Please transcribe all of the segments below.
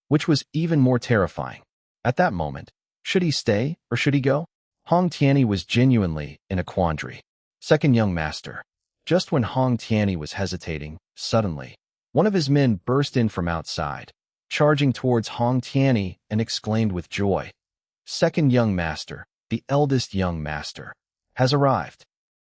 which was even more terrifying. At that moment, should he stay or should he go? Hong Tianyi was genuinely in a quandary. Second young master. Just when Hong Tianyi was hesitating, suddenly, one of his men burst in from outside, charging towards Hong Tianyi and exclaimed with joy, "Second young master, the eldest young master, has arrived."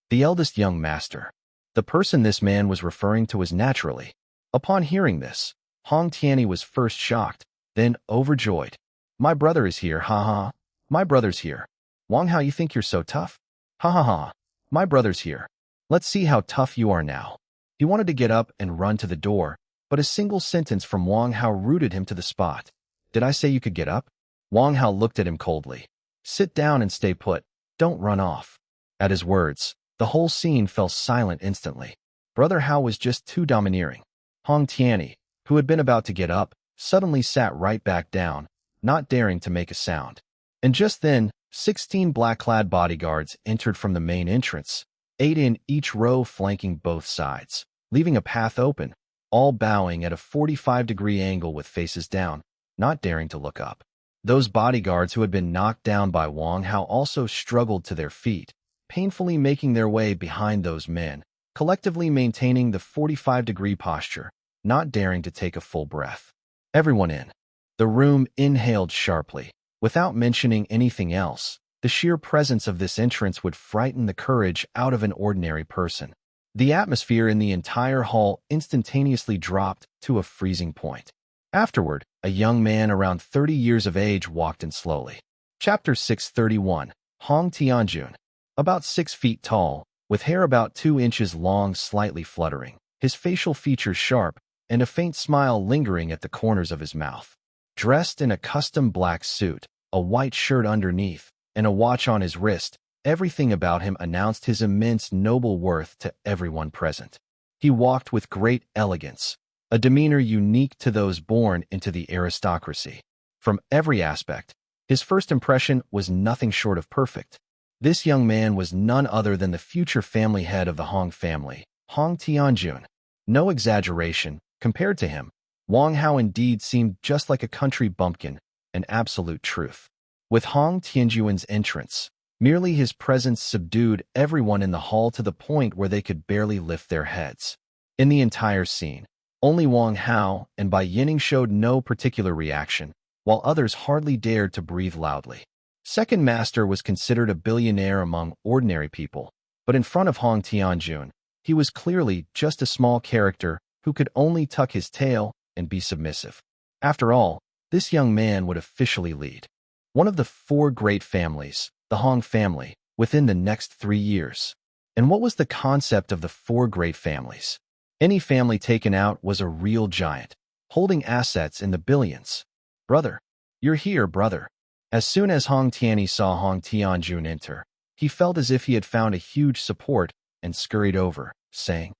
The eldest young master. The person this man was referring to was naturally. Upon hearing this, Hong Tianyi was first shocked, then overjoyed. "My brother is here, ha ha. My brother's here. Wang Hao, you think you're so tough? Ha ha ha. My brother's here. Let's see how tough you are now." He wanted to get up and run to the door, but a single sentence from Wang Hao rooted him to the spot. "Did I say you could get up?" Wang Hao looked at him coldly. "Sit down and stay put. Don't run off." At his words, the whole scene fell silent instantly. Brother Hao was just too domineering. Hong Tianyi, who had been about to get up, suddenly sat right back down, not daring to make a sound. And just then, 16 black-clad bodyguards entered from the main entrance, 8 in each row flanking both sides, leaving a path open, all bowing at a 45-degree angle with faces down, not daring to look up. Those bodyguards who had been knocked down by Wang Hao also struggled to their feet, painfully making their way behind those men, collectively maintaining the 45-degree posture, not daring to take a full breath. Everyone in the room inhaled sharply. Without mentioning anything else, the sheer presence of this entrance would frighten the courage out of an ordinary person. The atmosphere in the entire hall instantaneously dropped to a freezing point. Afterward, a young man around 30 years of age walked in slowly. Chapter 631. Hong Tianjun. About 6 feet tall, with hair about 2 inches long slightly fluttering, his facial features sharp, and a faint smile lingering at the corners of his mouth. Dressed in a custom black suit, a white shirt underneath, and a watch on his wrist, everything about him announced his immense noble worth to everyone present. He walked with great elegance, a demeanor unique to those born into the aristocracy. From every aspect, his first impression was nothing short of perfect. This young man was none other than the future family head of the Hong family, Hong Tianjun. No exaggeration, compared to him, Wang Hao indeed seemed just like a country bumpkin, an absolute truth. With Hong Tianjun's entrance, merely his presence subdued everyone in the hall to the point where they could barely lift their heads. In the entire scene, only Wang Hao and Bai Yining showed no particular reaction, while others hardly dared to breathe loudly. Second Master was considered a billionaire among ordinary people, but in front of Hong Tianjun, he was clearly just a small character who could only tuck his tail and be submissive. After all, this young man would officially lead one of the 4 great families, the Hong family, within the next 3 years. And what was the concept of the 4 great families? Any family taken out was a real giant, holding assets in the billions. "Brother, you're here, brother." As soon as Hong Tianyi saw Hong Tianjun enter, he felt as if he had found a huge support and scurried over, saying,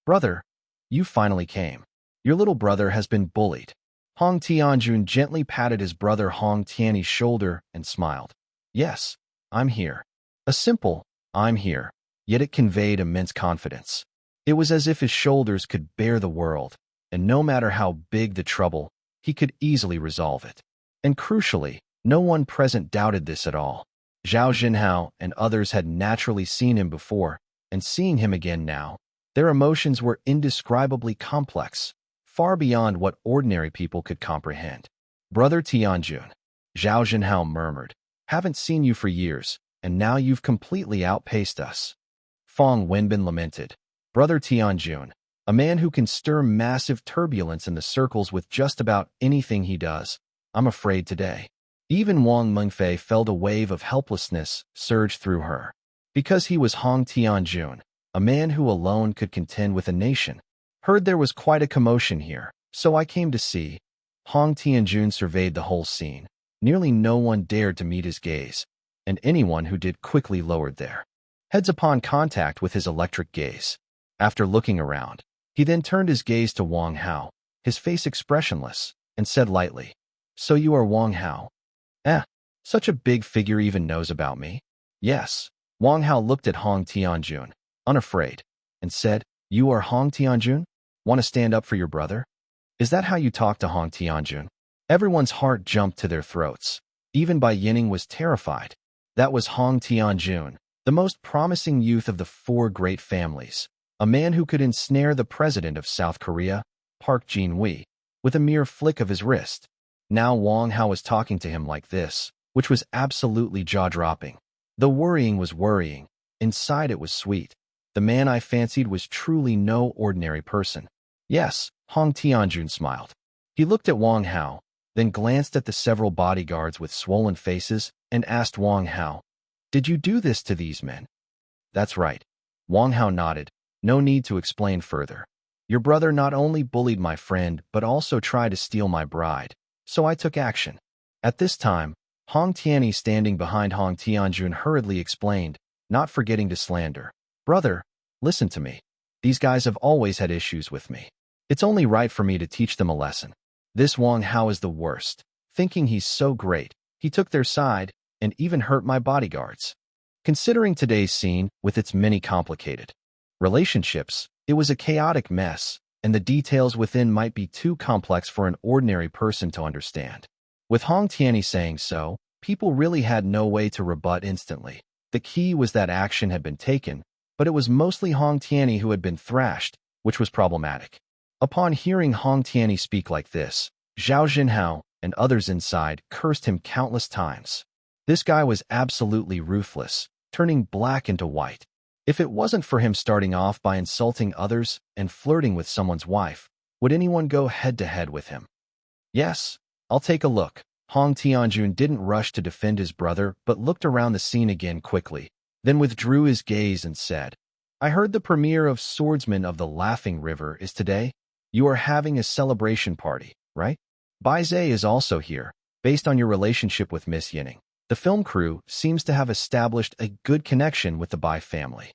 "Brother, you finally came. Your little brother has been bullied." Hong Tianjun gently patted his brother Hong Tianyi's shoulder and smiled. "Yes, I'm here." A simple, "I'm here," yet it conveyed immense confidence. It was as if his shoulders could bear the world, and no matter how big the trouble, he could easily resolve it. And crucially, no one present doubted this at all. Zhao Jinhao and others had naturally seen him before, and seeing him again now, their emotions were indescribably complex, far beyond what ordinary people could comprehend. "Brother Tianjun," Zhao Jinhao murmured, "haven't seen you for years, and now you've completely outpaced us." Fong Wenbin lamented, "Brother Tianjun, a man who can stir massive turbulence in the circles with just about anything he does, I'm afraid today." Even Wang Mengfei felt a wave of helplessness surge through her. Because he was Hong Tianjun, a man who alone could contend with a nation. "Heard there was quite a commotion here, so I came to see." Hong Tianjun surveyed the whole scene. Nearly no one dared to meet his gaze, and anyone who did quickly lowered their heads upon contact with his electric gaze. After looking around, he then turned his gaze to Wang Hao, his face expressionless, and said lightly, "So you are Wang Hao? Such a big figure even knows about me?" "Yes." Wang Hao looked at Hong Tianjun, unafraid, and said, "You are Hong Tianjun? Want to stand up for your brother?" "Is that how you talk to Hong Tianjun?" Everyone's heart jumped to their throats. Even Bai Yining was terrified. That was Hong Tianjun, the most promising youth of the four great families, a man who could ensnare the president of South Korea, Park Jin-wei, with a mere flick of his wrist. Now Wang Hao was talking to him like this, which was absolutely jaw-dropping. The worrying was worrying. Inside it was sweet. The man I fancied was truly no ordinary person. Yes, Hong Tianjun smiled. He looked at Wang Hao, then glanced at the several bodyguards with swollen faces and asked Wang Hao, "Did you do this to these men?" "That's right." Wang Hao nodded. "No need to explain further. Your brother not only bullied my friend but also tried to steal my bride, so I took action." At this time, Hong Tianyi, standing behind Hong Tianjun, hurriedly explained, not forgetting to slander, "Brother, listen to me. These guys have always had issues with me. It's only right for me to teach them a lesson. This Wang Hao is the worst. Thinking he's so great, he took their side and even hurt my bodyguards." Considering today's scene with its many complicated relationships, it was a chaotic mess, and the details within might be too complex for an ordinary person to understand. With Hong Tianyi saying so, people really had no way to rebut instantly. The key was that action had been taken, but it was mostly Hong Tianyi who had been thrashed, which was problematic. Upon hearing Hong Tianyi speak like this, Zhao Jinhao and others inside cursed him countless times. This guy was absolutely ruthless, turning black into white. If it wasn't for him starting off by insulting others and flirting with someone's wife, would anyone go head-to-head with him? "Yes, I'll take a look." Hong Tianjun didn't rush to defend his brother but looked around the scene again quickly, then withdrew his gaze and said, "I heard the premiere of Swordsman of the Laughing River is today. You are having a celebration party, right? Bai Zhe is also here. Based on your relationship with Miss Yining, the film crew seems to have established a good connection with the Bai family."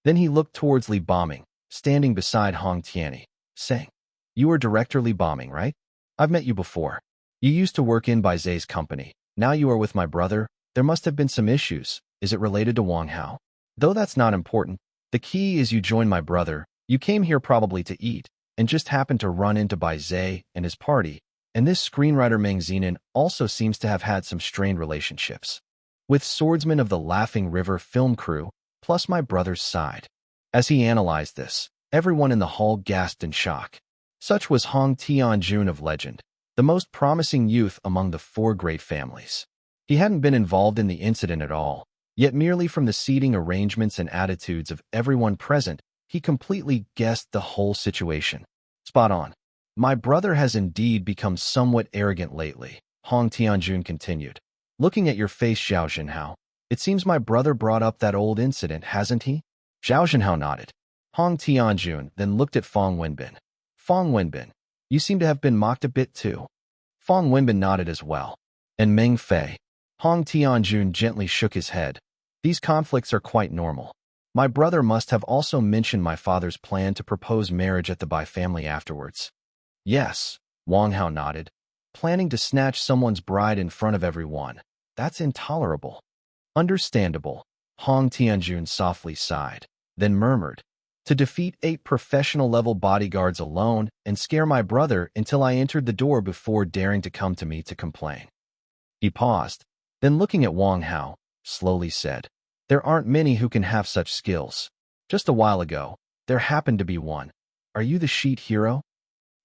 Then he looked towards Li Bombing, standing beside Hong Tianyi, saying, "You are Director Li Bombing, right? I've met you before. You used to work in Bai Zhe's company. Now you are with my brother. There must have been some issues. Is it related to Wang Hao? Though that's not important. The key is you joined my brother. You came here probably to eat, and just happened to run into Bai Zhe and his party, and this screenwriter Meng Zinan also seems to have had some strained relationships with Swordsman of the Laughing River film crew, plus my brother's side." As he analyzed this, everyone in the hall gasped in shock. Such was Hong Tianjun of legend, the most promising youth among the four great families. He hadn't been involved in the incident at all, yet merely from the seating arrangements and attitudes of everyone present, he completely guessed the whole situation. "Spot on. My brother has indeed become somewhat arrogant lately," Hong Tianjun continued. "Looking at your face, Zhao Jinhao, it seems my brother brought up that old incident, hasn't he?" Zhao Jinhao nodded. Hong Tianjun then looked at Fong Wenbin. "Fong Wenbin, you seem to have been mocked a bit too." Fong Wenbin nodded as well. "And Meng Fei?" Hong Tianjun gently shook his head. "These conflicts are quite normal. My brother must have also mentioned my father's plan to propose marriage at the Bai family afterwards." "Yes," Wang Hao nodded. "Planning to snatch someone's bride in front of everyone. That's intolerable." "Understandable," Hong Tianjun softly sighed, then murmured, "To defeat 8 professional-level bodyguards alone and scare my brother until I entered the door before daring to come to me to complain." He paused, then looking at Wang Hao, slowly said, "There aren't many who can have such skills. Just a while ago, there happened to be one. Are you the sheet hero?"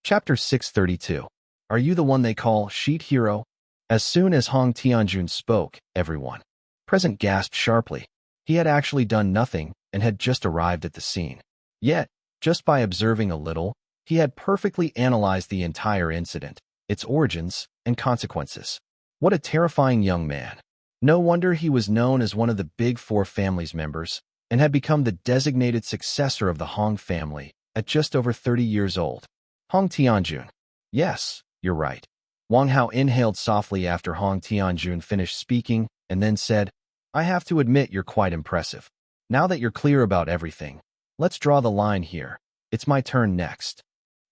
Chapter 632. Are you the one they call sheet hero? As soon as Hong Tianjun spoke, everyone present gasped sharply. He had actually done nothing and had just arrived at the scene. Yet, just by observing a little, he had perfectly analyzed the entire incident, its origins and consequences. What a terrifying young man. No wonder he was known as one of the Big Four family's members and had become the designated successor of the Hong family at just over 30 years old. Hong Tianjun. Yes, you're right. Wang Hao inhaled softly after Hong Tianjun finished speaking and then said, "I have to admit you're quite impressive. Now that you're clear about everything, let's draw the line here. It's my turn next."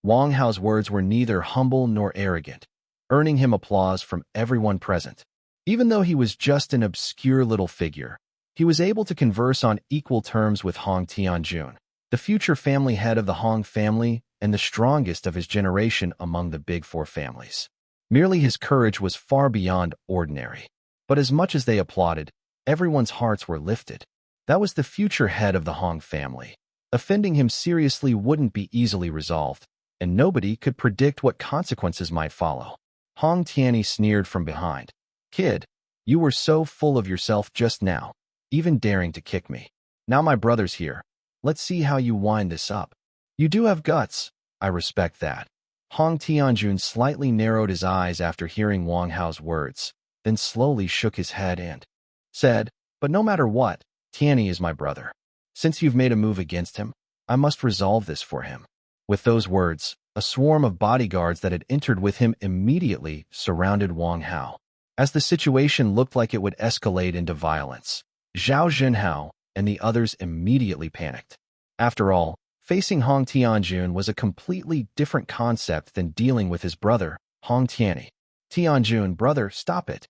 Wang Hao's words were neither humble nor arrogant, earning him applause from everyone present. Even though he was just an obscure little figure, he was able to converse on equal terms with Hong Tianjun, the future family head of the Hong family and the strongest of his generation among the Big Four families. Merely his courage was far beyond ordinary. But as much as they applauded, everyone's hearts were lifted. That was the future head of the Hong family. Offending him seriously wouldn't be easily resolved, and nobody could predict what consequences might follow. Hong Tianyi sneered from behind. "Kid, you were so full of yourself just now, even daring to kick me. Now my brother's here. Let's see how you wind this up. You do have guts. I respect that." Hong Tianjun slightly narrowed his eyes after hearing Wang Hao's words, then slowly shook his head and said, "But no matter what, Tianyi is my brother. Since you've made a move against him, I must resolve this for him." With those words, a swarm of bodyguards that had entered with him immediately surrounded Wang Hao. As the situation looked like it would escalate into violence, Zhao Zhenhao and the others immediately panicked. After all, facing Hong Tianjun was a completely different concept than dealing with his brother, Hong Tianyi. "Tianjun, brother, stop it."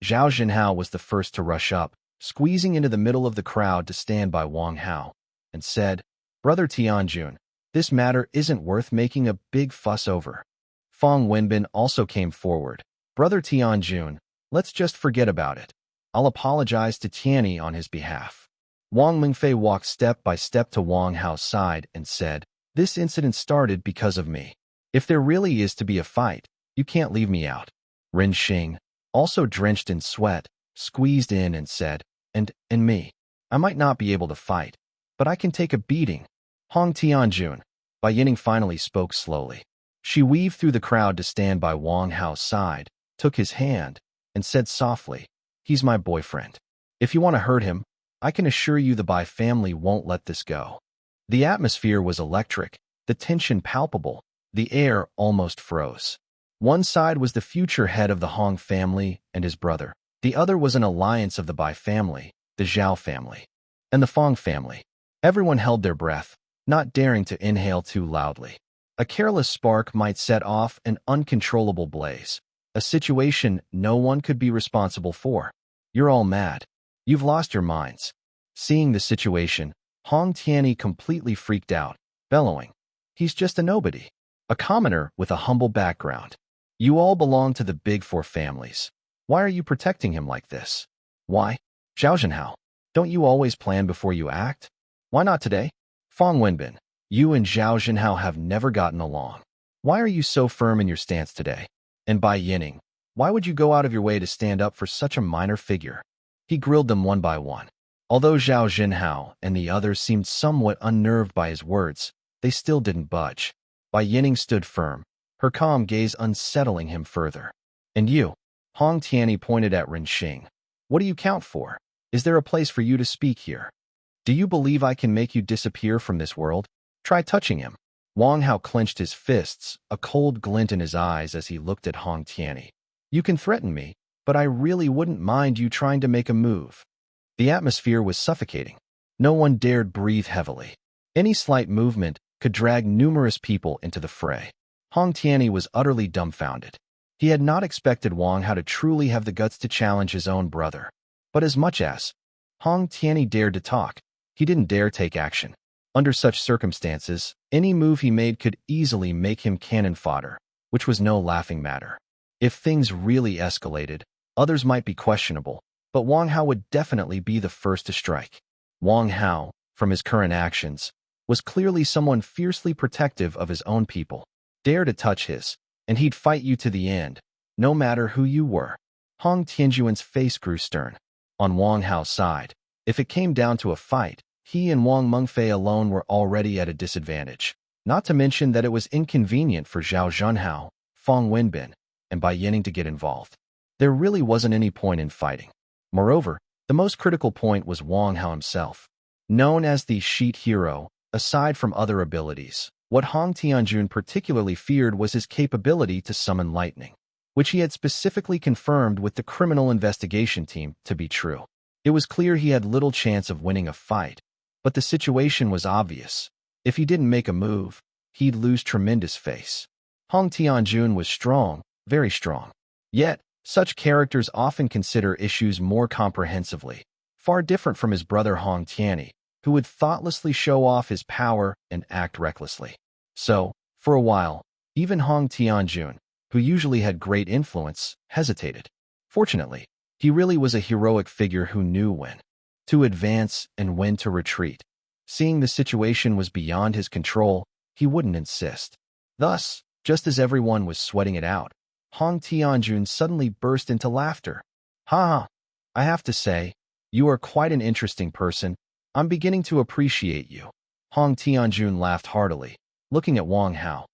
Zhao Zhenhao was the first to rush up, squeezing into the middle of the crowd to stand by Wang Hao, and said, "Brother Tianjun, this matter isn't worth making a big fuss over." Fang Wenbin also came forward. "Brother Tianjun, let's just forget about it. I'll apologize to Tianyi on his behalf." Wang Mingfei walked step by step to Wang Hao's side and said, "This incident started because of me. If there really is to be a fight, you can't leave me out." Ren Xing, also drenched in sweat, squeezed in and said, And me. I might not be able to fight, but I can take a beating." Hong Tianjun. Bai Yining finally spoke slowly. She weaved through the crowd to stand by Wang Hao's side, took his hand, and said softly, "He's my boyfriend. If you want to hurt him, I can assure you the Bai family won't let this go." The atmosphere was electric, the tension palpable, the air almost froze. One side was the future head of the Hong family and his brother. The other was an alliance of the Bai family, the Zhao family, and the Fang family. Everyone held their breath, not daring to inhale too loudly. A careless spark might set off an uncontrollable blaze, a situation no one could be responsible for. "You're all mad. You've lost your minds." Seeing the situation, Hong Tianyi completely freaked out, bellowing, "He's just a nobody, a commoner with a humble background. You all belong to the big four families. Why are you protecting him like this? Why? Zhao Zhenhao, don't you always plan before you act? Why not today? Fang Wenbin, you and Zhao Zhenhao have never gotten along. Why are you so firm in your stance today? And Bai Yining, why would you go out of your way to stand up for such a minor figure?" He grilled them one by one. Although Zhao Zhenhao and the others seemed somewhat unnerved by his words, they still didn't budge. Bai Yining stood firm, her calm gaze unsettling him further. "And you?" Hong Tianyi pointed at Ren Xing. "What do you count for? Is there a place for you to speak here? Do you believe I can make you disappear from this world? Try touching him." Wang Hao clenched his fists, a cold glint in his eyes as he looked at Hong Tianyi. "You can threaten me, but I really wouldn't mind you trying to make a move." The atmosphere was suffocating. No one dared breathe heavily. Any slight movement could drag numerous people into the fray. Hong Tianyi was utterly dumbfounded. He had not expected Wang Hao to truly have the guts to challenge his own brother. But as much as Hong Tianyi dared to talk, he didn't dare take action. Under such circumstances, any move he made could easily make him cannon fodder, which was no laughing matter. If things really escalated, others might be questionable, but Wang Hao would definitely be the first to strike. Wang Hao, from his current actions, was clearly someone fiercely protective of his own people. Dare to touch his, and he'd fight you to the end, no matter who you were. Hong Tianjuan's face grew stern. On Wang Hao's side, if it came down to a fight, he and Wang Mengfei alone were already at a disadvantage. Not to mention that it was inconvenient for Zhao Zhenhao, Fang Wenbin, and Bai Yining to get involved. There really wasn't any point in fighting. Moreover, the most critical point was Wang Hao himself. Known as the Sheet Hero, aside from other abilities, what Hong Tianjun particularly feared was his capability to summon lightning, which he had specifically confirmed with the criminal investigation team to be true. It was clear he had little chance of winning a fight, but the situation was obvious. If he didn't make a move, he'd lose tremendous face. Hong Tianjun was strong, very strong. Yet, such characters often consider issues more comprehensively, far different from his brother Hong Tianyi, who would thoughtlessly show off his power and act recklessly. So, for a while, even Hong Tianjun, who usually had great influence, hesitated. Fortunately, he really was a heroic figure who knew when to advance and when to retreat. Seeing the situation was beyond his control, he wouldn't insist. Thus, just as everyone was sweating it out, Hong Tianjun suddenly burst into laughter. Ha ha! I have to say, you are quite an interesting person. I'm beginning to appreciate you. Hong Tianjun laughed heartily, looking at Wang Hao.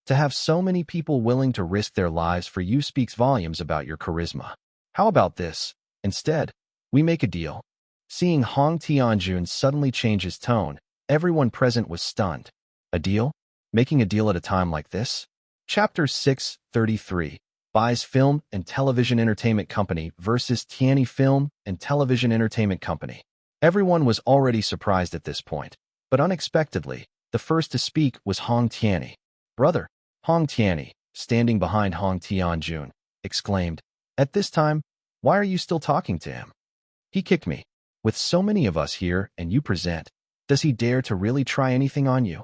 To have so many people willing to risk their lives for you speaks volumes about your charisma. How about this? Instead, we make a deal. Seeing Hong Tianjun suddenly change his tone, everyone present was stunned. A deal? Making a deal at a time like this? Chapter 633. Buys Film and Television Entertainment Company versus Tianyi Film and Television Entertainment Company. Everyone was already surprised at this point, but unexpectedly, the first to speak was Hong Tianyi. Brother, Hong Tianyi, standing behind Hong Tianjun, exclaimed, "At this time, why are you still talking to him? He kicked me. With so many of us here and you present, does he dare to really try anything on you?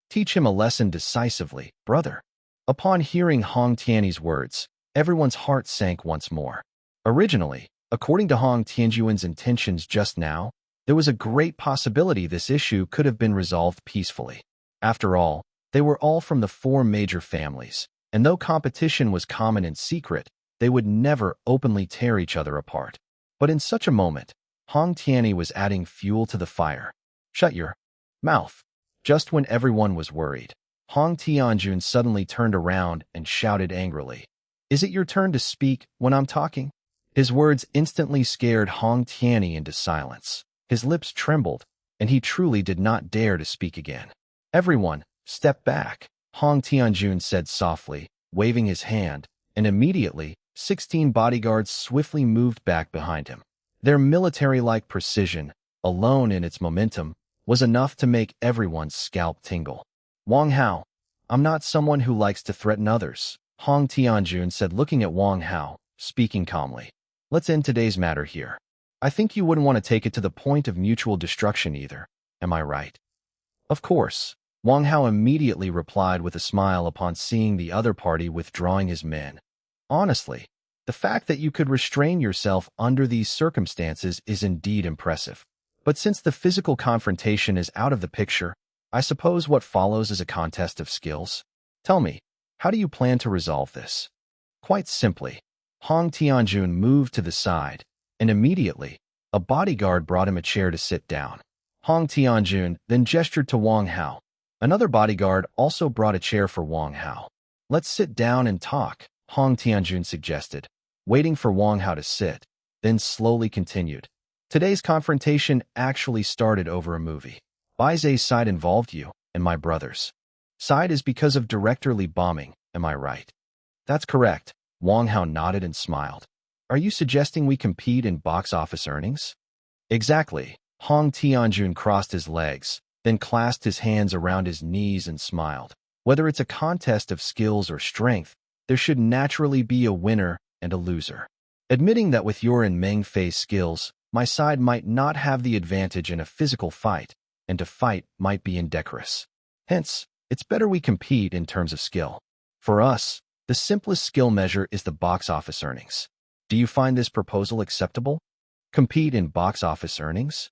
Teach him a lesson decisively, brother." Upon hearing Hong Tianyi's words, everyone's heart sank once more. Originally, according to Hong Tianjun's intentions just now, there was a great possibility this issue could have been resolved peacefully. After all, they were all from the four major families, and though competition was common in secret, they would never openly tear each other apart. But in such a moment, Hong Tianyi was adding fuel to the fire. "Shut your mouth." Just when everyone was worried, Hong Tianjun suddenly turned around and shouted angrily, "Is it your turn to speak when I'm talking?" His words instantly scared Hong Tianyi into silence. His lips trembled, and he truly did not dare to speak again. "Everyone, step back," Hong Tianjun said softly, waving his hand, and immediately, 16 bodyguards swiftly moved back behind him. Their military-like precision, alone in its momentum, was enough to make everyone's scalp tingle. "Wang Hao, I'm not someone who likes to threaten others," Hong Tianjun said, looking at Wang Hao, speaking calmly. "Let's end today's matter here. I think you wouldn't want to take it to the point of mutual destruction either. Am I right?" "Of course," Wang Hao immediately replied with a smile upon seeing the other party withdrawing his men. "Honestly, the fact that you could restrain yourself under these circumstances is indeed impressive. But since the physical confrontation is out of the picture, I suppose what follows is a contest of skills. Tell me, how do you plan to resolve this?" Quite simply, Hong Tianjun moved to the side, and immediately, a bodyguard brought him a chair to sit down. Hong Tianjun then gestured to Wang Hao. Another bodyguard also brought a chair for Wang Hao. "Let's sit down and talk," Hong Tianjun suggested, waiting for Wang Hao to sit, then slowly continued. "Today's confrontation actually started over a movie. Bai Zai's side involved you, and my brother's side is because of directorly bombing, am I right?" "That's correct," Wang Hao nodded and smiled. "Are you suggesting we compete in box office earnings?" "Exactly." Hong Tianjun crossed his legs, then clasped his hands around his knees and smiled. "Whether it's a contest of skills or strength, there should naturally be a winner and a loser. Admitting that with your and Meng Fei's skills, my side might not have the advantage in a physical fight, and to fight might be indecorous. Hence, it's better we compete in terms of skill. For us, the simplest skill measure is the box office earnings. Do you find this proposal acceptable? Compete in box office earnings?"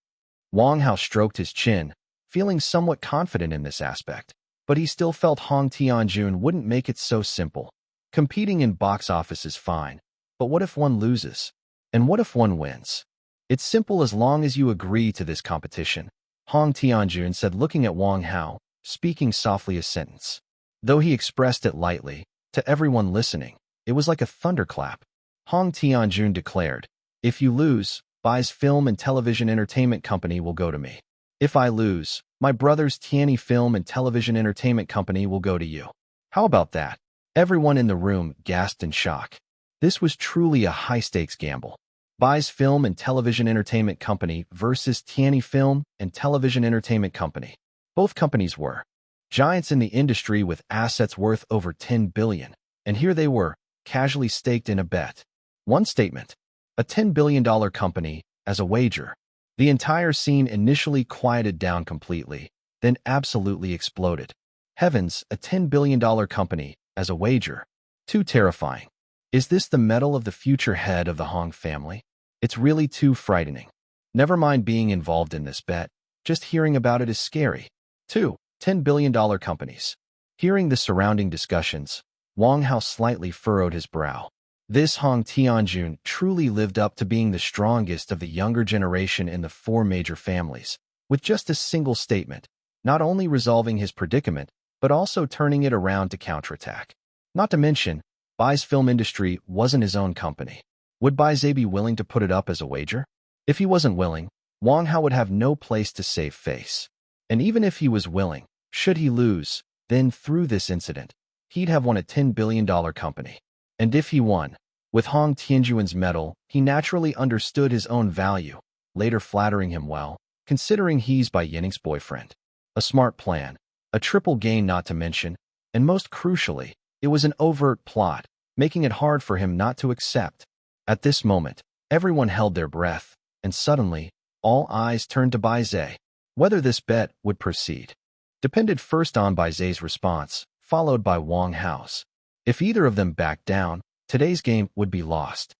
Wang Hao stroked his chin, feeling somewhat confident in this aspect, but he still felt Hong Tianjun wouldn't make it so simple. Competing in box office is fine, but what if one loses? And what if one wins? "It's simple as long as you agree to this competition," Hong Tianjun said, looking at Wang Hao, speaking softly a sentence. Though he expressed it lightly, to everyone listening, it was like a thunderclap. Hong Tianjun declared, "If you lose, Bai's Film and Television Entertainment Company will go to me. If I lose, my brother's Tianyi Film and Television Entertainment Company will go to you. How about that?" Everyone in the room gasped in shock. This was truly a high-stakes gamble. Bai's Film and Television Entertainment Company versus Tianyi Film and Television Entertainment Company. Both companies were giants in the industry with assets worth over 10 billion, and here they were, casually staked in a bet. One statement, a $10 billion company, as a wager. The entire scene initially quieted down completely, then absolutely exploded. Heavens, a $10 billion company, as a wager. Too terrifying. Is this the mettle of the future head of the Hong family? It's really too frightening. Never mind being involved in this bet. Just hearing about it is scary. 2. $10 billion companies. Hearing the surrounding discussions, Wang Hao slightly furrowed his brow. This Hong Tianjun truly lived up to being the strongest of the younger generation in the four major families, with just a single statement, not only resolving his predicament, but also turning it around to counterattack. Not to mention, Bai's film industry wasn't his own company. Would Bai Zhe be willing to put it up as a wager? If he wasn't willing, Wang Hao would have no place to save face. And even if he was willing, should he lose, then through this incident, he'd have won a $10 billion company. And if he won, with Hong Tianjuan's medal, he naturally understood his own value, later flattering him well, considering he's Bai Yining's boyfriend. A smart plan, a triple gain not to mention, and most crucially, it was an overt plot, making it hard for him not to accept. At this moment, everyone held their breath, and suddenly, all eyes turned to Bai Zhe. Whether this bet would proceed depended first on Bai Zhe's response, followed by Wang Hao's. If either of them backed down, today's game would be lost.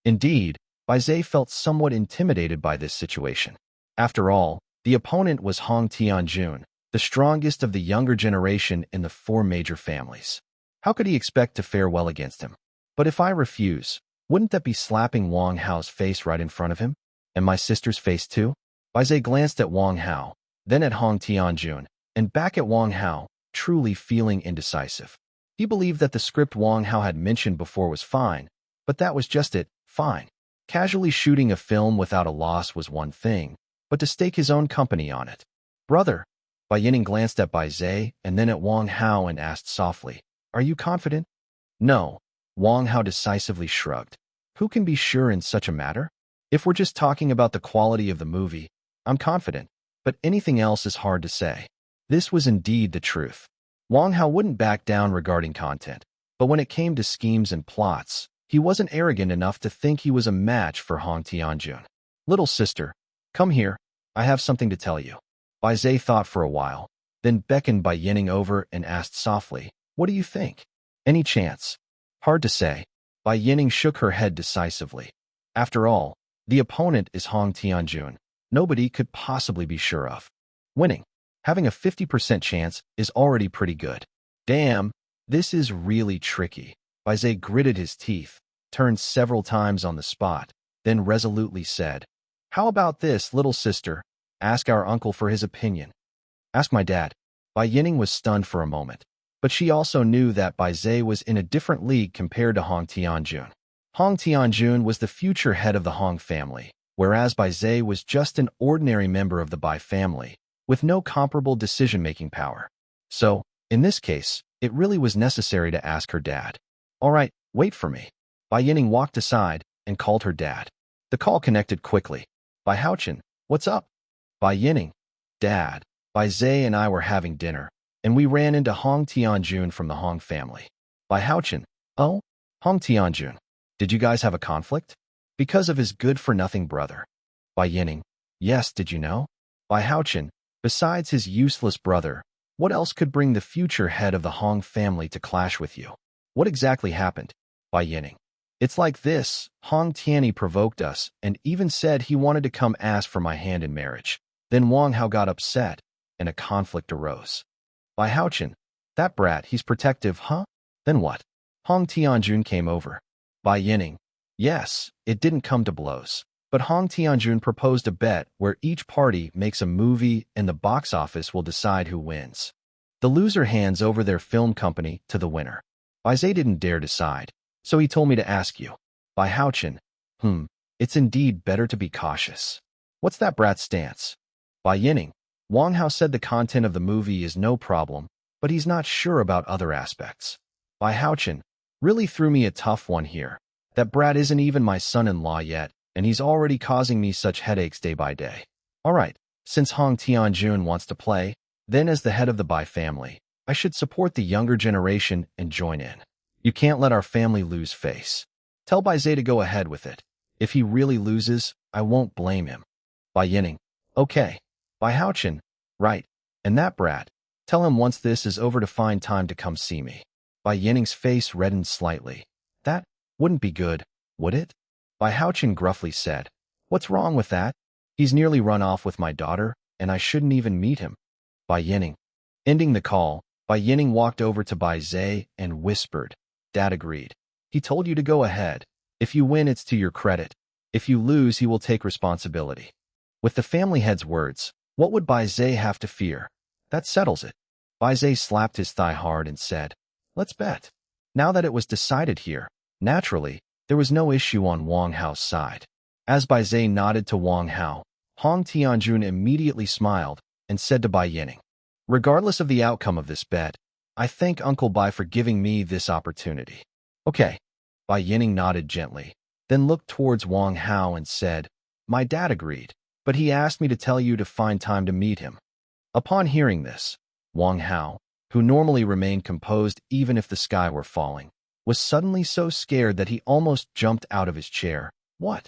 Indeed, Bai Zhe felt somewhat intimidated by this situation. After all, the opponent was Hong Tianjun, the strongest of the younger generation in the four major families. How could he expect to fare well against him? But if I refuse, wouldn't that be slapping Wang Hao's face right in front of him? And my sister's face too? Bai Zhe glanced at Wang Hao, then at Hong Tianjun, and back at Wang Hao, truly feeling indecisive. He believed that the script Wang Hao had mentioned before was fine, but that was just it, fine. Casually shooting a film without a loss was one thing, but to stake his own company on it. Brother, Bai Yining glanced at Bai Zhe and then at Wang Hao and asked softly, "Are you confident?" "No," Wang Hao decisively shrugged. "Who can be sure in such a matter? If we're just talking about the quality of the movie, I'm confident, but anything else is hard to say." This was indeed the truth. Wang Hao wouldn't back down regarding content, but when it came to schemes and plots, he wasn't arrogant enough to think he was a match for Hong Tianjun. "Little sister, come here, I have something to tell you." Bai Zhe thought for a while, then beckoned Bai Yining over and asked softly, "What do you think? Any chance?" "Hard to say." Bai Yining shook her head decisively. After all, the opponent is Hong Tianjun. Nobody could possibly be sure of winning. Having a 50% chance is already pretty good. Damn, this is really tricky. Bai Zhe gritted his teeth, turned several times on the spot, then resolutely said, "How about this, little sister? Ask our uncle for his opinion." "Ask my dad." Bai Yining was stunned for a moment, but she also knew that Bai Zhe was in a different league compared to Hong Tianjun. Hong Tianjun was the future head of the Hong family, whereas Bai Zhe was just an ordinary member of the Bai family, with no comparable decision-making power. So, in this case, it really was necessary to ask her dad. "All right, wait for me." Bai Yining walked aside and called her dad. The call connected quickly. "Bai Haochen, what's up?" "Bai Yining, Dad, Bai Zhe and I were having dinner, and we ran into Hong Tianjun from the Hong family." "Bai Haochen, oh, Hong Tianjun, did you guys have a conflict?" "Because of his good-for-nothing brother." Bai Yining, "Yes, did you know?" Bai Haochen, "Besides his useless brother, what else could bring the future head of the Hong family to clash with you? What exactly happened?" Bai Yining, "It's like this, Hong Tianyi provoked us and even said he wanted to come ask for my hand in marriage. Then Wang Hao got upset, and a conflict arose." Bai Haochen, "That brat, he's protective, huh? Then what?" Hong Tianjun came over. Bai Yining, "Yes, it didn't come to blows. But Hong Tianjun proposed a bet where each party makes a movie and the box office will decide who wins. The loser hands over their film company to the winner. Bai Zhe didn't dare decide, so he told me to ask you." Bai Haochen, It's indeed better to be cautious. What's that brat's stance?" Bai Yining, "Wang Hao said the content of the movie is no problem, but he's not sure about other aspects." Bai Haochen, "Really threw me a tough one here. That brat isn't even my son-in-law yet, and he's already causing me such headaches day by day." "All right, since Hong Tianjun wants to play, then as the head of the Bai family, I should support the younger generation and join in. You can't let our family lose face. Tell Bai Zhe to go ahead with it. If he really loses, I won't blame him." Bai Yining, "Okay." Bai Haochen, "Right. And that brat, tell him once this is over to find time to come see me." Bai Yining's face reddened slightly. That wouldn't be good, would it? Bai Haochen gruffly said. What's wrong with that? He's nearly run off with my daughter, and I shouldn't even meet him. Bai Yining. Ending the call, Bai Yining walked over to Bai Zhe and whispered. Dad agreed. He told you to go ahead. If you win, it's to your credit. If you lose, he will take responsibility. With the family head's words, what would Bai Zhe have to fear? That settles it. Bai Zhe slapped his thigh hard and said, Let's bet. Now that it was decided here, naturally, there was no issue on Wang Hao's side. As Bai Zhe nodded to Wang Hao, Hong Tianjun immediately smiled and said to Bai Yining, Regardless of the outcome of this bet, I thank Uncle Bai for giving me this opportunity. Okay. Bai Yining nodded gently, then looked towards Wang Hao and said, My dad agreed, but he asked me to tell you to find time to meet him. Upon hearing this, Wang Hao, who normally remained composed even if the sky were falling, was suddenly so scared that he almost jumped out of his chair. What?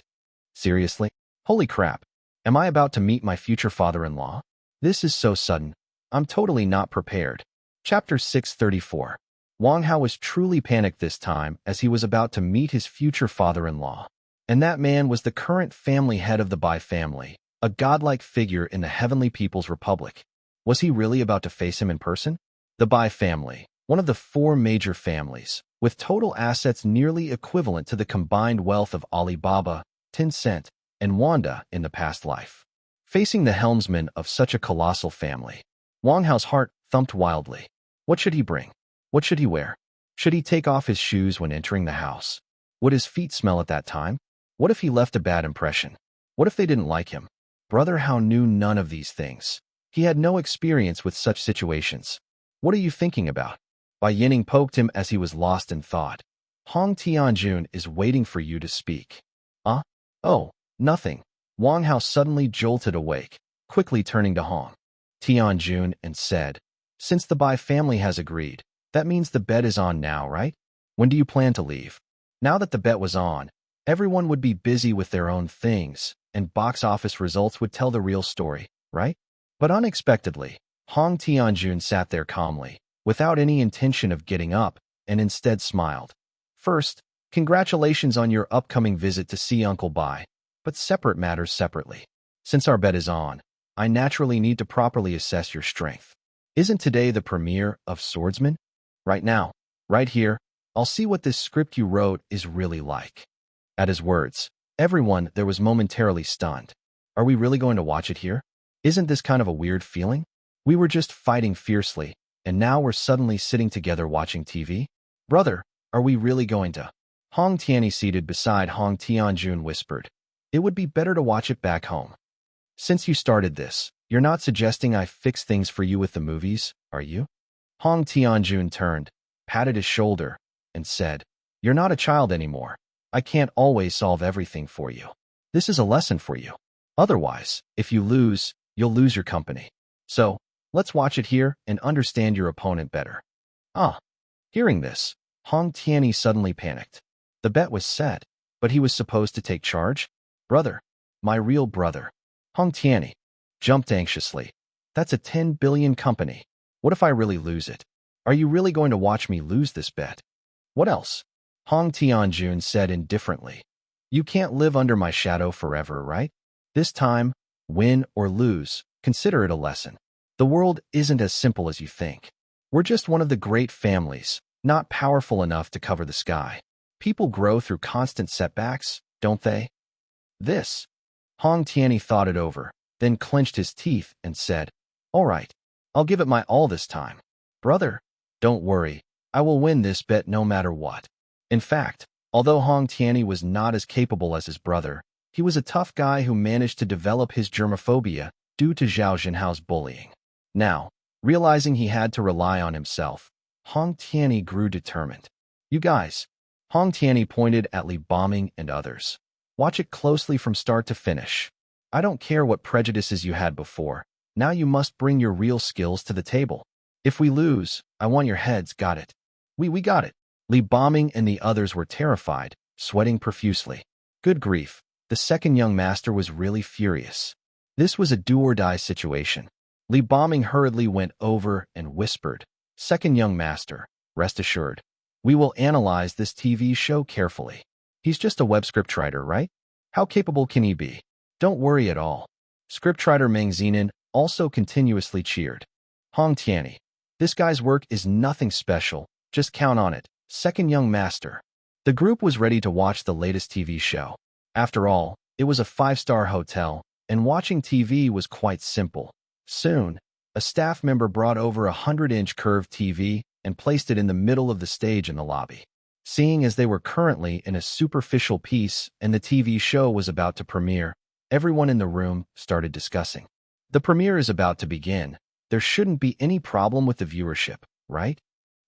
Seriously? Holy crap. Am I about to meet my future father-in-law? This is so sudden. I'm totally not prepared. Chapter 634. Wang Hao was truly panicked this time as he was about to meet his future father-in-law. And that man was the current family head of the Bai family, a godlike figure in the Heavenly People's Republic. Was he really about to face him in person? The Bai family, one of the 4 major families, with total assets nearly equivalent to the combined wealth of Alibaba, Tencent, and Wanda in the past life. Facing the helmsman of such a colossal family, Wang Hao's heart thumped wildly. What should he bring? What should he wear? Should he take off his shoes when entering the house? Would his feet smell at that time? What if he left a bad impression? What if they didn't like him? Brother Hao knew none of these things. He had no experience with such situations. What are you thinking about? Bai Yining poked him as he was lost in thought. Hong Tianjun is waiting for you to speak. Oh, nothing. Wang Hao suddenly jolted awake, quickly turning to Hong Tianjun and said, Since the Bai family has agreed, that means the bet is on now, right? When do you plan to leave? Now that the bet was on, everyone would be busy with their own things, and box office results would tell the real story, right? But unexpectedly, Hong Tianjun sat there calmly, without any intention of getting up, and instead smiled. First, congratulations on your upcoming visit to see Uncle Bai, but separate matters separately. Since our bet is on, I naturally need to properly assess your strength. Isn't today the premiere of Swordsman? Right now, right here, I'll see what this script you wrote is really like. At his words, everyone there was momentarily stunned. Are we really going to watch it here? Isn't this kind of a weird feeling? We were just fighting fiercely, and now we're suddenly sitting together watching TV? Brother, are we really going to? Hong Tianyi seated beside Hong Tianjun whispered. It would be better to watch it back home. Since you started this, you're not suggesting I fix things for you with the movies, are you? Hong Tianjun turned, patted his shoulder, and said, You're not a child anymore. I can't always solve everything for you. This is a lesson for you. Otherwise, if you lose, you'll lose your company. So, let's watch it here and understand your opponent better. Hearing this, Hong Tianyi suddenly panicked. The bet was set, but he was supposed to take charge? Brother, my real brother. Hong Tianyi jumped anxiously. That's a 10 billion company. What if I really lose it? Are you really going to watch me lose this bet? What else? Hong Tianjun said indifferently. You can't live under my shadow forever, right? This time, win or lose, consider it a lesson. The world isn't as simple as you think. We're just one of the great families, not powerful enough to cover the sky. People grow through constant setbacks, don't they? This. Hong Tianyi thought it over, then clenched his teeth and said, All right, I'll give it my all this time. Brother, don't worry, I will win this bet no matter what. In fact, although Hong Tianyi was not as capable as his brother, he was a tough guy who managed to develop his germophobia due to Zhao Jinhao's bullying. Now, realizing he had to rely on himself, Hong Tianyi grew determined. You guys, Hong Tianyi pointed at Li Boming and others. Watch it closely from start to finish. I don't care what prejudices you had before. Now you must bring your real skills to the table. If we lose, I want your heads, got it? We got it. Li Boming and the others were terrified, sweating profusely. Good grief, the second young master was really furious. This was a do-or-die situation. Li Boming hurriedly went over and whispered, Second young master, rest assured, We will analyze this TV show carefully. He's just a web scriptwriter, right? How capable can he be? Don't worry at all. Scriptwriter Meng Zinan also continuously cheered. Hong Tianyi. This guy's work is nothing special, just count on it. Second young master. The group was ready to watch the latest TV show. After all, it was a 5-star hotel, and watching TV was quite simple. Soon, a staff member brought over a 100-inch curved TV and placed it in the middle of the stage in the lobby. Seeing as they were currently in a superficial piece and the TV show was about to premiere, everyone in the room started discussing. The premiere is about to begin. There shouldn't be any problem with the viewership, right?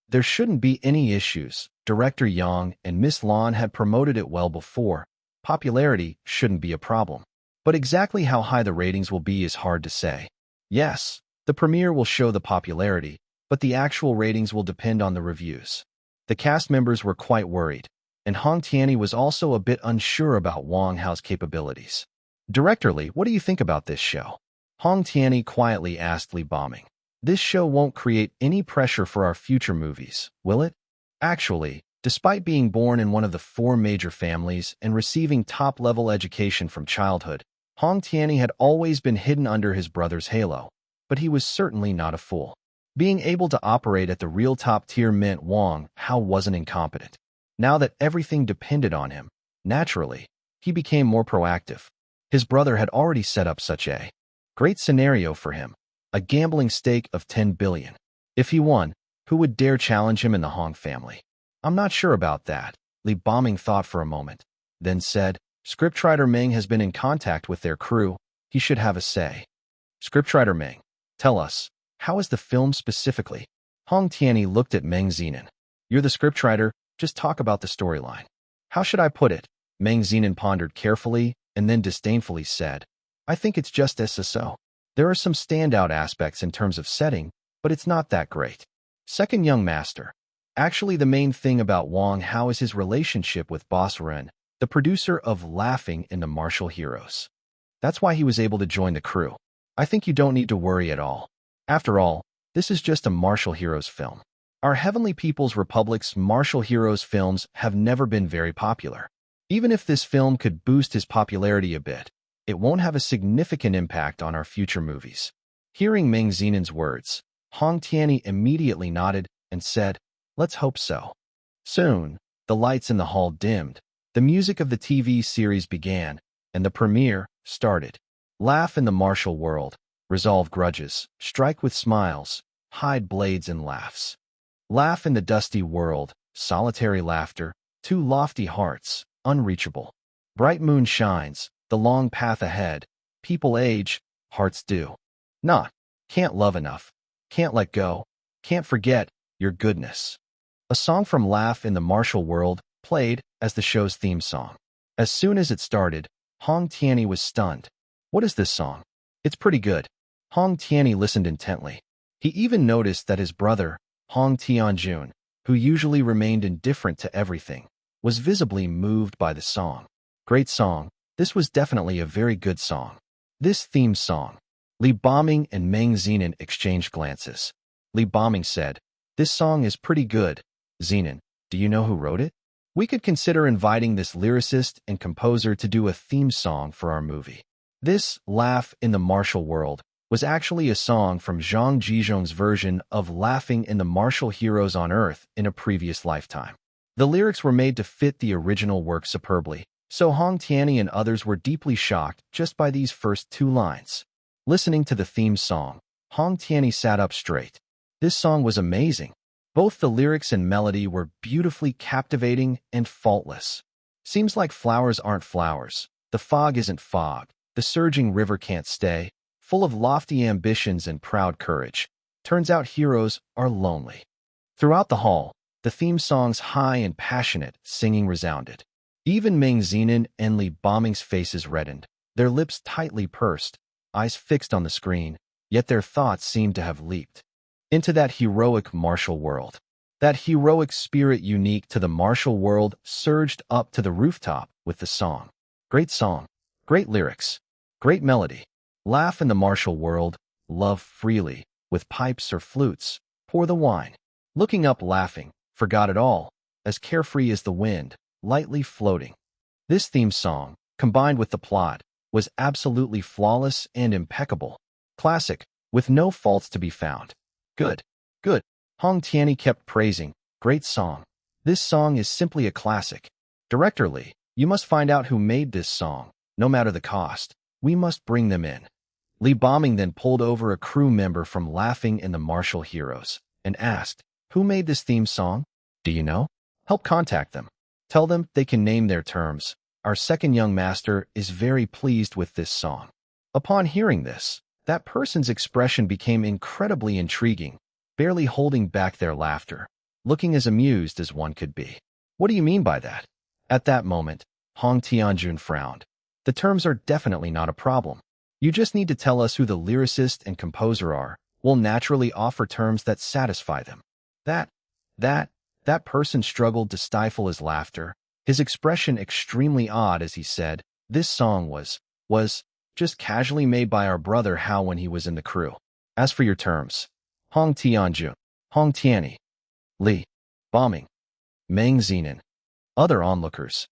There shouldn't be any issues. Director Yang and Miss Lan had promoted it well before. Popularity shouldn't be a problem. But exactly how high the ratings will be is hard to say. Yes, the premiere will show the popularity, but the actual ratings will depend on the reviews. The cast members were quite worried, and Hong Tianyi was also a bit unsure about Wang Hao's capabilities. Director Li, what do you think about this show? Hong Tianyi quietly asked Li Boming. This show won't create any pressure for our future movies, will it? Actually, despite being born in one of the 4 major families and receiving top-level education from childhood, Hong Tianyi had always been hidden under his brother's halo, but he was certainly not a fool. Being able to operate at the real top tier meant Wang Hao wasn't incompetent. Now that everything depended on him, naturally, he became more proactive. His brother had already set up such a great scenario for him, a gambling stake of 10 billion. If he won, who would dare challenge him in the Hong family? I'm not sure about that, Li Boming thought for a moment, then said, Scriptwriter Meng has been in contact with their crew. He should have a say. Scriptwriter Meng, tell us, how is the film specifically? Hong Tianyi looked at Meng Zinan. You're the scriptwriter, just talk about the storyline. How should I put it? Meng Zinan pondered carefully and then disdainfully said, I think it's just as so. There are some standout aspects in terms of setting, but it's not that great. Second young master. Actually, the main thing about Wang Hao is his relationship with Boss Ren, the producer of Laughing in the Martial Heroes. That's why he was able to join the crew. I think you don't need to worry at all. After all, this is just a martial heroes film. Our Heavenly People's Republic's martial heroes films have never been very popular. Even if this film could boost his popularity a bit, it won't have a significant impact on our future movies. Hearing Meng Zinan's words, Hong Tianyi immediately nodded and said, Let's hope so. Soon, the lights in the hall dimmed, the music of the TV series began, and the premiere started. Laugh in the martial world. Resolve grudges, strike with smiles, hide blades and laughs. Laugh in the dusty world, solitary laughter, 2 lofty hearts, unreachable. Bright moon shines, the long path ahead, people age, hearts do. Not, can't love enough, can't let go, can't forget your goodness. A song from Laugh in the Martial World played as the show's theme song. As soon as it started, Hong Tianyi was stunned. What is this song? It's pretty good. Hong Tianyi listened intently. He even noticed that his brother, Hong Tianjun, who usually remained indifferent to everything, was visibly moved by the song. Great song. This was definitely a very good song. This theme song. Li Boming and Meng Zinan exchanged glances. Li Boming said, This song is pretty good. Zinan, do you know who wrote it? We could consider inviting this lyricist and composer to do a theme song for our movie. This Laugh in the Martial World was actually a song from Zhang Jizhong's version of Laughing in the Martial Heroes on Earth in a previous lifetime. The lyrics were made to fit the original work superbly, so Hong Tianyi and others were deeply shocked just by these first 2 lines. Listening to the theme song, Hong Tianyi sat up straight. This song was amazing. Both the lyrics and melody were beautifully captivating and faultless. Seems like flowers aren't flowers, the fog isn't fog, the surging river can't stay, full of lofty ambitions and proud courage. Turns out heroes are lonely. Throughout the hall, the theme song's high and passionate singing resounded. Even Meng Zinan and Li Boming's faces reddened, their lips tightly pursed, eyes fixed on the screen, yet their thoughts seemed to have leaped into that heroic martial world. That heroic spirit unique to the martial world surged up to the rooftop with the song. Great song, great lyrics, great melody. Laugh in the martial world, love freely, with pipes or flutes, pour the wine. Looking up laughing, forgot it all, as carefree as the wind, lightly floating. This theme song, combined with the plot, was absolutely flawless and impeccable. Classic, with no faults to be found. Good, good. Hong Tianyi kept praising. Great song. This song is simply a classic. Director Lee, you must find out who made this song, no matter the cost. We must bring them in. Lee Bombing then pulled over a crew member from Laughing in the Martial Heroes and asked, who made this theme song? Do you know? Help contact them. Tell them they can name their terms. Our second young master is very pleased with this song. Upon hearing this, that person's expression became incredibly intriguing, barely holding back their laughter, looking as amused as one could be. What do you mean by that? At that moment, Hong Tianjun frowned. The terms are definitely not a problem. You just need to tell us who the lyricist and composer are. We'll naturally offer terms that satisfy them. That person struggled to stifle his laughter, his expression extremely odd as he said, this song was just casually made by our brother Hao when he was in the crew. As for your terms, Hong Tianjun, Hong Tianyi, Li, Bombing, Meng Zinan, other onlookers.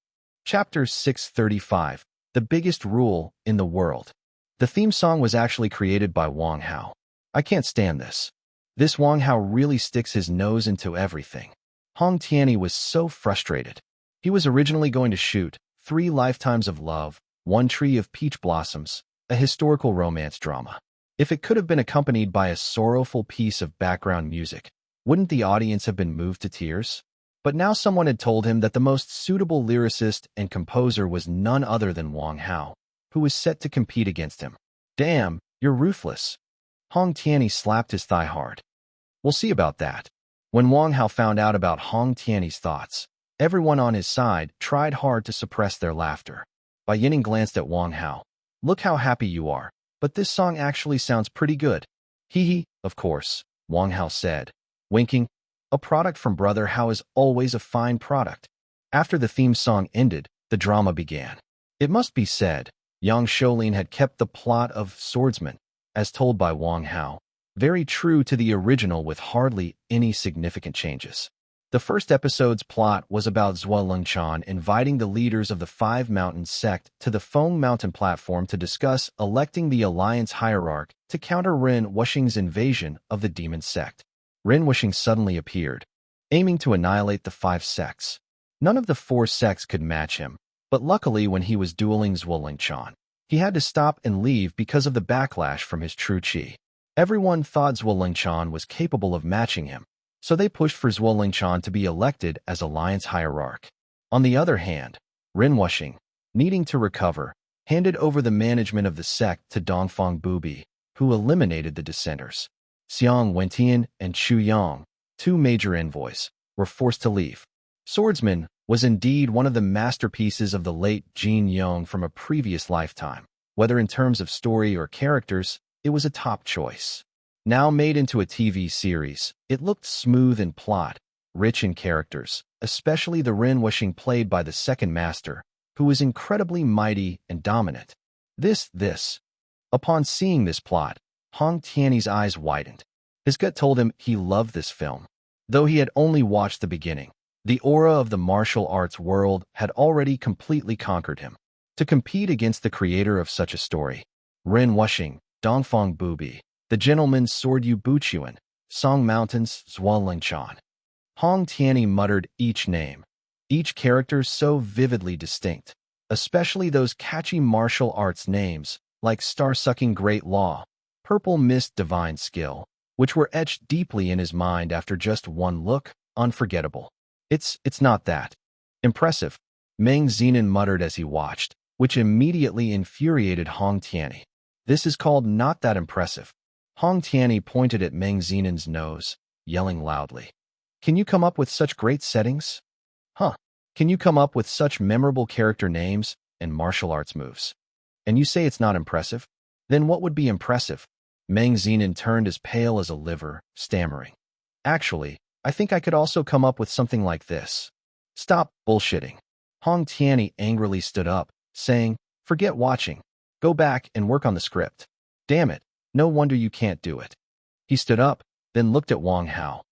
Chapter 635, The Biggest Rule in the World. The theme song was actually created by Wang Hao. I can't stand this. This Wang Hao really sticks his nose into everything. Hong Tianyi was so frustrated. He was originally going to shoot 3 Lifetimes of Love, 1 Tree of Peach Blossoms, a historical romance drama. If it could have been accompanied by a sorrowful piece of background music, wouldn't the audience have been moved to tears? But now someone had told him that the most suitable lyricist and composer was none other than Wang Hao, who was set to compete against him. Damn, you're ruthless. Hong Tianyi slapped his thigh hard. We'll see about that. When Wang Hao found out about Hong Tianyi's thoughts, everyone on his side tried hard to suppress their laughter. Bai Yining glanced at Wang Hao. Look how happy you are, but this song actually sounds pretty good. Hee, of course, Wang Hao said, winking. A product from Brother Hao is always a fine product. After the theme song ended, the drama began. It must be said, Yang Shoulin had kept the plot of Swordsman, as told by Wang Hao, very true to the original with hardly any significant changes. The first episode's plot was about Zhuo Lengchan inviting the leaders of the Five Mountains sect to the Feng Mountain platform to discuss electing the Alliance hierarch to counter Ren Wuxing's invasion of the demon sect. Ren Wuxing suddenly appeared, aiming to annihilate the 5 sects. None of the 4 sects could match him, but luckily when he was dueling Zhuo Lengchan, he had to stop and leave because of the backlash from his true qi. Everyone thought Zhuo Lengchan was capable of matching him, so they pushed for Zhuo Lengchan to be elected as Alliance hierarch. On the other hand, Ren Wuxing, needing to recover, handed over the management of the sect to Dongfang Bubi, who eliminated the dissenters. Xiang Wentian and Chu Yang, 2 major envoys, were forced to leave. Swordsman was indeed one of the masterpieces of the late Jin Yong from a previous lifetime. Whether in terms of story or characters, it was a top choice. Now made into a TV series, it looked smooth in plot, rich in characters, especially the Ren Wuxing played by the second master, who was incredibly mighty and dominant. Upon seeing this plot, Hong Tianyi's eyes widened. His gut told him he loved this film. Though he had only watched the beginning, the aura of the martial arts world had already completely conquered him. To compete against the creator of such a story, Ren Wuxing, Dongfang Bubi, the gentleman's sword Yu Buchuan, Song Mountains, Zhuo Lengchan. Hong Tianyi muttered each name, each character so vividly distinct, especially those catchy martial arts names like Star-Sucking Great Law, Purple Mist Divine Skill, which were etched deeply in his mind after just one look, unforgettable. It's not that impressive, Meng Zinan muttered as he watched, which immediately infuriated Hong Tianyi. This is called not that impressive. Hong Tianyi pointed at Meng Zinan's nose, yelling loudly. Can you come up with such great settings? Can you come up with such memorable character names and martial arts moves? And you say it's not impressive? Then what would be impressive? Meng Zinan turned as pale as a liver, stammering. Actually, I think I could also come up with something like this. Stop bullshitting. Hong Tianyi angrily stood up, saying, forget watching. Go back and work on the script. Damn it, no wonder you can't do it. He stood up, then looked at Wang Hao.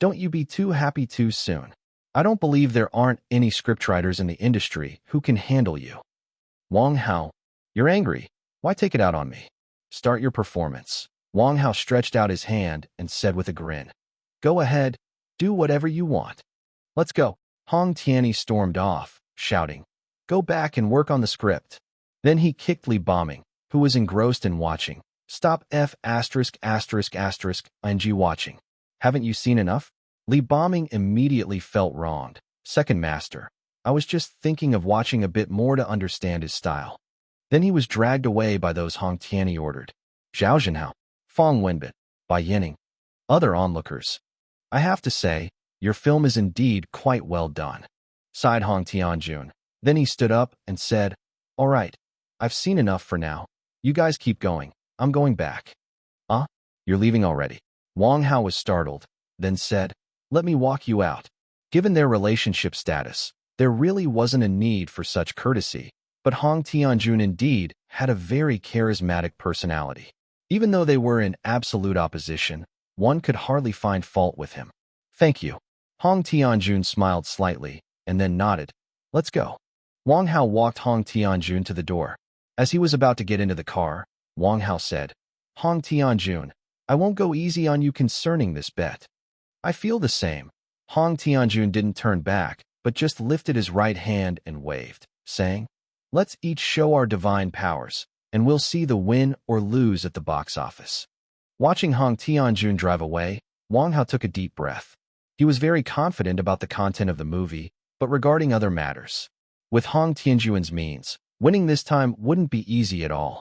Don't you be too happy too soon. I don't believe there aren't any scriptwriters in the industry who can handle you. Wang Hao, you're angry. Why take it out on me? Start your performance. Wang Hao stretched out his hand and said with a grin, Go ahead, do whatever you want. Let's go. Hong Tianyi stormed off, shouting, Go back and work on the script. Then he kicked Li Bombing, who was engrossed in watching. Stop ing watching. Haven't you seen enough? Li Bombing immediately felt wronged. Second master, I was just thinking of watching a bit more to understand his style. Then he was dragged away by those Hong Tianyi ordered. Zhao Zhenhao, Fang Wenbin, by Yining. Other onlookers. I have to say, your film is indeed quite well done, sighed Hong Tianjun. Then he stood up and said, All right, I've seen enough for now. You guys keep going. I'm going back. You're leaving already? Wang Hao was startled, then said, Let me walk you out. Given their relationship status, there really wasn't a need for such courtesy, but Hong Tianjun indeed had a very charismatic personality. Even though they were in absolute opposition, one could hardly find fault with him. Thank you. Hong Tianjun smiled slightly, and then nodded. Let's go. Wang Hao walked Hong Tianjun to the door. As he was about to get into the car, Wang Hao said, Hong Tianjun, I won't go easy on you concerning this bet. I feel the same. Hong Tianjun didn't turn back, but just lifted his right hand and waved, saying, Let's each show our divine powers, and we'll see the win or lose at the box office. Watching Hong Tianjun drive away, Wang Hao took a deep breath. He was very confident about the content of the movie, but regarding other matters. With Hong Tianjun's means, winning this time wouldn't be easy at all.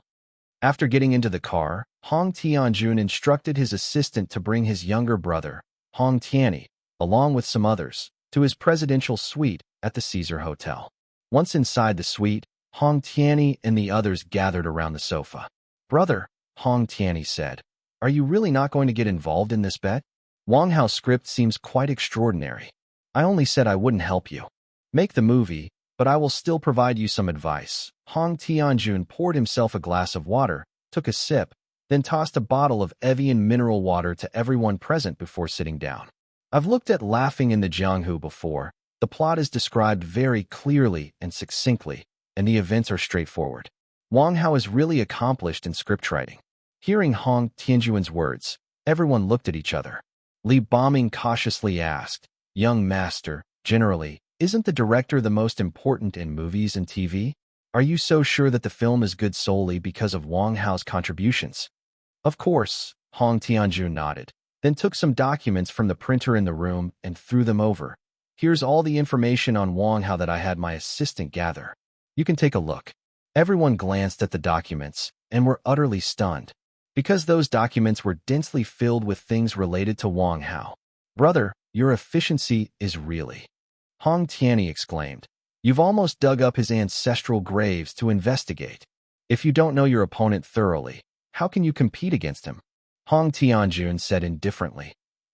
After getting into the car, Hong Tianjun instructed his assistant to bring his younger brother, Hong Tianyi, along with some others, to his presidential suite at the Caesar Hotel. Once inside the suite, Hong Tianyi and the others gathered around the sofa. Brother, Hong Tianyi said, Are you really not going to get involved in this bet? Wang Hao's script seems quite extraordinary. I only said I wouldn't help you make the movie, but I will still provide you some advice. Hong Tianjun poured himself a glass of water, took a sip, then tossed a bottle of Evian mineral water to everyone present before sitting down. I've looked at Laughing in the Jianghu before. The plot is described very clearly and succinctly, and the events are straightforward. Wang Hao is really accomplished in scriptwriting. Hearing Hong Tianjun's words, everyone looked at each other. Li Bombing cautiously asked, Young master, generally, isn't the director the most important in movies and TV? Are you so sure that the film is good solely because of Wang Hao's contributions? Of course, Hong Tianjun nodded, then took some documents from the printer in the room and threw them over. Here's all the information on Wang Hao that I had my assistant gather. You can take a look. Everyone glanced at the documents and were utterly stunned, because those documents were densely filled with things related to Wang Hao. Brother, your efficiency is really... Hong Tianyi exclaimed. You've almost dug up his ancestral graves to investigate. If you don't know your opponent thoroughly, how can you compete against him? Hong Tianjun said indifferently.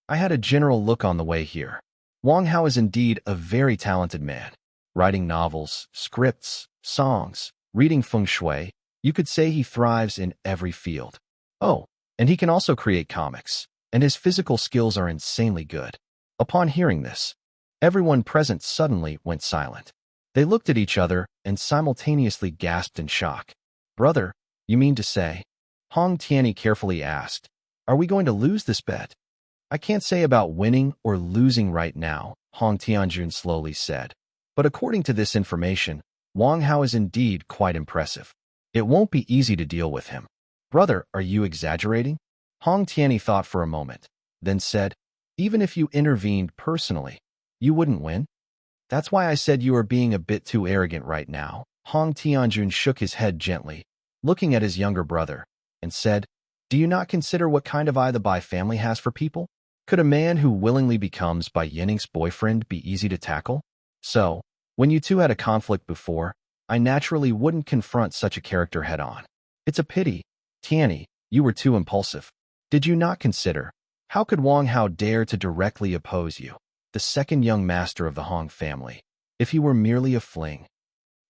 I had a general look on the way here. Wang Hao is indeed a very talented man. Writing novels, scripts, songs, reading feng shui, you could say he thrives in every field. Oh, and he can also create comics, and his physical skills are insanely good. Upon hearing this, everyone present suddenly went silent. They looked at each other and simultaneously gasped in shock. Brother, you mean to say? Hong Tianyi carefully asked, Are we going to lose this bet? I can't say about winning or losing right now, Hong Tianjun slowly said. But according to this information, Wang Hao is indeed quite impressive. It won't be easy to deal with him. Brother, are you exaggerating? Hong Tianyi thought for a moment, then said, Even if you intervened personally, you wouldn't win? That's why I said you are being a bit too arrogant right now. Hong Tianjun shook his head gently, looking at his younger brother, and said, Do you not consider what kind of eye the Bai family has for people? Could a man who willingly becomes Bai Yining's boyfriend be easy to tackle? So, when you two had a conflict before, I naturally wouldn't confront such a character head-on. It's a pity, Tianyi, you were too impulsive. Did you not consider, how could Wang Hao dare to directly oppose you, the second young master of the Hong family, if he were merely a fling?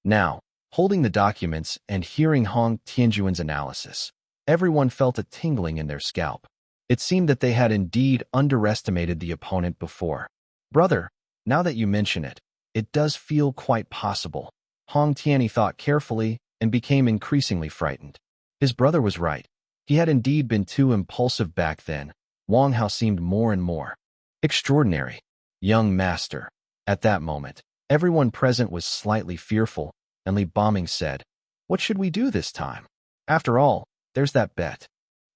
Now, holding the documents and hearing Hong Tianjun's analysis, everyone felt a tingling in their scalp. It seemed that they had indeed underestimated the opponent before. Brother, Now that you mention it, it does feel quite possible. Hong Tianyi thought carefully and became increasingly frightened. His brother was right. He had indeed been too impulsive back then. Wang Hao seemed more and more extraordinary. Young master. At that moment, everyone present was slightly fearful, and Li Boming said, "What should we do this time? After all, there's that bet."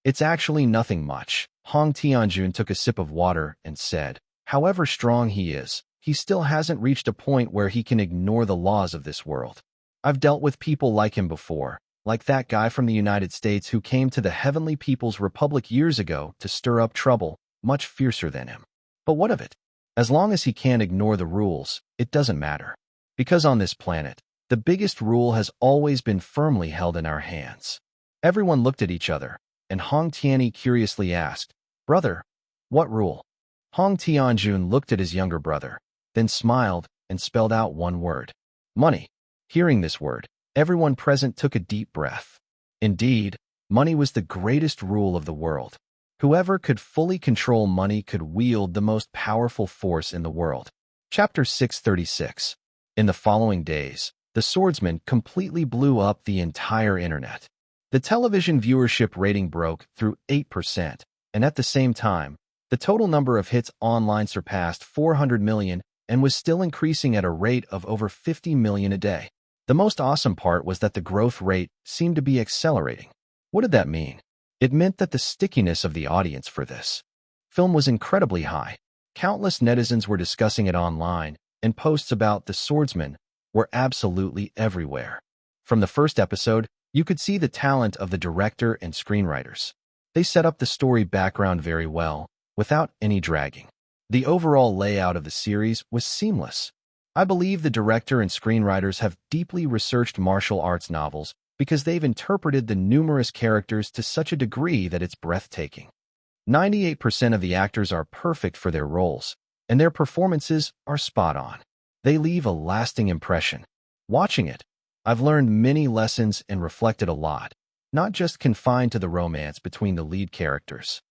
"It's actually nothing much." Hong Tianjun took a sip of water and said, "However strong he is, he still hasn't reached a point where he can ignore the laws of this world. I've dealt with people like him before, like that guy from the United States who came to the Heavenly People's Republic years ago to stir up trouble, much fiercer than him. But what of it? As long as he can't ignore the rules, it doesn't matter. Because on this planet, the biggest rule has always been firmly held in our hands." Everyone looked at each other, and Hong Tianyi curiously asked, "Brother, what rule?" Hong Tianjun looked at his younger brother, then smiled and spelled out one word: money. Hearing this word, everyone present took a deep breath. Indeed, money was the greatest rule of the world. Whoever could fully control money could wield the most powerful force in the world. Chapter 636. In the following days, the swordsman completely blew up the entire internet. The television viewership rating broke through 8%, and at the same time, the total number of hits online surpassed 400 million and was still increasing at a rate of over 50 million a day. The most awesome part was that the growth rate seemed to be accelerating. What did that mean? It meant that the stickiness of the audience for this film was incredibly high. Countless netizens were discussing it online, and posts about the swordsman were absolutely everywhere. From the first episode, you could see the talent of the director and screenwriters. They set up the story background very well, without any dragging. The overall layout of the series was seamless. I believe the director and screenwriters have deeply researched martial arts novels because they've interpreted the numerous characters to such a degree that it's breathtaking. 98% of the actors are perfect for their roles, and their performances are spot on. They leave a lasting impression. Watching it, I've learned many lessons and reflected a lot, not just confined to the romance between the lead characters.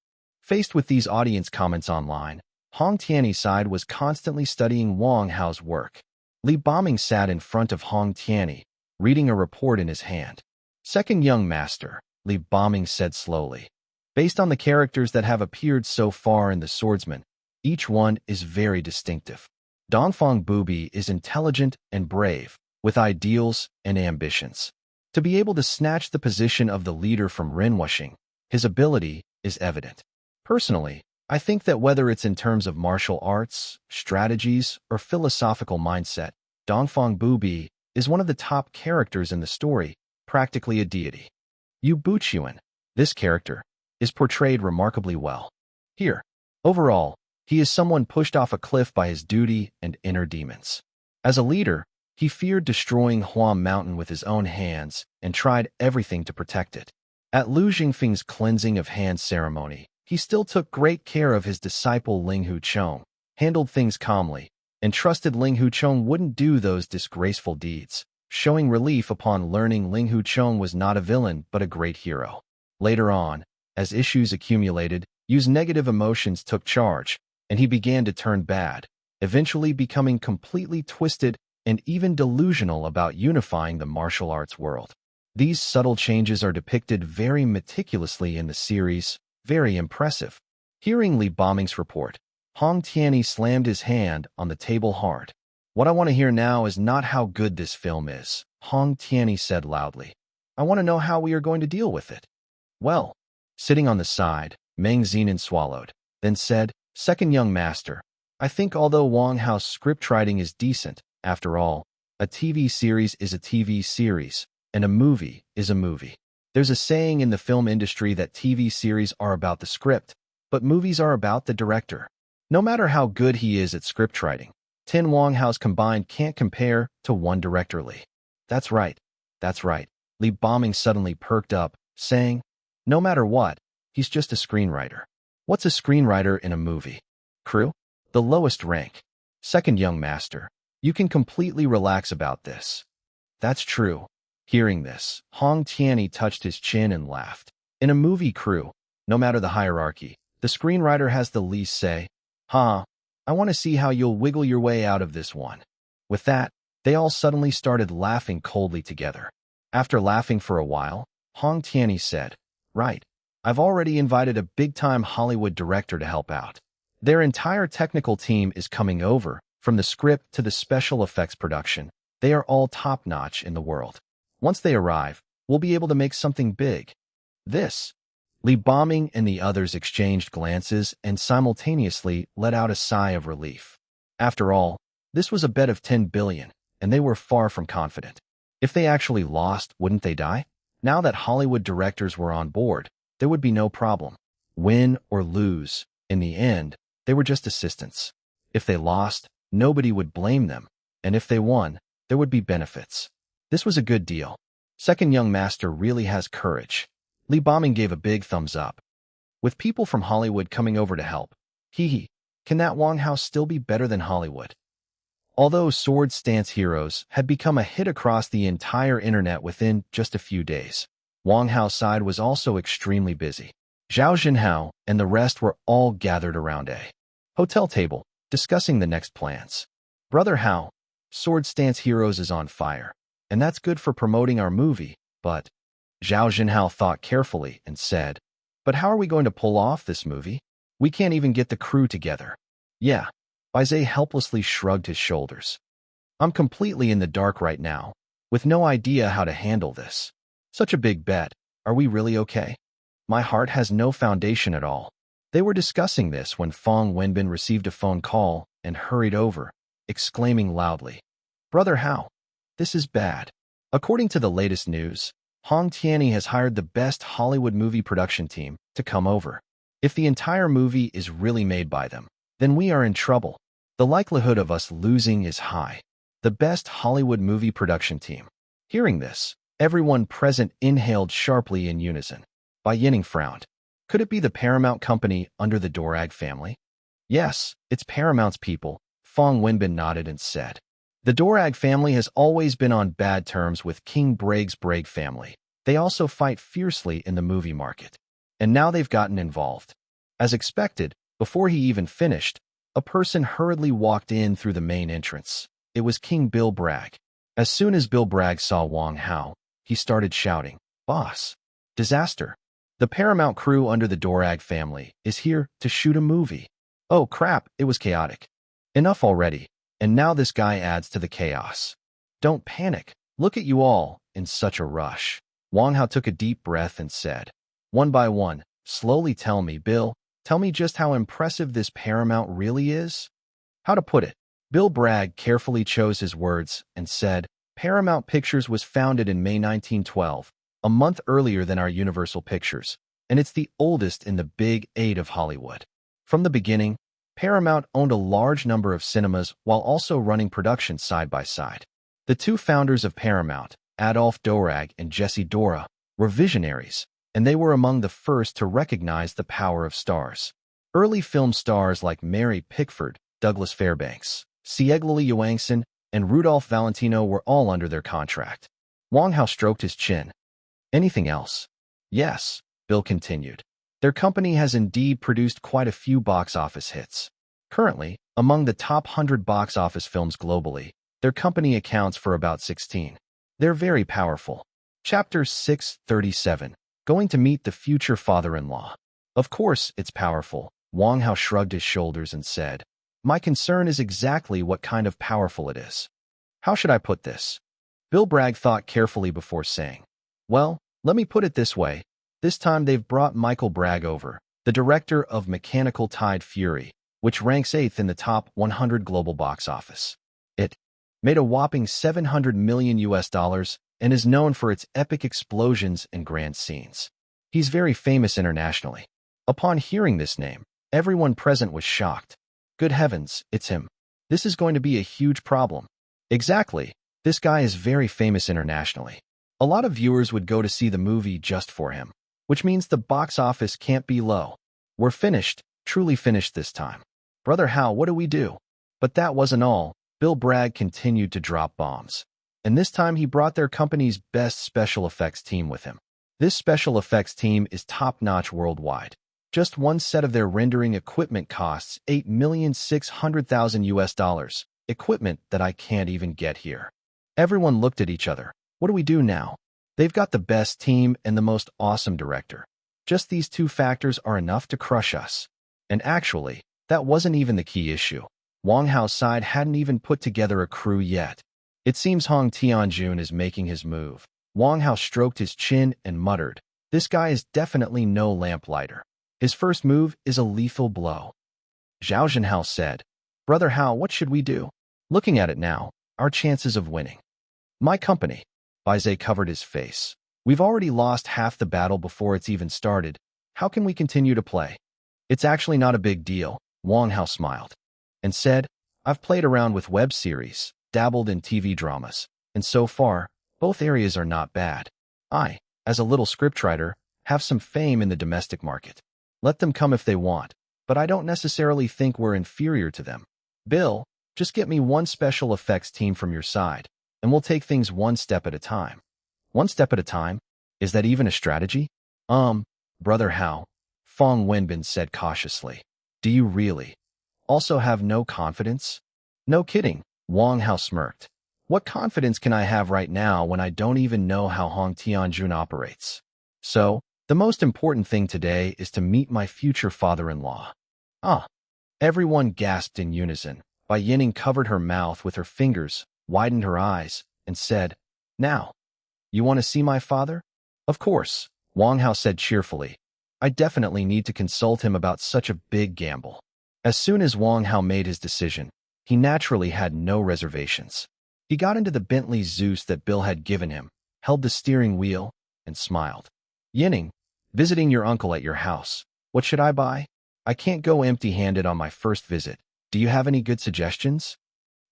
Faced with these audience comments online, Hong Tianyi's side was constantly studying Wang Hao's work. Li Boming sat in front of Hong Tianyi, reading a report in his hand. "Second young master," Li Boming said slowly. "Based on the characters that have appeared so far in The Swordsman, each one is very distinctive. Dongfang Bubi is intelligent and brave, with ideals and ambitions. To be able to snatch the position of the leader from Ren-Wuxing, his ability is evident. Personally, I think that whether it's in terms of martial arts, strategies, or philosophical mindset, Dongfang Bubi is one of the top characters in the story, practically a deity. Yu Buchuan, this character, is portrayed remarkably well. Here, overall, he is someone pushed off a cliff by his duty and inner demons. As a leader, he feared destroying Huam Mountain with his own hands and tried everything to protect it. At Lu Jingfeng's cleansing of hands ceremony, he still took great care of his disciple Ling Huchong, handled things calmly, and trusted Ling Huchong wouldn't do those disgraceful deeds, showing relief upon learning Ling Huchong was not a villain but a great hero. Later on, as issues accumulated, Yu's negative emotions took charge, and he began to turn bad, eventually becoming completely twisted and even delusional about unifying the martial arts world. These subtle changes are depicted very meticulously in the series, very impressive. Hearing Li Boming's report, Hong Tianyi slammed his hand on the table hard. "What I want to hear now is not how good this film is," Hong Tianyi said loudly. "I want to know how we are going to deal with it." "Well," sitting on the side, Meng Zinan swallowed, then said, "Second young master, I think although Wang Hao's script writing is decent, after all, a TV series is a TV series, and a movie is a movie. There's a saying in the film industry that TV series are about the script, but movies are about the director. No matter how good he is at script writing, 10 Wang Hao's combined can't compare to one director Li." That's right. Li Boming suddenly perked up, saying, "No matter what, he's just a screenwriter." "What's a screenwriter in a movie?" "Crew? The lowest rank." "Second young master, you can completely relax about this." "That's true." Hearing this, Hong Tianyi touched his chin and laughed. "In a movie crew, no matter the hierarchy, the screenwriter has the least say." "Huh, I want to see how you'll wiggle your way out of this one." With that, they all suddenly started laughing coldly together. After laughing for a while, Hong Tianyi said, "Right. I've already invited a big-time Hollywood director to help out. Their entire technical team is coming over, from the script to the special effects production. They are all top-notch in the world. Once they arrive, we'll be able to make something big." This. Li Boming and the others exchanged glances and simultaneously let out a sigh of relief. After all, this was a bet of 10 billion, and they were far from confident. If they actually lost, wouldn't they die? Now that Hollywood directors were on board, there would be no problem. Win or lose, in the end, they were just assistants. If they lost, nobody would blame them, and if they won, there would be benefits. This was a good deal. Second young master really has courage. Li Boming gave a big thumbs up. With people from Hollywood coming over to help, can that Wang Hao still be better than Hollywood? Although Sword Stance Heroes had become a hit across the entire internet within just a few days, Wang Hao's side was also extremely busy. Zhao Jinhao and the rest were all gathered around a hotel table, discussing the next plans. "Brother Hao, Sword Stance Heroes is on fire, and that's good for promoting our movie, but..." Zhao Jinhao thought carefully and said, "But how are we going to pull off this movie? We can't even get the crew together." "Yeah." Baizé helplessly shrugged his shoulders. "I'm completely in the dark right now, with no idea how to handle this. Such a big bet. Are we really okay? My heart has no foundation at all." They were discussing this when Fong Wenbin received a phone call and hurried over, exclaiming loudly, "Brother Hao, this is bad." According to the latest news, Hong Tianyi has hired the best Hollywood movie production team to come over. If the entire movie is really made by them, then we are in trouble. The likelihood of us losing is high. The best Hollywood movie production team. Hearing this, everyone present inhaled sharply in unison. Bai Yining frowned. Could it be the Paramount company under the Dorag family? "Yes, it's Paramount's people," Fong Wenbin nodded and said. "The Dorag family has always been on bad terms with King Braig's Braig family. They also fight fiercely in the movie market. And now they've gotten involved." As expected, before he even finished, a person hurriedly walked in through the main entrance. It was King Bill Bragg. As soon as Bill Bragg saw Wang Hao, he started shouting, "Boss! Disaster! The Paramount crew under the Dorag family is here to shoot a movie." Oh crap, it was chaotic. Enough already, and now this guy adds to the chaos. "Don't panic. Look at you all, in such a rush." Wang Hao took a deep breath and said, "One by one, slowly tell me, Bill, tell me just how impressive this Paramount really is." How to put it? Bill Bragg carefully chose his words and said, "Paramount Pictures was founded in May 1912, a month earlier than our Universal Pictures, and it's the oldest in the Big Eight of Hollywood. From the beginning, Paramount owned a large number of cinemas while also running productions side by side. The two founders of Paramount, Adolph Dorag and Jesse Dora, were visionaries, and they were among the first to recognize the power of stars. Early film stars like Mary Pickford, Douglas Fairbanks, Sieglali Johansson, and Rudolph Valentino were all under their contract." Wang Hao stroked his chin. "Anything else?" "Yes," Bill continued. "Their company has indeed produced quite a few box office hits. Currently, among the top 100 box office films globally, their company accounts for about 16. They're very powerful." Chapter 637. Going to meet the future father-in-law. "Of course, it's powerful." Wang Hao shrugged his shoulders and said, "My concern is exactly what kind of powerful it is. How should I put this?" Bill Bragg thought carefully before saying, "Well, let me put it this way. This time they've brought Michael Bragg over, the director of Mechanical Tide Fury, which ranks 8th in the top 100 global box office. It made a whopping $700 million and is known for its epic explosions and grand scenes. He's very famous internationally." Upon hearing this name, everyone present was shocked. Good heavens, it's him. This is going to be a huge problem. Exactly. This guy is very famous internationally. A lot of viewers would go to see the movie just for him, which means the box office can't be low. We're finished, truly finished this time. Brother Hao, what do we do? But that wasn't all. Bill Bragg continued to drop bombs. And this time he brought their company's best special effects team with him. This special effects team is top-notch worldwide. Just one set of their rendering equipment costs $8,600,000 equipment that I can't even get here. Everyone looked at each other. What do we do now? They've got the best team and the most awesome director. Just these two factors are enough to crush us. And actually, that wasn't even the key issue. Wang Hao's side hadn't even put together a crew yet. It seems Hong Tianjun is making his move. Wang Hao stroked his chin and muttered, "This guy is definitely no lamplighter. His first move is a lethal blow." Zhao Zhenhao said, "Brother Hao, what should we do? Looking at it now, our chances of winning." "My company." Baizhe covered his face. "We've already lost half the battle before it's even started. How can we continue to play?" "It's actually not a big deal," Wang Hao smiled and said, "I've played around with web series, dabbled in TV dramas, and so far, both areas are not bad. I, as a little scriptwriter, have some fame in the domestic market. Let them come if they want, but I don't necessarily think we're inferior to them. Bill, just get me one special effects team from your side, and we'll take things one step at a time." "One step at a time? Is that even a strategy?" Brother Hao," Fong Wenbin said cautiously. "Do you really also have no confidence?" "No kidding," Wang Hao smirked. "What confidence can I have right now when I don't even know how Hong Tianjun operates? So, the most important thing today is to meet my future father-in-law." "Ah!" Everyone gasped in unison. Bai Yining covered her mouth with her fingers, widened her eyes, and said, "Now, you want to see my father?" "Of course," Wang Hao said cheerfully. "I definitely need to consult him about such a big gamble." As soon as Wang Hao made his decision, he naturally had no reservations. He got into the Bentley Zeus that Bill had given him, held the steering wheel, and smiled. "Yining, visiting your uncle at your house. What should I buy? I can't go empty-handed on my first visit. Do you have any good suggestions?"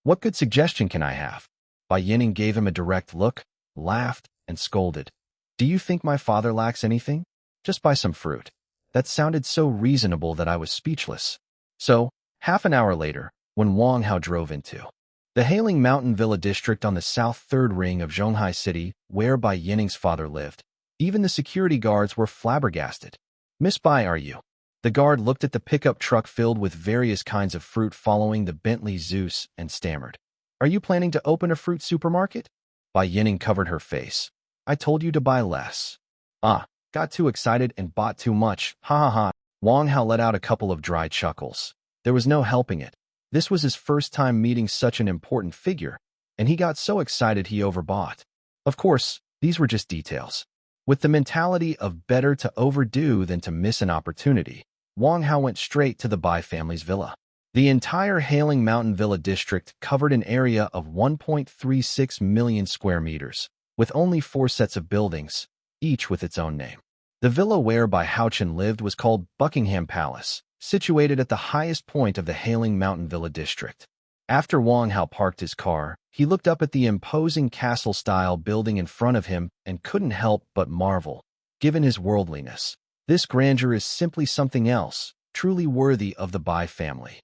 "What good suggestion can I have?" Bai Yining gave him a direct look, laughed, and scolded. "Do you think my father lacks anything? Just buy some fruit." That sounded so reasonable that I was speechless. So, half an hour later, when Wang Hao drove into the Hailing Mountain Villa district on the south third ring of Zhonghai City, where Bai Yining's father lived, even the security guards were flabbergasted. "Miss Bai, are you?" The guard looked at the pickup truck filled with various kinds of fruit following the Bentley Zeus and stammered, "Are you planning to open a fruit supermarket?" Bai Yining covered her face. "I told you to buy less." "Ah, got too excited and bought too much, ha ha ha." Wang Hao let out a couple of dry chuckles. There was no helping it. This was his first time meeting such an important figure, and he got so excited he overbought. Of course, these were just details. With the mentality of better to overdo than to miss an opportunity, Wang Hao went straight to the Bai family's villa. The entire Hailing Mountain Villa district covered an area of 1.36 million square meters, with only 4 sets of buildings, each with its own name. The villa where Bai Haochen lived was called Buckingham Palace, situated at the highest point of the Hailing Mountain Villa district. After Wang Hao parked his car, he looked up at the imposing castle-style building in front of him and couldn't help but marvel. Given his worldliness, this grandeur is simply something else, truly worthy of the Bai family.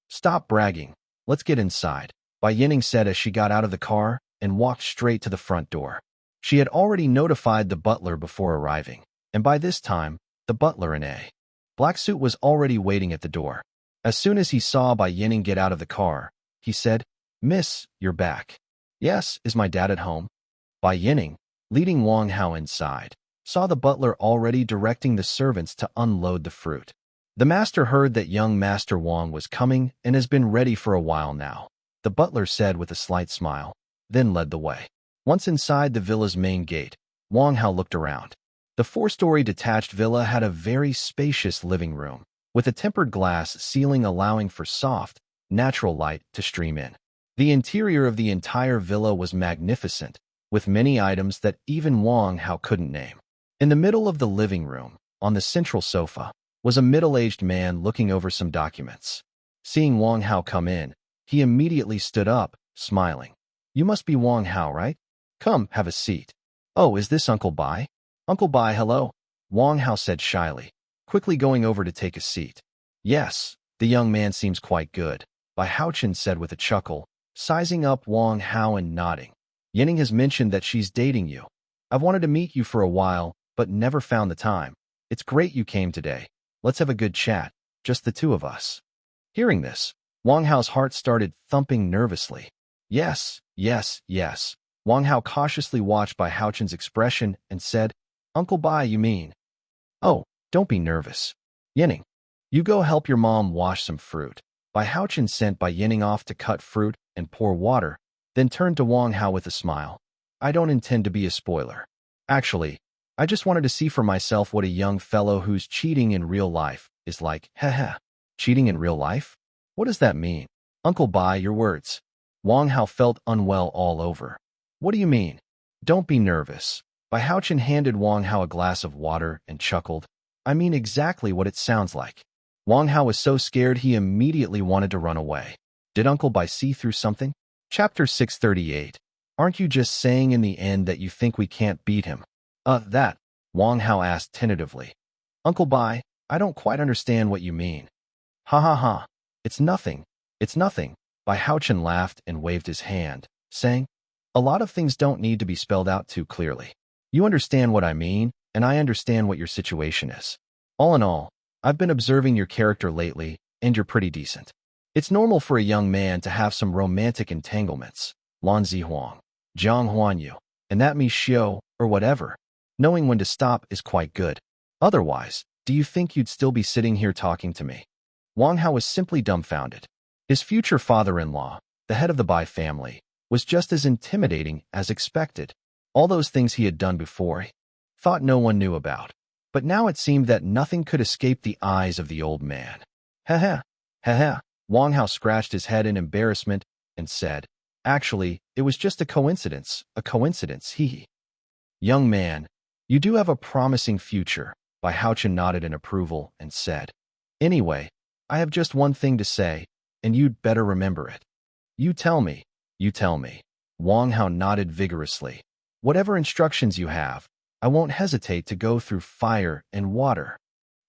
"Stop bragging. Let's get inside," Bai Yining said as she got out of the car and walked straight to the front door. She had already notified the butler before arriving, and by this time, the butler in a black suit was already waiting at the door. As soon as he saw Bai Yining get out of the car, he said, "Miss, you're back." "Yes, is my dad at home?" Bai Yining, leading Wang Hao inside, saw the butler already directing the servants to unload the fruit. "The master heard that young Master Wang was coming and has been ready for a while now," the butler said with a slight smile, then led the way. Once inside the villa's main gate, Wang Hao looked around. The 4-story detached villa had a very spacious living room, with a tempered glass ceiling allowing for soft, natural light to stream in. The interior of the entire villa was magnificent, with many items that even Wang Hao couldn't name. In the middle of the living room, on the central sofa, was a middle-aged man looking over some documents. Seeing Wang Hao come in, he immediately stood up, smiling. "You must be Wang Hao, right? Come, have a seat." "Oh, is this Uncle Bai?" "Uncle Bai, hello," Wang Hao said shyly, quickly going over to take a seat. "Yes, the young man seems quite good," Bai Haochen said with a chuckle, sizing up Wang Hao and nodding. "Yining has mentioned that she's dating you. I've wanted to meet you for a while, but never found the time. It's great you came today." Let's have a good chat, just the two of us. Hearing this, Wang Hao's heart started thumping nervously. Yes, yes, yes. Wang Hao cautiously watched Bai Haochen's expression and said, Uncle Bai, you mean? Oh, don't be nervous. Yining, you go help your mom wash some fruit. Bai Haochen sent Bai Yining off to cut fruit and pour water, then turned to Wang Hao with a smile. I don't intend to be a spoiler. Actually, I just wanted to see for myself what a young fellow who's cheating in real life is like. Heh. Cheating in real life? What does that mean? Uncle Bai, your words. Wang Hao felt unwell all over. What do you mean? Don't be nervous. Bai Haochen handed Wang Hao a glass of water and chuckled. I mean exactly what it sounds like. Wang Hao was so scared he immediately wanted to run away. Did Uncle Bai see through something? Chapter 638. Aren't you just saying in the end that you think we can't beat him? That, Wang Hao asked tentatively. Uncle Bai, I don't quite understand what you mean. Ha ha ha. It's nothing. It's nothing. Bai Haochen laughed and waved his hand, saying, a lot of things don't need to be spelled out too clearly. You understand what I mean, and I understand what your situation is. All in all, I've been observing your character lately, and you're pretty decent. It's normal for a young man to have some romantic entanglements, Lan Zihuang, Jiang Huanyu, and that Mi Xiu, or whatever. Knowing when to stop is quite good. Otherwise, do you think you'd still be sitting here talking to me? Wang Hao was simply dumbfounded. His future father-in-law, the head of the Bai family, was just as intimidating as expected. All those things he had done before, he thought no one knew about. But now it seemed that nothing could escape the eyes of the old man. Heh. Wang Hao scratched his head in embarrassment and said, actually, it was just a coincidence, hee. Young man, you do have a promising future, Bai Haochen nodded in approval and said. Anyway, I have just one thing to say, and you'd better remember it. You tell me. Wang Hao nodded vigorously. Whatever instructions you have, I won't hesitate to go through fire and water.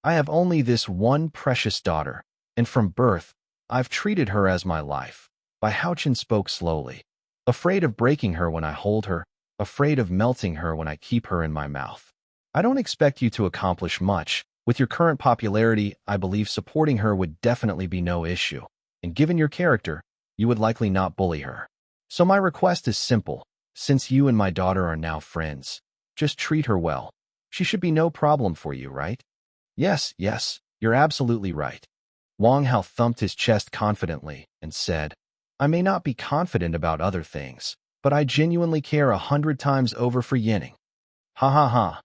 I have only this one precious daughter, and from birth, I've treated her as my life. Bai Haochen spoke slowly. Afraid of breaking her when I hold her, afraid of melting her when I keep her in my mouth. I don't expect you to accomplish much. With your current popularity, I believe supporting her would definitely be no issue. And given your character, you would likely not bully her. So my request is simple. Since you and my daughter are now friends, just treat her well. She should be no problem for you, right? Yes, you're absolutely right. Wang Hao thumped his chest confidently and said, I may not be confident about other things, but I genuinely care 100 times over for Yining. Ha.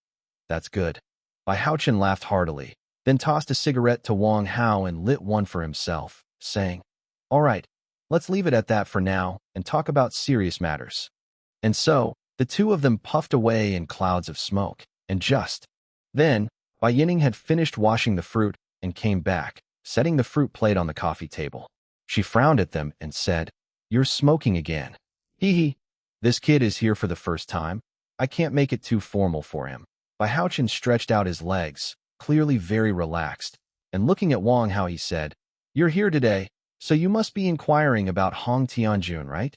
That's good. Bai Haochen laughed heartily, then tossed a cigarette to Wang Hao and lit one for himself, saying, all right, let's leave it at that for now and talk about serious matters. And so, the two of them puffed away in clouds of smoke, and just then, Bai Yining had finished washing the fruit and came back, setting the fruit plate on the coffee table. She frowned at them and said, you're smoking again. Hee. This kid is here for the first time. I can't make it too formal for him. Bai Haochen stretched out his legs, clearly very relaxed, and looking at Wang Hao he said, you're here today, so you must be inquiring about Hong Tianjun, right?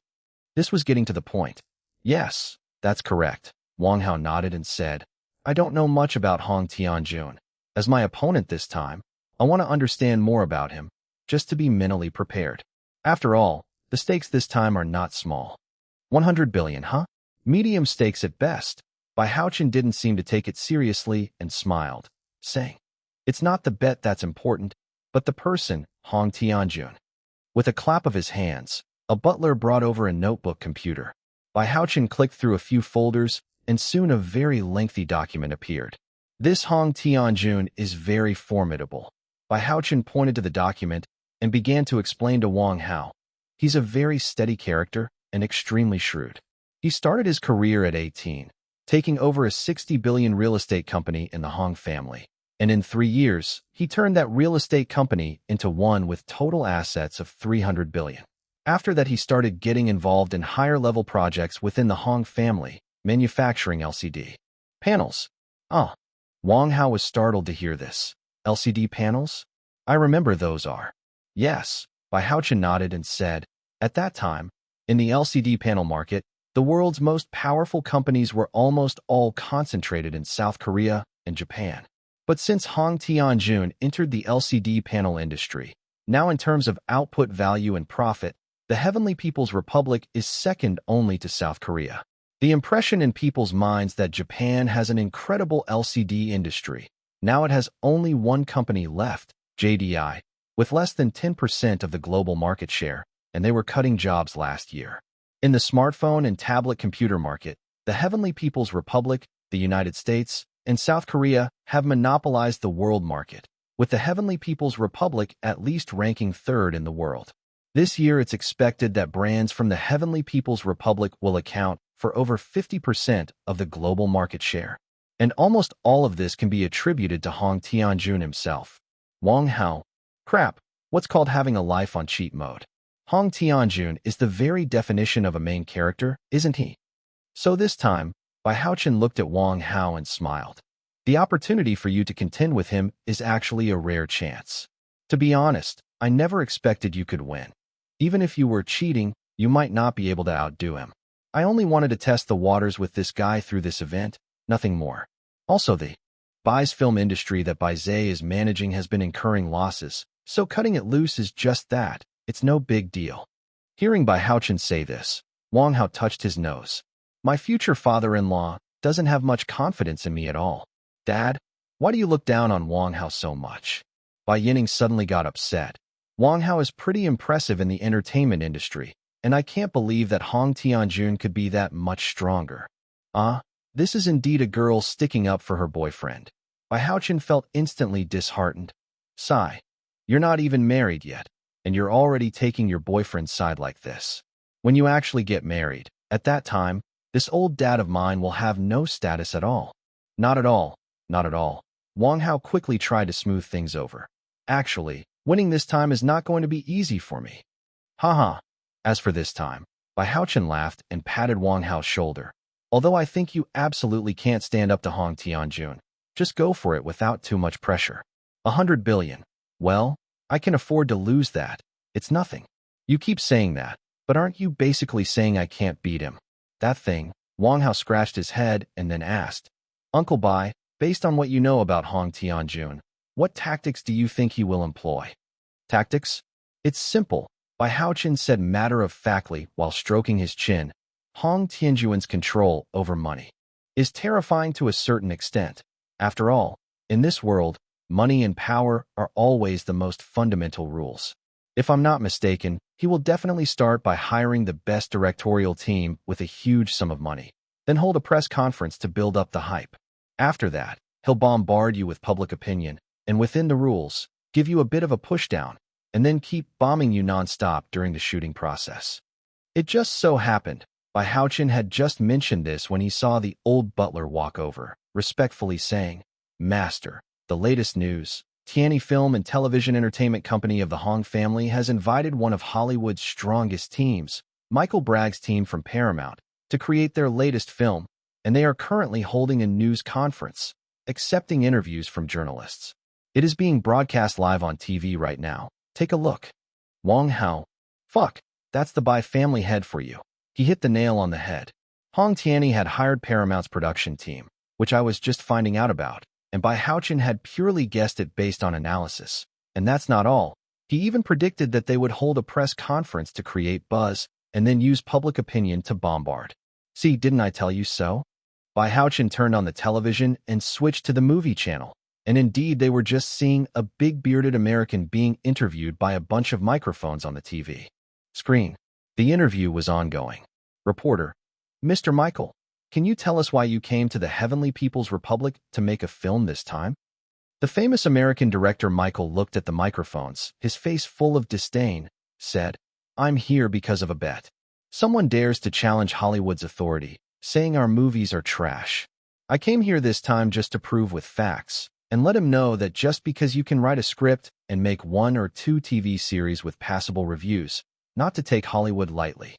This was getting to the point. Yes, that's correct. Wang Hao nodded and said, I don't know much about Hong Tianjun. As my opponent this time, I want to understand more about him, just to be mentally prepared. After all, the stakes this time are not small. 100 billion, huh? Medium stakes at best. Bai Haochen didn't seem to take it seriously and smiled, saying, it's not the bet that's important, but the person, Hong Tianjun. With a clap of his hands, a butler brought over a notebook computer. Bai Haochen clicked through a few folders, and soon a very lengthy document appeared. This Hong Tianjun is very formidable. Bai Haochen pointed to the document and began to explain to Wang Hao. He's a very steady character and extremely shrewd. He started his career at 18, taking over a 60 billion real estate company in the Hong family. And in 3 years, he turned that real estate company into one with total assets of 300 billion. After that, he started getting involved in higher-level projects within the Hong family, manufacturing LCD panels. Wang Hao was startled to hear this. LCD panels? I remember those are. Yes, Bai Haochen nodded and said, at that time, in the LCD panel market, the world's most powerful companies were almost all concentrated in South Korea and Japan. But since Hong Tianjun entered the LCD panel industry, now in terms of output value and profit, the Heavenly People's Republic is second only to South Korea. The impression in people's minds that Japan has an incredible LCD industry. Now it has only one company left, JDI, with less than 10% of the global market share, and they were cutting jobs last year. In the smartphone and tablet computer market, the Heavenly People's Republic, the United States, and South Korea have monopolized the world market, with the Heavenly People's Republic at least ranking third in the world. This year, it's expected that brands from the Heavenly People's Republic will account for over 50% of the global market share. And almost all of this can be attributed to Hong Tianjun himself. Wang Hao. Crap, what's called having a life on cheat mode? Hong Tianjun is the very definition of a main character, isn't he? So this time, Bai Haochen looked at Wang Hao and smiled. The opportunity for you to contend with him is actually a rare chance. To be honest, I never expected you could win. Even if you were cheating, you might not be able to outdo him. I only wanted to test the waters with this guy through this event, nothing more. Also, the Bai's film industry that Bai Zhe is managing has been incurring losses, so cutting it loose is just that. It's no big deal. Hearing Bai Haochen say this, Wang Hao touched his nose. My future father-in-law doesn't have much confidence in me at all. Dad, why do you look down on Wang Hao so much? Bai Yining suddenly got upset. Wang Hao is pretty impressive in the entertainment industry, and I can't believe that Hong Tianjun could be that much stronger. This is indeed a girl sticking up for her boyfriend. Bai Haochen felt instantly disheartened. Sigh. You're not even married yet, and you're already taking your boyfriend's side like this. When you actually get married, at that time, this old dad of mine will have no status at all. Not at all, not at all. Wang Hao quickly tried to smooth things over. Actually, winning this time is not going to be easy for me. Haha. As for this time, Bai Haochen laughed and patted Wang Hao's shoulder. Although I think you absolutely can't stand up to Hong Tianjun, just go for it without too much pressure. 100 billion. Well, I can afford to lose that. It's nothing. You keep saying that, but aren't you basically saying I can't beat him? That thing. Wang Hao scratched his head and then asked, Uncle Bai, based on what you know about Hong Tianjun, what tactics do you think he will employ? Tactics? It's simple. Bai Haochen said matter-of-factly while stroking his chin. Hong Tianjun's control over money is terrifying to a certain extent. After all, in this world, money and power are always the most fundamental rules. If I'm not mistaken, he will definitely start by hiring the best directorial team with a huge sum of money, then hold a press conference to build up the hype. After that, he'll bombard you with public opinion, and within the rules, give you a bit of a pushdown, and then keep bombing you non-stop during the shooting process. It just so happened, Bai Haochen had just mentioned this when he saw the old butler walk over, respectfully saying, Master, the latest news. Tianyi Film and Television Entertainment Company of the Hong family has invited one of Hollywood's strongest teams, Michael Bragg's team from Paramount, to create their latest film, and they are currently holding a news conference, accepting interviews from journalists. It is being broadcast live on TV right now. Take a look. Wang Hao. Fuck, that's the Bai family head for you. He hit the nail on the head. Hong Tianyi had hired Paramount's production team, which I was just finding out about, and Bai Haochen had purely guessed it based on analysis. And that's not all. He even predicted that they would hold a press conference to create buzz and then use public opinion to bombard. See, didn't I tell you so? Bai Haochen turned on the television and switched to the movie channel. And indeed, they were just seeing a big bearded American being interviewed by a bunch of microphones on the TV screen. The interview was ongoing. Reporter, Mr. Michael, can you tell us why you came to the Heavenly People's Republic to make a film this time? The famous American director Michael looked at the microphones, his face full of disdain, said, I'm here because of a bet. Someone dares to challenge Hollywood's authority, saying our movies are trash. I came here this time just to prove with facts, and let him know that just because you can write a script and make 1 or 2 TV series with passable reviews, not to take Hollywood lightly.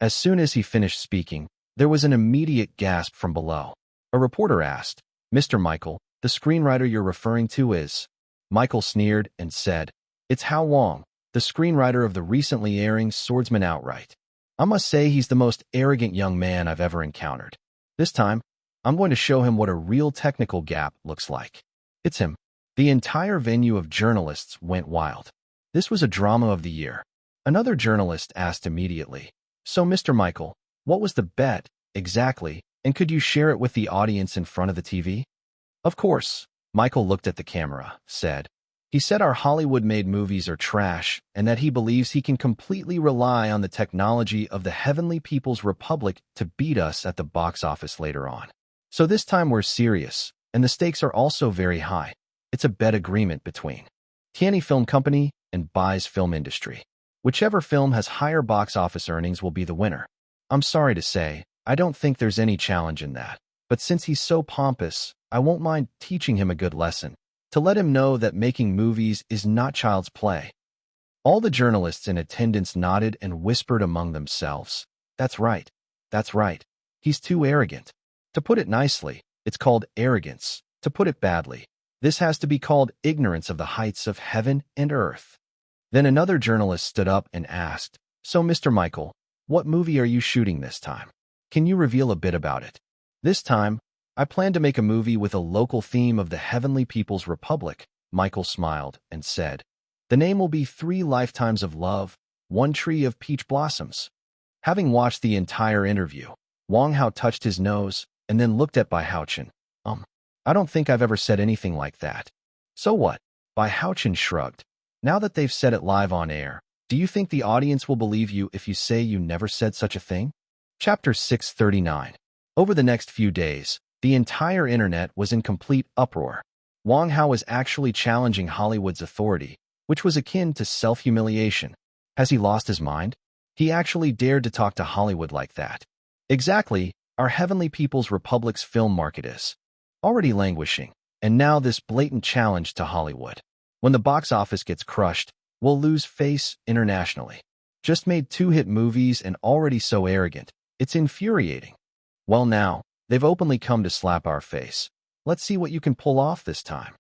As soon as he finished speaking, there was an immediate gasp from below. A reporter asked, Mr. Michael, the screenwriter you're referring to is? Michael sneered and said, It's Hao Wang, the screenwriter of the recently airing Swordsman Outright. I must say he's the most arrogant young man I've ever encountered. This time, I'm going to show him what a real technical gap looks like. It's him. The entire venue of journalists went wild. This was a drama of the year. Another journalist asked immediately, "So, Mr. Michael, what was the bet, exactly, and could you share it with the audience in front of the TV?" Of course. Michael looked at the camera, said. He said our Hollywood-made movies are trash and that he believes he can completely rely on the technology of the Heavenly People's Republic to beat us at the box office later on. So this time we're serious, and the stakes are also very high. It's a bet agreement between Tianyi Film Company and Bai's film industry. Whichever film has higher box office earnings will be the winner. I'm sorry to say, I don't think there's any challenge in that. But since he's so pompous, I won't mind teaching him a good lesson, to let him know that making movies is not child's play. All the journalists in attendance nodded and whispered among themselves, "That's right. That's right. He's too arrogant." To put it nicely, it's called arrogance. To put it badly, this has to be called ignorance of the heights of heaven and earth. Then another journalist stood up and asked, "So, Mr. Michael, what movie are you shooting this time? Can you reveal a bit about it?" "This time, I plan to make a movie with a local theme of the Heavenly People's Republic," Michael smiled and said. "The name will be 3 Lifetimes of Love, One Tree of Peach Blossoms." Having watched the entire interview, Wang Hao touched his nose and then looked at Bai Haochen. I don't think I've ever said anything like that." "So what?" Bai Haochen shrugged. "Now that they've said it live on air, do you think the audience will believe you if you say you never said such a thing?" Chapter 639. Over the next few days, the entire internet was in complete uproar. Wang Hao was actually challenging Hollywood's authority, which was akin to self-humiliation. Has he lost his mind? He actually dared to talk to Hollywood like that. Exactly, our Heavenly People's Republic's film market is already languishing, and now this blatant challenge to Hollywood. When the box office gets crushed, we'll lose face internationally. Just made 2 hit movies and already so arrogant. It's infuriating. Well now, they've openly come to slap our face. Let's see what you can pull off this time.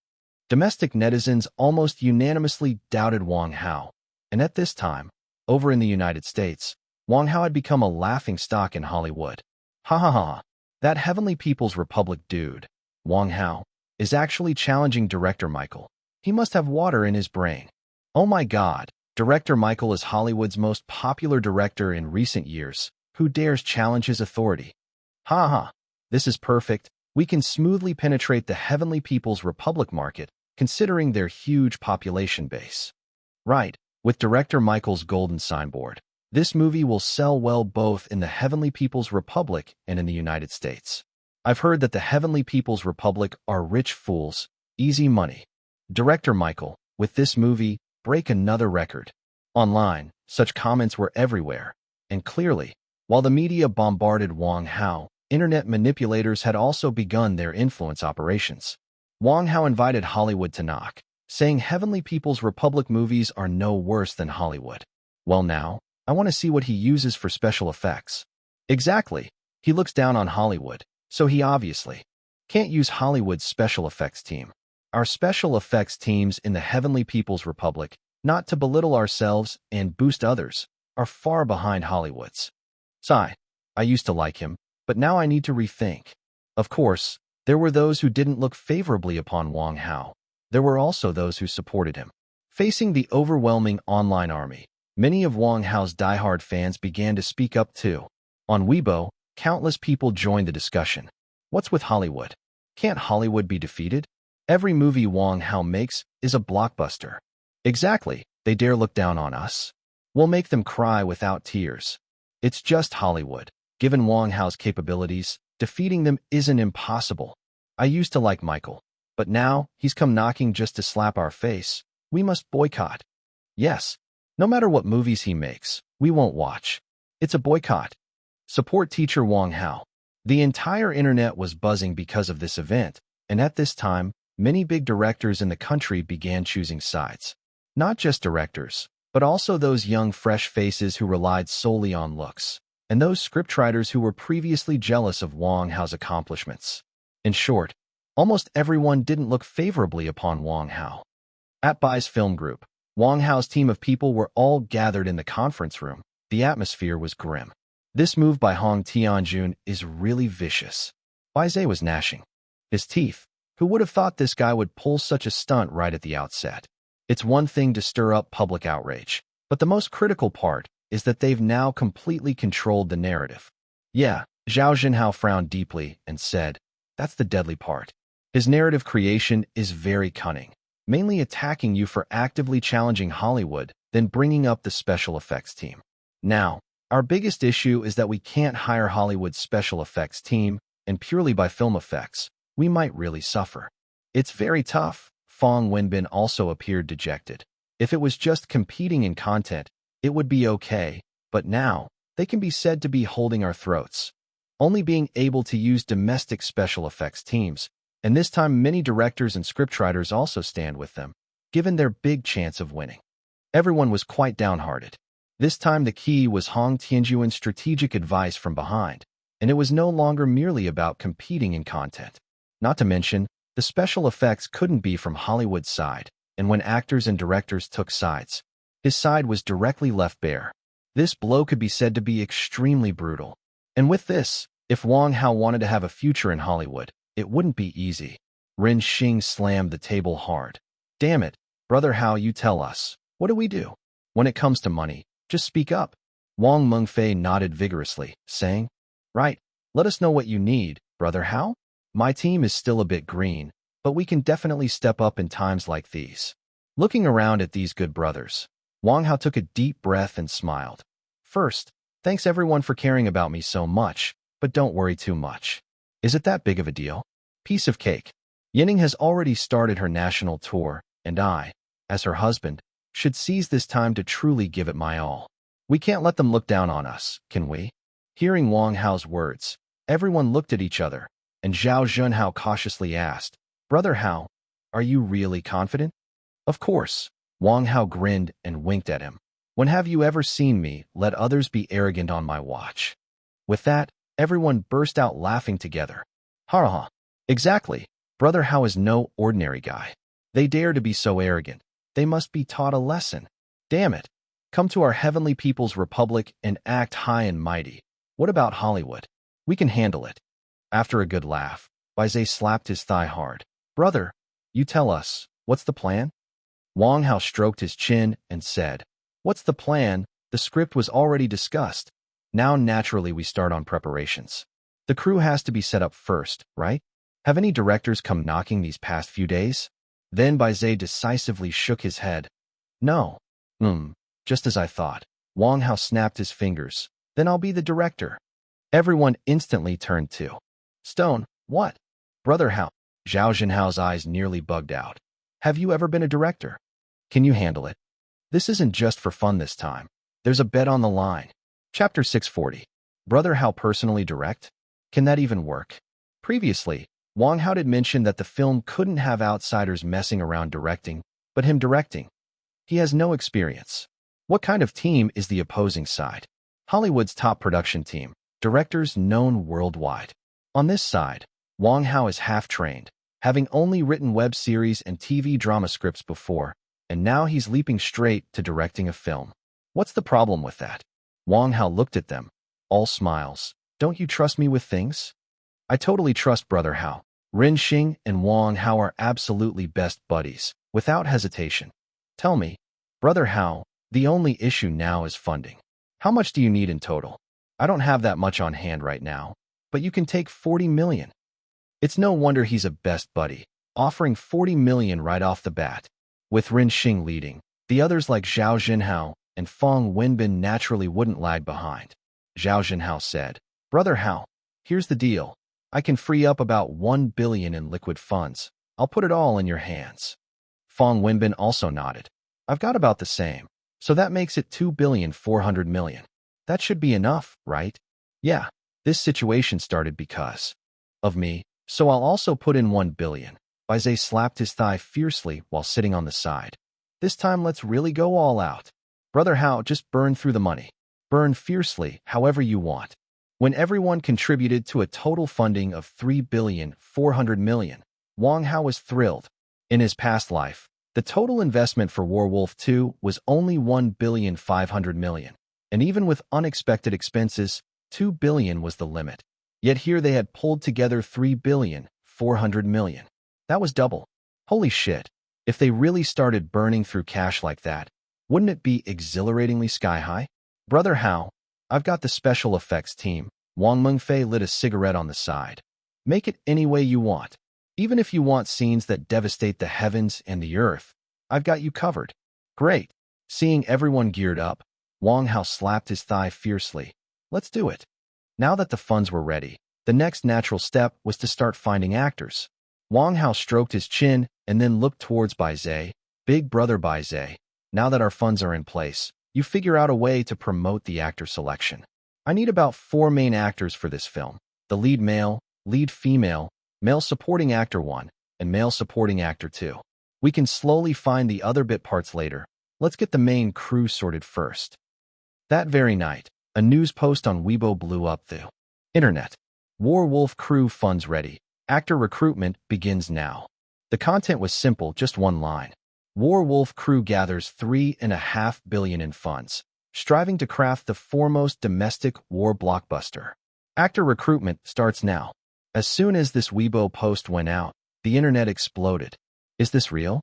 Domestic netizens almost unanimously doubted Wang Hao, and at this time, over in the United States, Wang Hao had become a laughingstock in Hollywood. Ha ha ha, that Heavenly People's Republic dude, Wang Hao, is actually challenging Director Michael. He must have water in his brain. Oh my God, Director Michael is Hollywood's most popular director in recent years. Who dares challenge his authority? Ha ha, this is perfect. We can smoothly penetrate the Heavenly People's Republic market, considering their huge population base. Right, with Director Michael's golden signboard, this movie will sell well both in the Heavenly People's Republic and in the United States. I've heard that the Heavenly People's Republic are rich fools, easy money. Director Michael, with this movie, break another record. Online, such comments were everywhere. And clearly, while the media bombarded Wang Hao, internet manipulators had also begun their influence operations. Wang Hao invited Hollywood to knock, saying Heavenly People's Republic movies are no worse than Hollywood. Well now, I want to see what he uses for special effects. Exactly, he looks down on Hollywood. So he obviously can't use Hollywood's special effects team. Our special effects teams in the Heavenly People's Republic, not to belittle ourselves and boost others, are far behind Hollywood's. Sigh, I used to like him, but now I need to rethink. Of course, there were those who didn't look favorably upon Wang Hao. There were also those who supported him. Facing the overwhelming online army, many of Wang Hao's diehard fans began to speak up too. On Weibo, countless people joined the discussion. What's with Hollywood? Can't Hollywood be defeated? Every movie Wang Hao makes is a blockbuster. Exactly, they dare look down on us. We'll make them cry without tears. It's just Hollywood. Given Wang Hao's capabilities, defeating them isn't impossible. I used to like Michael, but now he's come knocking just to slap our face. We must boycott. Yes, no matter what movies he makes, we won't watch. It's a boycott. Support teacher Wang Hao. The entire internet was buzzing because of this event, and at this time, many big directors in the country began choosing sides. Not just directors, but also those young, fresh faces who relied solely on looks, and those scriptwriters who were previously jealous of Wang Hao's accomplishments. In short, almost everyone didn't look favorably upon Wang Hao. At Bai's film group, Wang Hao's team of people were all gathered in the conference room. The atmosphere was grim. This move by Hong Tianjun is really vicious. Bai Zhe was gnashing his teeth. Who would have thought this guy would pull such a stunt right at the outset? It's one thing to stir up public outrage, but the most critical part is that they've now completely controlled the narrative. Yeah, Zhao Jinhao frowned deeply and said, that's the deadly part. His narrative creation is very cunning, mainly attacking you for actively challenging Hollywood, then bringing up the special effects team. Now, our biggest issue is that we can't hire Hollywood's special effects team, and purely by film effects, we might really suffer. It's very tough. Fong Wenbin also appeared dejected. If it was just competing in content, it would be okay, but now, they can be said to be holding our throats. Only being able to use domestic special effects teams, and this time many directors and scriptwriters also stand with them, given their big chance of winning. Everyone was quite downhearted. This time the key was Hong Tianjuan's strategic advice from behind, and it was no longer merely about competing in content. Not to mention, the special effects couldn't be from Hollywood's side, and when actors and directors took sides, his side was directly left bare. This blow could be said to be extremely brutal. And with this, if Wang Hao wanted to have a future in Hollywood, it wouldn't be easy. Ren Xing slammed the table hard. Damn it, Brother Hao, you tell us. What do we do? When it comes to money, just speak up. Wang Mengfei nodded vigorously, saying, right, let us know what you need, Brother Hao. My team is still a bit green, but we can definitely step up in times like these. Looking around at these good brothers, Wang Hao took a deep breath and smiled. First, thanks everyone for caring about me so much, but don't worry too much. Is it that big of a deal? Piece of cake. Yining has already started her national tour, and I, as her husband, should seize this time to truly give it my all. We can't let them look down on us, can we? Hearing Wang Hao's words, everyone looked at each other, and Zhao Junhao cautiously asked, Brother Hao, are you really confident? Of course. Wang Hao grinned and winked at him. When have you ever seen me let others be arrogant on my watch? With that, everyone burst out laughing together. Ha ha. Exactly. Brother Hao is no ordinary guy. They dare to be so arrogant. They must be taught a lesson. Damn it. Come to our heavenly people's republic and act high and mighty. What about Hollywood? We can handle it. After a good laugh, Baizé slapped his thigh hard. Brother, you tell us, what's the plan? Wang Hao stroked his chin and said, what's the plan? The script was already discussed. Now naturally we start on preparations. The crew has to be set up first, right? Have any directors come knocking these past few days? Then Baizé decisively shook his head. No. Just as I thought. Wang Hao snapped his fingers. Then I'll be the director. Everyone instantly turned to stone. What? Brother Hao. Zhao Jinhao's eyes nearly bugged out. Have you ever been a director? Can you handle it? This isn't just for fun this time. There's a bet on the line. Chapter 640. Brother Hao personally direct? Can that even work? Previously, Wang Hao had mentioned that the film couldn't have outsiders messing around directing, but him directing. He has no experience. What kind of team is the opposing side? Hollywood's top production team, directors known worldwide. On this side, Wang Hao is half-trained, having only written web series and TV drama scripts before, and now he's leaping straight to directing a film. What's the problem with that? Wang Hao looked at them, all smiles. Don't you trust me with things? I totally trust Brother Hao. Ren Xing and Wang Hao are absolutely best buddies, without hesitation. Tell me, Brother Hao, the only issue now is funding. How much do you need in total? I don't have that much on hand right now, but you can take 40 million. It's no wonder he's a best buddy, offering 40 million right off the bat. With Ren Xing leading, the others like Zhao Jinhao and Fong Wenbin naturally wouldn't lag behind. Zhao Jinhao said, Brother Hao, here's the deal. I can free up about 1 billion in liquid funds. I'll put it all in your hands. Fong Wenbin also nodded. I've got about the same, so that makes it 2,400 million. That should be enough, right? Yeah, this situation started because of me, so I'll also put in 1 billion. Baizé slapped his thigh fiercely while sitting on the side. This time let's really go all out. Brother Hao, just burn through the money. Burn fiercely, however you want. When everyone contributed to a total funding of 3,400 million, Wang Hao was thrilled. In his past life, the total investment for Werewolf 2 was only 1,500 million, and even with unexpected expenses, 2 billion was the limit. Yet here they had pulled together 3,400 million. That was double. Holy shit. If they really started burning through cash like that, wouldn't it be exhilaratingly sky-high? Brother Hao, I've got the special effects team. Wang Mengfei lit a cigarette on the side. Make it any way you want. Even if you want scenes that devastate the heavens and the earth, I've got you covered. Great. Seeing everyone geared up, Wang Hao slapped his thigh fiercely. Let's do it. Now that the funds were ready, the next natural step was to start finding actors. Wang Hao stroked his chin and then looked towards Bai Zhe. Big brother Bai Zhe, now that our funds are in place, you figure out a way to promote the actor selection. I need about 4 main actors for this film. The lead male, lead female, male supporting actor 1, and male supporting actor 2. We can slowly find the other bit parts later. Let's get the main crew sorted first. That very night, a news post on Weibo blew up the internet. Werewolf crew funds ready. Actor recruitment begins now. The content was simple, just one line. Werewolf crew gathers $3.5 billion in funds, striving to craft the foremost domestic war blockbuster. Actor recruitment starts now. As soon as this Weibo post went out, the internet exploded. Is this real?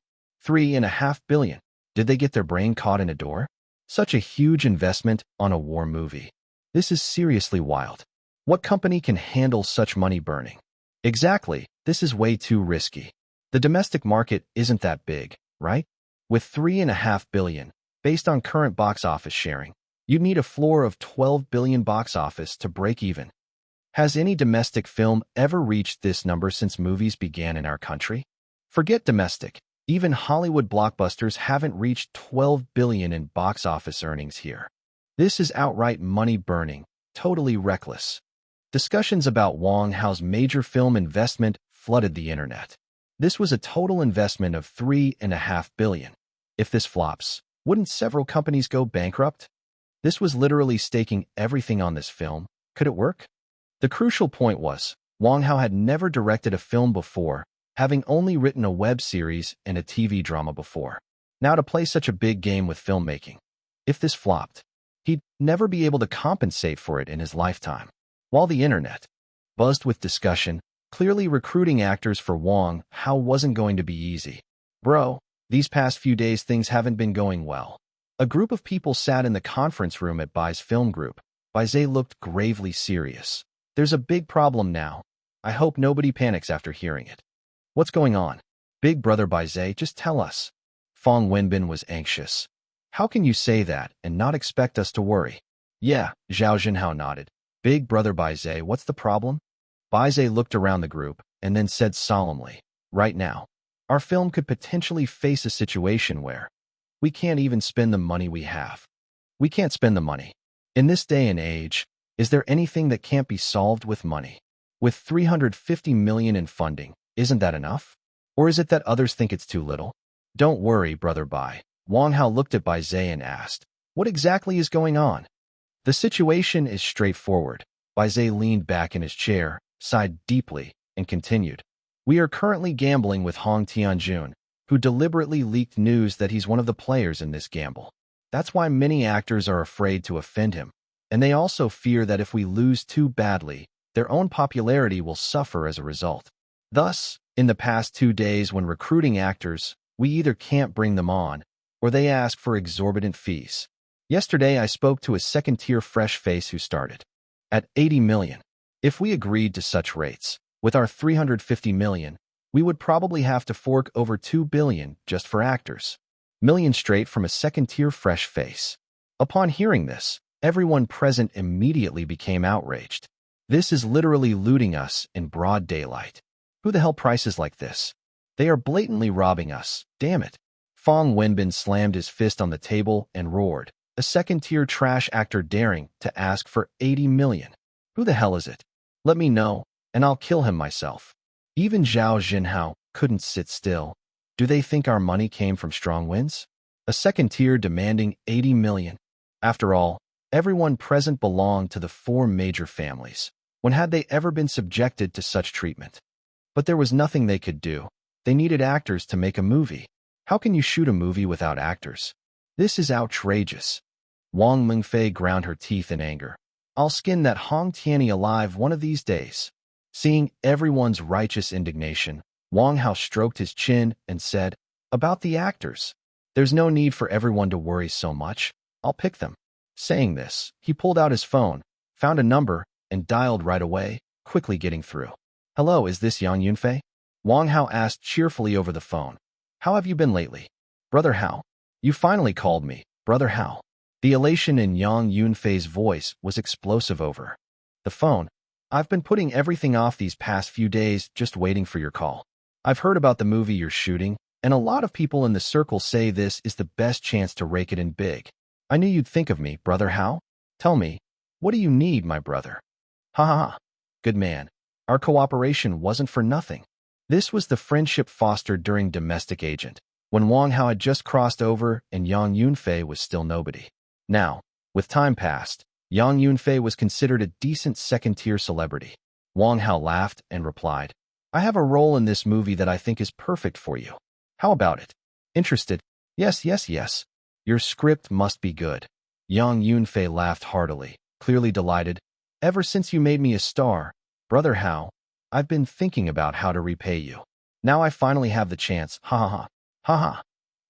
$3.5 billion. Did they get their brain caught in a door? Such a huge investment on a war movie. This is seriously wild. What company can handle such money burning? Exactly, this is way too risky. The domestic market isn't that big, right? With $3.5 billion, based on current box office sharing, you'd need a floor of $12 billion box office to break even. Has any domestic film ever reached this number since movies began in our country? Forget domestic. Even Hollywood blockbusters haven't reached $12 billion in box office earnings here. This is outright money burning, totally reckless. Discussions about Wang Hao's major film investment flooded the internet. This was a total investment of $3.5 billion. If this flops, wouldn't several companies go bankrupt? This was literally staking everything on this film. Could it work? The crucial point was, Wang Hao had never directed a film before, having only written a web series and a TV drama before. Now to play such a big game with filmmaking. If this flopped, he'd never be able to compensate for it in his lifetime. While the internet buzzed with discussion, clearly recruiting actors for Wang Hao wasn't going to be easy. Bro, these past few days things haven't been going well. A group of people sat in the conference room at Bai's film group. Bai Zhe looked gravely serious. There's a big problem now. I hope nobody panics after hearing it. What's going on? Big brother Bai Zhe, just tell us. Fang Wenbin was anxious. How can you say that and not expect us to worry? Yeah, Zhao Jinhao nodded. Big brother Bai Zhe, what's the problem? Bai Zhe looked around the group and then said solemnly, right now, our film could potentially face a situation where we can't even spend the money we have. We can't spend the money. In this day and age, is there anything that can't be solved with money? With $350 million in funding, isn't that enough? Or is it that others think it's too little? Don't worry, brother Bai. Wang Hao looked at Bai Zhe and asked, what exactly is going on? The situation is straightforward. Bai Zhe leaned back in his chair, sighed deeply, and continued. We are currently gambling with Hong Tianjun, who deliberately leaked news that he's one of the players in this gamble. That's why many actors are afraid to offend him, and they also fear that if we lose too badly, their own popularity will suffer as a result. Thus, in the past 2 days when recruiting actors, we either can't bring them on, or they ask for exorbitant fees. Yesterday, I spoke to a second-tier fresh face who started at $80 million. If we agreed to such rates, with our $350 million, we would probably have to fork over $2 billion just for actors. Million straight from a second-tier fresh face. Upon hearing this, everyone present immediately became outraged. This is literally looting us in broad daylight. Who the hell prices like this? They are blatantly robbing us, damn it. Fang Wenbin slammed his fist on the table and roared. A second-tier trash actor daring to ask for $80 million. Who the hell is it? Let me know, and I'll kill him myself. Even Zhao Jinhao couldn't sit still. Do they think our money came from strong winds? A second tier demanding $80 million. After all, everyone present belonged to the 4 major families. When had they ever been subjected to such treatment? But there was nothing they could do. They needed actors to make a movie. How can you shoot a movie without actors? This is outrageous. Wang Mengfei ground her teeth in anger. I'll skin that Hong Tianyi alive one of these days. Seeing everyone's righteous indignation, Wang Hao stroked his chin and said, "About the actors. There's no need for everyone to worry so much. I'll pick them." Saying this, he pulled out his phone, found a number, and dialed right away, quickly getting through. "Hello, is this Yang Yunfei?" Wang Hao asked cheerfully over the phone. "How have you been lately?" "Brother Hao. You finally called me, Brother Hao." The elation in Yang Yunfei's voice was explosive over the phone. "I've been putting everything off these past few days, just waiting for your call. I've heard about the movie you're shooting, and a lot of people in the circle say this is the best chance to rake it in big. I knew you'd think of me, Brother Hao. Tell me, what do you need, my brother?" "Ha ha ha. Good man. Our cooperation wasn't for nothing." This was the friendship fostered during Domestic Agent, when Wang Hao had just crossed over and Yang Yunfei was still nobody. Now, with time passed, Yang Yunfei was considered a decent second-tier celebrity. Wang Hao laughed and replied, "I have a role in this movie that I think is perfect for you. How about it? Interested?" "Yes, yes, yes. Your script must be good." Yang Yunfei laughed heartily, clearly delighted. "Ever since you made me a star, Brother Hao, I've been thinking about how to repay you. Now I finally have the chance. Ha ha ha. Ha ha."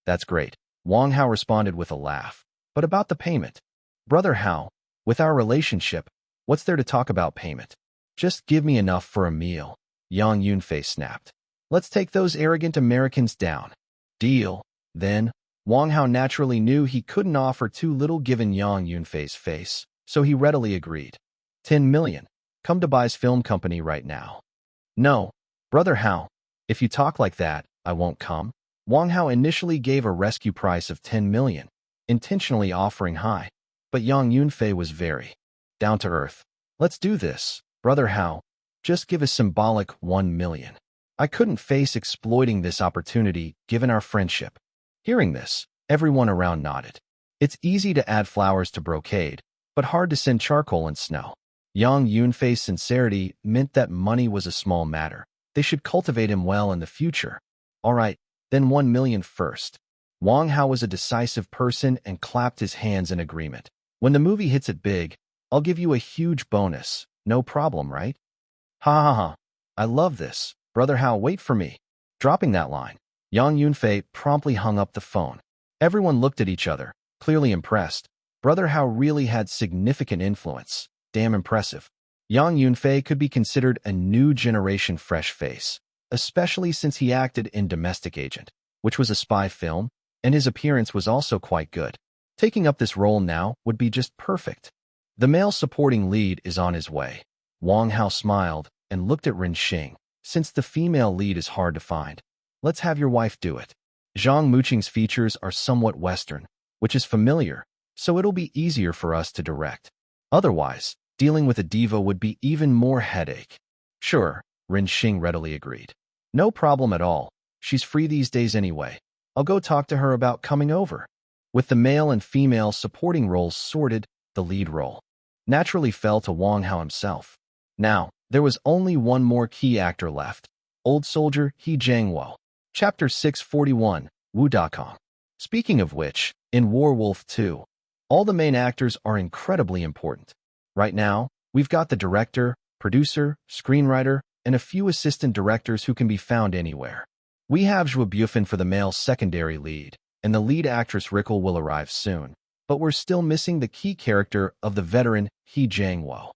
"That's great." Wang Hao responded with a laugh. "But about the payment?" "Brother Hao, with our relationship, what's there to talk about payment? Just give me enough for a meal." Yang Yunfei snapped. "Let's take those arrogant Americans down." "Deal." Then, Wang Hao naturally knew he couldn't offer too little given Yang Yunfei's face, so he readily agreed. 10 million. Come to Bai's film company right now." "No, Brother Hao, if you talk like that, I won't come." Wang Hao initially gave a rescue price of 10 million, intentionally offering high, but Yang Yunfei was very down to earth. "Let's do this, Brother Hao. Just give a symbolic 1 million. I couldn't face exploiting this opportunity given our friendship." Hearing this, everyone around nodded. It's easy to add flowers to brocade, but hard to send charcoal and snow. Yang Yunfei's sincerity meant that money was a small matter. They should cultivate him well in the future. "All right, then 1 million first." Wang Hao was a decisive person and clapped his hands in agreement. "When the movie hits it big, I'll give you a huge bonus. No problem, right?" "Ha ha ha. I love this. Brother Hao, wait for me." Dropping that line, Yang Yunfei promptly hung up the phone. Everyone looked at each other, clearly impressed. Brother Hao really had significant influence. Damn impressive. Yang Yunfei could be considered a new generation fresh face, especially since he acted in Domestic Agent, which was a spy film, and his appearance was also quite good. Taking up this role now would be just perfect. The male supporting lead is on his way. Wang Hao smiled and looked at Ren Xing. "Since the female lead is hard to find, let's have your wife do it." Zhang Muqing's features are somewhat Western, which is familiar, so it'll be easier for us to direct. Otherwise, dealing with a diva would be even more headache. "Sure," Ren Xing readily agreed. "No problem at all. She's free these days anyway. I'll go talk to her about coming over." With the male and female supporting roles sorted, the lead role naturally fell to Wang Hao himself. Now, there was only one more key actor left, old soldier He Jiangwo. Chapter 641, Wu.com. Speaking of which, in Werewolf 2, all the main actors are incredibly important. Right now, we've got the director, producer, screenwriter, and a few assistant directors who can be found anywhere. We have Zhou Bufin for the male secondary lead, and the lead actress Rattle will arrive soon. But we're still missing the key character of the veteran He Jiangwo.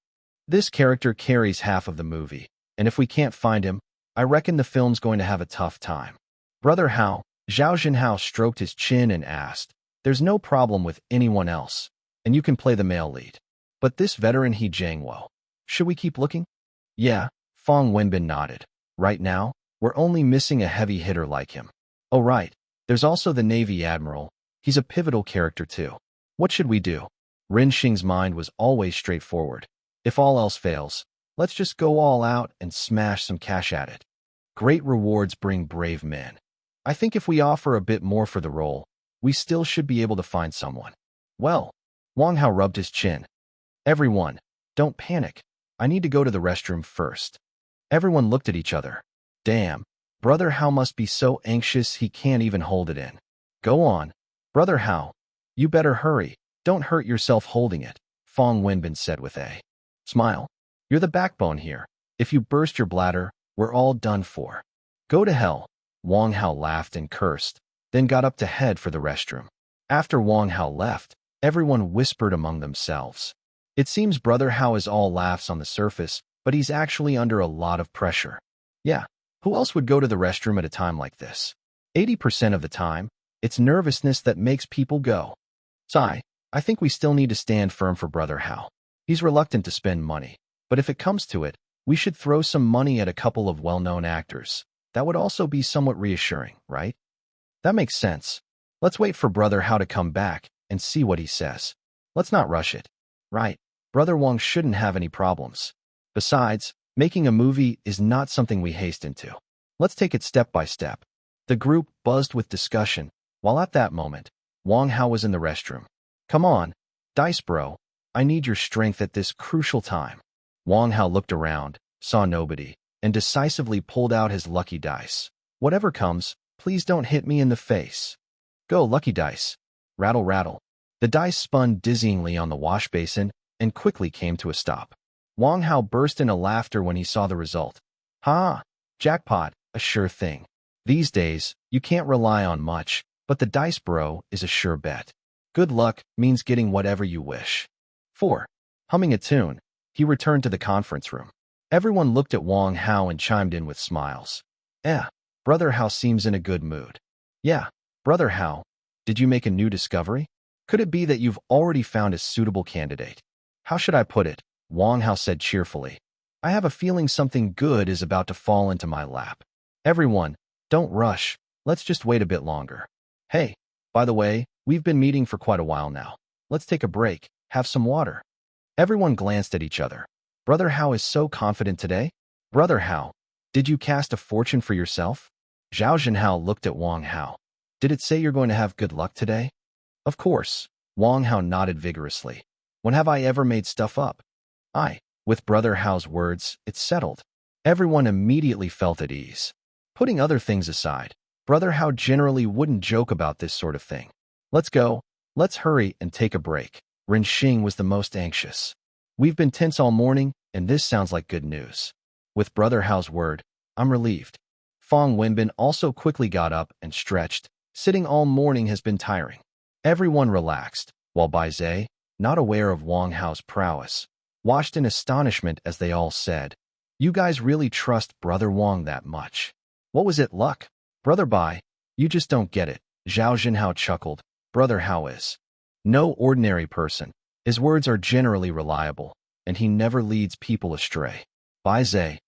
This character carries half of the movie, and if we can't find him, I reckon the film's going to have a tough time. Brother Hao, Zhao Jinhao stroked his chin and asked, "There's no problem with anyone else, and you can play the male lead. But this veteran He Jiangwo, should we keep looking?" "Yeah," Fong Wenbin nodded. "Right now, we're only missing a heavy hitter like him." "Oh right, there's also the Navy Admiral. He's a pivotal character too. What should we do?" Ren Xing's mind was always straightforward. If all else fails, let's just go all out and smash some cash at it. Great rewards bring brave men. I think if we offer a bit more for the role, we still should be able to find someone. Well, Wang Hao rubbed his chin. "Everyone, don't panic. I need to go to the restroom first." Everyone looked at each other. Damn, Brother Hao must be so anxious he can't even hold it in. "Go on, Brother Hao. You better hurry. Don't hurt yourself holding it," Fong Wenbin said with a smile. "You're the backbone here. If you burst your bladder, we're all done for." Go to hell. Wang Hao laughed and cursed, then got up to head for the restroom. After Wang Hao left, everyone whispered among themselves. It seems Brother Hao is all laughs on the surface, but he's actually under a lot of pressure. Yeah, who else would go to the restroom at a time like this? 80% of the time, it's nervousness that makes people go. Sigh, I think we still need to stand firm for Brother Hao. He's reluctant to spend money, but if it comes to it, we should throw some money at a couple of well-known actors. That would also be somewhat reassuring, right? That makes sense. Let's wait for Brother Hao to come back and see what he says. Let's not rush it. Right, Brother Wang shouldn't have any problems. Besides, making a movie is not something we haste into. Let's take it step by step. The group buzzed with discussion, while at that moment, Wang Hao was in the restroom. Come on, Dice Bro, I need your strength at this crucial time. Wang Hao looked around, saw nobody, and decisively pulled out his lucky dice. Whatever comes, please don't hit me in the face. Go, lucky dice. Rattle, rattle. The dice spun dizzyingly on the wash basin and quickly came to a stop. Wang Hao burst into laughter when he saw the result. Ha! Jackpot, a sure thing. These days, you can't rely on much, but the Dice Bro is a sure bet. Good luck means getting whatever you wish. 4. Humming a tune, he returned to the conference room. Everyone looked at Wang Hao and chimed in with smiles. Brother Hao seems in a good mood. Yeah, Brother Hao, did you make a new discovery? Could it be that you've already found a suitable candidate? How should I put it? Wang Hao said cheerfully. I have a feeling something good is about to fall into my lap. Everyone, don't rush. Let's just wait a bit longer. Hey, by the way, we've been meeting for quite a while now. Let's take a break, have some water. Everyone glanced at each other. Brother Hao is so confident today. Brother Hao, did you cast a fortune for yourself? Zhao Zhenhao looked at Wang Hao. Did it say you're going to have good luck today? Of course. Wang Hao nodded vigorously. When have I ever made stuff up? With Brother Hao's words, it's settled. Everyone immediately felt at ease. Putting other things aside, Brother Hao generally wouldn't joke about this sort of thing. Let's go. Let's hurry and take a break. Ren Xing was the most anxious. We've been tense all morning, and this sounds like good news. With Brother Hao's word, I'm relieved. Fong Wenbin also quickly got up and stretched. Sitting all morning has been tiring. Everyone relaxed, while Bai Zhe, not aware of Wang Hao's prowess, watched in astonishment as they all said, You guys really trust Brother Wang that much? What was it, luck? Brother Bai, you just don't get it. Zhao Zhenhao chuckled. Brother Hao is no ordinary person. His words are generally reliable, and he never leads people astray. Bai Zhe,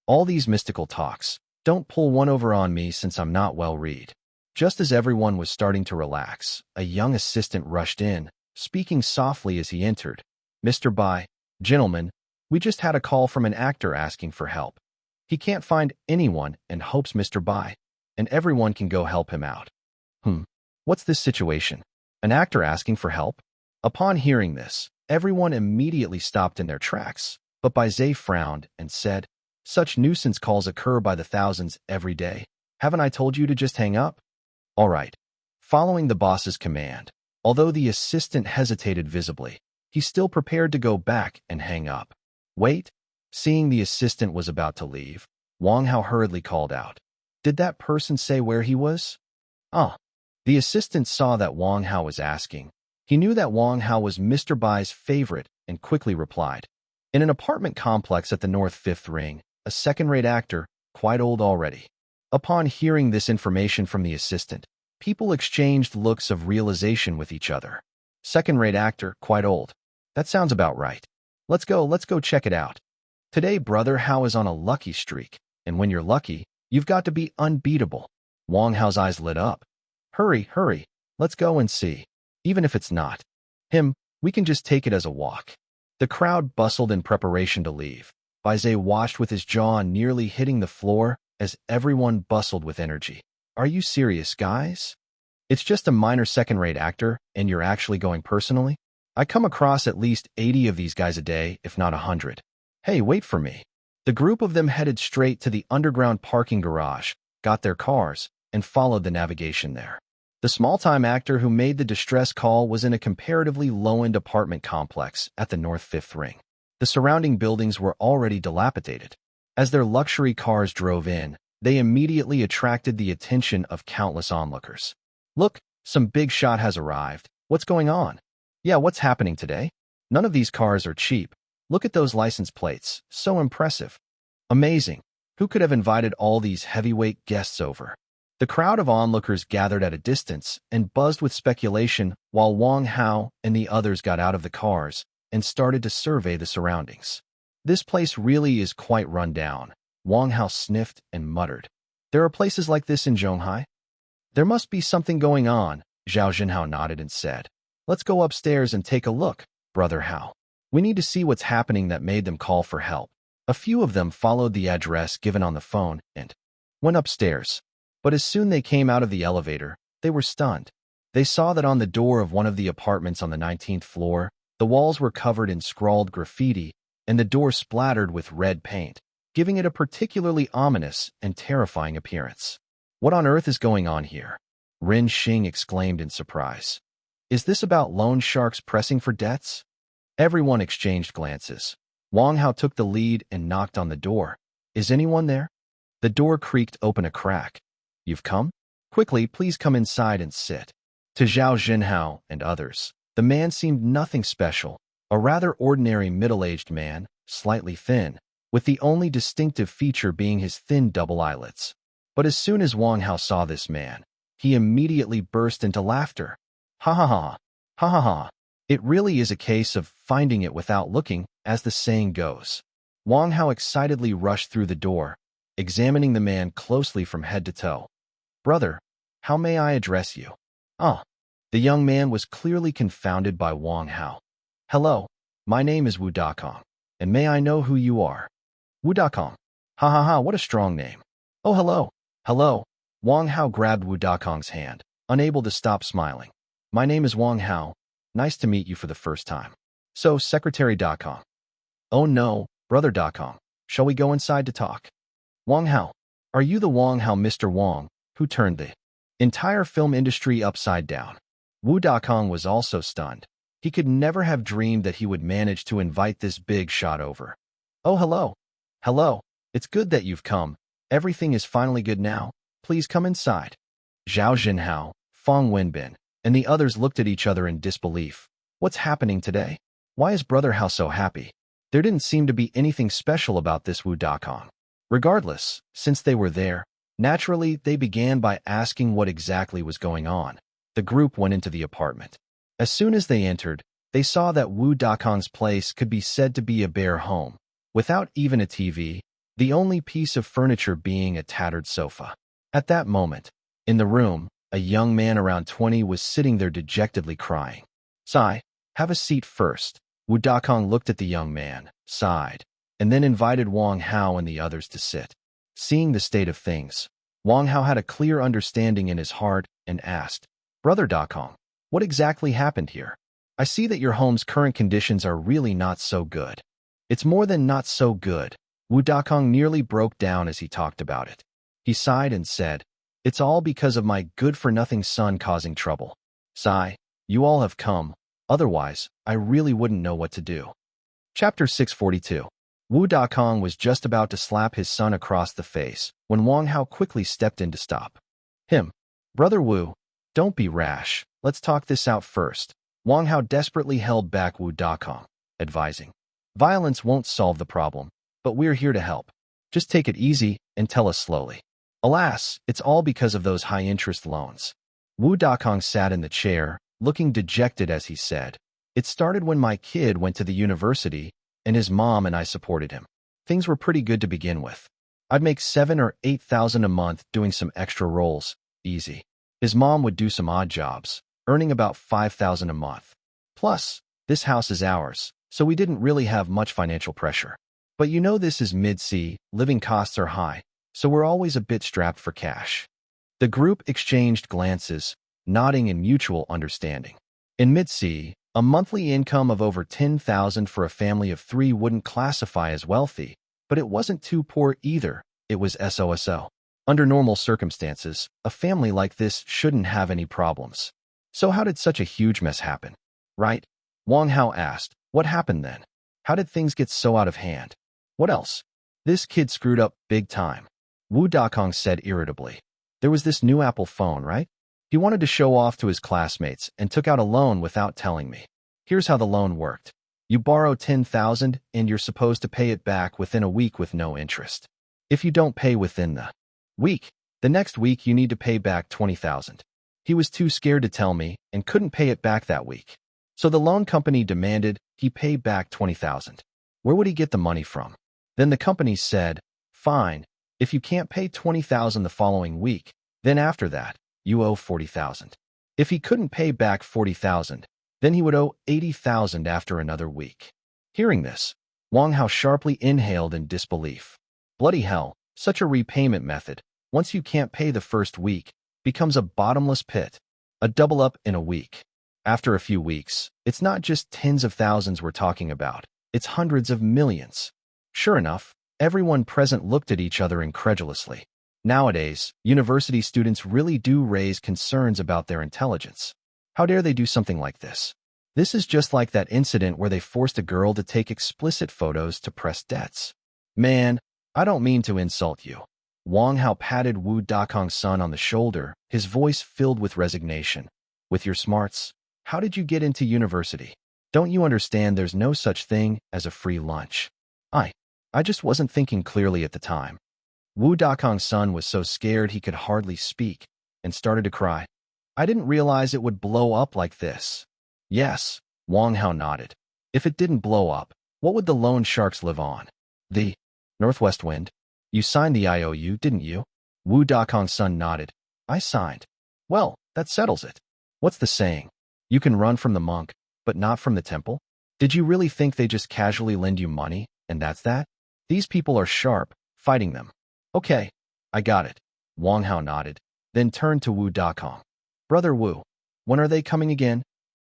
all these mystical talks, don't pull one over on me since I'm not well read. Just as everyone was starting to relax, a young assistant rushed in, speaking softly as he entered. Mr. Bai, gentlemen, we just had a call from an actor asking for help. He can't find anyone and hopes Mr. Bai and everyone can go help him out. What's this situation? An actor asking for help? Upon hearing this, everyone immediately stopped in their tracks, but Bai Zhe frowned and said, Such nuisance calls occur by the thousands every day. Haven't I told you to just hang up? All right. Following the boss's command, although the assistant hesitated visibly, he still prepared to go back and hang up. Wait. Seeing the assistant was about to leave, Wang Hao hurriedly called out. Did that person say where he was? The assistant saw that Wang Hao was asking. He knew that Wang Hao was Mr. Bai's favorite and quickly replied. In an apartment complex at the North Fifth Ring, a second-rate actor, quite old already. Upon hearing this information from the assistant, people exchanged looks of realization with each other. Second-rate actor, quite old. That sounds about right. Let's go check it out. Today, Brother Hao is on a lucky streak, and when you're lucky, you've got to be unbeatable. Wang Hao's eyes lit up. Hurry, let's go and see. Even if it's not him, we can just take it as a walk. The crowd bustled in preparation to leave. Bai Zhe watched with his jaw nearly hitting the floor as everyone bustled with energy. Are you serious, guys? It's just a minor second-rate actor, and you're actually going personally? I come across at least 80 of these guys a day, if not 100. Hey, wait for me. The group of them headed straight to the underground parking garage, got their cars, and followed the navigation there. The small-time actor who made the distress call was in a comparatively low-end apartment complex at the North Fifth Ring. The surrounding buildings were already dilapidated. As their luxury cars drove in, They immediately attracted the attention of countless onlookers. Look, some big shot has arrived. What's going on? Yeah, what's happening today? None of these cars are cheap. Look at those license plates. So impressive. Amazing. Who could have invited all these heavyweight guests over? The crowd of onlookers gathered at a distance and buzzed with speculation while Wang Hao and the others got out of the cars and started to survey the surroundings. This place really is quite run down. Wang Hao sniffed and muttered. There are places like this in Zhonghai? There must be something going on. Zhao Jinhao nodded and said, let's go upstairs and take a look, Brother Hao. We need to see what's happening that made them call for help. A few of them followed the address given on the phone and went upstairs. But as soon they came out of the elevator, they were stunned. They saw that on the door of one of the apartments on the 19th floor, the walls were covered in scrawled graffiti and the door splattered with red paint, giving it a particularly ominous and terrifying appearance. What on earth is going on here? Ren Xing exclaimed in surprise. Is this about loan sharks pressing for debts? Everyone exchanged glances. Wang Hao took the lead and knocked on the door. Is anyone there? The door creaked open a crack. You've come? Quickly, please come inside and sit. To Zhao Jinhao and others, the man seemed nothing special, a rather ordinary middle-aged man, slightly thin, with the only distinctive feature being his thin double eyelids. But as soon as Wang Hao saw this man, he immediately burst into laughter. Ha ha ha, ha ha ha. It really is a case of finding it without looking, as the saying goes. Wang Hao excitedly rushed through the door, examining the man closely from head to toe. Brother, how may I address you? Ah. The young man was clearly confounded by Wang Hao. Hello, my name is Wu Dakong, and may I know who you are? Wu Dakong. Ha ha ha, what a strong name. Oh, hello. Hello. Wang Hao grabbed Wu Dakong's hand, unable to stop smiling. My name is Wang Hao. Nice to meet you for the first time. So, Secretary Dakong. Oh no, Brother Dakong. Shall we go inside to talk? Wang Hao. Are you the Wang Hao Mr. Wang, who turned the entire film industry upside down? Wu Dakong was also stunned. He could never have dreamed that he would manage to invite this big shot over. Oh, hello. Hello. It's good that you've come. Everything is finally good now. Please come inside. Zhao Jinhao, Feng Wenbin, and the others looked at each other in disbelief. What's happening today? Why is Brother Hao so happy? There didn't seem to be anything special about this Wu Dakong. Regardless, since they were there, naturally they began by asking what exactly was going on. The group went into the apartment. As soon as they entered, they saw that Wu Dakong's place could be said to be a bare home, without even a TV, the only piece of furniture being a tattered sofa. At that moment, in the room, a young man around 20 was sitting there dejectedly crying. Sigh, have a seat first. Wu Dakong looked at the young man, sighed, and then invited Wang Hao and the others to sit. Seeing the state of things, Wang Hao had a clear understanding in his heart and asked, Brother Dakong, what exactly happened here? I see that your home's current conditions are really not so good. It's more than not so good. Wu Dakong nearly broke down as he talked about it. He sighed and said, it's all because of my good-for-nothing son causing trouble. Sigh, you all have come. Otherwise, I really wouldn't know what to do. Chapter 642. Wu Dakong was just about to slap his son across the face when Wang Hao quickly stepped in to stop him. Brother Wu, don't be rash. Let's talk this out first. Wang Hao desperately held back Wu Dakong, advising, violence won't solve the problem, but we're here to help. Just take it easy and tell us slowly. Alas, it's all because of those high-interest loans. Wu Dakong sat in the chair, looking dejected as he said, it started when my kid went to the university, and his mom and I supported him. Things were pretty good to begin with. I'd make $7,000 or $8,000 a month doing some extra roles, easy. His mom would do some odd jobs, earning about $5,000 a month. Plus, this house is ours, so we didn't really have much financial pressure. But you know this is mid-sea, living costs are high, so we're always a bit strapped for cash. The group exchanged glances, nodding in mutual understanding. In mid-sea, a monthly income of over $10,000 for a family of 3 wouldn't classify as wealthy, but it wasn't too poor either. It was SOSO. Under normal circumstances, a family like this shouldn't have any problems. So how did such a huge mess happen? Right? Wang Hao asked, what happened then? How did things get so out of hand? What else? This kid screwed up big time. Wu Dakong said irritably. There was this new Apple phone, right? He wanted to show off to his classmates and took out a loan without telling me. Here's how the loan worked. You borrow 10,000 and you're supposed to pay it back within a week with no interest. If you don't pay within the week, the next week you need to pay back 20,000. He was too scared to tell me and couldn't pay it back that week. So the loan company demanded he pay back 20,000. Where would he get the money from? Then the company said, fine, if you can't pay 20,000 the following week, then after that, you owe 40,000. If he couldn't pay back 40,000, then he would owe 80,000 after another week. Hearing this, Wang Hao sharply inhaled in disbelief. Bloody hell, such a repayment method, once you can't pay the first week, becomes a bottomless pit, a double up in a week. After a few weeks, it's not just tens of thousands we're talking about, it's hundreds of millions. Sure enough, everyone present looked at each other incredulously. Nowadays, university students really do raise concerns about their intelligence. How dare they do something like this? This is just like that incident where they forced a girl to take explicit photos to press debts. Man, I don't mean to insult you. Wang Hao patted Wu Dakong's son on the shoulder, his voice filled with resignation. With your smarts, how did you get into university? Don't you understand there's no such thing as a free lunch? I just wasn't thinking clearly at the time. Wu Dakong's son was so scared he could hardly speak and started to cry. I didn't realize it would blow up like this. Yes, Wang Hao nodded. If it didn't blow up, what would the loan sharks live on? The Northwest Wind? You signed the IOU, didn't you? Wu Dakong's son nodded. I signed. Well, that settles it. What's the saying? You can run from the monk, but not from the temple? Did you really think they just casually lend you money, and that's that? These people are sharp, fighting them. Okay, I got it. Wang Hao nodded, then turned to Wu Dakong. Brother Wu, when are they coming again?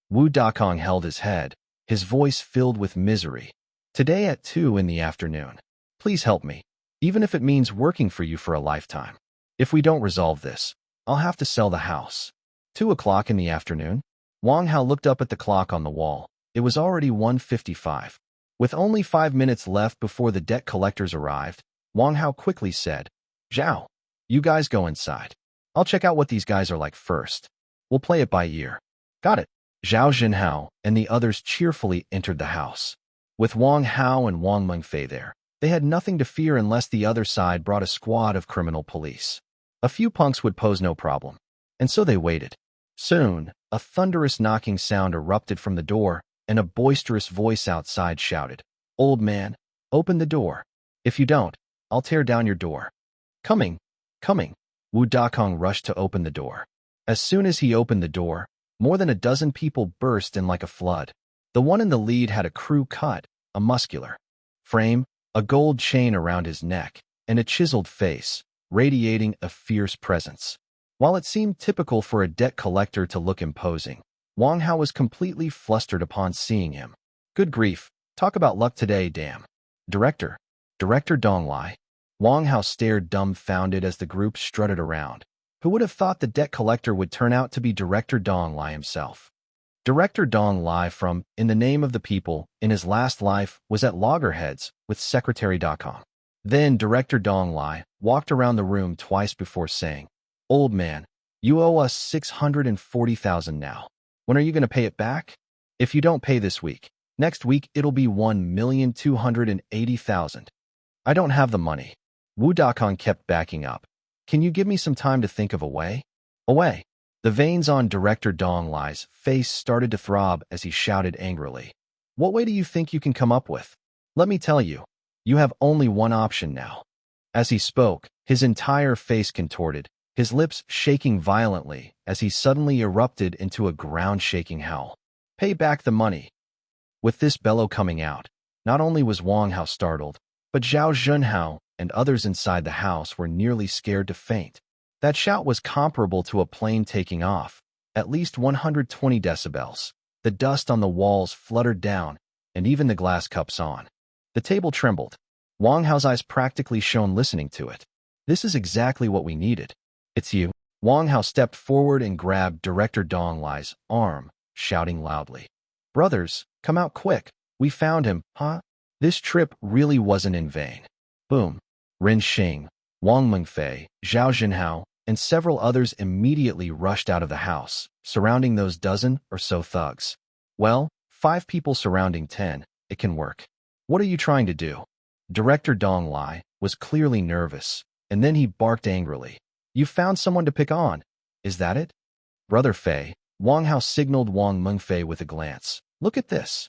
Wu Dakong held his head, his voice filled with misery. Today at 2 in the afternoon. Please help me, even if it means working for you for a lifetime. If we don't resolve this, I'll have to sell the house. 2 o'clock in the afternoon? Wang Hao looked up at the clock on the wall. It was already 1:55. With only 5 minutes left before the debt collectors arrived, Wang Hao quickly said, Zhao, you guys go inside. I'll check out what these guys are like first. We'll play it by ear. Got it. Zhao Jinhao and the others cheerfully entered the house. With Wang Hao and Wang Mengfei there, they had nothing to fear unless the other side brought a squad of criminal police. A few punks would pose no problem. And so they waited. Soon, a thunderous knocking sound erupted from the door, and a boisterous voice outside shouted, Old man, open the door. If you don't, I'll tear down your door. Coming, coming. Wu Dakong rushed to open the door. As soon as he opened the door, more than a dozen people burst in like a flood. The one in the lead had a crew cut, a muscular frame, a gold chain around his neck, and a chiseled face, radiating a fierce presence. While it seemed typical for a debt collector to look imposing, Wang Hao was completely flustered upon seeing him. Good grief, talk about luck today, damn. Director Dong Lai. Wang Hao stared dumbfounded as the group strutted around. Who would have thought the debt collector would turn out to be Director Dong Lai himself? Director Dong Lai from In the Name of the People, in his last life, was at loggerheads with Secretary.com. Then Director Dong Lai walked around the room twice before saying, Old man, you owe us 640,000 now. When are you going to pay it back? If you don't pay this week, next week it'll be 1,280,000. I don't have the money. Wu Dakong kept backing up. Can you give me some time to think of a way? A way. The veins on Director Dong Lai's face started to throb as he shouted angrily. What way do you think you can come up with? Let me tell you, you have only one option now. As he spoke, his entire face contorted, his lips shaking violently as he suddenly erupted into a ground-shaking howl. Pay back the money. With this bellow coming out, not only was Wang Hao startled, but Zhao Junhao and others inside the house were nearly scared to faint. That shout was comparable to a plane taking off, at least 120 decibels. The dust on the walls fluttered down, and even the glass cups on the table trembled. Wang Hao's eyes practically shone listening to it. This is exactly what we needed. It's you. Wang Hao stepped forward and grabbed Director Dong Lai's arm, shouting loudly. Brothers, come out quick. We found him, huh? This trip really wasn't in vain. Boom. Ren Xing, Wang Mengfei, Zhao Jinhao, and several others immediately rushed out of the house, surrounding those dozen or so thugs. Well, 5 people surrounding 10, it can work. What are you trying to do? Director Dong Lai was clearly nervous, and then he barked angrily. You found someone to pick on. Is that it? Brother Fei, Wang Hao signaled Wang Mengfei with a glance. Look at this.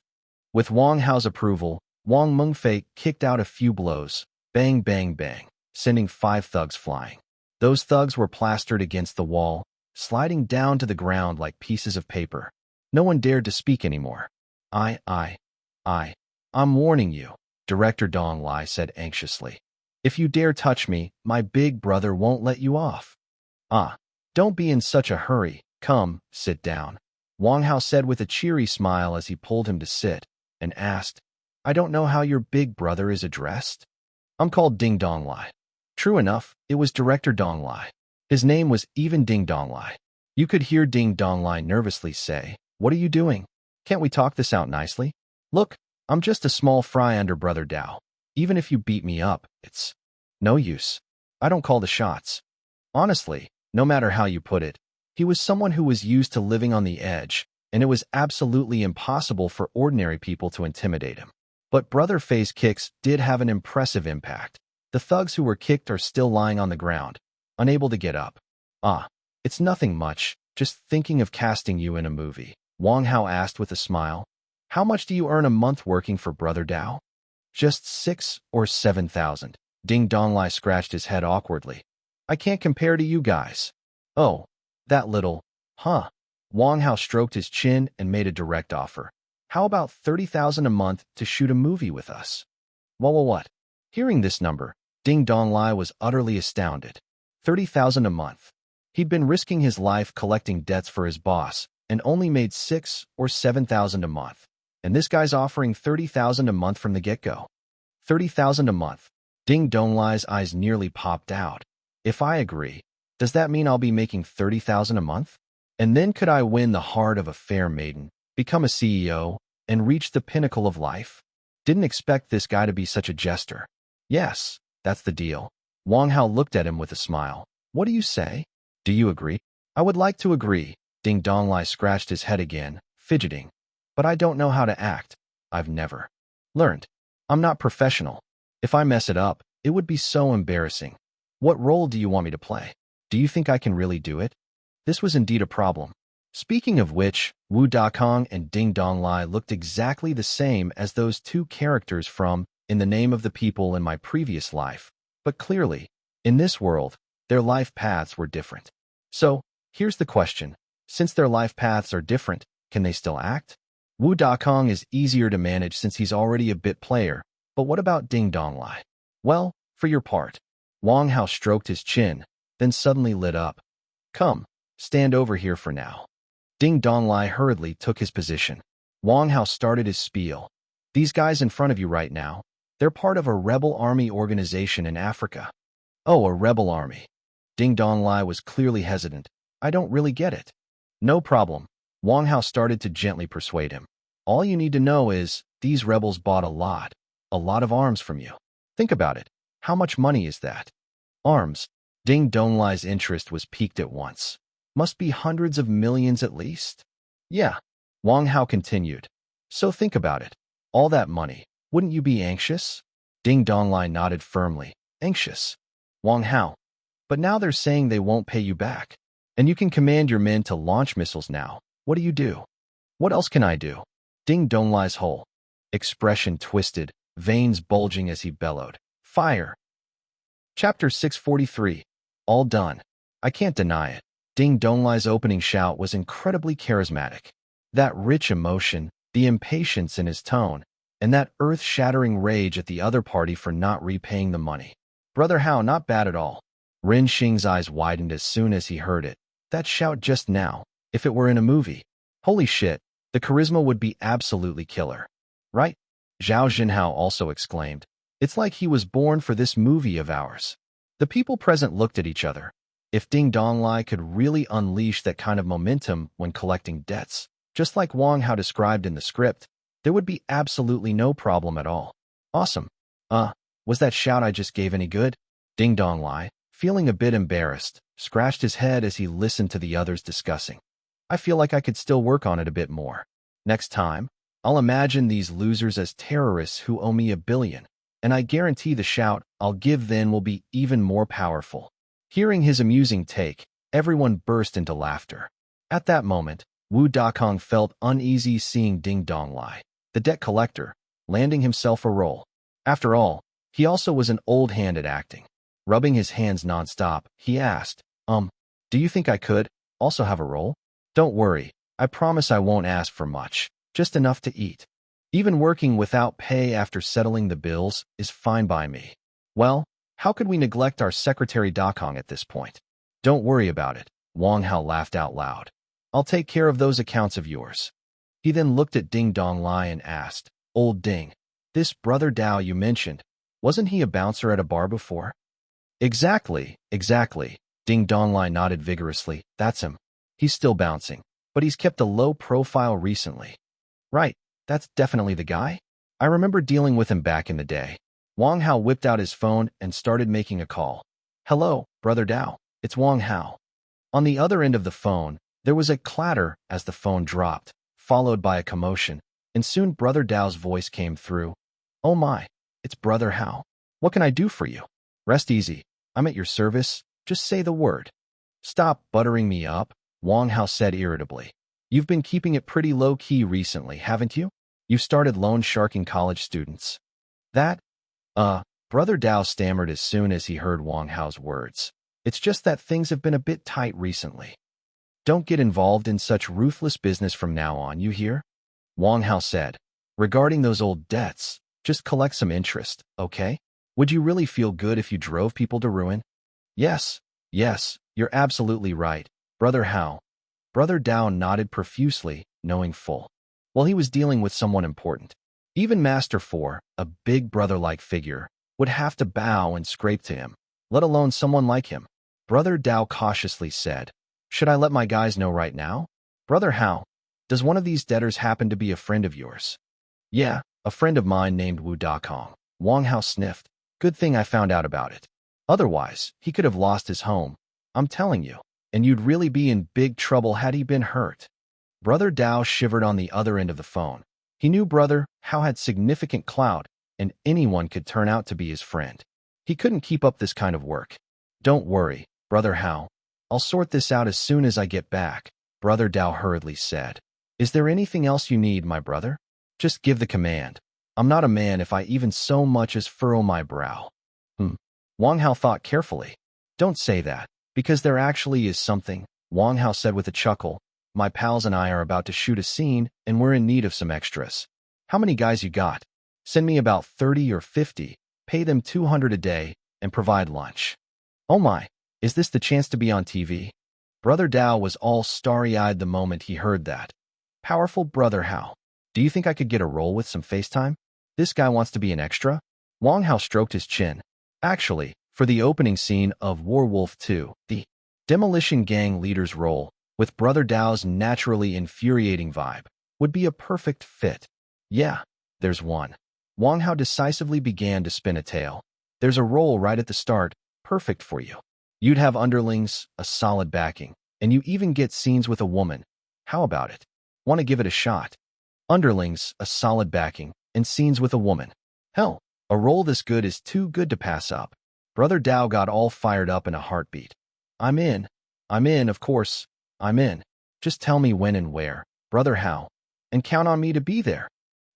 With Wang Hao's approval, Wang Mengfei kicked out a few blows. Bang, bang, bang, sending 5 thugs flying. Those thugs were plastered against the wall, sliding down to the ground like pieces of paper. No one dared to speak anymore. I'm warning you, Director Dong Lai said anxiously. If you dare touch me, my big brother won't let you off. Don't be in such a hurry. Come, sit down, Wang Hao said with a cheery smile as he pulled him to sit, and asked, I don't know how your big brother is addressed. I'm called Ding Dong Lai. True enough, it was Director Dong Lai. His name was even Ding Dong Lai. You could hear Ding Dong Lai nervously say, What are you doing? Can't we talk this out nicely? Look, I'm just a small fry under Brother Dao. Even if you beat me up, it's no use. I don't call the shots. Honestly, no matter how you put it, he was someone who was used to living on the edge, and it was absolutely impossible for ordinary people to intimidate him. But Brother Fei's kicks did have an impressive impact. The thugs who were kicked are still lying on the ground, unable to get up. It's nothing much, just thinking of casting you in a movie, Wang Hao asked with a smile. How much do you earn a month working for Brother Dao? Just 6 or 7,000. Ding Dong Lai scratched his head awkwardly. I can't compare to you guys. Oh, that little, huh? Wang Hao stroked his chin and made a direct offer. How about 30,000 a month to shoot a movie with us? What? Hearing this number, Ding Dong Lai was utterly astounded. 30,000 a month. He'd been risking his life collecting debts for his boss and only made 6 or 7,000 a month. And this guy's offering 30,000 a month from the get-go. 30,000 a month. Ding Dong Lai's eyes nearly popped out. If I agree, does that mean I'll be making 30,000 a month? And then could I win the heart of a fair maiden, become a CEO, and reach the pinnacle of life? Didn't expect this guy to be such a jester. Yes, that's the deal. Wang Hao looked at him with a smile. What do you say? Do you agree? I would like to agree. Ding Dong Lai scratched his head again, fidgeting. But I don't know how to act. I've never learned. I'm not professional. If I mess it up, it would be so embarrassing. What role do you want me to play? Do you think I can really do it? This was indeed a problem. Speaking of which, Wu Dakong and Ding Dong Lai looked exactly the same as those 2 characters from In the Name of the People in my previous life. But clearly, in this world, their life paths were different. So, here's the question. Since their life paths are different, can they still act? Wu Dakong is easier to manage since he's already a bit player, but what about Ding Dong Lai? Well, for your part. Wang Hao stroked his chin, then suddenly lit up. Come, stand over here for now. Ding Dong Lai hurriedly took his position. Wang Hao started his spiel. These guys in front of you right now, they're part of a rebel army organization in Africa. Oh, a rebel army. Ding Dong Lai was clearly hesitant. I don't really get it. No problem. Wang Hao started to gently persuade him. All you need to know is, these rebels bought a lot of arms from you. Think about it. How much money is that? Arms. Ding Dong Lai's interest was piqued at once. Must be hundreds of millions at least. Yeah. Wang Hao continued. So think about it. All that money. Wouldn't you be anxious? Ding Dong Lai nodded firmly. Anxious. Wang Hao. But now they're saying they won't pay you back. And you can command your men to launch missiles now. What do you do? What else can I do? Ding Dong Lai's whole expression twisted, veins bulging as he bellowed. Fire! Chapter 643. All done. I can't deny it. Ding Dong Lai's opening shout was incredibly charismatic. That rich emotion, the impatience in his tone, and that earth-shattering rage at the other party for not repaying the money. Brother Hao, not bad at all. Ren Xing's eyes widened as soon as he heard it. That shout just now, if it were in a movie. Holy shit, the charisma would be absolutely killer. Right? Zhao Jinhao also exclaimed. It's like he was born for this movie of ours. The people present looked at each other. If Ding Dong Lai could really unleash that kind of momentum when collecting debts, just like Wang Hao described in the script, there would be absolutely no problem at all. Awesome. Was that shout I just gave any good? Ding Dong Lai, feeling a bit embarrassed, scratched his head as he listened to the others discussing. I feel like I could still work on it a bit more. Next time, I'll imagine these losers as terrorists who owe me $1 billion, and I guarantee the shout I'll give then will be even more powerful. Hearing his amusing take, everyone burst into laughter. At that moment, Wu Dakong felt uneasy seeing Ding Dong Lai, the debt collector, landing himself a role. After all, he also was an old hand at acting. Rubbing his hands nonstop, he asked, do you think I could also have a role? Don't worry, I promise I won't ask for much, just enough to eat. Even working without pay after settling the bills is fine by me. Well, how could we neglect our secretary Dakong at this point? Don't worry about it, Wang Hao laughed out loud. I'll take care of those accounts of yours. He then looked at Ding Dong Lai and asked, Old Ding, this brother Dao you mentioned, wasn't he a bouncer at a bar before? Exactly. Ding Dong Lai nodded vigorously. That's him. He's still bouncing, but he's kept a low profile recently. Right, that's definitely the guy. I remember dealing with him back in the day. Wang Hao whipped out his phone and started making a call. Hello, brother Dao, it's Wang Hao. On the other end of the phone, there was a clatter as the phone dropped, followed by a commotion, and soon brother Dao's voice came through. Oh my, it's brother Hao. What can I do for you? Rest easy, I'm at your service, just say the word. Stop buttering me up, Wang Hao said irritably. You've been keeping it pretty low-key recently, haven't you? You've started loan sharking college students. That? Brother Dao stammered as soon as he heard Wang Hao's words. It's just that things have been a bit tight recently. Don't get involved in such ruthless business from now on, you hear? Wang Hao said. Regarding those old debts, just collect some interest, okay? Would you really feel good if you drove people to ruin? Yes, you're absolutely right, brother Hao. Brother Dao nodded profusely, knowing full well he was dealing with someone important. Even Master 4, a big brother-like figure, would have to bow and scrape to him, let alone someone like him. Brother Dao cautiously said, Should I let my guys know right now? Brother Hao, does one of these debtors happen to be a friend of yours? Yeah, a friend of mine named Wu Dakong. Wang Hao sniffed. Good thing I found out about it. Otherwise, he could have lost his home. I'm telling you. And you'd really be in big trouble had he been hurt. Brother Dao shivered on the other end of the phone. He knew brother Hao had significant clout, and anyone could turn out to be his friend. He couldn't keep up this kind of work. Don't worry, brother Hao. I'll sort this out as soon as I get back, brother Dao hurriedly said. Is there anything else you need, my brother? Just give the command. I'm not a man if I even so much as furrow my brow. Wang Hao thought carefully. Don't say that, because there actually is something, Wang Hao said with a chuckle. My pals and I are about to shoot a scene, and we're in need of some extras. How many guys you got? Send me about 30 or 50, pay them 200 a day, and provide lunch. Oh my, is this the chance to be on TV? Brother Dao was all starry-eyed the moment he heard that. Powerful brother Hao. Do you think I could get a role with some FaceTime? This guy wants to be an extra? Wang Hao stroked his chin. Actually, for the opening scene of Werewolf 2, the Demolition Gang leader's role, with brother Dao's naturally infuriating vibe, would be a perfect fit. Yeah, there's one. Wang Hao decisively began to spin a tale. There's a role right at the start, perfect for you. You'd have underlings, a solid backing, and you even get scenes with a woman. How about it? Want to give it a shot? Underlings, a solid backing, and scenes with a woman. Hell, a role this good is too good to pass up. Brother Dao got all fired up in a heartbeat. I'm in, of course, I'm in. Just tell me when and where, brother Hao, and count on me to be there.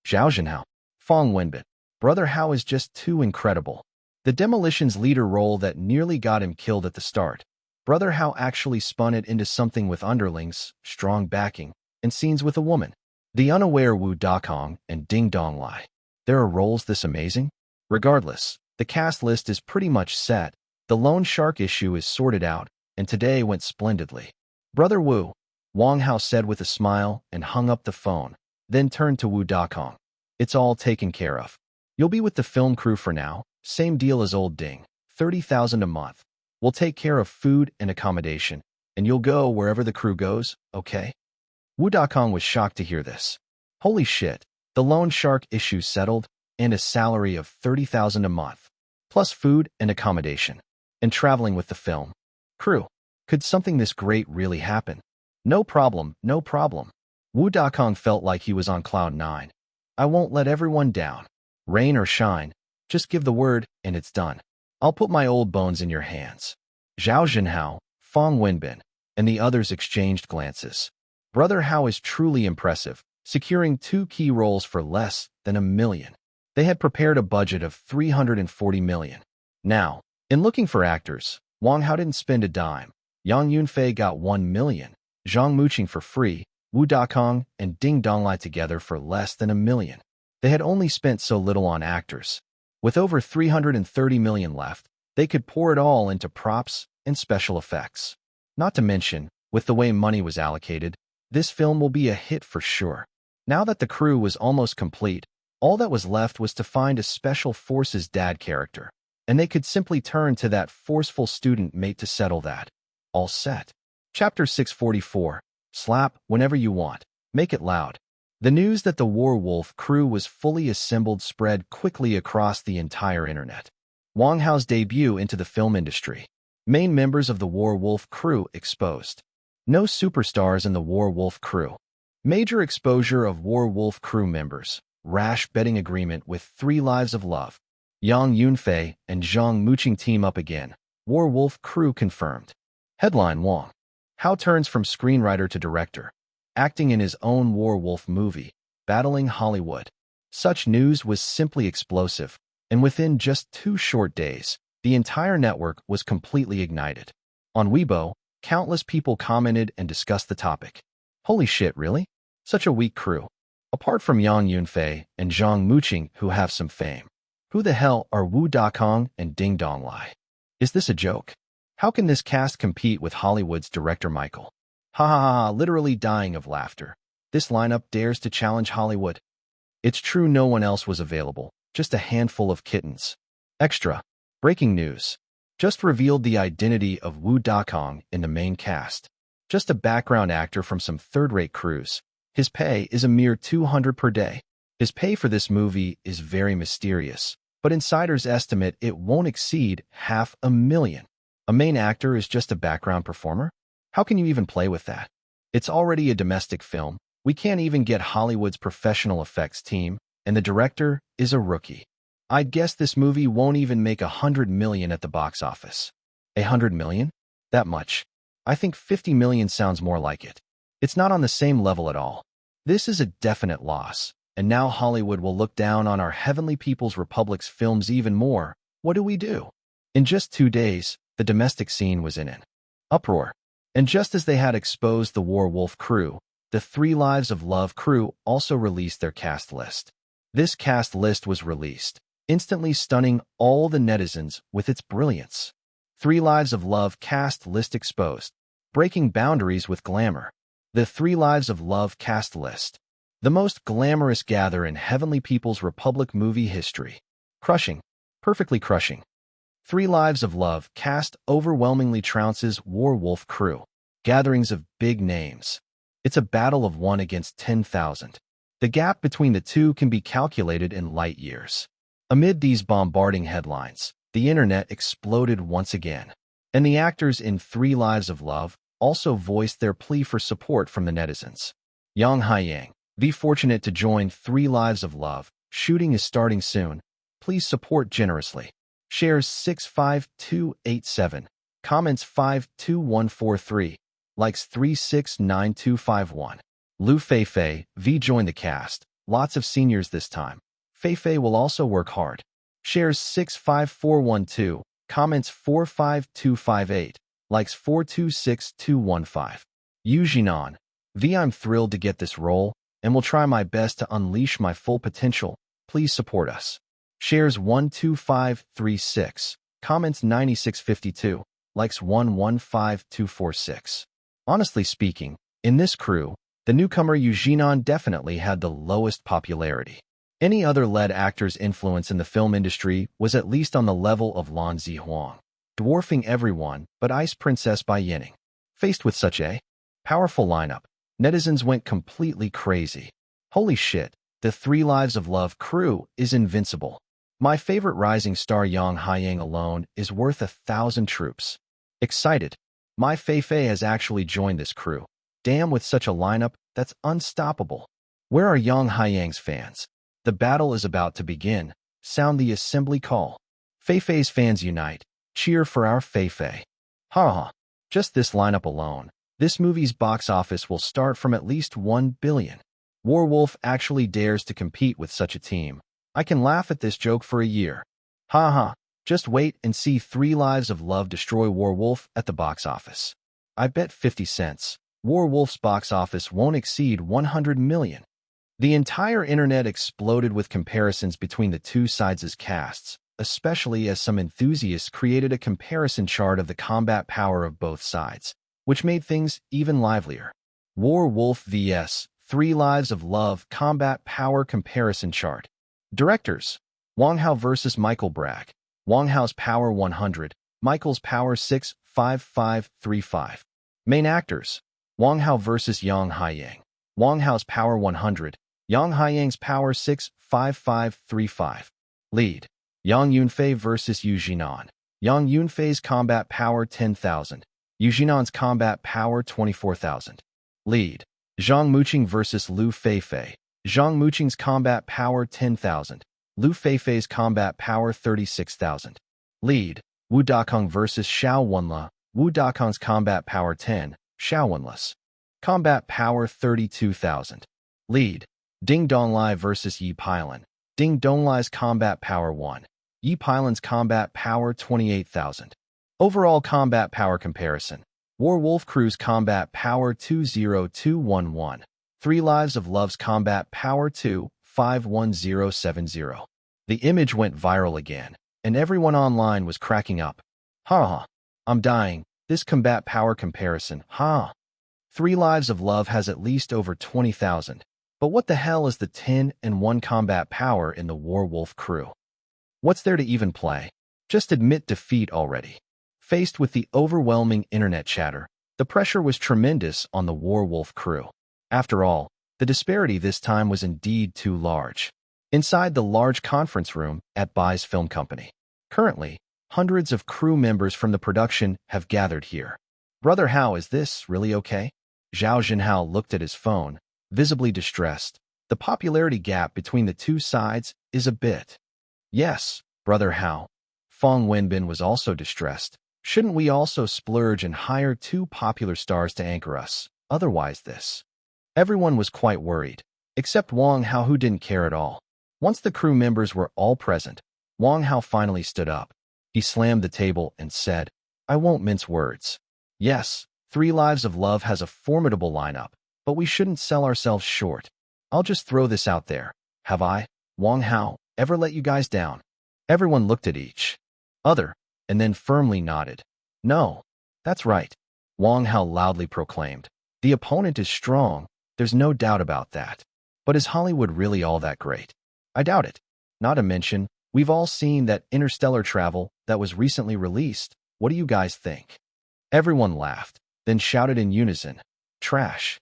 Zhao Zhenhao, Fong Wenbin. Brother Hao is just too incredible. The Demolition's leader role that nearly got him killed at the start. Brother Hao actually spun it into something with underlings, strong backing, and scenes with a woman. The unaware Wu Dakong and Ding Dong Lai. There are roles this amazing? Regardless, the cast list is pretty much set, the loan shark issue is sorted out, and today went splendidly. Brother Wu, Wang Hao said with a smile and hung up the phone, then turned to Wu Dakong. It's all taken care of. You'll be with the film crew for now, same deal as old Ding, 30,000 a month. We'll take care of food and accommodation, and you'll go wherever the crew goes, okay? Wu Dakong was shocked to hear this. Holy shit, the loan shark issue settled, and a salary of 30,000 a month, plus food and accommodation. and traveling with the film crew. Could something this great really happen? No problem, no problem. Wu Dakong felt like he was on cloud nine. I won't let everyone down. Rain or shine, just give the word and it's done. I'll put my old bones in your hands. Zhao Jinhao, Fong Wenbin, and the others exchanged glances. Brother Hao is truly impressive, securing 2 key roles for less than $1 million. They had prepared a budget of $340 million. Now, in looking for actors, Wang Hao didn't spend a dime. Yang Yunfei got $1 million, Zhang Muqing for free, Wu Dakong and Ding Donglai together for less than $1 million. They had only spent so little on actors. With over $330 million left, they could pour it all into props and special effects. Not to mention, with the way money was allocated, this film will be a hit for sure. Now that the crew was almost complete, all that was left was to find a Special Forces dad character, and they could simply turn to that forceful student mate to settle that. All set. Chapter 644. Slap whenever you want. Make it loud. The news that the Werewolf crew was fully assembled spread quickly across the entire internet. Wang Hao's debut into the film industry. Main members of the Werewolf crew exposed. No superstars in the Werewolf crew. Major exposure of Werewolf crew members. Rash betting agreement with 3 Lives of Love. Yang Yunfei and Zhang Muqing team up again. Werewolf crew confirmed. Headline: Wang Hao turns from screenwriter to director, acting in his own Werewolf movie, battling Hollywood. Such news was simply explosive, and within just 2 short days, the entire network was completely ignited. On Weibo, countless people commented and discussed the topic. Holy shit, really? Such a weak crew. Apart from Yang Yunfei and Zhang Muqing, who have some fame. Who the hell are Wu Dakong and Ding Donglai? Is this a joke? How can this cast compete with Hollywood's director Michael? Ha ha ha, literally dying of laughter. This lineup dares to challenge Hollywood. It's true no one else was available, just a handful of kittens. Extra. Breaking news. Just revealed the identity of Wu Dakong in the main cast. Just a background actor from some third-rate crews. His pay is a mere $200 per day. His pay for this movie is very mysterious, but insiders estimate it won't exceed $500,000. A main actor is just a background performer? How can you even play with that? It's already a domestic film. We can't even get Hollywood's professional effects team, and the director is a rookie. I'd guess this movie won't even make $100 million at the box office. $100 million? That much. I think $50 million sounds more like it. It's not on the same level at all. This is a definite loss, and now Hollywood will look down on our Heavenly People's Republic's films even more. What do? In just 2 days, the domestic scene was in an uproar. And just as they had exposed the Werewolf crew, the 3 Lives of Love crew also released their cast list. This cast list was released, instantly stunning all the netizens with its brilliance. 3 Lives of Love cast list exposed, breaking boundaries with glamour. The 3 Lives of Love cast list. The most glamorous gather in Heavenly People's Republic movie history. Crushing. Perfectly crushing. 3 Lives of Love cast overwhelmingly trounces Werewolf crew. Gatherings of big names. It's a battle of 1 against 10,000. The gap between the two can be calculated in light years. Amid these bombarding headlines, the internet exploded once again. And the actors in 3 Lives of Love also voiced their plea for support from the netizens. Yang Haiyang, be fortunate to join 3 Lives of Love. Shooting is starting soon. Please support generously. Shares 65287. Comments 52143. Likes 369251. Lu Feifei, V join the cast. Lots of seniors this time. Feifei will also work hard. Shares 65412. Comments 45258. Likes 426215. Yu Jinan. V I'm thrilled to get this role, and will try my best to unleash my full potential. Please support us. Shares 12536. Comments 9652. Likes 115246. Honestly speaking, in this crew, the newcomer Yu Jinan definitely had the lowest popularity. Any other lead actor's influence in the film industry was at least on the level of Lan Zihuang, dwarfing everyone but Ice Princess Bai Yining. Faced with such a powerful lineup, netizens went completely crazy. Holy shit, the 3 Lives of Love crew is invincible. My favorite rising star Yang Haiyang alone is worth 1,000 troops. Excited. My Fei has actually joined this crew. Damn, with such a lineup, that's unstoppable. Where are Yang Haiyang's fans? The battle is about to begin. Sound the assembly call. Fei's fans unite. Cheer for our Fei. Ha ha. Just this lineup alone. This movie's box office will start from at least 1 billion. Warwolf actually dares to compete with such a team. I can laugh at this joke for a year. Ha ha. Just wait and see 3 Lives of Love destroy Warwolf at the box office. I bet 50 cents. Warwolf's box office won't exceed 100 million. The entire internet exploded with comparisons between the two sides' casts, especially as some enthusiasts created a comparison chart of the combat power of both sides, which made things even livelier. Warwolf vs. 3 Lives of Love Combat Power Comparison Chart. Directors: Wang Hao vs. Michael Bragg. Wang Hao's power 100, Michael's power 65535. Main actors: Wang Hao vs. Yang Haiyang. Wang Hao's power 100, Yang Haiyang's power 65535. Lead: Yang Yunfei vs. Yu Jinan. Yang Yunfei's combat power 10,000, Yu Jinan's combat power 24,000. Lead: Zhang Muqing vs. Lu Feifei. Zhang Muqing's combat power 10,000, Lu Feifei's combat power 36,000. Lead: Wu Dakong vs. Xiao Wenle. Wu Dakong's combat power 10, Xiao Wenle's combat power 32,000. Lead: Ding Donglai vs. Yi Pailan. Ding Donglai's combat power 1, Yi Pailan's combat power 28,000. Overall combat power comparison: Warwolf Crew's combat power 20211. 3 Lives of Love's combat power 2,51070. The image went viral again, and everyone online was cracking up. Ha ha. I'm dying. This combat power comparison, ha. 3 Lives of Love has at least over 20,000. But what the hell is the 10 and 1 combat power in the Warwolf Crew? What's there to even play? Just admit defeat already. Faced with the overwhelming internet chatter, the pressure was tremendous on the Warwolf Crew. After all, the disparity this time was indeed too large. Inside the large conference room at Bai's film company, currently, hundreds of crew members from the production have gathered here. Brother Hao, is this really okay? Zhao Jinhao looked at his phone, visibly distressed. The popularity gap between the two sides is a bit. Yes, Brother Hao. Fong Wenbin was also distressed. Shouldn't we also splurge and hire 2 popular stars to anchor us? Otherwise this. Everyone was quite worried, except Wang Hao, who didn't care at all. Once the crew members were all present, Wang Hao finally stood up. He slammed the table and said, I won't mince words. Yes, 3 Lives of Love has a formidable lineup, but we shouldn't sell ourselves short. I'll just throw this out there. Have I, Wang Hao, ever let you guys down? Everyone looked at each other, and then firmly nodded. No, that's right, Wang Hao loudly proclaimed. The opponent is strong. There's no doubt about that. But is Hollywood really all that great? I doubt it. Not to mention, we've all seen that interstellar travel that was recently released. What do you guys think? Everyone laughed, then shouted in unison, trash.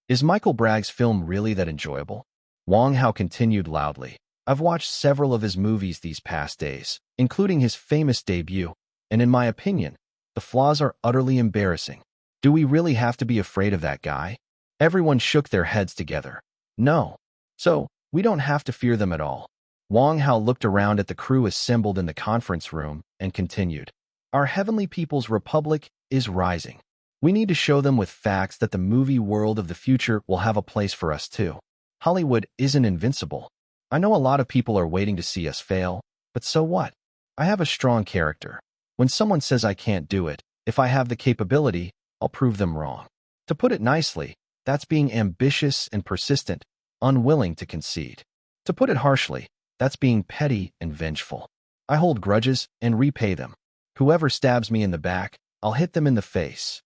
Is Michael Bragg's film really that enjoyable? Wang Hao continued loudly. I've watched several of his movies these past days, including his famous debut, and in my opinion, the flaws are utterly embarrassing. Do we really have to be afraid of that guy? Everyone shook their heads together. No. So, we don't have to fear them at all. Wang Hao looked around at the crew assembled in the conference room and continued. Our Heavenly People's Republic is rising. We need to show them with facts that the movie world of the future will have a place for us too. Hollywood isn't invincible. I know a lot of people are waiting to see us fail, but so what? I have a strong character. When someone says I can't do it, if I have the capability, I'll prove them wrong. To put it nicely, that's being ambitious and persistent, unwilling to concede. To put it harshly, that's being petty and vengeful. I hold grudges and repay them. Whoever stabs me in the back, I'll hit them in the face.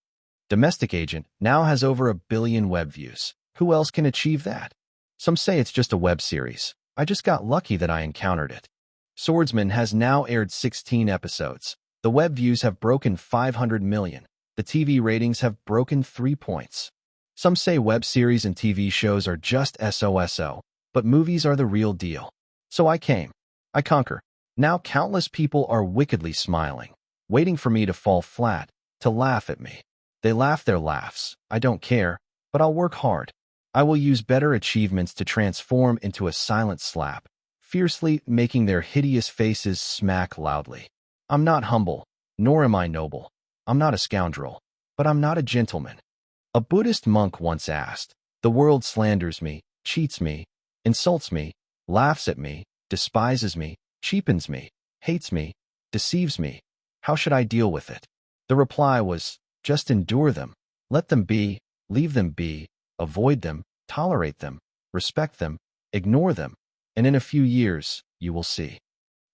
Domestic Agent now has over 1 billion web views. Who else can achieve that? Some say it's just a web series. I just got lucky that I encountered it. Swordsman has now aired 16 episodes. The web views have broken 500 million. The TV ratings have broken 3 points. Some say web series and TV shows are just SOSO, but movies are the real deal. So I came. I conquer. Now countless people are wickedly smiling, waiting for me to fall flat, to laugh at me. They laugh their laughs. I don't care, but I'll work hard. I will use better achievements to transform into a silent slap, fiercely making their hideous faces smack loudly. I'm not humble, nor am I noble. I'm not a scoundrel, but I'm not a gentleman. A Buddhist monk once asked, "The world slanders me, cheats me, insults me, laughs at me, despises me, cheapens me, hates me, deceives me. How should I deal with it?" The reply was, "Just endure them. Let them be, leave them be, avoid them, tolerate them, respect them, ignore them, and in a few years, you will see."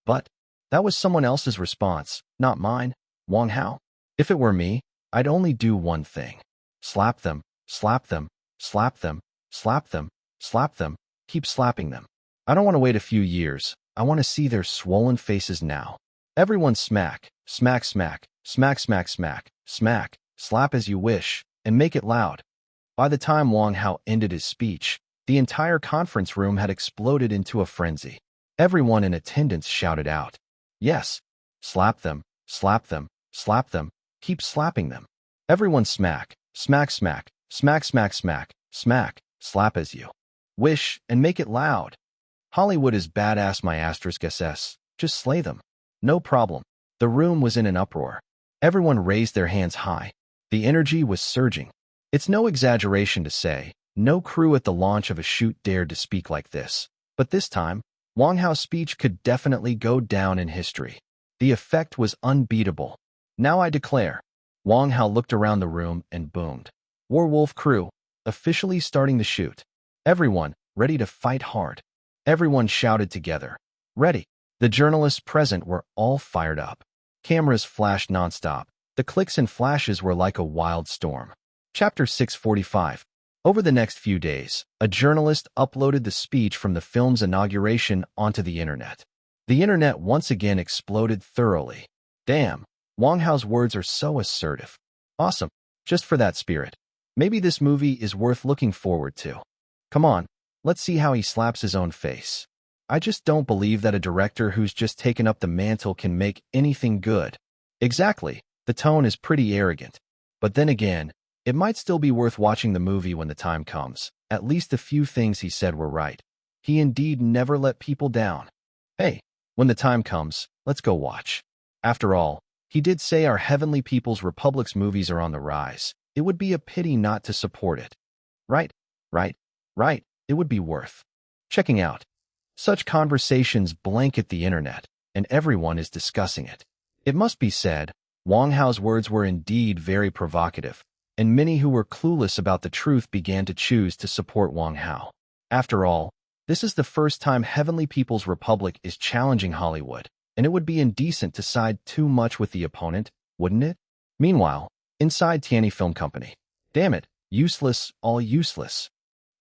But that was someone else's response, not mine. Wang Hao. If it were me, I'd only do one thing. Slap them, slap them, slap them, slap them, slap them, keep slapping them. I don't want to wait a few years. I want to see their swollen faces now. Everyone smack, smack, smack, smack, smack, smack, smack, slap as you wish, and make it loud. By the time Wang Hao ended his speech, the entire conference room had exploded into a frenzy. Everyone in attendance shouted out, "Yes, slap them, slap them, slap them, keep slapping them. Everyone smack, smack, smack, smack, smack, smack, smack, slap as you wish, and make it loud. Hollywood is badass, my asterisk SS. Just slay them. No problem." The room was in an uproar. Everyone raised their hands high. The energy was surging. It's no exaggeration to say, no crew at the launch of a shoot dared to speak like this. But this time, Wang Hao's speech could definitely go down in history. The effect was unbeatable. "Now I declare." Wang Hao looked around the room and boomed. "Werewolf crew, officially starting the shoot. Everyone, ready to fight hard." Everyone shouted together, "Ready." The journalists present were all fired up. Cameras flashed nonstop. The clicks and flashes were like a wild storm. Chapter 645. Over the next few days, a journalist uploaded the speech from the film's inauguration onto the internet. The internet once again exploded thoroughly. "Damn, Wang Hao's words are so assertive. Awesome, just for that spirit. Maybe this movie is worth looking forward to. Come on, let's see how he slaps his own face. I just don't believe that a director who's just taken up the mantle can make anything good." Exactly, the tone is pretty arrogant. But then again, it might still be worth watching the movie when the time comes. At least a few things he said were right. He indeed never let people down. Hey, when the time comes, let's go watch. After all, he did say our Heavenly People's Republic's movies are on the rise. It would be a pity not to support it. Right, right, right, it would be worth checking out. Such conversations blanket the internet, and everyone is discussing it. It must be said, Wang Hao's words were indeed very provocative, and many who were clueless about the truth began to choose to support Wang Hao. After all, this is the first time Heavenly People's Republic is challenging Hollywood, and it would be indecent to side too much with the opponent, wouldn't it? Meanwhile, inside Tianyi Film Company. Damn it, useless, all useless.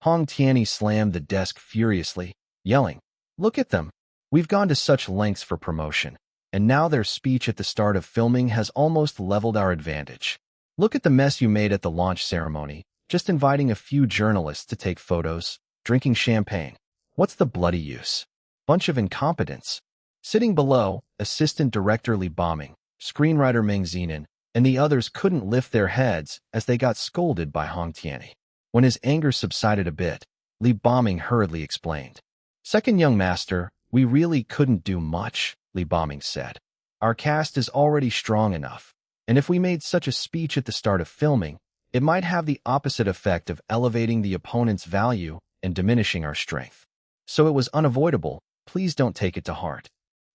Hong Tianyi slammed the desk furiously, yelling, "Look at them. We've gone to such lengths for promotion, and now their speech at the start of filming has almost leveled our advantage. Look at the mess you made at the launch ceremony, just inviting a few journalists to take photos, drinking champagne. What's the bloody use? Bunch of incompetents." Sitting below, assistant director Li Bombing, screenwriter Meng Zinan, and the others couldn't lift their heads as they got scolded by Hong Tianyi. When his anger subsided a bit, Li Bombing hurriedly explained. "Second young master, we really couldn't do much," Li Bombing said. "Our cast is already strong enough, and if we made such a speech at the start of filming, it might have the opposite effect of elevating the opponent's value and diminishing our strength. So it was unavoidable. Please don't take it to heart."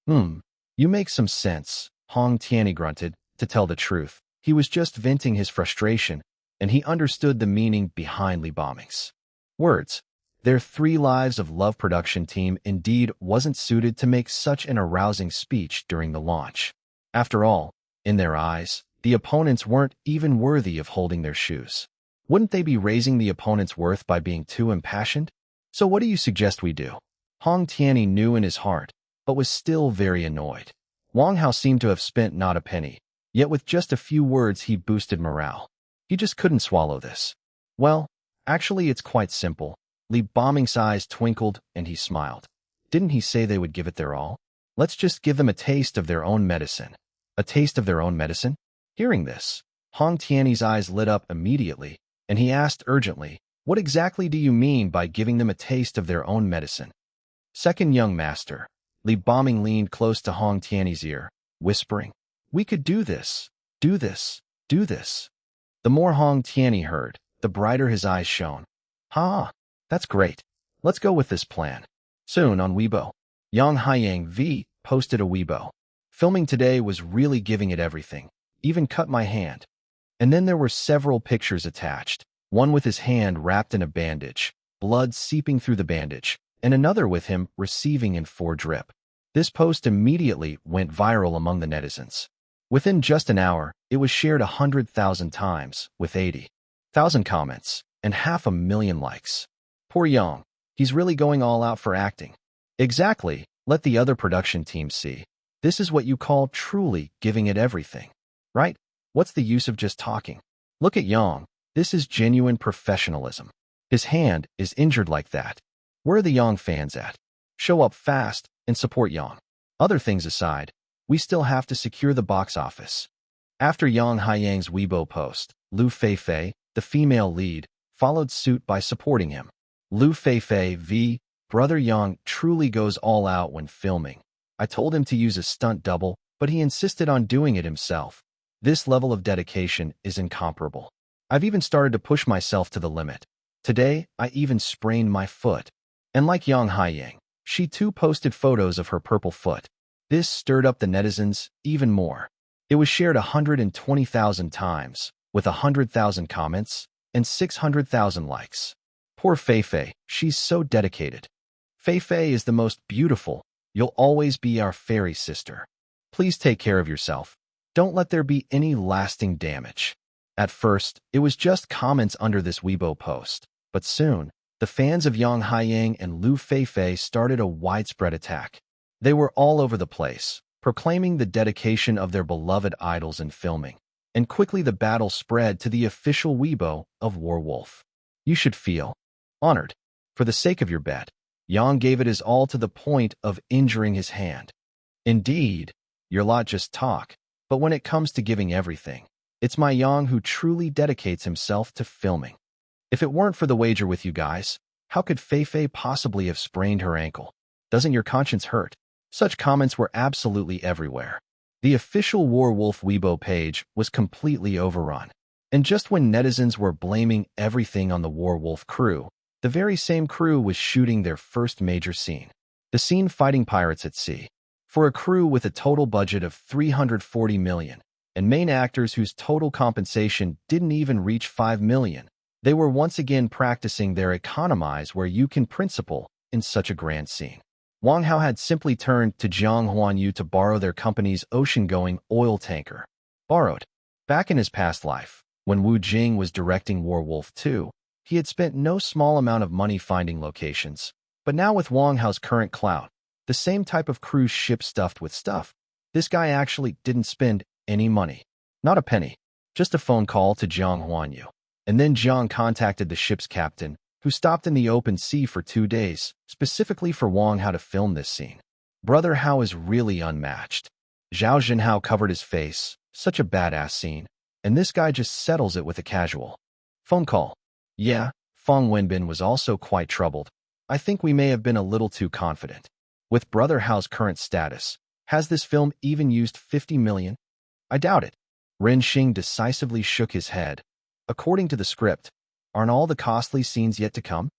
You make some sense," Hong Tianyi grunted. To tell the truth, he was just venting his frustration, and he understood the meaning behind Li Bombing's words. Their 3 Lives of Love production team indeed wasn't suited to make such an arousing speech during the launch. After all, in their eyes, the opponents weren't even worthy of holding their shoes. Wouldn't they be raising the opponent's worth by being too impassioned? "So what do you suggest we do?" Hong Tianyi knew in his heart, but was still very annoyed. Wang Hao seemed to have spent not a penny, yet with just a few words he boosted morale. He just couldn't swallow this. "Well, actually it's quite simple." Li Bombing's eyes twinkled and he smiled. "Didn't he say they would give it their all?" Let's just give them a taste of their own medicine. A taste of their own medicine? Hearing this, Hong Tiany's eyes lit up immediately, and he asked urgently, "What exactly do you mean by giving them a taste of their own medicine?" Second young master, Li Bombing leaned close to Hong Tiany's ear, whispering, "We could do this, do this, do this." The more Hong Tiany heard, the brighter his eyes shone. "Ha, that's great. Let's go with this plan." Soon on Weibo, Yang Haiyang V posted a Weibo. "Filming today was really giving it everything, even cut my hand." And then there were several pictures attached, one with his hand wrapped in a bandage, blood seeping through the bandage, and another with him receiving in 4 drip. This post immediately went viral among the netizens. Within just an hour, it was shared 100,000 times, with 80,000 comments, and 500,000 likes. Poor Yang, he's really going all out for acting. Exactly, let the other production team see. This is what you call truly giving it everything. Right? What's the use of just talking? Look at Yang, this is genuine professionalism. His hand is injured like that. Where are the Yang fans at? Show up fast and support Yang. Other things aside, we still have to secure the box office. After Yang Haiyang's Weibo post, Lu Feifei, the female lead, followed suit by supporting him. Lu Feifei v. Brother Yang truly goes all out when filming. I told him to use a stunt double, but he insisted on doing it himself. This level of dedication is incomparable. I've even started to push myself to the limit. Today, I even sprained my foot. And like Yang Haiyang, she too posted photos of her purple foot. This stirred up the netizens even more. It was shared 120,000 times, with 100,000 comments and 600,000 likes. Poor Feifei, she's so dedicated. Feifei is the most beautiful. You'll always be our fairy sister. Please take care of yourself. Don't let there be any lasting damage. At first, it was just comments under this Weibo post, but soon, the fans of Yang Haiyang and Lu Feifei started a widespread attack. They were all over the place, proclaiming the dedication of their beloved idols in filming, and quickly the battle spread to the official Weibo of Warwolf. You should feel honored. For the sake of your bet, Yang gave it his all to the point of injuring his hand. Indeed, your lot just talk, but when it comes to giving everything, it's my Yang who truly dedicates himself to filming. If it weren't for the wager with you guys, how could Feifei possibly have sprained her ankle? Doesn't your conscience hurt? Such comments were absolutely everywhere. The official Warwolf Weibo page was completely overrun. And just when netizens were blaming everything on the Warwolf crew, the very same crew was shooting their first major scene. The scene fighting pirates at sea. For a crew with a total budget of 340 million, and main actors whose total compensation didn't even reach 5 million, they were once again practicing their economize where you can principle in such a grand scene. Wang Hao had simply turned to Jiang Huanyu to borrow their company's ocean-going oil tanker. Borrowed. Back in his past life, when Wu Jing was directing Warwolf 2, he had spent no small amount of money finding locations. But now with Wang Hao's current clout, the same type of cruise ship stuffed with stuff, this guy actually didn't spend any money. Not a penny. Just a phone call to Jiang Huanyu. And then Jiang contacted the ship's captain, who stopped in the open sea for 2 days, specifically for Wang Hao to film this scene. Brother Hao is really unmatched. Zhao Jinhao covered his face, such a badass scene, and this guy just settles it with a casual phone call. Yeah, Feng Wenbin was also quite troubled. I think we may have been a little too confident. With Brother Hao's current status, has this film even used 50 million? I doubt it. Ren Xing decisively shook his head. According to the script, aren't all the costly scenes yet to come?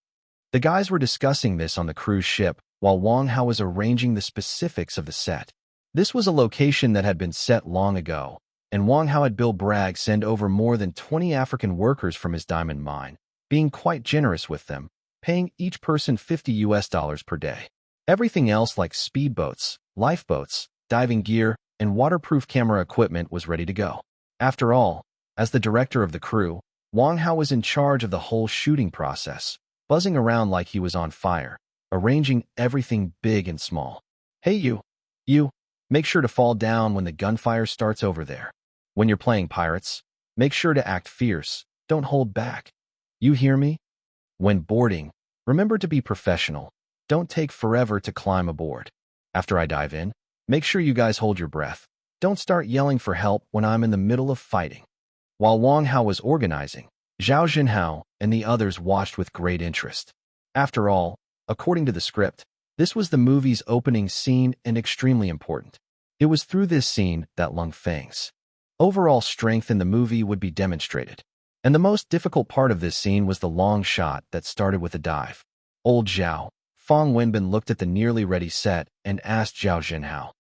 The guys were discussing this on the cruise ship while Wang Hao was arranging the specifics of the set. This was a location that had been set long ago, and Wang Hao had Bill Bragg send over more than 20 African workers from his diamond mine, being quite generous with them, paying each person $50 per day. Everything else like speedboats, lifeboats, diving gear, and waterproof camera equipment was ready to go. After all, as the director of the crew, Wang Hao was in charge of the whole shooting process, buzzing around like he was on fire, arranging everything big and small. Hey you, make sure to fall down when the gunfire starts over there. When you're playing pirates, make sure to act fierce, don't hold back. You hear me? When boarding, remember to be professional. Don't take forever to climb aboard. After I dive in, Make sure you guys hold your breath. Don't start yelling for help when I'm in the middle of fighting." While Wang Hao was organizing, Zhao Jinhao and the others watched with great interest. After all, according to the script, this was the movie's opening scene and extremely important. It was through this scene that Lung Feng's overall strength in the movie would be demonstrated. And the most difficult part of this scene was the long shot that started with a dive. Old Zhao, Fang Wenbin looked at the nearly ready set and asked Zhao Jinhao,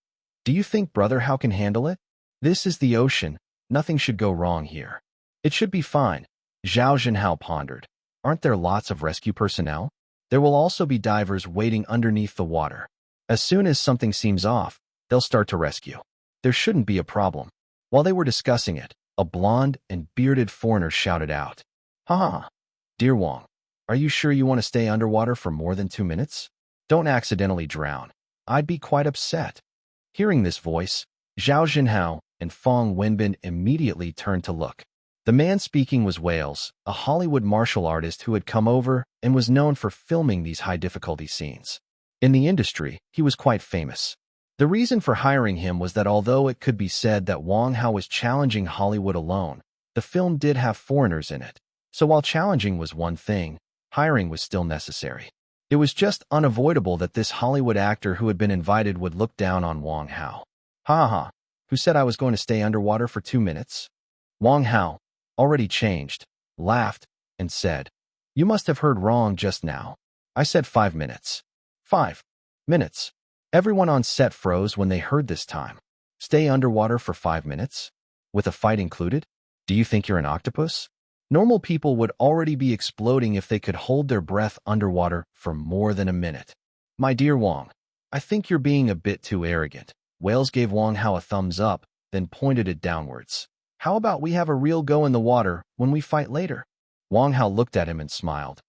"Do you think Brother Hao can handle it? This is the ocean. Nothing should go wrong here. It should be fine." Zhao Jinhao pondered. "Aren't there lots of rescue personnel? There will also be divers waiting underneath the water. As soon as something seems off, they'll start to rescue. There shouldn't be a problem." While they were discussing it, a blonde and bearded foreigner shouted out, "Ha ha! Dear Wang, are you sure you want to stay underwater for more than 2 minutes? Don't accidentally drown. I'd be quite upset." Hearing this voice, Zhao Jinhao and Fang Wenbin immediately turned to look. The man speaking was Wales, a Hollywood martial artist who had come over and was known for filming these high-difficulty scenes. In the industry, he was quite famous. The reason for hiring him was that although it could be said that Wang Hao was challenging Hollywood alone, the film did have foreigners in it. So while challenging was one thing, hiring was still necessary. It was just unavoidable that this Hollywood actor who had been invited would look down on Wang Hao. "Ha ha, who said I was going to stay underwater for 2 minutes?" Wang Hao, already changed, laughed, and said, "You must have heard wrong just now. I said 5 minutes. 5 minutes. Everyone on set froze when they heard this time. Stay underwater for 5 minutes? With a fight included? Do you think you're an octopus? Normal people would already be exploding if they could hold their breath underwater for more than a minute. My dear Wang, I think you're being a bit too arrogant." Wales gave Wang Hao a thumbs up, then pointed it downwards. "How about we have a real go in the water when we fight later?" Wang Hao looked at him and smiled.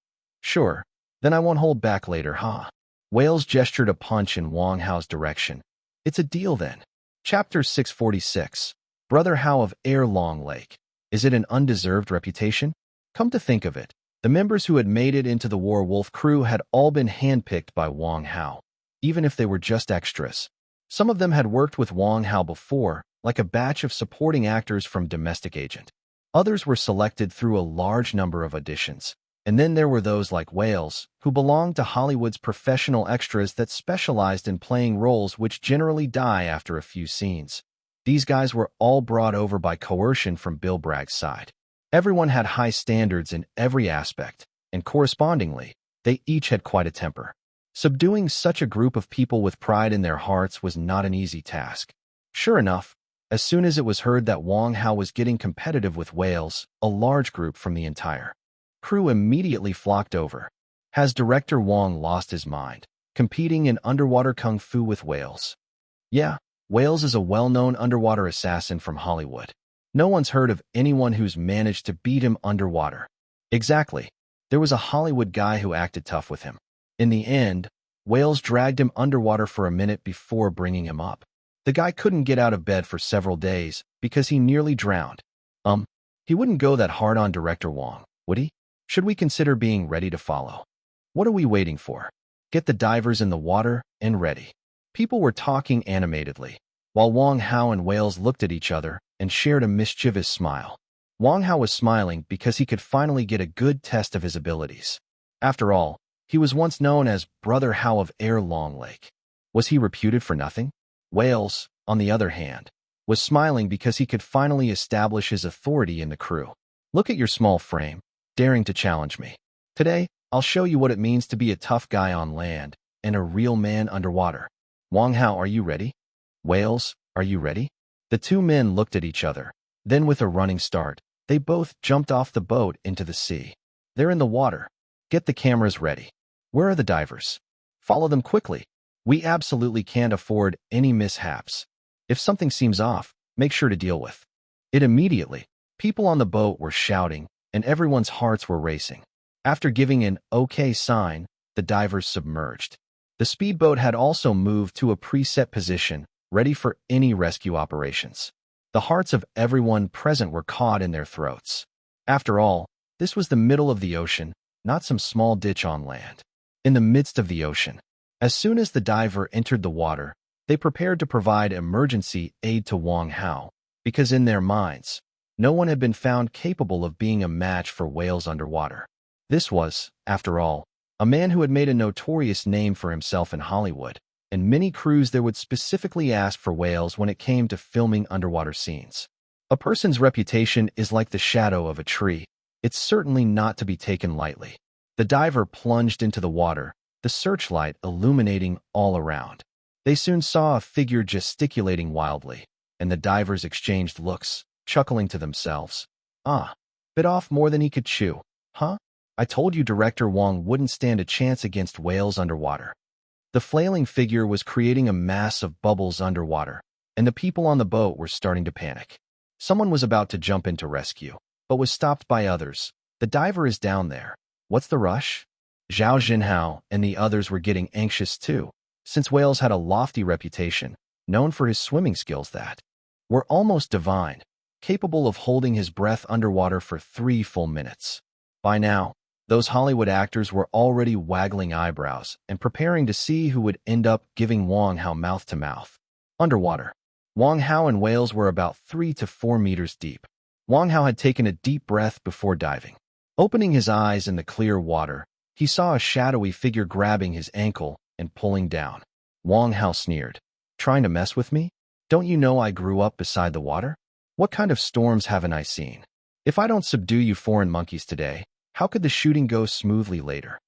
"Sure, then I won't hold back later, huh?" Wales gestured a punch in Wang Hao's direction. "It's a deal then." Chapter 646. Brother Hao of Air Long Lake. Is it an undeserved reputation? Come to think of it, the members who had made it into the War Wolf crew had all been handpicked by Wang Hao, even if they were just extras. Some of them had worked with Wang Hao before, like a batch of supporting actors from Domestic Agent. Others were selected through a large number of auditions. And then there were those like Wales, who belonged to Hollywood's professional extras that specialized in playing roles which generally die after a few scenes. These guys were all brought over by coercion from Bill Bragg's side. Everyone had high standards in every aspect, and correspondingly, they each had quite a temper. Subduing such a group of people with pride in their hearts was not an easy task. Sure enough, as soon as it was heard that Wang Hao was getting competitive with Wales, a large group from the entire crew immediately flocked over. Has director Wang lost his mind, competing in underwater kung fu with Wales? Yeah, Wales is a well-known underwater assassin from Hollywood. No one's heard of anyone who's managed to beat him underwater. Exactly. There was a Hollywood guy who acted tough with him. In the end, Wales dragged him underwater for a minute before bringing him up. The guy couldn't get out of bed for several days because he nearly drowned. He wouldn't go that hard on director Wang, would he? Should we consider being ready to follow? What are we waiting for? Get the divers in the water and ready. People were talking animatedly, while Wang Hao and Wales looked at each other and shared a mischievous smile. Wang Hao was smiling because he could finally get a good test of his abilities. After all, he was once known as Brother Hao of Air Long Lake. Was he reputed for nothing? Wales, on the other hand, was smiling because he could finally establish his authority in the crew. Look at your small frame, daring to challenge me. Today, I'll show you what it means to be a tough guy on land and a real man underwater. Wang Hao, are you ready? Wales, are you ready? The two men looked at each other. Then with a running start, they both jumped off the boat into the sea. They're in the water. Get the cameras ready. Where are the divers? Follow them quickly. We absolutely can't afford any mishaps. If something seems off, make sure to deal with it immediately. People on the boat were shouting, and everyone's hearts were racing. After giving an okay sign, the divers submerged. The speedboat had also moved to a preset position, ready for any rescue operations. The hearts of everyone present were caught in their throats. After all, this was the middle of the ocean, not some small ditch on land. In the midst of the ocean. As soon as the diver entered the water, They prepared to provide emergency aid to Wang Hao, because in their minds, no one had been found capable of being a match for whales underwater. This was, after all, a man who had made a notorious name for himself in Hollywood, and many crews there would specifically ask for whales when it came to filming underwater scenes. A person's reputation is like the shadow of a tree. It's certainly not to be taken lightly. The diver plunged into the water, the searchlight illuminating all around. They soon saw a figure gesticulating wildly, and the divers exchanged looks, chuckling to themselves. Bit off more than he could chew, huh? I told you Director Wang wouldn't stand a chance against whales underwater. The flailing figure was creating a mass of bubbles underwater, and the people on the boat were starting to panic. Someone was about to jump in to rescue, but was stopped by others. The diver is down there. What's the rush? Zhao Jinhao and the others were getting anxious too, since whales had a lofty reputation, known for his swimming skills that were almost divine, capable of holding his breath underwater for 3 full minutes. By now, those Hollywood actors were already waggling eyebrows and preparing to see who would end up giving Wang Hao mouth-to-mouth. Underwater, Wang Hao and whales were about 3 to 4 meters deep. Wang Hao had taken a deep breath before diving. Opening his eyes in the clear water, he saw a shadowy figure grabbing his ankle and pulling down. Wang Hao sneered. Trying to mess with me? Don't you know I grew up beside the water? What kind of storms haven't I seen? If I don't subdue you foreign monkeys today, how could the shooting go smoothly later?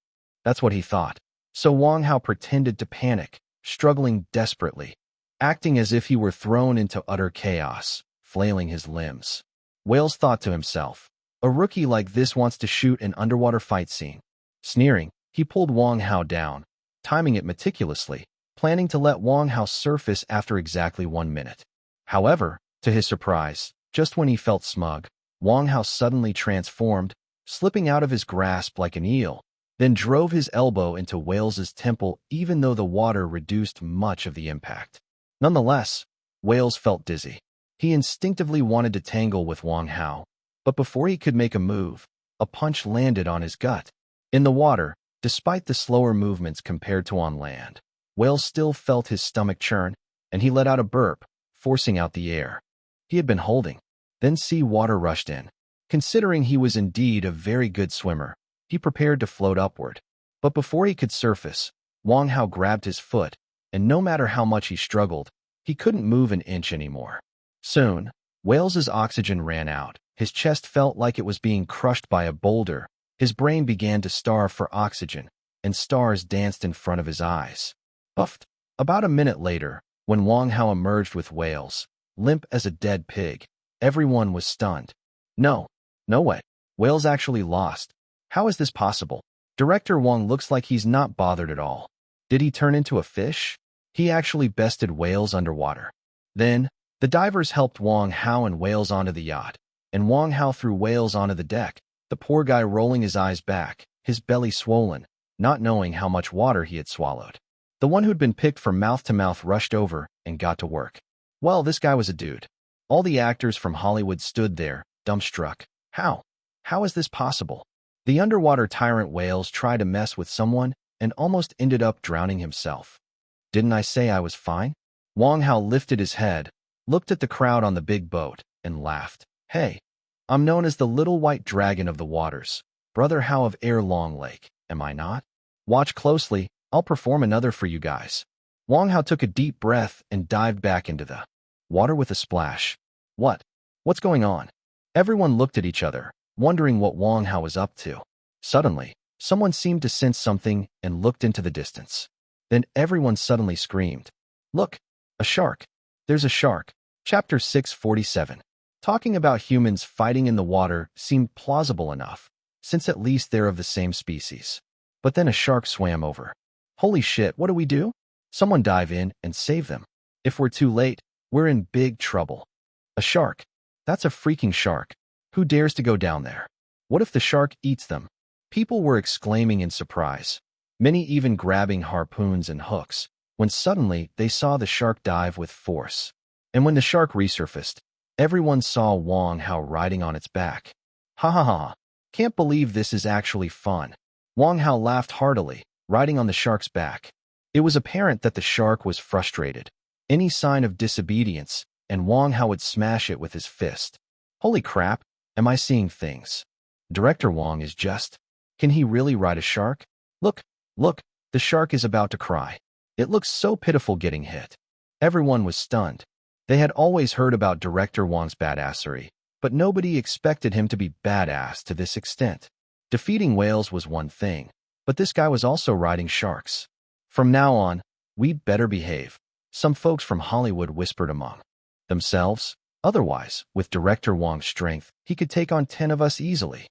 That's what he thought. So Wang Hao pretended to panic, struggling desperately, acting as if he were thrown into utter chaos, flailing his limbs. Whales thought to himself, a rookie like this wants to shoot an underwater fight scene. Sneering, he pulled Wang Hao down, timing it meticulously, planning to let Wang Hao surface after exactly 1 minute. However, to his surprise, just when he felt smug, Wang Hao suddenly transformed, slipping out of his grasp like an eel, then drove his elbow into Whales's temple even though the water reduced much of the impact. Nonetheless, Whales felt dizzy. He instinctively wanted to tangle with Wang Hao, but before he could make a move, a punch landed on his gut. In the water, despite the slower movements compared to on land, Whales still felt his stomach churn, and he let out a burp, forcing out the air he had been holding. Then sea water rushed in. Considering he was indeed a very good swimmer, he prepared to float upward. But before he could surface, Wang Hao grabbed his foot, and no matter how much he struggled, he couldn't move an inch anymore. Soon, Whales's oxygen ran out. His chest felt like it was being crushed by a boulder. His brain began to starve for oxygen, and stars danced in front of his eyes. Puffed. About a minute later, when Wang Hao emerged with Whales, limp as a dead pig, everyone was stunned. No way. Whales actually lost. How is this possible? Director Wang looks like he's not bothered at all. Did he turn into a fish? He actually bested Whales underwater. Then, the divers helped Wang Hao and Whales onto the yacht, and Wang Hao threw Whales onto the deck, the poor guy rolling his eyes back, his belly swollen, not knowing how much water he had swallowed. The one who'd been picked for mouth-to-mouth rushed over and got to work. Well, this guy was a dude. All the actors from Hollywood stood there, dumbstruck. How is this possible? The underwater tyrant Whales tried to mess with someone and almost ended up drowning himself. Didn't I say I was fine? Wang Hao lifted his head, looked at the crowd on the big boat, and laughed. Hey, I'm known as the little white dragon of the waters, Brother Hao of Air Long Lake, am I not? Watch closely, I'll perform another for you guys. Wang Hao took a deep breath and dived back into the water with a splash. What's going on? Everyone looked at each other, wondering what Wang Hao was up to. Suddenly, someone seemed to sense something and looked into the distance. Then everyone suddenly screamed. Look, a shark. There's a shark. Chapter 647. Talking about humans fighting in the water seemed plausible enough, since at least they're of the same species. But then a shark swam over. Holy shit, what do we do? Someone dive in and save them. If we're too late, we're in big trouble. A shark. That's a freaking shark. Who dares to go down there? What if the shark eats them? People were exclaiming in surprise, many even grabbing harpoons and hooks, when suddenly they saw the shark dive with force. And when the shark resurfaced, everyone saw Wang Hao riding on its back. Ha ha ha. Can't believe this is actually fun. Wang Hao laughed heartily, riding on the shark's back. It was apparent that the shark was frustrated, Any sign of disobedience, and Wang Hao would smash it with his fist. Holy crap, am I seeing things? Director Wang is just... Can he really ride a shark? Look, look, the shark is about to cry. It looks so pitiful getting hit. Everyone was stunned. They had always heard about Director Wang's badassery, but nobody expected him to be badass to this extent. Defeating whales was one thing, but this guy was also riding sharks. From now on, we'd better behave, some folks from Hollywood whispered among themselves. Otherwise, with Director Wang's strength, he could take on 10 of us easily.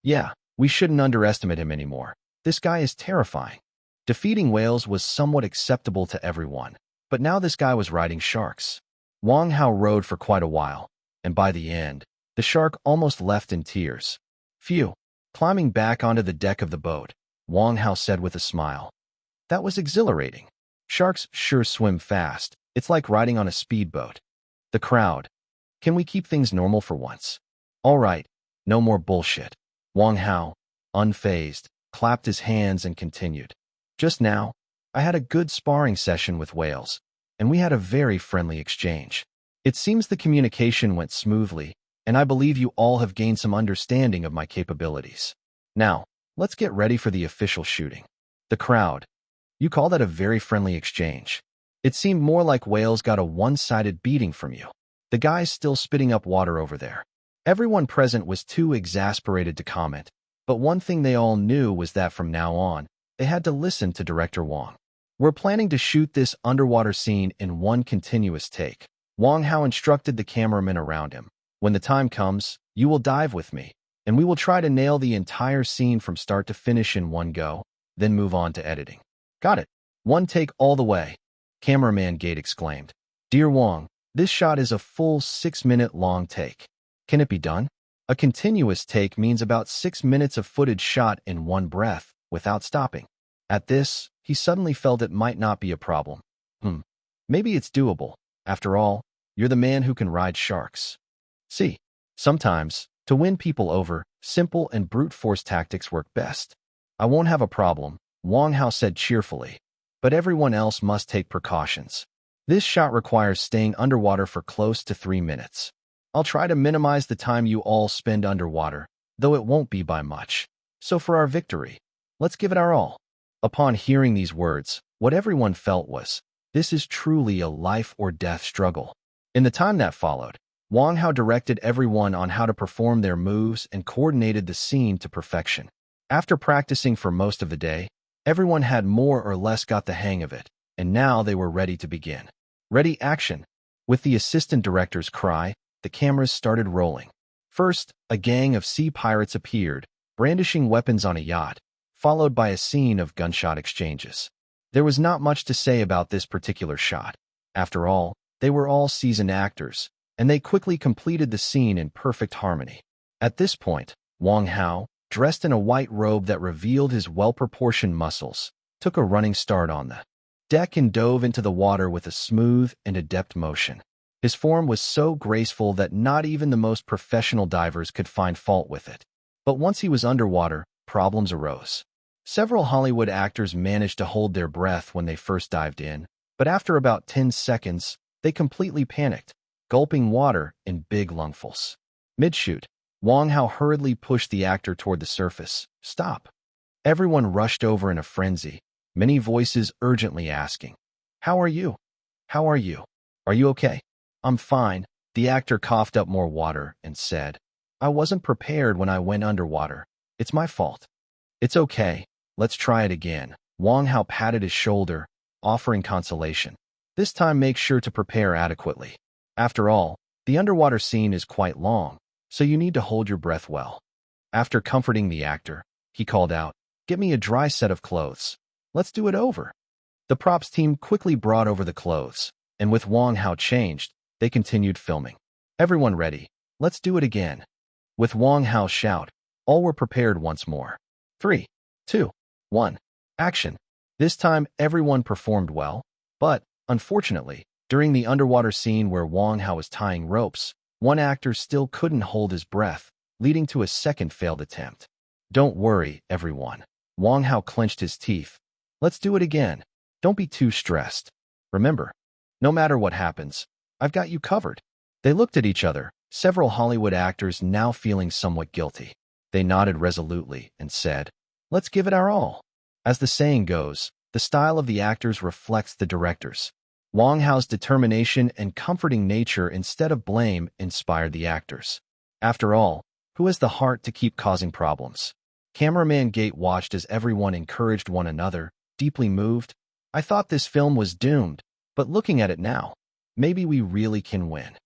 Yeah, we shouldn't underestimate him anymore. This guy is terrifying. Defeating whales was somewhat acceptable to everyone, but now this guy was riding sharks. Wang Hao rode for quite a while, and by the end, the shark almost left in tears. Phew. Climbing back onto the deck of the boat, Wang Hao said with a smile. That was exhilarating. Sharks sure swim fast. It's like riding on a speedboat. The crowd. Can we keep things normal for once? All right, no more bullshit. Wang Hao, unfazed, clapped his hands and continued. Just now, I had a good sparring session with whales, and we had a very friendly exchange. It seems the communication went smoothly, and I believe you all have gained some understanding of my capabilities. Now, let's get ready for the official shooting. The crowd. You call that a very friendly exchange? It seemed more like whales got a one-sided beating from you. The guy's still spitting up water over there. Everyone present was too exasperated to comment, but one thing they all knew was that from now on, they had to listen to Director Wang. We're planning to shoot this underwater scene in one continuous take. Wang Hao instructed the cameramen around him. When the time comes, you will dive with me, and we will try to nail the entire scene from start to finish in one go, then move on to editing. Got it. One take all the way. Cameraman Gate exclaimed. Dear Wang, this shot is a full 6-minute long take. Can it be done? A continuous take means about 6 minutes of footage shot in one breath, without stopping. At this, he suddenly felt it might not be a problem. Maybe it's doable. After all, you're the man who can ride sharks. See, sometimes, to win people over, simple and brute force tactics work best. I won't have a problem, Wang Hao said cheerfully, but everyone else must take precautions. This shot requires staying underwater for close to 3 minutes. I'll try to minimize the time you all spend underwater, though it won't be by much. So for our victory, let's give it our all. Upon hearing these words, what everyone felt was, this is truly a life or death struggle. In the time that followed, Wang Hao directed everyone on how to perform their moves and coordinated the scene to perfection. After practicing for most of the day, everyone had more or less got the hang of it, and now they were ready to begin. Ready, action! With the assistant director's cry, the cameras started rolling. First, a gang of sea pirates appeared, brandishing weapons on a yacht, followed by a scene of gunshot exchanges. There was not much to say about this particular shot. After all, they were all seasoned actors, and they quickly completed the scene in perfect harmony. At this point, Wang Hao, dressed in a white robe that revealed his well-proportioned muscles, took a running start on the deck and dove into the water with a smooth and adept motion. His form was so graceful that not even the most professional divers could find fault with it. But once he was underwater, problems arose. Several Hollywood actors managed to hold their breath when they first dived in, but after about 10 seconds, they completely panicked, gulping water in big lungfuls. Mid-shoot, Wang Hao hurriedly pushed the actor toward the surface. Stop! Everyone rushed over in a frenzy, many voices urgently asking, How are you? How are you? Are you okay? I'm fine. The actor coughed up more water and said, I wasn't prepared when I went underwater. It's my fault. It's okay. Let's try it again. Wang Hao patted his shoulder, offering consolation. This time make sure to prepare adequately. After all, the underwater scene is quite long, so you need to hold your breath well. After comforting the actor, he called out, Get me a dry set of clothes. Let's do it over. The props team quickly brought over the clothes, and with Wang Hao changed, they continued filming. Everyone ready? Let's do it again. With Wang Hao's shout, all were prepared once more. 3, 2, 1, action. This time, everyone performed well, but, unfortunately, during the underwater scene where Wang Hao was tying ropes, one actor still couldn't hold his breath, leading to a second failed attempt. Don't worry, everyone. Wang Hao clenched his teeth. Let's do it again. Don't be too stressed. Remember, No matter what happens, I've got you covered. They looked at each other, several Hollywood actors now feeling somewhat guilty. They nodded resolutely and said, "Let's give it our all." As the saying goes, the style of the actors reflects the directors. Wang Hao's determination and comforting nature instead of blame inspired the actors. After all, who has the heart to keep causing problems? Cameraman Gate watched as everyone encouraged one another, deeply moved. I thought this film was doomed, but looking at it now, maybe we really can win.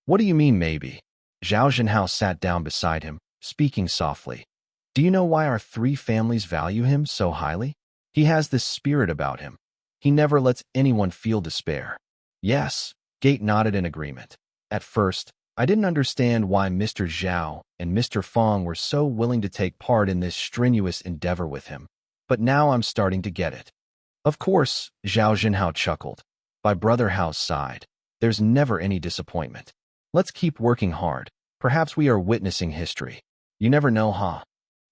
What do you mean, maybe? Zhao Jinhao sat down beside him, speaking softly. Do you know why our three families value him so highly? He has this spirit about him. He never lets anyone feel despair. Yes, Gate nodded in agreement. At first, I didn't understand why Mr. Zhao and Mr. Fong were so willing to take part in this strenuous endeavor with him, but now I'm starting to get it. Of course, Zhao Jinhao chuckled. By Brother Hao's side, there's never any disappointment. Let's keep working hard. Perhaps we are witnessing history. You never know, huh?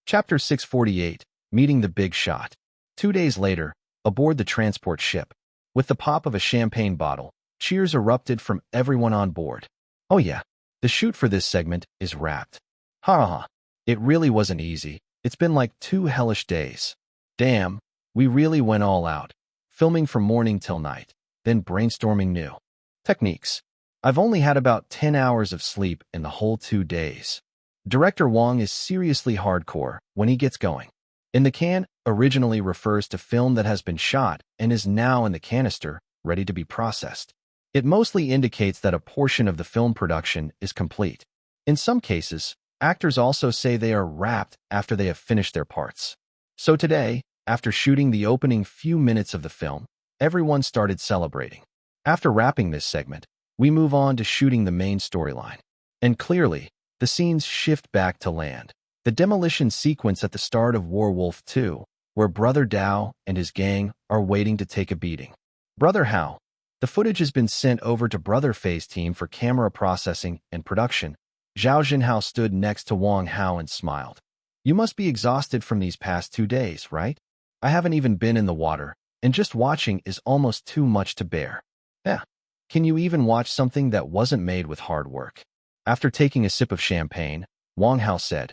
Chapter 648, Meeting the Big Shot. 2 days later, aboard the transport ship, with the pop of a champagne bottle, cheers erupted from everyone on board. Oh yeah, the shoot for this segment is wrapped. Ha ha, it really wasn't easy. It's been like 2 hellish days. Damn, we really went all out, filming from morning till night, then brainstorming new techniques. I've only had about 10 hours of sleep in the whole 2 days. Director Wang is seriously hardcore when he gets going. In the can originally refers to film that has been shot and is now in the canister, ready to be processed. It mostly indicates that a portion of the film production is complete. In some cases, actors also say they are wrapped after they have finished their parts. So today, after shooting the opening few minutes of the film, everyone started celebrating. After wrapping this segment, we move on to shooting the main storyline. And clearly, the scenes shift back to land. The demolition sequence at the start of Werewolf 2, where Brother Dao and his gang are waiting to take a beating. Brother Hao. The footage has been sent over to Brother Fei's team for camera processing and production. Zhao Jinhao stood next to Wang Hao and smiled. You must be exhausted from these past 2 days, right? I haven't even been in the water, and just watching is almost too much to bear. Yeah. Can you even watch something that wasn't made with hard work? After taking a sip of champagne, Wang Hao said,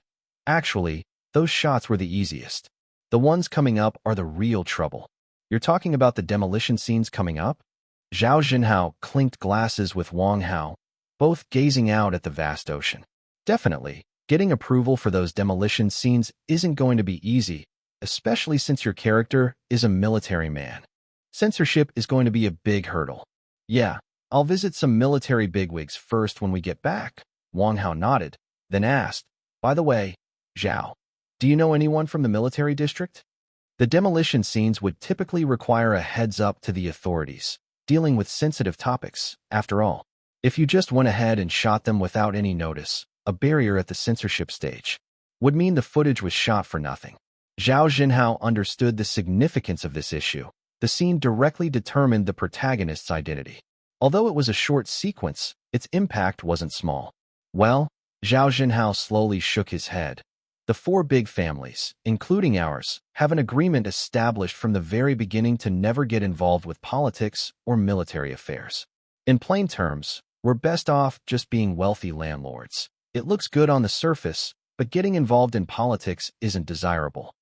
Actually, those shots were the easiest. The ones coming up are the real trouble. You're talking about the demolition scenes coming up? Zhao Jinhao clinked glasses with Wang Hao, both gazing out at the vast ocean. Definitely, getting approval for those demolition scenes isn't going to be easy, especially since your character is a military man. Censorship is going to be a big hurdle. Yeah, I'll visit some military bigwigs first when we get back. Wang Hao nodded, then asked, By the way, Zhao, do you know anyone from the military district? The demolition scenes would typically require a heads up to the authorities, dealing with sensitive topics. After all, if you just went ahead and shot them without any notice, a barrier at the censorship stage would mean the footage was shot for nothing. Zhao Jinhao understood the significance of this issue. The scene directly determined the protagonist's identity. Although it was a short sequence, its impact wasn't small. Well, Zhao Jinhao slowly shook his head. The 4 big families, including ours, have an agreement established from the very beginning to never get involved with politics or military affairs. In plain terms, we're best off just being wealthy landlords. It looks good on the surface, but getting involved in politics isn't desirable.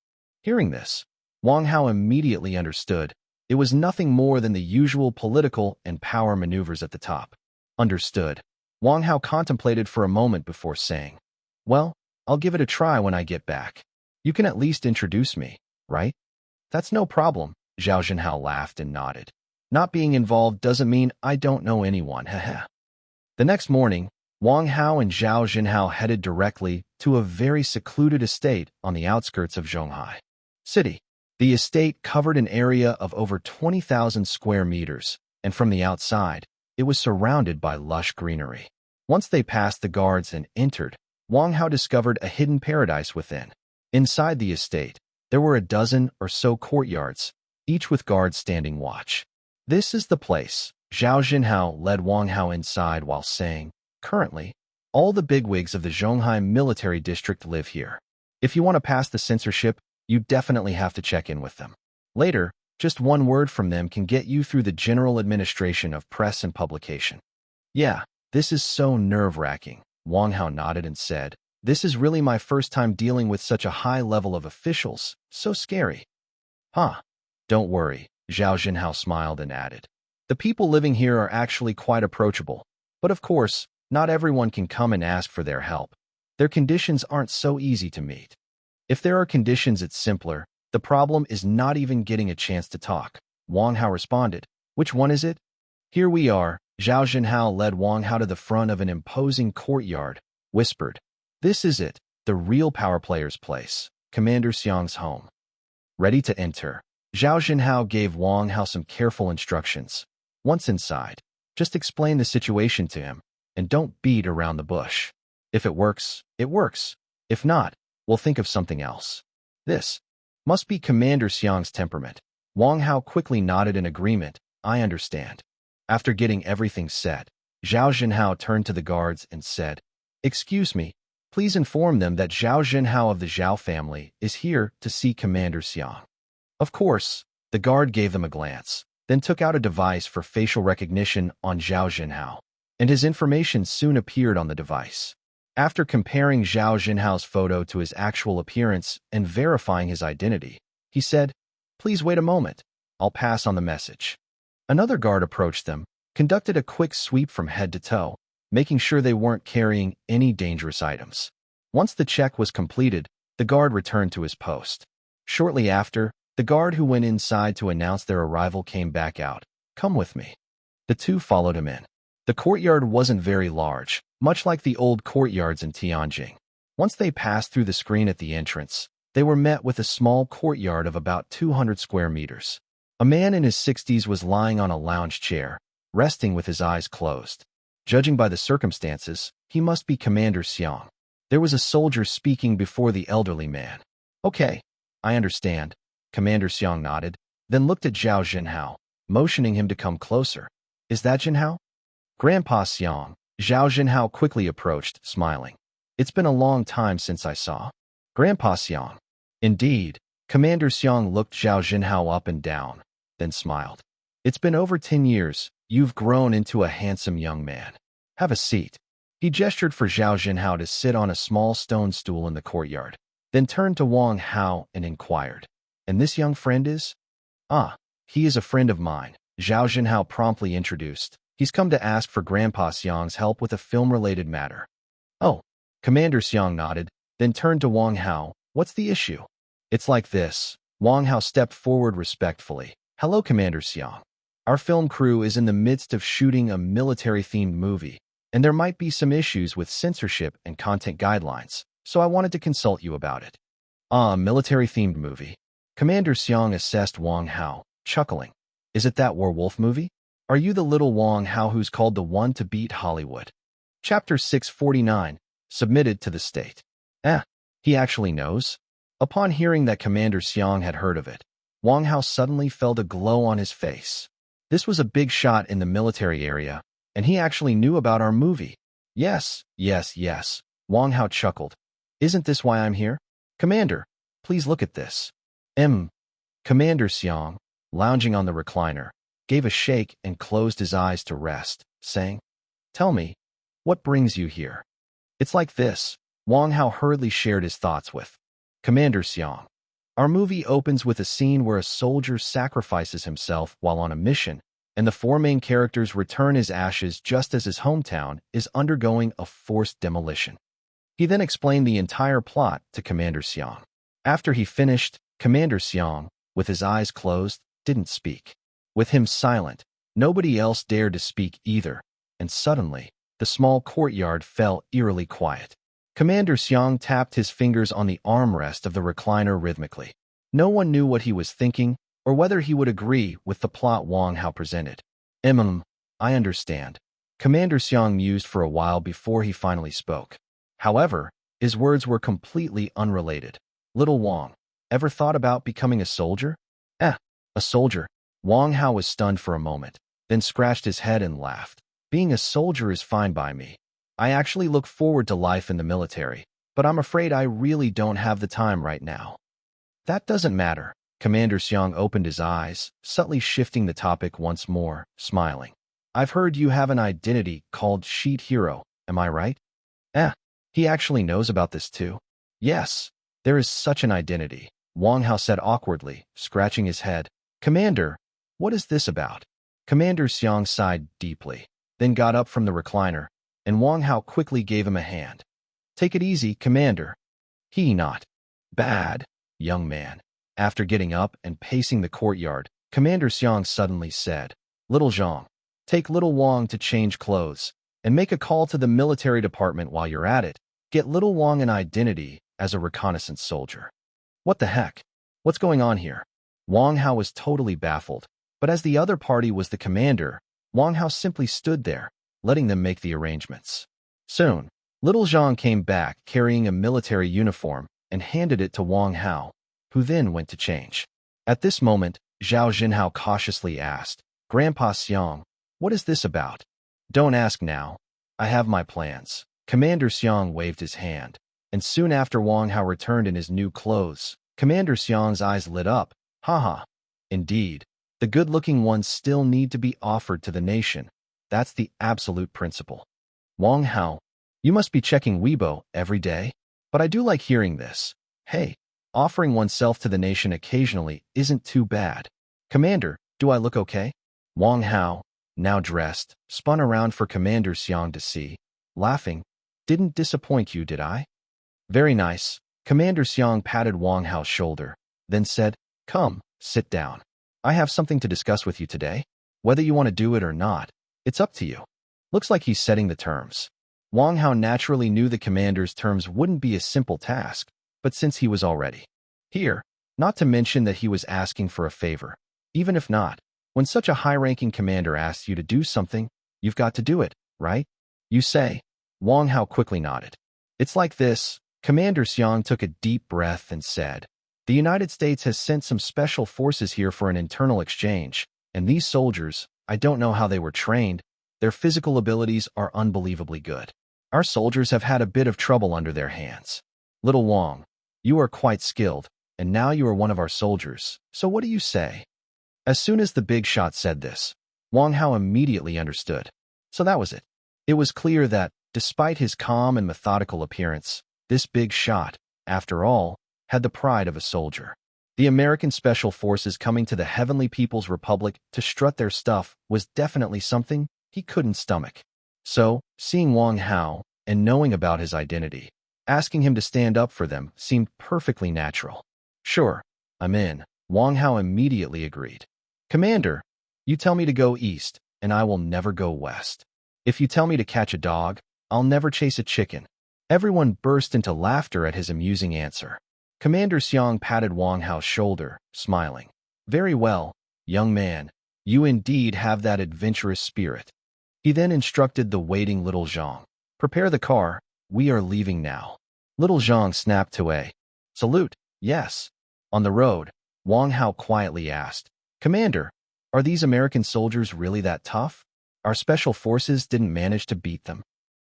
Hearing this, Wang Hao immediately understood. It was nothing more than the usual political and power maneuvers at the top. Understood. Wang Hao contemplated for a moment before saying, Well, I'll give it a try when I get back. You can at least introduce me, right? That's no problem, Zhao Jinhao laughed and nodded. Not being involved doesn't mean I don't know anyone, haha. The next morning, Wang Hao and Zhao Jinhao headed directly to a very secluded estate on the outskirts of Zhonghai City. The estate covered an area of over 20,000 square meters, and from the outside, it was surrounded by lush greenery. Once they passed the guards and entered, Wang Hao discovered a hidden paradise within. Inside the estate, there were a dozen or so courtyards, each with guards standing watch. This is the place. Zhao Jinhao led Wang Hao inside while saying, Currently, all the bigwigs of the Zhonghai military district live here. If you want to pass the censorship, you definitely have to check in with them. Later, Just one word from them can get you through the general administration of press and publication. Yeah, this is so nerve-wracking, Wang Hao nodded and said. This is really my first time dealing with such a high level of officials. So scary. Huh. Don't worry, Zhao Jinhao smiled and added. The people living here are actually quite approachable. But of course, not everyone can come and ask for their help. Their conditions aren't so easy to meet. If there are conditions, it's simpler. The problem is not even getting a chance to talk. Wang Hao responded. Which one is it? Here we are. Zhao Jinhao led Wang Hao to the front of an imposing courtyard, whispered. This is it, the real power player's place, Commander Xiang's home. Ready to enter. Zhao Jinhao gave Wang Hao some careful instructions. Once inside, just explain the situation to him, and don't beat around the bush. If it works, it works. If not, we'll think of something else. This must be Commander Xiang's temperament. Wang Hao quickly nodded in agreement. I understand. After getting everything set, Zhao Jinhao turned to the guards and said, Excuse me, please inform them that Zhao Jinhao of the Zhao family is here to see Commander Xiang. Of course, the guard gave them a glance, then took out a device for facial recognition on Zhao Jinhao, and his information soon appeared on the device. After comparing Zhao Jinhao's photo to his actual appearance and verifying his identity, he said, Please wait a moment. I'll pass on the message. Another guard approached them, conducted a quick sweep from head to toe, making sure they weren't carrying any dangerous items. Once the check was completed, the guard returned to his post. Shortly after, the guard who went inside to announce their arrival came back out. Come with me. The two followed him in. The courtyard wasn't very large, much like the old courtyards in Tianjin. Once they passed through the screen at the entrance, they were met with a small courtyard of about 200 square meters. A man in his 60s was lying on a lounge chair, resting with his eyes closed. Judging by the circumstances, he must be Commander Xiang. There was a soldier speaking before the elderly man. Okay, I understand. Commander Xiang nodded, then looked at Zhao Jinhao, motioning him to come closer. Is that Jinhao? Grandpa Xiang. Zhao Jinhao quickly approached, smiling. It's been a long time since I saw Grandpa Xiang. Indeed. Commander Xiang looked Zhao Jinhao up and down, then smiled. It's been over 10 years. You've grown into a handsome young man. Have a seat. He gestured for Zhao Jinhao to sit on a small stone stool in the courtyard, then turned to Wang Hao and inquired. And this young friend is? Ah, he is a friend of mine, Zhao Jinhao promptly introduced. He's come to ask for Grandpa Xiang's help with a film-related matter. Oh, Commander Xiang nodded, then turned to Wang Hao. What's the issue? It's like this. Wang Hao stepped forward respectfully. Hello, Commander Xiang. Our film crew is in the midst of shooting a military-themed movie, and there might be some issues with censorship and content guidelines, so I wanted to consult you about it. Ah, a military-themed movie. Commander Xiang assessed Wang Hao, chuckling. Is it that werewolf movie? Are you the little Wang Hao who's called the one to beat Hollywood? Chapter 649, submitted to the state. He actually knows? Upon hearing that Commander Xiang had heard of it, Wang Hao suddenly felt a glow on his face. This was a big shot in the military area, and he actually knew about our movie. Yes, Wang Hao chuckled. Isn't this why I'm here? Commander, please look at this. Commander Xiang, lounging on the recliner, gave a shake and closed his eyes to rest, saying, Tell me, what brings you here? It's like this. Wang Hao hurriedly shared his thoughts with Commander Xiang. Our movie opens with a scene where a soldier sacrifices himself while on a mission, and the four main characters return his ashes just as his hometown is undergoing a forced demolition. He then explained the entire plot to Commander Xiang. After he finished, Commander Xiang, with his eyes closed, didn't speak. With him silent, nobody else dared to speak either, and suddenly, the small courtyard fell eerily quiet. Commander Xiang tapped his fingers on the armrest of the recliner rhythmically. No one knew what he was thinking, or whether he would agree with the plot Wang Hao presented. I understand. Commander Xiang mused for a while before he finally spoke. However, his words were completely unrelated. Little Wang, ever thought about becoming a soldier? A soldier. Wang Hao was stunned for a moment, then scratched his head and laughed. Being a soldier is fine by me. I actually look forward to life in the military, but I'm afraid I really don't have the time right now. That doesn't matter. Commander Xiang opened his eyes, subtly shifting the topic once more, smiling. I've heard you have an identity called Sheet Hero, am I right? Eh, he actually knows about this too. Yes, there is such an identity, Wang Hao said awkwardly, scratching his head. Commander, what is this about? Commander Xiang sighed deeply, then got up from the recliner, and Wang Hao quickly gave him a hand. Take it easy, Commander. He not bad, young man. After getting up and pacing the courtyard, Commander Xiang suddenly said, Little Zhang, take little Wang to change clothes, and make a call to the military department while you're at it. Get little Wang an identity as a reconnaissance soldier. What the heck? What's going on here? Wang Hao was totally baffled, but as the other party was the commander, Wang Hao simply stood there, letting them make the arrangements. Soon, little Zhang came back carrying a military uniform and handed it to Wang Hao, who then went to change. At this moment, Zhao Jinhao cautiously asked, Grandpa Xiang, what is this about? Don't ask now. I have my plans. Commander Xiang waved his hand, and soon after Wang Hao returned in his new clothes, Commander Xiang's eyes lit up. Haha. Indeed, the good-looking ones still need to be offered to the nation. That's the absolute principle. Wang Hao, you must be checking Weibo every day, but I do like hearing this. Hey, offering oneself to the nation occasionally isn't too bad. Commander, do I look okay? Wang Hao, now dressed, spun around for Commander Xiang to see, laughing. Didn't disappoint you, did I? Very nice. Commander Xiang patted Wang Hao's shoulder, then said, Come, sit down. I have something to discuss with you today. Whether you want to do it or not, it's up to you. Looks like he's setting the terms. Wang Hao naturally knew the commander's terms wouldn't be a simple task, but since he was already here, not to mention that he was asking for a favor, even if not, when such a high-ranking commander asks you to do something, you've got to do it, right? You say. Wang Hao quickly nodded. It's like this. Commander Xiang took a deep breath and said, The United States has sent some special forces here for an internal exchange, and these soldiers, I don't know how they were trained, their physical abilities are unbelievably good. Our soldiers have had a bit of trouble under their hands. Little Wang, you are quite skilled, and now you are one of our soldiers, so what do you say? As soon as the big shot said this, Wang Hao immediately understood. So that was it. It was clear that, despite his calm and methodical appearance, this big shot, after all, had the pride of a soldier. The American Special Forces coming to the Heavenly People's Republic to strut their stuff was definitely something he couldn't stomach. So, seeing Wang Hao and knowing about his identity, asking him to stand up for them seemed perfectly natural. Sure, I'm in. Wang Hao immediately agreed. Commander, you tell me to go east, and I will never go west. If you tell me to catch a dog, I'll never chase a chicken. Everyone burst into laughter at his amusing answer. Commander Xiang patted Wang Hao's shoulder, smiling. Very well, young man. You indeed have that adventurous spirit. He then instructed the waiting little Zhang. Prepare the car. We are leaving now. Little Zhang snapped to a salute. Yes. On the road, Wang Hao quietly asked, Commander, are these American soldiers really that tough? Our special forces didn't manage to beat them.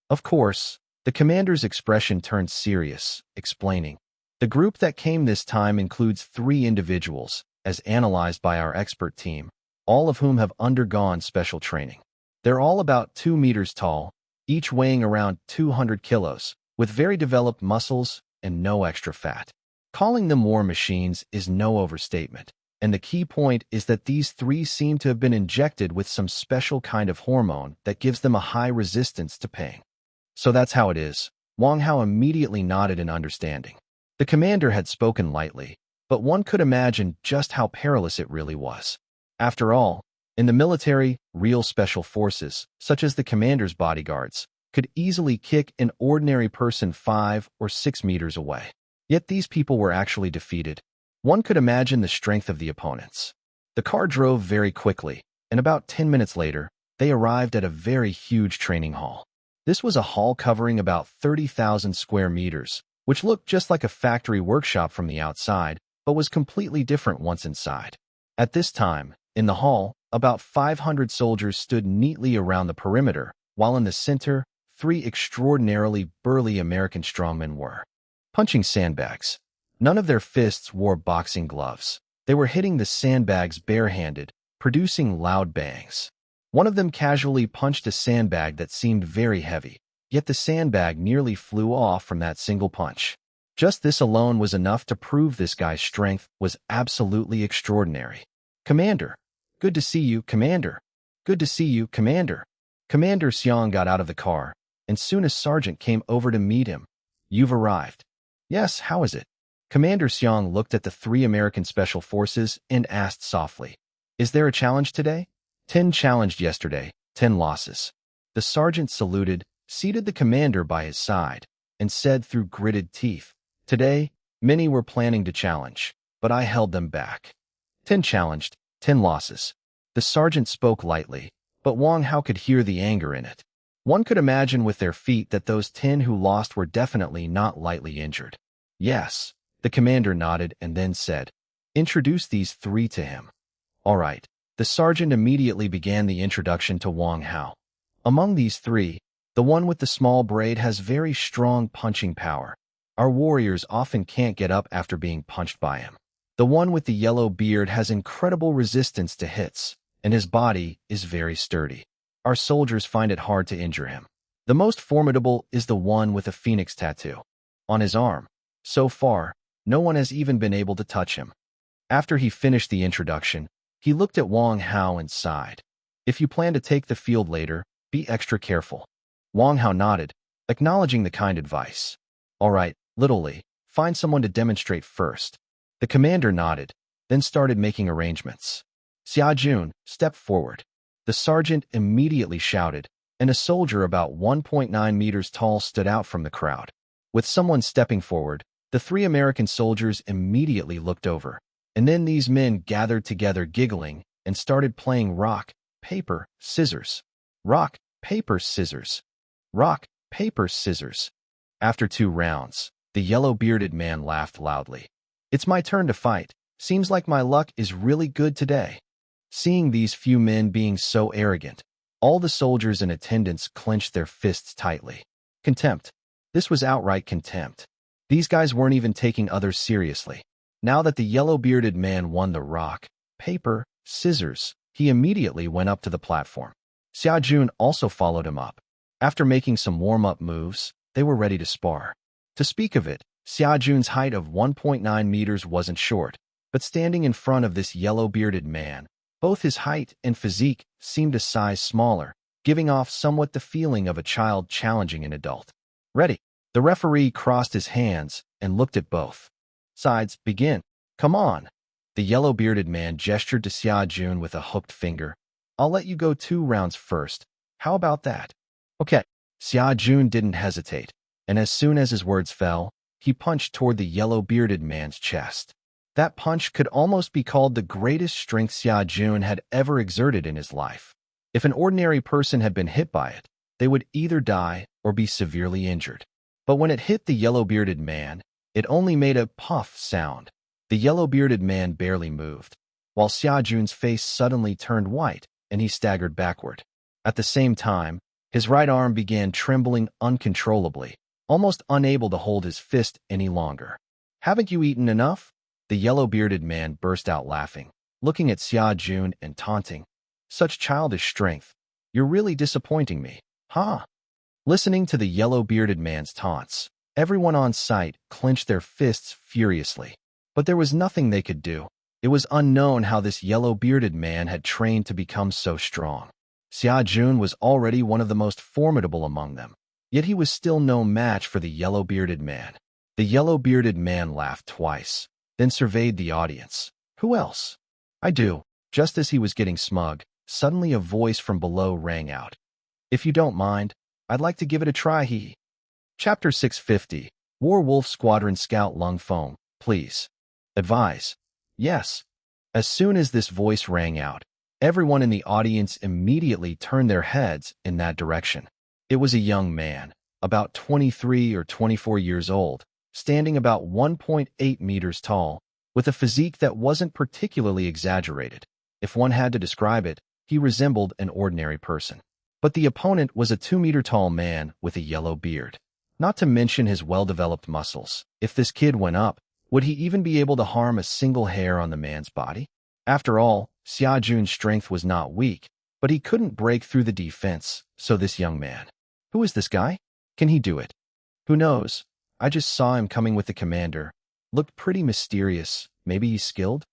Of course, the commander's expression turned serious, explaining. The group that came this time includes 3 individuals, as analyzed by our expert team, all of whom have undergone special training. They're all about 2 meters tall, each weighing around 200 kilos, with very developed muscles and no extra fat. Calling them war machines is no overstatement, and the key point is that these 3 seem to have been injected with some special kind of hormone that gives them a high resistance to pain. So that's how it is. Wang Hao immediately nodded in understanding. The commander had spoken lightly, but one could imagine just how perilous it really was. After all, in the military, real special forces, such as the commander's bodyguards, could easily kick an ordinary person 5 or 6 meters away. Yet these people were actually defeated. One could imagine the strength of the opponents. The car drove very quickly, and about 10 minutes later, they arrived at a very huge training hall. This was a hall covering about 30,000 square meters, which looked just like a factory workshop from the outside, but was completely different once inside. At this time, in the hall, about 500 soldiers stood neatly around the perimeter, while in the center, 3 extraordinarily burly American strongmen were punching sandbags. None of their fists wore boxing gloves. They were hitting the sandbags barehanded, producing loud bangs. One of them casually punched a sandbag that seemed very heavy, yet the sandbag nearly flew off from that single punch. Just this alone was enough to prove this guy's strength was absolutely extraordinary. "Commander. Good to see you, Commander. Good to see you, Commander." Commander Xiang got out of the car, and soon a sergeant came over to meet him. "You've arrived." "Yes, how is it?" Commander Xiang looked at the 3 American Special Forces and asked softly, "Is there a challenge today?" 10 challenged yesterday, 10 losses. The sergeant saluted, seated the commander by his side, and said through gritted teeth, "Today, many were planning to challenge, but I held them back. 10 challenged, 10 losses." The sergeant spoke lightly, but Wang Hao could hear the anger in it. One could imagine with their feet that those 10 who lost were definitely not lightly injured. "Yes." The commander nodded and then said, "Introduce these 3 to him." "All right." The sergeant immediately began the introduction to Wang Hao. "Among these 3, the one with the small braid has very strong punching power. Our warriors often can't get up after being punched by him. The one with the yellow beard has incredible resistance to hits, and his body is very sturdy. Our soldiers find it hard to injure him. The most formidable is the one with a phoenix tattoo on his arm. So far, no one has even been able to touch him." After he finished the introduction, he looked at Wang Hao and sighed. "If you plan to take the field later, be extra careful." Wang Hao nodded, acknowledging the kind advice. "All right, Little Li, find someone to demonstrate first." The commander nodded, then started making arrangements. "Xia Jun, step forward." The sergeant immediately shouted, and a soldier about 1.9 meters tall stood out from the crowd. With someone stepping forward, the 3 American soldiers immediately looked over, and then these men gathered together giggling and started playing rock, paper, scissors. Rock, paper, scissors. Rock, paper, scissors. After 2 rounds, the yellow-bearded man laughed loudly. "It's my turn to fight. Seems like my luck is really good today." Seeing these few men being so arrogant, all the soldiers in attendance clenched their fists tightly. Contempt. This was outright contempt. These guys weren't even taking others seriously. Now that the yellow-bearded man won the rock, paper, scissors, he immediately went up to the platform. Xia Jun also followed him up. After making some warm-up moves, they were ready to spar. To speak of it, Xia Jun's height of 1.9 meters wasn't short, but standing in front of this yellow-bearded man, both his height and physique seemed a size smaller, giving off somewhat the feeling of a child challenging an adult. "Ready." The referee crossed his hands and looked at both sides. "Begin." "Come on." The yellow-bearded man gestured to Xia Jun with a hooked finger. "I'll let you go 2 rounds first. How about that?" "Okay." Xia Jun didn't hesitate, and as soon as his words fell, he punched toward the yellow-bearded man's chest. That punch could almost be called the greatest strength Xia Jun had ever exerted in his life. If an ordinary person had been hit by it, they would either die or be severely injured. But when it hit the yellow-bearded man, it only made a puff sound. The yellow-bearded man barely moved, while Xia Jun's face suddenly turned white and he staggered backward. At the same time, his right arm began trembling uncontrollably, almost unable to hold his fist any longer. "Haven't you eaten enough?" The yellow-bearded man burst out laughing, looking at Xia Jun and taunting. "Such childish strength. You're really disappointing me, huh?" Listening to the yellow-bearded man's taunts, everyone on site clenched their fists furiously. But there was nothing they could do. It was unknown how this yellow-bearded man had trained to become so strong. Xia Jun was already one of the most formidable among them, yet he was still no match for the yellow-bearded man. The yellow-bearded man laughed twice, then surveyed the audience. "Who else?" "I do." Just as he was getting smug, suddenly a voice from below rang out. "If you don't mind, I'd like to give it a try, hee." Chapter 650, War-Wolf Squadron Scout Lung Foam, please. Advise. Yes. As soon as this voice rang out, everyone in the audience immediately turned their heads in that direction. It was a young man, about 23 or 24 years old, standing about 1.8 meters tall, with a physique that wasn't particularly exaggerated. If one had to describe it, he resembled an ordinary person. But the opponent was a 2-meter-tall man with a yellow beard. Not to mention his well-developed muscles. If this kid went up, Would he even be able to harm a single hair on the man's body? After all, Xia Jun's strength was not weak, but he couldn't break through the defense, so this young man. Who is this guy? Can he do it? Who knows? I just saw him coming with the commander. Looked pretty mysterious. Maybe he's skilled?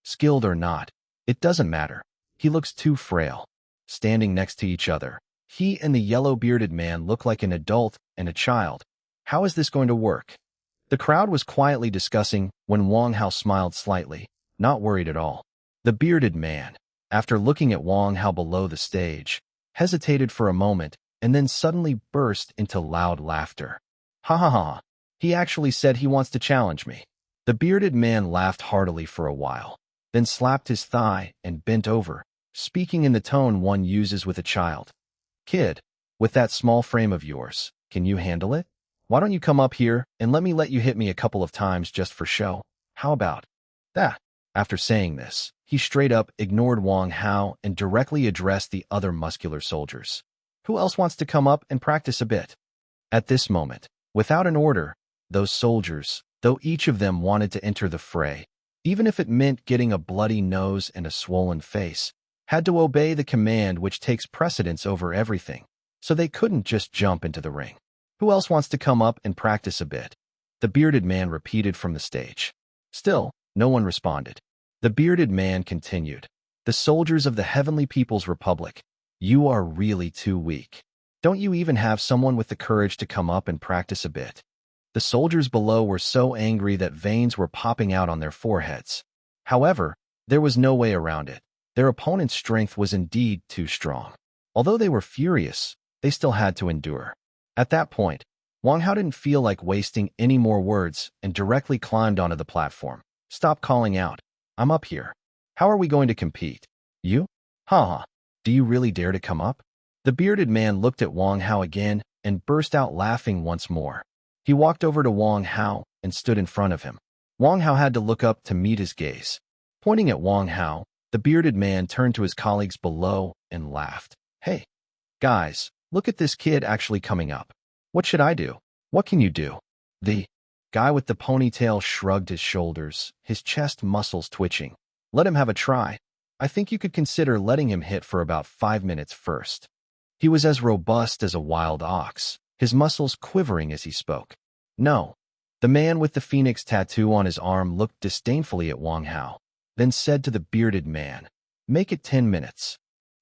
Skilled or not, it doesn't matter. He looks too frail. Standing next to each other, he and the yellow-bearded man look like an adult and a child. How is this going to work? The crowd was quietly discussing when Wang Hao smiled slightly, not worried at all. The bearded man, after looking at Wang Hao below the stage, hesitated for a moment and then suddenly burst into loud laughter. Ha ha ha. He actually said he wants to challenge me. The bearded man laughed heartily for a while, then slapped his thigh and bent over, speaking in the tone one uses with a child. Kid, with that small frame of yours, can you handle it? Why don't you come up here and let you hit me a couple of times just for show? How about that? After saying this, he straight up ignored Wang Hao and directly addressed the other muscular soldiers. Who else wants to come up and practice a bit? At this moment, without an order, those soldiers, though each of them wanted to enter the fray, even if it meant getting a bloody nose and a swollen face, had to obey the command which takes precedence over everything, so they couldn't just jump into the ring. Who else wants to come up and practice a bit? The bearded man repeated from the stage. Still, no one responded. The bearded man continued. The soldiers of the Heavenly People's Republic, you are really too weak. Don't you even have someone with the courage to come up and practice a bit? The soldiers below were so angry that veins were popping out on their foreheads. However, there was no way around it. Their opponent's strength was indeed too strong. Although they were furious, they still had to endure. At that point, Wang Hao didn't feel like wasting any more words and directly climbed onto the platform. Stop calling out. I'm up here. How are we going to compete? You? Ha. Do you really dare to come up? The bearded man looked at Wang Hao again and burst out laughing once more. He walked over to Wang Hao and stood in front of him. Wang Hao had to look up to meet his gaze. Pointing at Wang Hao, the bearded man turned to his colleagues below and laughed. Hey, guys, look at this kid actually coming up. What should I do? What can you do? The guy with the ponytail shrugged his shoulders, his chest muscles twitching. Let him have a try. I think you could consider letting him hit for about 5 minutes first. He was as robust as a wild ox, his muscles quivering as he spoke. No. The man with the phoenix tattoo on his arm looked disdainfully at Wang Hao, then said to the bearded man, make it 10 minutes.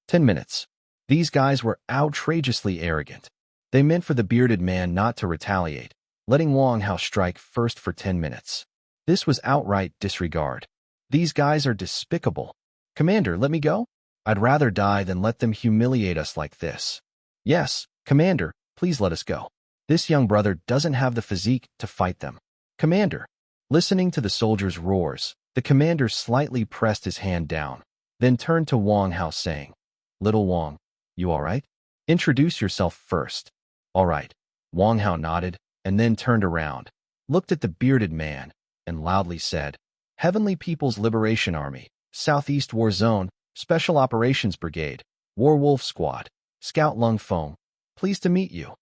10 minutes. These guys were outrageously arrogant. They meant for the bearded man not to retaliate, letting Wang Hao strike first for 10 minutes. This was outright disregard. These guys are despicable. Commander, let me go? I'd rather die than let them humiliate us like this. Yes, Commander, please let us go. This young brother doesn't have the physique to fight them. Commander. Listening to the soldiers' roars, the commander slightly pressed his hand down, then turned to Wang Hao saying, Little Wang, you all right? Introduce yourself first. All right. Wang Hao nodded and then turned around, looked at the bearded man, and loudly said, Heavenly People's Liberation Army, Southeast War Zone, Special Operations Brigade, Warwolf Squad, Scout Lung Foam, pleased to meet you.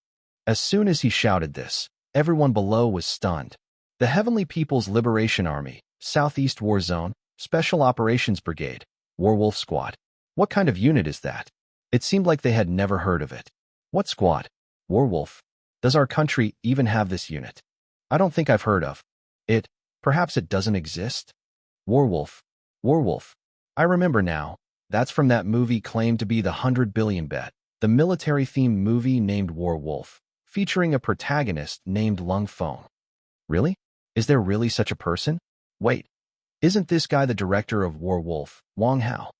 As soon as he shouted this, everyone below was stunned. The Heavenly People's Liberation Army, Southeast War Zone, Special Operations Brigade, Warwolf Squad. What kind of unit is that? It seemed like they had never heard of it. What squad? Warwolf. Does our country even have this unit? I don't think I've heard of it. Perhaps it doesn't exist? Warwolf. Warwolf. I remember now. That's from that movie claimed to be the 100 billion bet, the military-themed movie named Warwolf, featuring a protagonist named Lung Feng. Really? Is there really such a person? Wait. Isn't this guy the director of Warwolf, Wang Hao?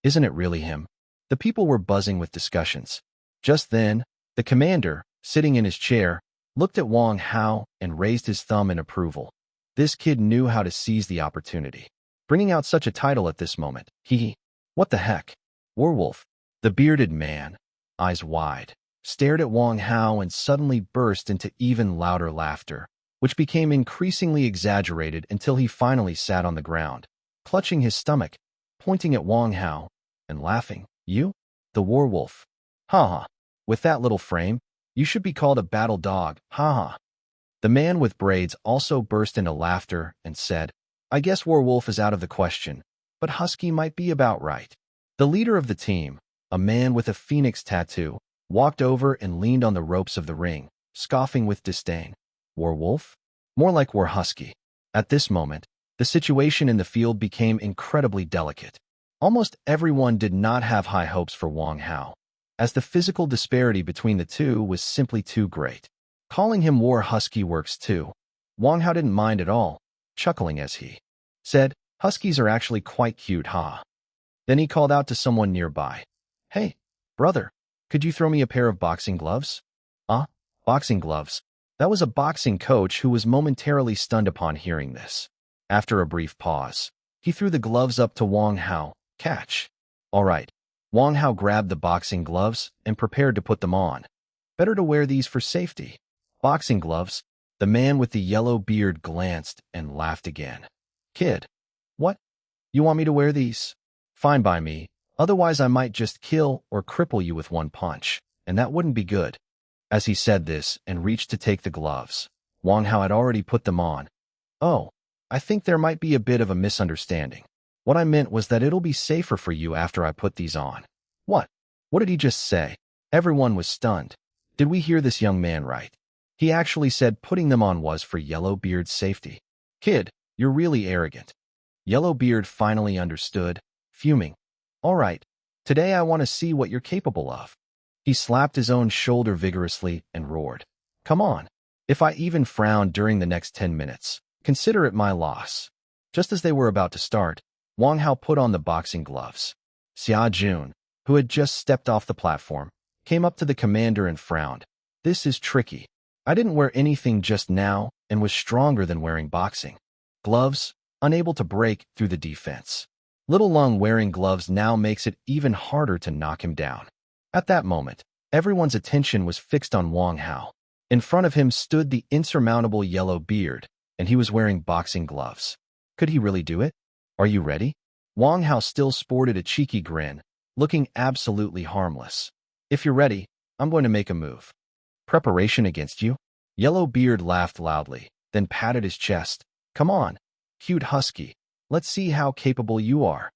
Isn't it really him? The people were buzzing with discussions. Just then, the commander, sitting in his chair, looked at Wang Hao and raised his thumb in approval. This kid knew how to seize the opportunity. Bringing out such a title at this moment. What the heck? Warwolf. The bearded man, eyes wide, stared at Wang Hao and suddenly burst into even louder laughter, which became increasingly exaggerated until he finally sat on the ground, clutching his stomach, pointing at Wang Hao, and laughing. You? The Warwolf. Ha ha. With that little frame, you should be called a battle dog. Ha ha. The man with braids also burst into laughter and said, "I guess werewolf is out of the question, but husky might be about right." The leader of the team, a man with a phoenix tattoo, walked over and leaned on the ropes of the ring, scoffing with disdain. Werewolf? More like husky. At this moment, the situation in the field became incredibly delicate. Almost everyone did not have high hopes for Wang Hao, as the physical disparity between the two was simply too great. Calling him War Husky works too. Wang Hao didn't mind at all, chuckling as he said, "Huskies are actually quite cute, huh?" Then he called out to someone nearby. "Hey, brother, could you throw me a pair of boxing gloves?" Boxing gloves. That was a boxing coach who was momentarily stunned upon hearing this. After a brief pause, he threw the gloves up to Wang Hao. "Catch." "All right." Wang Hao grabbed the boxing gloves and prepared to put them on. "Better to wear these for safety." Boxing gloves. The man with the yellow beard glanced and laughed again. "Kid, what? You want me to wear these? Fine by me, otherwise I might just kill or cripple you with one punch, and that wouldn't be good." As he said this and reached to take the gloves, Wang Hao had already put them on. "Oh, I think there might be a bit of a misunderstanding. What I meant was that it'll be safer for you after I put these on." "What? What did he just say?" Everyone was stunned. Did we hear this young man right? He actually said putting them on was for Yellowbeard's safety. "Kid, you're really arrogant." Yellowbeard finally understood, fuming. "All right, today I want to see what you're capable of." He slapped his own shoulder vigorously and roared, "Come on. If I even frown during the next 10 minutes, consider it my loss." Just as they were about to start, Wang Hao put on the boxing gloves. Xia Jun, who had just stepped off the platform, came up to the commander and frowned. "This is tricky. I didn't wear anything just now and was stronger than wearing boxing gloves, unable to break through the defense. Little Lung wearing gloves now makes it even harder to knock him down." At that moment, everyone's attention was fixed on Wang Hao. In front of him stood the insurmountable yellow beard, and he was wearing boxing gloves. Could he really do it? "Are you ready?" Wang Hao still sported a cheeky grin, looking absolutely harmless. "If you're ready, I'm going to make a move." "Preparation against you?" Yellowbeard laughed loudly, then patted his chest. "Come on, cute husky. Let's see how capable you are."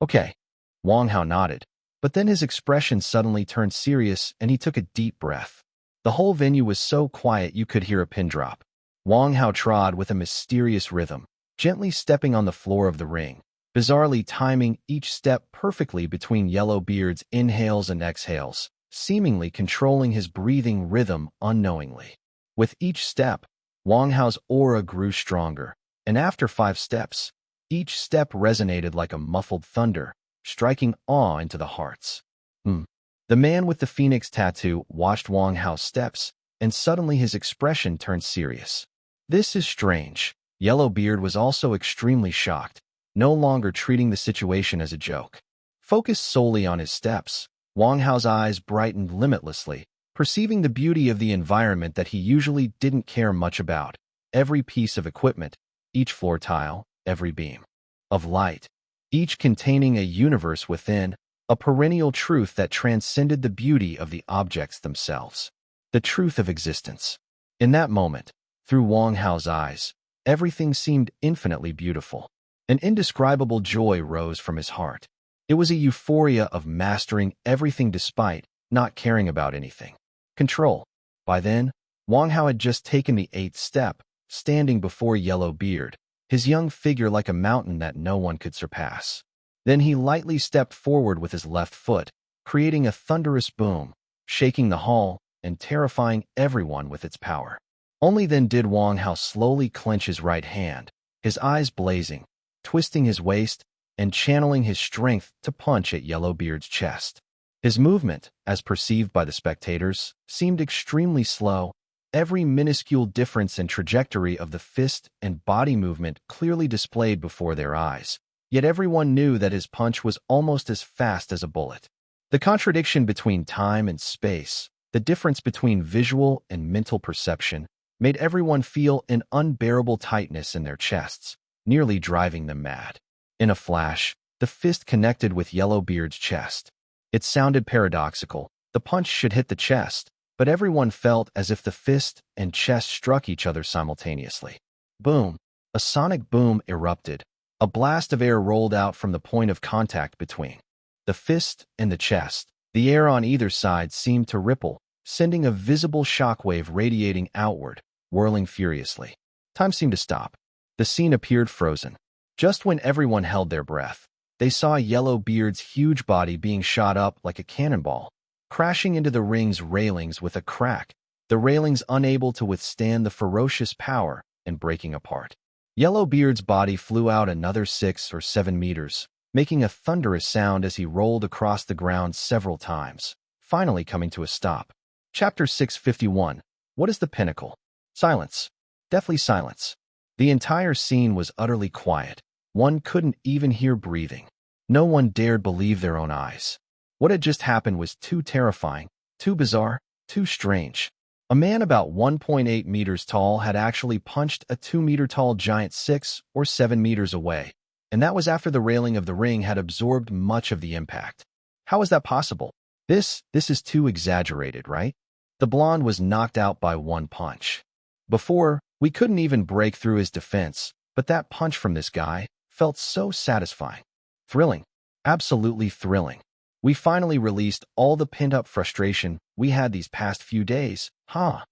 "Okay." Wang Hao nodded, but then his expression suddenly turned serious and he took a deep breath. The whole venue was so quiet you could hear a pin drop. Wang Hao trod with a mysterious rhythm, gently stepping on the floor of the ring, bizarrely timing each step perfectly between Yellowbeard's inhales and exhales, seemingly controlling his breathing rhythm unknowingly. With each step, Wang Hao's aura grew stronger, and after 5 steps, each step resonated like a muffled thunder, striking awe into the hearts. The man with the phoenix tattoo watched Wang Hao's steps, and suddenly his expression turned serious. "This is strange." Yellowbeard was also extremely shocked, no longer treating the situation as a joke. Focused solely on his steps, Wang Hao's eyes brightened limitlessly, perceiving the beauty of the environment that he usually didn't care much about. Every piece of equipment, each floor tile, every beam of light, each containing a universe within, a perennial truth that transcended the beauty of the objects themselves. The truth of existence. In that moment, through Wang Hao's eyes, everything seemed infinitely beautiful. An indescribable joy rose from his heart. It was a euphoria of mastering everything despite not caring about anything. Control. By then, Wang Hao had just taken the 8th step, standing before Yellowbeard, his young figure like a mountain that no one could surpass. Then he lightly stepped forward with his left foot, creating a thunderous boom, shaking the hall and terrifying everyone with its power. Only then did Wang Hao slowly clench his right hand, his eyes blazing, twisting his waist and channeling his strength to punch at Yellowbeard's chest. His movement, as perceived by the spectators, seemed extremely slow. Every minuscule difference in trajectory of the fist and body movement clearly displayed before their eyes. Yet everyone knew that his punch was almost as fast as a bullet. The contradiction between time and space, the difference between visual and mental perception, made everyone feel an unbearable tightness in their chests, nearly driving them mad. In a flash, the fist connected with Yellowbeard's chest. It sounded paradoxical. The punch should hit the chest, but everyone felt as if the fist and chest struck each other simultaneously. Boom! A sonic boom erupted. A blast of air rolled out from the point of contact between the fist and the chest. The air on either side seemed to ripple, sending a visible shockwave radiating outward, whirling furiously. Time seemed to stop. The scene appeared frozen. Just when everyone held their breath, they saw Yellowbeard's huge body being shot up like a cannonball, crashing into the ring's railings with a crack, the railings unable to withstand the ferocious power and breaking apart. Yellowbeard's body flew out another 6 or 7 meters, making a thunderous sound as he rolled across the ground several times, finally coming to a stop. Chapter 651. What is the pinnacle? Silence. Deathly silence. The entire scene was utterly quiet. One couldn't even hear breathing. No one dared believe their own eyes. What had just happened was too terrifying, too bizarre, too strange. A man about 1.8 meters tall had actually punched a 2-meter-tall giant 6 or 7 meters away, and that was after the railing of the ring had absorbed much of the impact. How is that possible? This is too exaggerated, right? The blonde was knocked out by one punch. Before, we couldn't even break through his defense, but that punch from this guy felt so satisfying. Thrilling. Absolutely thrilling. We finally released all the pent-up frustration we had these past few days, huh?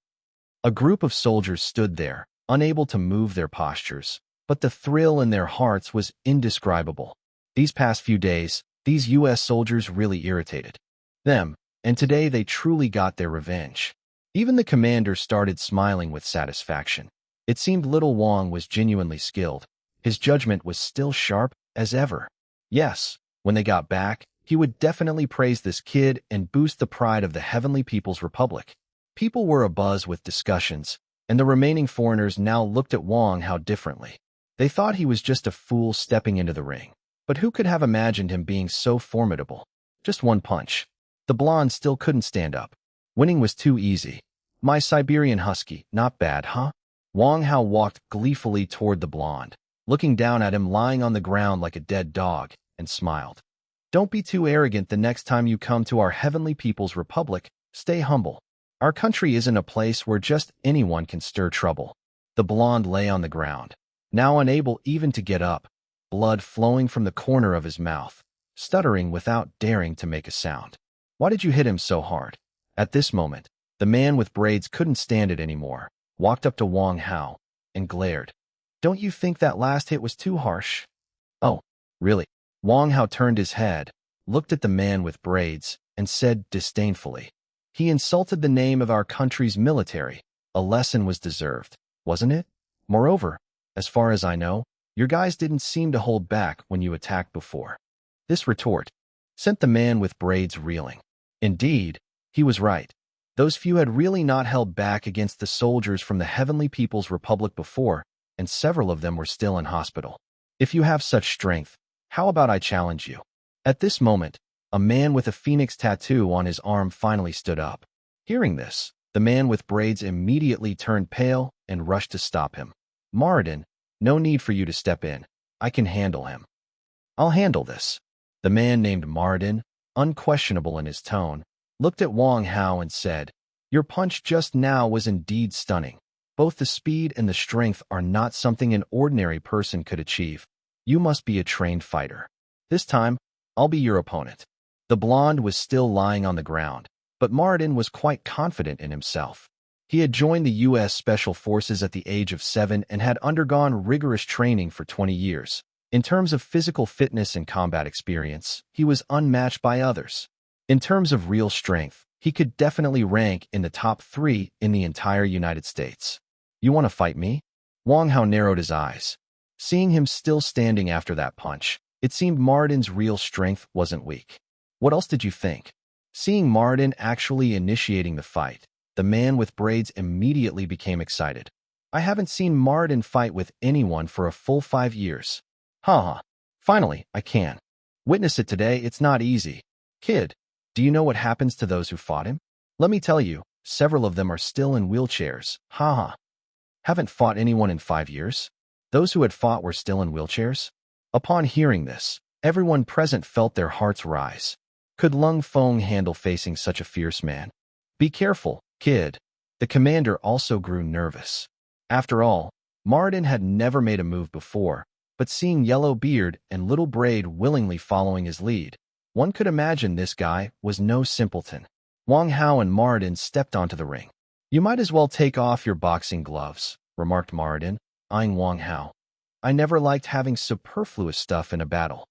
A group of soldiers stood there, unable to move their postures, but the thrill in their hearts was indescribable. These past few days, these U.S. soldiers really irritated them, and today they truly got their revenge. Even the commander started smiling with satisfaction. It seemed little Wang was genuinely skilled. His judgment was still sharp as ever. Yes, when they got back, he would definitely praise this kid and boost the pride of the Heavenly People's Republic. People were abuzz with discussions, and the remaining foreigners now looked at Wang Hao differently. They thought he was just a fool stepping into the ring. But who could have imagined him being so formidable? Just one punch. The blonde still couldn't stand up. Winning was too easy. My Siberian husky, not bad, huh? Wang Hao walked gleefully toward the blonde, looking down at him lying on the ground like a dead dog, and smiled. Don't be too arrogant the next time you come to our Heavenly People's Republic. Stay humble. Our country isn't a place where just anyone can stir trouble. The blonde lay on the ground, now unable even to get up, blood flowing from the corner of his mouth, stuttering without daring to make a sound. Why did you hit him so hard? At this moment, the man with braids couldn't stand it anymore, walked up to Wang Hao, and glared. Don't you think that last hit was too harsh? Oh, really? Wang Hao turned his head, looked at the man with braids, and said disdainfully, he insulted the name of our country's military. A lesson was deserved, wasn't it? Moreover, as far as I know, your guys didn't seem to hold back when you attacked before. This retort sent the man with braids reeling. Indeed, he was right. Those few had really not held back against the soldiers from the Heavenly People's Republic before, and several of them were still in hospital. If you have such strength, how about I challenge you? At this moment, a man with a phoenix tattoo on his arm finally stood up. Hearing this, the man with braids immediately turned pale and rushed to stop him. Moradin, no need for you to step in. I can handle him. I'll handle this. The man named Moradin, unquestionable in his tone, looked at Wang Hao and said, your punch just now was indeed stunning. Both the speed and the strength are not something an ordinary person could achieve. You must be a trained fighter. This time, I'll be your opponent. The blonde was still lying on the ground, but Moradin was quite confident in himself. He had joined the U.S. Special Forces at the age of 7 and had undergone rigorous training for 20 years. In terms of physical fitness and combat experience, he was unmatched by others. In terms of real strength, he could definitely rank in the top 3 in the entire United States. You want to fight me? Wang Hao narrowed his eyes. Seeing him still standing after that punch, it seemed Moradin's real strength wasn't weak. What else did you think? Seeing Moradin actually initiating the fight, the man with braids immediately became excited. I haven't seen Moradin fight with anyone for a full 5 years. Haha. Finally, I can. Witness it today, it's not easy. Kid, do you know what happens to those who fought him? Let me tell you, several of them are still in wheelchairs. Haha. Haven't fought anyone in 5 years? Those who had fought were still in wheelchairs? Upon hearing this, everyone present felt their hearts rise. Could Lung Feng handle facing such a fierce man? Be careful, Kid. The commander also grew nervous. After all, Moradin had never made a move before, but seeing Yellowbeard and Little Braid willingly following his lead, one could imagine this guy was no simpleton. Wang Hao and Moradin stepped onto the ring. "You might as well take off your boxing gloves," remarked Moradin, eyeing Wang Hao. "I never liked having superfluous stuff in a battle."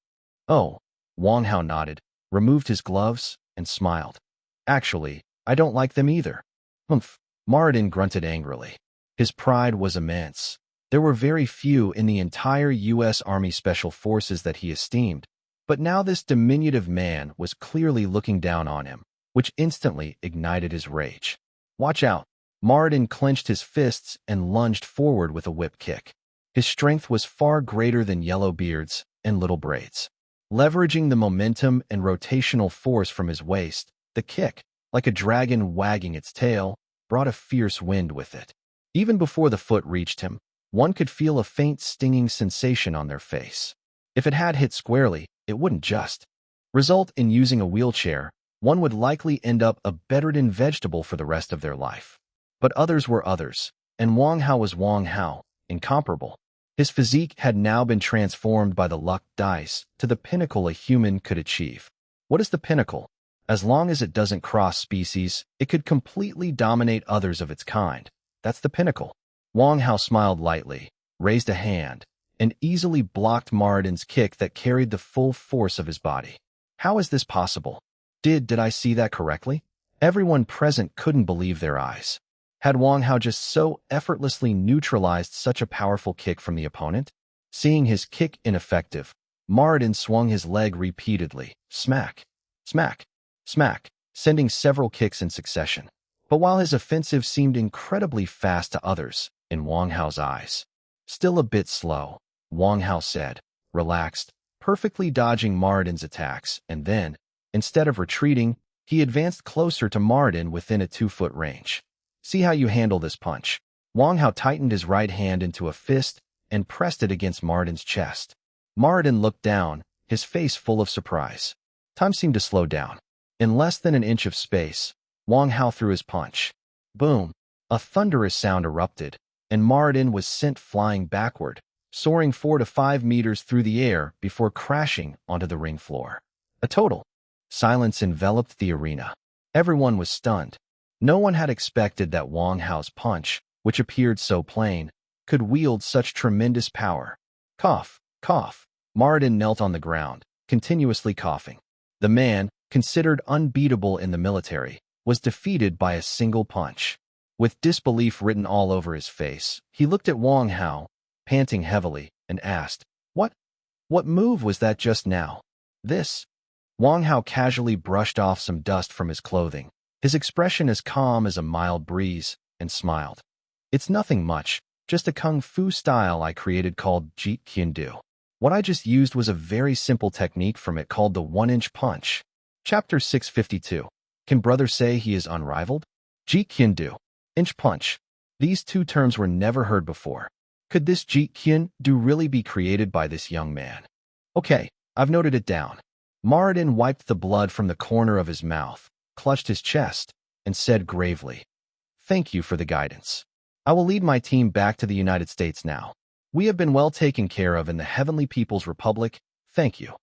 "Oh," Wang Hao nodded, removed his gloves, and smiled. "Actually, I don't like them either." "Humph," Moradin grunted angrily. His pride was immense. There were very few in the entire U.S. Army Special Forces that he esteemed, but now this diminutive man was clearly looking down on him, which instantly ignited his rage. "Watch out." Moradin clenched his fists and lunged forward with a whip kick. His strength was far greater than Yellowbeard's and Little Braid's. Leveraging the momentum and rotational force from his waist, the kick, like a dragon wagging its tail, brought a fierce wind with it. Even before the foot reached him, one could feel a faint stinging sensation on their face. If it had hit squarely, it wouldn't just result in using a wheelchair. One would likely end up a bedridden vegetable for the rest of their life. But others were others, and Wang Hao was Wang Hao, incomparable. His physique had now been transformed by the luck dice to the pinnacle a human could achieve. What is the pinnacle? As long as it doesn't cross species, it could completely dominate others of its kind. That's the pinnacle. Wang Hao smiled lightly, raised a hand, and easily blocked Moradin's kick that carried the full force of his body. How is this possible? Did I see that correctly? Everyone present couldn't believe their eyes. Had Wang Hao just so effortlessly neutralized such a powerful kick from the opponent? Seeing his kick ineffective, Moradin swung his leg repeatedly, smack, smack, smack, sending several kicks in succession. But while his offensive seemed incredibly fast to others, in Wang Hao's eyes, still a bit slow, Wang Hao said, relaxed, perfectly dodging Moradin's attacks, and then, instead of retreating, he advanced closer to Moradin within a 2-foot range. "See how you handle this punch." Wang Hao tightened his right hand into a fist and pressed it against Moradin's chest. Moradin looked down, his face full of surprise. Time seemed to slow down. In less than an inch of space, Wang Hao threw his punch. Boom! A thunderous sound erupted, and Moradin was sent flying backward, soaring 4 to 5 meters through the air before crashing onto the ring floor. A total silence enveloped the arena. Everyone was stunned. No one had expected that Wang Hao's punch, which appeared so plain, could wield such tremendous power. Cough, cough. Moradin knelt on the ground, continuously coughing. The man, considered unbeatable in the military, was defeated by a single punch. With disbelief written all over his face, he looked at Wang Hao, panting heavily, and asked, What move was that just now?" "This." Wang Hao casually brushed off some dust from his clothing, his expression as calm as a mild breeze, and smiled. "It's nothing much, just a kung fu style I created called Jeet Kune Do. What I just used was a very simple technique from it called the 1-inch punch." Chapter 652. Can brother say he is unrivaled? Jeet Kune Do. Inch punch. These two terms were never heard before. Could this Jeet Kune Do really be created by this young man? Okay, I've noted it down. Moradin wiped the blood from the corner of his mouth, clutched his chest, and said gravely, "Thank you for the guidance. I will lead my team back to the United States now. We have been well taken care of in the Heavenly People's Republic. Thank you."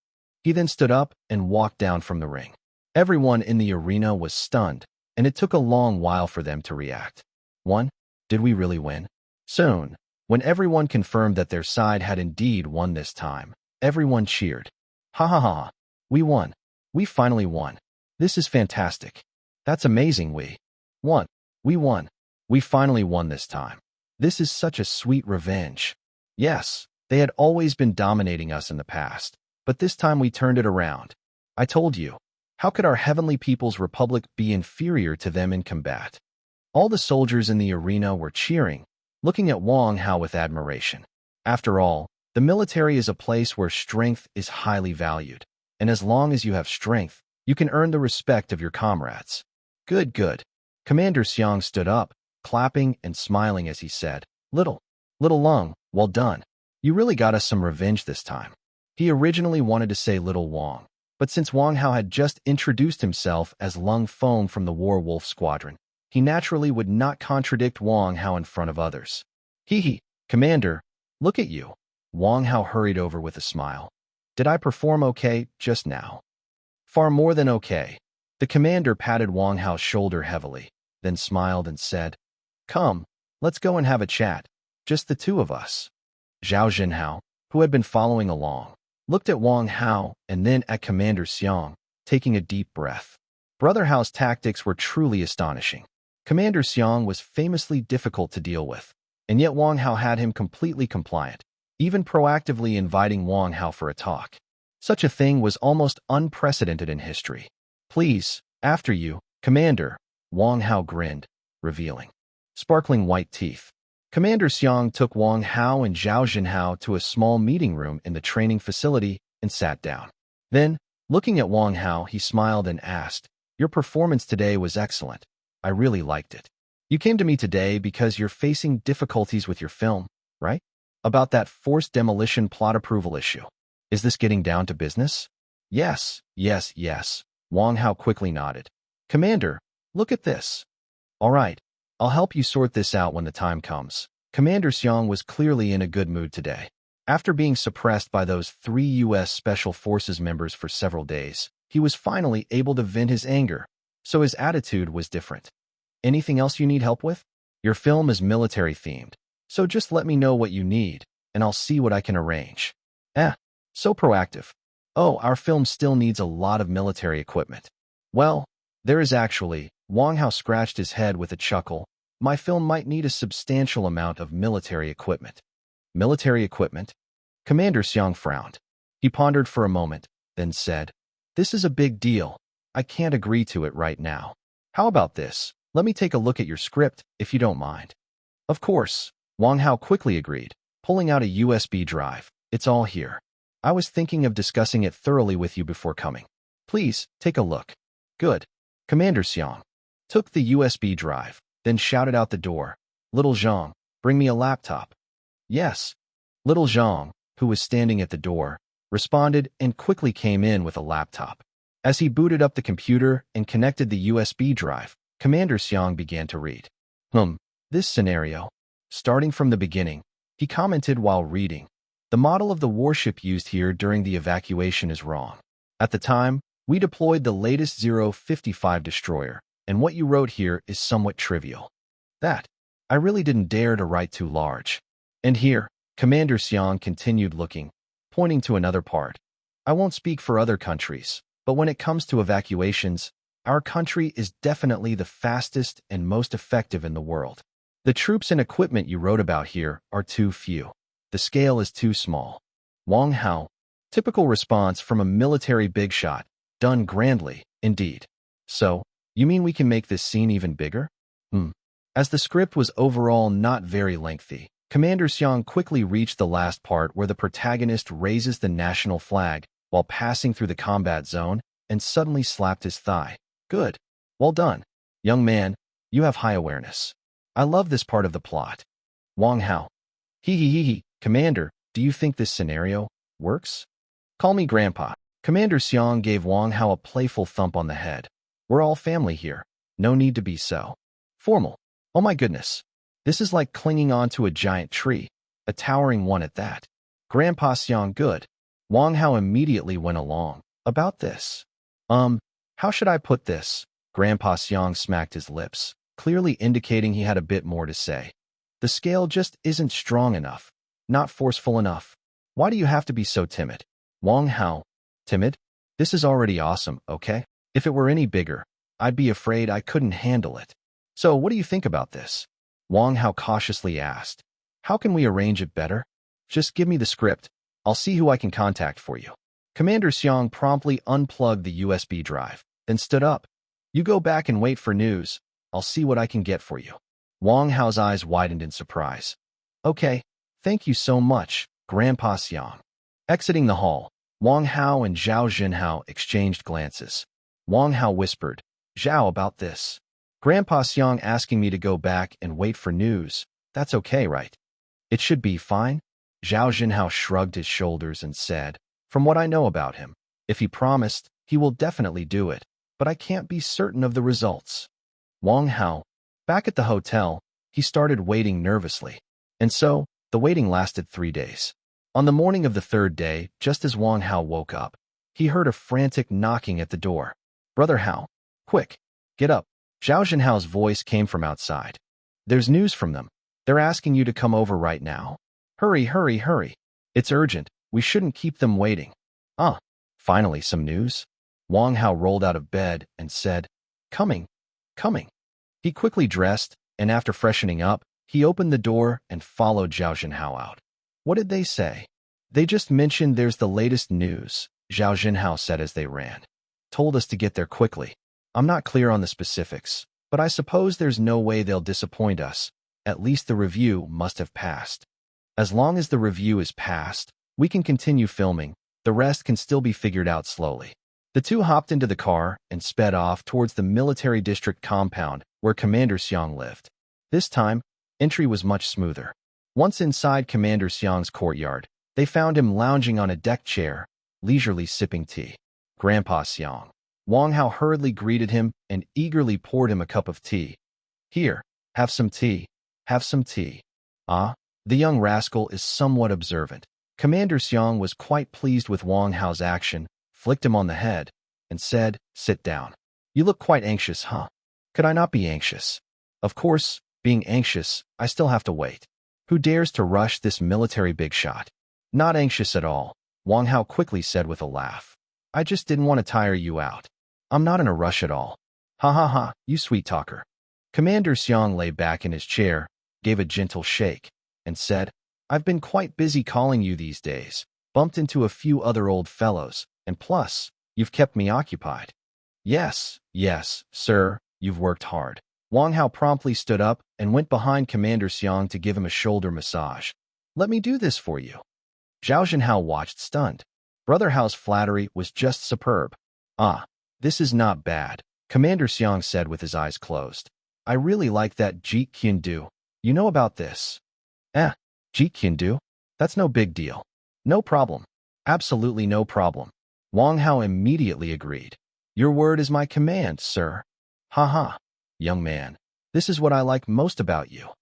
He then stood up and walked down from the ring. Everyone in the arena was stunned, and it took a long while for them to react. One, did we really win? Soon, when everyone confirmed that their side had indeed won this time, everyone cheered. "Ha ha ha, we won. We finally won. This is fantastic. That's amazing, we won. We won. We finally won this time. This is such a sweet revenge." Yes, they had always been dominating us in the past, but this time we turned it around. I told you. How could our Heavenly People's Republic be inferior to them in combat? All the soldiers in the arena were cheering, looking at Wang Hao with admiration. After all, the military is a place where strength is highly valued, and as long as you have strength, you can earn the respect of your comrades. Good, good. Commander Xiang stood up, clapping and smiling as he said, Little Lung, well done. You really got us some revenge this time." He originally wanted to say Little Wang, but since Wang Hao had just introduced himself as Lung Feng from the War Wolf Squadron, he naturally would not contradict Wang Hao in front of others. Hee, Commander, look at you. Wang Hao hurried over with a smile. Did I perform okay just now? Far more than okay. The commander patted Wang Hao's shoulder heavily, then smiled and said, Come, let's go and have a chat. Just the two of us. Zhao Jinhao, who had been following along, looked at Wang Hao and then at Commander Xiang, taking a deep breath. Brother Hao's tactics were truly astonishing. Commander Xiang was famously difficult to deal with, and yet Wang Hao had him completely compliant, even proactively inviting Wang Hao for a talk. Such a thing was almost unprecedented in history. Please, after you, Commander, Wang Hao grinned, revealing sparkling white teeth. Commander Xiang took Wang Hao and Zhao Jinhao to a small meeting room in the training facility and sat down. Then, looking at Wang Hao, he smiled and asked, Your performance today was excellent. I really liked it. You came to me today because you're facing difficulties with your film, right? About that forced demolition plot approval issue. Is this getting down to business? Yes. Wang Hao quickly nodded. Commander, look at this. All right, I'll help you sort this out when the time comes. Commander Xiang was clearly in a good mood today. After being suppressed by those 3 U.S. Special Forces members for several days, he was finally able to vent his anger, so his attitude was different. Anything else you need help with? Your film is military-themed, so just let me know what you need, and I'll see what I can arrange. So proactive. Oh, our film still needs a lot of military equipment. Well, there is actually. Wang Hao scratched his head with a chuckle. My film might need a substantial amount of military equipment. Military equipment? Commander Xiang frowned. He pondered for a moment, then said, This is a big deal. I can't agree to it right now. How about this? Let me take a look at your script, if you don't mind. Of course, Wang Hao quickly agreed, pulling out a USB drive. It's all here. I was thinking of discussing it thoroughly with you before coming. Please, take a look. Good. Commander Xiang took the USB drive, then shouted out the door, Little Zhang, bring me a laptop. Yes. Little Zhang, who was standing at the door, responded and quickly came in with a laptop. As he booted up the computer and connected the USB drive, Commander Xiang began to read. This scenario. Starting from the beginning, he commented while reading. The model of the warship used here during the evacuation is wrong. At the time, we deployed the latest 055 destroyer, and what you wrote here is somewhat trivial. I really didn't dare to write too large. And here, Commander Xiang continued looking, pointing to another part. I won't speak for other countries, but when it comes to evacuations, our country is definitely the fastest and most effective in the world. The troops and equipment you wrote about here are too few. The scale is too small. Wang Hao, typical response from a military big shot, done grandly, indeed. So, you mean we can make this scene even bigger? As the script was overall not very lengthy, Commander Xiang quickly reached the last part where the protagonist raises the national flag while passing through the combat zone and suddenly slapped his thigh. Good. Well done. Young man, you have high awareness. I love this part of the plot. Wang Hao. Commander, do you think this scenario works? Call me Grandpa. Commander Xiang gave Wang Hao a playful thump on the head. We're all family here. No need to be so formal. Oh my goodness. This is like clinging onto a giant tree, a towering one at that. Grandpa Xiang good. Wang Hao immediately went along. About this. How should I put this? Grandpa Xiang smacked his lips, clearly indicating he had a bit more to say. The scale just isn't strong enough, not forceful enough. Why do you have to be so timid? Wang Hao. Timid? This is already awesome, okay? If it were any bigger, I'd be afraid I couldn't handle it. So what do you think about this? Wang Hao cautiously asked. How can we arrange it better? Just give me the script. I'll see who I can contact for you. Commander Xiang promptly unplugged the USB drive, then stood up. You go back and wait for news. I'll see what I can get for you. Wang Hao's eyes widened in surprise. Okay, thank you so much, Grandpa Xiang. Exiting the hall, Wang Hao and Zhao Jinhao exchanged glances. Wang Hao whispered, Zhao about this. Grandpa Xiang asking me to go back and wait for news. That's okay, right? It should be fine. Zhao Jinhao shrugged his shoulders and said, From what I know about him, if he promised, he will definitely do it, but I can't be certain of the results. Wang Hao, Back at the hotel, he started waiting nervously. And so, the waiting lasted 3 days. On the morning of the third day, just as Wang Hao woke up, he heard a frantic knocking at the door. "Brother Hao, quick, get up." Zhao Zhenhao's voice came from outside. "There's news from them. They're asking you to come over right now. Hurry, hurry, hurry. It's urgent. We shouldn't keep them waiting." "Ah, finally some news." Wang Hao rolled out of bed and said, "Coming, coming." He quickly dressed, and after freshening up, he opened the door and followed Zhao Zhenhao out. "What did they say?" "They just mentioned there's the latest news," Zhao Zhenhao said as they ran. "Told us to get there quickly. I'm not clear on the specifics, but I suppose there's no way they'll disappoint us. At least the review must have passed. As long as the review is passed, we can continue filming. The rest can still be figured out slowly." The two hopped into the car and sped off towards the military district compound where Commander Xiang lived. This time, entry was much smoother. Once inside Commander Xiang's courtyard, they found him lounging on a deck chair, leisurely sipping tea. "Grandpa Xiang." Wang Hao hurriedly greeted him and eagerly poured him a cup of tea. "Here, have some tea. Have some tea." "Ah." The young rascal is somewhat observant. Commander Xiang was quite pleased with Wang Hao's action, flicked him on the head, and said, "Sit down. You look quite anxious, huh?" "Could I not be anxious?" "Of course, being anxious, I still have to wait. Who dares to rush this military big shot?" "Not anxious at all," Wang Hao quickly said with a laugh. "I just didn't want to tire you out. I'm not in a rush at all." "Ha ha ha, you sweet talker." Commander Xiang lay back in his chair, gave a gentle shake, and said, "I've been quite busy calling you these days, bumped into a few other old fellows, and plus, you've kept me occupied." Yes, sir, you've worked hard." Wang Hao promptly stood up and went behind Commander Xiang to give him a shoulder massage. "Let me do this for you." Zhao Zhenhao watched stunned. Brother Hao's flattery was just superb. "Ah, this is not bad," Commander Xiang said with his eyes closed. "I really like that Jeet Kune Do. You know about this?" Jeet Kune Do? That's no big deal." "No problem. Absolutely no problem." Wang Hao immediately agreed. "Your word is my command, sir." "Ha ha, young man. This is what I like most about you."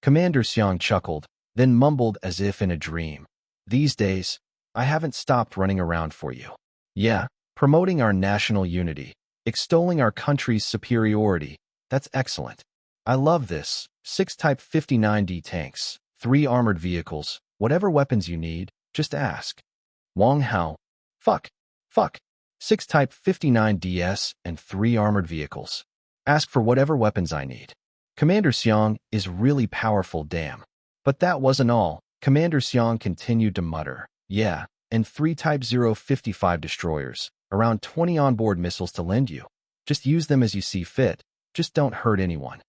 Commander Xiang chuckled, then mumbled as if in a dream. "These days, I haven't stopped running around for you. Yeah, promoting our national unity, extolling our country's superiority. That's excellent. I love this. 6 Type 59D tanks, 3 armored vehicles, whatever weapons you need, just ask." Wang Hao. Fuck. 6 Type 59DS and 3 armored vehicles. Ask for whatever weapons I need. Commander Xiang is really powerful, damn. But that wasn't all. Commander Xiang continued to mutter. "Yeah, and 3 Type 055 destroyers, around 20 onboard missiles to lend you. Just use them as you see fit. Just don't hurt anyone."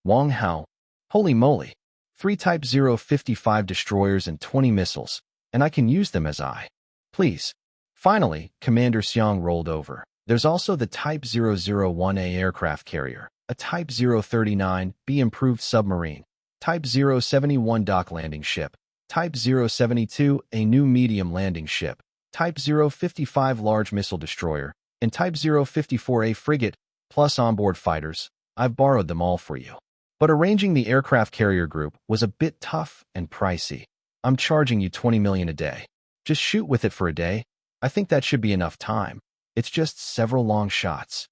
Wang Hao. Holy moly. 3 Type 055 destroyers and 20 missiles, and I can use them as I please. Finally, Commander Xiang rolled over. There's also the Type 001A aircraft carrier, a Type 039B improved submarine, Type 071 dock landing ship, Type 072 a new medium landing ship, Type 055 large missile destroyer, and Type 054A frigate, plus onboard fighters. I've borrowed them all for you. But arranging the aircraft carrier group was a bit tough and pricey. I'm charging you 20 million a day. Just shoot with it for a day. I think that should be enough time. It's just several long shots.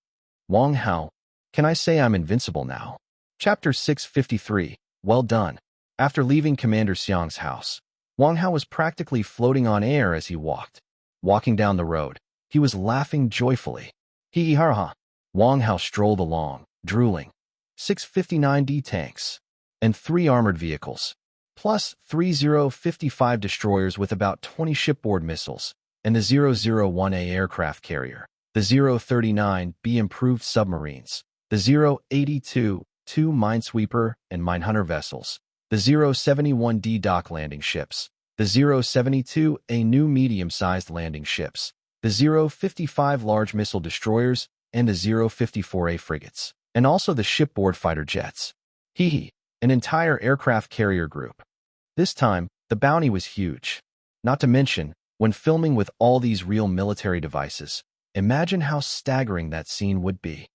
Wang Hao. Can I say I'm invincible now? Chapter 653. Well done. After leaving Commander Xiang's house, Wang Hao was practically floating on air as he walked. Walking down the road, he was laughing joyfully. Hee ha ha. Wang Hao strolled along, drooling. 659D tanks, and 3 armored vehicles, plus 3 055 destroyers with about 20 shipboard missiles, and the 001A aircraft carrier, the 039B improved submarines, the 082 2 minesweeper and minehunter vessels, the 071D dock landing ships, the 072A new medium-sized landing ships, the 055 large missile destroyers, and the 054A frigates, and also the shipboard fighter jets. An entire aircraft carrier group. This time, the bounty was huge. Not to mention, when filming with all these real military devices, imagine how staggering that scene would be.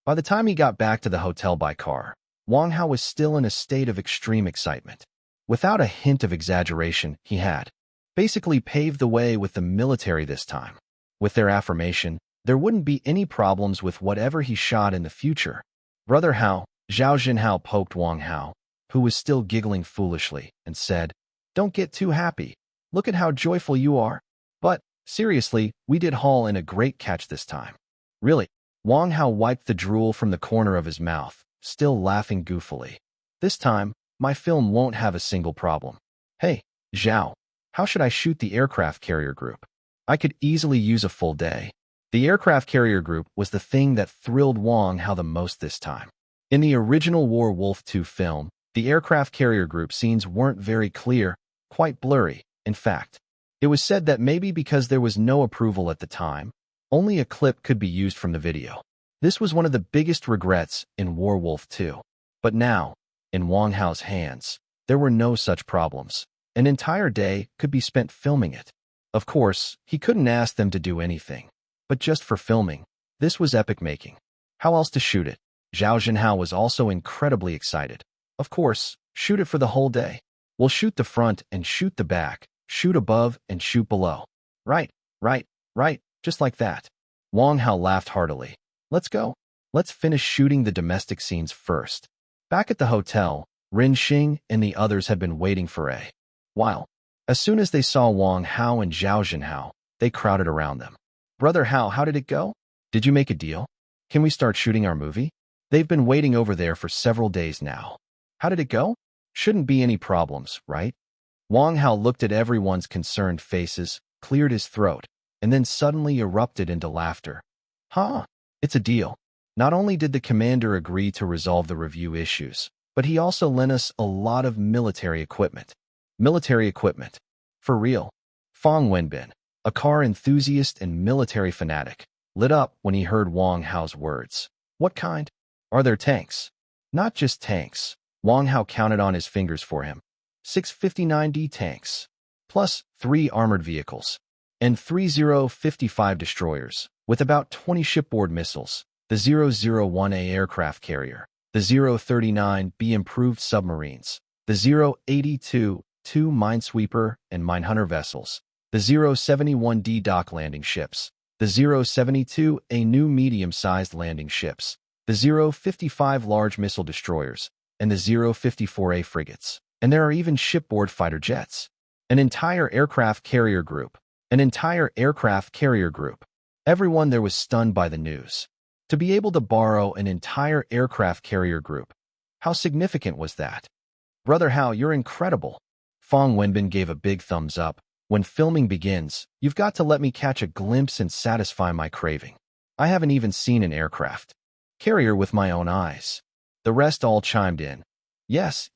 By the time he got back to the hotel by car, Wang Hao was still in a state of extreme excitement. Without a hint of exaggeration, he had basically paved the way with the military this time. With their affirmation, there wouldn't be any problems with whatever he shot in the future. Brother Hao, Zhao Jinhao poked Wang Hao, who was still giggling foolishly, and said, "Don't get too happy. Look at how joyful you are." But, seriously, we did haul in a great catch this time. Really? Wang Hao wiped the drool from the corner of his mouth, still laughing goofily. This time, my film won't have a single problem. Hey, Zhao, how should I shoot the aircraft carrier group? I could easily use a full day. The aircraft carrier group was the thing that thrilled Wang Hao the most this time. In the original War Wolf 2 film, the aircraft carrier group scenes weren't very clear, quite blurry. In fact, it was said that maybe because there was no approval at the time, only a clip could be used from the video. This was one of the biggest regrets in War Wolf 2. But now, in Wang Hao's hands, there were no such problems. An entire day could be spent filming it. Of course, he couldn't ask them to do anything. But just for filming, this was epic making. How else to shoot it? Zhao Jinhao was also incredibly excited. Of course, shoot it for the whole day. We'll shoot the front and shoot the back, shoot above and shoot below. Right, just like that. Wang Hao laughed heartily. Let's go. Let's finish shooting the domestic scenes first. Back at the hotel, Rin Xing and the others had been waiting for a while. As soon as they saw Wang Hao and Zhao Jinhao, they crowded around them. Brother Hao, how did it go? Did you make a deal? Can we start shooting our movie? They've been waiting over there for several days now. How did it go? Shouldn't be any problems, right? Wang Hao looked at everyone's concerned faces, cleared his throat, and then suddenly erupted into laughter. Huh? It's a deal. Not only did the commander agree to resolve the review issues, but he also lent us a lot of military equipment. Military equipment. For real. Fang Wenbin, a car enthusiast and military fanatic, lit up when he heard Wang Hao's words. What kind? Are there tanks? Not just tanks. Wang Hao counted on his fingers for him. 659D tanks, plus 3 armored vehicles, and 3 055 destroyers, with about 20 shipboard missiles, the 001A aircraft carrier, the 039B improved submarines, the 082 2 minesweeper and minehunter vessels, the 071D dock landing ships, the 072A new medium-sized landing ships, the 055 large missile destroyers, and the 054A frigates. And there are even shipboard fighter jets. An entire aircraft carrier group. Everyone there was stunned by the news. To be able to borrow an entire aircraft carrier group. How significant was that? Brother Hao, you're incredible. Fang Wenbin gave a big thumbs up. When filming begins, you've got to let me catch a glimpse and satisfy my craving. I haven't even seen an aircraft carrier with my own eyes. The rest all chimed in. Yes.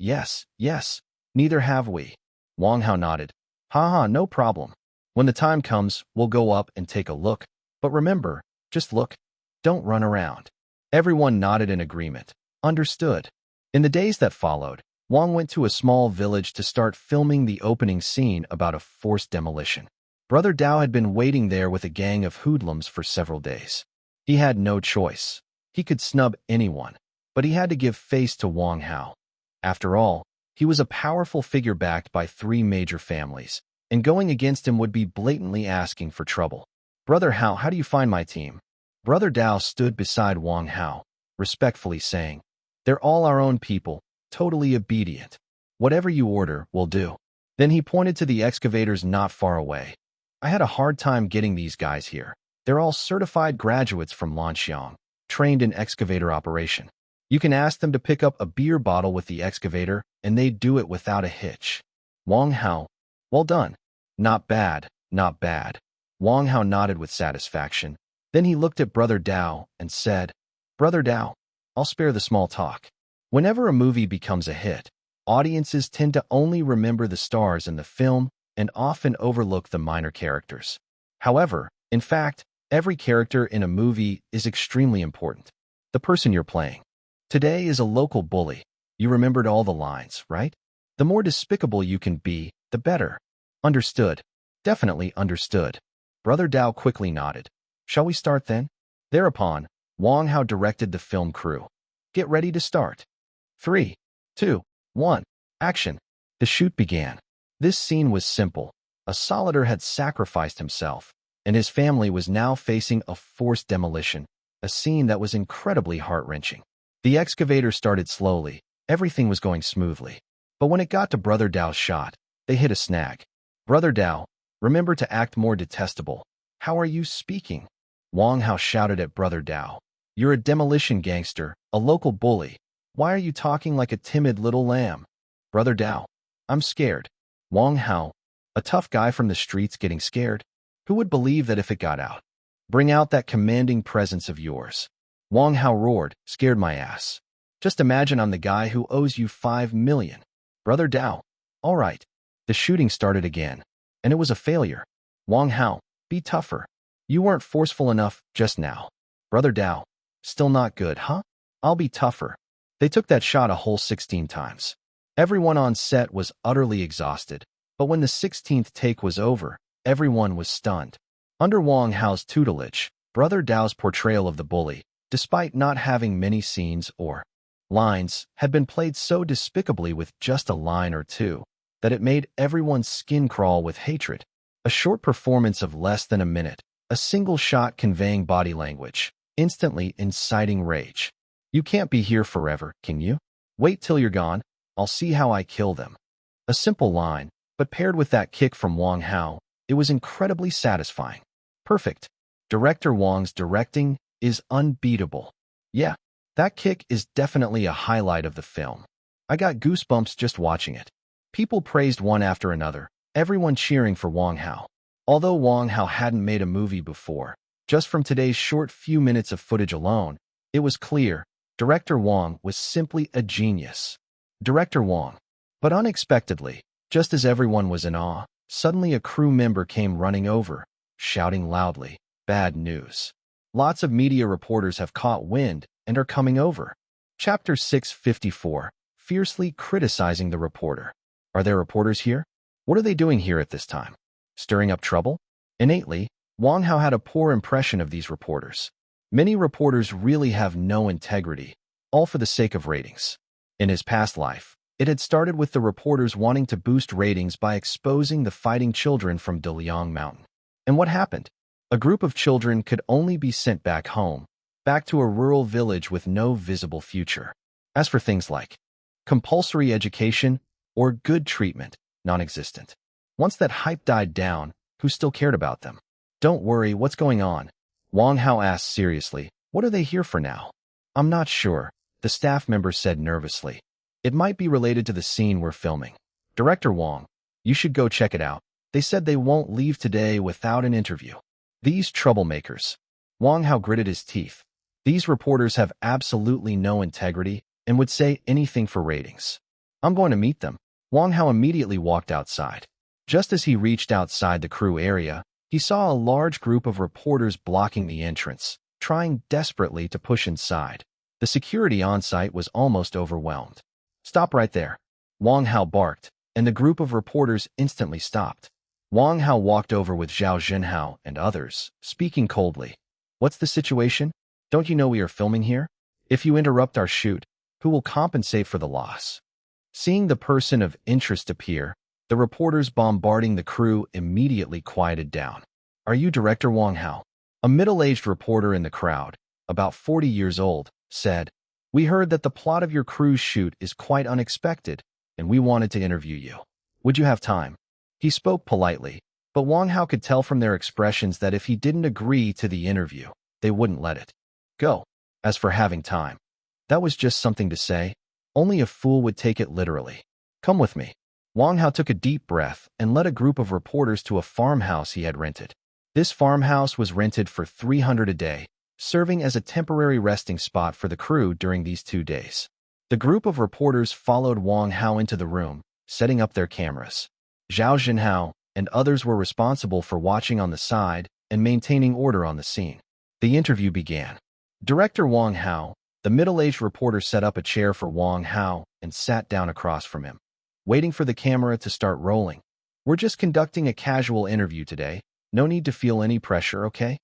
Neither have we. Wang Hao nodded. Haha, no problem. When the time comes, we'll go up and take a look. But remember, just look. Don't run around. Everyone nodded in agreement. Understood. In the days that followed, Wang went to a small village to start filming the opening scene about a forced demolition. Brother Dao had been waiting there with a gang of hoodlums for several days. He had no choice. He could snub anyone, but he had to give face to Wang Hao. After all, he was a powerful figure backed by 3 major families, and going against him would be blatantly asking for trouble. Brother Hao, how do you find my team? Brother Dao stood beside Wang Hao, respectfully saying, They're all our own people, totally obedient. Whatever you order, we'll do. Then he pointed to the excavators not far away. I had a hard time getting these guys here. They're all certified graduates from Lanxiang, trained in excavator operation. You can ask them to pick up a beer bottle with the excavator, and they'd do it without a hitch. Wang Hao, well done. Not bad. Wang Hao nodded with satisfaction. Then he looked at Brother Dao and said, Brother Dao, I'll spare the small talk. Whenever a movie becomes a hit, audiences tend to only remember the stars in the film and often overlook the minor characters. However, in fact, every character in a movie is extremely important. The person you're playing today is a local bully. You remembered all the lines, right? The more despicable you can be, the better. Understood. Definitely understood. Brother Dao quickly nodded. Shall we start then? Thereupon, Wang Hao directed the film crew. Get ready to start. 3, 2, 1, action. The shoot began. This scene was simple. A solider had sacrificed himself, and his family was now facing a forced demolition, a scene that was incredibly heart-wrenching. The excavator started slowly. Everything was going smoothly. But when it got to Brother Dao's shot, they hit a snag. Brother Dao, remember to act more detestable. How are you speaking? Wang Hao shouted at Brother Dao. You're a demolition gangster, a local bully. Why are you talking like a timid little lamb? Brother Dao, I'm scared. Wang Hao, a tough guy from the streets getting scared? Who would believe that if it got out? Bring out that commanding presence of yours. Wang Hao roared, scared my ass. Just imagine I'm the guy who owes you 5 million. Brother Dao, all right. The shooting started again, and it was a failure. Wang Hao, be tougher. You weren't forceful enough just now. Brother Dao, still not good, huh? I'll be tougher. They took that shot a whole 16 times. Everyone on set was utterly exhausted, but when the 16th take was over, everyone was stunned. Under Wang Hao's tutelage, Brother Dao's portrayal of the bully, despite not having many scenes or lines, had been played so despicably with just a line or two that it made everyone's skin crawl with hatred. A short performance of less than a minute, a single shot conveying body language, instantly inciting rage. You can't be here forever, can you? Wait till you're gone. I'll see how I kill them. A simple line, but paired with that kick from Wang Hao, it was incredibly satisfying. Perfect. Director Wang's directing is unbeatable. Yeah, that kick is definitely a highlight of the film. I got goosebumps just watching it. People praised one after another, everyone cheering for Wang Hao. Although Wang Hao hadn't made a movie before, just from today's short few minutes of footage alone, it was clear Director Wang was simply a genius. Director Wang. But unexpectedly, just as everyone was in awe, suddenly a crew member came running over, shouting loudly, "Bad news. Lots of media reporters have caught wind and are coming over." Chapter 654, fiercely criticizing the reporter. Are there reporters here? What are they doing here at this time? Stirring up trouble? Innately, Wang Hao had a poor impression of these reporters. Many reporters really have no integrity, all for the sake of ratings. In his past life, it had started with the reporters wanting to boost ratings by exposing the fighting children from Daliang Mountain. And what happened? A group of children could only be sent back home, back to a rural village with no visible future. As for things like compulsory education or good treatment, non-existent. Once that hype died down, who still cared about them? Don't worry, what's going on? Wang Hao asked seriously. What are they here for now? I'm not sure, the staff member said nervously. It might be related to the scene we're filming. Director Wang, you should go check it out. They said they won't leave today without an interview. These troublemakers. Wang Hao gritted his teeth. These reporters have absolutely no integrity and would say anything for ratings. I'm going to meet them. Wang Hao immediately walked outside. Just as he reached outside the crew area, he saw a large group of reporters blocking the entrance, trying desperately to push inside. The security on site was almost overwhelmed. Stop right there. Wang Hao barked, and the group of reporters instantly stopped. Wang Hao walked over with Zhao Zhenhao and others, speaking coldly. What's the situation? Don't you know we are filming here? If you interrupt our shoot, who will compensate for the loss? Seeing the person of interest appear, the reporters bombarding the crew immediately quieted down. Are you Director Wang Hao? A middle-aged reporter in the crowd, about 40 years old, said, We heard that the plot of your cruise shoot is quite unexpected, and we wanted to interview you. Would you have time? He spoke politely, but Wang Hao could tell from their expressions that if he didn't agree to the interview, they wouldn't let it go. As for having time, that was just something to say. Only a fool would take it literally. Come with me. Wang Hao took a deep breath and led a group of reporters to a farmhouse he had rented. This farmhouse was rented for 300 a day, serving as a temporary resting spot for the crew during these 2 days. The group of reporters followed Wang Hao into the room, setting up their cameras. Zhao Zhenhao and others were responsible for watching on the side and maintaining order on the scene. The interview began. Director Wang Hao, the middle-aged reporter, set up a chair for Wang Hao and sat down across from him, waiting for the camera to start rolling. We're just conducting a casual interview today. No need to feel any pressure, okay?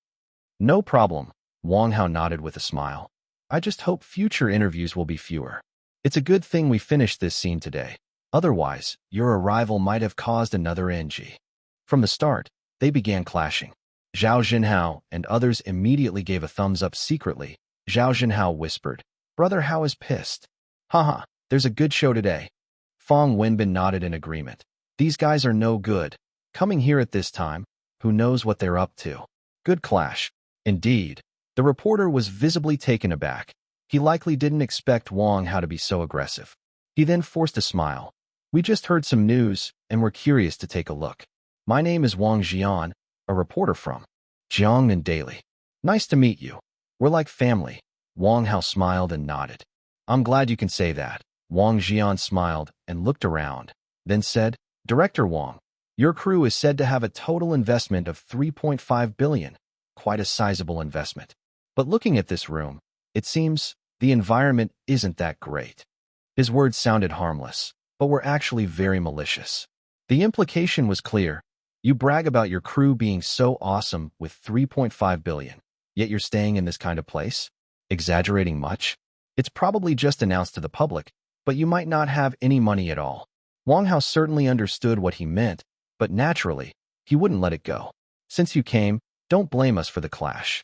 No problem, Wang Hao nodded with a smile. I just hope future interviews will be fewer. It's a good thing we finished this scene today. Otherwise, your arrival might have caused another NG. From the start, they began clashing. Zhao Jinhao and others immediately gave a thumbs up secretly. Zhao Jinhao whispered, "Brother Hao is pissed. Haha, there's a good show today." Fong Wenbin nodded in agreement. These guys are no good. Coming here at this time, who knows what they're up to? Good clash. Indeed. The reporter was visibly taken aback. He likely didn't expect Wang Hao to be so aggressive. He then forced a smile. "We just heard some news, and we're curious to take a look. My name is Wang Jian, a reporter from Jiangnan Daily. Nice to meet you. We're like family." Wang Hao smiled and nodded. "I'm glad you can say that." Wang Jian smiled and looked around, then said, "Director Wang, your crew is said to have a total investment of 3.5 billion. Quite a sizable investment. But looking at this room, it seems the environment isn't that great." His words sounded harmless, but were actually very malicious. The implication was clear. You brag about your crew being so awesome with 3.5 billion, yet you're staying in this kind of place? Exaggerating much? It's probably just announced to the public, but you might not have any money at all. Wang Hao certainly understood what he meant, but naturally, he wouldn't let it go. "Since you came, don't blame us for the clash."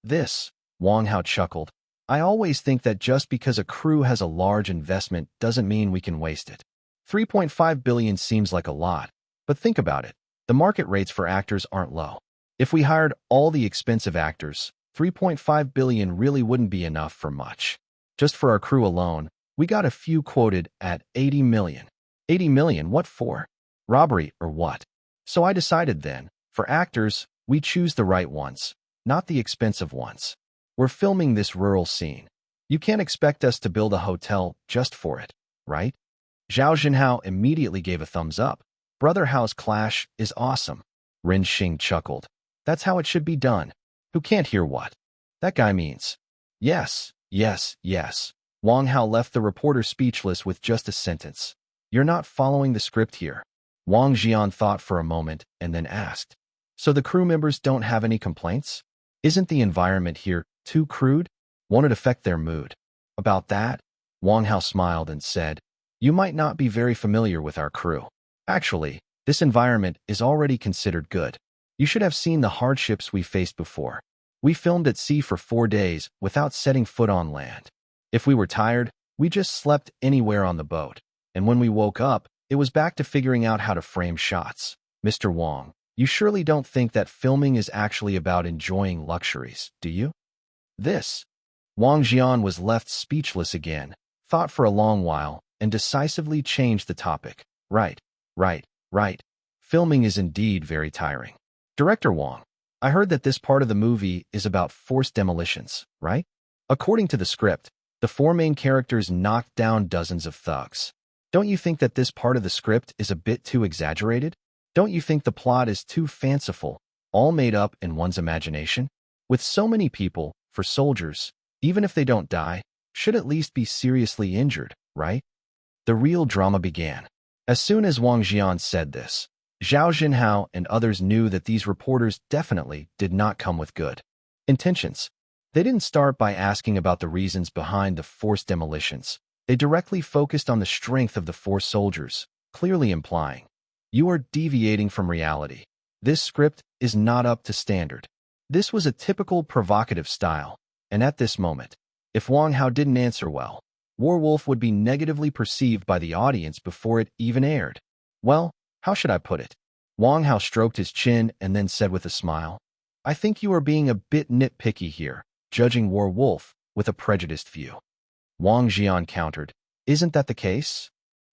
This, Wang Hao chuckled. "I always think that just because a crew has a large investment doesn't mean we can waste it. 3.5 billion seems like a lot, but think about it. The market rates for actors aren't low. If we hired all the expensive actors, 3.5 billion really wouldn't be enough for much. Just for our crew alone, we got a few quoted at 80 million. 80 million, what for? Robbery or what? So I decided then, for actors, we choose the right ones, not the expensive ones. We're filming this rural scene. You can't expect us to build a hotel just for it, right?" Zhao Jinhao immediately gave a thumbs up. "Brother Hao's clash is awesome." Ren Xing chuckled. "That's how it should be done." Who can't hear what that guy means? Yes, yes, yes. Wang Hao left the reporter speechless with just a sentence. "You're not following the script here." Wang Jian thought for a moment and then asked, "So the crew members don't have any complaints? Isn't the environment here too crude? Won't it affect their mood?" "About that?" Wang Hao smiled and said, "You might not be very familiar with our crew. Actually, this environment is already considered good. You should have seen the hardships we faced before. We filmed at sea for 4 days without setting foot on land. If we were tired, we just slept anywhere on the boat. And when we woke up, it was back to figuring out how to frame shots. Mr. Wang, you surely don't think that filming is actually about enjoying luxuries, do you?" This. Wang Jian was left speechless again, thought for a long while, and decisively changed the topic. Right. Filming is indeed very tiring. Director Wang, I heard that this part of the movie is about forced demolitions, right? According to the script, the 4 main characters knocked down dozens of thugs. Don't you think that this part of the script is a bit too exaggerated? Don't you think the plot is too fanciful, all made up in one's imagination? With so many people, for soldiers, even if they don't die, should at least be seriously injured, right? The real drama began. As soon as Wang Jian said this, Zhao Jinhao and others knew that these reporters definitely did not come with good intentions. They didn't start by asking about the reasons behind the forced demolitions. They directly focused on the strength of the 4 soldiers, clearly implying, "You are deviating from reality. This script is not up to standard." This was a typical provocative style, and at this moment, if Wang Hao didn't answer well, Warwolf would be negatively perceived by the audience before it even aired. Well, how should I put it? Wang Hao stroked his chin and then said with a smile, "I think you are being a bit nitpicky here, judging Warwolf with a prejudiced view." Wang Jian countered, "Isn't that the case?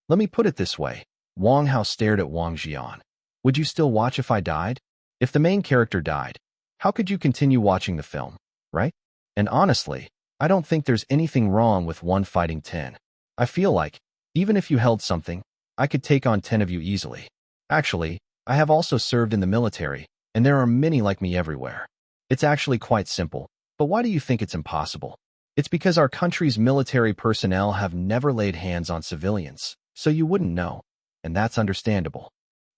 Let me put it this way." Wang Hao stared at Wang Jian. "Would you still watch if I died? If the main character died, how could you continue watching the film, right? And honestly, I don't think there's anything wrong with 1 fighting 10. I feel like, even if you held something, I could take on 10 of you easily. Actually, I have also served in the military, and there are many like me everywhere. It's actually quite simple, but why do you think it's impossible? It's because our country's military personnel have never laid hands on civilians, so you wouldn't know, and that's understandable."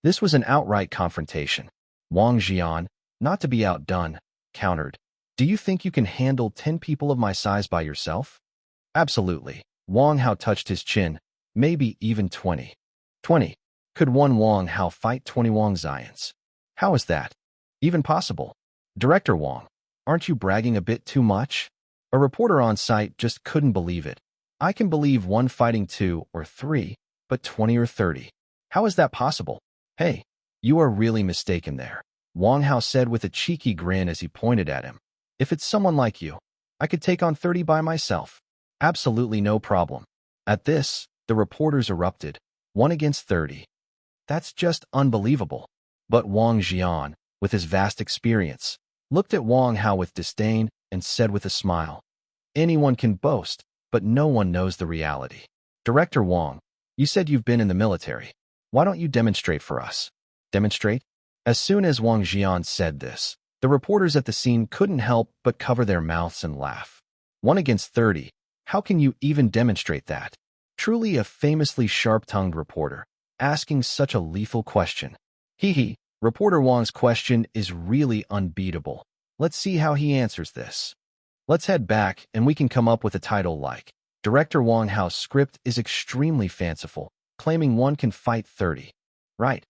This was an outright confrontation. Wang Jian, not to be outdone, countered, "Do you think you can handle 10 people of my size by yourself?" "Absolutely. Wang Hao touched his chin. Maybe even 20. 20. Could one Wang Hao fight 20 Wang Xians? How is that even possible? Director Wang, aren't you bragging a bit too much? A reporter on site just couldn't believe it. I can believe one fighting 2 or 3, but 20 or 30. How is that possible? Hey, you are really mistaken there, Wang Hao said with a cheeky grin as he pointed at him. If it's someone like you, I could take on 30 by myself. Absolutely no problem. At this, the reporters erupted. 1 against 30. That's just unbelievable. But Wang Jian, with his vast experience, looked at Wang Hao with disdain and said with a smile, anyone can boast, but no one knows the reality. Director Wang, you said you've been in the military. Why don't you demonstrate for us? Demonstrate? As soon as Wang Jian said this, the reporters at the scene couldn't help but cover their mouths and laugh. 1 against 30. How can you even demonstrate that? Truly a famously sharp-tongued reporter, asking such a lethal question. Hee. Reporter Wang's question is really unbeatable. Let's see how he answers this. Let's head back and we can come up with a title like, Director Wang Hao's script is extremely fanciful, claiming one can fight 30. Right.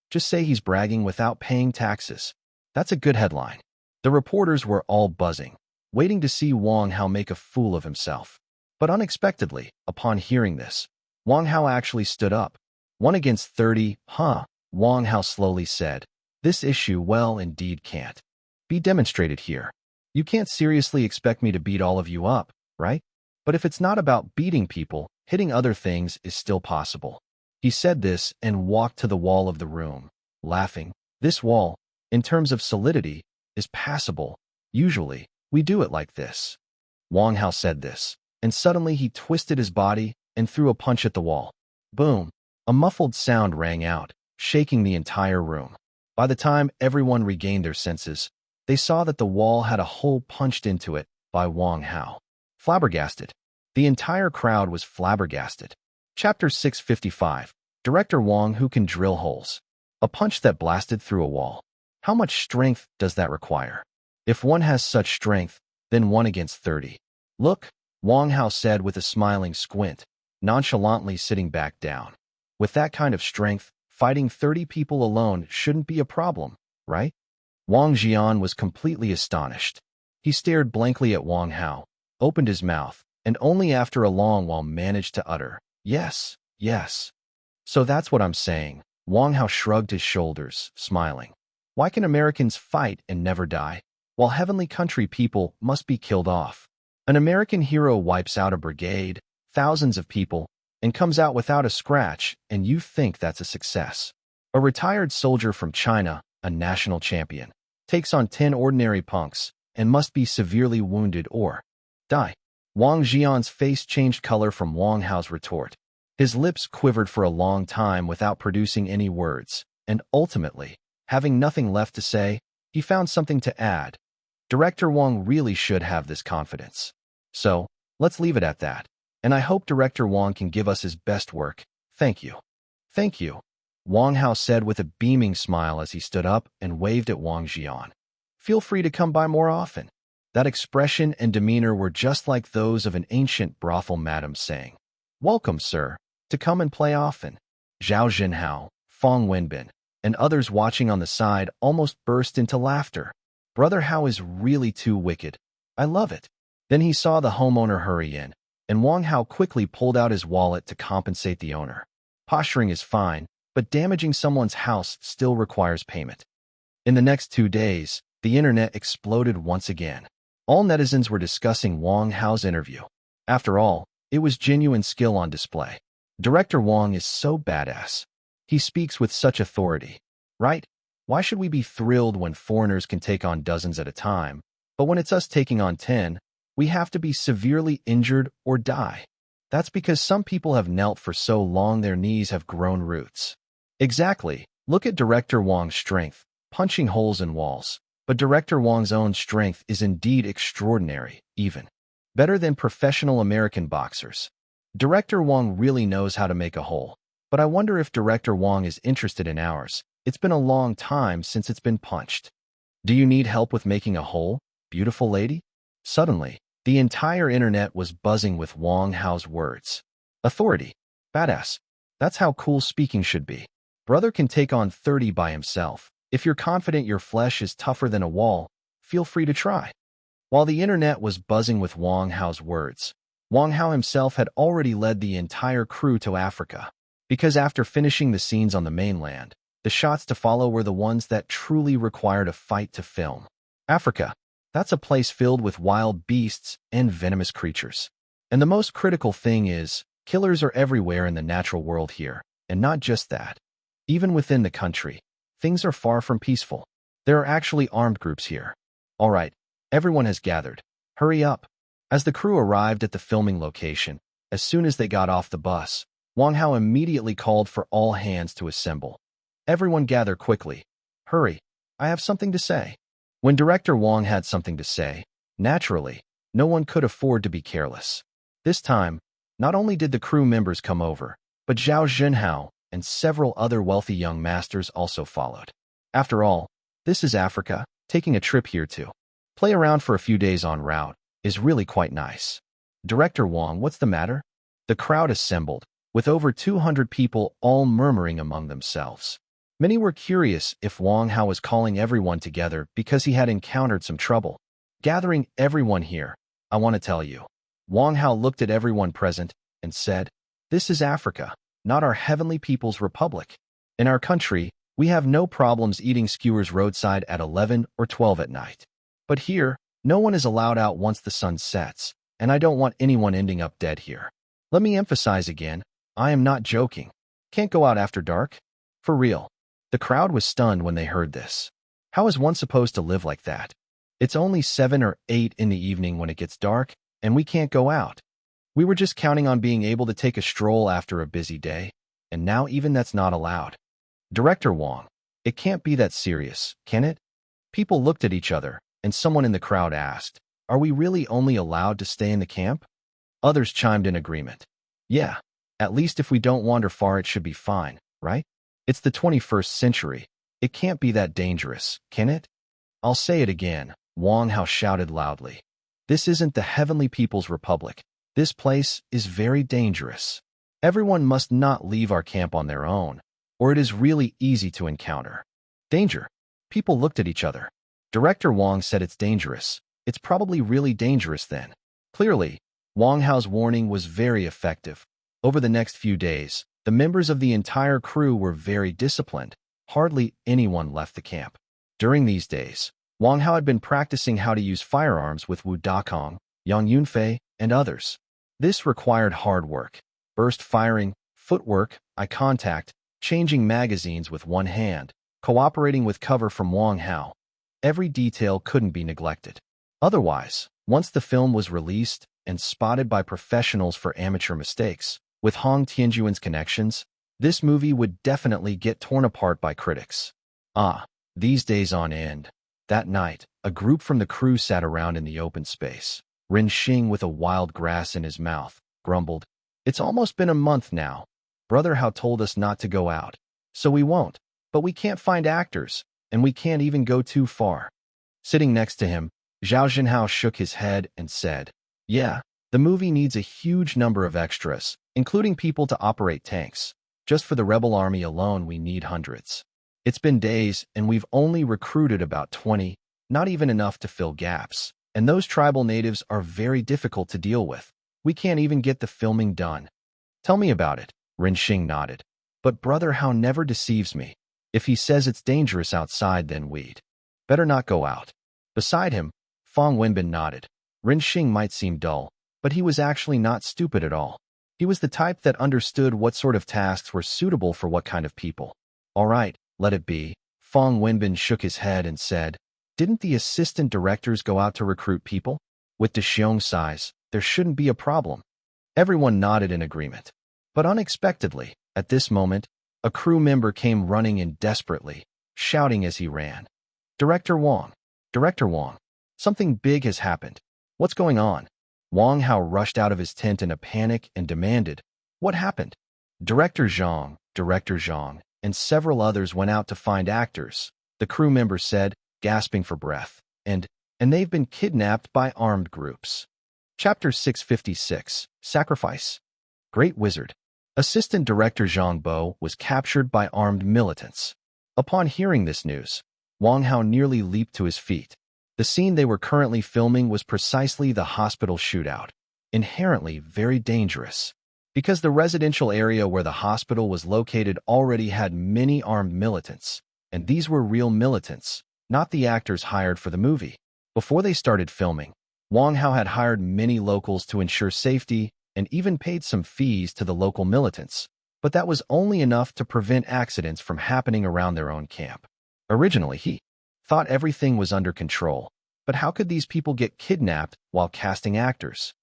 Just say he's bragging without paying taxes. That's a good headline. The reporters were all buzzing, waiting to see Wang Hao make a fool of himself. But unexpectedly, upon hearing this, Wang Hao actually stood up. 1 against 30, huh? Wang Hao slowly said, this issue well indeed can't be demonstrated here. You can't seriously expect me to beat all of you up, right? But if it's not about beating people, hitting other things is still possible. He said this and walked to the wall of the room, laughing. This wall, in terms of solidity, is passable. Usually, we do it like this. Wang Hao said this, and suddenly he twisted his body and threw a punch at the wall. Boom! A muffled sound rang out, shaking the entire room. By the time everyone regained their senses, they saw that the wall had a hole punched into it by Wang Hao. Flabbergasted. The entire crowd was flabbergasted. Chapter 655. Director Wang Who Can Drill Holes. A punch that blasted through a wall. How much strength does that require? If one has such strength, then 1 against 30. Look, Wang Hao said with a smiling squint, nonchalantly sitting back down. With that kind of strength, fighting 30 people alone shouldn't be a problem, right? Wang Jian was completely astonished. He stared blankly at Wang Hao, opened his mouth, and only after a long while managed to utter, yes. So that's what I'm saying. Wang Hao shrugged his shoulders, smiling. Why can Americans fight and never die, while heavenly country people must be killed off? An American hero wipes out a brigade, thousands of people, and comes out without a scratch, and you think that's a success. A retired soldier from China, a national champion, takes on 10 ordinary punks and must be severely wounded or die. Wang Jian's face changed color from Wang Hao's retort. His lips quivered for a long time without producing any words, and ultimately, having nothing left to say, he found something to add. Director Wang really should have this confidence. So, let's leave it at that. And I hope Director Wang can give us his best work. Thank you. Thank you, Wang Hao said with a beaming smile as he stood up and waved at Wang Jian. Feel free to come by more often. That expression and demeanor were just like those of an ancient brothel madam saying, welcome, sir, to come and play often. Zhao Jinhao, Fong Wenbin, and others watching on the side almost burst into laughter. Brother Hao is really too wicked. I love it. Then he saw the homeowner hurry in, and Wang Hao quickly pulled out his wallet to compensate the owner. Posturing is fine, but damaging someone's house still requires payment. In the next 2 days, the internet exploded once again. All netizens were discussing Wang Hao's interview. After all, it was genuine skill on display. Director Wang is so badass. He speaks with such authority, right? Why should we be thrilled when foreigners can take on dozens at a time, but when it's us taking on 10, we have to be severely injured or die? That's because some people have knelt for so long their knees have grown roots. Exactly. Look at Director Wang's strength, punching holes in walls. But Director Wang's own strength is indeed extraordinary, even better than professional American boxers. Director Wang really knows how to make a hole. But I wonder if Director Wang is interested in ours. It's been a long time since it's been punched. Do you need help with making a hole, beautiful lady? Suddenly, The entire internet was buzzing with Wang Hao's words. Authority. Badass. That's how cool speaking should be. Brother can take on 30 by himself. If you're confident your flesh is tougher than a wall, feel free to try. While the internet was buzzing with Wang Hao's words, Wang Hao himself had already led the entire crew to Africa. Because after finishing the scenes on the mainland, the shots to follow were the ones that truly required a fight to film. Africa. That's a place filled with wild beasts and venomous creatures. And the most critical thing is, killers are everywhere in the natural world here, and not just that. Even within the country, things are far from peaceful. There are actually armed groups here. All right, everyone has gathered. Hurry up. As the crew arrived at the filming location, as soon as they got off the bus, Wang Hao immediately called for all hands to assemble. Everyone gather quickly. Hurry, I have something to say. When Director Wang had something to say, naturally, no one could afford to be careless. This time, not only did the crew members come over, but Zhao Zhenhao and several other wealthy young masters also followed. After all, this is Africa, taking a trip here to play around for a few days en route is really quite nice. Director Wang, what's the matter? The crowd assembled, with over 200 people all murmuring among themselves. Many were curious if Wang Hao was calling everyone together because he had encountered some trouble. Gathering everyone here, I want to tell you. Wang Hao looked at everyone present and said, "This is Africa, not our heavenly people's republic. In our country, we have no problems eating skewers roadside at 11 or 12 at night. But here, no one is allowed out once the sun sets, and I don't want anyone ending up dead here. Let me emphasize again, I am not joking. Can't go out after dark? For real." The crowd was stunned when they heard this. How is one supposed to live like that? It's only 7 or 8 in the evening when it gets dark, and we can't go out. We were just counting on being able to take a stroll after a busy day, and now even that's not allowed. Director Wang, it can't be that serious, can it? People looked at each other, and someone in the crowd asked, "Are we really only allowed to stay in the camp?" Others chimed in agreement. "Yeah, at least if we don't wander far it should be fine, right? It's the 21st century. It can't be that dangerous, can it?" "I'll say it again," Wang Hao shouted loudly. "This isn't the Heavenly People's Republic. This place is very dangerous. Everyone must not leave our camp on their own, or it is really easy to encounter danger." People looked at each other. Director Wang said it's dangerous. It's probably really dangerous then. Clearly, Wang Hao's warning was very effective. Over the next few days, the members of the entire crew were very disciplined. Hardly anyone left the camp. During these days, Wang Hao had been practicing how to use firearms with Wu Dakong, Yang Yunfei, and others. This required hard work, burst firing, footwork, eye contact, changing magazines with one hand, cooperating with cover from Wang Hao. Every detail couldn't be neglected. Otherwise, once the film was released and spotted by professionals for amateur mistakes, with Hong Tianjuan's connections, this movie would definitely get torn apart by critics. These days on end. That night, a group from the crew sat around in the open space. Ren Xing, with a wild grass in his mouth, grumbled, "It's almost been a month now. Brother Hao told us not to go out, so we won't. But we can't find actors, and we can't even go too far." Sitting next to him, Zhao Zhenhao shook his head and said, "Yeah, the movie needs a huge number of extras, including people to operate tanks. Just for the rebel army alone, we need hundreds. It's been days, and we've only recruited about 20, not even enough to fill gaps. And those tribal natives are very difficult to deal with. We can't even get the filming done." "Tell me about it," Ren Xing nodded. "But Brother Hao never deceives me. If he says it's dangerous outside, then we'd better not go out." Beside him, Fang Wenbin nodded. Ren Xing might seem dull, but he was actually not stupid at all. He was the type that understood what sort of tasks were suitable for what kind of people. "All right, let it be." Fang Wenbin shook his head and said, "Didn't the assistant directors go out to recruit people? With De Xiong's size, there shouldn't be a problem." Everyone nodded in agreement. But unexpectedly, at this moment, a crew member came running in desperately, shouting as he ran, "Director Wang! Director Wang! Something big has happened. What's going on?" Wang Hao rushed out of his tent in a panic and demanded, "What happened?" Director Zhang, and several others went out to find actors, the crew member said, gasping for breath, and they've been kidnapped by armed groups. Chapter 656, Sacrifice. Great Wizard. Assistant Director Zhang Bo was captured by armed militants. Upon hearing this news, Wang Hao nearly leaped to his feet. The scene they were currently filming was precisely the hospital shootout, inherently very dangerous, because the residential area where the hospital was located already had many armed militants, and these were real militants, not the actors hired for the movie. Before they started filming, Wang Hao had hired many locals to ensure safety and even paid some fees to the local militants, but that was only enough to prevent accidents from happening around their own camp. Originally, he thought everything was under control, but how could these people get kidnapped while casting actors?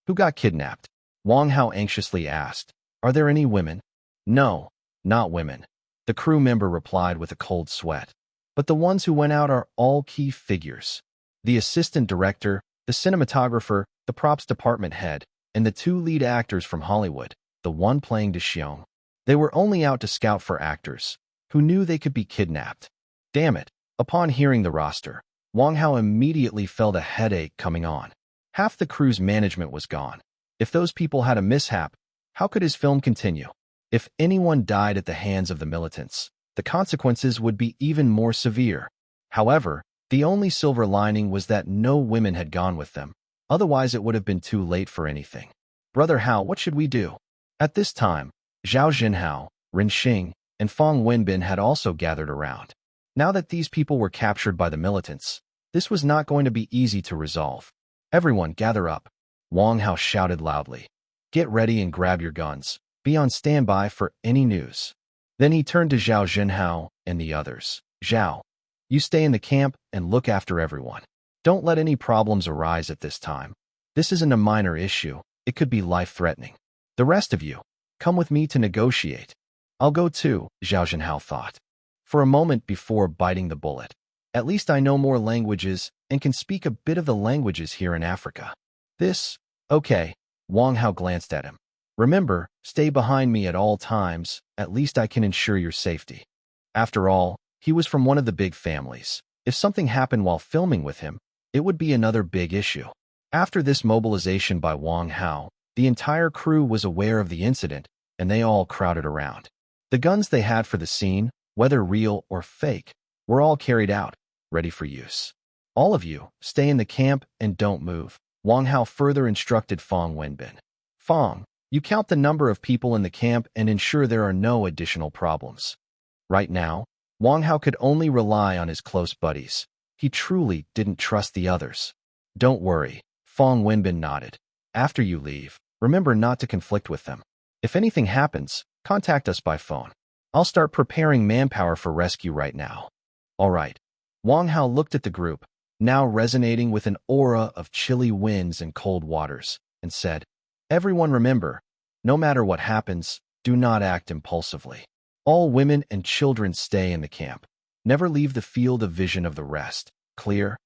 Who got kidnapped? Wang Hao anxiously asked. Are there any women? No, not women, the crew member replied with a cold sweat. But the ones who went out are all key figures. The assistant director, the cinematographer, the props department head, and the two lead actors from Hollywood, the one playing De Xiong. They were only out to scout for actors who knew they could be kidnapped. Damn it. Upon hearing the roster, Wang Hao immediately felt a headache coming on. Half the crew's management was gone. If those people had a mishap, how could his film continue? If anyone died at the hands of the militants, the consequences would be even more severe. However, the only silver lining was that no women had gone with them. Otherwise, it would have been too late for anything. Brother Hao, what should we do? At this time, Zhao Jinhao, Ren Xing, and Fang Wenbin had also gathered around. Now that these people were captured by the militants, this was not going to be easy to resolve. Everyone, gather up. Wang Hao shouted loudly. Get ready and grab your guns. Be on standby for any news. Then he turned to Zhao Jinhao and the others. Zhao, you stay in the camp and look after everyone. Don't let any problems arise at this time. This isn't a minor issue. It could be life-threatening. The rest of you, come with me to negotiate. I'll go too, Zhao Jinhao thought. For a moment before biting the bullet. At least I know more languages and can speak a bit of the languages here in Africa. Okay, Wang Hao glanced at him. Remember, stay behind me at all times, at least I can ensure your safety. After all, he was from one of the big families. If something happened while filming with him, it would be another big issue. After this mobilization by Wang Hao, the entire crew was aware of the incident, and they all crowded around. The guns they had for the scene, whether real or fake, were all carried out, ready for use. All of you, stay in the camp and don't move, Wang Hao further instructed Fang Wenbin. Fang, you count the number of people in the camp and ensure there are no additional problems. Right now, Wang Hao could only rely on his close buddies. He truly didn't trust the others. Don't worry, Fang Wenbin nodded. After you leave, remember not to conflict with them. If anything happens, contact us by phone. I'll start preparing manpower for rescue right now. All right. Wang Hao looked at the group, now resonating with an aura of chilly winds and cold waters, and said, Everyone remember, no matter what happens, do not act impulsively. All women and children stay in the camp. Never leave the field of vision of the rest. Clear?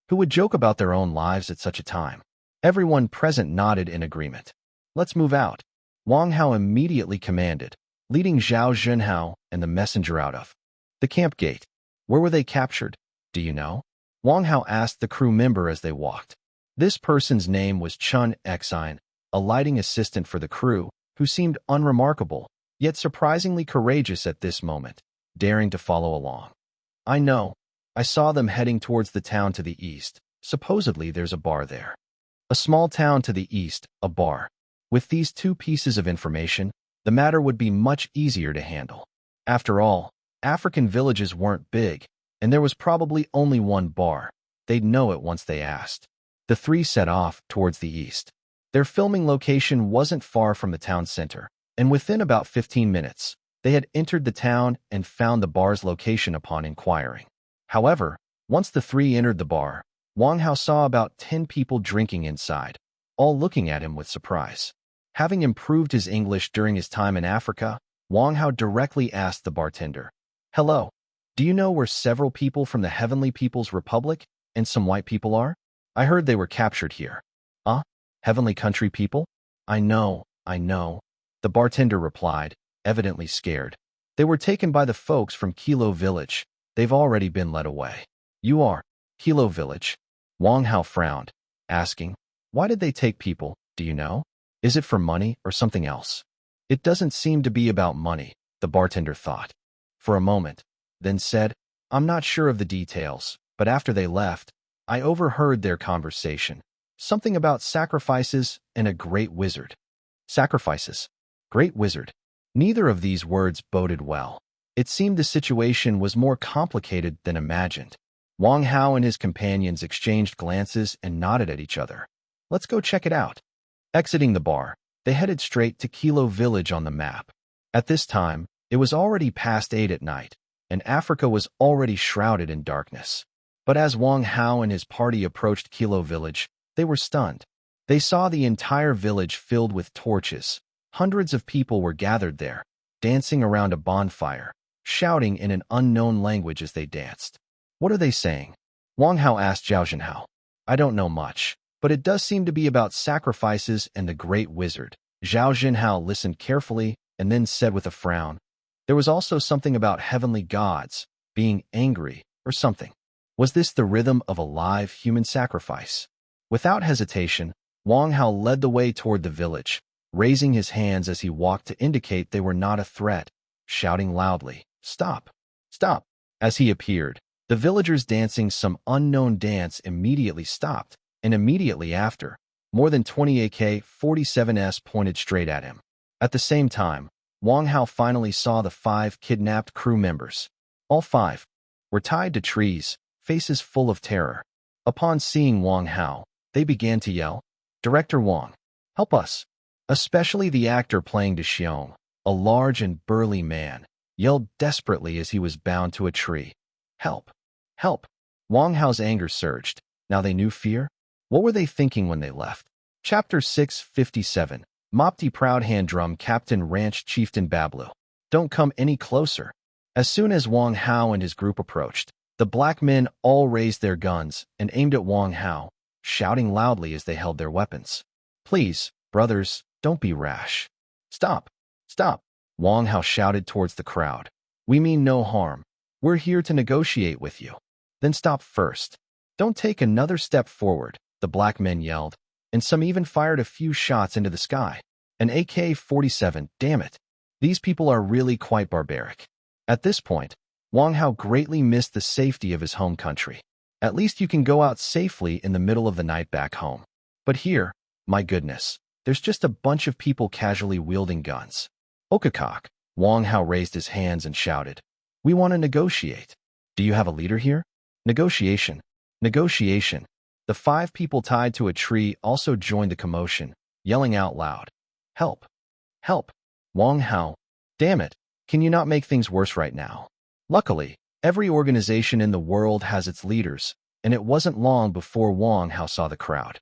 Who would joke about their own lives at such a time? Everyone present nodded in agreement. Let's move out. Wang Hao immediately commanded, leading Zhao Jinhao and the messenger out of the camp gate. Where were they captured? Do you know? Wang Hao asked the crew member as they walked. This person's name was Chun Xin, a lighting assistant for the crew, who seemed unremarkable, yet surprisingly courageous at this moment, daring to follow along. I know. I saw them heading towards the town to the east. Supposedly there's a bar there. A small town to the east, a bar. With these two pieces of information, the matter would be much easier to handle. After all, African villages weren't big, and there was probably only one bar. They'd know it once they asked. The three set off towards the east. Their filming location wasn't far from the town center, and within about 15 minutes, they had entered the town and found the bar's location upon inquiring. However, once the three entered the bar, Wang Hao saw about 10 people drinking inside, all looking at him with surprise. Having improved his English during his time in Africa, Wang Hao directly asked the bartender, Hello, do you know where several people from the Heavenly People's Republic and some white people are? I heard they were captured here. Heavenly Country people? I know. The bartender replied, evidently scared. They were taken by the folks from Kilo Village. They've already been led away. You are Kilo Village? Wang Hao frowned, asking, Why did they take people, do you know? Is it for money or something else? It doesn't seem to be about money, the bartender thought. For a moment, then said, I'm not sure of the details, but after they left, I overheard their conversation. Something about sacrifices and a great wizard. Sacrifices. Great wizard. Neither of these words boded well. It seemed the situation was more complicated than imagined. Wang Hao and his companions exchanged glances and nodded at each other. Let's go check it out. Exiting the bar, they headed straight to Kilo Village on the map. At this time, it was already past 8 at night, and Africa was already shrouded in darkness. But as Wang Hao and his party approached Kilo Village, they were stunned. They saw the entire village filled with torches. Hundreds of people were gathered there, dancing around a bonfire, shouting in an unknown language as they danced. What are they saying? Wang Hao asked Zhao Zhenhao. I don't know much, but it does seem to be about sacrifices and the great wizard. Zhao Zhenhao listened carefully and then said with a frown, there was also something about heavenly gods, being angry, or something. Was this the rhythm of a live human sacrifice? Without hesitation, Wang Hao led the way toward the village, raising his hands as he walked to indicate they were not a threat, shouting loudly, Stop! Stop! As he appeared, the villagers dancing some unknown dance immediately stopped, and immediately after, more than 20 AK-47s pointed straight at him. At the same time, Wang Hao finally saw the 5 kidnapped crew members. All 5 were tied to trees, faces full of terror. Upon seeing Wang Hao, they began to yell, Director Wang, help us! Especially the actor playing De Xiong, a large and burly man, yelled desperately as he was bound to a tree. Help! Help! Wang Hao's anger surged. Now they knew fear? What were they thinking when they left? Chapter 657. Mopti Proud Hand Drum Captain Ranch Chieftain Bablu. Don't come any closer. As soon as Wang Hao and his group approached, the black men all raised their guns and aimed at Wang Hao, shouting loudly as they held their weapons. Please, brothers, don't be rash. Stop! Stop! Wang Hao shouted towards the crowd. We mean no harm. We're here to negotiate with you. Then stop first. Don't take another step forward, the black men yelled, and some even fired a few shots into the sky. An AK-47, damn it. These people are really quite barbaric. At this point, Wang Hao greatly missed the safety of his home country. At least you can go out safely in the middle of the night back home. But here, my goodness, there's just a bunch of people casually wielding guns. Okakok, Wang Hao raised his hands and shouted. We want to negotiate. Do you have a leader here? Negotiation. Negotiation. The 5 people tied to a tree also joined the commotion, yelling out loud. Help! Help! Wang Hao. Damn it, can you not make things worse right now? Luckily, every organization in the world has its leaders, and it wasn't long before Wang Hao saw the crowd.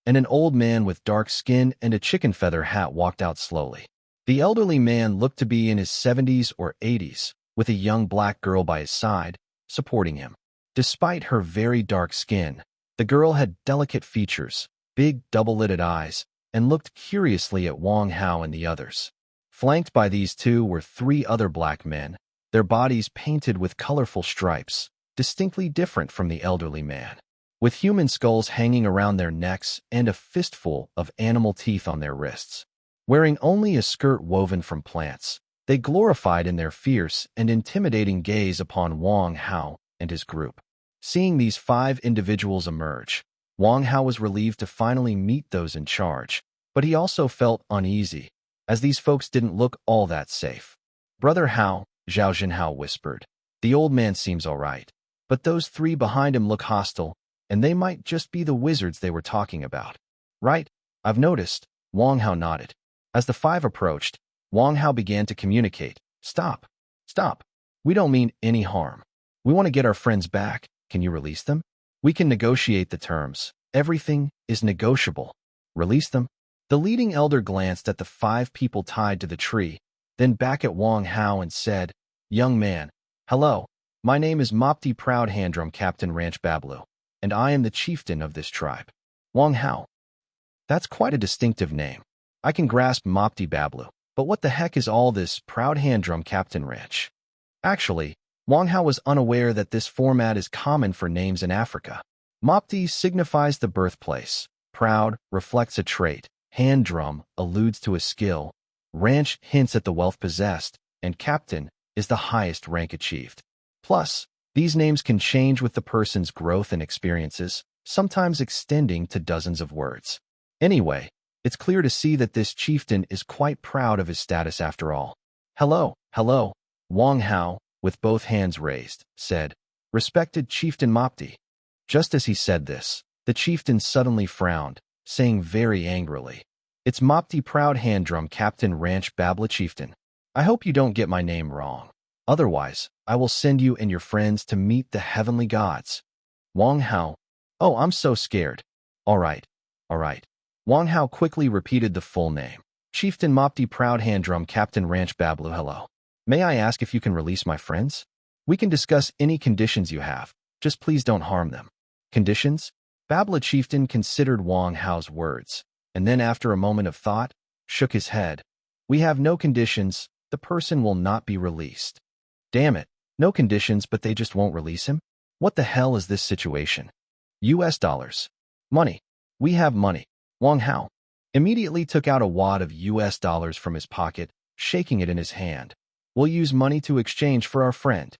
And an old man with dark skin and a chicken feather hat walked out slowly. The elderly man looked to be in his 70s or 80s, with a young black girl by his side, supporting him. Despite her very dark skin, the girl had delicate features, big double-lidded eyes, and looked curiously at Wang Hao and the others. Flanked by these 2 were 3 other black men, their bodies painted with colorful stripes, distinctly different from the elderly man, with human skulls hanging around their necks and a fistful of animal teeth on their wrists. Wearing only a skirt woven from plants, they glorified in their fierce and intimidating gaze upon Wang Hao and his group. Seeing these 5 individuals emerge, Wang Hao was relieved to finally meet those in charge, but he also felt uneasy, as these folks didn't look all that safe. Brother Hao, Zhao Zhenhao whispered. The old man seems all right, but those 3 behind him look hostile, and they might just be the wizards they were talking about. Right? I've noticed. Wang Hao nodded. As the 5 approached, Wang Hao began to communicate. Stop. Stop. We don't mean any harm. We want to get our friends back. Can you release them? We can negotiate the terms. Everything is negotiable. Release them. The leading elder glanced at the 5 people tied to the tree, then back at Wang Hao and said, Young man, hello, my name is Mopti Proud Hand Drum Captain Ranch Bablu, and I am the chieftain of this tribe. Wang Hao. That's quite a distinctive name. I can grasp Mopti Bablu, but what the heck is all this Proud Hand Drum Captain Ranch? Actually, Wang Hao was unaware that this format is common for names in Africa. Mopti signifies the birthplace, proud, reflects a trait. Hand drum alludes to a skill. Ranch hints at the wealth possessed, and captain is the highest rank achieved. Plus, these names can change with the person's growth and experiences, sometimes extending to dozens of words. Anyway, it's clear to see that this chieftain is quite proud of his status after all. Hello, hello, Wang Hao, with both hands raised, said, "Respected Chieftain Mopti." Just as he said this, the chieftain suddenly frowned, saying very angrily, "It's Mopti Proud Hand Drum Captain Ranch Babla Chieftain. I hope you don't get my name wrong. Otherwise, I will send you and your friends to meet the heavenly gods." Wang Hao. "Oh, I'm so scared." All right. Wang Hao quickly repeated the full name. "Chieftain Mopti Proud Hand Drum Captain Ranch Bablu. Hello. May I ask if you can release my friends? We can discuss any conditions you have. Just please don't harm them." Conditions? Babla Chieftain considered Wang Hao's words, and then after a moment of thought, shook his head. "We have no conditions. The person will not be released." Damn it. No conditions, but they just won't release him? What the hell is this situation? US dollars. Money. We have money. Wang Hao immediately took out a wad of US dollars from his pocket, shaking it in his hand. "We'll use money to exchange for our friend."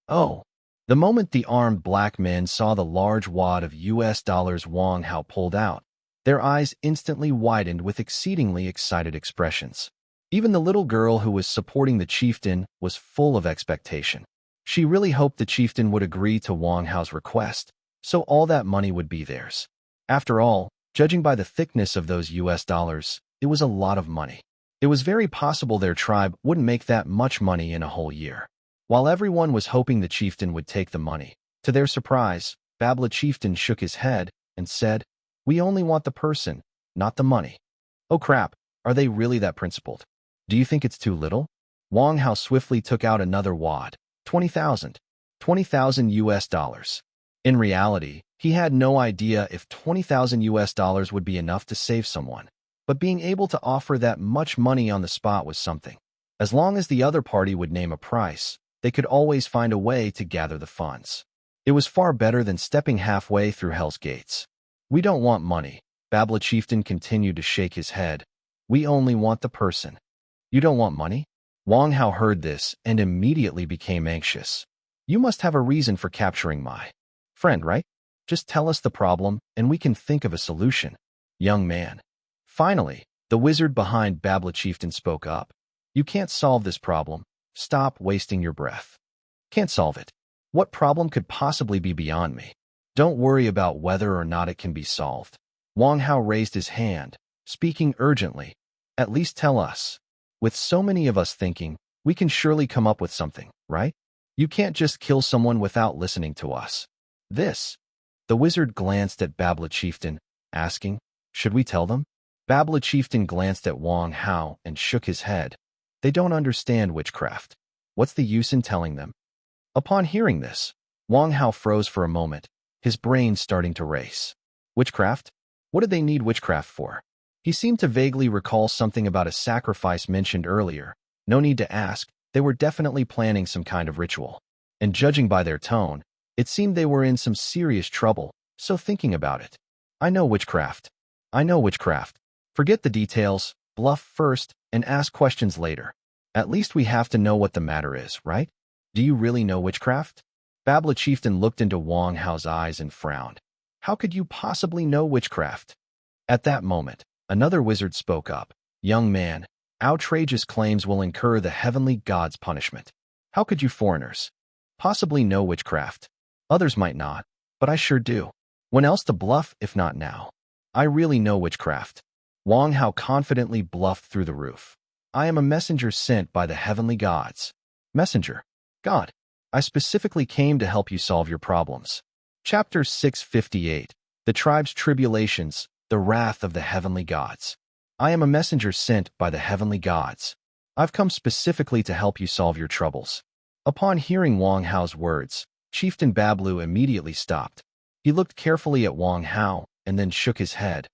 Oh. The moment the armed black men saw the large wad of US dollars Wang Hao pulled out, their eyes instantly widened with exceedingly excited expressions. Even the little girl who was supporting the chieftain was full of expectation. She really hoped the chieftain would agree to Wang Hao's request, so all that money would be theirs. After all, judging by the thickness of those US dollars, it was a lot of money. It was very possible their tribe wouldn't make that much money in a whole year. While everyone was hoping the chieftain would take the money, to their surprise, Babla Chieftain shook his head and said, "We only want the person, not the money." Oh crap, are they really that principled? Do you think it's too little? Wang Hao swiftly took out another wad. 20,000. 20,000 US dollars. In reality, he had no idea if 20,000 US dollars would be enough to save someone. But being able to offer that much money on the spot was something. As long as the other party would name a price, they could always find a way to gather the funds. It was far better than stepping halfway through Hell's Gates. "We don't want money," Babla Chieftain continued to shake his head. "We only want the person." "You don't want money?" Wang Hao heard this and immediately became anxious. "You must have a reason for capturing my friend, right? Just tell us the problem and we can think of a solution." "Young man." Finally, the wizard behind Babla Chieftain spoke up. "You can't solve this problem. Stop wasting your breath." "Can't solve it? What problem could possibly be beyond me? Don't worry about whether or not it can be solved." Wang Hao raised his hand, speaking urgently. "At least tell us. With so many of us thinking, we can surely come up with something, right? You can't just kill someone without listening to us." "This." The wizard glanced at Babla Chieftain, asking, "Should we tell them?" Babla Chieftain glanced at Wang Hao and shook his head. "They don't understand witchcraft. What's the use in telling them?" Upon hearing this, Wang Hao froze for a moment, his brain starting to race. Witchcraft? What did they need witchcraft for? He seemed to vaguely recall something about a sacrifice mentioned earlier. No need to ask, they were definitely planning some kind of ritual. And judging by their tone, it seemed they were in some serious trouble, so thinking about it. I know witchcraft. Forget the details, bluff first, and ask questions later. At least we have to know what the matter is, right? Do you really know witchcraft? Babla Chieftain looked into Wang Hao's eyes and frowned. How could you possibly know witchcraft? At that moment, another wizard spoke up. "Young man, outrageous claims will incur the heavenly god's punishment. How could you foreigners possibly know witchcraft? Others might not, but I sure do. When else to bluff if not now? I really know witchcraft." Wang Hao confidently bluffed through the roof. "I am a messenger sent by the heavenly gods." "Messenger? God, I specifically came to help you solve your problems." Chapter 658. The Tribe's Tribulations, the Wrath of the Heavenly Gods. "I am a messenger sent by the heavenly gods. I've come specifically to help you solve your troubles." Upon hearing Wang Hao's words, Chieftain Bablu immediately stopped. He looked carefully at Wang Hao and then shook his head.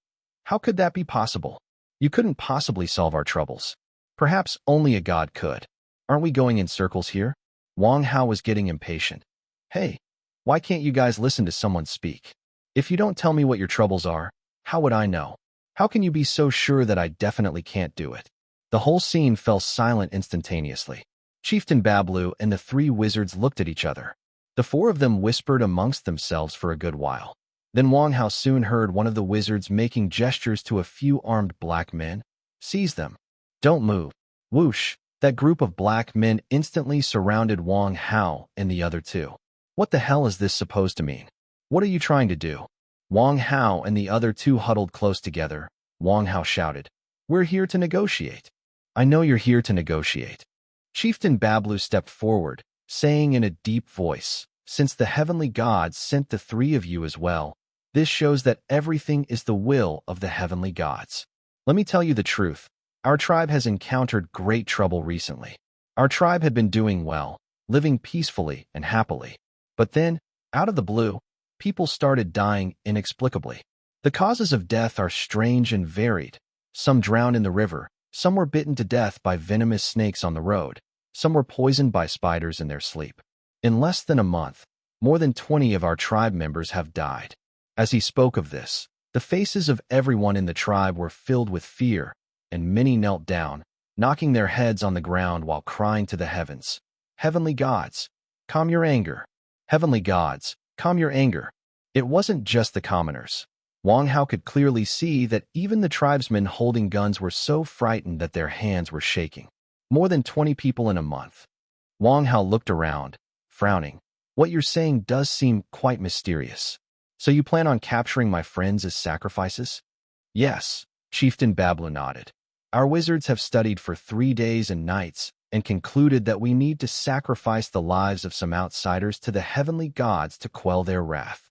"How could that be possible? You couldn't possibly solve our troubles. Perhaps only a god could. Aren't we going in circles here?" Wang Hao was getting impatient. "Hey, why can't you guys listen to someone speak? If you don't tell me what your troubles are, How would I know? How can you be so sure that I definitely can't do it? The whole scene fell silent instantaneously. Chieftain Bablu and the three wizards looked at each other. The four of them whispered amongst themselves for a good while. Then Wang Hao soon heard one of the wizards making gestures to a few armed black men. Seize them. Don't move. Whoosh! That group of black men instantly surrounded Wang Hao and the other two. What the hell is this supposed to mean? What are you trying to do? Wang Hao and the other two huddled close together. Wang Hao shouted, "We're here to negotiate." "I know you're here to negotiate." Chieftain Bablu stepped forward, saying in a deep voice, "Since the heavenly gods sent the three of you as well, this shows that everything is the will of the heavenly gods. Let me tell you the truth. Our tribe has encountered great trouble recently. Our tribe had been doing well, living peacefully and happily. But then, out of the blue, people started dying inexplicably. The causes of death are strange and varied. Some drowned in the river, some were bitten to death by venomous snakes on the road, some were poisoned by spiders in their sleep. In less than a month, more than 20 of our tribe members have died." As he spoke of this, the faces of everyone in the tribe were filled with fear, and many knelt down, knocking their heads on the ground while crying to the heavens, "Heavenly gods, calm your anger. Heavenly gods, calm your anger." It wasn't just the commoners. Wang Hao could clearly see that even the tribesmen holding guns were so frightened that their hands were shaking. More than 20 people in a month. Wang Hao looked around, frowning. "What you're saying does seem quite mysterious. So you plan on capturing my friends as sacrifices?" "Yes," Chieftain Bablu nodded. "Our wizards have studied for 3 days and nights and concluded that we need to sacrifice the lives of some outsiders to the heavenly gods to quell their wrath."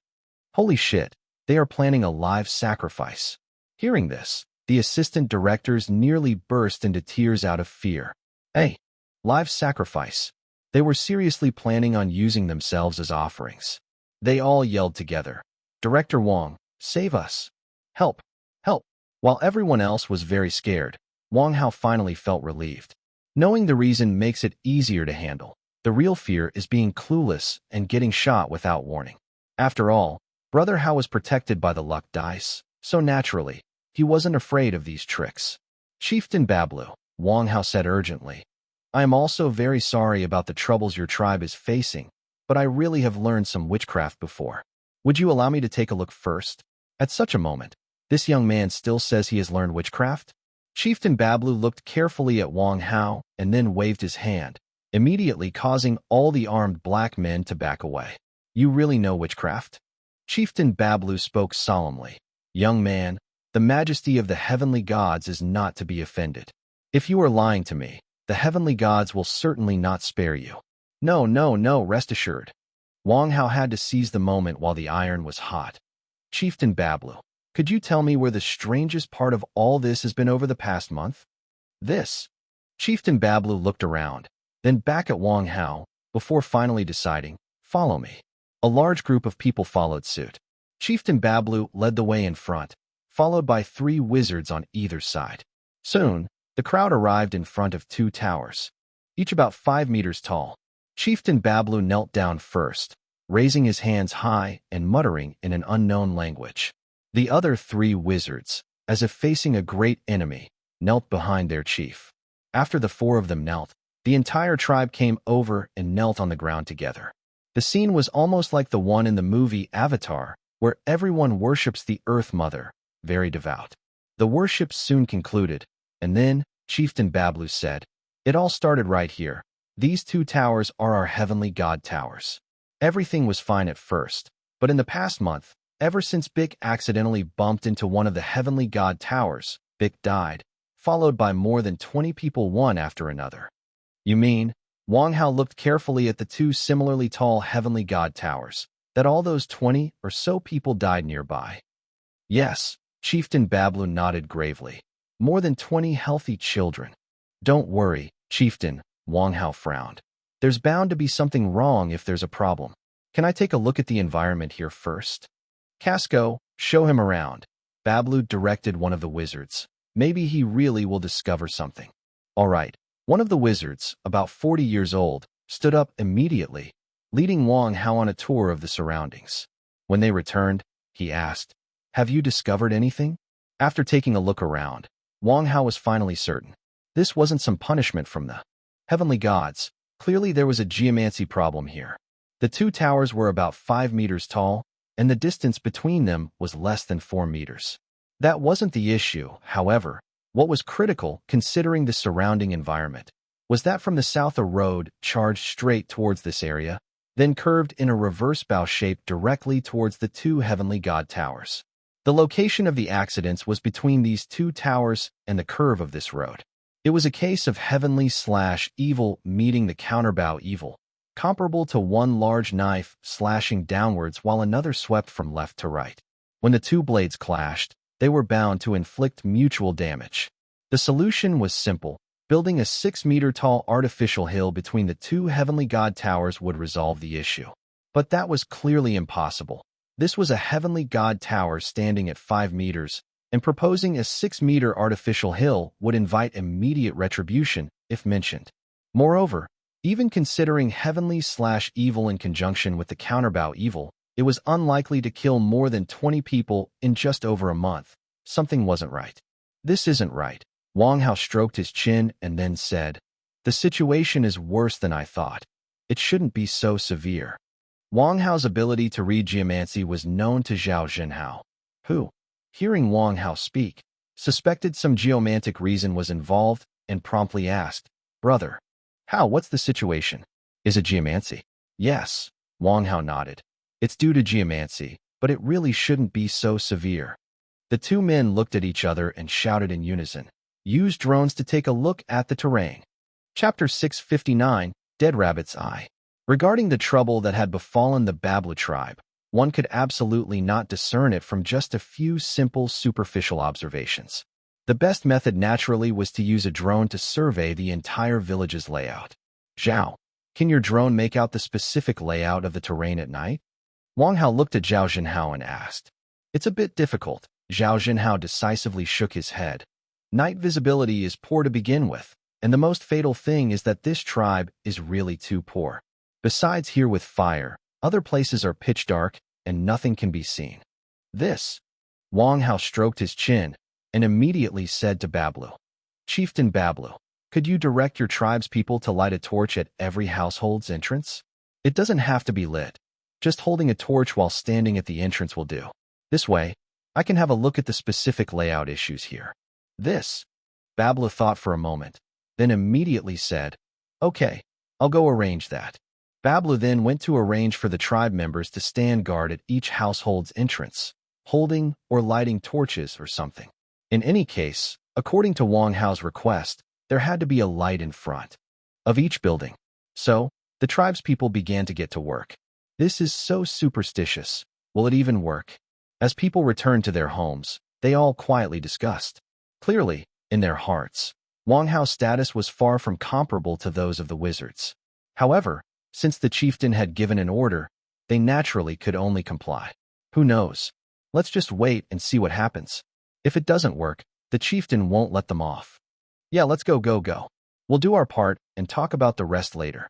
Holy shit, they are planning a live sacrifice. Hearing this, the assistant directors nearly burst into tears out of fear. Hey, live sacrifice. They were seriously planning on using themselves as offerings. They all yelled together, "Director Wang, save us. Help, help." While everyone else was very scared, Wang Hao finally felt relieved. Knowing the reason makes it easier to handle. The real fear is being clueless and getting shot without warning. After all, Brother Hao was protected by the luck dice, so naturally, he wasn't afraid of these tricks. "Chieftain Bablu," Wang Hao said urgently, "I am also very sorry about the troubles your tribe is facing, but I really have learned some witchcraft before. Would you allow me to take a look first?" At such a moment, this young man still says he has learned witchcraft? Chieftain Bablu looked carefully at Wang Hao and then waved his hand, immediately causing all the armed black men to back away. "You really know witchcraft?" Chieftain Bablu spoke solemnly. "Young man, the majesty of the heavenly gods is not to be offended. If you are lying to me, the heavenly gods will certainly not spare you." No, rest assured." Wang Hao had to seize the moment while the iron was hot. "Chieftain Bablu, could you tell me where the strangest part of all this has been over the past month?" "This." Chieftain Bablu looked around, then back at Wang Hao, before finally deciding, "Follow me." A large group of people followed suit. Chieftain Bablu led the way in front, followed by 3 wizards on either side. Soon, the crowd arrived in front of 2 towers, each about 5 meters tall. Chieftain Bablu knelt down first, raising his hands high and muttering in an unknown language. The other 3 wizards, as if facing a great enemy, knelt behind their chief. After the 4 of them knelt, the entire tribe came over and knelt on the ground together. The scene was almost like the one in the movie Avatar, where everyone worships the Earth Mother, very devout. The worship soon concluded, and then Chieftain Bablu said, "It all started right here. These 2 towers are our heavenly god towers. Everything was fine at first, but in the past month, ever since Bick accidentally bumped into one of the heavenly god towers, Bick died, followed by more than 20 people one after another." "You mean," Wang Hao looked carefully at the 2 similarly tall heavenly god towers, "that all those 20 or so people died nearby?" "Yes," Chieftain Bablu nodded gravely. "More than 20 healthy children." "Don't worry, Chieftain," Wang Hao frowned. "There's bound to be something wrong if there's a problem. Can I take a look at the environment here first?" "Casco, show him around," Bablu directed one of the wizards. "Maybe he really will discover something." "All right." One of the wizards, about 40 years old, stood up immediately, leading Wang Hao on a tour of the surroundings. When they returned, he asked, Have you discovered anything? After taking a look around, Wang Hao was finally certain. This wasn't some punishment from the heavenly gods. Clearly there was a geomancy problem here. The two towers were about 5 meters tall, and the distance between them was less than 4 meters. That wasn't the issue, however. What was critical, considering the surrounding environment, was that from the south a road charged straight towards this area, then curved in a reverse bow shape directly towards the two heavenly god towers. The location of the accidents was between these two towers and the curve of this road. It was a case of heavenly/evil meeting the counterbow evil, comparable to one large knife slashing downwards while another swept from left to right. When the two blades clashed, they were bound to inflict mutual damage. The solution was simple. Building a 6-meter-tall artificial hill between the two heavenly god towers would resolve the issue. But that was clearly impossible. This was a heavenly god tower standing at 5 meters, and proposing a 6-meter artificial hill would invite immediate retribution, if mentioned. Moreover, even considering heavenly/evil in conjunction with the counterbow evil, it was unlikely to kill more than 20 people in just over a month. Something wasn't right. This isn't right. Wang Hao stroked his chin and then said, "The situation is worse than I thought. It shouldn't be so severe." Wang Hao's ability to read geomancy was known to Zhao Zhenhao, who, hearing Wang Hao speak, suspected some geomantic reason was involved and promptly asked, "Brother, Hao, what's the situation? Is it geomancy?" "Yes," Wang Hao nodded. "It's due to geomancy, but it really shouldn't be so severe." The two men looked at each other and shouted in unison, "Use drones to take a look at the terrain." Chapter 659, Dead Rabbit's Eye. Regarding the trouble that had befallen the Bablu tribe, one could absolutely not discern it from just a few simple superficial observations. The best method naturally was to use a drone to survey the entire village's layout. "Zhao, can your drone make out the specific layout of the terrain at night?" Wang Hao looked at Zhao Zhenhao and asked. "It's a bit difficult." Zhao Zhenhao decisively shook his head. "Night visibility is poor to begin with, and the most fatal thing is that this tribe is really too poor. Besides here with fire, other places are pitch dark and nothing can be seen." This, Wang Hao stroked his chin and immediately said to Bablu, "Chieftain Bablu, could you direct your tribe's people to light a torch at every household's entrance? It doesn't have to be lit. Just holding a torch while standing at the entrance will do. This way, I can have a look at the specific layout issues here." This, Bablu thought for a moment, then immediately said, "Okay, I'll go arrange that." Bablu then went to arrange for the tribe members to stand guard at each household's entrance, holding or lighting torches or something. In any case, according to Wang Hao's request, there had to be a light in front of each building. So, the tribe's people began to get to work. This is so superstitious. Will it even work? As people returned to their homes, they all quietly discussed. Clearly, in their hearts, Wang Hao's status was far from comparable to those of the wizards. However, since the chieftain had given an order, they naturally could only comply. Who knows? Let's just wait and see what happens. If it doesn't work, the chieftain won't let them off. Yeah, let's go. We'll do our part and talk about the rest later.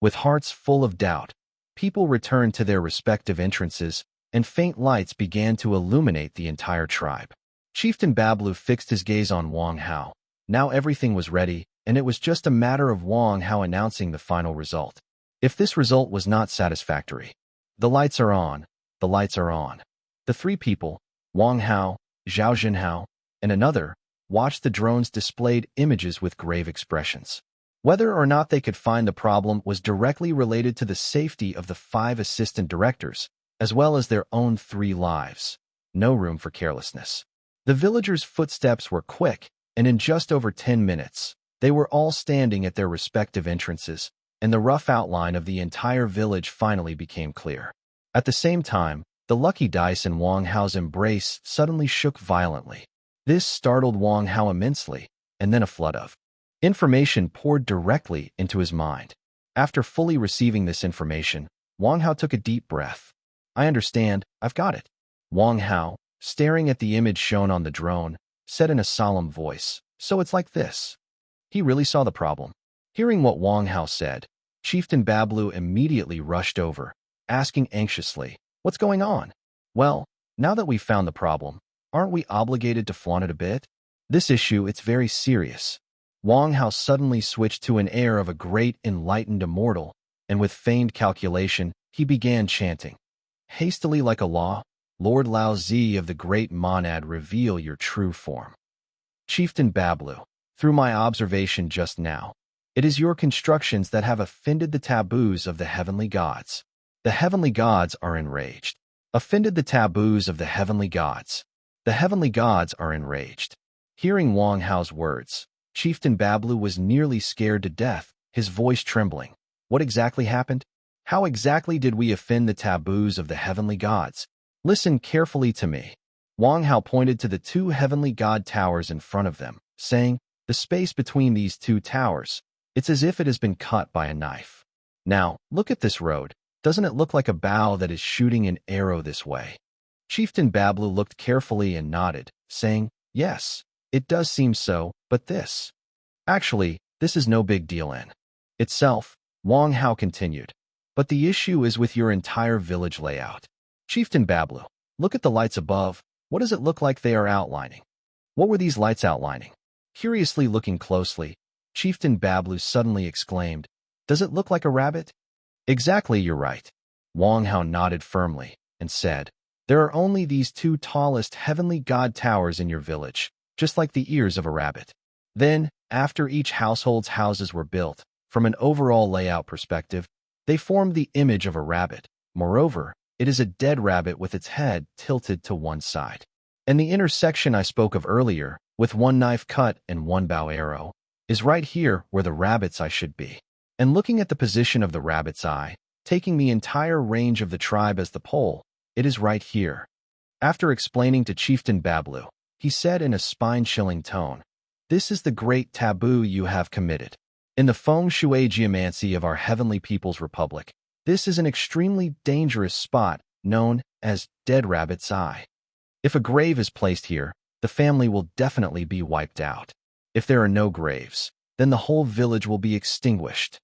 With hearts full of doubt, people returned to their respective entrances, and faint lights began to illuminate the entire tribe. Chieftain Bablu fixed his gaze on Wang Hao. Now everything was ready, and it was just a matter of Wang Hao announcing the final result. If this result was not satisfactory, "The lights are on, the lights are on." The three people, Wang Hao, Zhao Zhenhao, and another, watched the drones displayed images with grave expressions. Whether or not they could find the problem was directly related to the safety of the 5 assistant directors, as well as their own 3 lives. No room for carelessness. The villagers' footsteps were quick, and in just over 10 minutes, they were all standing at their respective entrances, and the rough outline of the entire village finally became clear. At the same time, the lucky dice in Wang Hao's embrace suddenly shook violently. This startled Wang Hao immensely, and then a flood of information poured directly into his mind. After fully receiving this information, Wang Hao took a deep breath. "I understand, I've got it." Wang Hao, staring at the image shown on the drone, said in a solemn voice, "So it's like this." He really saw the problem. Hearing what Wang Hao said, Chieftain Bablu immediately rushed over, asking anxiously, "What's going on?" "Well, Now that we've found the problem, aren't we obligated to flaunt it a bit? This issue, it's very serious. Wang Hao suddenly switched to an air of a great enlightened immortal, and with feigned calculation, he began chanting. Hastily like a law, Lord Lao Zi of the great monad, reveal your true form. Chieftain Bablu, through my observation just now, it is your constructions that have offended the taboos of the heavenly gods. The heavenly gods are enraged. Offended the taboos of the heavenly gods. The heavenly gods are enraged. Hearing Wang Hao's words, Chieftain Bablu was nearly scared to death, his voice trembling. What exactly happened? How exactly did we offend the taboos of the heavenly gods? Listen carefully to me. Wang Hao pointed to the two heavenly god towers in front of them, saying, the space between these two towers, it's as if it has been cut by a knife. Now, look at this road. Doesn't it look like a bow that is shooting an arrow this way? Chieftain Bablu looked carefully and nodded, saying, yes, it does seem so, but this. Actually, this is no big deal in itself, Wang Hao continued. But the issue is with your entire village layout. Chieftain Bablu, look at the lights above. What does it look like they are outlining? What were these lights outlining? Curiously looking closely, Chieftain Bablu suddenly exclaimed, does it look like a rabbit? Exactly, you're right. Wang Hao nodded firmly and said, there are only these two tallest heavenly god towers in your village, just like the ears of a rabbit. Then, after each household's houses were built, from an overall layout perspective, they formed the image of a rabbit. Moreover, it is a dead rabbit with its head tilted to one side. And the intersection I spoke of earlier, with one knife cut and one bow arrow, is right here where the rabbit's eye should be. And looking at the position of the rabbit's eye, taking the entire range of the tribe as the pole, it is right here. After explaining to Chieftain Bablu, he said in a spine-chilling tone, this is the great taboo you have committed. In the feng shui geomancy of our heavenly people's republic, this is an extremely dangerous spot known as Dead Rabbit's Eye. If a grave is placed here, the family will definitely be wiped out. If there are no graves, then the whole village will be extinguished.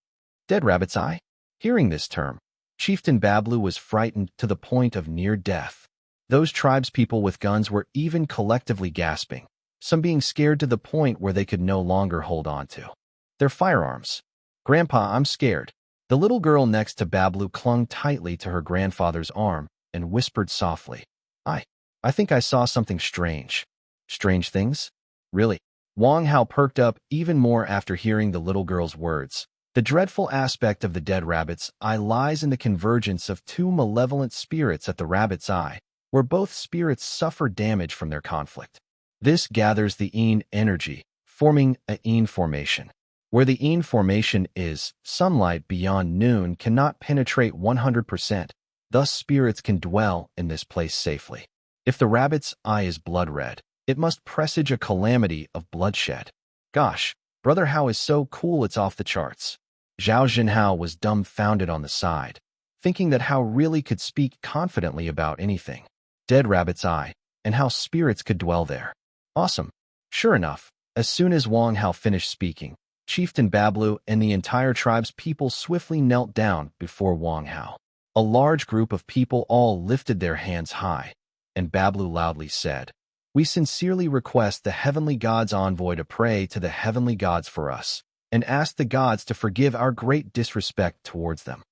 Dead Rabbit's Eye? Hearing this term, Chieftain Bablu was frightened to the point of near death. Those tribespeople with guns were even collectively gasping, some being scared to the point where they could no longer hold on to their firearms. Grandpa, I'm scared. The little girl next to Bablu clung tightly to her grandfather's arm and whispered softly, I think I saw something strange. Strange things? Really? Wang Hao perked up even more after hearing the little girl's words. The dreadful aspect of the dead rabbit's eye lies in the convergence of two malevolent spirits at the rabbit's eye, where both spirits suffer damage from their conflict. This gathers the yin energy, forming a yin formation. Where the yin formation is, sunlight beyond noon cannot penetrate 100%, thus spirits can dwell in this place safely. If the rabbit's eye is blood red, it must presage a calamity of bloodshed. Gosh, Brother Hao is so cool it's off the charts. Zhao Jinhao was dumbfounded on the side, thinking that Hao really could speak confidently about anything. Dead Rabbit's Eye, and how spirits could dwell there. Awesome. Sure enough, as soon as Wang Hao finished speaking, Chieftain Bablu and the entire tribe's people swiftly knelt down before Wang Hao. A large group of people all lifted their hands high, and Bablu loudly said, we sincerely request the heavenly gods' envoy to pray to the heavenly gods for us, and ask the gods to forgive our great disrespect towards them.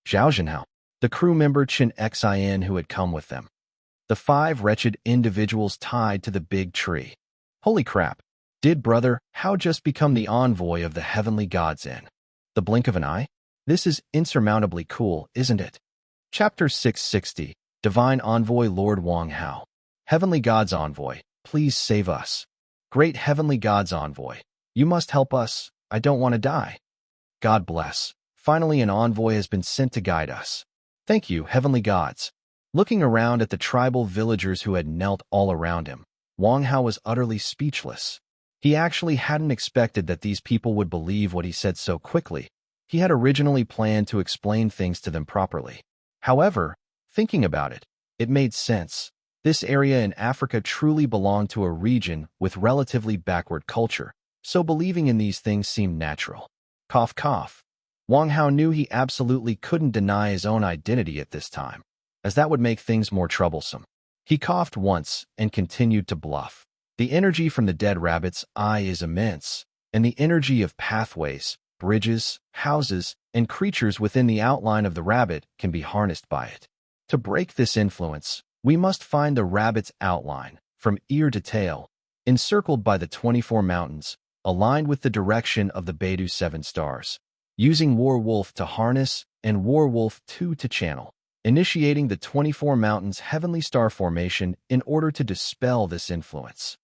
Zhao Jinhao, the crew member Chen Xin who had come with them. The 5 wretched individuals tied to the big tree. Holy crap! Did Brother Hao just become the envoy of the heavenly gods in the blink of an eye? This is insurmountably cool, isn't it? Chapter 660, Divine Envoy Lord Wang Hao. Heavenly Gods Envoy, please save us. Great Heavenly Gods Envoy, you must help us, I don't want to die. God bless. Finally an envoy has been sent to guide us. Thank you, Heavenly Gods. Looking around at the tribal villagers who had knelt all around him, Wang Hao was utterly speechless. He actually hadn't expected that these people would believe what he said so quickly. He had originally planned to explain things to them properly. However, thinking about it, it made sense. This area in Africa truly belonged to a region with relatively backward culture, so believing in these things seemed natural. Cough cough. Wang Hao knew he absolutely couldn't deny his own identity at this time, as that would make things more troublesome. He coughed once and continued to bluff. The energy from the dead rabbit's eye is immense, and the energy of pathways, bridges, houses, and creatures within the outline of the rabbit can be harnessed by it. To break this influence, we must find the rabbit's outline, from ear to tail, encircled by the 24 mountains, aligned with the direction of the Beidou 7 stars, using Warwolf to harness and Warwolf 2 to channel, initiating the 24 mountains heavenly star formation in order to dispel this influence.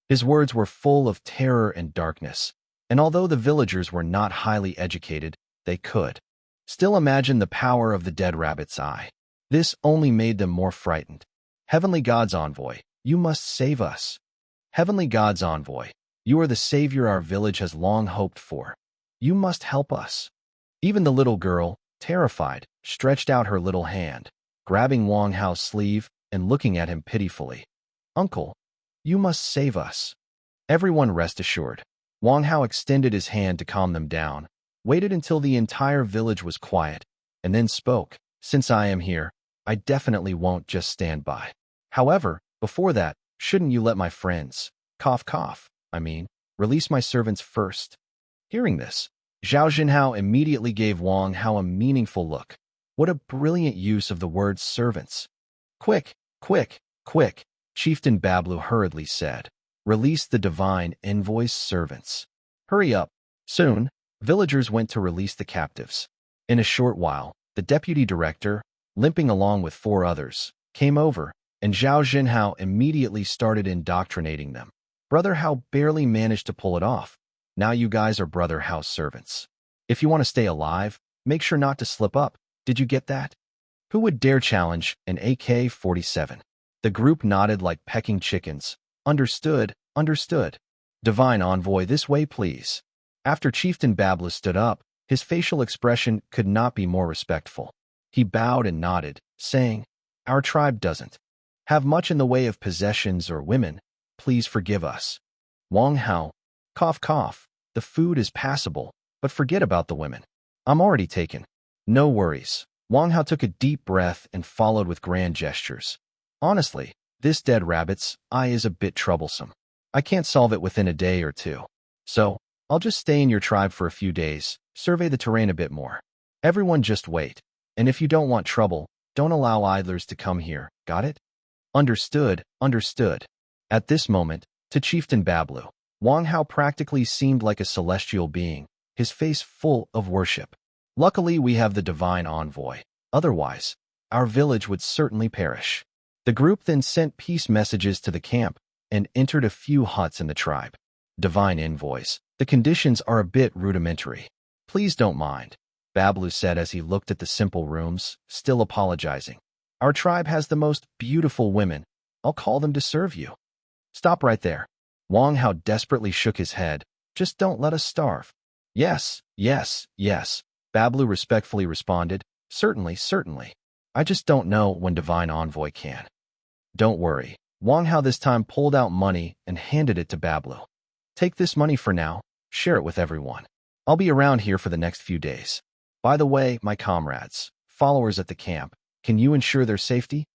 His words were full of terror and darkness, and although the villagers were not highly educated, they could still imagine the power of the dead rabbit's eye. This only made them more frightened. Heavenly God's envoy, you must save us. Heavenly God's envoy, you are the savior our village has long hoped for. You must help us. Even the little girl, terrified, stretched out her little hand, grabbing Wang Hao's sleeve and looking at him pitifully. Uncle, you must save us. Everyone rest assured. Wang Hao extended his hand to calm them down, waited until the entire village was quiet, and then spoke. Since I am here, I definitely won't just stand by. However, before that, shouldn't you let my friends, release my servants first? Hearing this, Zhao Jinhao immediately gave Wang Hao a meaningful look. What a brilliant use of the word servants. Quick, quick, quick, Chieftain Bablu hurriedly said. Release the divine envoy's servants. Hurry up. Soon, villagers went to release the captives. In a short while, the deputy director, limping along with 4 others, came over, and Zhao Jinhao immediately started indoctrinating them. Brother Hao barely managed to pull it off. Now you guys are Brother Hao's servants. If you want to stay alive, make sure not to slip up. Did you get that? Who would dare challenge an AK-47? The group nodded like pecking chickens. Understood, understood. Divine envoy, this way, please. After Chieftain Babla stood up, his facial expression could not be more respectful. He bowed and nodded, saying, Our tribe doesn't have much in the way of possessions or women. Please forgive us. Wang Hao, cough, the food is passable, but forget about the women. I'm already taken. No worries. Wang Hao took a deep breath and followed with grand gestures. Honestly, this dead rabbit's eye is a bit troublesome. I can't solve it within a day or two. So, I'll just stay in your tribe for a few days, survey the terrain a bit more. Everyone just wait. And if you don't want trouble, don't allow idlers to come here, got it? Understood, understood. At this moment, to Chieftain Bablu, Wang Hao practically seemed like a celestial being, his face full of worship. Luckily, we have the divine envoy. Otherwise, our village would certainly perish. The group then sent peace messages to the camp and entered a few huts in the tribe. Divine envoys, the conditions are a bit rudimentary. Please don't mind, Bablu said as he looked at the simple rooms, still apologizing. Our tribe has the most beautiful women. I'll call them to serve you. Stop right there. Wang Hao desperately shook his head. Just don't let us starve. Yes, yes, yes, Bablu respectfully responded. Certainly, certainly. I just don't know when Divine Envoy can. Don't worry. Wang Hao this time pulled out money and handed it to Bablu. Take this money for now. Share it with everyone. I'll be around here for the next few days. By the way, my comrades, followers at the camp, can you ensure their safety?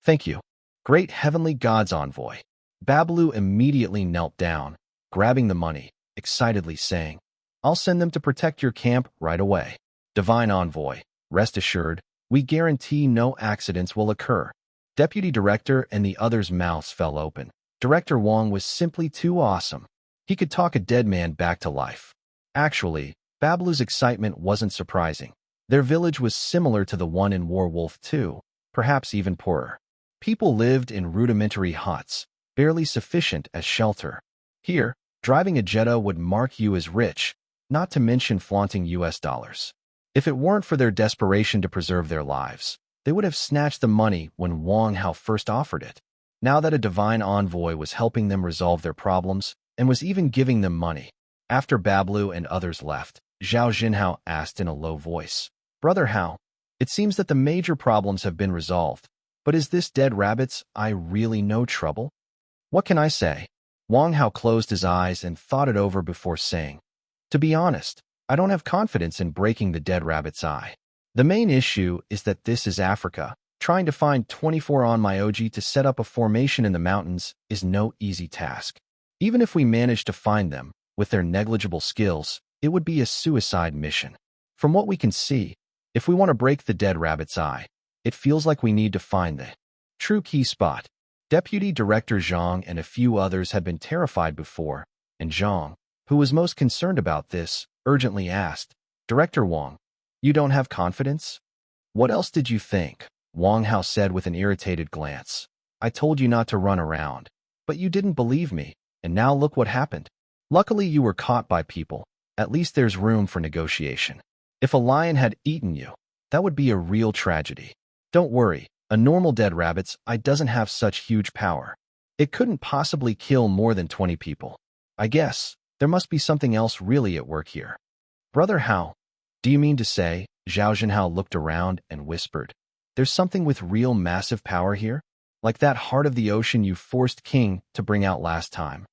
Thank you. Great Heavenly God's envoy. Bablu immediately knelt down, grabbing the money, excitedly saying, I'll send them to protect your camp right away. Divine envoy, rest assured, we guarantee no accidents will occur. Deputy Director and the others' mouths fell open. Director Wang was simply too awesome. He could talk a dead man back to life. Actually, Bablu's excitement wasn't surprising. Their village was similar to the one in Warwolf 2, perhaps even poorer. People lived in rudimentary huts, barely sufficient as shelter. Here, driving a Jetta would mark you as rich, not to mention flaunting US dollars. If it weren't for their desperation to preserve their lives, they would have snatched the money when Wang Hao first offered it. Now that a divine envoy was helping them resolve their problems and was even giving them money. After Bablu and others left, Zhao Jinhao asked in a low voice, Brother Hao, it seems that the major problems have been resolved, but is this dead rabbit's eye really no trouble? What can I say? Wang Hao closed his eyes and thought it over before saying, To be honest, I don't have confidence in breaking the dead rabbit's eye. The main issue is that this is Africa, Trying to find 24 on my OG to set up a formation in the mountains is no easy task. Even if we manage to find them, with their negligible skills, it would be a suicide mission. From what we can see, if we want to break the dead rabbit's eye, it feels like we need to find the true key spot. Deputy Director Zhang and a few others had been terrified before, and Zhang, who was most concerned about this, urgently asked, "Director Wang, you don't have confidence?" "What else did you think?" Wang Hao said with an irritated glance. "I told you not to run around, but you didn't believe me, and now look what happened. Luckily you were caught by people. At least there's room for negotiation. If a lion had eaten you, that would be a real tragedy. Don't worry, a normal dead rabbit's eye doesn't have such huge power. It couldn't possibly kill more than 20 people. I guess there must be something else really at work here." "Brother Hao, do you mean to say?" Zhao Zhenhao looked around and whispered. "There's something with real massive power here? Like that heart of the ocean you forced King to bring out last time."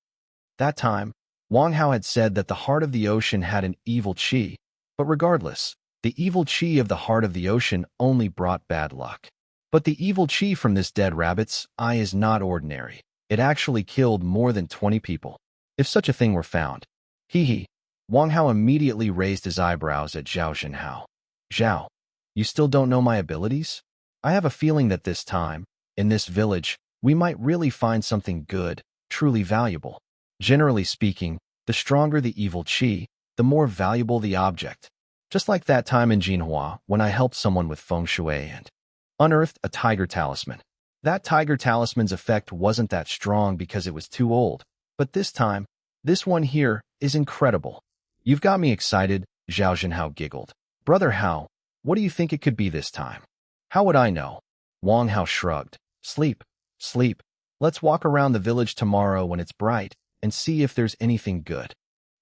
That time, Wang Hao had said that the heart of the ocean had an evil qi, but regardless, the evil qi of the heart of the ocean only brought bad luck. But the evil qi from this dead rabbit's eye is not ordinary. It actually killed more than 20 people. If such a thing were found. Hee. Wang Hao immediately raised his eyebrows at Zhao Zhenhao. "Zhao, you still don't know my abilities? I have a feeling that this time, in this village, we might really find something good, truly valuable. Generally speaking, the stronger the evil qi, the more valuable the object. Just like that time in Jinhua when I helped someone with feng shui and unearthed a tiger talisman. That tiger talisman's effect wasn't that strong because it was too old, but this time, this one here is incredible." "You've got me excited," Zhao Zhenhao giggled. "Brother Hao, what do you think it could be this time?" "How would I know?" Wang Hao shrugged. Sleep. Let's walk around the village tomorrow when it's bright and see if there's anything good."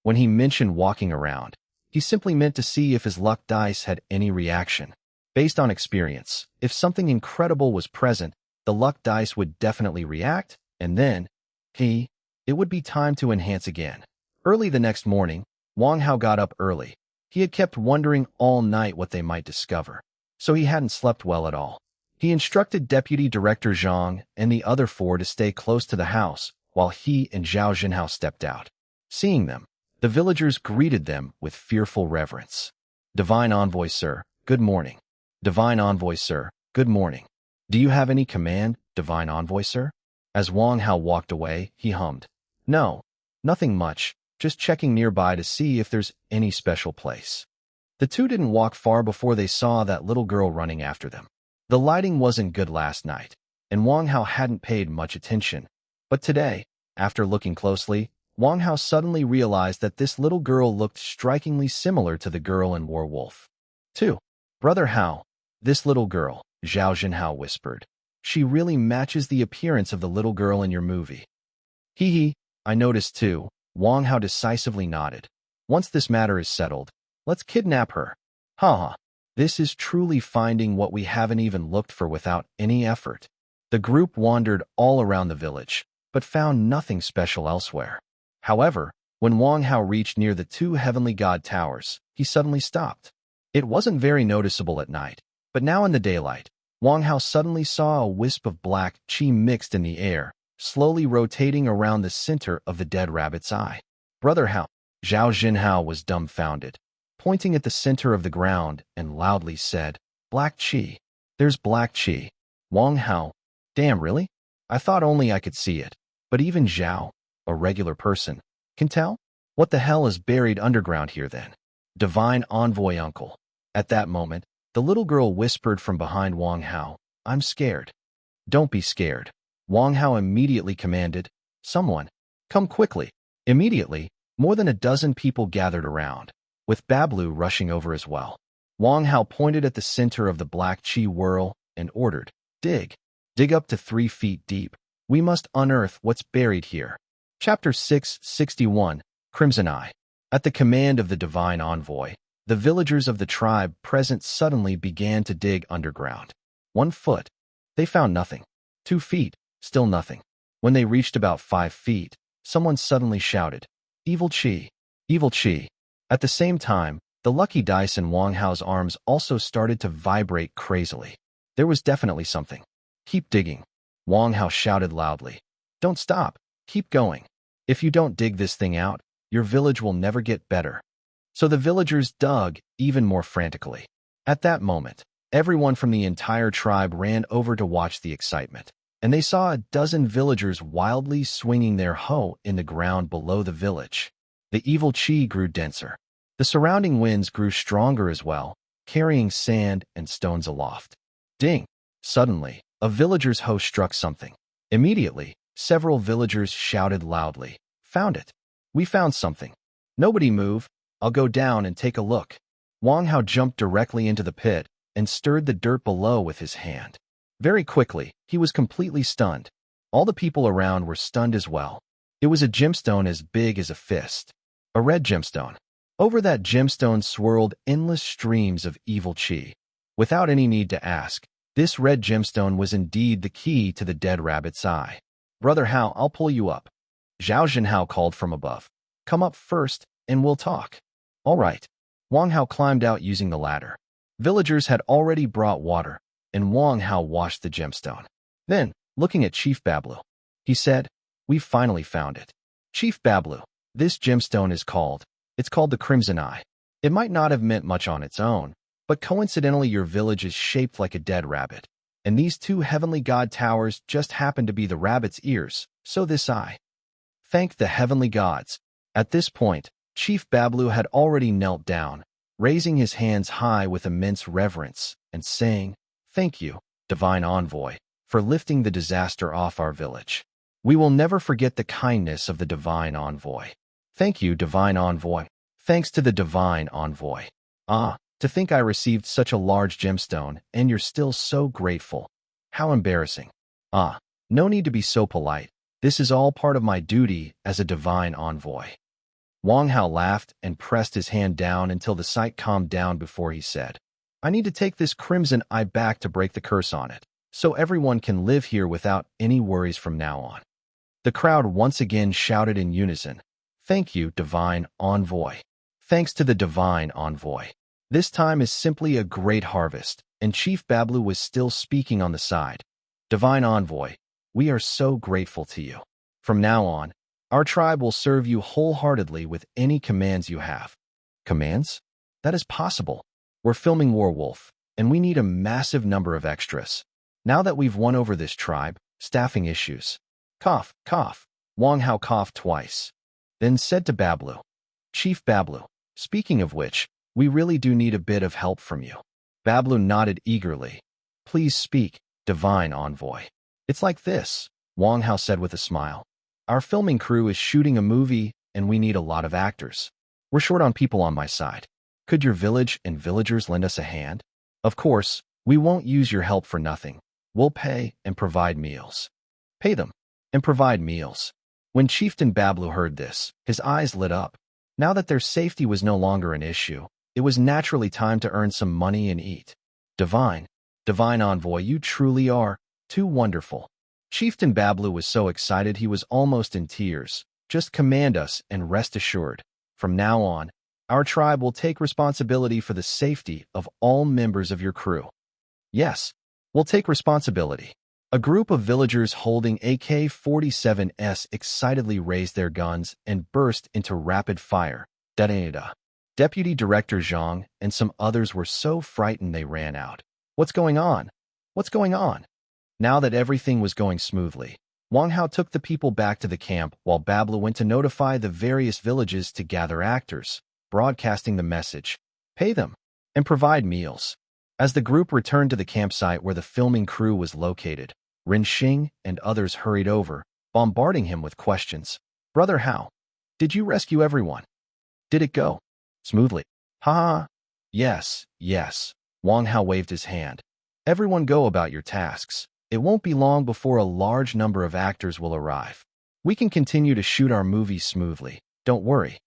When he mentioned walking around, he simply meant to see if his luck dice had any reaction. Based on experience, if something incredible was present, the luck dice would definitely react, and then, it would be time to enhance again. Early the next morning, Wang Hao got up early. He had kept wondering all night what they might discover, so he hadn't slept well at all. He instructed Deputy Director Zhang and the other 4 to stay close to the house, while he and Zhao Zhenhao stepped out. Seeing them, the villagers greeted them with fearful reverence. "Divine Envoy, sir, good morning." "Divine Envoy, sir, good morning. Do you have any command, Divine Envoy, sir?" As Wang Hao walked away, he hummed. "No, nothing much, just checking nearby to see if there's any special place." The two didn't walk far before they saw that little girl running after them. The lighting wasn't good last night, and Wang Hao hadn't paid much attention. But today, after looking closely, Wang Hao suddenly realized that this little girl looked strikingly similar to the girl in War Wolf 2. "Brother Hao, this little girl," Zhao Zhenhao whispered. "She really matches the appearance of the little girl in your movie." "Hee, I noticed too," Wang Hao decisively nodded. "Once this matter is settled, let's kidnap her." "Ha. This is truly finding what we haven't even looked for without any effort." The group wandered all around the village, but found nothing special elsewhere. However, when Wang Hao reached near the 2 heavenly god towers, he suddenly stopped. It wasn't very noticeable at night, but now in the daylight, Wang Hao suddenly saw a wisp of black qi mixed in the air, slowly rotating around the center of the dead rabbit's eye. "Brother Hao," Zhao Zhenhao was dumbfounded, pointing at the center of the ground and loudly said, "Black qi. There's black qi." Wang Hao, "Damn, really? I thought only I could see it. But even Zhao, a regular person, can tell? What the hell is buried underground here then?" "Divine Envoy Uncle." At that moment, the little girl whispered from behind Wang Hao, "I'm scared." "Don't be scared." Wang Hao immediately commanded, "Someone, come quickly." Immediately, more than a dozen people gathered around, with Bablu rushing over as well. Wang Hao pointed at the center of the black qi whirl and ordered, "Dig. Dig up to 3 feet deep. We must unearth what's buried here." Chapter 661, Crimson Eye. At the command of the Divine Envoy, the villagers of the tribe present suddenly began to dig underground. 1 foot. They found nothing. 2 feet. Still nothing. When they reached about 5 feet, someone suddenly shouted, "Evil qi! Evil qi!" At the same time, the lucky dice in Wang Hao's arms also started to vibrate crazily. There was definitely something. Keep digging. Wang Hao shouted loudly. Don't stop. Keep going. If you don't dig this thing out, your village will never get better. So the villagers dug even more frantically. At that moment, everyone from the entire tribe ran over to watch the excitement, and they saw a dozen villagers wildly swinging their hoe in the ground below the village. The evil chi grew denser. The surrounding winds grew stronger as well, carrying sand and stones aloft. Ding! Suddenly, a villager's hoe struck something. Immediately, several villagers shouted loudly, "Found it! We found something! Nobody move! I'll go down and take a look." Wang Hao jumped directly into the pit and stirred the dirt below with his hand. Very quickly, he was completely stunned. All the people around were stunned as well. It was a gemstone as big as a fist. A red gemstone. Over that gemstone swirled endless streams of evil chi. Without any need to ask, this red gemstone was indeed the key to the dead rabbit's eye. "Brother Hao, I'll pull you up." Zhao Jinhao called from above. "Come up first, and we'll talk." "All right." Wang Hao climbed out using the ladder. Villagers had already brought water, and Wang Hao washed the gemstone. Then, looking at Chief Bablu, he said, "We've finally found it. Chief Bablu, this gemstone is called the Crimson Eye. It might not have meant much on its own, but coincidentally your village is shaped like a dead rabbit, and these two heavenly god towers just happen to be the rabbit's ears, so this eye." Thank the heavenly gods. At this point, Chief Bablu had already knelt down, raising his hands high with immense reverence and saying, "Thank you, divine envoy, for lifting the disaster off our village. We will never forget the kindness of the divine envoy. Thank you, divine envoy. Thanks to the divine envoy. Ah, to think I received such a large gemstone and you're still so grateful. How embarrassing. Ah, no need to be so polite. This is all part of my duty as a divine envoy." Wang Hao laughed and pressed his hand down until the sight calmed down before he said, "I need to take this crimson eye back to break the curse on it, so everyone can live here without any worries from now on." The crowd once again shouted in unison, "Thank you, divine envoy. Thanks to the divine envoy. This time is simply a great harvest," and Chief Bablu was still speaking on the side. "Divine envoy, we are so grateful to you. From now on, our tribe will serve you wholeheartedly with any commands you have." "Commands? That is possible. We're filming Werewolf, and we need a massive number of extras. Now that we've won over this tribe, staffing issues." Cough, cough. Wang Hao coughed twice, then said to Bablu, "Chief Bablu, speaking of which, we really do need a bit of help from you." Bablu nodded eagerly. "Please speak, divine envoy." "It's like this," Wang Hao said with a smile. "Our filming crew is shooting a movie, and we need a lot of actors. We're short on people on my side. Could your village and villagers lend us a hand? Of course, we won't use your help for nothing. We'll pay and provide meals." Pay them and provide meals. When Chieftain Bablu heard this, his eyes lit up. Now that their safety was no longer an issue, it was naturally time to earn some money and eat. Divine envoy, you truly are too wonderful." Chieftain Bablu was so excited he was almost in tears. "Just command us and rest assured. From now on, our tribe will take responsibility for the safety of all members of your crew." "Yes, we'll take responsibility." A group of villagers holding AK-47s excitedly raised their guns and burst into rapid fire. Da-da-da. Deputy Director Zhang and some others were so frightened they ran out. "What's going on? What's going on?" Now that everything was going smoothly, Wang Hao took the people back to the camp while Bablu went to notify the various villages to gather actors, broadcasting the message, "Pay them and provide meals." As the group returned to the campsite where the filming crew was located, Ren Xing and others hurried over, bombarding him with questions. "Brother Hao, did you rescue everyone? Did it go smoothly?" "Ha ha. Yes, yes." Wang Hao waved his hand. "Everyone go about your tasks. It won't be long before a large number of actors will arrive. We can continue to shoot our movie smoothly. Don't worry."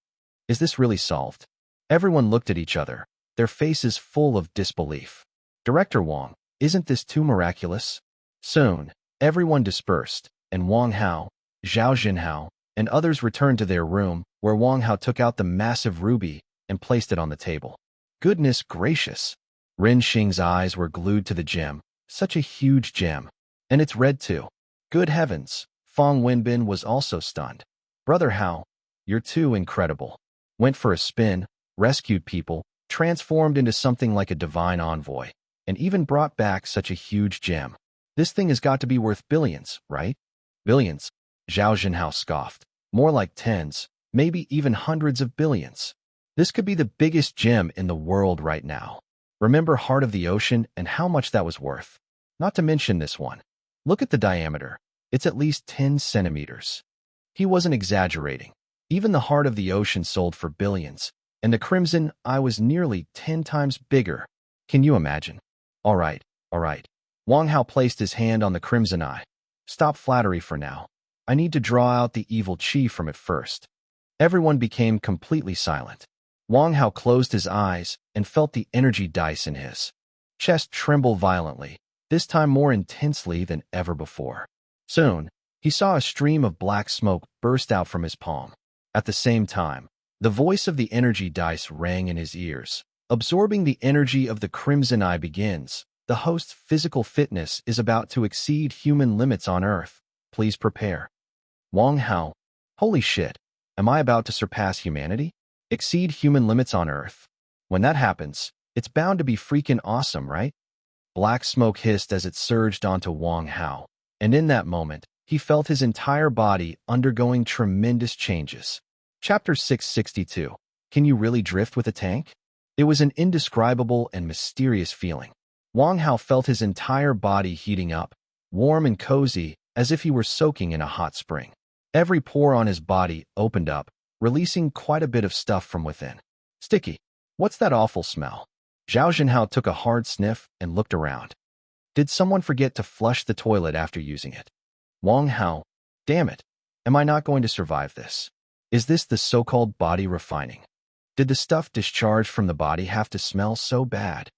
"Is this really solved?" Everyone looked at each other, their faces full of disbelief. "Director Wang, isn't this too miraculous?" Soon, everyone dispersed, and Wang Hao, Zhao Jinhao, and others returned to their room, where Wang Hao took out the massive ruby and placed it on the table. Goodness gracious! Ren Xing's eyes were glued to the gem, Such a huge gem. And it's red too. Good heavens. Fong Wenbin was also stunned. Brother Hao, you're too incredible. Went for a spin, rescued people, transformed into something like a divine envoy, and even brought back such a huge gem. This thing has got to be worth billions, right? Billions? Zhao Zhenhao scoffed. More like tens, maybe even hundreds of billions. This could be the biggest gem in the world right now. Remember Heart of the Ocean and how much that was worth? Not to mention this one. Look at the diameter. It's at least 10 centimeters. He wasn't exaggerating. Even the Heart of the Ocean sold for billions, and the Crimson Eye was nearly 10 times bigger. Can you imagine? All right. Wang Hao placed his hand on the Crimson Eye. Stop flattery for now. I need to draw out the evil chi from it first. Everyone became completely silent. Wang Hao closed his eyes and felt the energy dice in his chest tremble violently, this time more intensely than ever before. Soon, he saw a stream of black smoke burst out from his palm. At the same time, the voice of the energy dice rang in his ears. Absorbing the energy of the Crimson Eye begins. The host's physical fitness is about to exceed human limits on Earth. Please prepare. Wang Hao, holy shit, am I about to surpass humanity? Exceed human limits on Earth. When that happens, it's bound to be freaking awesome, right? Black smoke hissed as it surged onto Wang Hao, and in that moment, he felt his entire body undergoing tremendous changes. Chapter 662. Can you really drift with a tank? It was an indescribable and mysterious feeling. Wang Hao felt his entire body heating up, warm and cozy, as if he were soaking in a hot spring. Every pore on his body opened up, releasing quite a bit of stuff from within. Sticky. What's that awful smell? Zhao Zhenhao took a hard sniff and looked around. Did someone forget to flush the toilet after using it? Wang Hao, damn it. Am I not going to survive this? Is this the so-called body refining? Did the stuff discharged from the body have to smell so bad?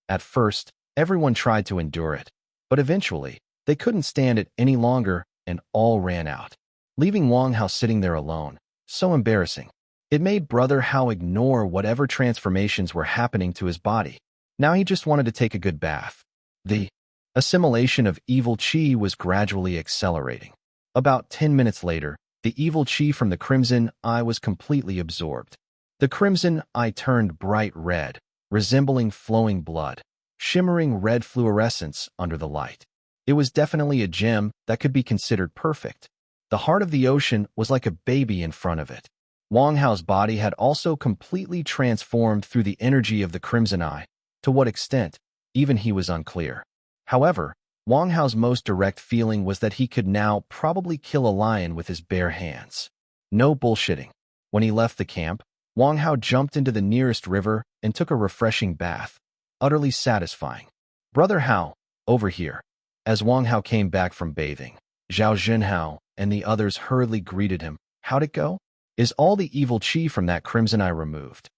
At first, everyone tried to endure it, but eventually, they couldn't stand it any longer and all ran out, leaving Wang Hao sitting there alone. So embarrassing. It made Brother Hao ignore whatever transformations were happening to his body. Now he just wanted to take a good bath. The assimilation of evil chi was gradually accelerating. About 10 minutes later, the evil chi from the Crimson Eye was completely absorbed. The Crimson Eye turned bright red, resembling flowing blood, shimmering red fluorescence under the light. It was definitely a gem that could be considered perfect. The Heart of the Ocean was like a baby in front of it. Wang Hao's body had also completely transformed through the energy of the Crimson Eye. To what extent, even he was unclear. However, Wang Hao's most direct feeling was that he could now probably kill a lion with his bare hands. No bullshitting. When he left the camp, Wang Hao jumped into the nearest river and took a refreshing bath. Utterly satisfying. Brother Hao, over here. As Wang Hao came back from bathing, Zhao Zhenhao and the others hurriedly greeted him. How'd it go? Is all the evil chi from that Crimson Eye removed?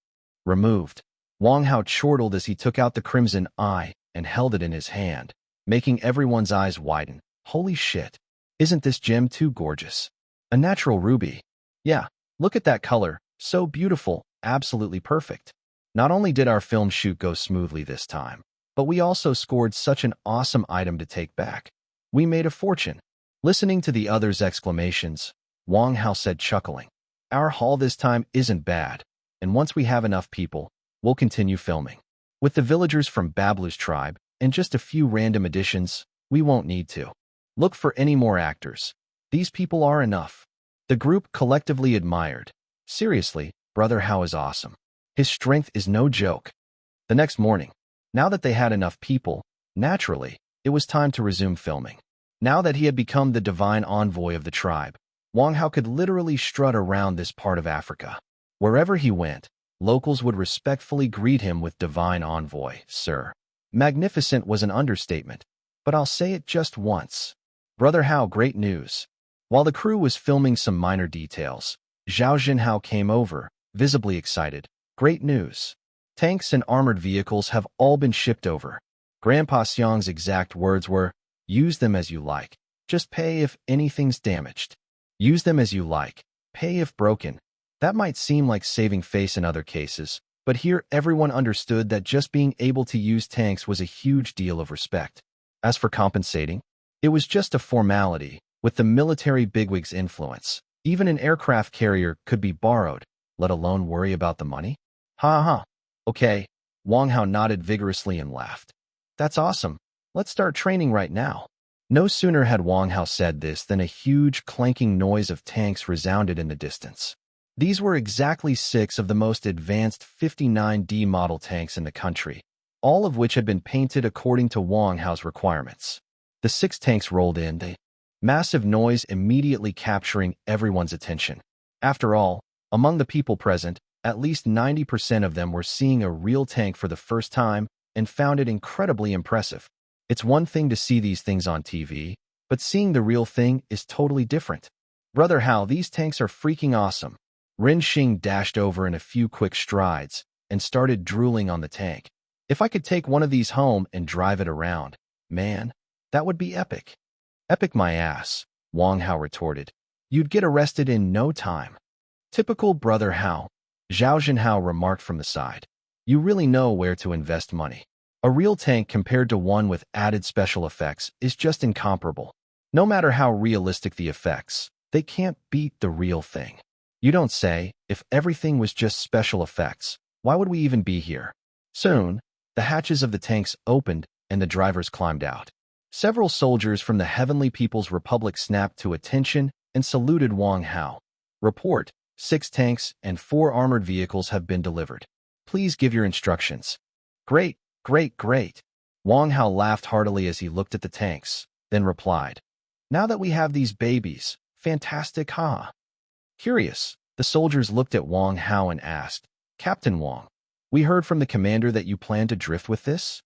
Removed. Wang Hao chortled as he took out the Crimson Eye and held it in his hand, making everyone's eyes widen. Holy shit. Isn't this gem too gorgeous? A natural ruby. Yeah, look at that color. So beautiful, absolutely perfect. Not only did our film shoot go smoothly this time, but we also scored such an awesome item to take back. We made a fortune. Listening to the others' exclamations, Wang Hao said, chuckling. Our haul this time isn't bad, and once we have enough people, we'll continue filming. With the villagers from Bablu's tribe and just a few random additions, we won't need to look for any more actors. These people are enough. The group collectively admired. Seriously, Brother Hao is awesome. His strength is no joke. The next morning, now that they had enough people, naturally, it was time to resume filming. Now that he had become the divine envoy of the tribe, Wang Hao could literally strut around this part of Africa. Wherever he went, locals would respectfully greet him with divine envoy, sir. Magnificent was an understatement, but I'll say it just once. Brother Hao, great news. While the crew was filming some minor details, Zhao Zhenhao came over, visibly excited. Great news. Tanks and armored vehicles have all been shipped over. Grandpa Xiang's exact words were, use them as you like. Just pay if anything's damaged. Use them as you like. Pay if broken. That might seem like saving face in other cases, but here everyone understood that just being able to use tanks was a huge deal of respect. As for compensating, it was just a formality. With the military bigwig's influence, even an aircraft carrier could be borrowed, let alone worry about the money. Ha ha. Okay. Wang Hao nodded vigorously and laughed. That's awesome. Let's start training right now. No sooner had Wang Hao said this than a huge clanking noise of tanks resounded in the distance. These were exactly 6 of the most advanced 59D model tanks in the country, all of which had been painted according to Wang Hao's requirements. The 6 tanks rolled in, the massive noise immediately capturing everyone's attention. After all, among the people present, at least 90% of them were seeing a real tank for the first time and found it incredibly impressive. It's one thing to see these things on TV, but seeing the real thing is totally different. Brother Hao, these tanks are freaking awesome. Ren Xing dashed over in a few quick strides and started drooling on the tank. If I could take one of these home and drive it around, man, that would be epic. Epic my ass, Wang Hao retorted. You'd get arrested in no time. Typical Brother Hao, Zhao Jinhao remarked from the side. You really know where to invest money. A real tank compared to one with added special effects is just incomparable. No matter how realistic the effects, they can't beat the real thing. You don't say. If everything was just special effects, why would we even be here? Soon, the hatches of the tanks opened and the drivers climbed out. Several soldiers from the Heavenly People's Republic snapped to attention and saluted Wang Hao. Report, 6 tanks and 4 armored vehicles have been delivered. Please give your instructions. Great, great, great. Wang Hao laughed heartily as he looked at the tanks, then replied, Now that we have these babies, fantastic, huh? Curious, the soldiers looked at Wang Hao and asked, Captain Wang, we heard from the commander that you plan to drift with this?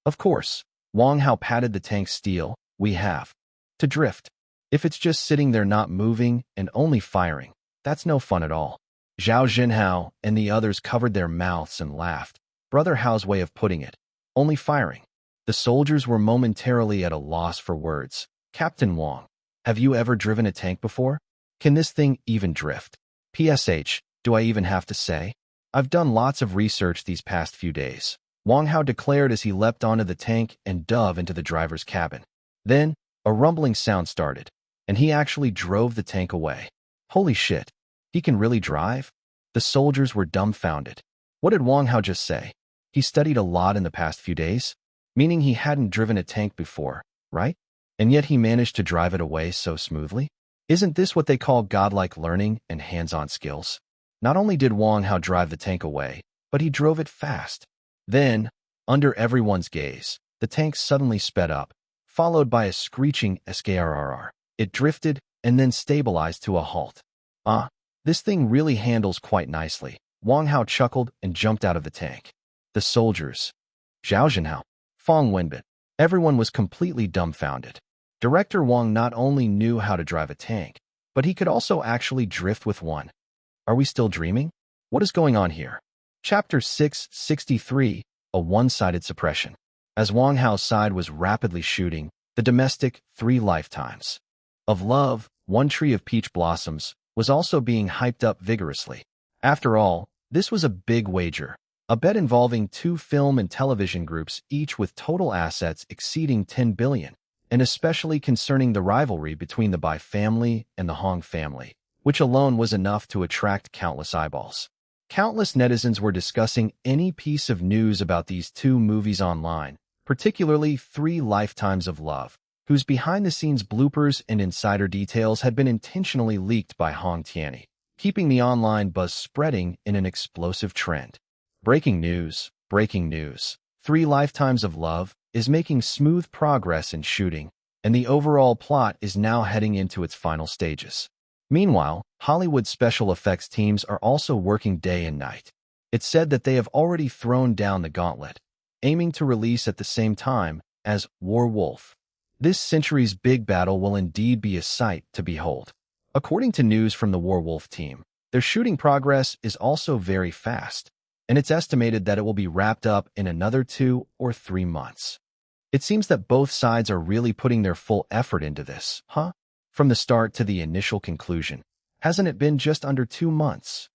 Of course, Wang Hao patted the tank's steel. We have to drift. If it's just sitting there not moving and only firing, that's no fun at all. Zhao Jinhao and the others covered their mouths and laughed. Brother Hao's way of putting it, only firing. The soldiers were momentarily at a loss for words. Captain Wang, have you ever driven a tank before? Can this thing even drift? PSH, do I even have to say? I've done lots of research these past few days, Wang Hao declared as he leapt onto the tank and dove into the driver's cabin. Then, a rumbling sound started, and he actually drove the tank away. Holy shit, he can really drive? The soldiers were dumbfounded. What did Wang Hao just say? He studied a lot in the past few days, meaning he hadn't driven a tank before, right? And yet he managed to drive it away so smoothly? Isn't this what they call godlike learning and hands-on skills? Not only did Wang Hao drive the tank away, but he drove it fast. Then, under everyone's gaze, the tank suddenly sped up, followed by a screeching skrrr. It drifted and then stabilized to a halt. This thing really handles quite nicely. Wang Hao chuckled and jumped out of the tank. The soldiers, Zhao Jinhao, Fong Wenbin, everyone was completely dumbfounded. Director Wang not only knew how to drive a tank, but he could also actually drift with one. Are we still dreaming? What is going on here? Chapter 663, A One-Sided Suppression. As Wang Hao's side was rapidly shooting, the domestic 3 lifetimes of love, 1 tree of peach blossoms, was also being hyped up vigorously. After all, this was a big wager, a bet involving 2 film and television groups, each with total assets exceeding 10 billion, and especially concerning the rivalry between the Bai family and the Hong family, which alone was enough to attract countless eyeballs. Countless netizens were discussing any piece of news about these 2 movies online, particularly 3 Lifetimes of Love, whose behind-the-scenes bloopers and insider details had been intentionally leaked by Hong Tianyi, keeping the online buzz spreading in an explosive trend. Breaking news, 3 Lifetimes of Love is making smooth progress in shooting, and the overall plot is now heading into its final stages. Meanwhile, Hollywood special effects teams are also working day and night. It's said that they have already thrown down the gauntlet, aiming to release at the same time as Werewolf. This century's big battle will indeed be a sight to behold. According to news from the Werewolf team, their shooting progress is also very fast, and it's estimated that it will be wrapped up in another 2 or 3 months. It seems that both sides are really putting their full effort into this, huh? From the start to the initial conclusion, hasn't it been just under 2 months?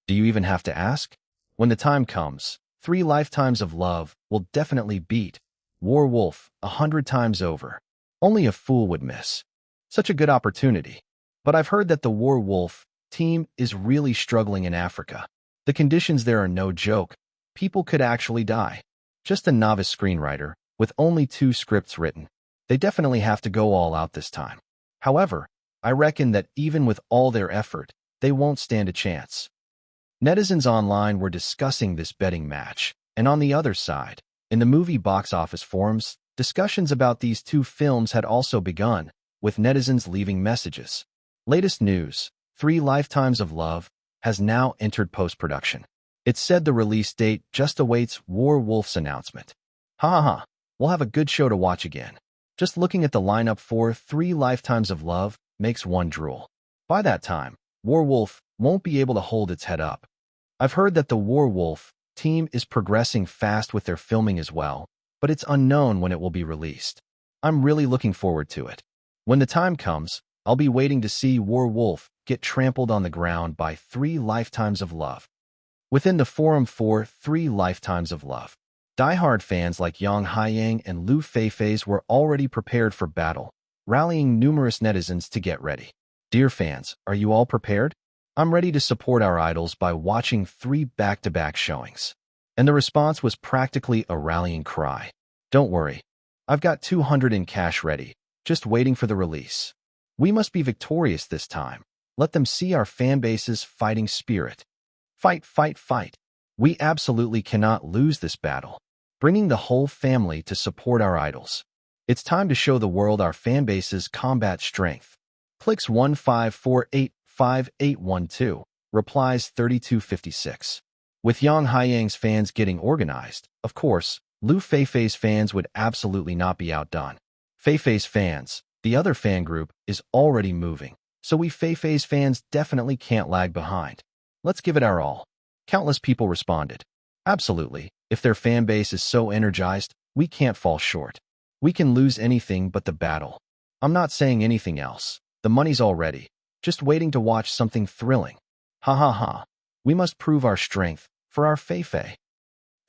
Do you even have to ask? When the time comes, 3 Lifetimes of Love will definitely beat War Wolf, 100 times over. Only a fool would miss. Such a good opportunity. But I've heard that the War Wolf team is really struggling in Africa. The conditions there are no joke. People could actually die. Just a novice screenwriter, with only 2 scripts written. They definitely have to go all out this time. However, I reckon that even with all their effort, they won't stand a chance. Netizens online were discussing this betting match, and on the other side, in the movie box office forums, discussions about these 2 films had also begun, with netizens leaving messages. Latest news, 3 Lifetimes of Love has now entered post-production. It's said the release date just awaits War Wolf's announcement. Ha ha ha, we'll have a good show to watch again. Just looking at the lineup for 3 Lifetimes of Love makes one drool. By that time, War Wolf won't be able to hold its head up. I've heard that the War Wolf team is progressing fast with their filming as well, but it's unknown when it will be released. I'm really looking forward to it. When the time comes, I'll be waiting to see War Wolf get trampled on the ground by 3 Lifetimes of Love. Within the forum for 3 Lifetimes of Love, die-hard fans like Yang Haiyang and Lu Feifei's were already prepared for battle, rallying numerous netizens to get ready. Dear fans, are you all prepared? I'm ready to support our idols by watching 3 back-to-back showings. And the response was practically a rallying cry. Don't worry, I've got 200 in cash ready, just waiting for the release. We must be victorious this time. Let them see our fanbase's fighting spirit. Fight, fight, fight. We absolutely cannot lose this battle. Bringing the whole family to support our idols. It's time to show the world our fanbase's combat strength. Clicks 15485812, replies 3256. With Yang Haiyang's fans getting organized, of course, Lu Feifei's fans would absolutely not be outdone. Feifei's fans, the other fan group, is already moving, so we Feifei's fans definitely can't lag behind. Let's give it our all. Countless people responded. Absolutely, if their fan base is so energized, we can't fall short. We can lose anything but the battle. I'm not saying anything else. The money's all ready. Just waiting to watch something thrilling. Ha ha ha. We must prove our strength for our Feifei.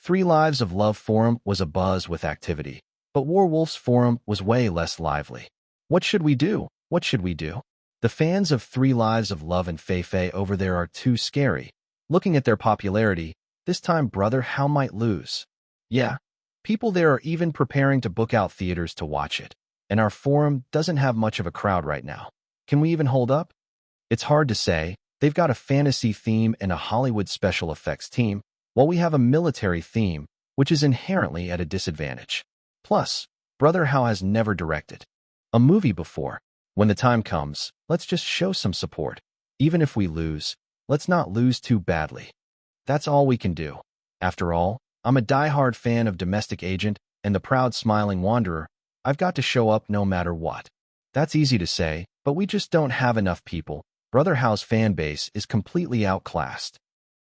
3 Lives of Love forum was abuzz with activity, but War Wolf's forum was way less lively. What should we do? What should we do? The fans of 3 Lives of Love and Feifei over there are too scary. Looking at their popularity, this time Brother Hao might lose. Yeah, people there are even preparing to book out theaters to watch it, and our forum doesn't have much of a crowd right now. Can we even hold up? It's hard to say. They've got a fantasy theme and a Hollywood special effects team, while we have a military theme, which is inherently at a disadvantage. Plus, Brother Hao has never directed a movie before. When the time comes, let's just show some support. Even if we lose, let's not lose too badly. That's all we can do. After all, I'm a die-hard fan of Domestic Agent and the proud smiling wanderer. I've got to show up no matter what. That's easy to say, but we just don't have enough people. Brother Hao's fan base is completely outclassed.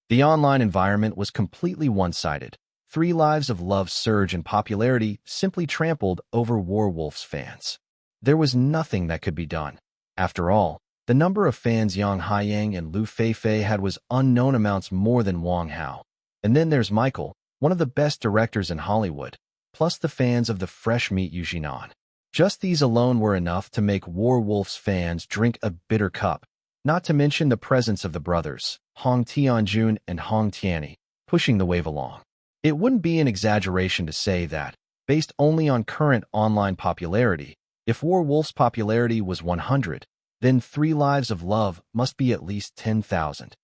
The online environment was completely one-sided. 3 Lives of Love's surge in popularity simply trampled over War Wolf's fans. There was nothing that could be done. After all, the number of fans Yang Haiyang and Lu Feifei had was unknown amounts more than Wang Hao. And then there's Michael, one of the best directors in Hollywood, plus the fans of the fresh meat Yujinan. Just these alone were enough to make War Wolf's fans drink a bitter cup, not to mention the presence of the brothers, Hong Tianjun and Hong Tianyi, pushing the wave along. It wouldn't be an exaggeration to say that, based only on current online popularity, if War Wolf's popularity was 100, then 3 Lives of Love must be at least 10,000.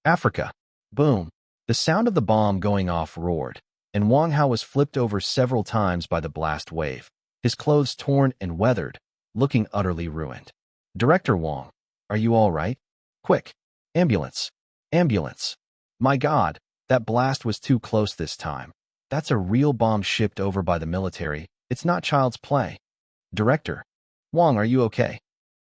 Africa. Boom. The sound of the bomb going off roared, and Wang Hao was flipped over several times by the blast wave, his clothes torn and weathered, looking utterly ruined. Director Wang, are you all right? Quick. Ambulance. Ambulance. My God, that blast was too close this time. That's a real bomb shipped over by the military. It's not child's play. Director. Wang, are you okay?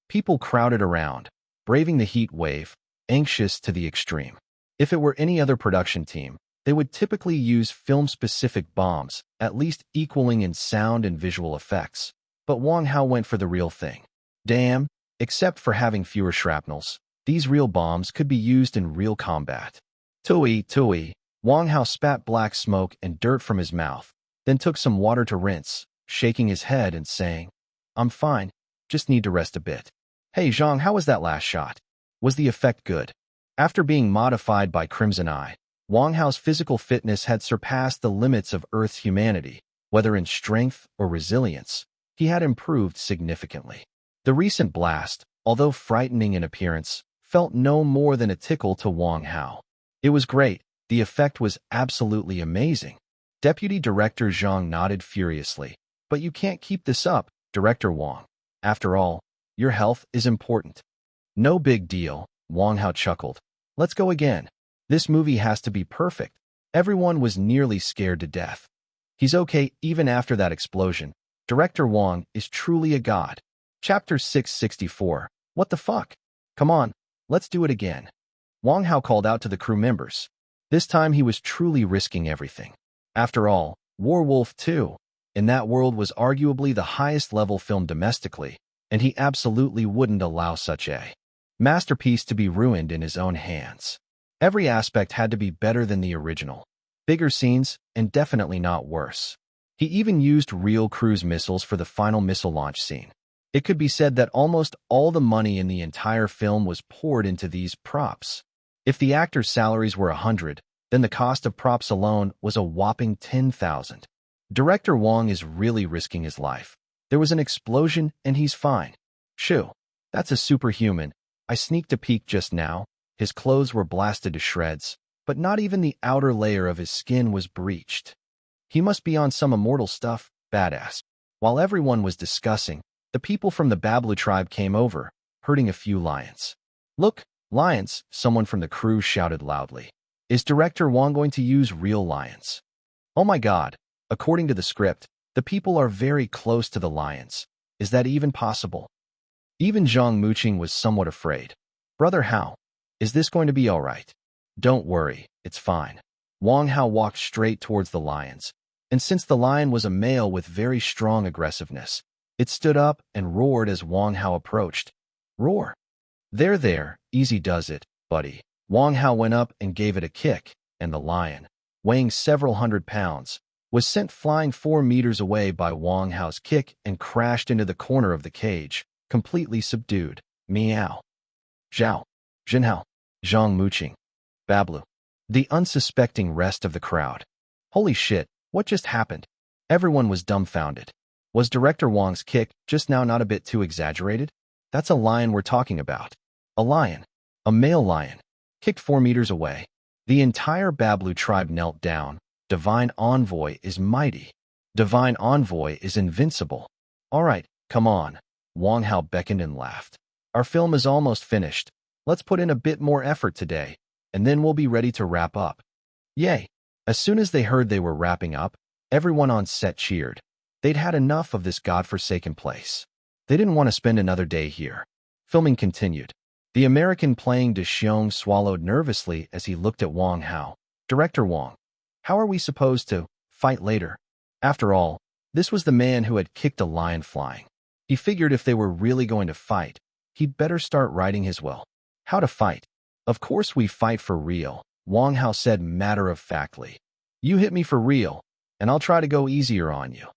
People crowded around, braving the heat wave, anxious to the extreme. If it were any other production team, they would typically use film-specific bombs, at least equaling in sound and visual effects. But Wang Hao went for the real thing. Damn, except for having fewer shrapnels, these real bombs could be used in real combat. Tui, tui. Wang Hao spat black smoke and dirt from his mouth, then took some water to rinse, shaking his head and saying, "I'm fine, just need to rest a bit." "Hey Zhang, how was that last shot? Was the effect good?" After being modified by Crimson Eye, Wang Hao's physical fitness had surpassed the limits of Earth's humanity. Whether in strength or resilience, he had improved significantly. The recent blast, although frightening in appearance, felt no more than a tickle to Wang Hao. It was great. The effect was absolutely amazing. Deputy Director Zhang nodded furiously. "But you can't keep this up, Director Wang. After all, your health is important." "No big deal," Wang Hao chuckled. "Let's go again. This movie has to be perfect." Everyone was nearly scared to death. He's okay even after that explosion. Director Wang is truly a god. Chapter 664. What the fuck? Come on, let's do it again. Wang Hao called out to the crew members. This time he was truly risking everything. After all, Werewolf 2, in that world, was arguably the highest level film domestically, and he absolutely wouldn't allow such a masterpiece to be ruined in his own hands. Every aspect had to be better than the original. Bigger scenes, and definitely not worse. He even used real cruise missiles for the final missile launch scene. It could be said that almost all the money in the entire film was poured into these props. If the actors' salaries were 100, then the cost of props alone was a whopping 10,000. Director Wang is really risking his life. There was an explosion and he's fine. Shoo, that's a superhuman. I sneaked a peek just now. His clothes were blasted to shreds, but not even the outer layer of his skin was breached. He must be on some immortal stuff, badass. While everyone was discussing, the people from the Bablu tribe came over, herding a few lions. "Look, lions," someone from the crew shouted loudly. "Is Director Wang going to use real lions?" "Oh my god, according to the script, the people are very close to the lions. Is that even possible?" Even Zhang Muqing was somewhat afraid. "Brother Hao, is this going to be all right?" "Don't worry, it's fine." Wang Hao walked straight towards the lions, and since the lion was a male with very strong aggressiveness, it stood up and roared as Wang Hao approached. "Roar. There, easy does it, buddy." Wang Hao went up and gave it a kick, and the lion, weighing several hundred pounds, was sent flying 4 meters away by Wang Hao's kick and crashed into the corner of the cage, completely subdued. Meow. Zhao. Jinhao. Zhang Muqing. Bablu. The unsuspecting rest of the crowd. Holy shit, what just happened? Everyone was dumbfounded. Was Director Wang's kick just now not a bit too exaggerated? That's a lion we're talking about. A lion. A male lion. Kicked 4 meters away. The entire Bablu tribe knelt down. Divine Envoy is mighty. Divine Envoy is invincible. All right, come on. Wang Hao beckoned and laughed. Our film is almost finished. Let's put in a bit more effort today, and then we'll be ready to wrap up. Yay! As soon as they heard they were wrapping up, everyone on set cheered. They'd had enough of this godforsaken place. They didn't want to spend another day here. Filming continued. The American playing De Xiong swallowed nervously as he looked at Wang Hao. "Director Wang, how are we supposed to fight later?" After all, this was the man who had kicked a lion flying. He figured if they were really going to fight, he'd better start writing his will. How to fight? "Of course we fight for real," Wang Hao said matter-of-factly. "You hit me for real, and I'll try to go easier on you."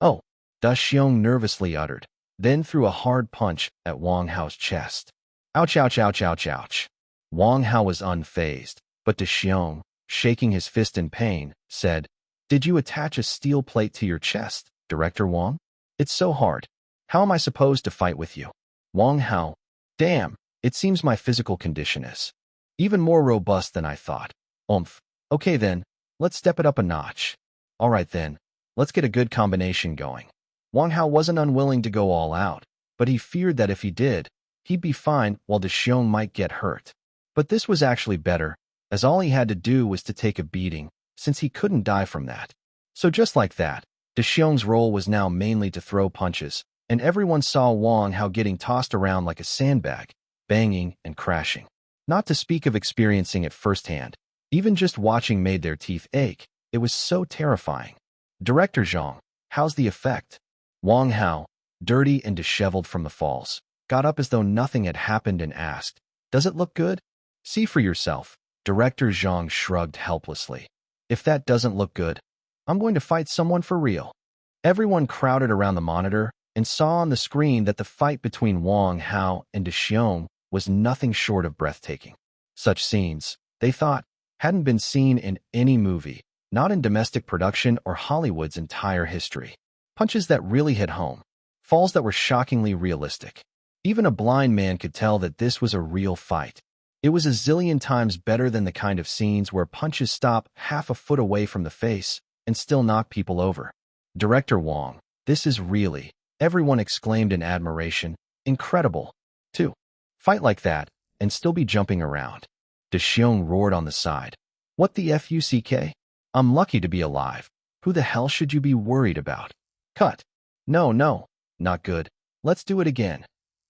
"Oh," Da Xiong nervously uttered, then threw a hard punch at Wang Hao's chest. "Ouch, ouch, ouch, ouch, ouch." Wang Hao was unfazed, but Da Xiong, shaking his fist in pain, said, "Did you attach a steel plate to your chest, Director Wang? It's so hard. How am I supposed to fight with you?" Wang Hao, "Damn, it seems my physical condition is even more robust than I thought. Okay then, let's step it up a notch." "All right then, let's get a good combination going." Wang Hao wasn't unwilling to go all out, but he feared that if he did, he'd be fine while De Xiong might get hurt. But this was actually better, as all he had to do was to take a beating, since he couldn't die from that. So just like that, De Xiong's role was now mainly to throw punches, and everyone saw Wang Hao getting tossed around like a sandbag, banging and crashing. Not to speak of experiencing it firsthand. Even just watching made their teeth ache. It was so terrifying. "Director Zhang, how's the effect?" Wang Hao, dirty and disheveled from the falls, got up as though nothing had happened and asked, "Does it look good?" "See for yourself." Director Zhang shrugged helplessly. "If that doesn't look good, I'm going to fight someone for real. Everyone crowded around the monitor and saw on the screen that the fight between Wang Hao and Xiong was nothing short of breathtaking. Such scenes, they thought, hadn't been seen in any movie, not in domestic production or Hollywood's entire history. Punches that really hit home. Falls that were shockingly realistic. Even a blind man could tell that this was a real fight. It was a zillion times better than the kind of scenes where punches stop half a foot away from the face and still knock people over. Director Wang, this is really, everyone exclaimed in admiration, incredible. To fight like that and still be jumping around. Xiong roared on the side. What the fuck? I'm lucky to be alive. Who the hell should you be worried about? Cut. No, not good. Let's do it again.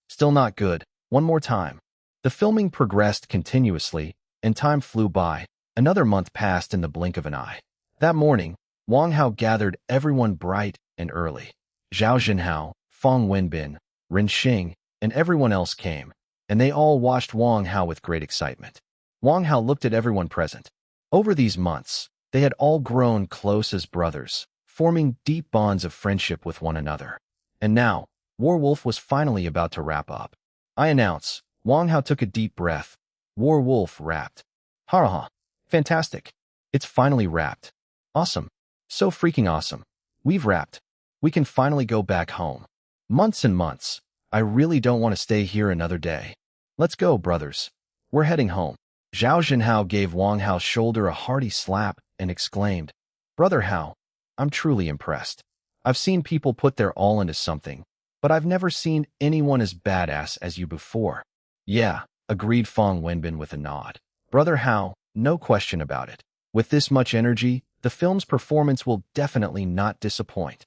Still not good. One more time. The filming progressed continuously, and time flew by. Another month passed in the blink of an eye. That morning, Wang Hao gathered everyone bright and early. Zhao Jinhao, Feng Wenbin, Ren Xing, and everyone else came, and they all watched Wang Hao with great excitement. Wang Hao looked at everyone present. Over these months, they had all grown close as brothers, forming deep bonds of friendship with one another. And now, Warwolf was finally about to wrap up. I announce, Wang Hao took a deep breath. Warwolf wrapped. Ha! Fantastic. It's finally wrapped. Awesome. So freaking awesome. We've wrapped. We can finally go back home. Months and months. I really don't want to stay here another day. Let's go, brothers. We're heading home. Zhao Jinhao gave Wang Hao's shoulder a hearty slap and exclaimed, Brother Hao, I'm truly impressed. I've seen people put their all into something, but I've never seen anyone as badass as you before. Yeah, agreed Feng Wenbin with a nod. Brother Hao, no question about it. With this much energy, the film's performance will definitely not disappoint.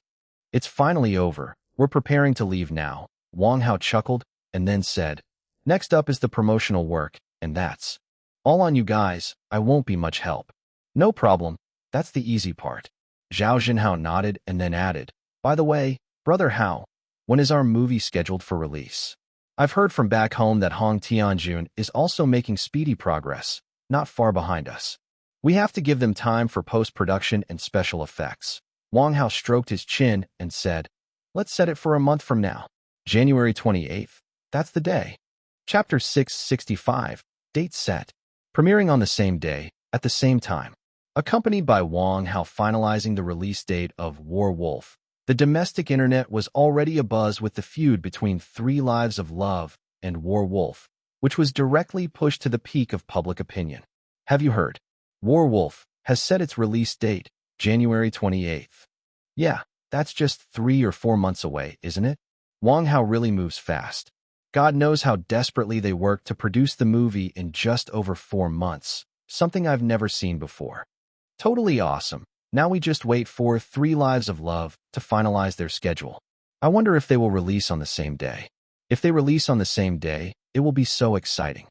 It's finally over. We're preparing to leave now. Wang Hao chuckled and then said, Next up is the promotional work, and that's all on you guys. I won't be much help. No problem. That's the easy part. Zhao Jinhao nodded and then added, By the way, Brother Hao, when is our movie scheduled for release? I've heard from back home that Hong Tianjun is also making speedy progress, not far behind us. We have to give them time for post-production and special effects. Wang Hao stroked his chin and said, Let's set it for a month from now. January 28th. That's the day. Chapter 665. Date set. Premiering on the same day, at the same time. Accompanied by Wang Hao finalizing the release date of Warwolf, the domestic internet was already abuzz with the feud between 3 Lives of Love and Warwolf, which was directly pushed to the peak of public opinion. Have you heard? Warwolf has set its release date, January 28th. Yeah, that's just 3 or 4 months away, isn't it? Wang Hao really moves fast. God knows how desperately they worked to produce the movie in just over 4 months, something I've never seen before. Totally awesome. Now we just wait for 3 Lives of Love to finalize their schedule. I wonder if they will release on the same day. If they release on the same day, it will be so exciting.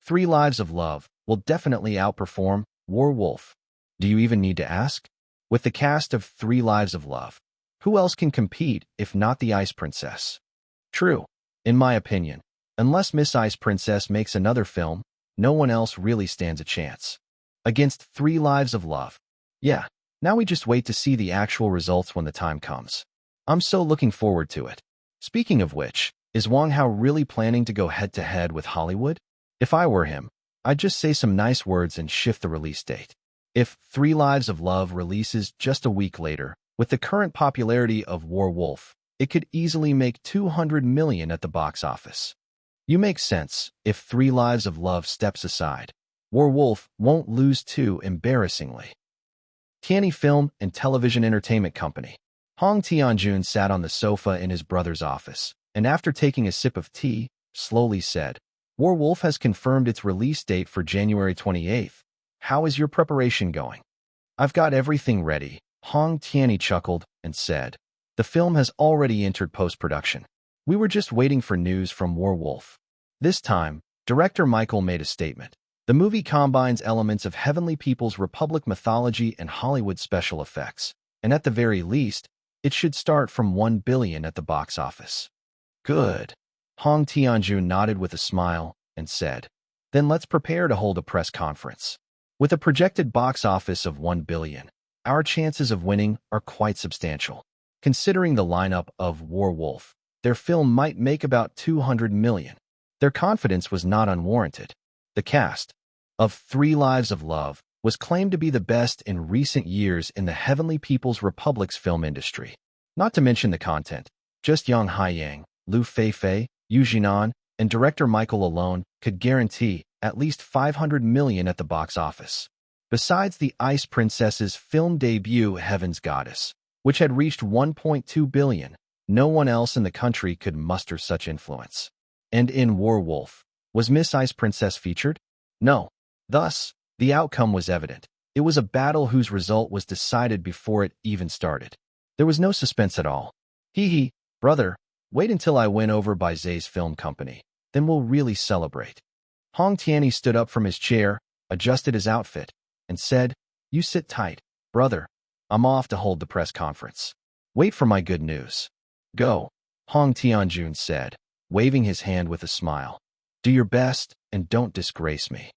3 Lives of Love will definitely outperform Warwolf. Do you even need to ask? With the cast of 3 Lives of Love, who else can compete if not the Ice Princess? True. In my opinion, unless Miss Ice Princess makes another film, no one else really stands a chance. Against 3 Lives of Love. Yeah, now we just wait to see the actual results when the time comes. I'm so looking forward to it. Speaking of which, is Wang Hao really planning to go head-to-head with Hollywood? If I were him, I'd just say some nice words and shift the release date. If 3 Lives of Love releases just a week later, with the current popularity of Warwolf, it could easily make $200 million at the box office. You make sense. If 3 Lives of Love steps aside, Warwolf won't lose too embarrassingly. Tianyi Film and Television Entertainment Company. Hong Tianjun sat on the sofa in his brother's office, and after taking a sip of tea, slowly said, Warwolf has confirmed its release date for January 28th. How is your preparation going? I've got everything ready. Hong Tianyi chuckled and said, The film has already entered post-production. We were just waiting for news from Warwolf. This time, director Michael made a statement. The movie combines elements of Heavenly People's Republic mythology and Hollywood special effects, and at the very least, it should start from $1 billion at the box office. Good. Hong Tianjun nodded with a smile and said, Then let's prepare to hold a press conference. With a projected box office of $1 billion, our chances of winning are quite substantial. Considering the lineup of Werewolf, their film might make about 200 million. Their confidence was not unwarranted. The cast of Three Lives of Love was claimed to be the best in recent years in the Heavenly People's Republic's film industry. Not to mention the content. Just Yang Haiyang, Liu Feifei, Yu Jinan, and director Michael alone could guarantee at least 500 million at the box office. Besides the Ice Princess's film debut Heaven's Goddess, which had reached 1.2 billion, no one else in the country could muster such influence. And in Werewolf, was Miss Ice Princess featured? No. Thus, the outcome was evident. It was a battle whose result was decided before it even started. There was no suspense at all. Hee, brother, wait until I win over by Zay's film company. Then we'll really celebrate. Hong Tianyi stood up from his chair, adjusted his outfit, and said, "You sit tight, brother. I'm off to hold the press conference. Wait for my good news." "Go," Hong Tianjun said, waving his hand with a smile. "Do your best and don't disgrace me."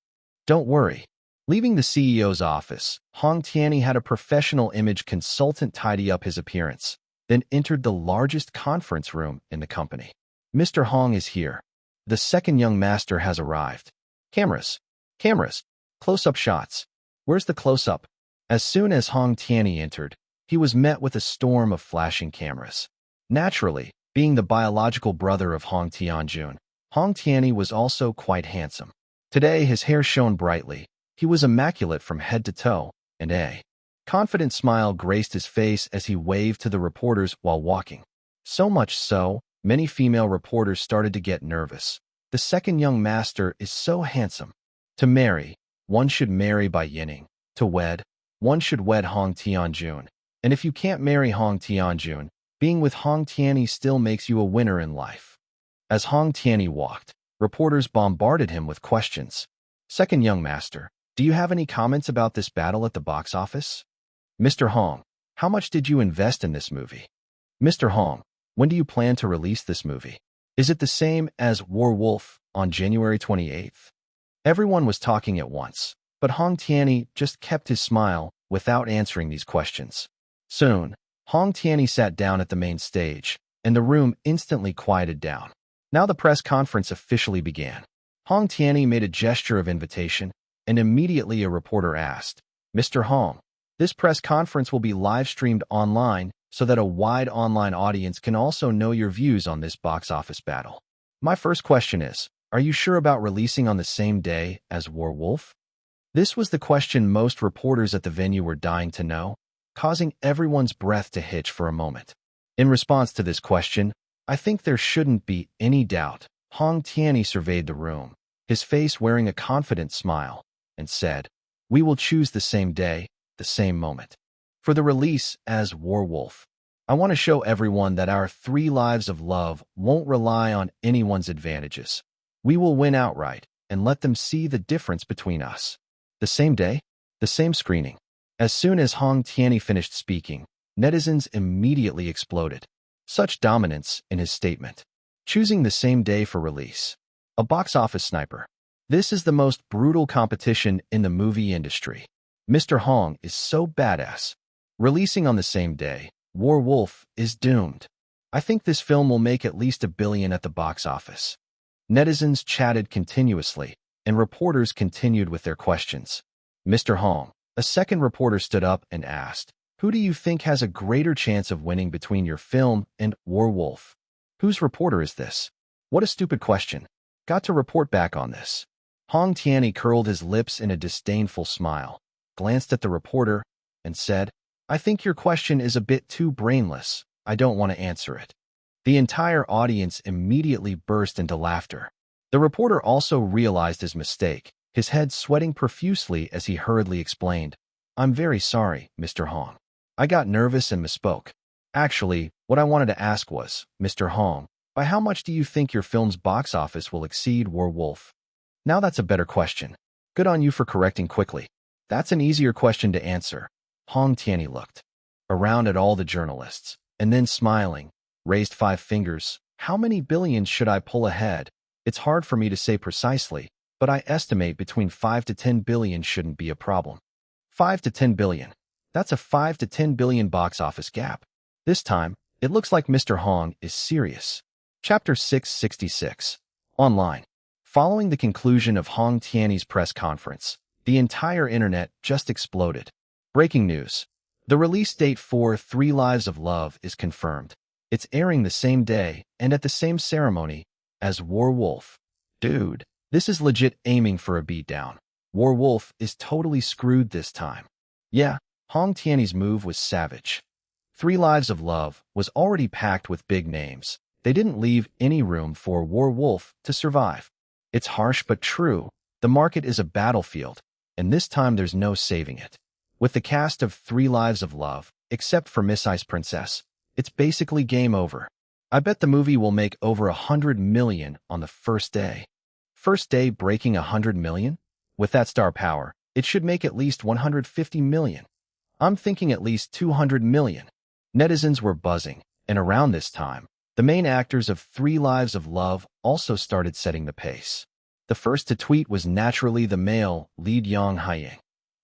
"Don't worry." Leaving the CEO's office, Hong Tianyi had a professional image consultant tidy up his appearance, then entered the largest conference room in the company. "Mr. Hong is here. The second young master has arrived. Cameras. Cameras. Close-up shots. Where's the close-up?" As soon as Hong Tianyi entered, he was met with a storm of flashing cameras. Naturally, being the biological brother of Hong Tianjun, Hong Tianyi was also quite handsome. Today his hair shone brightly. He was immaculate from head to toe, and a confident smile graced his face as he waved to the reporters while walking. So much so, many female reporters started to get nervous. The second young master is so handsome. To marry, one should marry by yinning. To wed, one should wed Hong Tianjun. And if you can't marry Hong Tianjun, being with Hong Tianyi still makes you a winner in life. As Hong Tianyi walked, reporters bombarded him with questions. "Second young master, do you have any comments about this battle at the box office?" "Mr. Hong, how much did you invest in this movie?" "Mr. Hong, when do you plan to release this movie? Is it the same as Werewolf on January 28th? Everyone was talking at once, but Hong Tianyi just kept his smile without answering these questions. Soon, Hong Tianyi sat down at the main stage, and the room instantly quieted down. Now the press conference officially began. Hong Tianyi made a gesture of invitation, and immediately a reporter asked, "Mr. Hong, this press conference will be live-streamed online so that a wide online audience can also know your views on this box office battle. My first question is, are you sure about releasing on the same day as Werewolf?" This was the question most reporters at the venue were dying to know, causing everyone's breath to hitch for a moment. In response to this question, "I think there shouldn't be any doubt," Hong Tianyi surveyed the room, his face wearing a confident smile, and said, "We will choose the same day, the same moment. For the release as Werewolf, I want to show everyone that our Three Lives of Love won't rely on anyone's advantages. We will win outright and let them see the difference between us." The same day, the same screening. As soon as Hong Tianyi finished speaking, netizens immediately exploded. Such dominance in his statement. Choosing the same day for release. A box office sniper. This is the most brutal competition in the movie industry. Mr. Hong is so badass. Releasing on the same day, Werewolf is doomed. I think this film will make at least $1 billion at the box office. Netizens chatted continuously, and reporters continued with their questions. "Mr. Hong," a second reporter stood up and asked, "Who do you think has a greater chance of winning between your film and Werewolf?" "Whose reporter is this? What a stupid question. Got to report back on this." Hong Tianyi curled his lips in a disdainful smile, glanced at the reporter, and said, "I think your question is a bit too brainless. I don't want to answer it." The entire audience immediately burst into laughter. The reporter also realized his mistake, his head sweating profusely as he hurriedly explained, "I'm very sorry, Mr. Hong. I got nervous and misspoke. Actually, what I wanted to ask was, Mr. Hong, by how much do you think your film's box office will exceed Werewolf?" Now that's a better question. Good on you for correcting quickly. That's an easier question to answer. Hong Tianyi looked around at all the journalists, and then smiling, raised 5 fingers. "How many billions should I pull ahead? It's hard for me to say precisely, but I estimate between 5 to 10 billion shouldn't be a problem." 5 to 10 billion. That's a 5 to 10 billion box office gap. This time, it looks like Mr. Hong is serious. Chapter 666. Online. Following the conclusion of Hong Tiany's press conference, the entire internet just exploded. Breaking news. The release date for Three Lives of Love is confirmed. It's airing the same day and at the same ceremony as War Wolf. Dude, this is legit aiming for a beatdown. War Wolf is totally screwed this time. Yeah, Hong Tiany's move was savage. Three Lives of Love was already packed with big names. They didn't leave any room for War Wolf to survive. It's harsh but true. The market is a battlefield, and this time there's no saving it. With the cast of Three Lives of Love, except for Miss Ice Princess, it's basically game over. I bet the movie will make over 100 million on the first day. First day breaking 100 million? With that star power, it should make at least 150 million. I'm thinking at least 200 million. Netizens were buzzing, and around this time, the main actors of Three Lives of Love also started setting the pace. The first to tweet was naturally the male lead Yang Haiying.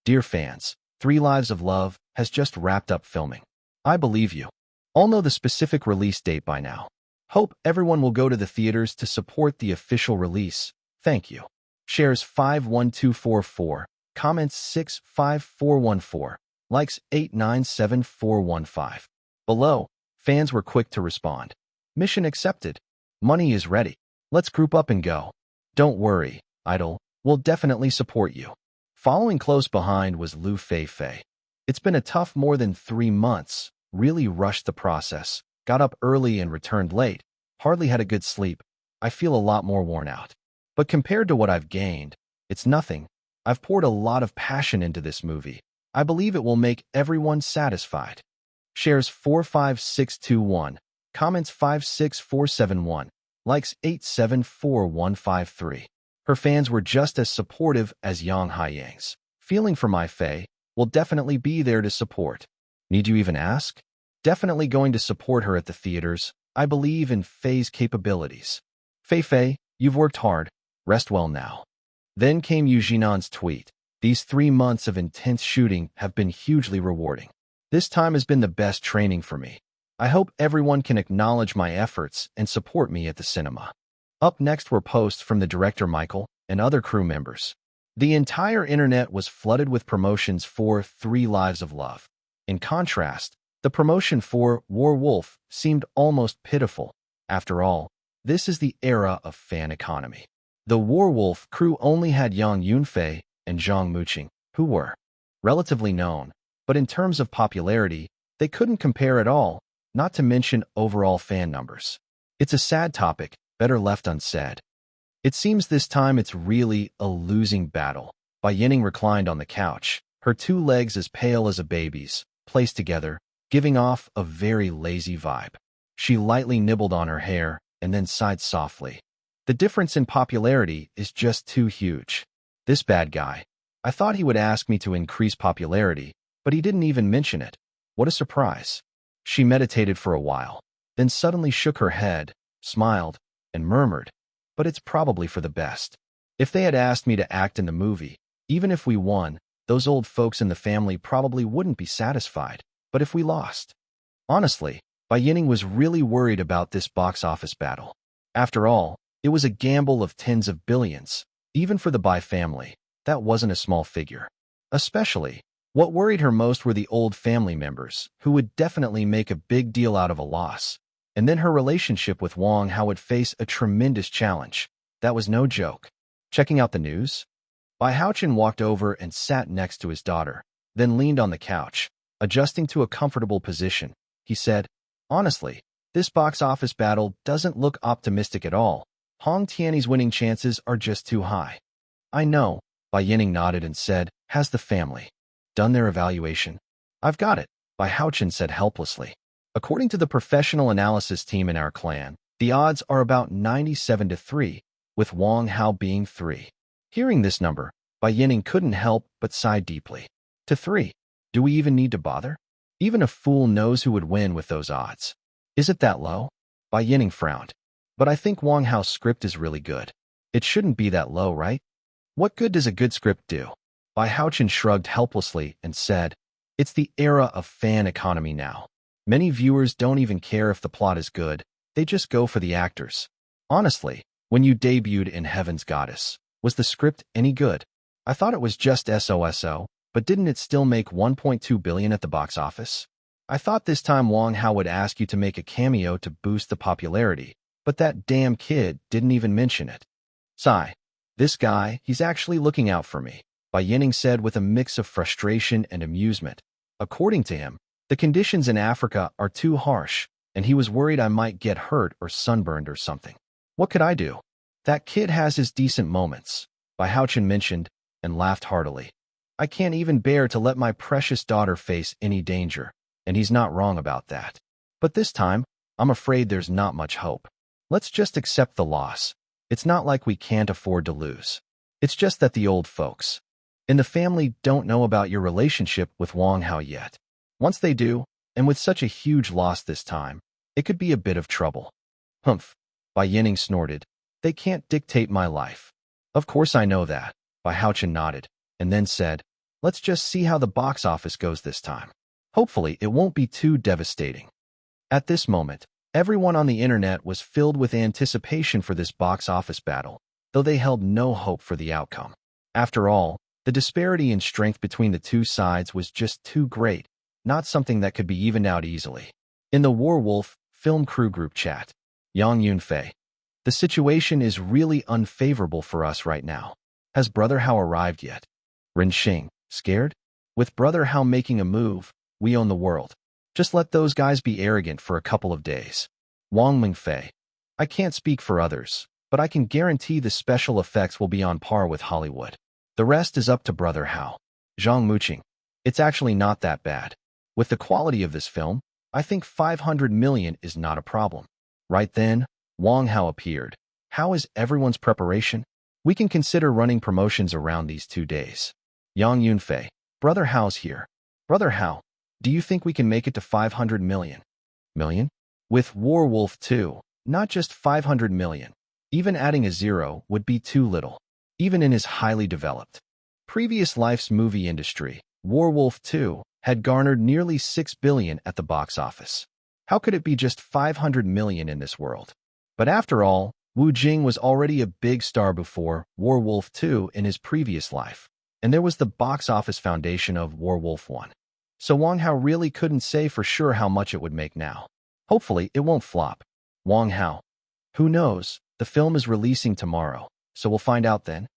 Dear fans, Three Lives of Love has just wrapped up filming. I believe you. All know the specific release date by now. Hope everyone will go to the theaters to support the official release. Thank you. Shares 51244, comments 65414, likes 897415. Below, fans were quick to respond. Mission accepted. Money is ready. Let's group up and go. Don't worry, Idol. We'll definitely support you. Following close behind was Lu Fei. It's been a tough more than 3 months. Really rushed the process. Got up early and returned late. Hardly had a good sleep. I feel a lot more worn out. But compared to what I've gained, it's nothing. I've poured a lot of passion into this movie. I believe it will make everyone satisfied. Shares 45621, comments 56471, likes 874153. Her fans were just as supportive as Yang Haiyang's. Feeling for my Fei, will definitely be there to support. Need you even ask? Definitely going to support her at the theaters. I believe in Fei's capabilities. Fei, you've worked hard. Rest well now. Then came Yu Jinan's tweet. These 3 months of intense shooting have been hugely rewarding. This time has been the best training for me. I hope everyone can acknowledge my efforts and support me at the cinema. Up next were posts from the director Michael and other crew members. The entire internet was flooded with promotions for Three Lives of Love. In contrast, the promotion for War Wolf seemed almost pitiful. After all, this is the era of fan economy. The War Wolf crew only had Yang Yunfei and Zhang Muqing, who were relatively known, but in terms of popularity, they couldn't compare at all, not to mention overall fan numbers. It's a sad topic, better left unsaid. It seems this time it's really a losing battle. Bai Yining reclined on the couch, her 2 legs as pale as a baby's, placed together, giving off a very lazy vibe. She lightly nibbled on her hair and then sighed softly. The difference in popularity is just too huge. This bad guy. I thought he would ask me to increase popularity, but he didn't even mention it. What a surprise. She meditated for a while, then suddenly shook her head, smiled, and murmured, but it's probably for the best. If they had asked me to act in the movie, even if we won, those old folks in the family probably wouldn't be satisfied. But if we lost? Honestly, Bai Yining was really worried about this box office battle. After all, it was a gamble of tens of billions. Even for the Bai family, that wasn't a small figure. Especially, what worried her most were the old family members, who would definitely make a big deal out of a loss. And then her relationship with Wang Hao would face a tremendous challenge. That was no joke. Checking out the news? Bai Haochen walked over and sat next to his daughter, then leaned on the couch. Adjusting to a comfortable position, he said, honestly, this box office battle doesn't look optimistic at all. Hong Tiany's winning chances are just too high. I know, Bai Yining nodded and said, has the family done their evaluation? I've got it, Bai Haochen said helplessly. According to the professional analysis team in our clan, the odds are about 97-3, with Wang Hao being 3. Hearing this number, Bai Yining couldn't help but sigh deeply. To 3. Do we even need to bother? Even a fool knows who would win with those odds. Is it that low? Bai Yining frowned. But I think Wang Hao's script is really good. It shouldn't be that low, right? What good does a good script do? Bai Haochen shrugged helplessly and said, It's the era of fan economy now. Many viewers don't even care if the plot is good, they just go for the actors. Honestly, when you debuted in Heaven's Goddess, was the script any good? I thought it was just SOSO, but didn't it still make 1.2 billion at the box office? I thought this time Wang Hao would ask you to make a cameo to boost the popularity, but that damn kid didn't even mention it. Sigh. This guy, he's actually looking out for me, Bai Yining said with a mix of frustration and amusement. According to him, the conditions in Africa are too harsh, and he was worried I might get hurt or sunburned or something. What could I do? That kid has his decent moments, Bai Haochen mentioned, and laughed heartily. I can't even bear to let my precious daughter face any danger, and he's not wrong about that. But this time, I'm afraid there's not much hope. Let's just accept the loss. It's not like we can't afford to lose. It's just that the old folks in the family don't know about your relationship with Wang Hao yet. Once they do, and with such a huge loss this time, it could be a bit of trouble. Humph, Bai Yining snorted. They can't dictate my life. Of course I know that, Bai Haochen nodded, and then said, let's just see how the box office goes this time. Hopefully it won't be too devastating. At this moment, everyone on the internet was filled with anticipation for this box office battle, though they held no hope for the outcome. After all, the disparity in strength between the two sides was just too great, not something that could be evened out easily. In the Warwolf film crew group chat, Yang Yunfei, the situation is really unfavorable for us right now. Has Brother Hao arrived yet? Ren Xing, scared? With Brother Hao making a move, we own the world. Just let those guys be arrogant for a couple of days. Wang Mingfei, I can't speak for others, but I can guarantee the special effects will be on par with Hollywood. The rest is up to Brother Hao. Zhang Muqing, it's actually not that bad. With the quality of this film, I think 500 million is not a problem. Right then, Wang Hao appeared. How is everyone's preparation? We can consider running promotions around these 2 days. Yang Yunfei, Brother Hao's here. Brother Hao, do you think we can make it to 500 million? Million? With Warwolf 2, not just 500 million. Even adding a zero would be too little. Even in his highly developed previous life's movie industry, Warwolf 2 had garnered nearly 6 billion at the box office. How could it be just 500 million in this world? But after all, Wu Jing was already a big star before Warwolf 2 in his previous life, and there was the box office foundation of Warwolf 1. So Wang Hao really couldn't say for sure how much it would make now. Hopefully, it won't flop. Wang Hao. Who knows? The film is releasing tomorrow, so we'll find out then.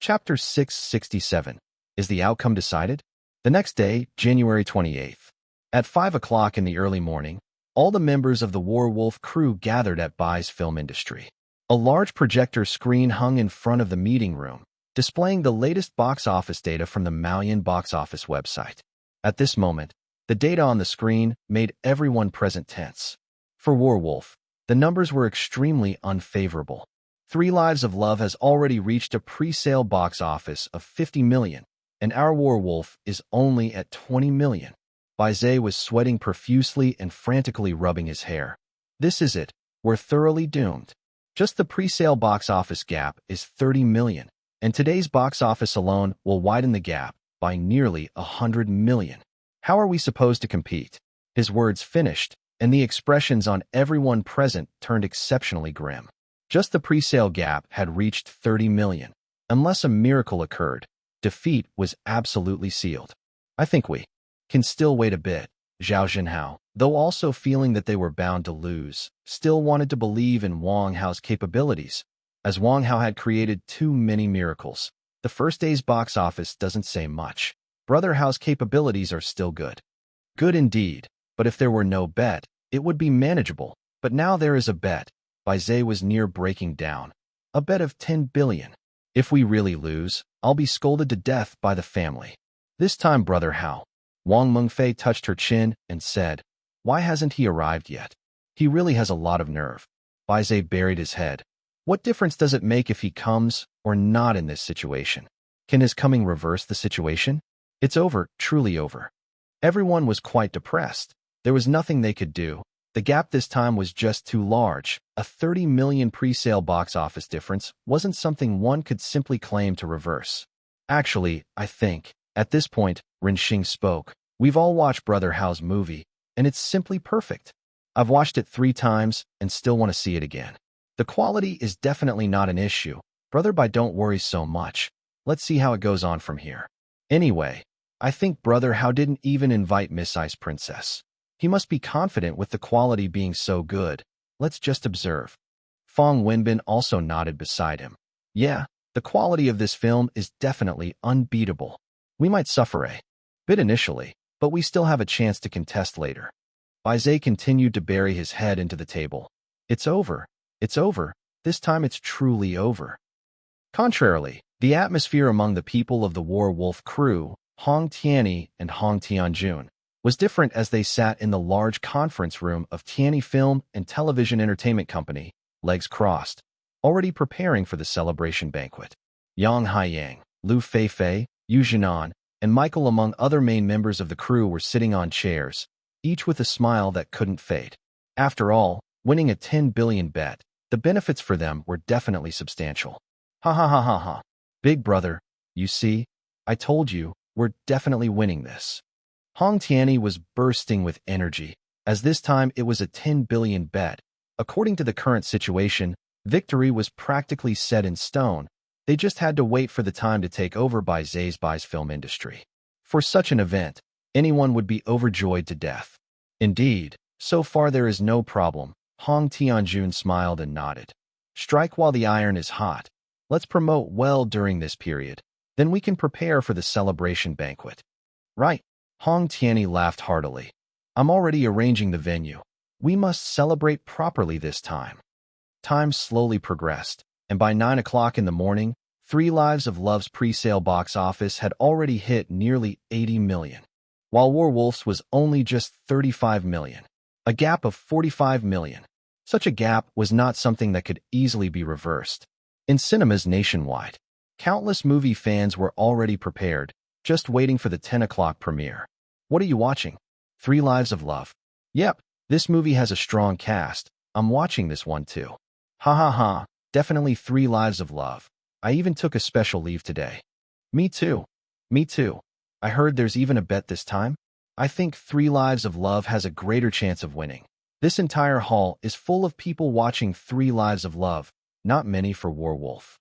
Chapter 667. Is the outcome decided? The next day, January 28th. At 5 o'clock in the early morning, all the members of the Warwolf crew gathered at Bai's film industry. A large projector screen hung in front of the meeting room, displaying the latest box office data from the Maoyan box office website. At this moment, the data on the screen made everyone present tense. For Warwolf, the numbers were extremely unfavorable. 3 Lives of Love has already reached a pre-sale box office of 50 million, and our Warwolf is only at 20 million. Bai Zhe was sweating profusely and frantically rubbing his hair. This is it. We're thoroughly doomed. Just the pre-sale box office gap is 30 million, and today's box office alone will widen the gap by nearly 100 million. How are we supposed to compete? His words finished, and the expressions on everyone present turned exceptionally grim. Just the pre-sale gap had reached 30 million. Unless a miracle occurred, defeat was absolutely sealed. I think we can still wait a bit. Zhao Zhenhao, though also feeling that they were bound to lose, still wanted to believe in Wang Hao's capabilities, as Wang Hao had created too many miracles. The first day's box office doesn't say much. Brother Hao's capabilities are still good. Good indeed, but if there were no bet, it would be manageable. But now there is a bet. Bai Zhe was near breaking down. A bet of 10 billion. If we really lose, I'll be scolded to death by the family. This time, Brother Hao. Wang Mengfei touched her chin and said, why hasn't he arrived yet? He really has a lot of nerve. Bai Zhe buried his head. What difference does it make if he comes or not in this situation? Can his coming reverse the situation? It's over, truly over. Everyone was quite depressed. There was nothing they could do. The gap this time was just too large. A 30 million pre-sale box office difference wasn't something one could simply claim to reverse. Actually, I think, at this point, Ren Xing spoke. We've all watched Brother Hao's movie, and it's simply perfect. I've watched it 3 times and still want to see it again. The quality is definitely not an issue, brother, but don't worry so much. Let's see how it goes on from here. Anyway, I think Brother Hao didn't even invite Miss Ice Princess. He must be confident with the quality being so good. Let's just observe. Fong Wenbin also nodded beside him. Yeah, the quality of this film is definitely unbeatable. We might suffer a bit initially, but we still have a chance to contest later. Bai continued to bury his head into the table. It's over. It's over. This time it's truly over. Contrarily, the atmosphere among the people of the War Wolf crew, Hong Tianyi and Hong Tianjun, was different as they sat in the large conference room of Tianyi Film and Television Entertainment Company, legs crossed, already preparing for the celebration banquet. Yang Haiyang, Lu Feifei, Yu Jinan, and Michael among other main members of the crew were sitting on chairs, each with a smile that couldn't fade. After all, winning a 10 billion bet, the benefits for them were definitely substantial. Ha ha ha ha ha. Big brother, you see, I told you, we're definitely winning this. Hong Tianyi was bursting with energy, as this time it was a 10 billion bet. According to the current situation, victory was practically set in stone. They just had to wait for the time to take over by Zai's film industry. For such an event, anyone would be overjoyed to death. Indeed, so far there is no problem. Hong Tianjun smiled and nodded. Strike while the iron is hot. Let's promote well during this period. Then we can prepare for the celebration banquet. Right. Hong Tianyi laughed heartily. I'm already arranging the venue. We must celebrate properly this time. Time slowly progressed, and by 9 o'clock in the morning, Three Lives of Love's pre-sale box office had already hit nearly 80 million, while Werewolves was only just 35 million, a gap of 45 million. Such a gap was not something that could easily be reversed. In cinemas nationwide, countless movie fans were already prepared, just waiting for the 10 o'clock premiere. What are you watching? Three Lives of Love. Yep, this movie has a strong cast. I'm watching this one too. Ha ha ha, definitely Three Lives of Love. I even took a special leave today. Me too. Me too. I heard there's even a bet this time. I think Three Lives of Love has a greater chance of winning. This entire hall is full of people watching Three Lives of Love, not many for Werewolf.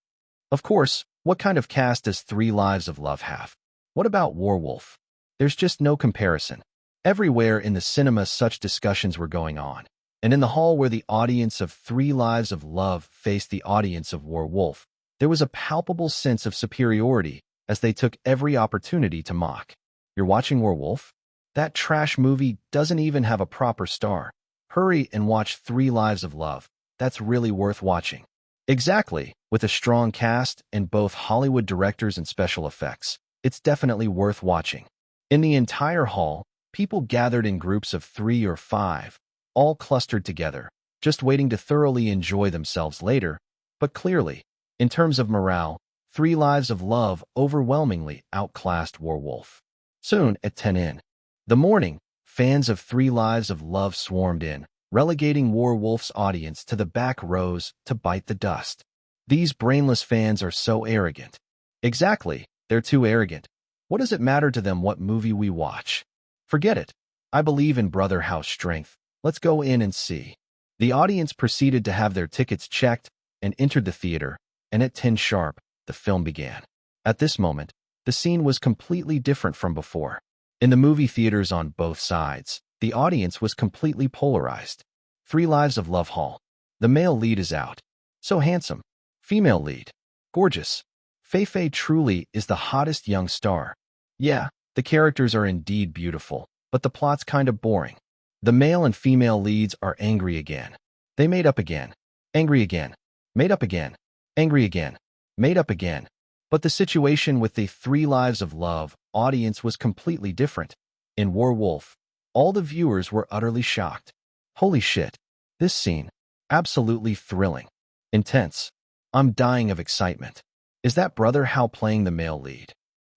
Of course, what kind of cast does Three Lives of Love have? What about Werewolf? There's just no comparison. Everywhere in the cinema such discussions were going on, and in the hall where the audience of Three Lives of Love faced the audience of Werewolf, there was a palpable sense of superiority as they took every opportunity to mock. You're watching Werewolf? That trash movie doesn't even have a proper star. Hurry and watch Three Lives of Love. That's really worth watching. Exactly, with a strong cast and both Hollywood directors and special effects, it's definitely worth watching. In the entire hall, people gathered in groups of 3 or 5, all clustered together, just waiting to thoroughly enjoy themselves later. But clearly, in terms of morale, Three Lives of Love overwhelmingly outclassed Werewolf. Soon, at 10 in the morning, fans of Three Lives of Love swarmed in, relegating Werewolf's audience to the back rows to bite the dust. These brainless fans are so arrogant. Exactly, they're too arrogant. What does it matter to them what movie we watch? Forget it. I believe in Brother Hao's strength. Let's go in and see. The audience proceeded to have their tickets checked and entered the theater, and at 10 sharp, the film began. At this moment, the scene was completely different from before. In the movie theaters on both sides, the audience was completely polarized. Three Lives of Love Hall. The male lead is out. So handsome. Female lead. Gorgeous. Feifei truly is the hottest young star. Yeah, the characters are indeed beautiful, but the plot's kind of boring. The male and female leads are angry again. They made up again. Angry again. Made up again. Angry again. Made up again. But the situation with the Three Lives of Love audience was completely different. In Werewolf, all the viewers were utterly shocked. Holy shit. This scene. Absolutely thrilling. Intense. I'm dying of excitement. Is that Brother Hao playing the male lead?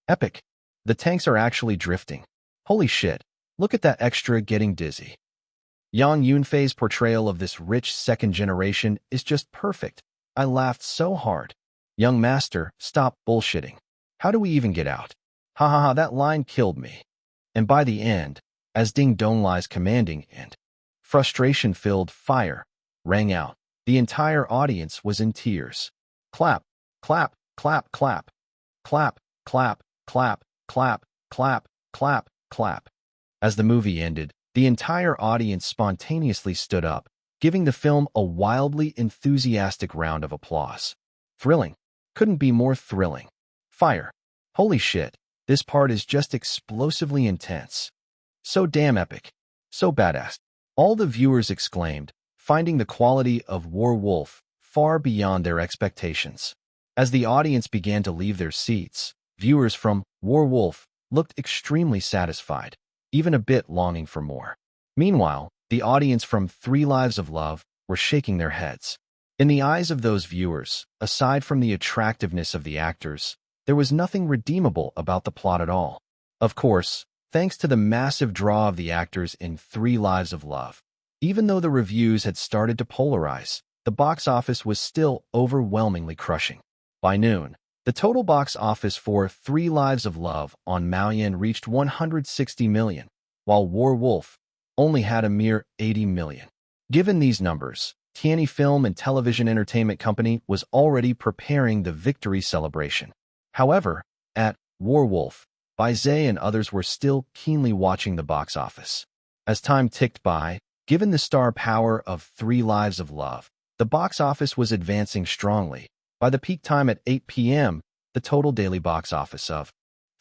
Epic. The tanks are actually drifting. Holy shit. Look at that extra getting dizzy. Yang Yunfei's portrayal of this rich second generation is just perfect. I laughed so hard. Young master, stop bullshitting. How do we even get out? Ha ha ha, that line killed me. And by the end, as Ding Dong Lai's commanding and frustration-filled fire rang out, the entire audience was in tears. Clap, clap, clap, clap, clap, clap, clap, clap, clap, clap, clap. As the movie ended, the entire audience spontaneously stood up, giving the film a wildly enthusiastic round of applause. Thrilling. Couldn't be more thrilling. Fire. Holy shit, this part is just explosively intense. So damn epic. So badass. All the viewers exclaimed, finding the quality of War Wolf far beyond their expectations. As the audience began to leave their seats, viewers from War Wolf looked extremely satisfied, even a bit longing for more. Meanwhile, the audience from 3 Lives of Love were shaking their heads. In the eyes of those viewers, aside from the attractiveness of the actors, there was nothing redeemable about the plot at all. Of course, thanks to the massive draw of the actors in 3 Lives of Love, even though the reviews had started to polarize, the box office was still overwhelmingly crushing. By noon, the total box office for 3 Lives of Love on Maoyan reached 160 million, while War Wolf only had a mere 80 million. Given these numbers, Tianyi Film and Television Entertainment Company was already preparing the victory celebration. However, at War Wolf, Bai Zhe and others were still keenly watching the box office. As time ticked by, given the star power of 3 Lives of Love, the box office was advancing strongly. By the peak time at 8 p.m., the total daily box office of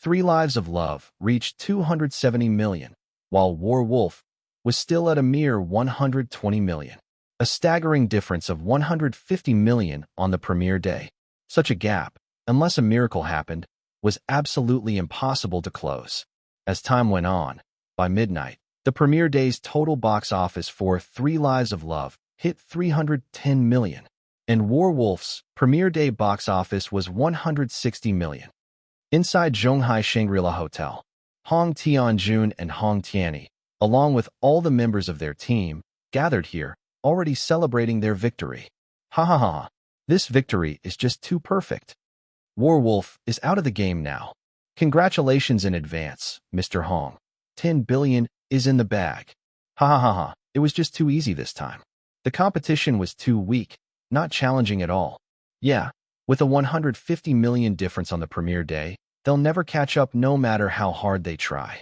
3 Lives of Love reached 270 million, while War Wolf was still at a mere 120 million. A staggering difference of 150 million on the premiere day. Such a gap, unless a miracle happened, was absolutely impossible to close. As time went on, by midnight, the premiere day's total box office for 3 Lives of Love hit 310 million, and War Wolf's premiere day box office was 160 million. Inside Zhonghai Shangri-La Hotel, Hong Tianjun and Hong Tianyi, along with all the members of their team, gathered here, already celebrating their victory. Ha ha ha, this victory is just too perfect. War Wolf is out of the game now. Congratulations in advance, Mr. Hong. 10 billion is in the bag. Ha ha ha ha, it was just too easy this time. The competition was too weak, not challenging at all. Yeah, with a 150 million difference on the premiere day, they'll never catch up no matter how hard they try.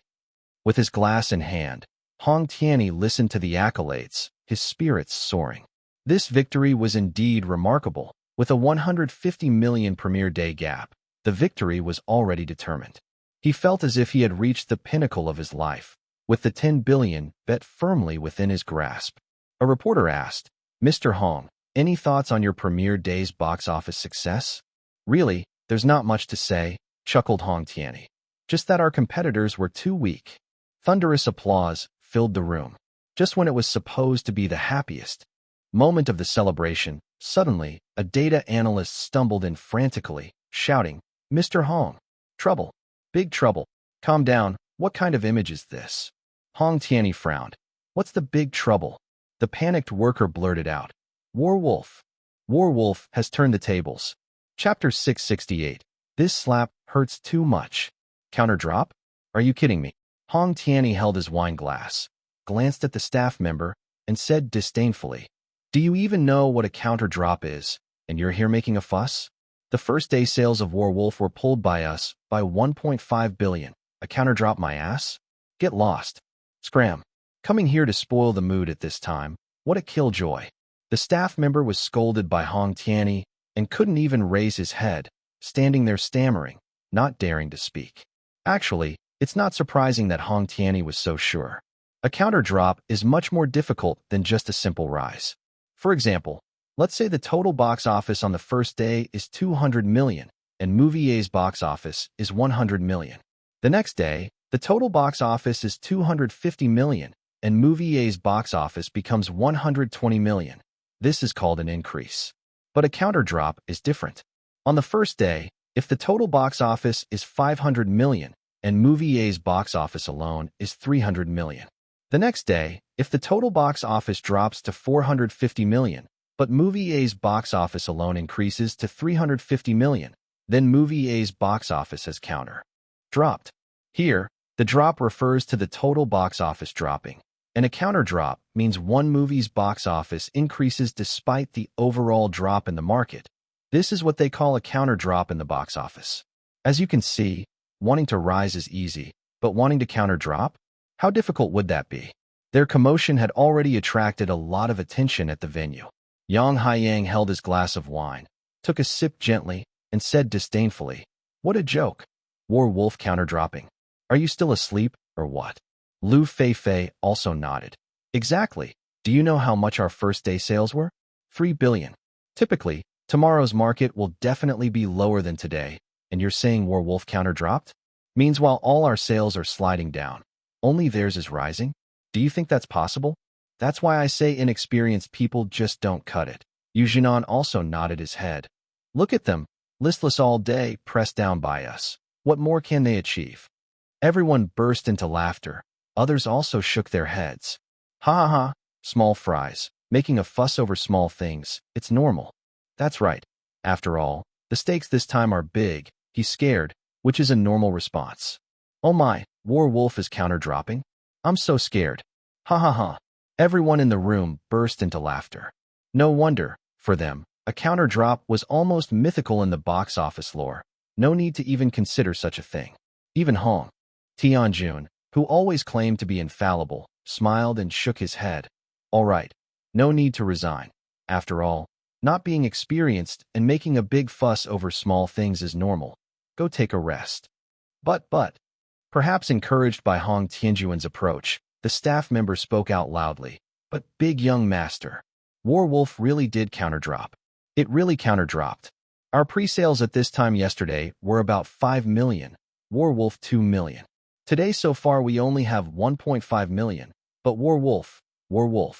With his glass in hand, Hong Tianyi listened to the accolades, his spirits soaring. This victory was indeed remarkable. With a 150 million premiere day gap, the victory was already determined. He felt as if he had reached the pinnacle of his life, with the 10 billion bet firmly within his grasp. A reporter asked, Mr. Hong, any thoughts on your premiere day's box office success? Really, there's not much to say, chuckled Hong Tianyi. Just that our competitors were too weak. Thunderous applause filled the room. Just when it was supposed to be the happiest moment of the celebration, suddenly, a data analyst stumbled in frantically, shouting, Mr. Hong, trouble, big trouble. Calm down, what kind of image is this? Hong Tianyi frowned. What's the big trouble? The panicked worker blurted out. War Wolf. War Wolf has turned the tables. Chapter 668. This slap hurts too much. Counter drop? Are you kidding me? Hong Tianyi held his wine glass, glanced at the staff member, and said disdainfully, Do you even know what a counter drop is, and you're here making a fuss? The first day sales of War Wolf were pulled by us by 1.5 billion. A counter drop my ass? Get lost. Scram. Coming here to spoil the mood at this time, what a killjoy. The staff member was scolded by Hong Tianyi and couldn't even raise his head, standing there stammering, not daring to speak. Actually, it's not surprising that Hong Tianyi was so sure. A counter drop is much more difficult than just a simple rise. For example, let's say the total box office on the first day is 200 million and Movie A's box office is 100 million. The next day, the total box office is 250 million and Movie A's box office becomes 120 million. This is called an increase. But a counter drop is different. On the first day, if the total box office is 500 million and Movie A's box office alone is 300 million. The next day, if the total box office drops to 450 million, but Movie A's box office alone increases to 350 million, then Movie A's box office has counter dropped. Here, The drop refers to the total box office dropping, and a counter drop means one movie's box office increases despite the overall drop in the market. This is what they call a counter drop in the box office. As you can see, wanting to rise is easy, but wanting to counter drop? How difficult would that be? Their commotion had already attracted a lot of attention at the venue. Yang Haiyang held his glass of wine, took a sip gently, and said disdainfully, "What a joke. War Wolf counter-dropping. Are you still asleep, or what?" Lu Feifei also nodded. "Exactly. Do you know how much our first day sales were? 3 billion. Typically, tomorrow's market will definitely be lower than today, and you're saying War Wolf counter-dropped? Means while all our sales are sliding down, only theirs is rising? Do you think that's possible? That's why I say inexperienced people just don't cut it." Yu Jinan also nodded his head. "Look at them, listless all day, pressed down by us. What more can they achieve?" Everyone burst into laughter. Others also shook their heads. "Ha ha ha, small fries, making a fuss over small things, it's normal." "That's right. After all, the stakes this time are big," he's scared, which is a normal response. "Oh my, War Wolf is counter-dropping? I'm so scared. Ha ha ha." Everyone in the room burst into laughter. No wonder, for them, a counter-drop was almost mythical in the box office lore. No need to even consider such a thing. Even Hong Tianjun, who always claimed to be infallible, smiled and shook his head. "All right, no need to resign. After all, not being experienced and making a big fuss over small things is normal. Go take a rest." But, perhaps encouraged by Hong Tianjuan's approach, the staff member spoke out loudly. "But big young master, War Wolf really did counter-drop. It really counter-dropped. Our pre-sales at this time yesterday were about 5 million, War Wolf 2 million. Today so far we only have 1.5 million, but War Wolf. What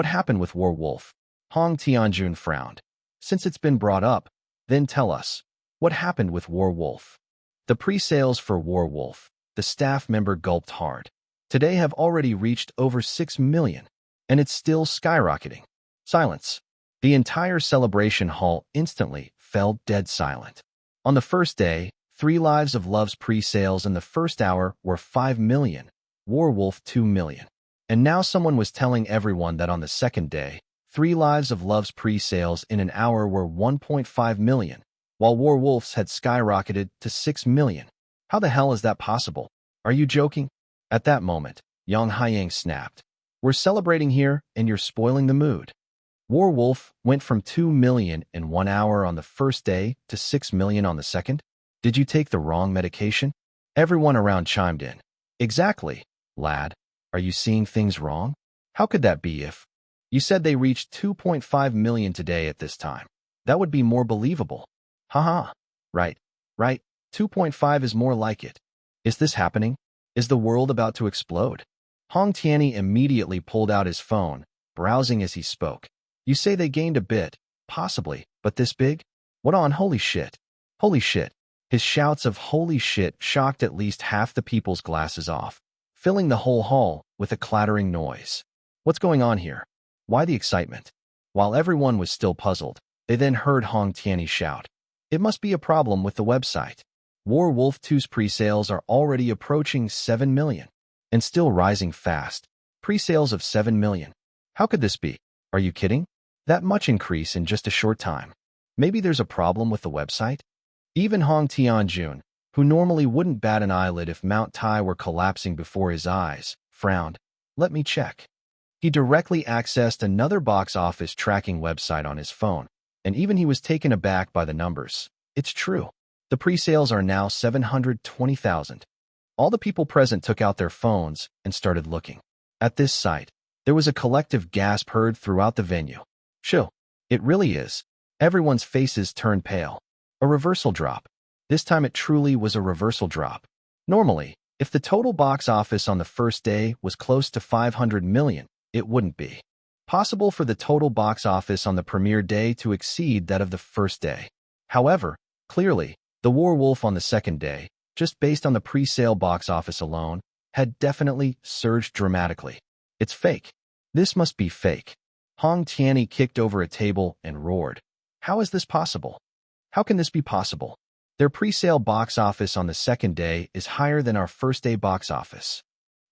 happened with War Wolf?" Hong Tianjun frowned. "Since it's been brought up, then tell us, what happened with War Wolf?" "The pre-sales for War Wolf," the staff member gulped hard, "today have already reached over 6 million, and it's still skyrocketing." Silence. The entire celebration hall instantly fell dead silent. On the first day, 3 Lives of Love's pre-sales in the first hour were 5 million, War Wolf 2 million. And now someone was telling everyone that on the second day, 3 Lives of Love's pre-sales in an hour were 1.5 million, while War Wolf's had skyrocketed to 6 million. How the hell is that possible? Are you joking? At that moment, Yang Haiyang snapped. "We're celebrating here, and you're spoiling the mood." War Wolf went from 2 million in 1 hour on the first day to 6 million on the second? Did you take the wrong medication? Everyone around chimed in. "Exactly, lad. Are you seeing things wrong? How could that be if you said they reached 2.5 million today at this time? That would be more believable." "Haha. Right. 2.5 is more like it. Is this happening? Is the world about to explode?" Hong Tianyi immediately pulled out his phone, browsing as he spoke. "You say they gained a bit, possibly, but this big? What on? Holy shit. Holy shit." His shouts of "holy shit" shocked at least half the people's glasses off, filling the whole hall with a clattering noise. What's going on here? Why the excitement? While everyone was still puzzled, they then heard Hong Tianyi shout, "It must be a problem with the website. War Wolf 2's pre-sales are already approaching 7 million, and still rising fast. Pre-sales of 7 million. How could this be? Are you kidding? That much increase in just a short time. Maybe there's a problem with the website?" Even Hong Tianjun, who normally wouldn't bat an eyelid if Mount Tai were collapsing before his eyes, frowned. "Let me check." He directly accessed another box office tracking website on his phone, and even he was taken aback by the numbers. It's true. The pre-sales are now 720,000. All the people present took out their phones and started looking. At this sight, there was a collective gasp heard throughout the venue. "Chill. It really is." Everyone's faces turned pale. A reversal drop. This time it truly was a reversal drop. Normally, if the total box office on the first day was close to 500 million, it wouldn't be possible for the total box office on the premiere day to exceed that of the first day. However, clearly, the War Wolf on the second day, just based on the pre-sale box office alone, had definitely surged dramatically. It's fake. This must be fake. Hong Tianyi kicked over a table and roared. How is this possible? How can this be possible? Their pre-sale box office on the second day is higher than our first day box office.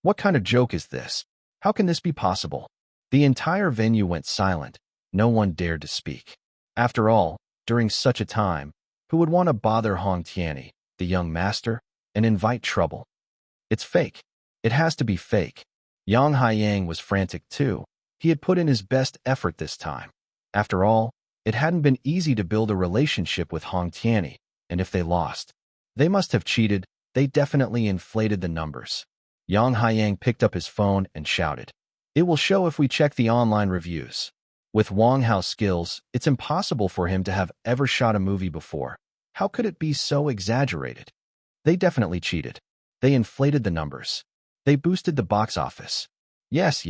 What kind of joke is this? How can this be possible? The entire venue went silent. No one dared to speak. After all, during such a time, who would want to bother Hong Tianyi, the young master, and invite trouble? It's fake. It has to be fake. Yang Haiyang was frantic too. He had put in his best effort this time. After all, it hadn't been easy to build a relationship with Hong Tianyi, and if they lost, they must have cheated. They definitely inflated the numbers. Yang Haiyang picked up his phone and shouted, "It will show if we check the online reviews." With Wang Hao's skills, it's impossible for him to have ever shot a movie before. How could it be so exaggerated? They definitely cheated. They inflated the numbers. They boosted the box office. Yes,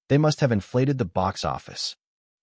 they must have inflated the box office.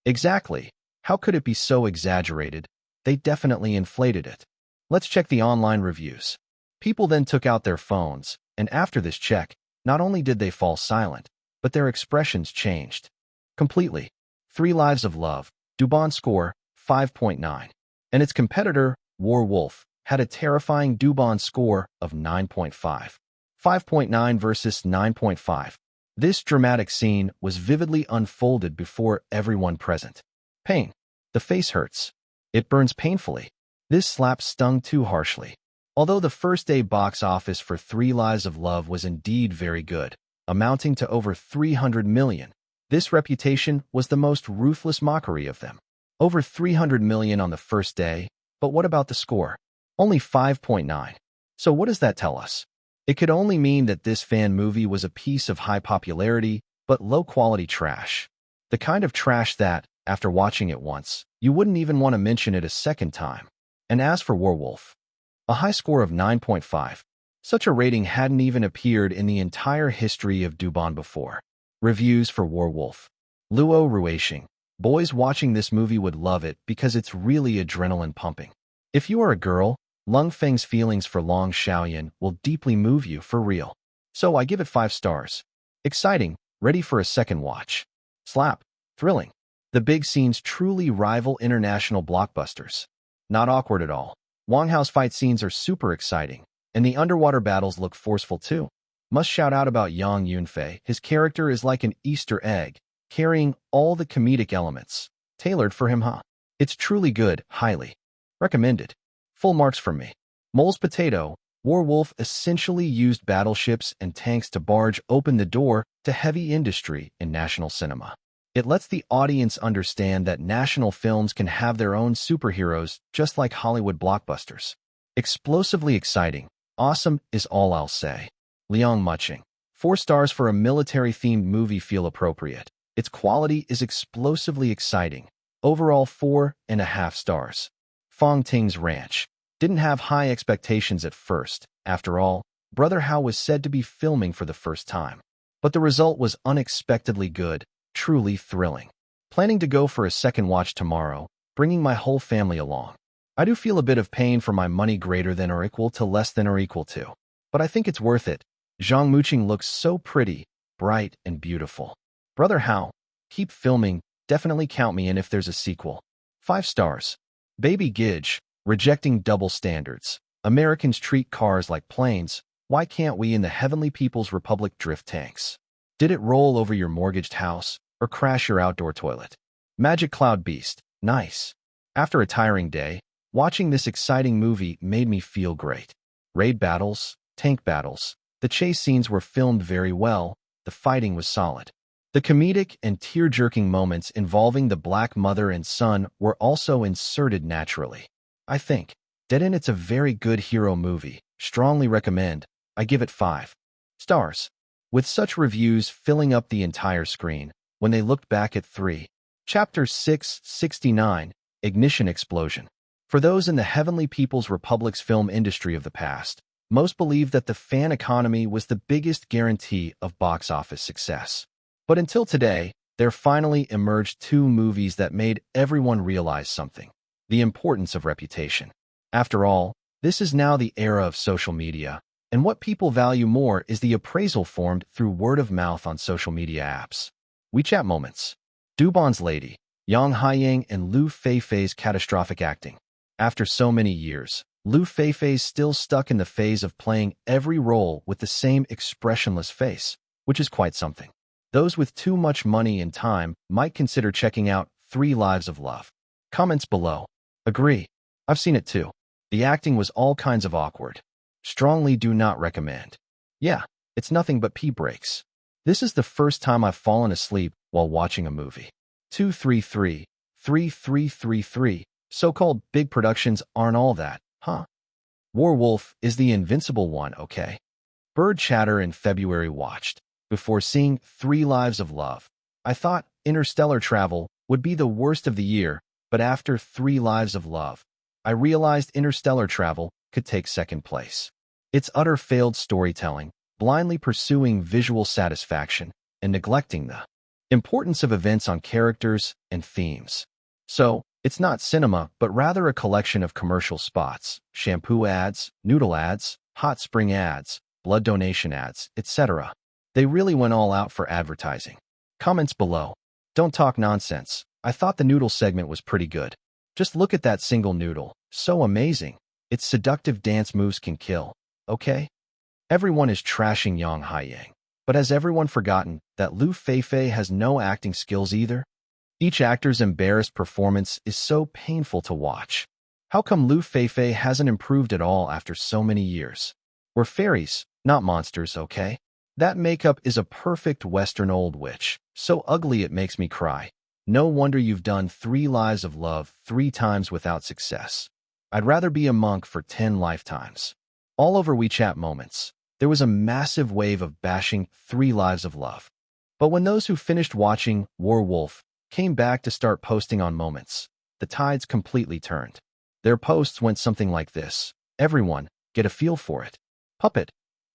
Exactly. How could it be so exaggerated? They definitely inflated it. Let's check the online reviews. People then took out their phones, and after this check, not only did they fall silent, but their expressions changed. Completely. 3 Lives of Love, Dubon score, 5.9. And its competitor, War Wolf, had a terrifying Dubon score of 9.5. 5.9 versus 9.5. This dramatic scene was vividly unfolded before everyone present. Pain. The face hurts. It burns painfully. This slap stung too harshly. Although the first day box office for 3 Lives of Love was indeed very good, amounting to over 300 million, this reputation was the most ruthless mockery of them. Over 300 million on the first day, but what about the score? Only 5.9. So what does that tell us? It could only mean that this fan movie was a piece of high popularity, but low-quality trash. The kind of trash that, after watching it once, you wouldn't even want to mention it a second time. And as for Werewolf, a high score of 9.5. Such a rating hadn't even appeared in the entire history of Dubon before. Reviews for Werewolf. Luo Ruishing. Boys watching this movie would love it because it's really adrenaline pumping. If you are a girl, Lung Feng's feelings for Long Xiaoyan will deeply move you for real. So I give it 5 stars. Exciting, ready for a second watch. Slap. Thrilling. The big scenes truly rival international blockbusters. Not awkward at all. Wang Hao's fight scenes are super exciting, and the underwater battles look forceful too. Must shout out about Yang Yunfei. His character is like an Easter egg, carrying all the comedic elements. Tailored for him, huh? It's truly good, highly recommended. Full marks from me. Mole's Potato. Werewolf essentially used battleships and tanks to barge open the door to heavy industry in national cinema. It lets the audience understand that national films can have their own superheroes just like Hollywood blockbusters. Explosively exciting. Awesome is all I'll say. Liang Muching. 4 stars for a military-themed movie feel appropriate. Its quality is explosively exciting. Overall 4.5 stars. Fong Ting's Ranch. Didn't have high expectations at first. After all, Brother Hao was said to be filming for the first time. But the result was unexpectedly good, truly thrilling. Planning to go for a second watch tomorrow, bringing my whole family along. I do feel a bit of pain for my money greater than or equal to less than or equal to. But I think it's worth it. Zhang Muqing looks so pretty, bright, and beautiful. Brother Hao, keep filming, definitely count me in if there's a sequel. 5 stars. Baby Gidge, rejecting double standards. Americans treat cars like planes, why can't we in the Heavenly People's Republic drift tanks? Did it roll over your mortgaged house, or crash your outdoor toilet? Magic Cloud Beast, nice. After a tiring day, watching this exciting movie made me feel great. Raid battles, tank battles. The chase scenes were filmed very well, the fighting was solid. The comedic and tear-jerking moments involving the Black Mother and son were also inserted naturally. I think that it's a very good hero movie. Strongly recommend. I give it 5 stars. With such reviews filling up the entire screen, when they looked back at 3. Chapter 669, Ignition Explosion. For those in the Heavenly People's Republic's film industry of the past, most believe that the fan economy was the biggest guarantee of box office success. But until today, there finally emerged 2 movies that made everyone realize something: the importance of reputation. After all, this is now the era of social media, and what people value more is the appraisal formed through word of mouth on social media apps. WeChat moments. Dubon's lady, Yang Haiyang and Lu Feifei's catastrophic acting. After so many years, Lu Feifei's still stuck in the phase of playing every role with the same expressionless face, which is quite something. Those with too much money and time might consider checking out 3 Lives of Love. Comments below. Agree. I've seen it too. The acting was all kinds of awkward. Strongly do not recommend. Yeah, it's nothing but pee breaks. This is the first time I've fallen asleep while watching a movie. 233, 3333. So-called big productions aren't all that, huh? Werewolf is the invincible one, okay? Bird Chatter in February watched. Before seeing 3 Lives of Love, I thought Interstellar Travel would be the worst of the year, but after 3 Lives of Love, I realized Interstellar Travel could take second place. Its utter failed storytelling, blindly pursuing visual satisfaction, and neglecting the importance of events on characters and themes. So, it's not cinema, but rather a collection of commercial spots, shampoo ads, noodle ads, hot spring ads, blood donation ads, etc. They really went all out for advertising. Comments below. Don't talk nonsense. I thought the noodle segment was pretty good. Just look at that single noodle. So amazing. Its seductive dance moves can kill. Okay? Everyone is trashing Yang Haiyang. But has everyone forgotten that Lu Feifei has no acting skills either? Each actor's embarrassed performance is so painful to watch. How come Lu Feifei hasn't improved at all after so many years? We're fairies, not monsters, okay? That makeup is a perfect Western old witch, so ugly it makes me cry. No wonder you've done 3 Lives of Love 3 times without success. I'd rather be a monk for 10 lifetimes. All over WeChat moments, there was a massive wave of bashing 3 Lives of Love. But when those who finished watching Werewolf came back to start posting on moments, the tides completely turned. Their posts went something like this. Everyone, get a feel for it. Puppet.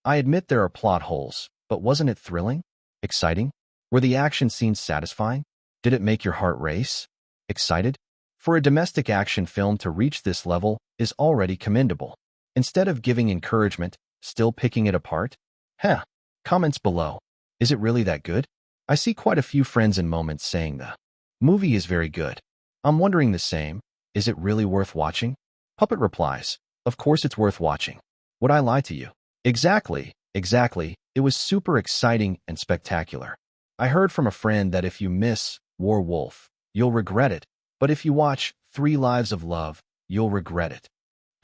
I admit there are plot holes, but wasn't it thrilling? Exciting? Were the action scenes satisfying? Did it make your heart race? Excited? For a domestic action film to reach this level is already commendable. Instead of giving encouragement, still picking it apart? Heh. Comments below. Is it really that good? I see quite a few friends in moments saying the movie is very good. I'm wondering the same. Is it really worth watching? Puppet replies, of course it's worth watching. Would I lie to you? Exactly. It was super exciting and spectacular. I heard from a friend that if you miss Werewolf, you'll regret it. But if you watch 3 Lives of Love, you'll regret it.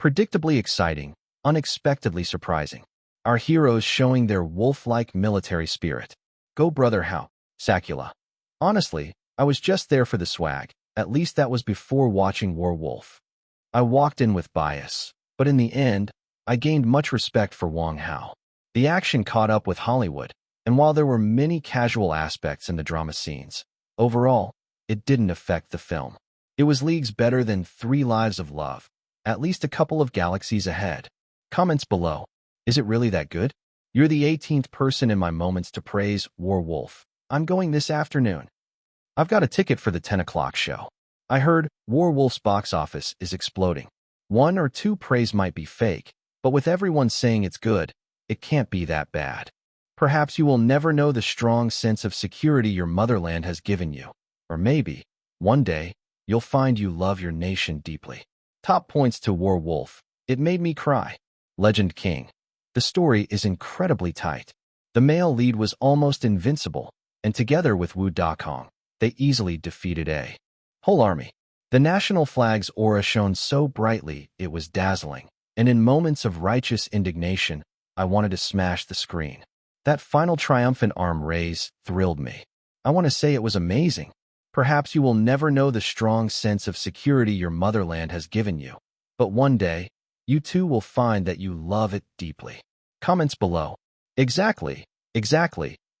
Predictably exciting, unexpectedly surprising. Our heroes showing their wolf-like military spirit. Go brother Hao, Sakula. Honestly, I was just there for the swag. At least that was before watching Werewolf. I walked in with bias, but in the end, I gained much respect for Wang Hao. The action caught up with Hollywood, and while there were many casual aspects in the drama scenes, overall, it didn't affect the film. It was leagues better than 3 Lives of Love, at least a couple of galaxies ahead. Comments below. Is it really that good? You're the 18th person in my moments to praise Werewolf. I'm going this afternoon. I've got a ticket for the 10 o'clock show. I heard Werewolf's box office is exploding. 1 or 2 praise might be fake, but with everyone saying it's good, it can't be that bad. Perhaps you will never know the strong sense of security your motherland has given you. Or maybe, one day, you'll find you love your nation deeply. Top points to Werewolf. It made me cry. Legend King. The story is incredibly tight. The male lead was almost invincible, and together with Wu Dakong, they easily defeated a whole army. The national flag's aura shone so brightly it was dazzling, and in moments of righteous indignation, I wanted to smash the screen. That final triumphant arm raise thrilled me. I want to say it was amazing. Perhaps you will never know the strong sense of security your motherland has given you, but one day, you too will find that you love it deeply. Comments below. Exactly.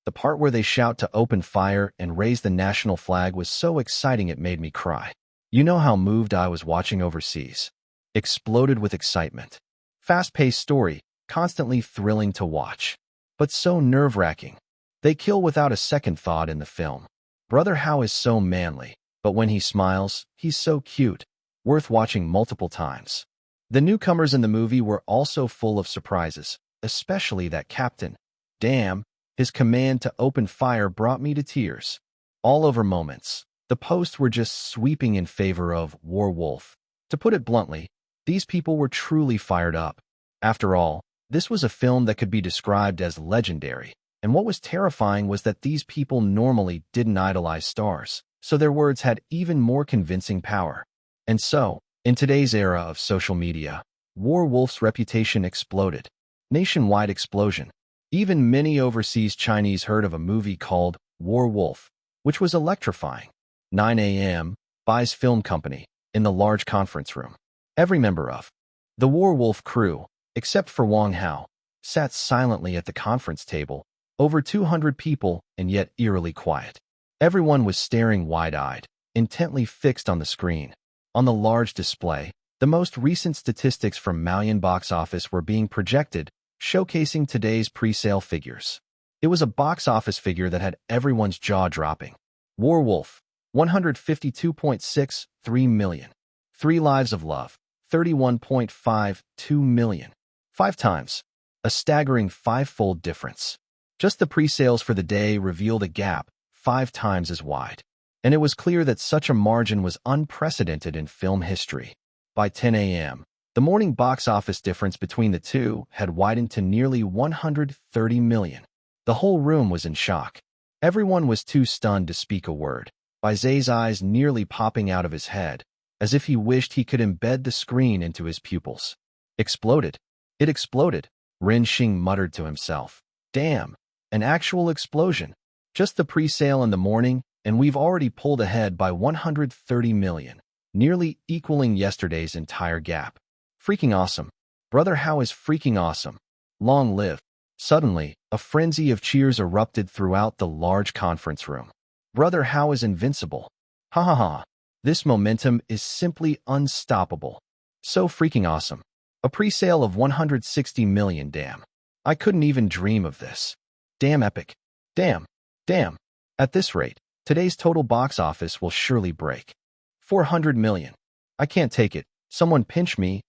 The part where they shout to open fire and raise the national flag was so exciting it made me cry. You know how moved I was watching overseas. Exploded with excitement. Fast-paced story, constantly thrilling to watch. But so nerve-wracking. They kill without a second thought in the film. Brother Hao is so manly, but when he smiles, he's so cute. Worth watching multiple times. The newcomers in the movie were also full of surprises, especially that captain. Damn, his command to open fire brought me to tears. All over moments. The posts were just sweeping in favor of Werewolf. To put it bluntly, These people were truly fired up. After all, this was a film that could be described as legendary, and what was terrifying was that these people normally didn't idolize stars, so their words had even more convincing power. And so, in today's era of social media, Wolf's reputation exploded. Nationwide explosion. Even many overseas Chinese heard of a movie called Wolf, which was electrifying. 9 a.m., buys film company, in the large conference room. Every member of the Wolf crew, except for Wang Hao, sat silently at the conference table, over 200 people and yet eerily quiet. Everyone was staring wide-eyed, intently fixed on the screen. On the large display, the most recent statistics from Maoyan box office were being projected, showcasing today's pre-sale figures. It was a box office figure that had everyone's jaw dropping. Wolf, 152.63 million. 3 Lives of Love, 31.52 million. 5 times. A staggering 5-fold difference. Just the pre-sales for the day revealed a gap 5 times as wide. And it was clear that such a margin was unprecedented in film history. By 10 a.m., the morning box office difference between the two had widened to nearly 130 million. The whole room was in shock. Everyone was too stunned to speak a word. Zay's eyes nearly popping out of his head, as if he wished he could embed the screen into his pupils. Exploded. It exploded, Ren Xing muttered to himself. Damn, an actual explosion. Just the pre-sale in the morning, and we've already pulled ahead by 130 million, nearly equaling yesterday's entire gap. Freaking awesome. Brother Hao is freaking awesome. Long live. Suddenly, a frenzy of cheers erupted throughout the large conference room. Brother Hao is invincible. Ha ha ha. This momentum is simply unstoppable. So freaking awesome. A pre-sale of 160 million, damn. I couldn't even dream of this. Damn epic. Damn. Damn. At this rate, today's total box office will surely break 400 million. I can't take it. Someone pinch me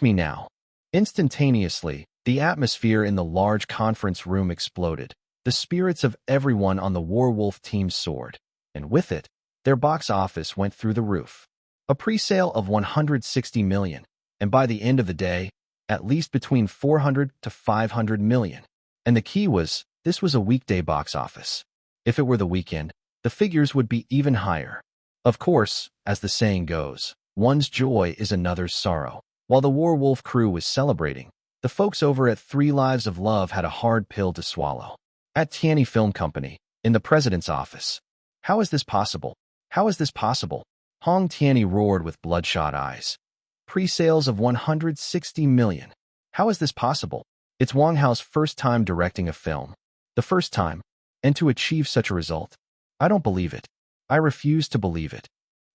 now. Instantaneously, the atmosphere in the large conference room exploded. The spirits of everyone on the Wolf team soared, and with it, their box office went through the roof. A pre-sale of 160 million, and by the end of the day, at least between 400 to 500 million. And the key was, this was a weekday box office. If it were the weekend, the figures would be even higher. Of course, as the saying goes, one's joy is another's sorrow. While the Wolf crew was celebrating, the folks over at 3 Lives of Love had a hard pill to swallow. At Tianyi Film Company, in the president's office. How is this possible? How is this possible? Hong Tianyi roared with bloodshot eyes. Pre-sales of 160 million. How is this possible? It's Wang Hao's first time directing a film. The first time. And to achieve such a result. I don't believe it. I refuse to believe it.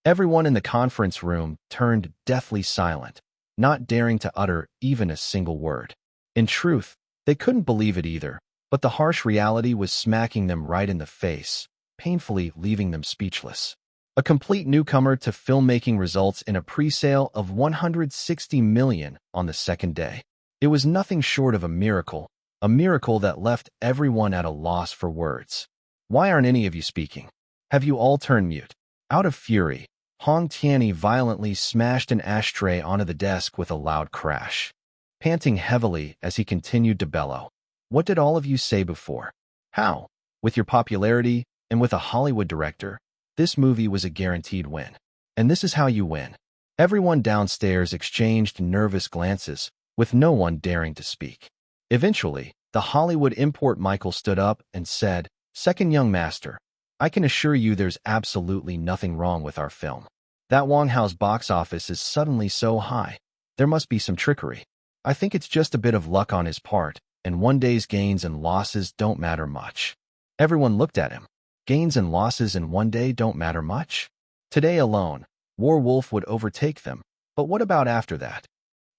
Everyone in the conference room turned deathly silent, not daring to utter even a single word. In truth, they couldn't believe it either, but the harsh reality was smacking them right in the face, painfully leaving them speechless. A complete newcomer to filmmaking results in a pre-sale of 160 million on the second day. It was nothing short of a miracle that left everyone at a loss for words. Why aren't any of you speaking? Have you all turned mute? Out of fury, Hong Tianyi violently smashed an ashtray onto the desk with a loud crash, panting heavily as he continued to bellow. What did all of you say before? How? With your popularity and with a Hollywood director, this movie was a guaranteed win. And this is how you win. Everyone downstairs exchanged nervous glances, with no one daring to speak. Eventually, the Hollywood import Michael stood up and said, "Second young master, I can assure you there's absolutely nothing wrong with our film. That Wang Hao's box office is suddenly so high. There must be some trickery. I think it's just a bit of luck on his part, and one day's gains and losses don't matter much." Everyone looked at him. Gains and losses in one day don't matter much? Today alone, Wolf would overtake them. But what about after that?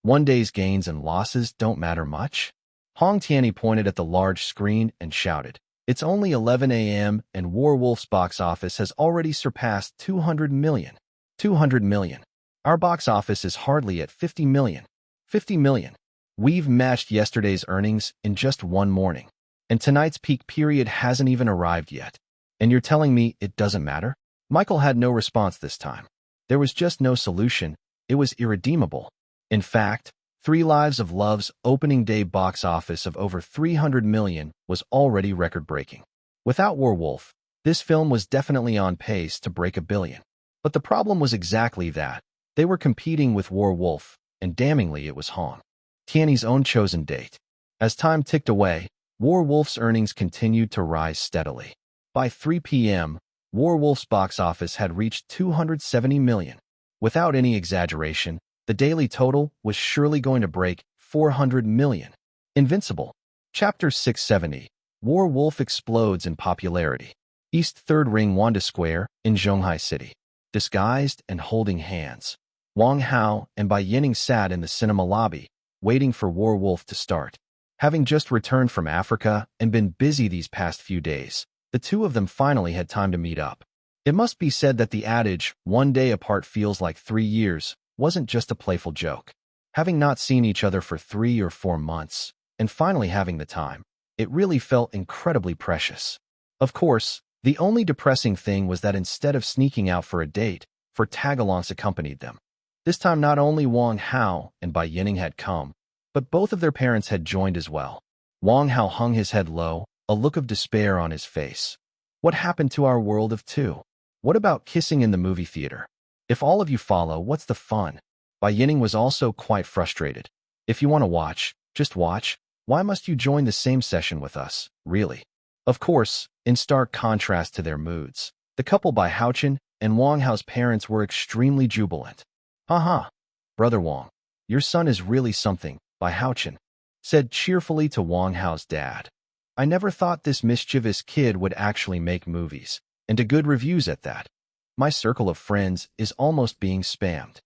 One day's gains and losses don't matter much? Hong Tianyi pointed at the large screen and shouted, "It's only 11 a.m. and Wolf's box office has already surpassed 200 million. 200 million. Our box office is hardly at 50 million. 50 million. We've matched yesterday's earnings in just one morning. And tonight's peak period hasn't even arrived yet. And you're telling me it doesn't matter?" Michael had no response this time. There was just no solution. It was irredeemable. In fact, Three Lives of Love's opening day box office of over 300 million was already record-breaking. Without Werewolf, this film was definitely on pace to break 1 billion. But the problem was exactly that. They were competing with Werewolf, and damningly it was Hong Tiany's own chosen date. As time ticked away, Werewolf's earnings continued to rise steadily. By 3 p.m., Werewolf's box office had reached 270 million. Without any exaggeration, the daily total was surely going to break 400 million. Invincible. Chapter 670. Werewolf explodes in popularity. East 3rd Ring Wanda Square in Zhonghai City. Disguised and holding hands, Wang Hao and Bai Yining sat in the cinema lobby, waiting for Werewolf to start. Having just returned from Africa and been busy these past few days, the two of them finally had time to meet up. It must be said that the adage, 1 day apart feels like 3 years, wasn't just a playful joke. Having not seen each other for 3 or 4 months, and finally having the time, it really felt incredibly precious. Of course, the only depressing thing was that instead of sneaking out for a date, four tagalongs accompanied them. This time not only Wang Hao and Bai Yining had come, but both of their parents had joined as well. Wang Hao hung his head low, a look of despair on his face. What happened to our world of two? What about kissing in the movie theater? If all of you follow, what's the fun? Bai Yining was also quite frustrated. If you want to watch, just watch. Why must you join the same session with us, really? Of course, in stark contrast to their moods, the couple Bai Haochen and Wang Hao's parents were extremely jubilant. Haha, brother Wang, your son is really something, Bai Haochen said cheerfully to Wang Hao's dad. I never thought this mischievous kid would actually make movies, and to good reviews at that. My circle of friends is almost being spammed.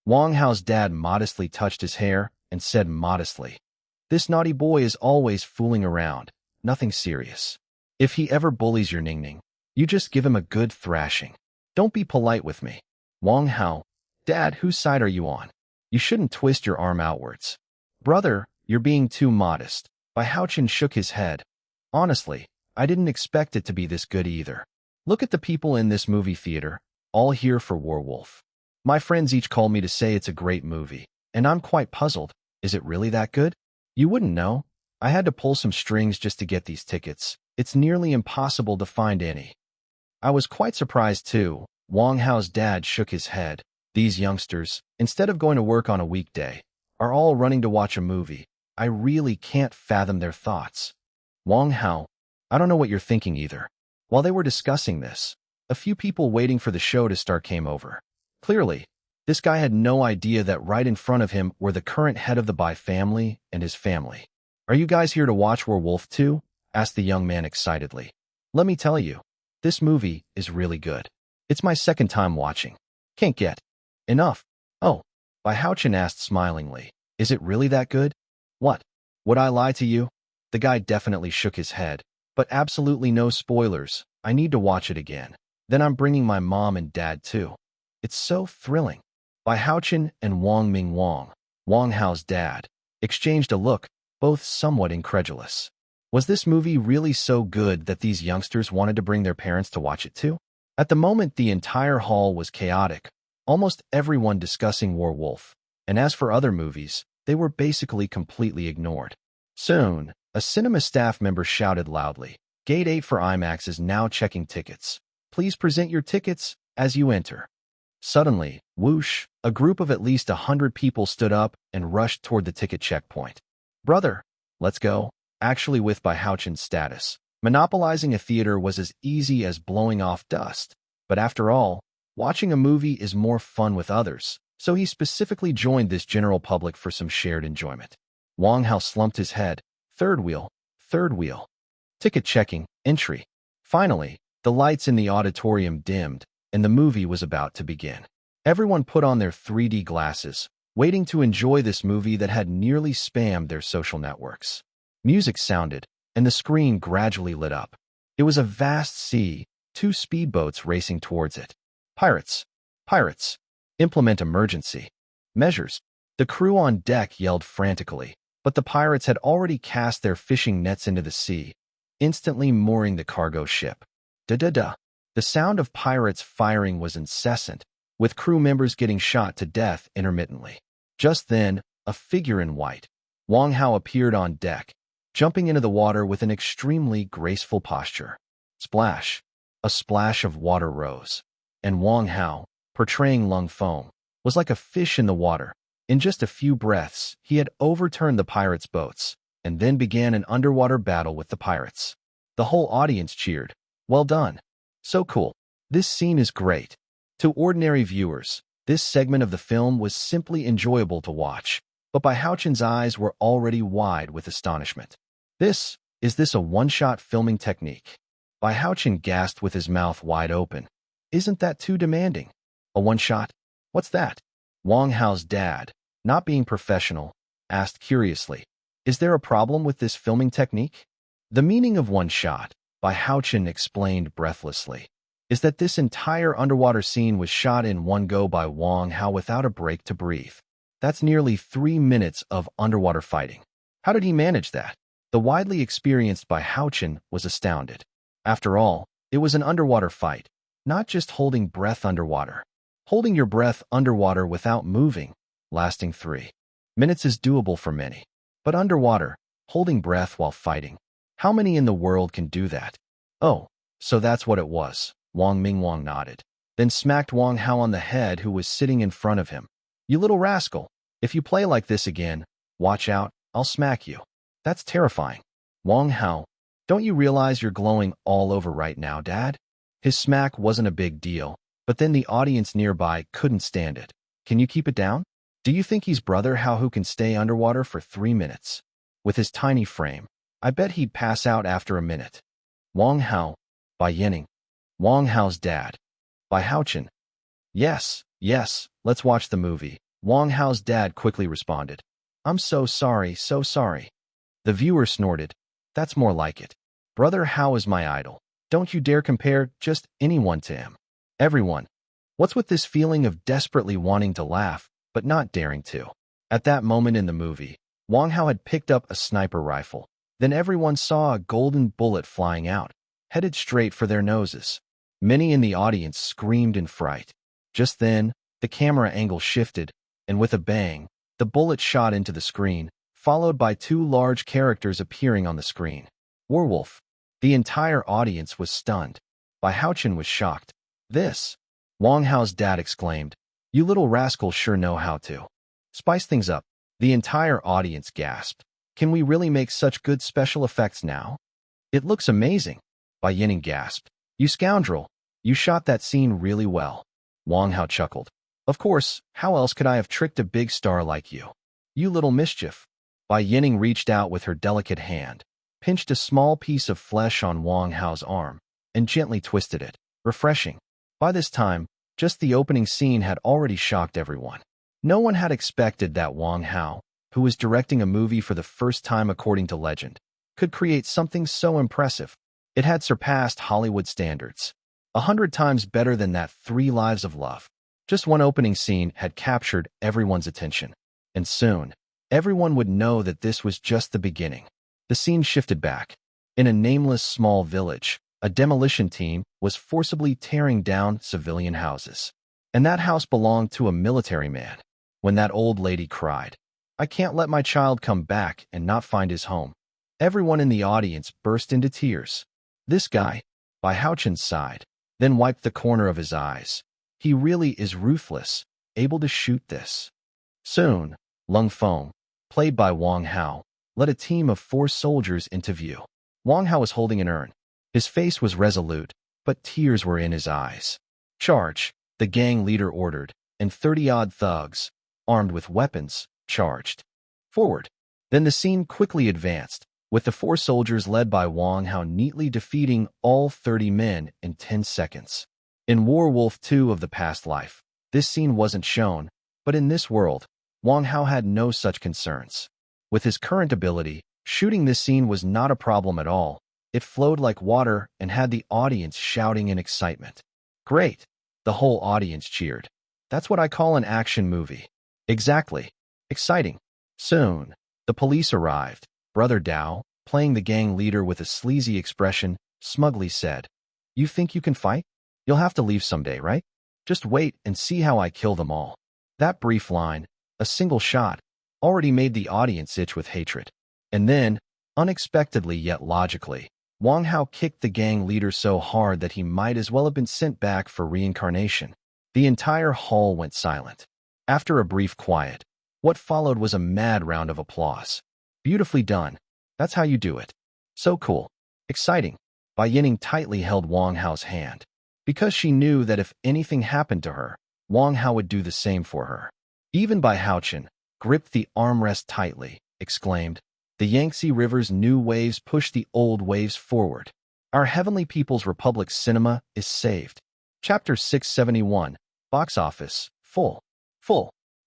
Wang Hao's dad modestly touched his hair and said modestly, this naughty boy is always fooling around, nothing serious. If he ever bullies your Ningning, you just give him a good thrashing. Don't be polite with me. Wang Hao, Dad, whose side are you on? You shouldn't twist your arm outwards. Brother, you're being too modest. Bai Haochen shook his head. Honestly, I didn't expect it to be this good either. Look at the people in this movie theater, all here for Werewolf. My friends each call me to say it's a great movie, and I'm quite puzzled. Is it really that good? You wouldn't know. I had to pull some strings just to get these tickets. It's nearly impossible to find any. I was quite surprised too. Wang Hao's dad shook his head. These youngsters, instead of going to work on a weekday, are all running to watch a movie. I really can't fathom their thoughts. Wang Hao, I don't know what you're thinking either. While they were discussing this, a few people waiting for the show to start came over. Clearly, this guy had no idea that right in front of him were the current head of the Bai family and his family. Are you guys here to watch Werewolf too? Asked the young man excitedly. Let me tell you, this movie is really good. It's my second time watching. Can't get enough. Oh, Bai Haochen asked smilingly. Is it really that good? What? Would I lie to you? The guy definitely shook his head. But absolutely no spoilers. I need to watch it again. Then I'm bringing my mom and dad too. It's so thrilling. Bai Haochen and Wang Ming Wang, Wang Hao's dad, exchanged a look, both somewhat incredulous. Was this movie really so good that these youngsters wanted to bring their parents to watch it too? At the moment, the entire hall was chaotic, almost everyone discussing Werewolf, and as for other movies, they were basically completely ignored. Soon, a cinema staff member shouted loudly, Gate 8 for IMAX is now checking tickets. Please present your tickets as you enter. Suddenly, whoosh, a group of at least 100 people stood up and rushed toward the ticket checkpoint. Brother, let's go. Actually, with Bai Haochen's status, monopolizing a theater was as easy as blowing off dust. But after all, watching a movie is more fun with others, so he specifically joined this general public for some shared enjoyment. Wang Hao slumped his head. Third wheel, third wheel. Ticket checking, entry. Finally, the lights in the auditorium dimmed, and the movie was about to begin. Everyone put on their 3D glasses, waiting to enjoy this movie that had nearly spammed their social networks. Music sounded, and the screen gradually lit up. It was a vast sea, 2 speedboats racing towards it. Pirates! Pirates! Implement emergency measures. The crew on deck yelled frantically, but the pirates had already cast their fishing nets into the sea, instantly mooring the cargo ship. Da-da-da. The sound of pirates firing was incessant, with crew members getting shot to death intermittently. Just then, a figure in white, Wang Hao, appeared on deck, jumping into the water with an extremely graceful posture. Splash! A splash of water rose, and Wang Hao, portraying Lung Feng, was like a fish in the water. In just a few breaths, he had overturned the pirates' boats, and then began an underwater battle with the pirates. The whole audience cheered. Well done. So cool. This scene is great. To ordinary viewers, this segment of the film was simply enjoyable to watch, but Bai Haochen's eyes were already wide with astonishment. Is this a one-shot filming technique? Bai Haochen gasped with his mouth wide open. Isn't that too demanding? A one-shot? What's that? Wang Hao's dad, not being professional, asked curiously. Is there a problem with this filming technique? The meaning of one shot, Bai Haochen explained breathlessly, is that this entire underwater scene was shot in one go by Wang Hao without a break to breathe. That's nearly 3 minutes of underwater fighting. How did he manage that? The widely experienced Bai Haochen was astounded. After all, it was an underwater fight, not just holding breath underwater. Holding your breath underwater without moving, lasting 3 minutes is doable for many. But underwater, holding breath while fighting, how many in the world can do that? Oh, so that's what it was. Wang Mingwang nodded, then smacked Wang Hao on the head, who was sitting in front of him. You little rascal, if you play like this again, watch out, I'll smack you. That's terrifying. Wang Hao, don't you realize you're glowing all over right now, Dad? His smack wasn't a big deal, but then the audience nearby couldn't stand it. Can you keep it down? Do you think he's Brother Hao who can stay underwater for 3 minutes? With his tiny frame, I bet he'd pass out after a minute. Wang Hao, Bai Yining. Wang Hao's dad. Bai Haochen. Yes, let's watch the movie. Wang Hao's dad quickly responded. I'm so sorry, so sorry. The viewer snorted. That's more like it. Brother Hao is my idol. Don't you dare compare just anyone to him. Everyone. What's with this feeling of desperately wanting to laugh, but not daring to? At that moment in the movie, Wang Hao had picked up a sniper rifle. Then everyone saw a golden bullet flying out, headed straight for their noses. Many in the audience screamed in fright. Just then, the camera angle shifted, and with a bang, the bullet shot into the screen, followed by 2 large characters appearing on the screen. Werewolf. The entire audience was stunned. Bai Haochen was shocked. This? Wang Hao's dad exclaimed. You little rascal sure know how to spice things up. The entire audience gasped. Can we really make such good special effects now? It looks amazing. Bai Yining gasped. You scoundrel. You shot that scene really well. Wang Hao chuckled. Of course, how else could I have tricked a big star like you? You little mischief. Bai Yining reached out with her delicate hand, pinched a small piece of flesh on Wang Hao's arm, and gently twisted it. Refreshing. By this time, just the opening scene had already shocked everyone. No one had expected that Wang Hao, who was directing a movie for the first time according to legend, could create something so impressive. It had surpassed Hollywood standards. 100 times better than that 3 Lives of Love. Just one opening scene had captured everyone's attention. And soon, everyone would know that this was just the beginning. The scene shifted back. In a nameless small village, a demolition team was forcibly tearing down civilian houses. And that house belonged to a military man. When that old lady cried, I can't let my child come back and not find his home, everyone in the audience burst into tears. This guy, Bai Haochen sighed, then wiped the corner of his eyes. He really is ruthless, able to shoot this. Soon, Lung Feng, played by Wang Hao, led a team of 4 soldiers into view. Wang Hao was holding an urn. His face was resolute, but tears were in his eyes. Charge, the gang leader ordered, and 30-odd thugs, armed with weapons, charged forward. Then the scene quickly advanced, with the 4 soldiers led by Wang Hao neatly defeating all 30 men in 10 seconds. In Werewolf 2 of the past life, this scene wasn't shown, but in this world, Wang Hao had no such concerns. With his current ability, shooting this scene was not a problem at all. It flowed like water and had the audience shouting in excitement. Great! The whole audience cheered. That's what I call an action movie. Exactly. Exciting. Soon, the police arrived. Brother Dao, playing the gang leader with a sleazy expression, smugly said, You think you can fight? You'll have to leave someday, right? Just wait and see how I kill them all. That brief line, A single shot already made the audience itch with hatred. And then, unexpectedly yet logically, Wang Hao kicked the gang leader so hard that he might as well have been sent back for reincarnation. The entire hall went silent. After a brief quiet, what followed was a mad round of applause. Beautifully done. That's how you do it. So cool. Exciting. Bai Yining tightly held Wang Hao's hand, because she knew that if anything happened to her, Wang Hao would do the same for her. Even Bai Haochen gripped the armrest tightly, exclaimed, "The Yangtze River's new waves push the old waves forward. Our Heavenly People's Republic cinema is saved." Chapter 671, Box Office, Full.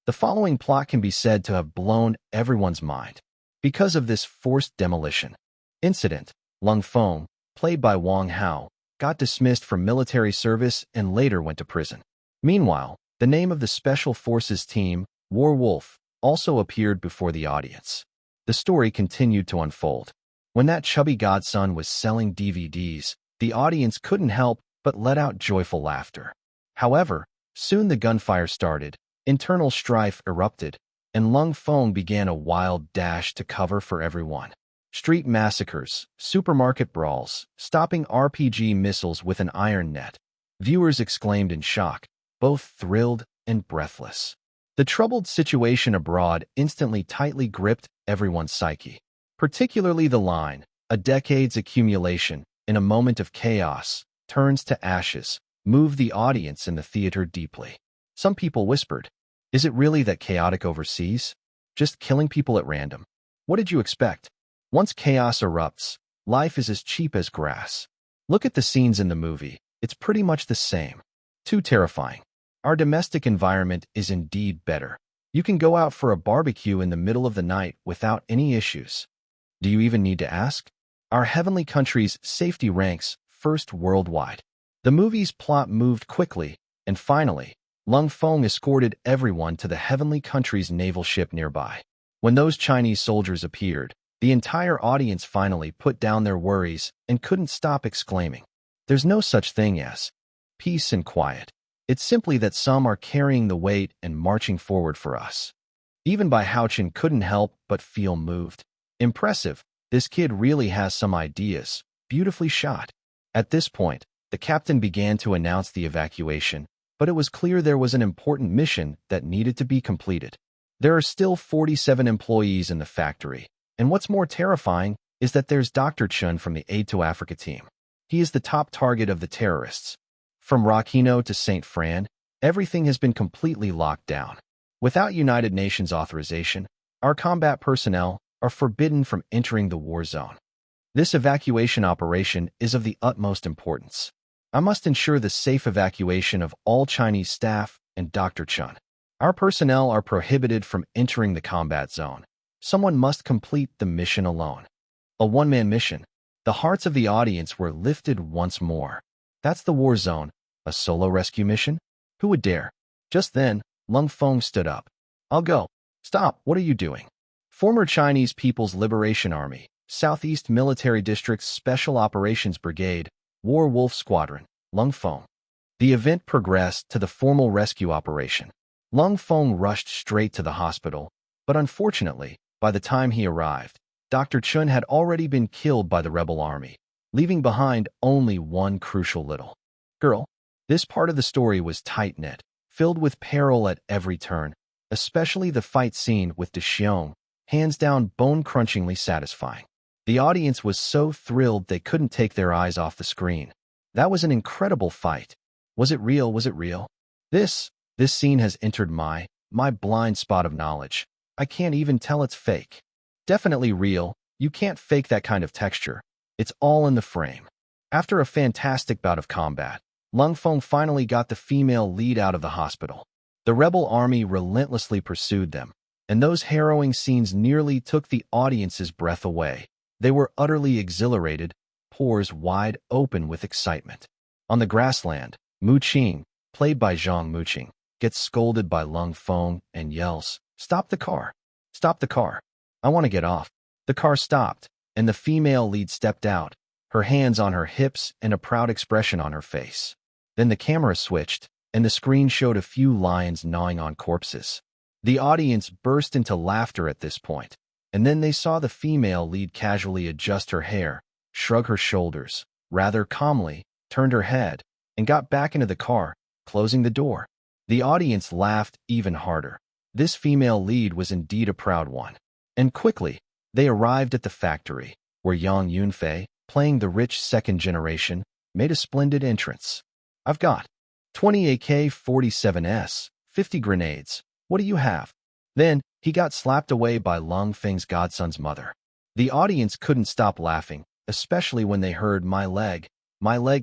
The following plot can be said to have blown everyone's mind. Because of this forced demolition incident, Lung Feng, played by Wang Hao, got dismissed from military service and later went to prison. Meanwhile, the name of the Special Forces team, War Wolf, also appeared before the audience. The story continued to unfold. When that chubby godson was selling DVDs, the audience couldn't help but let out joyful laughter. However, soon the gunfire started, internal strife erupted, and Lung Feng began a wild dash to cover for everyone. Street massacres, supermarket brawls, stopping RPG missiles with an iron net. Viewers exclaimed in shock, both thrilled and breathless. The troubled situation abroad instantly tightly gripped everyone's psyche. Particularly the line, "A decade's accumulation, in a moment of chaos, turns to ashes," moved the audience in the theater deeply. Some people whispered, "Is it really that chaotic overseas? Just killing people at random? What did you expect? Once chaos erupts, life is as cheap as grass. Look at the scenes in the movie. It's pretty much the same. Too terrifying. Our domestic environment is indeed better. You can go out for a barbecue in the middle of the night without any issues. Do you even need to ask? Our heavenly country's safety ranks first worldwide." The movie's plot moved quickly, and finally, Lung Feng escorted everyone to the heavenly country's naval ship nearby. When those Chinese soldiers appeared, the entire audience finally put down their worries and couldn't stop exclaiming, "There's no such thing as peace and quiet. It's simply that some are carrying the weight and marching forward for us." Even Bai Haochen couldn't help but feel moved. Impressive. This kid really has some ideas. Beautifully shot. At this point, the captain began to announce the evacuation, but it was clear there was an important mission that needed to be completed. There are still 47 employees in the factory, and what's more terrifying is that there's Dr. Chun from the Aid to Africa team. He is the top target of the terrorists. From Rakino to St. Fran, everything has been completely locked down. Without United Nations authorization, our combat personnel are forbidden from entering the war zone. This evacuation operation is of the utmost importance. I must ensure the safe evacuation of all Chinese staff and Dr. Chun. Our personnel are prohibited from entering the combat zone. Someone must complete the mission alone. A one-man mission. The hearts of the audience were lifted once more. That's the war zone. A solo rescue mission? Who would dare? Just then, Lung Feng stood up. "I'll go." "Stop, what are you doing?" Former Chinese People's Liberation Army, Southeast Military District's Special Operations Brigade, War Wolf Squadron, Lung Feng. The event progressed to the formal rescue operation. Lung Feng rushed straight to the hospital, but unfortunately, by the time he arrived, Dr. Chun had already been killed by the rebel army, leaving behind only one crucial little girl. This part of the story was tight-knit, filled with peril at every turn, especially the fight scene with De Xiong, hands down bone-crunchingly satisfying. The audience was so thrilled they couldn't take their eyes off the screen. That was an incredible fight. Was it real? Was it real? This scene has entered my blind spot of knowledge. I can't even tell it's fake. Definitely real. You can't fake that kind of texture. It's all in the frame. After a fantastic bout of combat, Lung Feng finally got the female lead out of the hospital. The rebel army relentlessly pursued them, and those harrowing scenes nearly took the audience's breath away. They were utterly exhilarated, pores wide open with excitement. On the grassland, Mu Qing, played by Zhang Muqing, gets scolded by Lung Feng and yells, "Stop the car! Stop the car! I want to get off." The car stopped, and the female lead stepped out, her hands on her hips and a proud expression on her face. Then the camera switched, and the screen showed a few lions gnawing on corpses. The audience burst into laughter at this point, and then they saw the female lead casually adjust her hair, shrug her shoulders, rather calmly, turned her head, and got back into the car, closing the door. The audience laughed even harder. This female lead was indeed a proud one. And quickly, they arrived at the factory, where Yang Yunfei, playing the rich second generation, made a splendid entrance. I've got 20 AK-47s, 50 grenades. What do you have? Then, he got slapped away by Lung Feng's godson's mother. The audience couldn't stop laughing, especially when they heard my leg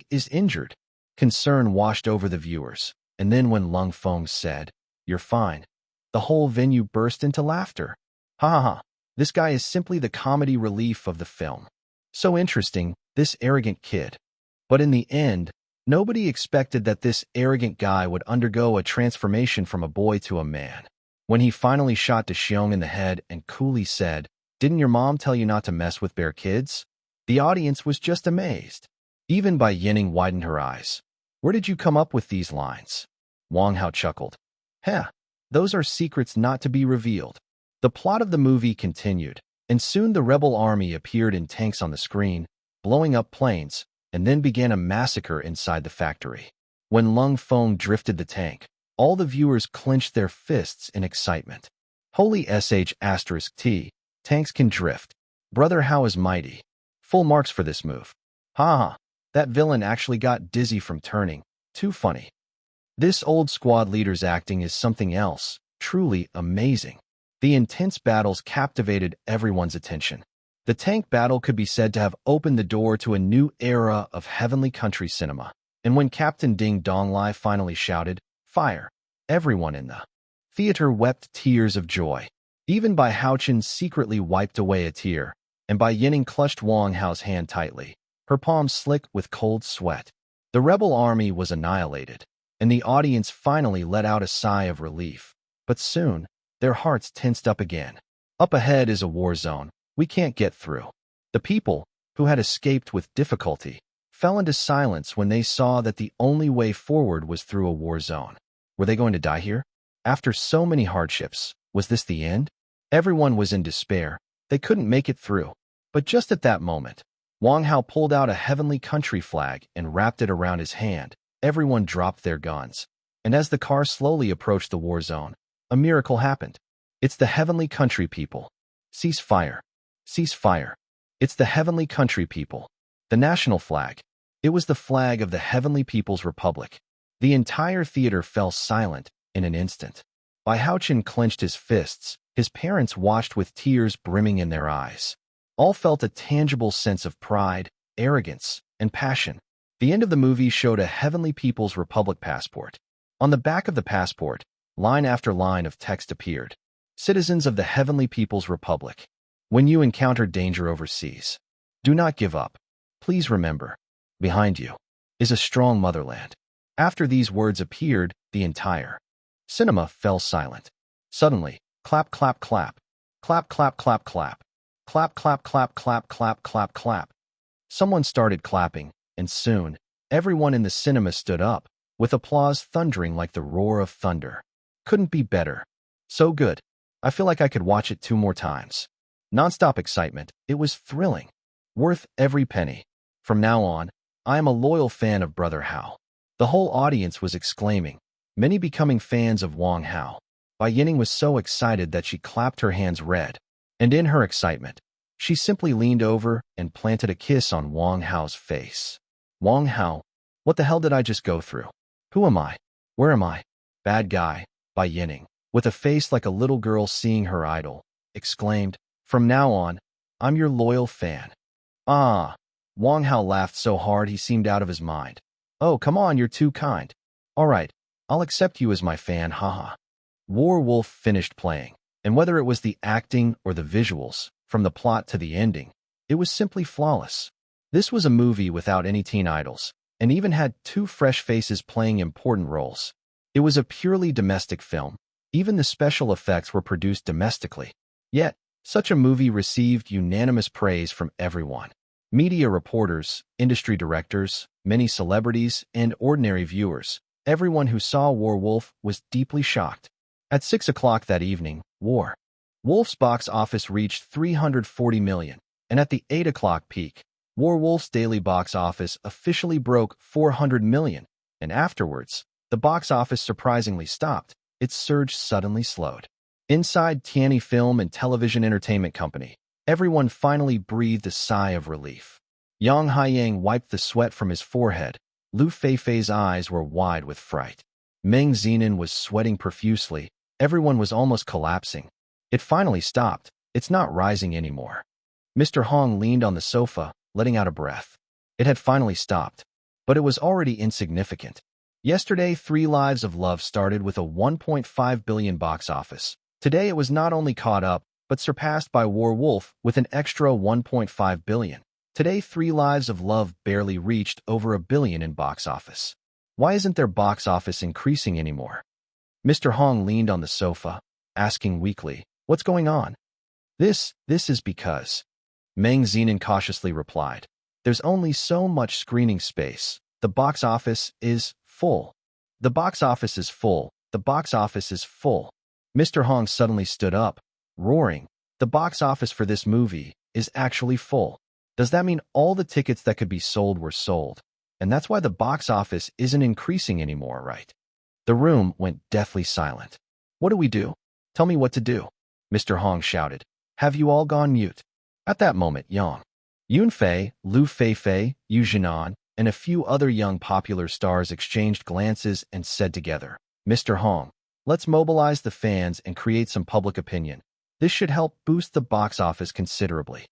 is injured. Concern washed over the viewers, and then when Lung Feng said, "You're fine," the whole venue burst into laughter. Ha ha ha, this guy is simply the comedy relief of the film. So interesting, this arrogant kid. But in the end, nobody expected that this arrogant guy would undergo a transformation from a boy to a man. When he finally shot Xiong in the head and coolly said, "Didn't your mom tell you not to mess with bear kids?" The audience was just amazed. Even Bai Yining widened her eyes. "Where did you come up with these lines?" Wang Hao chuckled. "Heh, those are secrets not to be revealed." The plot of the movie continued, and soon the rebel army appeared in tanks on the screen, blowing up planes, and then began a massacre inside the factory. When Lung Feng drifted the tank, all the viewers clenched their fists in excitement. Holy sh*t, tanks can drift. Brother Hao is mighty. Full marks for this move. Ha ha, that villain actually got dizzy from turning. Too funny. This old squad leader's acting is something else, truly amazing. The intense battles captivated everyone's attention. The tank battle could be said to have opened the door to a new era of heavenly country cinema. And when Captain Ding Donglai finally shouted, "Fire!" everyone in the theater wept tears of joy. Even Bai Haochen secretly wiped away a tear, and Bai Yining clutched Wang Hao's hand tightly, her palms slick with cold sweat. The rebel army was annihilated, and the audience finally let out a sigh of relief. But soon, their hearts tensed up again. Up ahead is a war zone. We can't get through. The people, who had escaped with difficulty, fell into silence when they saw that the only way forward was through a war zone. Were they going to die here? After so many hardships, was this the end? Everyone was in despair. They couldn't make it through. But just at that moment, Wang Hao pulled out a heavenly country flag and wrapped it around his hand. Everyone dropped their guns. And as the car slowly approached the war zone, a miracle happened. It's the heavenly country people. Cease fire. Cease fire. It's the heavenly country people. The national flag. It was the flag of the Heavenly People's Republic. The entire theater fell silent in an instant. Bai Haochen clenched his fists. His parents watched with tears brimming in their eyes. All felt a tangible sense of pride, arrogance, and passion. The end of the movie showed a Heavenly People's Republic passport. On the back of the passport, line after line of text appeared. Citizens of the Heavenly People's Republic. When you encounter danger overseas, do not give up. Please remember, behind you is a strong motherland. After these words appeared, the entire cinema fell silent. Suddenly, clap, clap, clap. Clap, clap, clap, clap. Clap, clap, clap, clap, clap, clap, clap. Someone started clapping, and soon, everyone in the cinema stood up, with applause thundering like the roar of thunder. Couldn't be better. So good. I feel like I could watch it 2 more times. Non-stop excitement. It was thrilling. Worth every penny. From now on, I am a loyal fan of Brother Hao. The whole audience was exclaiming, many becoming fans of Wang Hao. Bai Yining was so excited that she clapped her hands red. And in her excitement, she simply leaned over and planted a kiss on Wang Hao's face. Wang Hao, what the hell did I just go through? Who am I? Where am I? Bad guy, Bai Yining, with a face like a little girl seeing her idol, exclaimed, "From now on, I'm your loyal fan." Ah! Wang Hao laughed so hard he seemed out of his mind. "Oh, come on, you're too kind. All right, I'll accept you as my fan, haha." War Wolf finished playing, and whether it was the acting or the visuals, from the plot to the ending, it was simply flawless. This was a movie without any teen idols, and even had 2 fresh faces playing important roles. It was a purely domestic film. Even the special effects were produced domestically. Yet, such a movie received unanimous praise from everyone. Media reporters, industry directors, many celebrities, and ordinary viewers. Everyone who saw War Wolf was deeply shocked. At 6 o'clock that evening, War Wolf's box office reached 340 million, and at the 8 o'clock peak, War Wolf's daily box office officially broke 400 million, and afterwards, the box office surprisingly stopped. Its surge suddenly slowed. Inside Tianyi Film and Television Entertainment Company, everyone finally breathed a sigh of relief. Yang Haiyang wiped the sweat from his forehead. Lu Feifei's eyes were wide with fright. Meng Zinan was sweating profusely. Everyone was almost collapsing. It finally stopped. It's not rising anymore. Mr. Hong leaned on the sofa, letting out a breath. It had finally stopped, but it was already insignificant. Yesterday, Three Lives of Love started with a 1.5 billion box office. Today it was not only caught up, but surpassed by War Wolf with an extra 1.5 billion. Today, Three Lives of Love barely reached over a billion in box office. Why isn't their box office increasing anymore? Mr. Hong leaned on the sofa, asking weakly, "What's going on?" This is because, Meng Zinan cautiously replied, "There's only so much screening space. The box office is full. The box office is full. The box office is full." Mr. Hong suddenly stood up, roaring, "The box office for this movie is actually full. Does that mean all the tickets that could be sold were sold? And that's why the box office isn't increasing anymore, right?" The room went deathly silent. "What do we do? Tell me what to do," Mr. Hong shouted. "Have you all gone mute?" At that moment, Yang Yunfei, Lu Feifei, Yu Jinan, and a few other young popular stars exchanged glances and said together, "Mr. Hong, let's mobilize the fans and create some public opinion. This should help boost the box office considerably."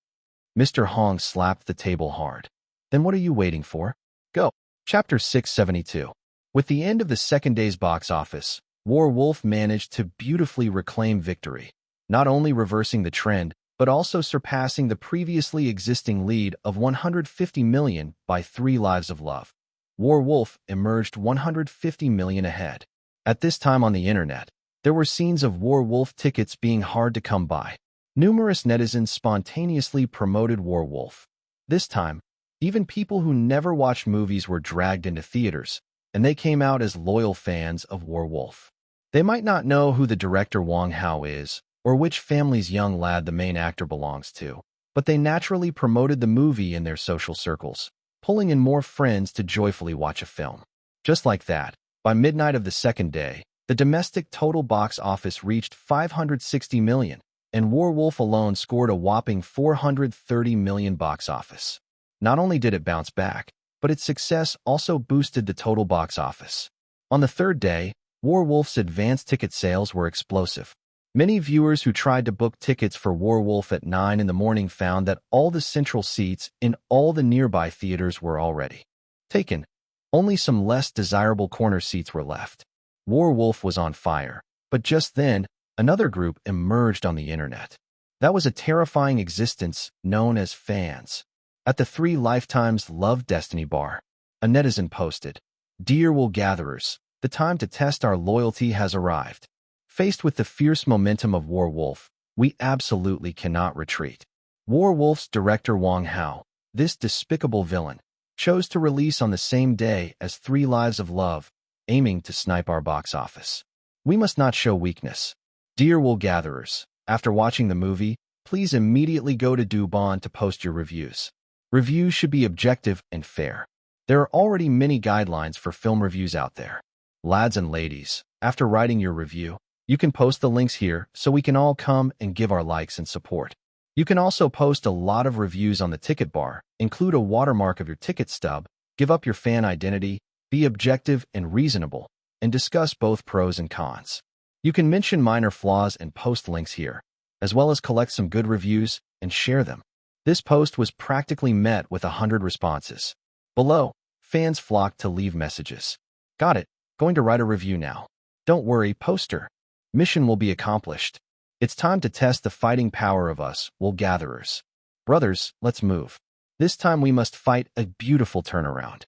Mr. Hong slapped the table hard. "Then what are you waiting for? Go." Chapter 672. With the end of the second day's box office, War Wolf managed to beautifully reclaim victory, not only reversing the trend, but also surpassing the previously existing lead of 150 million by Three Lives of Love. War Wolf emerged 150 million ahead. At this time on the internet, there were scenes of War Wolf tickets being hard to come by. Numerous netizens spontaneously promoted War Wolf. This time, even people who never watched movies were dragged into theaters, and they came out as loyal fans of War Wolf. They might not know who the director Wang Hao is, or which family's young lad the main actor belongs to, but they naturally promoted the movie in their social circles, pulling in more friends to joyfully watch a film. Just like that, by midnight of the second day, the domestic total box office reached 560 million, and War Wolf alone scored a whopping 430 million box office. Not only did it bounce back, but its success also boosted the total box office. On the third day, War Wolf's advance ticket sales were explosive. Many viewers who tried to book tickets for War Wolf at 9 in the morning found that all the central seats in all the nearby theaters were already taken. Only some less desirable corner seats were left. War Wolf was on fire, but just then, another group emerged on the internet. That was a terrifying existence known as fans. At the Three Lifetimes Love Destiny bar, a netizen posted, "Dear Wool Gatherers, the time to test our loyalty has arrived. Faced with the fierce momentum of War Wolf, we absolutely cannot retreat." War Wolf's director Wang Hao, this despicable villain, chose to release on the same day as Three Lives of Love, aiming to snipe our box office. We must not show weakness. Dear Wool Gatherers, after watching the movie, please immediately go to Douban to post your reviews. Reviews should be objective and fair. There are already many guidelines for film reviews out there. Lads and ladies, after writing your review, you can post the links here so we can all come and give our likes and support. You can also post a lot of reviews on the ticket bar, include a watermark of your ticket stub, give up your fan identity, be objective and reasonable, and discuss both pros and cons. You can mention minor flaws and post links here, as well as collect some good reviews and share them. This post was practically met with 100 responses. Below, fans flocked to leave messages. "Got it. Going to write a review now. Don't worry, poster. Mission will be accomplished. It's time to test the fighting power of us, Wool Gatherers. Brothers, let's move. This time we must fight a beautiful turnaround.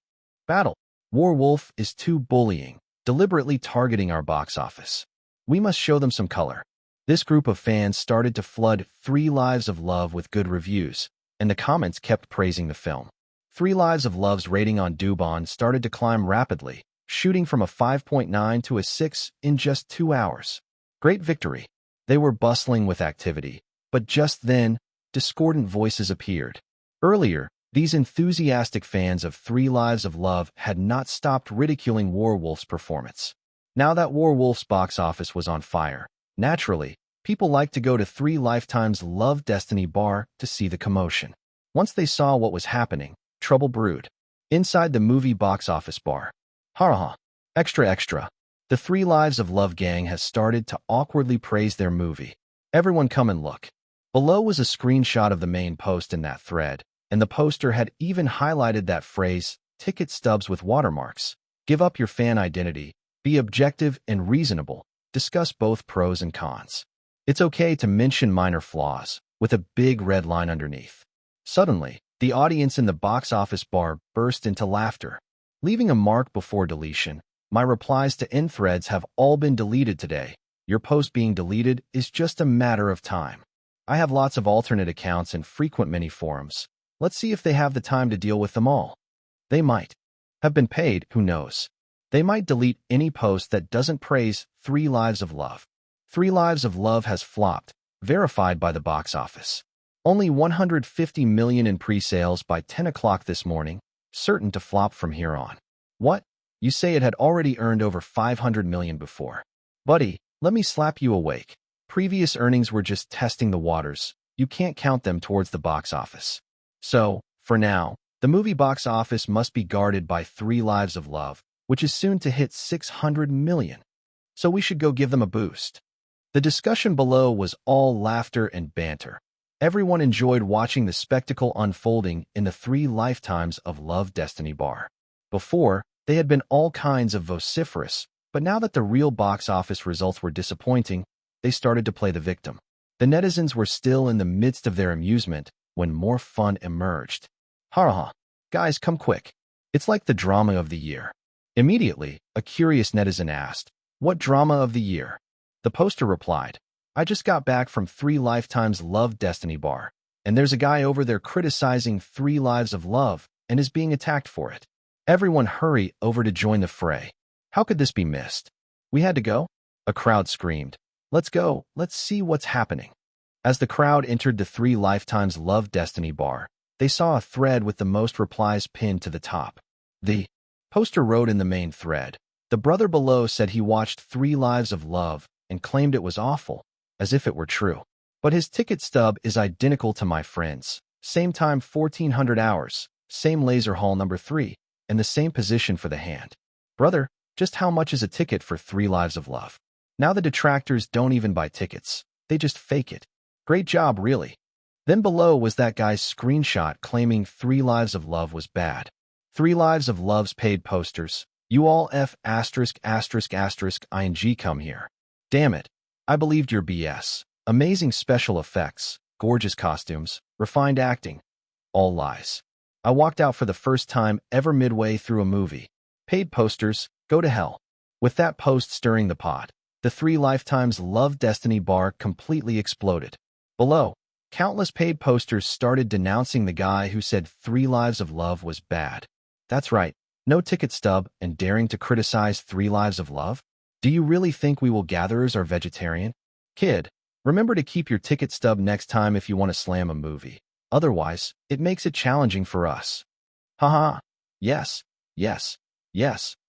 Battle. War Wolf is too bullying, deliberately targeting our box office. We must show them some color." This group of fans started to flood Three Lives of Love with good reviews, and the comments kept praising the film. Three Lives of Love's rating on Douban started to climb rapidly, shooting from a 5.9 to a 6 in just 2 hours. Great victory. They were bustling with activity, but just then, discordant voices appeared. Earlier, these enthusiastic fans of Three Lives of Love had not stopped ridiculing Warwolf's performance. Now that Warwolf's box office was on fire, naturally, people liked to go to Three Lifetimes Love Destiny bar to see the commotion. Once they saw what was happening, trouble brewed. Inside the movie box office bar. Ha! Extra extra. The Three Lives of Love gang has started to awkwardly praise their movie. Everyone come and look. Below was a screenshot of the main post in that thread, and the poster had even highlighted that phrase, ticket stubs with watermarks. Give up your fan identity, be objective and reasonable, discuss both pros and cons. It's okay to mention minor flaws, with a big red line underneath. Suddenly, the audience in the box office bar burst into laughter. Leaving a mark before deletion, my replies to end threads have all been deleted today. Your post being deleted is just a matter of time. I have lots of alternate accounts and frequent mini forums. Let's see if they have the time to deal with them all. They might have been paid, who knows. They might delete any post that doesn't praise Three Lives of Love. Three Lives of Love has flopped, verified by the box office. Only 150 million in pre-sales by 10 o'clock this morning, certain to flop from here on. What? You say it had already earned over 500 million before. Buddy, let me slap you awake. Previous earnings were just testing the waters. You can't count them towards the box office. So, for now, the movie box office must be guarded by Three Lives of Love, which is soon to hit 600 million. So we should go give them a boost. The discussion below was all laughter and banter. Everyone enjoyed watching the spectacle unfolding in the Three Lifetimes of Love Destiny bar. Before, they had been all kinds of vociferous, but now that the real box office results were disappointing, they started to play the victim. The netizens were still in the midst of their amusement when more fun emerged. Ha! Guys, come quick. It's like the drama of the year. Immediately, a curious netizen asked, "What drama of the year?" The poster replied, "I just got back from Three Lifetimes Love Destiny bar, and there's a guy over there criticizing Three Lives of Love and is being attacked for it. Everyone hurry over to join the fray." How could this be missed? We had to go? A crowd screamed. Let's go, let's see what's happening. As the crowd entered the Three Lifetimes Love Destiny bar, they saw a thread with the most replies pinned to the top. The poster wrote in the main thread, "The brother below said he watched Three Lives of Love and claimed it was awful, as if it were true. But his ticket stub is identical to my friend's. Same time 1400 hours, same laser hall number 3, and the same position for the hand. Brother, just how much is a ticket for Three Lives of Love?" Now the detractors don't even buy tickets. They just fake it. Great job, really. Then below was that guy's screenshot claiming Three Lives of Love was bad. Three Lives of Love's paid posters. You all ****ing come here. Damn it. I believed your BS. Amazing special effects, gorgeous costumes, refined acting. All lies. I walked out for the first time ever midway through a movie. Paid posters, go to hell. With that post stirring the pot, the Three Lifetimes Love Destiny bar completely exploded. Below, countless paid posters started denouncing the guy who said Three Lives of Love was bad. That's right, no ticket stub and daring to criticize Three Lives of Love? Do you really think we will gatherers are vegetarian? Kid, remember to keep your ticket stub next time if you want to slam a movie. Otherwise, it makes it challenging for us. Haha. Yes.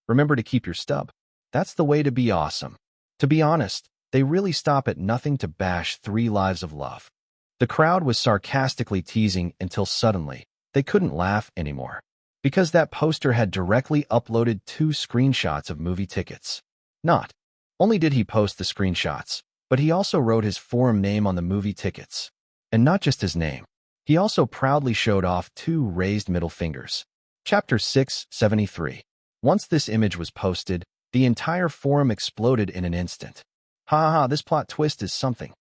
Remember to keep your stub. That's the way to be awesome. To be honest, they really stop at nothing to bash Three Lives of Love. The crowd was sarcastically teasing until suddenly, they couldn't laugh anymore. Because that poster had directly uploaded 2 screenshots of movie tickets. Not only did he post the screenshots, but he also wrote his forum name on the movie tickets. And not just his name. He also proudly showed off 2 raised middle fingers. Chapter 673. Once this image was posted, the entire forum exploded in an instant. Ha, this plot twist is something.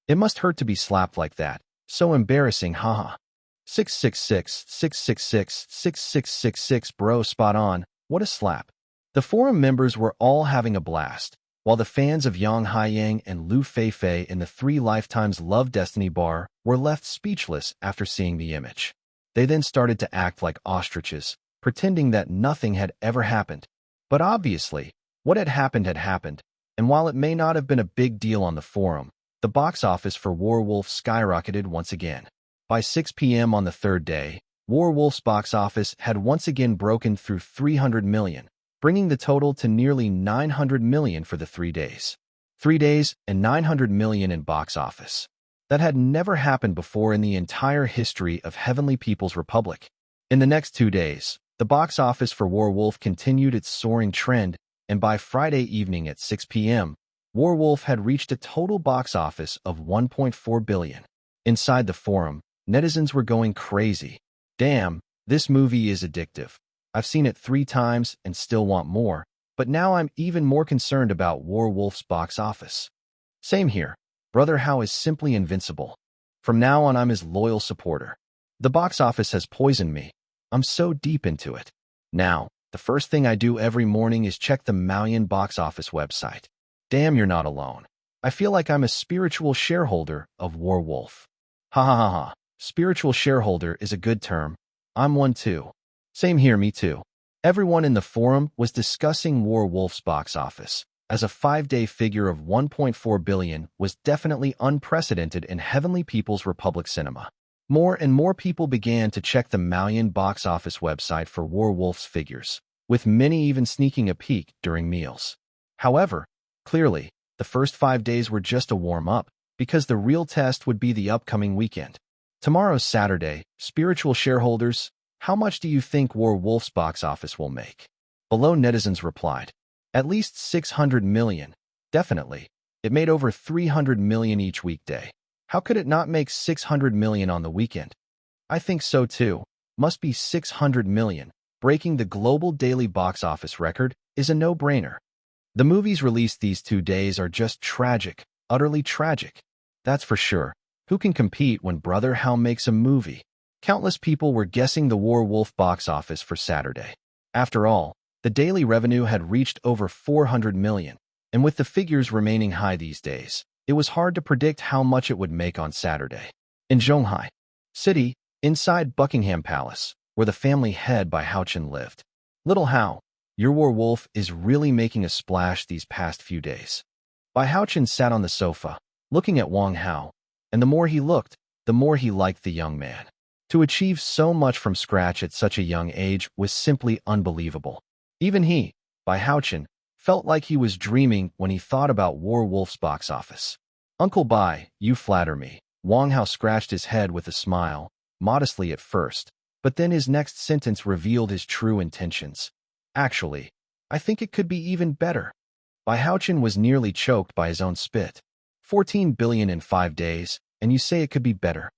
It must hurt to be slapped like that. So embarrassing, haha. 666, bro, spot on. What a slap. The forum members were all having a blast, while the fans of Yang Haiyang and Lu Feifei in the Three Lifetimes Love Destiny bar were left speechless after seeing the image. They then started to act like ostriches, pretending that nothing had ever happened. But obviously, what had happened, And while it may not have been a big deal on the forum, the box office for Werewolf skyrocketed once again. By 6 p.m. on the third day, Werewolf's box office had once again broken through 300 million, bringing the total to nearly 900 million for the 3 days. 3 days and 900 million in box office. That had never happened before in the entire history of Heavenly People's Republic. In the next 2 days, the box office for Werewolf continued its soaring trend, and by Friday evening at 6 p.m., Werewolf had reached a total box office of 1.4 billion. Inside the forum, netizens were going crazy. Damn, this movie is addictive. I've seen it 3 times and still want more, but now I'm even more concerned about Werewolf's box office. Same here. Brother Hao is simply invincible. From now on, I'm his loyal supporter. The box office has poisoned me. I'm so deep into it. Now, the first thing I do every morning is check the Maoyan box office website. Damn, you're not alone. I feel like I'm a spiritual shareholder of Werewolf. Ha ha ha ha. Spiritual shareholder is a good term. I'm one too. Same here, me too. Everyone in the forum was discussing Werewolf's box office, as a 5-day figure of 1.4 billion was definitely unprecedented in Heavenly People's Republic cinema. More and more people began to check the Maoyan box office website for Werewolf's figures, with many even sneaking a peek during meals. However, clearly, the first 5 days were just a warm-up, because the real test would be the upcoming weekend. Tomorrow's Saturday. Spiritual shareholders, how much do you think Werewolf's box office will make? Below, netizens replied, at least 600 million. Definitely. It made over 300 million each weekday. How could it not make 600 million on the weekend? I think so too. Must be 600 million. Breaking the global daily box office record is a no-brainer. The movies released these 2 days are just tragic, utterly tragic. That's for sure. Who can compete when Brother Hao makes a movie? Countless people were guessing the Werewolf box office for Saturday. After all, the daily revenue had reached over 400 million, and with the figures remaining high these days, it was hard to predict how much it would make on Saturday. In Zhonghai City, inside Buckingham Palace, where the family head by Haochen lived. Little Hao, your Werewolf is really making a splash these past few days. Bai Haochen sat on the sofa, looking at Wang Hao, and the more he looked, the more he liked the young man. To achieve so much from scratch at such a young age was simply unbelievable. Even he, Bai Haochen, felt like he was dreaming when he thought about Werewolf's box office. Uncle Bai, you flatter me. Wang Hao scratched his head with a smile, modestly at first, but then his next sentence revealed his true intentions. Actually, I think it could be even better. Bai Haochen was nearly choked by his own spit. 14 billion in 5 days, and you say it could be better?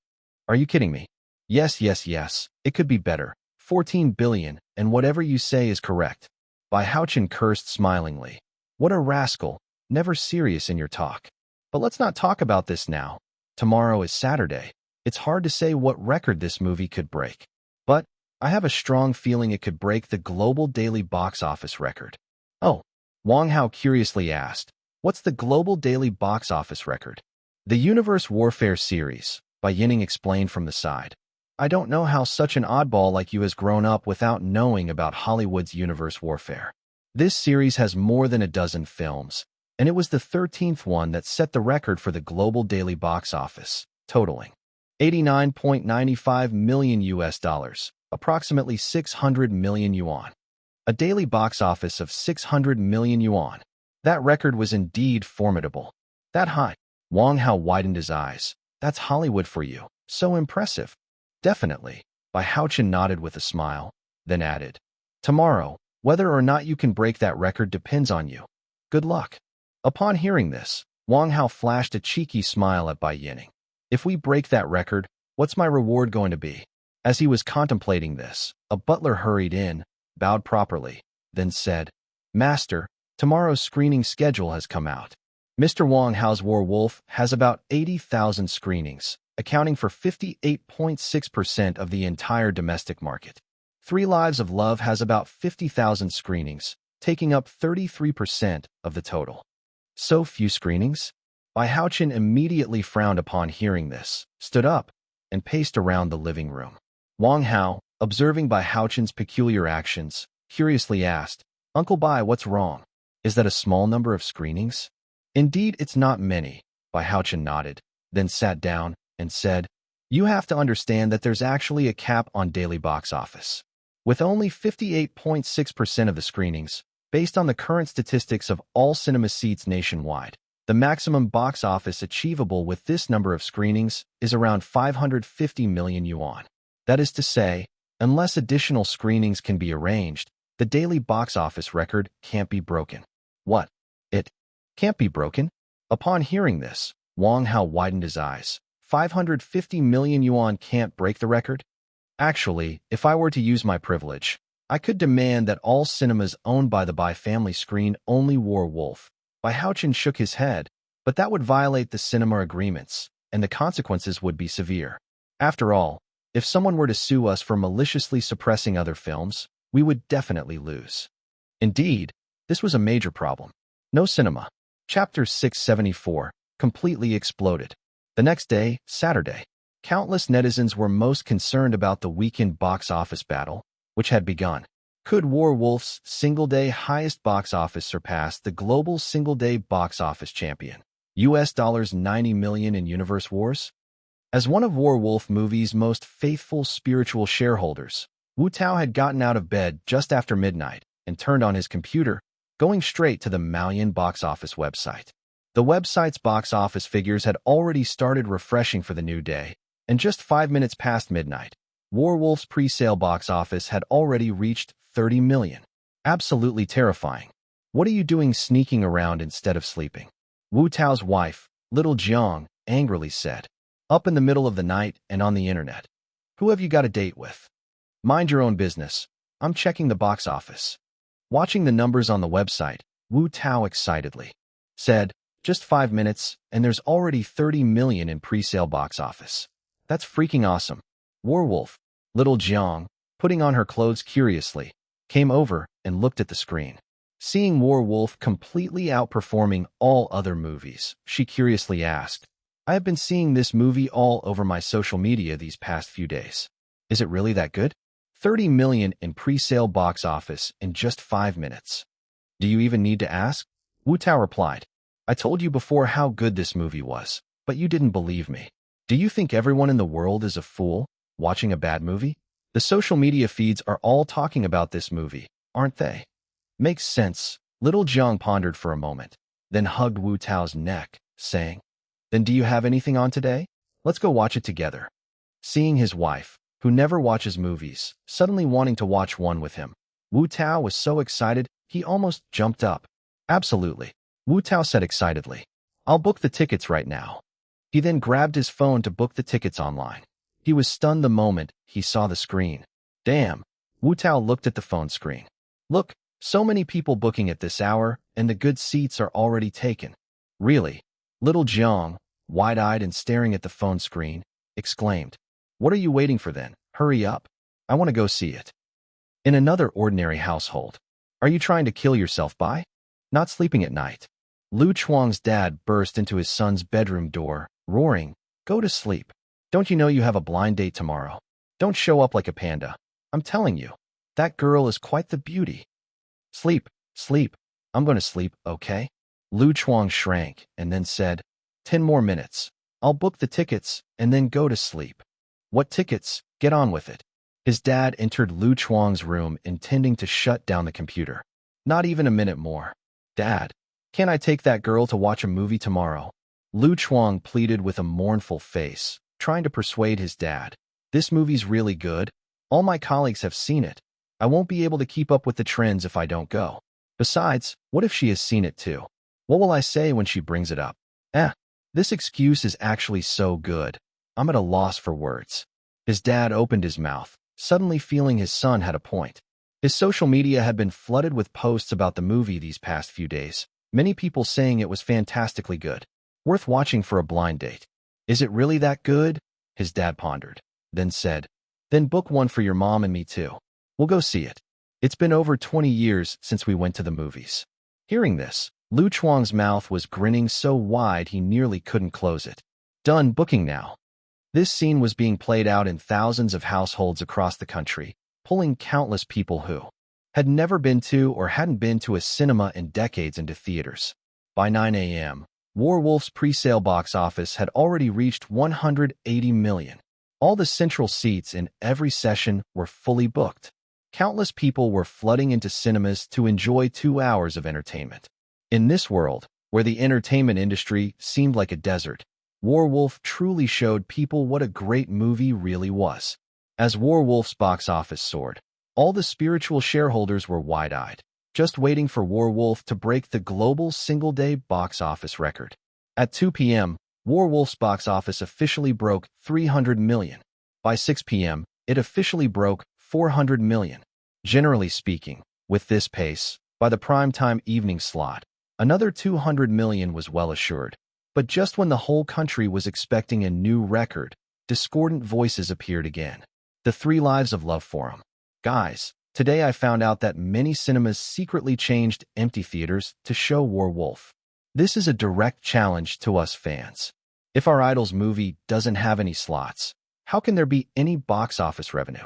Are you kidding me? Yes, it could be better. 14 billion, and whatever you say is correct. Bai Haochen cursed smilingly. What a rascal, never serious in your talk. But let's not talk about this now. Tomorrow is Saturday. It's hard to say what record this movie could break. But I have a strong feeling it could break the global daily box office record. Oh, Wang Hao curiously asked, what's the global daily box office record? The Universe Warfare series, Bai Yining explained from the side. I don't know how such an oddball like you has grown up without knowing about Hollywood's Universe Warfare. This series has more than a dozen films, and it was the 13th one that set the record for the global daily box office, totaling $89.95 million US dollars, approximately 600 million yuan. A daily box office of 600 million yuan. That record was indeed formidable. That high. Wang Hao widened his eyes. That's Hollywood for you. So impressive. Definitely. Bai Haochen nodded with a smile, then added, tomorrow, whether or not you can break that record depends on you. Good luck. Upon hearing this, Wang Hao flashed a cheeky smile at Bai Yining. If we break that record, what's my reward going to be? As he was contemplating this, a butler hurried in, bowed properly, then said, Master, tomorrow's screening schedule has come out. Mr. Wang Hao's Werewolf has about 80,000 screenings, accounting for 58.6% of the entire domestic market. 3 Lives of Love has about 50,000 screenings, taking up 33% of the total. So few screenings? Bai Haochen immediately frowned upon hearing this, stood up, and paced around the living room. Wang Hao, observing Bai Haochen's peculiar actions, curiously asked, Uncle Bai, what's wrong? Is that a small number of screenings? Indeed, it's not many. Wang Hao nodded, then sat down and said, you have to understand that there's actually a cap on daily box office. With only 58.6% of the screenings, based on the current statistics of all cinema seats nationwide, the maximum box office achievable with this number of screenings is around 550 million yuan. That is to say, unless additional screenings can be arranged, the daily box office record can't be broken. What? It can't be broken? Upon hearing this, Wang Hao widened his eyes. 550 million yuan can't break the record? Actually, if I were to use my privilege, I could demand that all cinemas owned by the Bai family screen only War Wolf. Wang Hao shook his head, but that would violate the cinema agreements, and the consequences would be severe. After all, if someone were to sue us for maliciously suppressing other films, we would definitely lose. Indeed, this was a major problem. No cinema. Chapter 674 completely exploded. The next day, Saturday, countless netizens were most concerned about the weekend box office battle, which had begun. Could War Wolf's single-day highest box office surpass the global single-day box office champion, $90 million in Universe Wars? As one of War Wolf movie's most faithful spiritual shareholders, Wu Tao had gotten out of bed just after midnight and turned on his computer, going straight to the Maoyan box office website. The website's box office figures had already started refreshing for the new day, and just 5 minutes past midnight, War Wolf's pre-sale box office had already reached 30 million. Absolutely terrifying. What are you doing sneaking around instead of sleeping? Wu Tao's wife, little Jiang, angrily said. Up in the middle of the night and on the internet. Who have you got a date with? Mind your own business. I'm checking the box office. Watching the numbers on the website, Wu Tao excitedly said, just 5 minutes, and there's already 30 million in pre-sale box office. That's freaking awesome. War Wolf, little Jiang, putting on her clothes curiously, came over and looked at the screen. Seeing War Wolf completely outperforming all other movies, she curiously asked, I have been seeing this movie all over my social media these past few days. Is it really that good? 30 million in pre-sale box office in just 5 minutes. Do you even need to ask? Wu Tao replied, I told you before how good this movie was, but you didn't believe me. Do you think everyone in the world is a fool, watching a bad movie? The social media feeds are all talking about this movie, aren't they? Makes sense. Little Jiang pondered for a moment, then hugged Wu Tao's neck, saying, Then do you have anything on today? Let's go watch it together. Seeing his wife, who never watches movies, suddenly wanting to watch one with him, Wu Tao was so excited he almost jumped up. Absolutely, Wu Tao said excitedly. I'll book the tickets right now. He then grabbed his phone to book the tickets online. He was stunned the moment he saw the screen. Damn, Wu Tao looked at the phone screen. Look, so many people booking at this hour, and the good seats are already taken. Really? Little Jiang, wide-eyed and staring at the phone screen, exclaimed, What are you waiting for then? Hurry up. I want to go see it. In another ordinary household. Are you trying to kill yourself by not sleeping at night? Lu Chuang's dad burst into his son's bedroom door, roaring, Go to sleep. Don't you know you have a blind date tomorrow? Don't show up like a panda. I'm telling you, that girl is quite the beauty. Sleep, sleep. I'm going to sleep, okay? Lu Chuang shrank and then said, 10 more minutes. I'll book the tickets and then go to sleep. What tickets? Get on with it. His dad entered Lu Chuang's room intending to shut down the computer. Not even a minute more. Dad, can't I take that girl to watch a movie tomorrow? Lu Chuang pleaded with a mournful face, trying to persuade his dad. This movie's really good. All my colleagues have seen it. I won't be able to keep up with the trends if I don't go. Besides, what if she has seen it too? What will I say when she brings it up? This excuse is actually so good. I'm at a loss for words. His dad opened his mouth, suddenly feeling his son had a point. His social media had been flooded with posts about the movie these past few days, many people saying it was fantastically good. Worth watching for a blind date. Is it really that good? His dad pondered, then said, Then book one for your mom and me too. We'll go see it. It's been over 20 years since we went to the movies. Hearing this, Lu Chuang's mouth was grinning so wide he nearly couldn't close it. Done booking now. This scene was being played out in thousands of households across the country, pulling countless people who had never been to or hadn't been to a cinema in decades into theaters. By 9 a.m., Werewolf's pre-sale box office had already reached 180 million. All the central seats in every session were fully booked. Countless people were flooding into cinemas to enjoy 2 hours of entertainment. In this world, where the entertainment industry seemed like a desert, Werewolf truly showed people what a great movie really was. As Werewolf's box office soared, all the spiritual shareholders were wide-eyed, just waiting for Werewolf to break the global single-day box office record. At 2 p.m., Werewolf's box office officially broke 300 million. By 6 p.m., it officially broke 400 million. Generally speaking, with this pace, by the primetime evening slot, another 200 million was well assured. But just when the whole country was expecting a new record, discordant voices appeared again. The 3 Lives of Love Forum. Guys, today I found out that many cinemas secretly changed empty theaters to show Werewolf. This is a direct challenge to us fans. If our idol's movie doesn't have any slots, how can there be any box office revenue?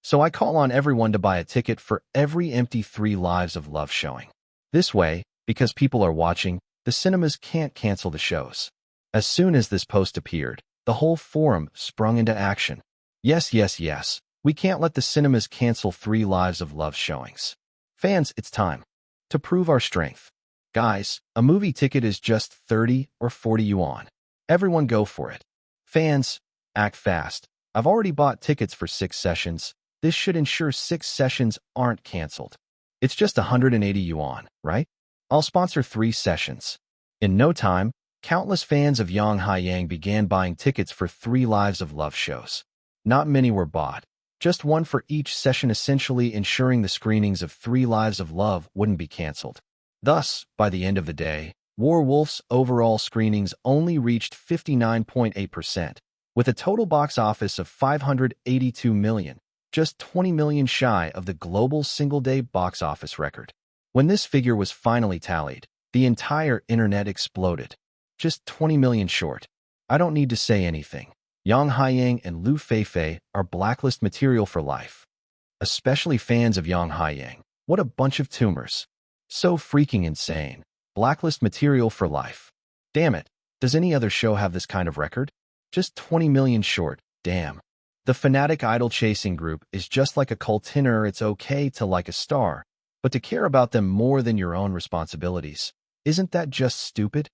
So I call on everyone to buy a ticket for every empty 3 Lives of Love showing. This way, because people are watching, the cinemas can't cancel the shows. As soon as this post appeared, the whole forum sprung into action. Yes, yes, yes, we can't let the cinemas cancel 3 Lives of Love showings. Fans, it's time to prove our strength. Guys, a movie ticket is just 30 or 40 yuan. Everyone go for it. Fans, act fast. I've already bought tickets for 6 sessions. This should ensure 6 sessions aren't canceled. It's just 180 yuan, right? I'll sponsor 3 sessions. In no time, countless fans of Yang Haiyang began buying tickets for 3 Lives of Love shows. Not many were bought, just 1 for each session, essentially ensuring the screenings of 3 Lives of Love wouldn't be canceled. Thus, by the end of the day, Werewolf's overall screenings only reached 59.8%, with a total box office of 582 million, just 20 million shy of the global single-day box office record. When this figure was finally tallied, the entire internet exploded. Just 20 million short. I don't need to say anything. Yang Haiyang and Lu Feifei are blacklist material for life. Especially fans of Yang Haiyang. What a bunch of tumors. So freaking insane. Blacklist material for life. Damn it. Does any other show have this kind of record? Just 20 million short. Damn. The fanatic idol-chasing group is just like a cultiner. It's okay to like a star, but to care about them more than your own responsibilities. Isn't that just stupid?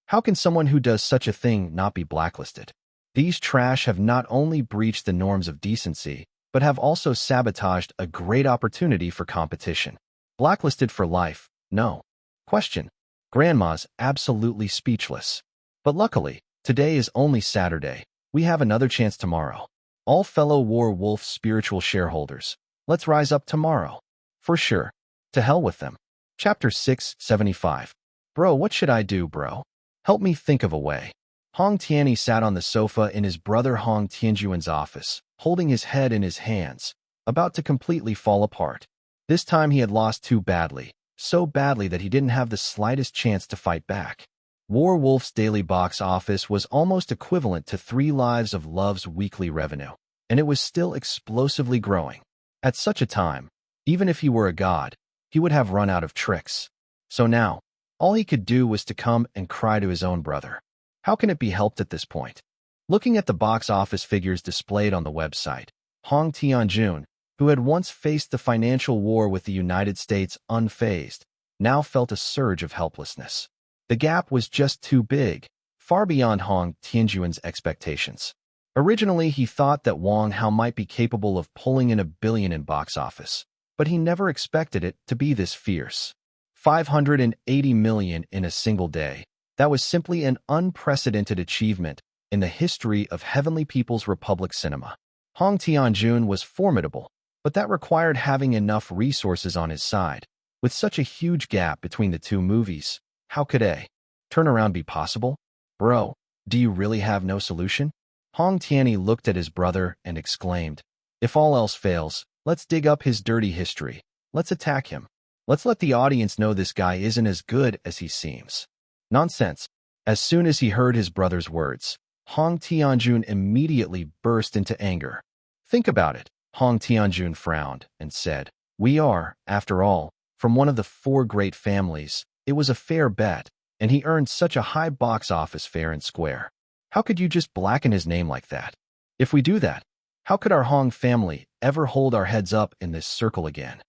How can someone who does such a thing not be blacklisted? These trash have not only breached the norms of decency, but have also sabotaged a great opportunity for competition. Blacklisted for life? No. Question. Grandma's absolutely speechless. But luckily, today is only Saturday. We have another chance tomorrow. All fellow Werewolf spiritual shareholders, let's rise up tomorrow. For sure. To hell with them. Chapter 675. Bro, what should I do, bro? Help me think of a way. Hong Tianyi sat on the sofa in his brother Hong Tianjuan's office, holding his head in his hands, about to completely fall apart. This time he had lost too badly, so badly that he didn't have the slightest chance to fight back. Werewolf's daily box office was almost equivalent to 3 Lives of Love's weekly revenue, and it was still explosively growing. At such a time, even if he were a god, he would have run out of tricks. So now, all he could do was to come and cry to his own brother. How can it be helped at this point? Looking at the box office figures displayed on the website, Hong Tianjun, who had once faced the financial war with the United States unfazed, now felt a surge of helplessness. The gap was just too big, far beyond Hong Tianjuan's expectations. Originally, he thought that Wang Hao might be capable of pulling in $1 billion in box office, but he never expected it to be this fierce. 580 million in a single day. That was simply an unprecedented achievement in the history of Heavenly People's Republic cinema. Hong Tianjun was formidable, but that required having enough resources on his side. With such a huge gap between the 2 movies, how could a turnaround be possible? Bro, do you really have no solution? Hong Tianyi looked at his brother and exclaimed, if all else fails, let's dig up his dirty history. Let's attack him. Let's let the audience know this guy isn't as good as he seems. Nonsense. As soon as he heard his brother's words, Hong Tianjun immediately burst into anger. Think about it. Hong Tianjun frowned and said, We are, after all, from one of the four great families. It was a fair bet, and he earned such a high box office fair and square. How could you just blacken his name like that? If we do that, how could our Hong family ever hold our heads up in this circle again?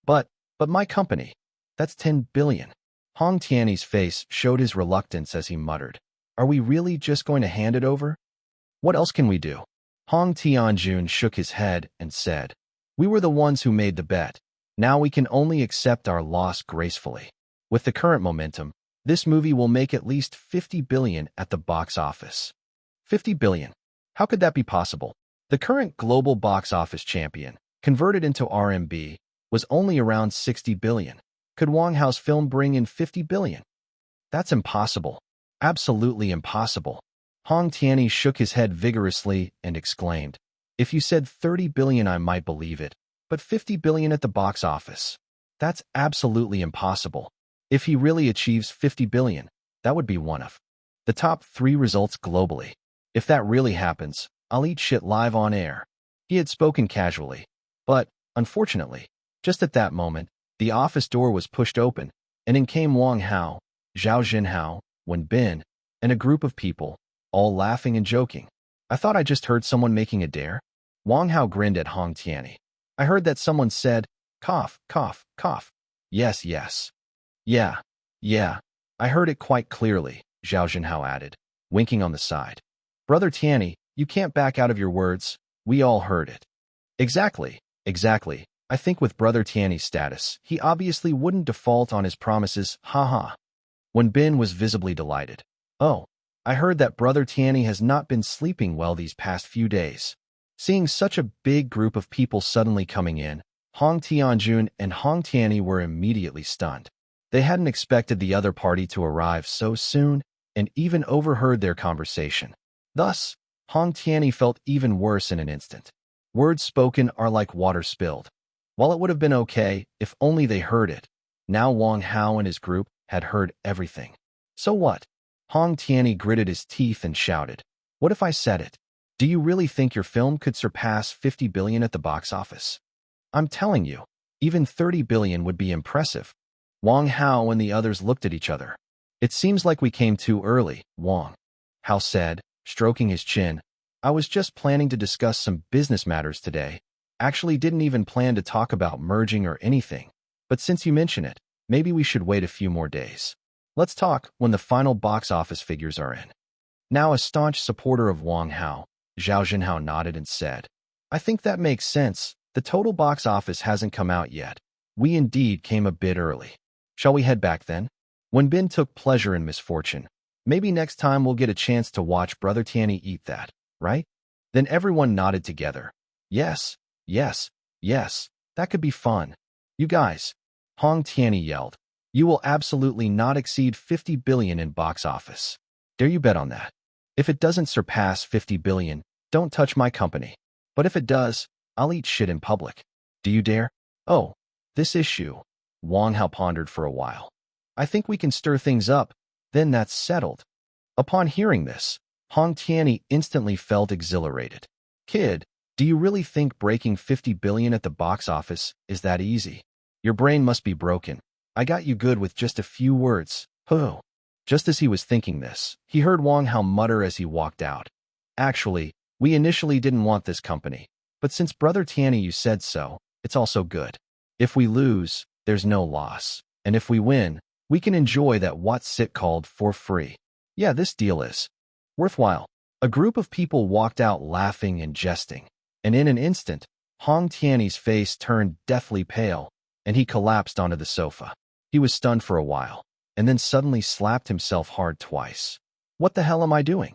But my company, that's 10 billion. Hong Tiany's face showed his reluctance as he muttered, "Are we really just going to hand it over? What else can we do?" Hong Tianjun shook his head and said, "We were the ones who made the bet. Now we can only accept our loss gracefully. With the current momentum, this movie will make at least 50 billion at the box office." 50 billion? How could that be possible? The current global box office champion, converted into RMB, was only around 60 billion. Could Wang Hao's film bring in 50 billion? That's impossible. Absolutely impossible. Hong Tiany shook his head vigorously and exclaimed, "If you said 30 billion, I might believe it, but 50 billion at the box office? That's absolutely impossible. If he really achieves 50 billion, that would be one of the top 3 results globally. If that really happens, I'll eat shit live on air." He had spoken casually, but, unfortunately, just at that moment, the office door was pushed open, and in came Wang Hao, Zhao Jinhao, Wen Bin, and a group of people, all laughing and joking. "I thought I just heard someone making a dare." Wang Hao grinned at Hong Tiany. "I heard that someone said, cough, cough, cough." "Yes, yes. Yeah, yeah. I heard it quite clearly," Zhao Jinhao added, winking on the side. "Brother Tiany, you can't back out of your words. We all heard it." Exactly, exactly. I think with Brother Tiany's status, he obviously wouldn't default on his promises, haha. When Bin was visibly delighted. "Oh, I heard that Brother Tiany has not been sleeping well these past few days." Seeing such a big group of people suddenly coming in, Hong Tianjun and Hong Tiany were immediately stunned. They hadn't expected the other party to arrive so soon, and even overheard their conversation. Thus, Hong Tiany felt even worse in an instant. Words spoken are like water spilled. While it would have been okay if only they heard it, now Wang Hao and his group had heard everything. So what? Hong Tiany gritted his teeth and shouted, "What if I said it? Do you really think your film could surpass 50 billion at the box office? I'm telling you, even 30 billion would be impressive." Wang Hao and the others looked at each other. "It seems like we came too early," Wang Hao said, stroking his chin. "I was just planning to discuss some business matters today. Actually didn't even plan to talk about merging or anything. But since you mention it, maybe we should wait a few more days. Let's talk when the final box office figures are in." Now a staunch supporter of Wang Hao, Zhao Jinhao nodded and said, "I think that makes sense. The total box office hasn't come out yet. We indeed came a bit early. Shall we head back then?" When Bin took pleasure in misfortune, "Maybe next time we'll get a chance to watch Brother Tiany eat that, right?" Then everyone nodded together. "Yes, yes, yes, that could be fun. You guys," Hong Tiany yelled, "you will absolutely not exceed 50 billion in box office. Dare you bet on that? If it doesn't surpass 50 billion, don't touch my company. But if it does, I'll eat shit in public. Do you dare?" "Oh, this issue," Wang Hao pondered for a while. "I think we can stir things up, then that's settled." Upon hearing this, Hong Tiany instantly felt exhilarated. "Kid, do you really think breaking 50 billion at the box office is that easy? Your brain must be broken. I got you good with just a few words. Huh." Just as he was thinking this, he heard Wang Hao mutter as he walked out, "Actually, we initially didn't want this company, but since Brother Tiany you said so, it's also good. If we lose, there's no loss, and if we win, we can enjoy that what's it called for free. Yeah, this deal is worthwhile." A group of people walked out laughing and jesting, and in an instant, Hong Tiany's face turned deathly pale, and he collapsed onto the sofa. He was stunned for a while, and then suddenly slapped himself hard twice. "What the hell am I doing?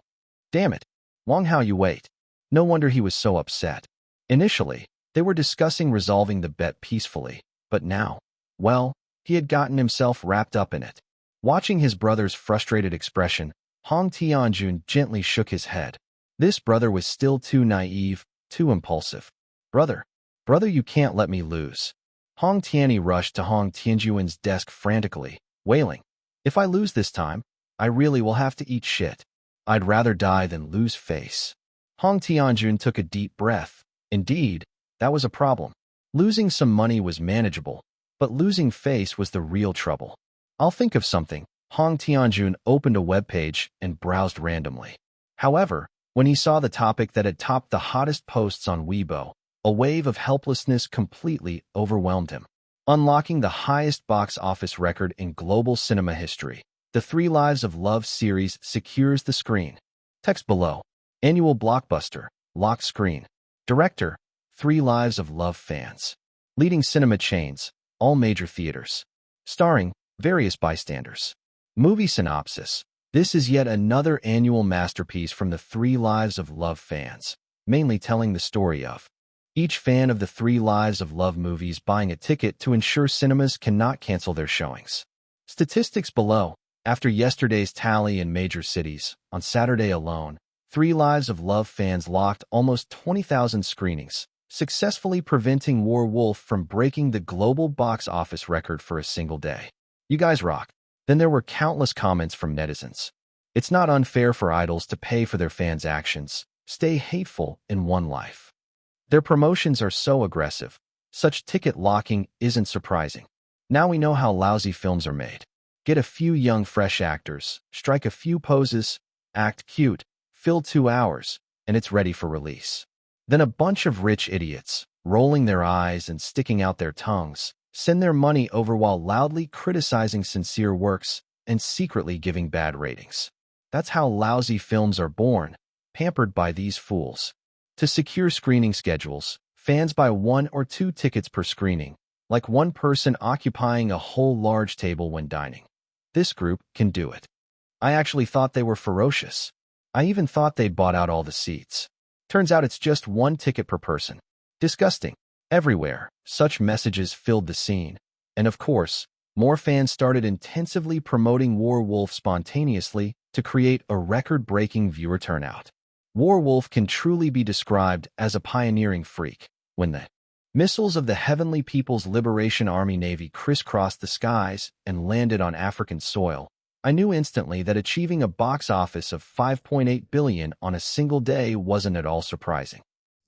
Damn it. Wang Hao, you wait." No wonder he was so upset. Initially, they were discussing resolving the bet peacefully, but now, well, he had gotten himself wrapped up in it. Watching his brother's frustrated expression, Hong Tianjun gently shook his head. This brother was still too naive, too impulsive. Brother, you can't let me lose." Hong Tiany rushed to Hong Tianjun's desk frantically, wailing, "If I lose this time, I really will have to eat shit. I'd rather die than lose face." Hong Tianjun took a deep breath. Indeed, that was a problem. Losing some money was manageable, but losing face was the real trouble. I'll think of something. Hong Tianjun opened a webpage and browsed randomly. However, when he saw the topic that had topped the hottest posts on Weibo, a wave of helplessness completely overwhelmed him. Unlocking the highest box office record in global cinema history, the Three Lives of Love series secures the screen. Text below. Annual blockbuster, lock screen. Director, Three Lives of Love fans. Leading cinema chains, all major theaters. Starring various bystanders. Movie synopsis. This is yet another annual masterpiece from the Three Lives of Love fans, mainly telling the story of each fan of the Three Lives of Love movies buying a ticket to ensure cinemas cannot cancel their showings. Statistics below. After yesterday's tally in major cities, on Saturday alone, Three Lives of Love fans locked almost 20,000 screenings, successfully preventing Werewolf from breaking the global box office record for a single day. You guys rock. Then there were countless comments from netizens. It's not unfair for idols to pay for their fans' actions. Stay hateful in one life. Their promotions are so aggressive. Such ticket locking isn't surprising. Now we know how lousy films are made. Get a few young, fresh actors, strike a few poses, act cute, fill 2 hours, and it's ready for release. Then a bunch of rich idiots, rolling their eyes and sticking out their tongues, send their money over while loudly criticizing sincere works and secretly giving bad ratings. That's how lousy films are born, pampered by these fools. To secure screening schedules, fans buy 1 or 2 tickets per screening, like one person occupying a whole large table when dining. This group can do it. I actually thought they were ferocious. I even thought they'd bought out all the seats. Turns out it's just 1 ticket per person. Disgusting. Everywhere, such messages filled the scene. And of course, more fans started intensively promoting Werewolf spontaneously to create a record-breaking viewer turnout. Werewolf can truly be described as a pioneering freak. When the missiles of the Heavenly People's Liberation Army Navy crisscrossed the skies and landed on African soil, I knew instantly that achieving a box office of $5.8 billion on a single day wasn't at all surprising.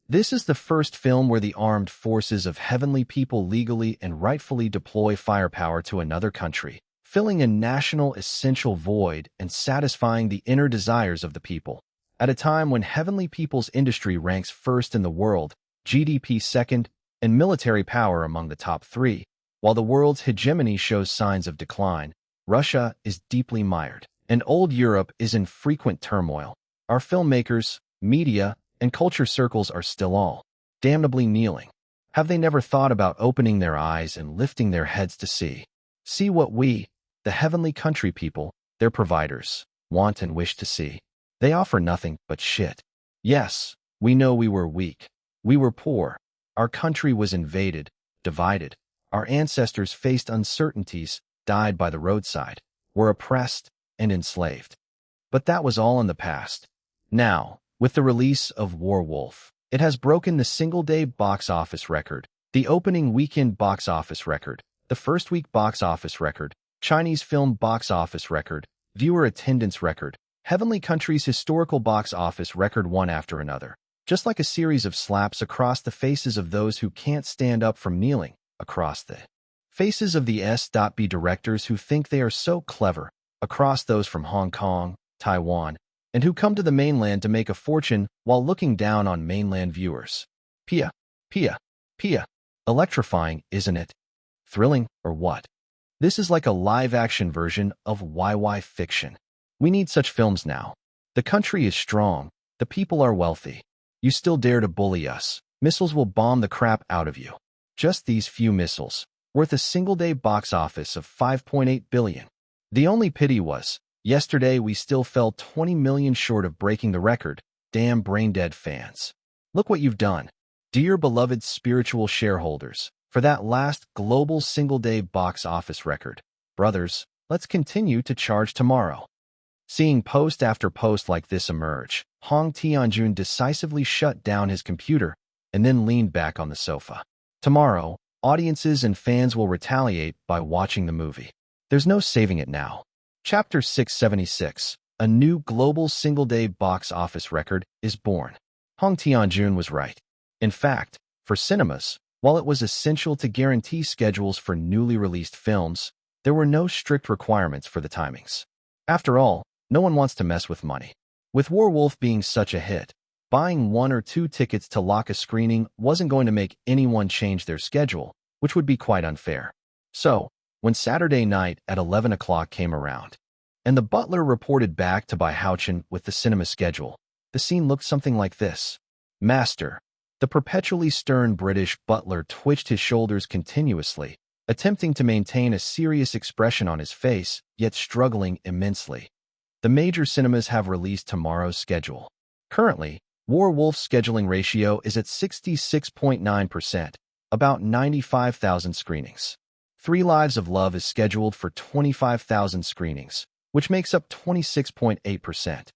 This is the first film where the armed forces of Heavenly People legally and rightfully deploy firepower to another country, filling a national essential void and satisfying the inner desires of the people. At a time when Heavenly People's industry ranks first in the world, GDP second, and military power among the top 3, while the world's hegemony shows signs of decline, Russia is deeply mired, and old Europe is in frequent turmoil. Our filmmakers, media, and culture circles are still all damnably kneeling. Have they never thought about opening their eyes and lifting their heads to see what we, the heavenly country people, their providers, want and wish to see? They offer nothing but shit. Yes, we know we were weak. We were poor. Our country was invaded, divided. Our ancestors faced uncertainties, died by the roadside, were oppressed and enslaved. But that was all in the past. Now, with the release of Werewolf, it has broken the single-day box office record, the opening weekend box office record, the first-week box office record, Chinese film box office record, viewer attendance record, Heavenly Country's historical box office record one after another. Just like a series of slaps across the faces of those who can't stand up from kneeling, across the faces of the S.B. directors who think they are so clever, across those from Hong Kong, Taiwan, and who come to the mainland to make a fortune while looking down on mainland viewers. Pia. Electrifying, isn't it? Thrilling, or what? This is like a live-action version of YY fiction. We need such films now. The country is strong. The people are wealthy. You still dare to bully us. Missiles will bomb the crap out of you. Just these few missiles, worth a single-day box office of $5.8 billion. The only pity was, yesterday we still fell 20 million short of breaking the record. Damn brain-dead fans. Look what you've done. Dear beloved spiritual shareholders, for that last global single-day box office record. Brothers, let's continue to charge tomorrow. Seeing post after post like this emerge, Hong Tianjun decisively shut down his computer and then leaned back on the sofa. Tomorrow, audiences and fans will retaliate by watching the movie. There's no saving it now. Chapter 676, a new global single-day box office record is born. Hong Tianjun was right. In fact, for cinemas, While it was essential to guarantee schedules for newly released films, there were no strict requirements for the timings. After all, no one wants to mess with money. With Werewolf being such a hit, buying 1 or 2 tickets to lock a screening wasn't going to make anyone change their schedule, which would be quite unfair. So, when Saturday night at 11 o'clock came around, and the butler reported back to Bai Haochen with the cinema schedule, the scene looked something like this. Master. The perpetually stern British butler twitched his shoulders continuously, attempting to maintain a serious expression on his face, yet struggling immensely. The major cinemas have released tomorrow's schedule. Currently, Werewolf's scheduling ratio is at 66.9%, about 95,000 screenings. Three Lives of Love is scheduled for 25,000 screenings, which makes up 26.8%.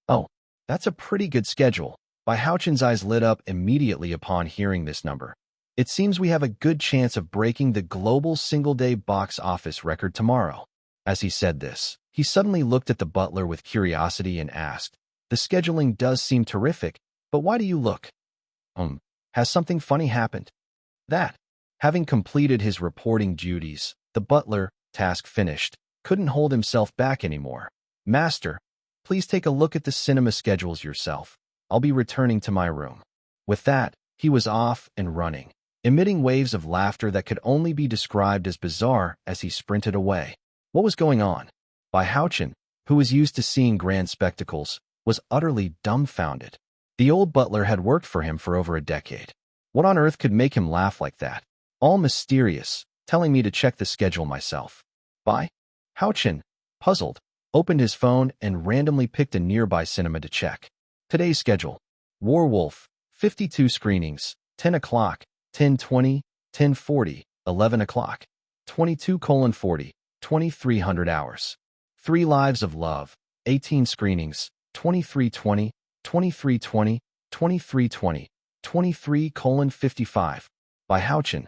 Oh, that's a pretty good schedule. Bai Haochen's eyes lit up immediately upon hearing this number. It seems we have a good chance of breaking the global single-day box office record tomorrow. As he said this, he suddenly looked at the butler with curiosity and asked, "The scheduling does seem terrific, but why do you look? Has something funny happened?" That, having completed his reporting duties, the butler, task finished, couldn't hold himself back anymore. "Master, please take a look at the cinema schedules yourself. I'll be returning to my room." With that, he was off and running, emitting waves of laughter that could only be described as bizarre as he sprinted away. What was going on? Bai Haochen, who was used to seeing grand spectacles, was utterly dumbfounded. The old butler had worked for him for over a decade. What on earth could make him laugh like that? All mysterious, telling me to check the schedule myself. Bai Haochen, puzzled, opened his phone and randomly picked a nearby cinema to check. Today's schedule. Werewolf, 52 screenings, 10 o'clock, 10:20, 10:40, 11 o'clock, 22:40, 2300 hours. Three Lives of Love, 18 screenings, 23:20, 23:20, 23:20, 23:55. Bai Haochen.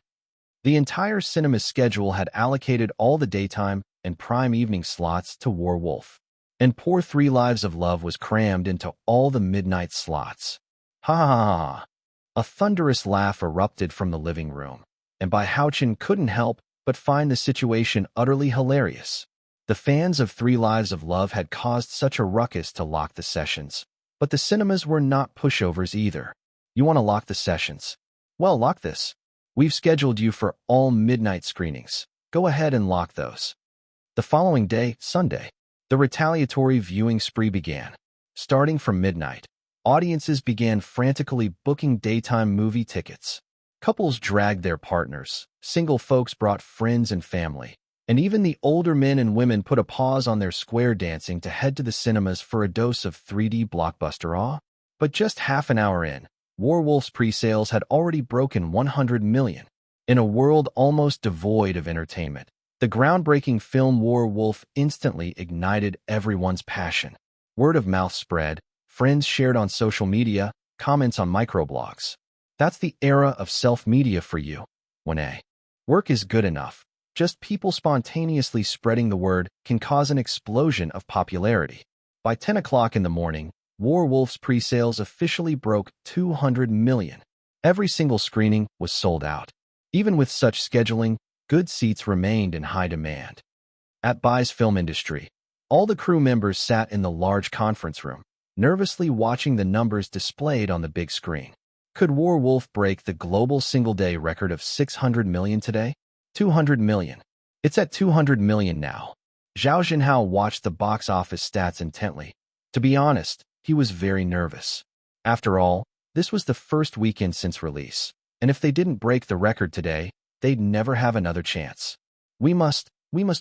The entire cinema schedule had allocated all the daytime and prime evening slots to Werewolf. And poor Three Lives of Love was crammed into all the midnight slots. Ha ha ha ha. A thunderous laugh erupted from the living room, and Bai Haochen couldn't help but find the situation utterly hilarious. The fans of Three Lives of Love had caused such a ruckus to lock the sessions, but the cinemas were not pushovers either. You want to lock the sessions? Well, lock this. We've scheduled you for all midnight screenings. Go ahead and lock those. The following day, Sunday, the retaliatory viewing spree began. Starting from midnight, audiences began frantically booking daytime movie tickets. Couples dragged their partners, single folks brought friends and family, and even the older men and women put a pause on their square dancing to head to the cinemas for a dose of 3D blockbuster awe. But just half an hour in, Werewolf's pre-sales had already broken 100 million. In a world almost devoid of entertainment, the groundbreaking film Werewolf instantly ignited everyone's passion. Word of mouth spread, friends shared on social media, comments on microblogs. That's the era of self-media for you. When work is good enough, just people spontaneously spreading the word can cause an explosion of popularity. By 10 o'clock in the morning, Werewolf's pre-sales officially broke 200 million. Every single screening was sold out. Even with such scheduling, good seats remained in high demand. At Bai's film industry, all the crew members sat in the large conference room, nervously watching the numbers displayed on the big screen. Could Werewolf break the global single-day record of 600 million today? 200 million. It's at 200 million now. Zhao Jinhao watched the box office stats intently. To be honest, he was very nervous. After all, this was the first weekend since release, and if they didn't break the record today, they'd never have another chance. We must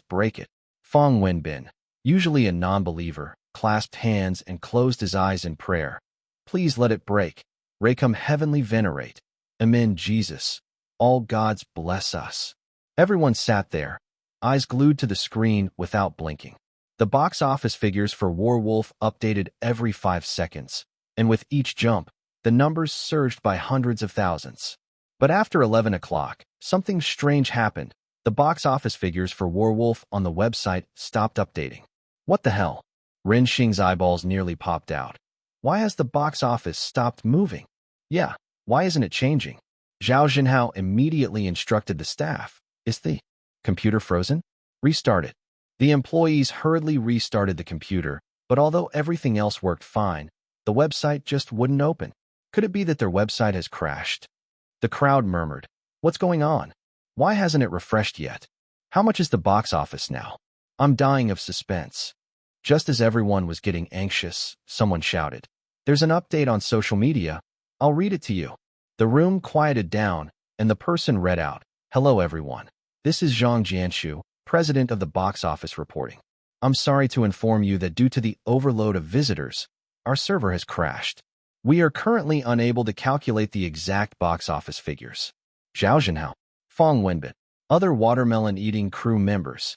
break it. Fong Wenbin, usually a non-believer, clasped hands and closed his eyes in prayer. Please let it break. Raycom heavenly venerate. Amen Jesus. All gods bless us. Everyone sat there, eyes glued to the screen without blinking. The box office figures for Werewolf updated every 5 seconds, and with each jump, the numbers surged by hundreds of thousands. But after 11 o'clock, something strange happened. The box office figures for Werewolf on the website stopped updating. What the hell? Ren Xing's eyeballs nearly popped out. Why has the box office stopped moving? Yeah, why isn't it changing? Zhao Jinhao immediately instructed the staff. Is the computer frozen? Restart it. The employees hurriedly restarted the computer, but although everything else worked fine, the website just wouldn't open. Could it be that their website has crashed? The crowd murmured. What's going on? Why hasn't it refreshed yet? How much is the box office now? I'm dying of suspense. Just as everyone was getting anxious, someone shouted, There's an update on social media. I'll read it to you. The room quieted down, and the person read out, Hello everyone. This is Zhang Jianshu, president of the box office reporting. I'm sorry to inform you that due to the overload of visitors, our server has crashed. We are currently unable to calculate the exact box office figures. Zhao Jinhao, Fong Wenbin, other watermelon-eating crew members.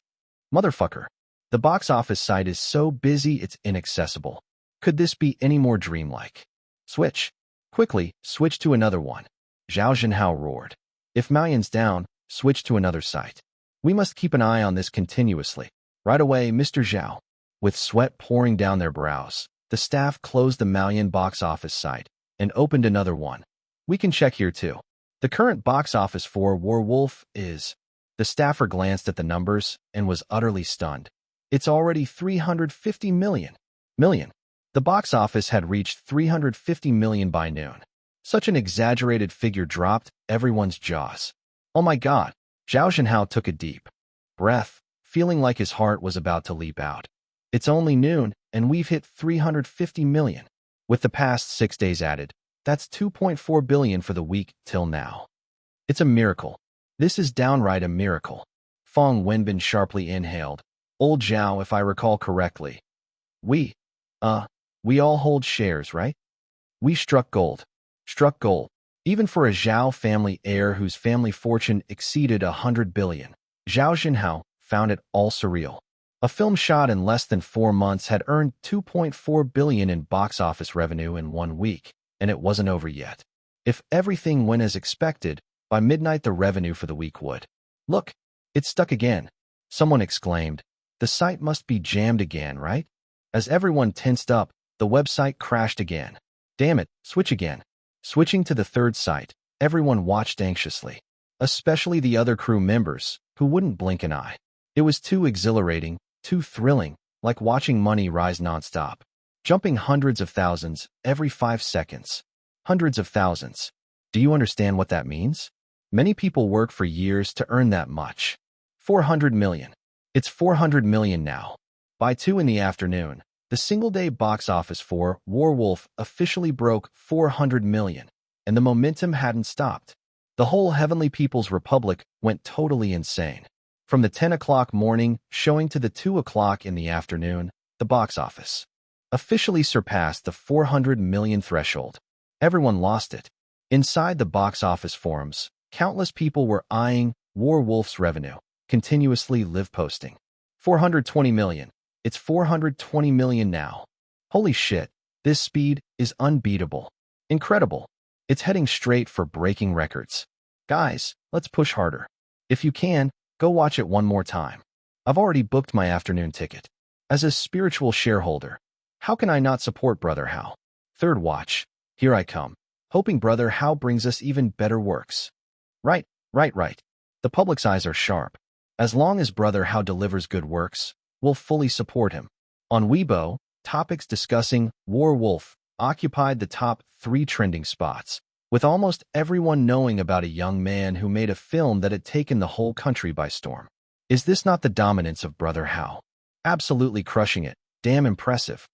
Motherfucker. The box office site is so busy it's inaccessible. Could this be any more dreamlike? Switch. Quickly, switch to another one. Zhao Jinhao roared. If Maoyan's down, switch to another site. We must keep an eye on this continuously. Right away, Mr. Zhao. With sweat pouring down their brows, the staff closed the Maoyan box office site and opened another one. We can check here too. The current box office for Werewolf is... The staffer glanced at the numbers and was utterly stunned. It's already 350 million. The box office had reached 350 million by noon. Such an exaggerated figure dropped everyone's jaws. Oh my God! Zhao Jinhao took a deep breath, feeling like his heart was about to leap out. It's only noon, and we've hit 350 million. With the past 6 days added, that's 2.4 billion for the week till now. It's a miracle. This is downright a miracle. Fong Wenbin sharply inhaled. Old Zhao, if I recall correctly. We all hold shares, right? We struck gold. Even for a Zhao family heir whose family fortune exceeded 100 billion. Zhao Jinhao found it all surreal. A film shot in less than 4 months had earned 2.4 billion in box office revenue in 1 week, and it wasn't over yet. If everything went as expected, by midnight the revenue for the week would. Look, it's stuck again. Someone exclaimed. The site must be jammed again, right? As everyone tensed up, the website crashed again. Damn it, switch again. Switching to the third site, everyone watched anxiously. Especially the other crew members, who wouldn't blink an eye. It was too exhilarating, too thrilling, like watching money rise nonstop. Jumping hundreds of thousands every 5 seconds. Hundreds of thousands. Do you understand what that means? Many people work for years to earn that much. 400 million. It's 400 million now. By 2 in the afternoon, the single-day box office for Werewolf officially broke 400 million, and the momentum hadn't stopped. The whole Heavenly People's Republic went totally insane. From the 10 o'clock morning showing to the 2 o'clock in the afternoon, the box office officially surpassed the 400 million threshold. Everyone lost it. Inside the box office forums, countless people were eyeing Werewolf's revenue, continuously live posting. 420 million. It's 420 million now. Holy shit, this speed is unbeatable. Incredible. It's heading straight for breaking records. Guys, let's push harder. If you can, go watch it one more time. I've already booked my afternoon ticket. As a spiritual shareholder, how can I not support Brother Hao? Third watch. Here I come. Hoping Brother Hao brings us even better works. Right. The public's eyes are sharp. As long as Brother Hao delivers good works, we'll fully support him. On Weibo, topics discussing Werewolf occupied the top 3 trending spots, with almost everyone knowing about a young man who made a film that had taken the whole country by storm. Is this not the dominance of Brother Hao? Absolutely crushing it. Damn impressive.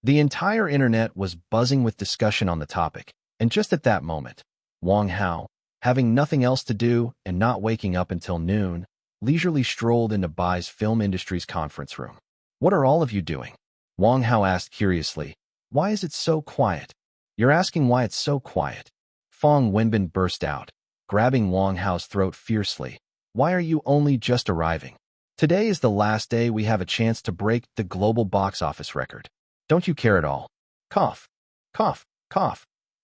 The entire internet was buzzing with discussion on the topic, and just at that moment, Wang Hao, having nothing else to do and not waking up until noon, leisurely strolled into Bai's film industry's conference room. What are all of you doing? Wang Hao asked curiously. Why is it so quiet? You're asking why it's so quiet. Fong Wenbin burst out, grabbing Wang Hao's throat fiercely. Why are you only just arriving? Today is the last day we have a chance to break the global box office record. Don't you care at all? Cough.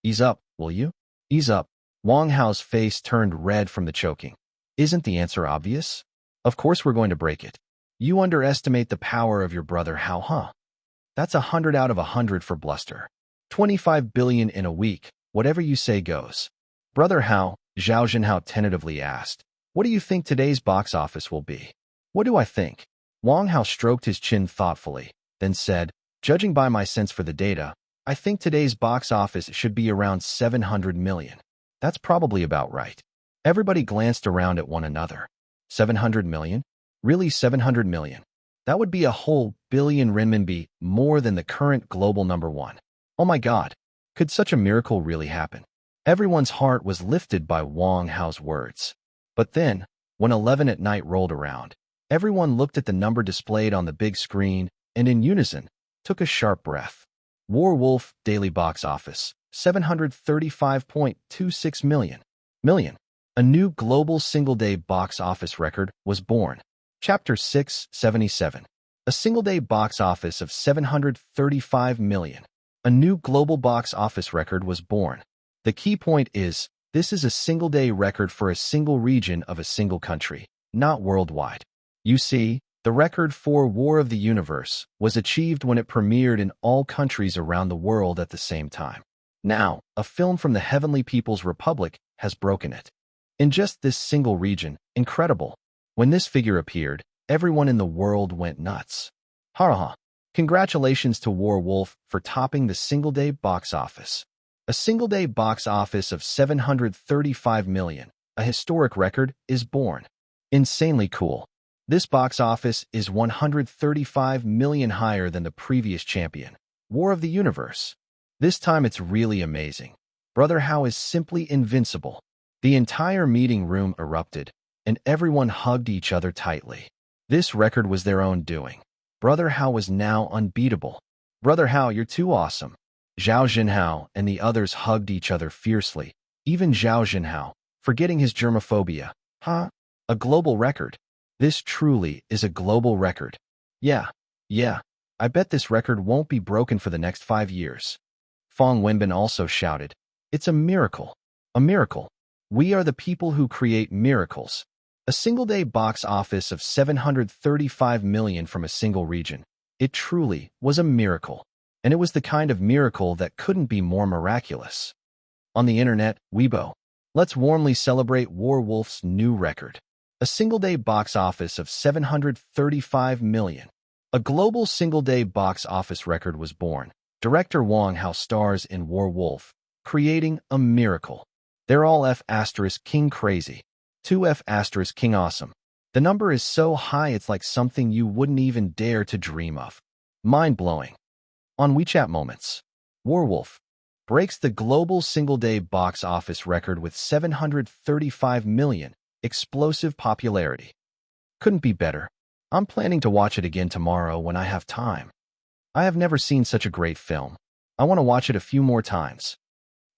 Ease up, will you? Ease up. Wang Hao's face turned red from the choking. Isn't the answer obvious? Of course we're going to break it. You underestimate the power of your Brother Hao, huh? That's 100 out of 100 for bluster. 25 billion in a week, whatever you say goes. Brother Hao, Zhao Jinhao tentatively asked. What do you think today's box office will be? What do I think? Wang Hao stroked his chin thoughtfully, then said, judging by my sense for the data, I think today's box office should be around 700 million. That's probably about right. Everybody glanced around at one another. 700 million? Really 700 million? That would be a whole billion renminbi more than the current global number one. Oh my God, could such a miracle really happen? Everyone's heart was lifted by Wang Hao's words. But then, when 11 at night rolled around, everyone looked at the number displayed on the big screen and in unison, took a sharp breath. Werewolf daily box office, 735.26 million. A new global single-day box office record was born. Chapter 677. A single-day box office of 735 million. A new global box office record was born. The key point is, this is a single-day record for a single region of a single country, not worldwide. You see, the record for War of the Universe was achieved when it premiered in all countries around the world at the same time. Now, a film from the Heavenly People's Republic has broken it. In just this single region, incredible. When this figure appeared, everyone in the world went nuts. Ha! Congratulations to Werewolf for topping the single-day box office. A single-day box office of 735 million, a historic record, is born. Insanely cool. This box office is 135 million higher than the previous champion, War of the Universe. This time it's really amazing. Brother Hao is simply invincible. The entire meeting room erupted, and everyone hugged each other tightly. This record was their own doing. Brother Hao was now unbeatable. Brother Hao, you're too awesome. Zhao Jinhao and the others hugged each other fiercely, even Zhao Jinhao, forgetting his germophobia. A global record. This truly is a global record. Yeah. I bet this record won't be broken for the next 5 years. Fong Wenbin also shouted. It's a miracle. A miracle. We are the people who create miracles. A single-day box office of 735 million from a single region. It truly was a miracle. And it was the kind of miracle that couldn't be more miraculous. On the internet, Weibo, let's warmly celebrate Werewolf's new record. A single-day box office of 735 million. A global single-day box office record was born. Director Wang Hao stars in Werewolf, creating a miracle. They're all F***King crazy. 2F***King awesome. The number is so high it's like something you wouldn't even dare to dream of. Mind-blowing. On WeChat Moments, Werewolf breaks the global single-day box office record with 735 million, explosive popularity. Couldn't be better. I'm planning to watch it again tomorrow when I have time. I have never seen such a great film. I want to watch it a few more times.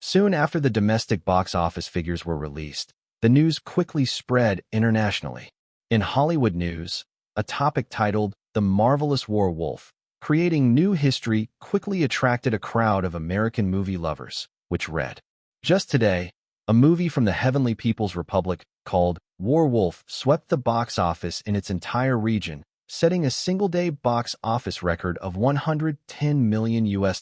Soon after the domestic box office figures were released, the news quickly spread internationally. In Hollywood news, a topic titled The Marvelous Werewolf, Creating New History quickly attracted a crowd of American movie lovers, which read, just today, a movie from the Heavenly People's Republic called Werewolf swept the box office in its entire region, setting a single-day box office record of $110 million,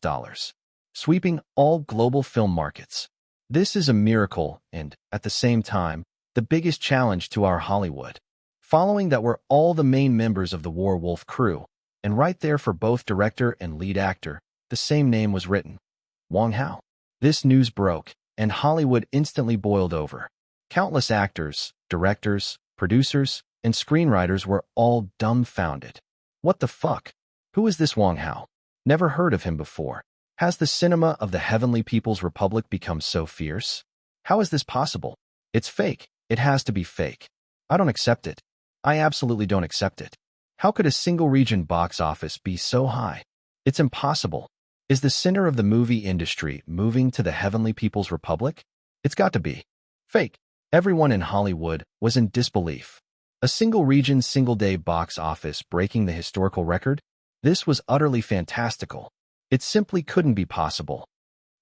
sweeping all global film markets. This is a miracle and, at the same time, the biggest challenge to our Hollywood. Following that were all the main members of the Werewolf crew, and right there for both director and lead actor, the same name was written. Wang Hao. This news broke, and Hollywood instantly boiled over. Countless actors, directors, producers, and screenwriters were all dumbfounded. What the fuck? Who is this Wang Hao? Never heard of him before. Has the cinema of the Heavenly People's Republic become so fierce? How is this possible? It's fake. It has to be fake. I don't accept it. I absolutely don't accept it. How could a single region box office be so high? It's impossible. Is the center of the movie industry moving to the Heavenly People's Republic? It's got to be. Fake. Everyone in Hollywood was in disbelief. A single region, single-day box office breaking the historical record? This was utterly fantastical. It simply couldn't be possible.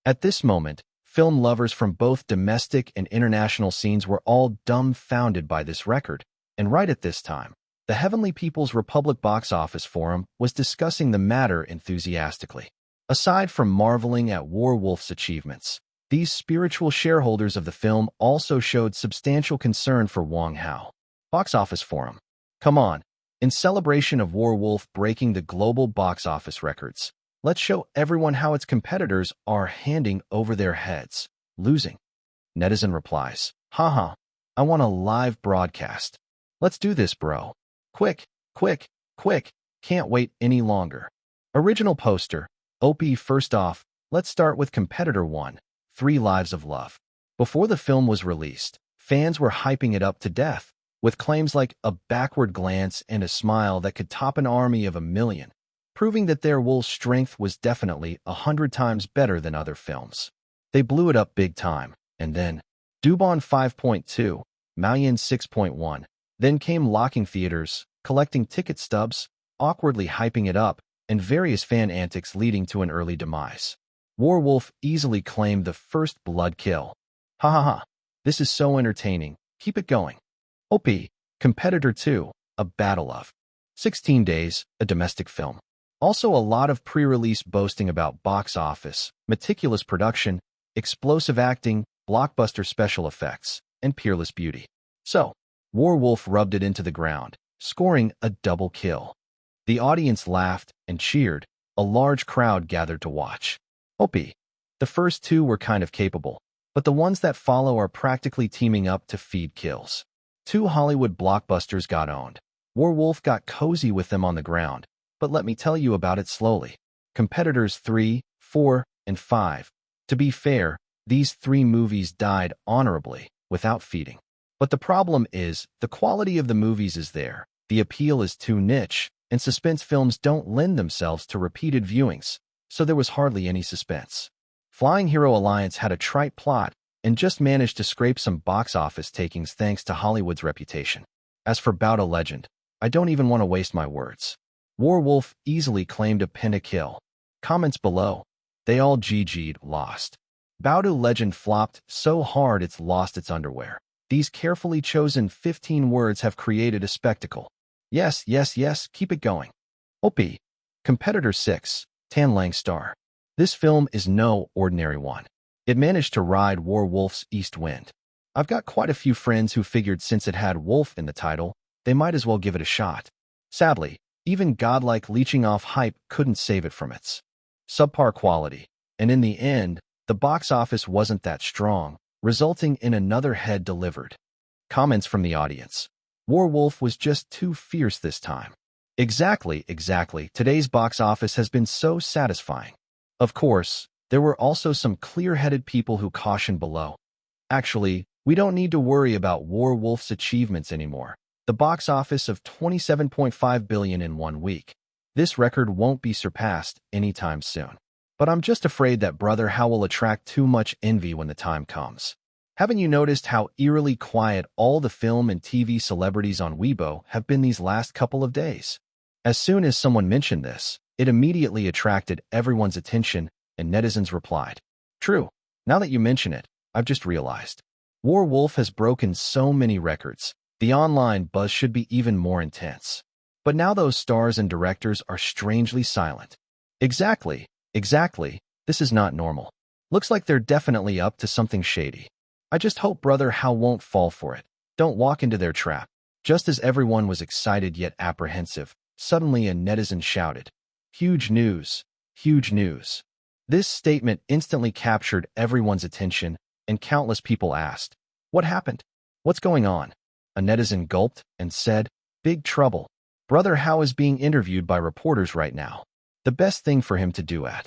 At this moment, film lovers from both domestic and international scenes were all dumbfounded by this record, and right at this time, the Heavenly People's Republic Box Office Forum was discussing the matter enthusiastically. Aside from marveling at Werewolf's achievements, These spiritual shareholders of the film also showed substantial concern for Wang Hao. Box Office Forum. Come on. In celebration of Werewolf breaking the global box office records, let's show everyone how its competitors are handing over their heads, losing. Netizen replies, haha, I want a live broadcast. Let's do this, bro. Quick, quick, quick, can't wait any longer. Original poster. OP. First off, let's start with competitor 1, 3 Lives of Love. Before the film was released, fans were hyping it up to death, with claims like a backward glance and a smile that could top an army of 1,000,000, proving that their wolf's strength was definitely 100 times better than other films. They blew it up big time, and then Dubon 5.2, Mayan 6.1, then came locking theaters, collecting ticket stubs, awkwardly hyping it up, and various fan antics leading to an early demise. Werewolf easily claimed the first blood kill. Ha ha ha, this is so entertaining, keep it going. OP. Competitor 2, A Battle of 16 Days, a domestic film. Also a lot of pre-release boasting about box office, meticulous production, explosive acting, blockbuster special effects, and peerless beauty. So, Werewolf rubbed it into the ground, scoring a double kill. The audience laughed and cheered. A large crowd gathered to watch. OP. The first 2 were kind of capable, but the ones that follow are practically teaming up to feed kills. 2 Hollywood blockbusters got owned. Werewolf got cozy with them on the ground, but let me tell you about it slowly. Competitors 3, 4, and 5. To be fair, these 3 movies died honorably, without feeding. But the problem is, the quality of the movies is there, the appeal is too niche, and suspense films don't lend themselves to repeated viewings, so there was hardly any suspense. Flying Hero Alliance had a trite plot, and just managed to scrape some box office takings thanks to Hollywood's reputation. As for Bauta Legend, I don't even want to waste my words. Werewolf easily claimed a pentakill. Comments below. They all GG'd, lost. Bauta Legend flopped so hard it's lost its underwear. These carefully chosen 15 words have created a spectacle. Yes, yes, yes, keep it going. OP. Competitor 6, Tan Lang Star. This film is no ordinary one. It managed to ride Werewolf's east wind. I've got quite a few friends who figured since it had wolf in the title, they might as well give it a shot. Sadly, even godlike leeching off hype couldn't save it from its subpar quality, and in the end, the box office wasn't that strong, resulting in another head delivered. Comments from the audience. Werewolf was just too fierce this time. Exactly. Today's box office has been so satisfying. Of course, there were also some clear-headed people who cautioned below. Actually, we don't need to worry about Werewolf's achievements anymore. The box office of $27.5 billion in 1 week. This record won't be surpassed anytime soon. But I'm just afraid that Brother Hao will attract too much envy when the time comes. Haven't you noticed how eerily quiet all the film and TV celebrities on Weibo have been these last couple of days? As soon as someone mentioned this, it immediately attracted everyone's attention, and netizens replied, "True, now that you mention it, I've just realized. Werewolf has broken so many records. The online buzz should be even more intense. But now those stars and directors are strangely silent. Exactly. This is not normal. Looks like they're definitely up to something shady. I just hope Brother Hao won't fall for it. Don't walk into their trap." Just as everyone was excited yet apprehensive, suddenly a netizen shouted, "Huge news! Huge news!" This statement instantly captured everyone's attention, and countless people asked, "What happened? What's going on?" A netizen gulped and said, "Big trouble. Brother Hao is being interviewed by reporters right now. The best thing for him to do at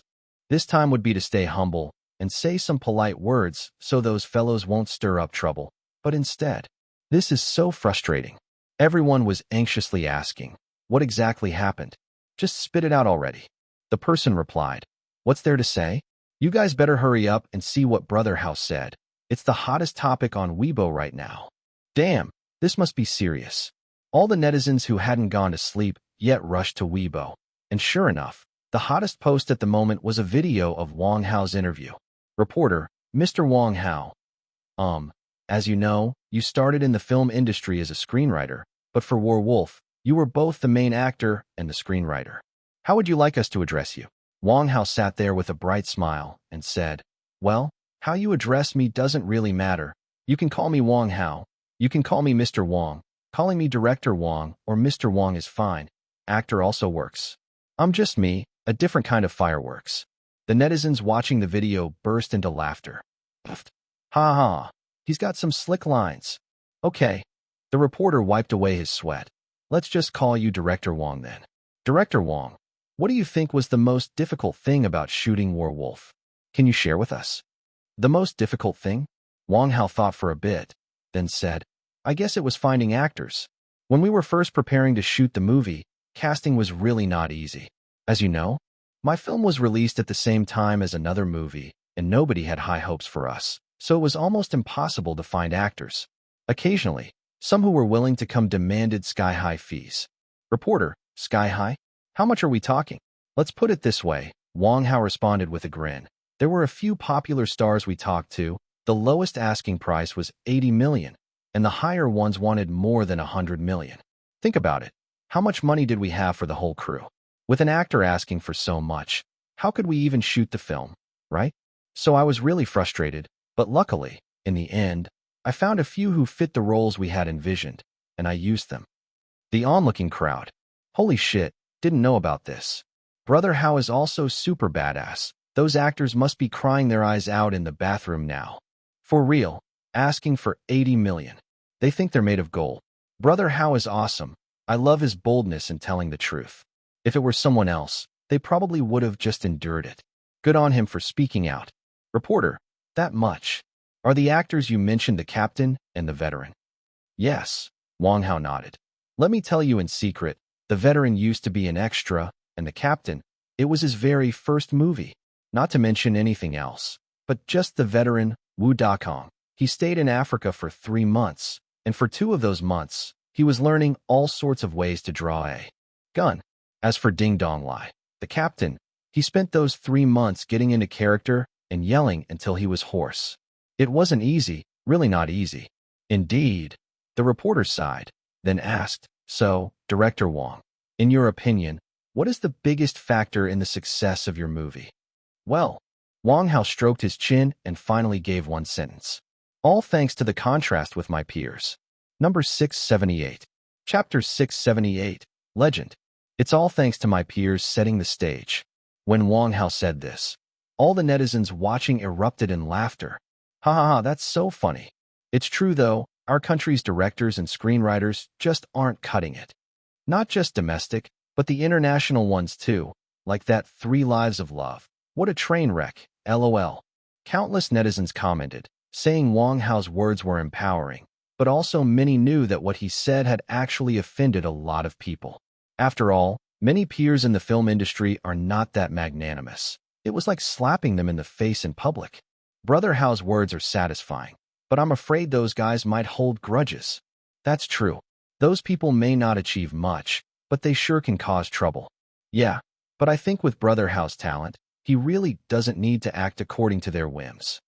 this time would be to stay humble and say some polite words so those fellows won't stir up trouble. But instead, this is so frustrating." Everyone was anxiously asking, "What exactly happened? Just spit it out already." The person replied, "What's there to say? You guys better hurry up and see what Brother Hao said. It's the hottest topic on Weibo right now." Damn, this must be serious. All the netizens who hadn't gone to sleep yet rushed to Weibo. And sure enough, the hottest post at the moment was a video of Wang Hao's interview. Reporter, Mr. Wang Hao. As you know, you started in the film industry as a screenwriter, but for Werewolf, you were both the main actor and the screenwriter. How would you like us to address you? Wang Hao sat there with a bright smile and said, "Well, How you address me doesn't really matter. You can call me Wang Hao. You can call me Mr. Wang. Calling me Director Wang or Mr. Wang is fine. Actor also works. I'm just me, a different kind of fireworks. The netizens watching the video burst into laughter. Ha ha, he's got some slick lines. Okay. The reporter wiped away his sweat. Let's just call you Director Wang then. Director Wang, what do you think was the most difficult thing about shooting Werewolf? Can you share with us? The most difficult thing? Wang Hao thought for a bit, then said, I guess it was finding actors. When we were first preparing to shoot the movie, casting was really not easy. As you know, my film was released at the same time as another movie, and nobody had high hopes for us, so it was almost impossible to find actors. Occasionally, some who were willing to come demanded sky-high fees. Reporter, sky-high? How much are we talking? Let's put it this way, Wang Hao responded with a grin. There were a few popular stars we talked to. The lowest asking price was 80 million, and the higher ones wanted more than 100 million. Think about it. How much money did we have for the whole crew? With an actor asking for so much, how could we even shoot the film, right? So I was really frustrated, but luckily, in the end, I found a few who fit the roles we had envisioned, and I used them. The onlooking crowd. Holy shit, didn't know about this. Brother Hao is also super badass. Those actors must be crying their eyes out in the bathroom now. For real, asking for 80 million. They think they're made of gold. Brother Hao is awesome. I love his boldness in telling the truth. If it were someone else, they probably would have just endured it. Good on him for speaking out. Reporter, that much. Are the actors you mentioned the captain and the veteran? Yes, Wang Hao nodded. Let me tell you in secret, the veteran used to be an extra, and the captain, it was his very first movie. Not to mention anything else, but just the veteran, Wu Dakong. He stayed in Africa for 3 months, and for 2 of those months, he was learning all sorts of ways to draw a gun. As for Ding Dong Lai, the captain, he spent those 3 months getting into character and yelling until he was hoarse. It wasn't easy, really not easy. Indeed, the reporter sighed, then asked, so, Director Wang, in your opinion, what is the biggest factor in the success of your movie? Well, Wang Hao stroked his chin and finally gave one sentence. All thanks to the contrast with my peers. Number 678. Chapter 678. Legend. It's all thanks to my peers setting the stage. When Wang Hao said this, all the netizens watching erupted in laughter. Ha ha ha, that's so funny. It's true though, our country's directors and screenwriters just aren't cutting it. Not just domestic, but the international ones too, like that 3 Lives of Love. What a train wreck, LOL. Countless netizens commented, saying Wang Hao's words were empowering, but also many knew that what he said had actually offended a lot of people. After all, many peers in the film industry are not that magnanimous. It was like slapping them in the face in public. Brother Hao's words are satisfying, but I'm afraid those guys might hold grudges. That's true. Those people may not achieve much, but they sure can cause trouble. Yeah, but I think with Brother Hao's talent, he really doesn't need to act according to their whims.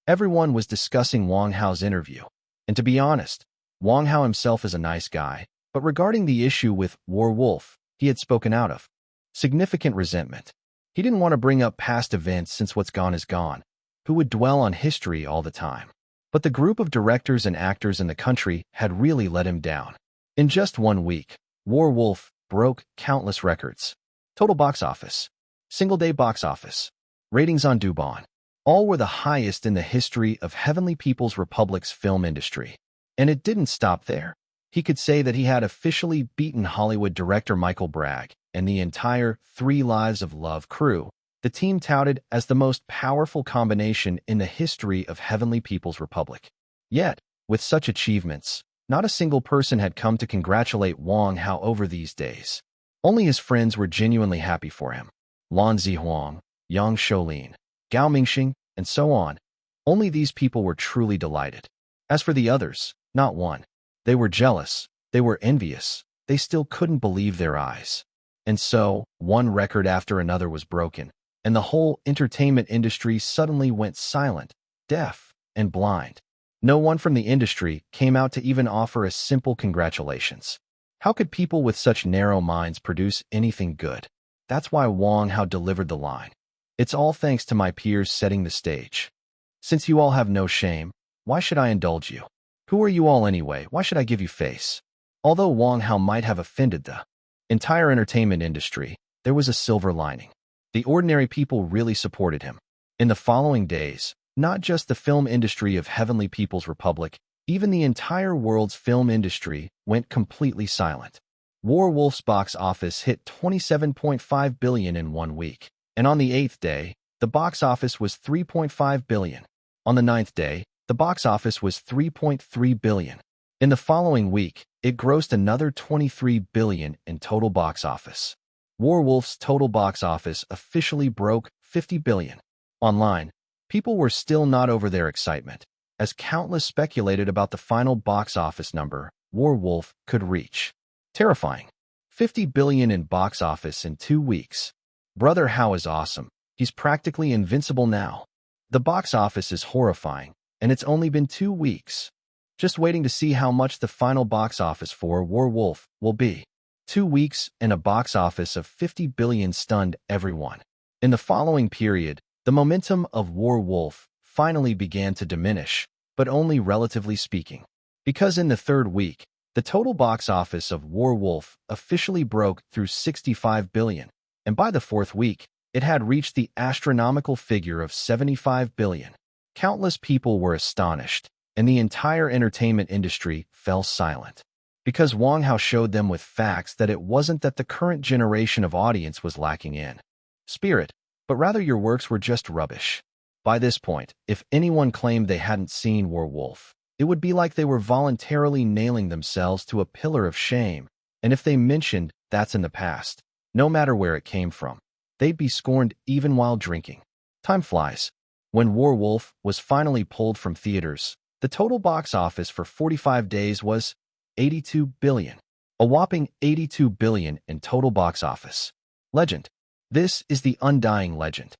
Everyone was discussing Wang Hao's interview, and to be honest, Wang Hao himself is a nice guy, but regarding the issue with Werewolf, he had spoken out of significant resentment. He didn't want to bring up past events since what's gone is gone. Who would dwell on history all the time? But the group of directors and actors in the country had really let him down. In just 1 week, Werewolf broke countless records. Total box office, single-day box office, ratings on Dubon, all were the highest in the history of Heavenly People's Republic's film industry. And it didn't stop there. He could say that he had officially beaten Hollywood director Michael Bragg and the entire 3 Lives of Love crew, the team touted as the most powerful combination in the history of Heavenly People's Republic. Yet, with such achievements, not a single person had come to congratulate Wang Hao over these days. Only his friends were genuinely happy for him. Lan Zihuang, Yang Shoulin, Gao Mingxing, and so on. Only these people were truly delighted. As for the others, not one. They were jealous, they were envious, they still couldn't believe their eyes. And so, one record after another was broken, and the whole entertainment industry suddenly went silent, deaf, and blind. No one from the industry came out to even offer a simple congratulations. How could people with such narrow minds produce anything good? That's why Wang Hao delivered the line. It's all thanks to my peers setting the stage. Since you all have no shame, why should I indulge you? Who are you all anyway? Why should I give you face? Although Wang Hao might have offended the entire entertainment industry, there was a silver lining. The ordinary people really supported him. In the following days, not just the film industry of Heavenly People's Republic, even the entire world's film industry went completely silent. Werewolf's box office hit $27.5 billion in 1 week, and on the 8th day, the box office was $3.5 billion. On the 9th day, the box office was $3.3 billion. In the following week, it grossed another $23 billion in total box office. Werewolf's total box office officially broke $50 billion. Online, people were still not over their excitement, as countless speculated about the final box office number Werewolf could reach. Terrifying. $50 billion in box office in 2 weeks. Brother Hao is awesome. He's practically invincible now. The box office is horrifying, and it's only been 2 weeks. Just waiting to see how much the final box office for Werewolf will be. 2 weeks and a box office of $50 billion stunned everyone. In the following period, the momentum of Werewolf finally began to diminish, but only relatively speaking. Because in the 3rd week, the total box office of Werewolf officially broke through $65 billion, and by the 4th week, it had reached the astronomical figure of $75 billion. Countless people were astonished, and the entire entertainment industry fell silent. Because Wang Hao showed them with facts that it wasn't that the current generation of audience was lacking in spirit, but rather your works were just rubbish. By this point, if anyone claimed they hadn't seen Werewolf, it would be like they were voluntarily nailing themselves to a pillar of shame, and if they mentioned that's in the past, no matter where it came from, they'd be scorned even while drinking. Time flies. When Werewolf was finally pulled from theaters, the total box office for 45 days was $82 billion. A whopping $82 billion in total box office. Legend. This is the undying legend.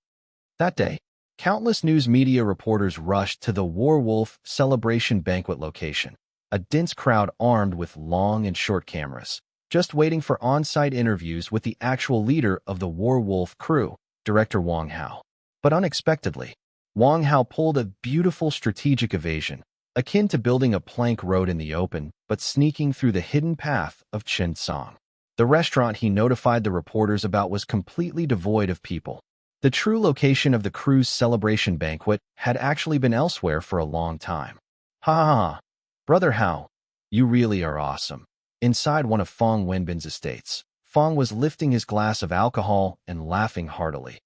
That day, countless news media reporters rushed to the Werewolf celebration banquet location, a dense crowd armed with long and short cameras, just waiting for on-site interviews with the actual leader of the Werewolf crew, director Wang Hao. But unexpectedly, Wang Hao pulled a beautiful strategic evasion, akin to building a plank road in the open, but sneaking through the hidden path of Chengsong. The restaurant he notified the reporters about was completely devoid of people. The true location of the crew's celebration banquet had actually been elsewhere for a long time. Ha ha ha. Brother Hao, you really are awesome. Inside one of Fong Wenbin's estates, Fong was lifting his glass of alcohol and laughing heartily.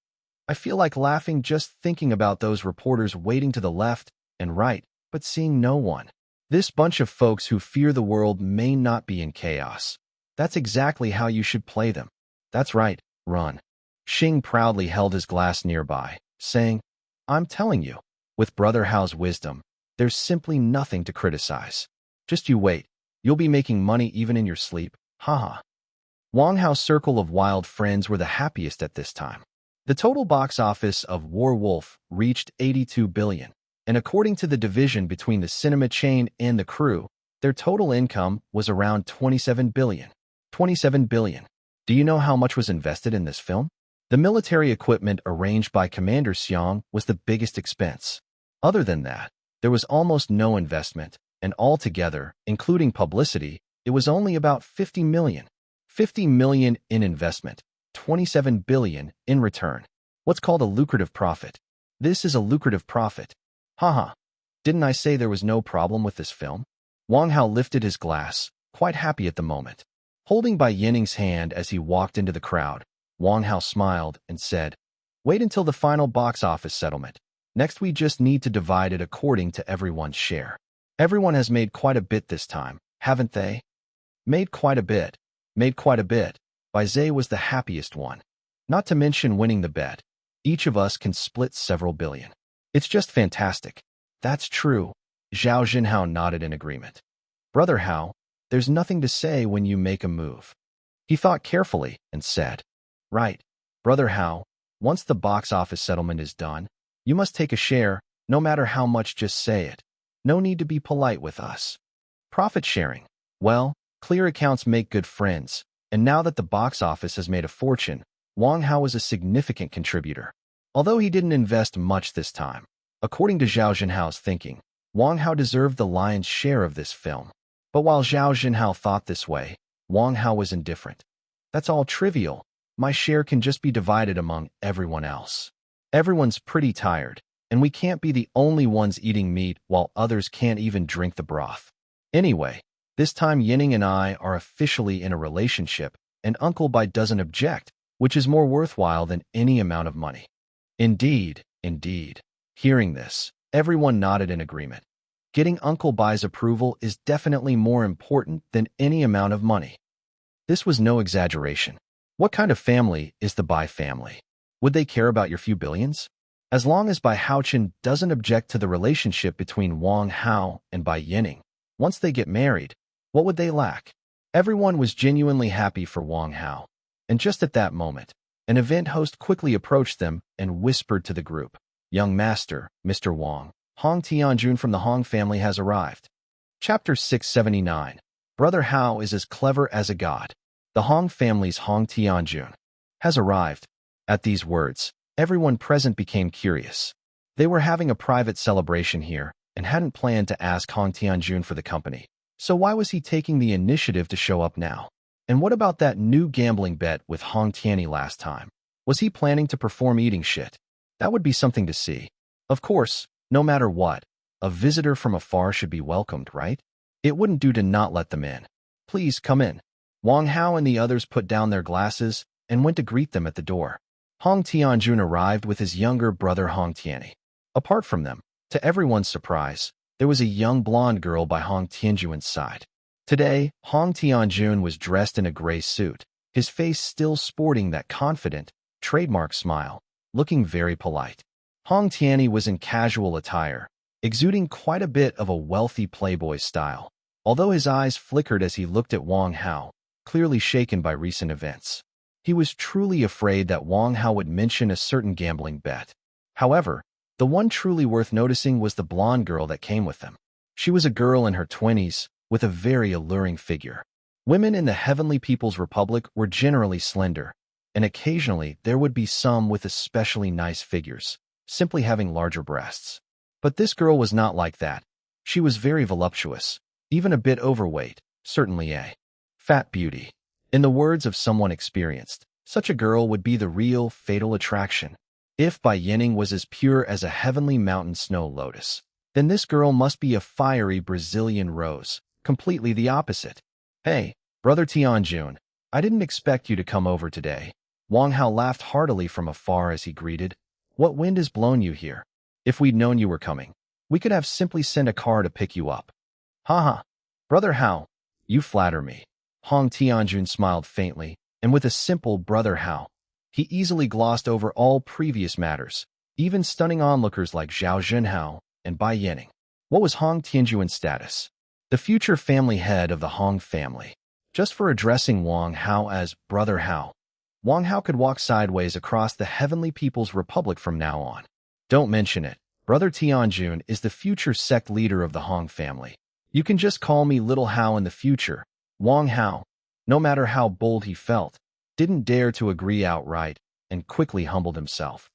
I feel like laughing just thinking about those reporters waiting to the left and right, but seeing no one. This bunch of folks who fear the world may not be in chaos. That's exactly how you should play them. That's right, run. Xing proudly held his glass nearby, saying, I'm telling you, with Brother Hao's wisdom, there's simply nothing to criticize. Just you wait. You'll be making money even in your sleep. Haha. Wang Hao's circle of wild friends were the happiest at this time. The total box office of Werewolf reached $82 billion. And according to the division between the cinema chain and the crew, their total income was around $27 billion. $27 billion. Do you know how much was invested in this film? The military equipment arranged by Commander Xiang was the biggest expense. Other than that, there was almost no investment, and altogether, including publicity, it was only about $50 million. $50 million in investment, $27 billion in return. What's called a lucrative profit. This is a lucrative profit. Haha. Didn't I say there was no problem with this film? Wang Hao lifted his glass, quite happy at the moment. Holding by Yining's hand as he walked into the crowd, Wang Hao smiled and said, Wait until the final box office settlement. Next we just need to divide it according to everyone's share. Everyone has made quite a bit this time, haven't they? Made quite a bit. Made quite a bit. Bai Zhe was the happiest one. Not to mention winning the bet. Each of us can split several billion. It's just fantastic. That's true. Zhao Jinhao nodded in agreement. Brother Hao, there's nothing to say when you make a move. He thought carefully and said, Right. Brother Hao, once the box office settlement is done, you must take a share, no matter how much, just say it. No need to be polite with us. Profit sharing. Well, clear accounts make good friends, and now that the box office has made a fortune, Wang Hao is a significant contributor. Although he didn't invest much this time, According to Zhao Jinhao's thinking, Wang Hao deserved the lion's share of this film. But while Zhao Jinhao thought this way, Wang Hao was indifferent. That's all trivial. My share can just be divided among everyone else. Everyone's pretty tired, and we can't be the only ones eating meat while others can't even drink the broth. Anyway, this time Yining and I are officially in a relationship, and Uncle Bai doesn't object, which is more worthwhile than any amount of money. Indeed, indeed. Hearing this, everyone nodded in agreement. Getting Uncle Bai's approval is definitely more important than any amount of money. This was no exaggeration. What kind of family is the Bai family? Would they care about your few billions? As long as Bai Haochen doesn't object to the relationship between Wang Hao and Bai Yining, once they get married, what would they lack? Everyone was genuinely happy for Wang Hao. And just at that moment, an event host quickly approached them and whispered to the group, "Young master, Mr. Wang, Hong Tianjun from the Hong family has arrived." Chapter 679. Brother Hao is as clever as a god. The Hong family's Hong Tianjun has arrived. At these words, everyone present became curious. They were having a private celebration here and hadn't planned to ask Hong Tianjun for the company. So why was he taking the initiative to show up now? And what about that new gambling bet with Hong Tianyi last time? Was he planning to perform eating shit? That would be something to see. Of course, no matter what, a visitor from afar should be welcomed, right? It wouldn't do to not let them in. Please come in. Wang Hao and the others put down their glasses and went to greet them at the door. Hong Tianjun arrived with his younger brother Hong Tianyi. Apart from them, to everyone's surprise, there was a young blonde girl by Hong Tianjun's side. Today, Hong Tianjun was dressed in a gray suit, his face still sporting that confident, trademark smile, looking very polite. Hong Tianyi was in casual attire, exuding quite a bit of a wealthy playboy style, although his eyes flickered as he looked at Wang Hao, clearly shaken by recent events. He was truly afraid that Wang Hao would mention a certain gambling bet. However, the one truly worth noticing was the blonde girl that came with them. She was a girl in her 20s, with a very alluring figure. Women in the Heavenly People's Republic were generally slender, and occasionally there would be some with especially nice figures, simply having larger breasts. But this girl was not like that. She was very voluptuous, even a bit overweight, certainly a fat beauty. In the words of someone experienced, such a girl would be the real fatal attraction. If Bai Yining was as pure as a heavenly mountain snow lotus, then this girl must be a fiery Brazilian rose, completely the opposite. "Hey, Brother Tianjun, I didn't expect you to come over today." Wang Hao laughed heartily from afar as he greeted. "What wind has blown you here? If we'd known you were coming, we could have simply sent a car to pick you up." "Haha, Brother Hao, you flatter me." Hong Tianjun smiled faintly, and with a simple "Brother Hao," he easily glossed over all previous matters, even stunning onlookers like Zhao Jinhao and Bai Yining. What was Hong Tianjun's status? The future family head of the Hong family. Just for addressing Wang Hao as Brother Hao, Wang Hao could walk sideways across the Heavenly People's Republic from now on. "Don't mention it. Brother Tianjun is the future sect leader of the Hong family. You can just call me Little Hao in the future." Wang Hao, no matter how bold he felt, didn't dare to agree outright and quickly humbled himself.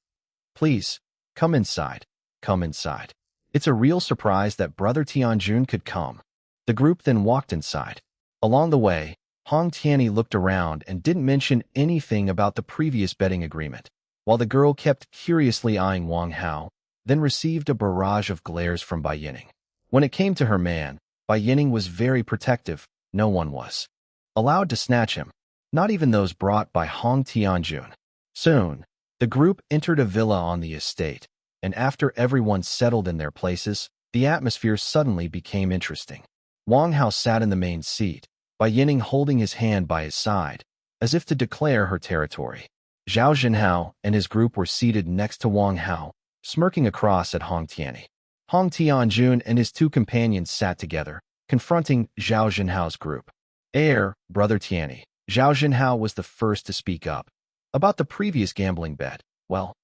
"Please, come inside. Come inside." It's a real surprise that Brother Tianjun could come. The group then walked inside. Along the way, Hong Tianyi looked around and didn't mention anything about the previous betting agreement, while the girl kept curiously eyeing Wang Hao, then received a barrage of glares from Bai Yining. When it came to her man, Bai Yining was very protective. No one was allowed to snatch him, not even those brought by Hong Tianjun. Soon, the group entered a villa on the estate, and after everyone settled in their places, the atmosphere suddenly became interesting. Wang Hao sat in the main seat, Bai Yining holding his hand by his side, as if to declare her territory. Zhao Jinhao and his group were seated next to Wang Hao, smirking across at Hong Tianyi. Hong Tianjun and his two companions sat together, confronting Zhao Jinhao's group. Brother Tianyi." Zhao Jinhao was the first to speak up. "About the previous gambling bet, well,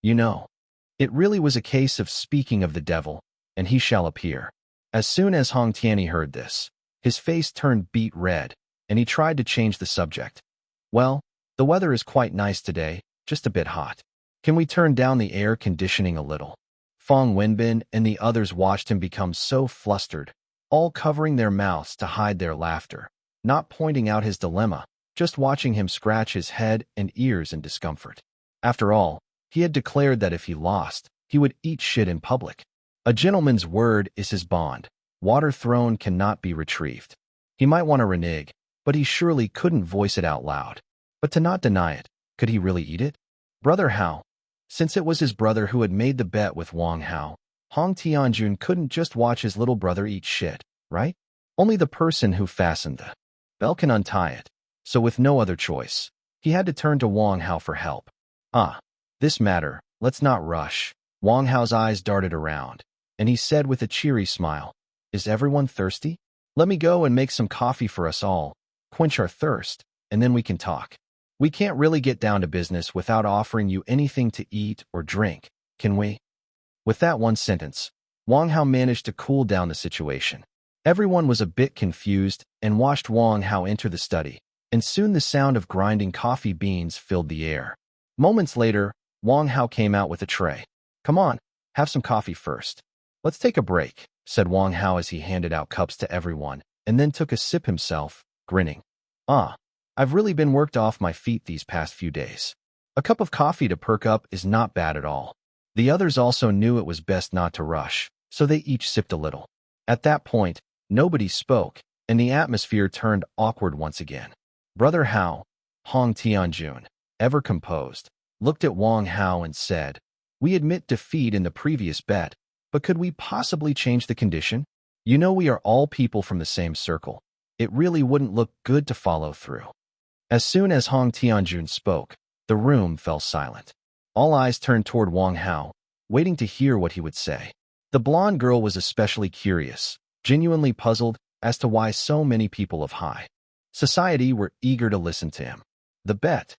you know, it really was a case of speaking of the devil, and he shall appear." As soon as Hong Tianyi heard this, his face turned beet red, and he tried to change the subject. "Well, the weather is quite nice today, just a bit hot. Can we turn down the air conditioning a little?" Fong Wenbin and the others watched him become so flustered, all covering their mouths to hide their laughter, not pointing out his dilemma, just watching him scratch his head and ears in discomfort. After all, he had declared that if he lost, he would eat shit in public. A gentleman's word is his bond. Water thrown cannot be retrieved. He might want to renege, but he surely couldn't voice it out loud. But to not deny it, could he really eat it? Brother Hao. Since it was his brother who had made the bet with Wang Hao, Hong Tianjun couldn't just watch his little brother eat shit, right? Only the person who fastened the bell can untie it. So with no other choice, he had to turn to Wang Hao for help. This matter, let's not rush. Wang Hao's eyes darted around, and he said with a cheery smile, "Is everyone thirsty? Let me go and make some coffee for us all, quench our thirst, and then we can talk. We can't really get down to business without offering you anything to eat or drink, can we?" With that one sentence, Wang Hao managed to cool down the situation. Everyone was a bit confused and watched Wang Hao enter the study, and soon the sound of grinding coffee beans filled the air. Moments later, Wang Hao came out with a tray. "Come on, have some coffee first. Let's take a break," said Wang Hao as he handed out cups to everyone, and then took a sip himself, grinning. I've really been worked off my feet these past few days. A cup of coffee to perk up is not bad at all." The others also knew it was best not to rush, so they each sipped a little. At that point, nobody spoke, and the atmosphere turned awkward once again. Brother Hao, Hong Tianjun, ever composed, looked at Wang Hao and said, "We admit defeat in the previous bet, but could we possibly change the condition? You know we are all people from the same circle. It really wouldn't look good to follow through." As soon as Hong Tianjun spoke, the room fell silent. All eyes turned toward Wang Hao, waiting to hear what he would say. The blonde girl was especially curious, genuinely puzzled as to why so many people of high society were eager to listen to him. The bet.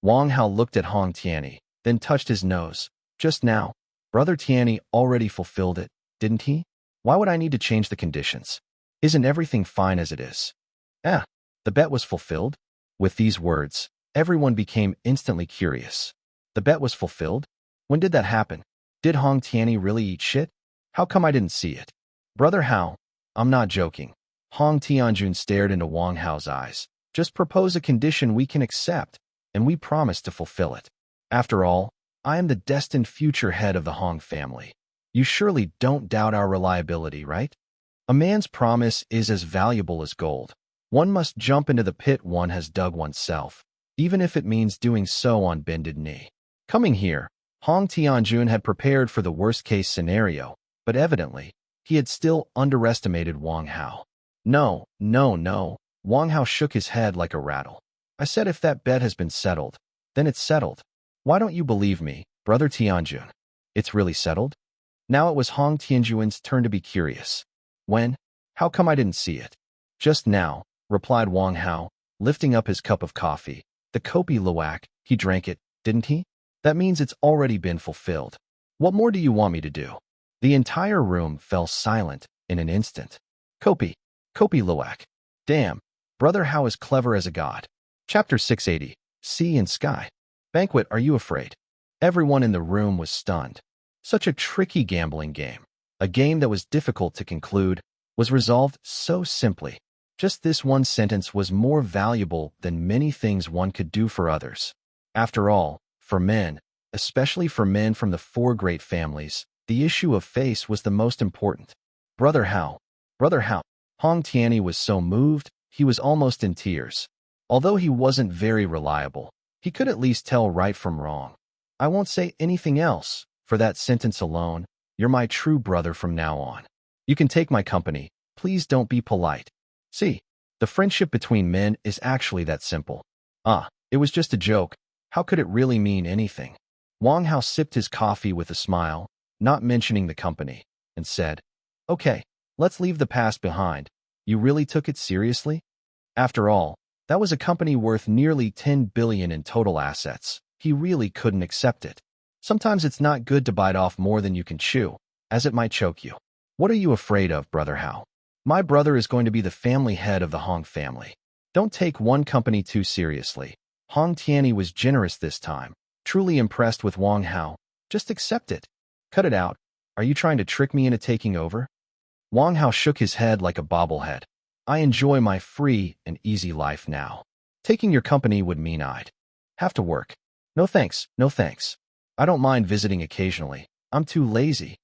Wang Hao looked at Hong Tianyi, then touched his nose. "Just now, Brother Tianyi already fulfilled it, didn't he? Why would I need to change the conditions? Isn't everything fine as it is?" The bet was fulfilled? With these words, everyone became instantly curious. The bet was fulfilled? When did that happen? Did Hong Tianyi really eat shit? How come I didn't see it? Brother Hao, I'm not joking. Hong Tianjun stared into Wang Hao's eyes. "Just propose a condition we can accept, and we promise to fulfill it. After all, I am the destined future head of the Hong family. You surely don't doubt our reliability, right? A man's promise is as valuable as gold. One must jump into the pit one has dug oneself, even if it means doing so on bended knee." Coming here, Hong Tianjun had prepared for the worst-case scenario, but evidently, he had still underestimated Wang Hao. No. Wang Hao shook his head like a rattle. "I said if that bet has been settled, then it's settled. Why don't you believe me, Brother Tianjun? It's really settled?" Now it was Hong Tianjun's turn to be curious. "When? How come I didn't see it?" "Just now," replied Wang Hao, lifting up his cup of coffee. "The Kopi Luwak, he drank it, didn't he? That means it's already been fulfilled. What more do you want me to do?" The entire room fell silent in an instant. Kopi Luwak. Damn, Brother Hao is clever as a god. Chapter 680, Sea and Sky. Banquet, are you afraid? Everyone in the room was stunned. Such a tricky gambling game. A game that was difficult to conclude, was resolved so simply. Just this one sentence was more valuable than many things one could do for others. After all, for men, especially for men from the four great families, the issue of face was the most important. Brother Hao. Hong Tianyi was so moved, he was almost in tears. Although he wasn't very reliable, he could at least tell right from wrong. "I won't say anything else. For that sentence alone, you're my true brother from now on. You can take my company. Please don't be polite. See, the friendship between men is actually that simple." It was just a joke. How could it really mean anything? Wang Hao sipped his coffee with a smile, not mentioning the company, and said, "Okay, let's leave the past behind. You really took it seriously? After all, that was a company worth nearly 10 billion in total assets. He really couldn't accept it. Sometimes it's not good to bite off more than you can chew, as it might choke you. What are you afraid of, Brother Hao? My brother is going to be the family head of the Hong family. Don't take one company too seriously." Hong Tianyi was generous this time, truly impressed with Wang Hao. "Just accept it. Cut it out. Are you trying to trick me into taking over? Wang Hao shook his head like a bobblehead. I enjoy my free and easy life now. Taking your company would mean I'd have to work. No thanks, no thanks. I don't mind visiting occasionally. I'm too lazy.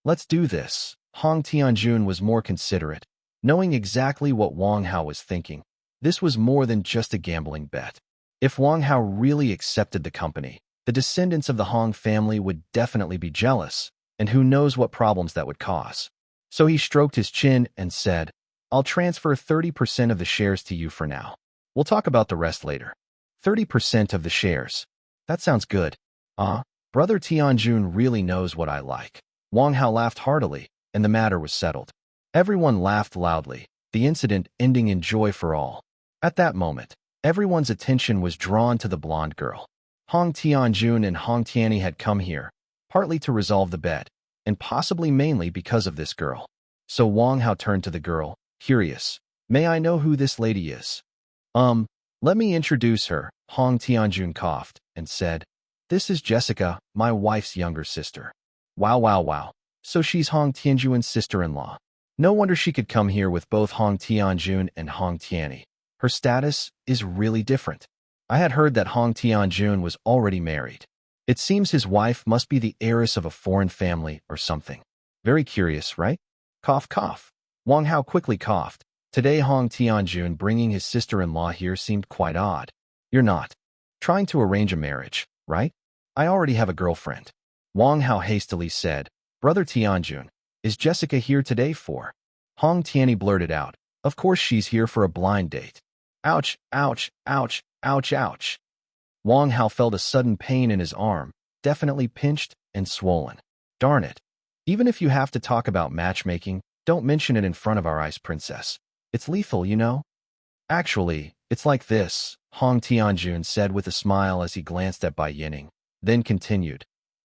Let's do this. Hong Tianjun was more considerate, knowing exactly what Wang Hao was thinking. This was more than just a gambling bet. If Wang Hao really accepted the company, the descendants of the Hong family would definitely be jealous, and who knows what problems that would cause. So he stroked his chin and said, I'll transfer 30% of the shares to you for now. We'll talk about the rest later. 30% of the shares. That sounds good. Brother Tianjun really knows what I like. Wang Hao laughed heartily, and the matter was settled. Everyone laughed loudly, the incident ending in joy for all. At that moment, everyone's attention was drawn to the blonde girl. Hong Tianjun and Hong Tianyi had come here, partly to resolve the bet, and possibly mainly because of this girl. So Wang Hao turned to the girl, curious. May I know who this lady is? Let me introduce her. Hong Tianjun coughed and said, This is Jessica, my wife's younger sister. Wow. So she's Hong Tianjun's sister-in-law. No wonder she could come here with both Hong Tianjun and Hong Tianyi. Her status is really different. I had heard that Hong Tianjun was already married. It seems his wife must be the heiress of a foreign family or something. Very curious, right? Cough, cough. Wang Hao quickly coughed. Today Hong Tianjun bringing his sister-in-law here seemed quite odd. You're not trying to arrange a marriage, right? I already have a girlfriend. Wang Hao hastily said, Brother Tianjun, is Jessica here today for? Hong Tianyi blurted out, Of course she's here for a blind date. Ouch, ouch, ouch, ouch, ouch. Wang Hao felt a sudden pain in his arm, definitely pinched and swollen. Darn it. Even if you have to talk about matchmaking, don't mention it in front of our ice princess. It's lethal, you know? Actually, it's like this, Hong Tianjun said with a smile as he glanced at Bai Yining, then continued.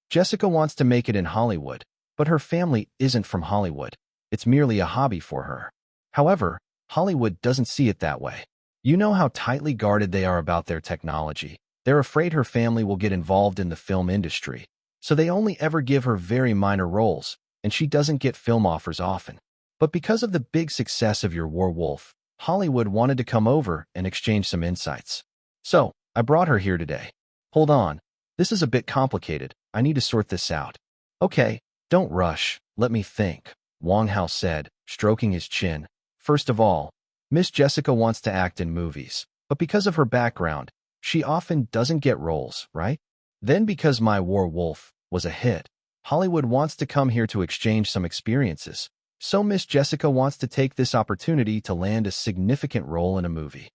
Jessica wants to make it in Hollywood, but her family isn't from Hollywood. It's merely a hobby for her. However, Hollywood doesn't see it that way. You know how tightly guarded they are about their technology. They're afraid her family will get involved in the film industry, so they only ever give her very minor roles, and she doesn't get film offers often. But because of the big success of your Werewolf, Hollywood wanted to come over and exchange some insights. So, I brought her here today. Hold on. This is a bit complicated. I need to sort this out. Okay, don't rush. Let me think, Wang Hao said, stroking his chin. First of all, Miss Jessica wants to act in movies, but because of her background, she often doesn't get roles, right? Then because my Werewolf was a hit, Hollywood wants to come here to exchange some experiences. So Miss Jessica wants to take this opportunity to land a significant role in a movie.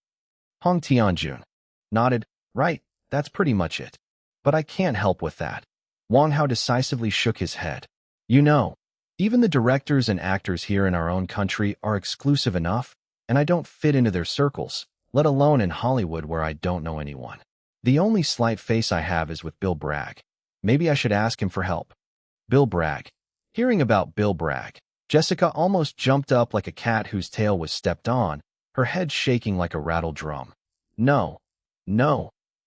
Hong Tianjun nodded. Right, that's pretty much it. But I can't help with that. Wang Hao decisively shook his head. You know, even the directors and actors here in our own country are exclusive enough, and I don't fit into their circles, let alone in Hollywood where I don't know anyone. The only slight face I have is with Bill Bragg. Maybe I should ask him for help. Bill Bragg. Hearing about Bill Bragg, Jessica almost jumped up like a cat whose tail was stepped on, her head shaking like a rattle drum. No,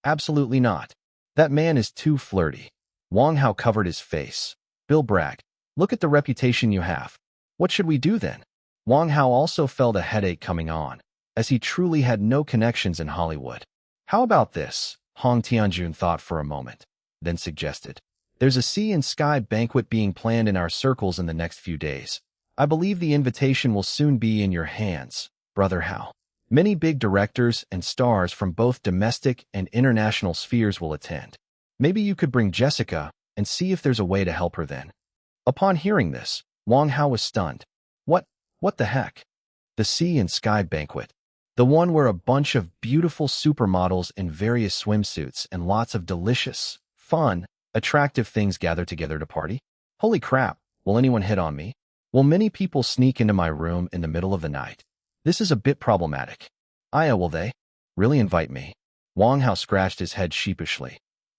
absolutely not. That man is too flirty. Wang Hao covered his face. Bill Bragg, look at the reputation you have. What should we do then? Wang Hao also felt a headache coming on, as he truly had no connections in Hollywood. How about this? Hong Tianjun thought for a moment, then suggested. There's a sea and sky banquet being planned in our circles in the next few days. I believe the invitation will soon be in your hands, Brother Hao. Many big directors and stars from both domestic and international spheres will attend. Maybe you could bring Jessica and see if there's a way to help her then. Upon hearing this, Wang Hao was stunned. What the heck? The sea and sky banquet. The one where a bunch of beautiful supermodels in various swimsuits and lots of delicious, fun, attractive things gather together to party? Holy crap, will anyone hit on me? Will many people sneak into my room in the middle of the night? This is a bit problematic. Will they really invite me? Wang Hao scratched his head sheepishly.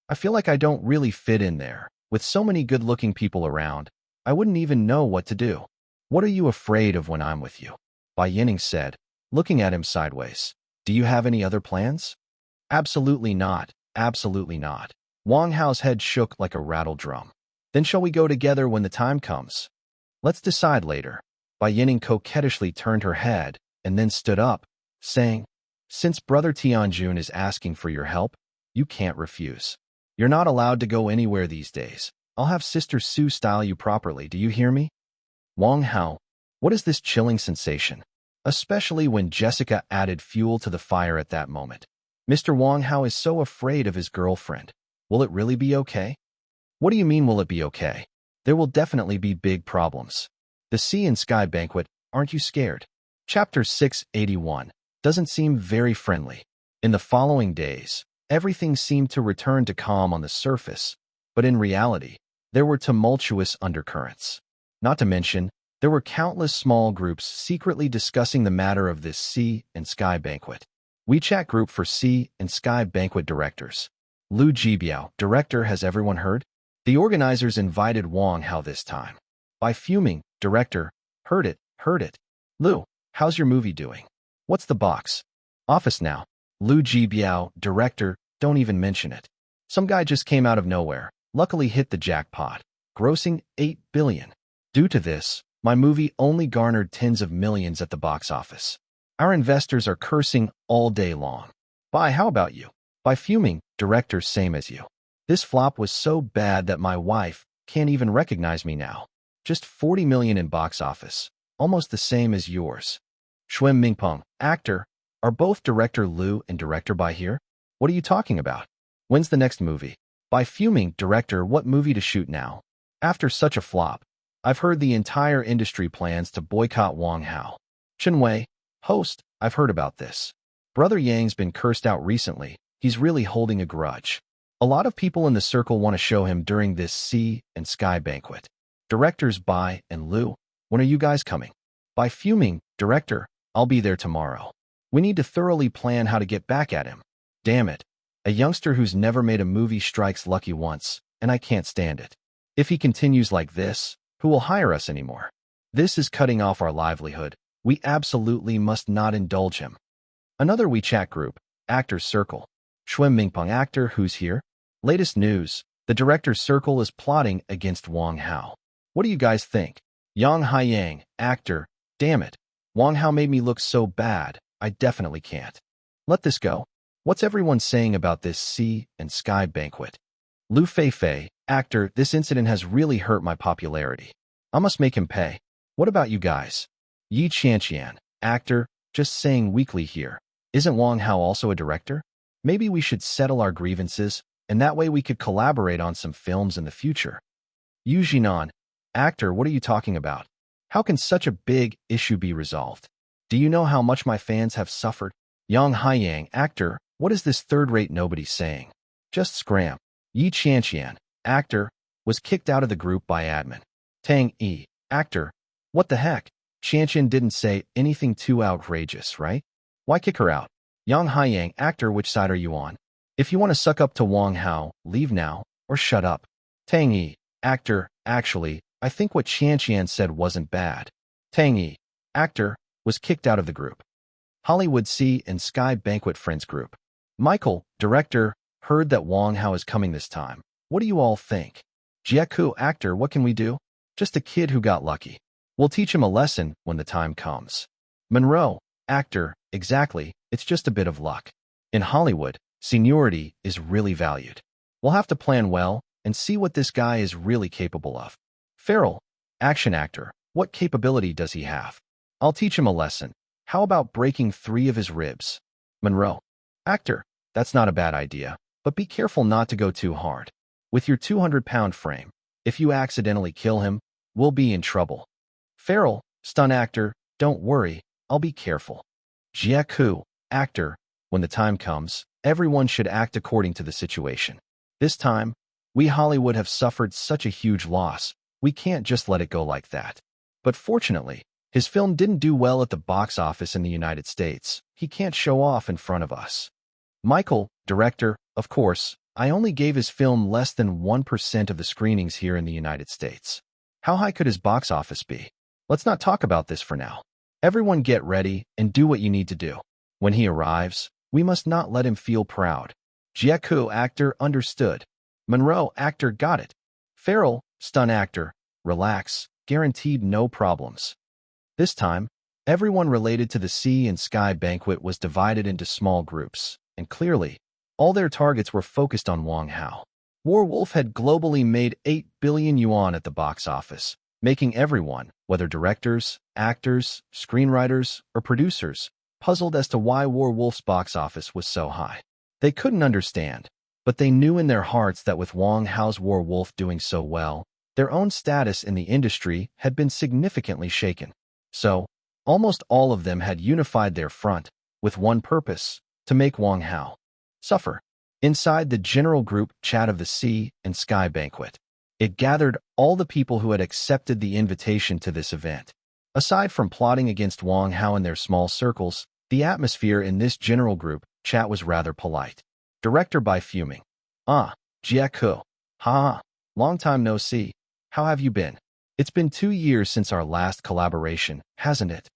I feel like I don't really fit in there. With so many good-looking people around, I wouldn't even know what to do. What are you afraid of when I'm with you? Bai Yining said, looking at him sideways. Do you have any other plans? Absolutely not. Wang Hao's head shook like a rattle drum. Then shall we go together when the time comes? Let's decide later. Bai Yining coquettishly turned her head and then stood up, saying, since Brother Tianjun is asking for your help, you can't refuse. You're not allowed to go anywhere these days. I'll have Sister Sue style you properly, do you hear me? Wang Hao, what is this chilling sensation? Especially when Jessica added fuel to the fire at that moment. Mr. Wang Hao is so afraid of his girlfriend. Will it really be okay? What do you mean, will it be okay? There will definitely be big problems. The Sea and Sky Banquet, aren't you scared? Chapter 681. Doesn't seem very friendly. In the following days, everything seemed to return to calm on the surface, but in reality, there were tumultuous undercurrents. Not to mention, there were countless small groups secretly discussing the matter of this Sea and Sky Banquet. WeChat group for Sea and Sky Banquet directors. Lu Jibiao, director, has everyone heard? The organizers invited Wang Hao this time. By fuming, director, heard it. Lu, how's your movie doing? What's the box office now? Lu Jibiao, director, don't even mention it. Some guy just came out of nowhere, luckily hit the jackpot, grossing 8 billion. Due to this, my movie only garnered tens of millions at the box office. Our investors are cursing all day long. Bai, how about you? By fuming, director, same as you. This flop was so bad that my wife can't even recognize me now. Just 40 million in box office, almost the same as yours. Xuan Mingpeng, actor, are both director Lu and director Bai here? What are you talking about? When's the next movie? By fuming, director, what movie to shoot now? After such a flop, I've heard the entire industry plans to boycott Wang Hao. Chen Wei, host, I've heard about this. Brother Yang's been cursed out recently. He's really holding a grudge. A lot of people in the circle want to show him during this Sea and Sky Banquet. Directors Bai and Lu, when are you guys coming? By fuming, director, I'll be there tomorrow. We need to thoroughly plan how to get back at him. Damn it. A youngster who's never made a movie strikes lucky once, and I can't stand it. If he continues like this, who will hire us anymore? This is cutting off our livelihood. We absolutely must not indulge him. Another WeChat group, Actors Circle. Xuan Mingpeng, actor, who's here? Latest news, the director's circle is plotting against Wang Hao. What do you guys think? Yang Haiyang, actor, damn it. Wang Hao made me look so bad, I definitely can't. Let this go. What's everyone saying about this Sea and Sky Banquet? Lu Feifei, actor, this incident has really hurt my popularity. I must make him pay. What about you guys? Yi Qianqian, actor, just saying weekly here. Isn't Wang Hao also a director? Maybe we should settle our grievances, and that way we could collaborate on some films in the future. Yu Jinan, actor, what are you talking about? How can such a big issue be resolved? Do you know how much my fans have suffered? Yang Haiyang, actor, what is this third-rate nobody saying? Just scram. Yi Qianqian, actor, was kicked out of the group by admin. Tang Yi, actor, what the heck? Qianqian didn't say anything too outrageous, right? Why kick her out? Yang Haiyang, actor, which side are you on? If you want to suck up to Wang Hao, leave now, or shut up. Tang Yi, actor, actually, I think what Qianqian said wasn't bad. Tang Yi, actor, was kicked out of the group. Hollywood Sea and Sky Banquet Friends Group. Michael, director, heard that Wang Hao is coming this time. What do you all think? Jieku, actor, what can we do? Just a kid who got lucky. We'll teach him a lesson when the time comes. Monroe, actor, exactly, it's just a bit of luck. In Hollywood, seniority is really valued. We'll have to plan well and see what this guy is really capable of. Farrell, action actor, what capability does he have? I'll teach him a lesson. How about breaking 3 of his ribs? Monroe, actor, that's not a bad idea, but be careful not to go too hard. With your 200-pound frame, if you accidentally kill him, we'll be in trouble. Farrell, stunt actor, don't worry, I'll be careful. Jieku, actor, when the time comes, everyone should act according to the situation. This time, we Hollywood have suffered such a huge loss, we can't just let it go like that. But fortunately, his film didn't do well at the box office in the United States. He can't show off in front of us. Michael, director, of course, I only gave his film less than 1% of the screenings here in the United States. How high could his box office be? Let's not talk about this for now. Everyone get ready and do what you need to do. When he arrives, we must not let him feel proud. Jieku, actor, understood. Monroe, actor, got it. Farrell, stunt actor, relax, guaranteed no problems. This time, everyone related to the Sea and Sky banquet was divided into small groups, and clearly, all their targets were focused on Wang Hao. Werewolf had globally made 8 billion yuan at the box office, making everyone, whether directors, actors, screenwriters, or producers, puzzled as to why Werewolf's box office was so high. They couldn't understand, but they knew in their hearts that with Wang Hao's Werewolf doing so well, their own status in the industry had been significantly shaken. So, almost all of them had unified their front, with one purpose, to make Wang Hao suffer. Inside the general group chat of the Sea and Sky banquet, it gathered all the people who had accepted the invitation to this event. Aside from plotting against Wang Hao in their small circles, the atmosphere in this general group chat was rather polite. Director by fuming. Jia Ha, long time no see. How have you been? It's been 2 years since our last collaboration, hasn't it?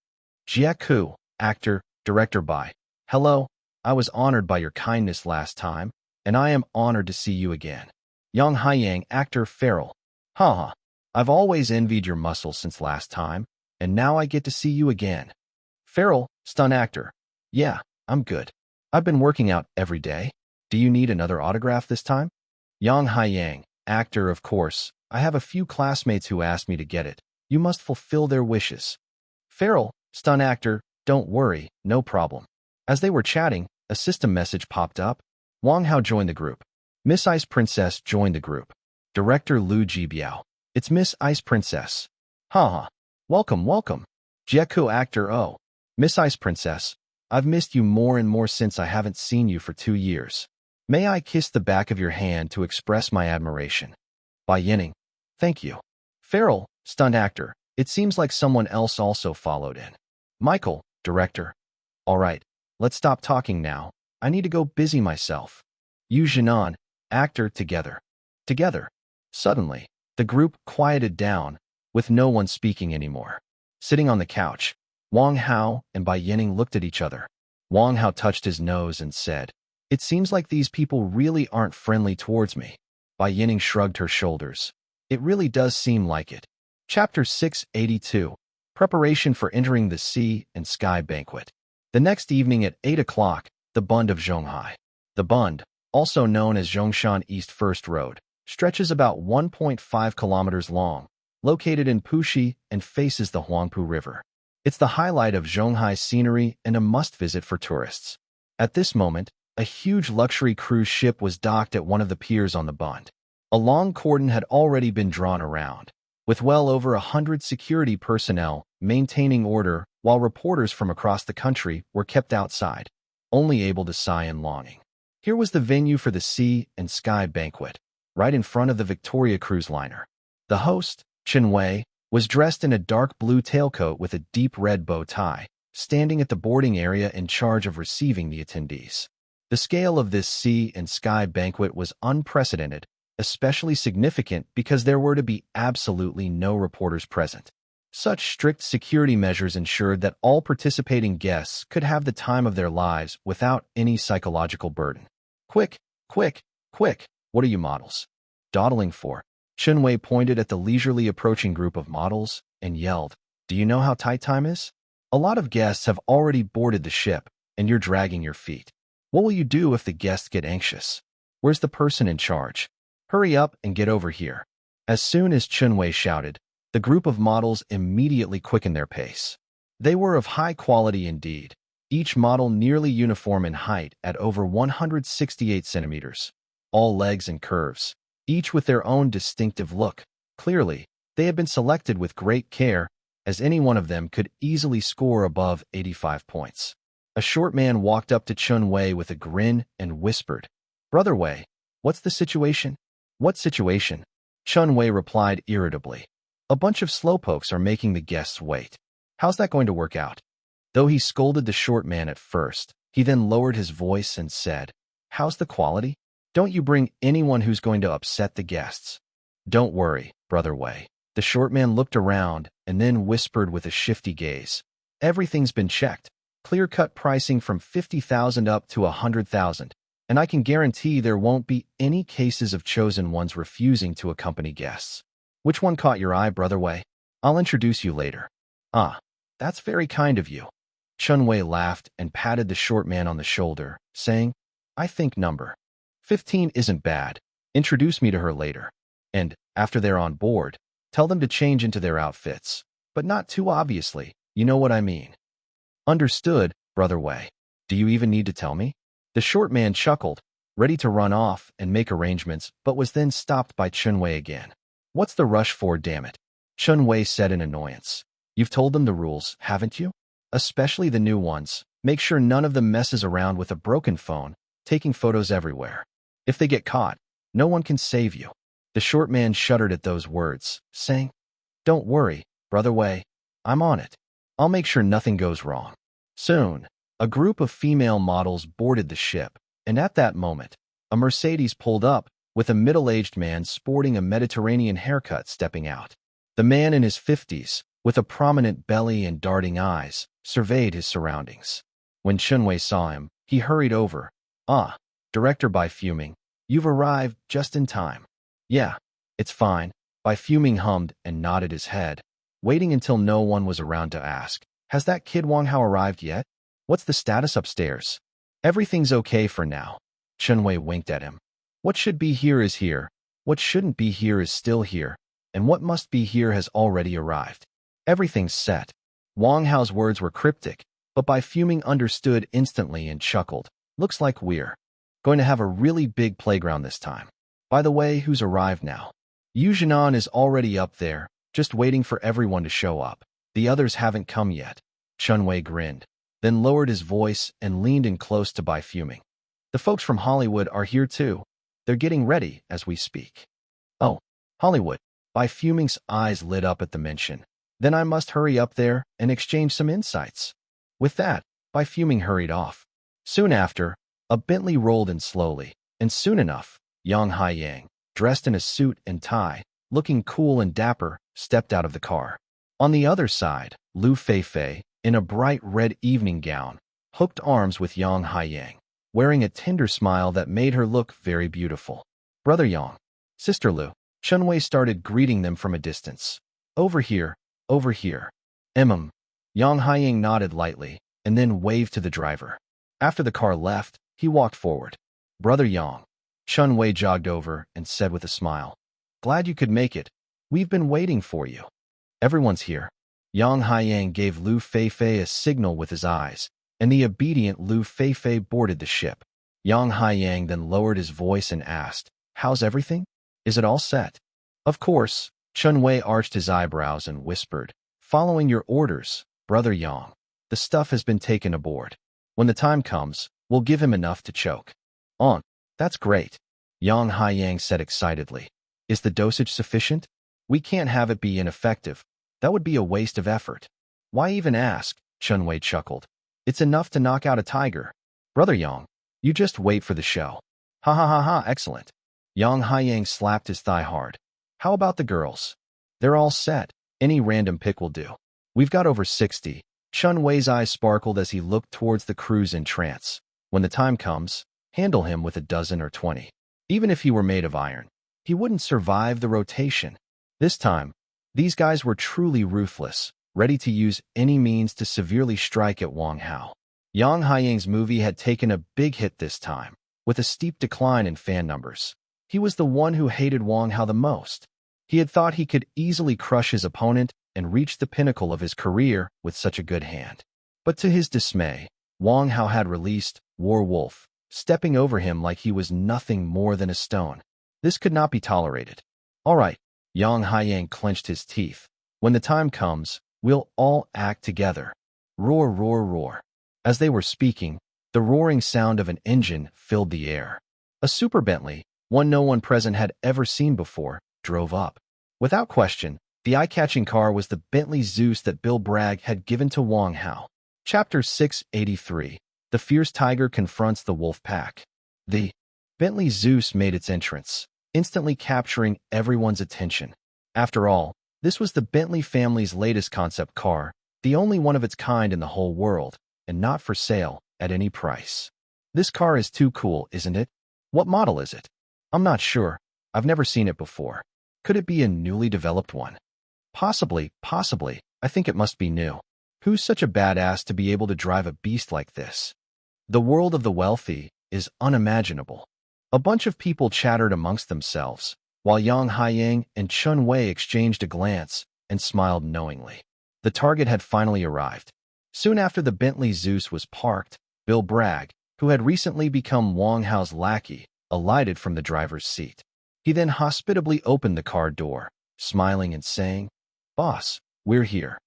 Jia actor, director by. Hello, I was honored by your kindness last time, and I am honored to see you again. Yang Haiyang, actor, Feral. I've always envied your muscles since last time, and now I get to see you again. Feral, stunt actor. Yeah, I'm good. I've been working out every day. Do you need another autograph this time? Yang Haiyang, actor, of course. I have a few classmates who asked me to get it. You must fulfill their wishes. Feral, stunt actor. Don't worry, no problem. As they were chatting, a system message popped up. Wang Hao joined the group. Miss Ice Princess joined the group. Director Lu Jibiao. It's Miss Ice Princess. Welcome, welcome. Jieku actor. Oh, Miss Ice Princess. I've missed you more and more since I haven't seen you for 2 years. May I kiss the back of your hand to express my admiration? Bai Yining. Thank you. Feral, stunt actor. It seems like someone else also followed in. Michael, director. All right, let's stop talking now. I need to go busy myself. Yu Jinan, actor. Together. Suddenly, the group quieted down, with no one speaking anymore. Sitting on the couch, Wang Hao and Bai Yining looked at each other. Wang Hao touched his nose and said, "It seems like these people really aren't friendly towards me." Bai Yining shrugged her shoulders. It really does seem like it. Chapter 682. Preparation for entering the Sea and Sky banquet. The next evening at 8 o'clock, the Bund of Zhonghai. The Bund, also known as Zhongshan East First Road, stretches about 1.5 kilometers long, located in Puxi and faces the Huangpu River. It's the highlight of Zhonghai's scenery and a must-visit for tourists. At this moment, a huge luxury cruise ship was docked at one of the piers on the Bund. A long cordon had already been drawn around, with well over 100 security personnel maintaining order while reporters from across the country were kept outside, only able to sigh in longing. Here was the venue for the Sea and Sky banquet, right in front of the Victoria cruise liner. The host, Chen Wei, was dressed in a dark blue tailcoat with a deep red bow tie, standing at the boarding area in charge of receiving the attendees. The scale of this Sea and Sky banquet was unprecedented, especially significant because there were to be absolutely no reporters present. Such strict security measures ensured that all participating guests could have the time of their lives without any psychological burden. Quick, what are you models dawdling for? Chen Wei pointed at the leisurely approaching group of models and yelled, "Do you know how tight time is? A lot of guests have already boarded the ship, and you're dragging your feet. What will you do if the guests get anxious? Where's the person in charge? Hurry up and get over here." As soon as Chen Wei shouted, the group of models immediately quickened their pace. They were of high quality indeed, each model nearly uniform in height at over 168 centimeters, all legs and curves, each with their own distinctive look. Clearly, they had been selected with great care, as any one of them could easily score above 85 points. A short man walked up to Chen Wei with a grin and whispered, "Brother Wei, what's the situation?" "What situation?" Chen Wei replied irritably. "A bunch of slowpokes are making the guests wait. How's that going to work out?" Though he scolded the short man at first, he then lowered his voice and said, "How's the quality? Don't you bring anyone who's going to upset the guests." "Don't worry, Brother Wei." The short man looked around and then whispered with a shifty gaze, "Everything's been checked. Clear-cut pricing from 50,000 up to 100,000, and I can guarantee there won't be any cases of chosen ones refusing to accompany guests." Which one caught your eye, Brother Wei? I'll introduce you later. Ah, that's very kind of you. Chun Wei laughed and patted the short man on the shoulder, saying, I think number 15 isn't bad. Introduce me to her later. And, after they're on board, tell them to change into their outfits. But not too obviously, you know what I mean. Understood, Brother Wei. Do you even need to tell me? The short man chuckled, ready to run off and make arrangements, but was then stopped by Chun Wei again. What's the rush for, damn it? Chun Wei said in annoyance. You've told them the rules, haven't you? Especially the new ones. Make sure none of them messes around with a broken phone, taking photos everywhere. If they get caught, no one can save you. The short man shuddered at those words, saying, Don't worry, Brother Wei. I'm on it. I'll make sure nothing goes wrong. Soon, a group of female models boarded the ship, and at that moment, a Mercedes pulled up, with a middle-aged man sporting a Mediterranean haircut stepping out. The man in his 50s, with a prominent belly and darting eyes, surveyed his surroundings. When Chun Wei saw him, he hurried over. Ah, Director Bai Fuming, you've arrived just in time. Yeah, it's fine. Bai Fuming hummed and nodded his head, waiting until no one was around to ask, Has that kid Wang Hao arrived yet? What's the status upstairs? Everything's okay for now. Chun Wei winked at him. What should be here is here, what shouldn't be here is still here, and what must be here has already arrived. Everything's set. Wang Hao's words were cryptic, but Bai Fuming understood instantly and chuckled. Looks like we're going to have a really big playground this time. By the way, who's arrived now? Yu Jianan is already up there, just waiting for everyone to show up. The others haven't come yet. Chun Wei grinned, then lowered his voice and leaned in close to Bai Fuming. The folks from Hollywood are here too. They're getting ready as we speak. Oh, Hollywood. Bai Fuming's eyes lit up at the mention. Then I must hurry up there and exchange some insights. With that, Bai Fuming hurried off. Soon after, a Bentley rolled in slowly, and soon enough, Yang Haiyang, dressed in a suit and tie, looking cool and dapper, stepped out of the car. On the other side, Lu Feifei, in a bright red evening gown, hooked arms with Yang Haiyang, wearing a tender smile that made her look very beautiful. Brother Yang, Sister Lu, Chun Wei started greeting them from a distance. Over here, over here. Yang Haiyang nodded lightly, and then waved to the driver. After the car left, he walked forward. Brother Yang. Chun Wei jogged over and said with a smile. Glad you could make it. We've been waiting for you. Everyone's here. Yang Haiyang gave Lu Feifei a signal with his eyes, and the obedient Lu Feifei boarded the ship. Yang Haiyang then lowered his voice and asked, How's everything? Is it all set? Of course. Chun Wei arched his eyebrows and whispered, Following your orders, Brother Yang. The stuff has been taken aboard. When the time comes, we'll give him enough to choke. On. That's great. Yang Haiyang said excitedly. Is the dosage sufficient? We can't have it be ineffective. That would be a waste of effort. Why even ask? Chun Wei chuckled. It's enough to knock out a tiger. Brother Yang, you just wait for the show. Ha ha ha ha, excellent. Yang Haiyang slapped his thigh hard. How about the girls? They're all set. Any random pick will do. We've got over 60. Chun Wei's eyes sparkled as he looked towards the crews in trance. When the time comes, handle him with a dozen or 20. Even if he were made of iron, he wouldn't survive the rotation. This time, these guys were truly ruthless, ready to use any means to severely strike at Wang Hao. Yang Haiyang's movie had taken a big hit this time, with a steep decline in fan numbers. He was the one who hated Wang Hao the most. He had thought he could easily crush his opponent and reach the pinnacle of his career with such a good hand. But to his dismay, Wang Hao had released War Wolf, stepping over him like he was nothing more than a stone. This could not be tolerated. All right, Yang Haiyang clenched his teeth. When the time comes, we'll all act together. Roar, roar, roar. As they were speaking, the roaring sound of an engine filled the air. A Super Bentley, one no one present had ever seen before, drove up. Without question, the eye-catching car was the Bentley Zeus that Bill Bragg had given to Wang Hao. Chapter 683. The Fierce Tiger Confronts the Wolf Pack. The Bentley Zeus made its entrance, instantly capturing everyone's attention. After all, this was the Bentley family's latest concept car, the only one of its kind in the whole world, and not for sale at any price. This car is too cool, isn't it? What model is it? I'm not sure. I've never seen it before. Could it be a newly developed one? Possibly. I think it must be new. Who's such a badass to be able to drive a beast like this? The world of the wealthy is unimaginable. A bunch of people chattered amongst themselves, while Yang Haiyang and Chun Wei exchanged a glance and smiled knowingly. The target had finally arrived. Soon after the Bentley Zeus was parked, Bill Bragg, who had recently become Wang Hao's lackey, alighted from the driver's seat. He then hospitably opened the car door, smiling and saying, "Boss, we're here."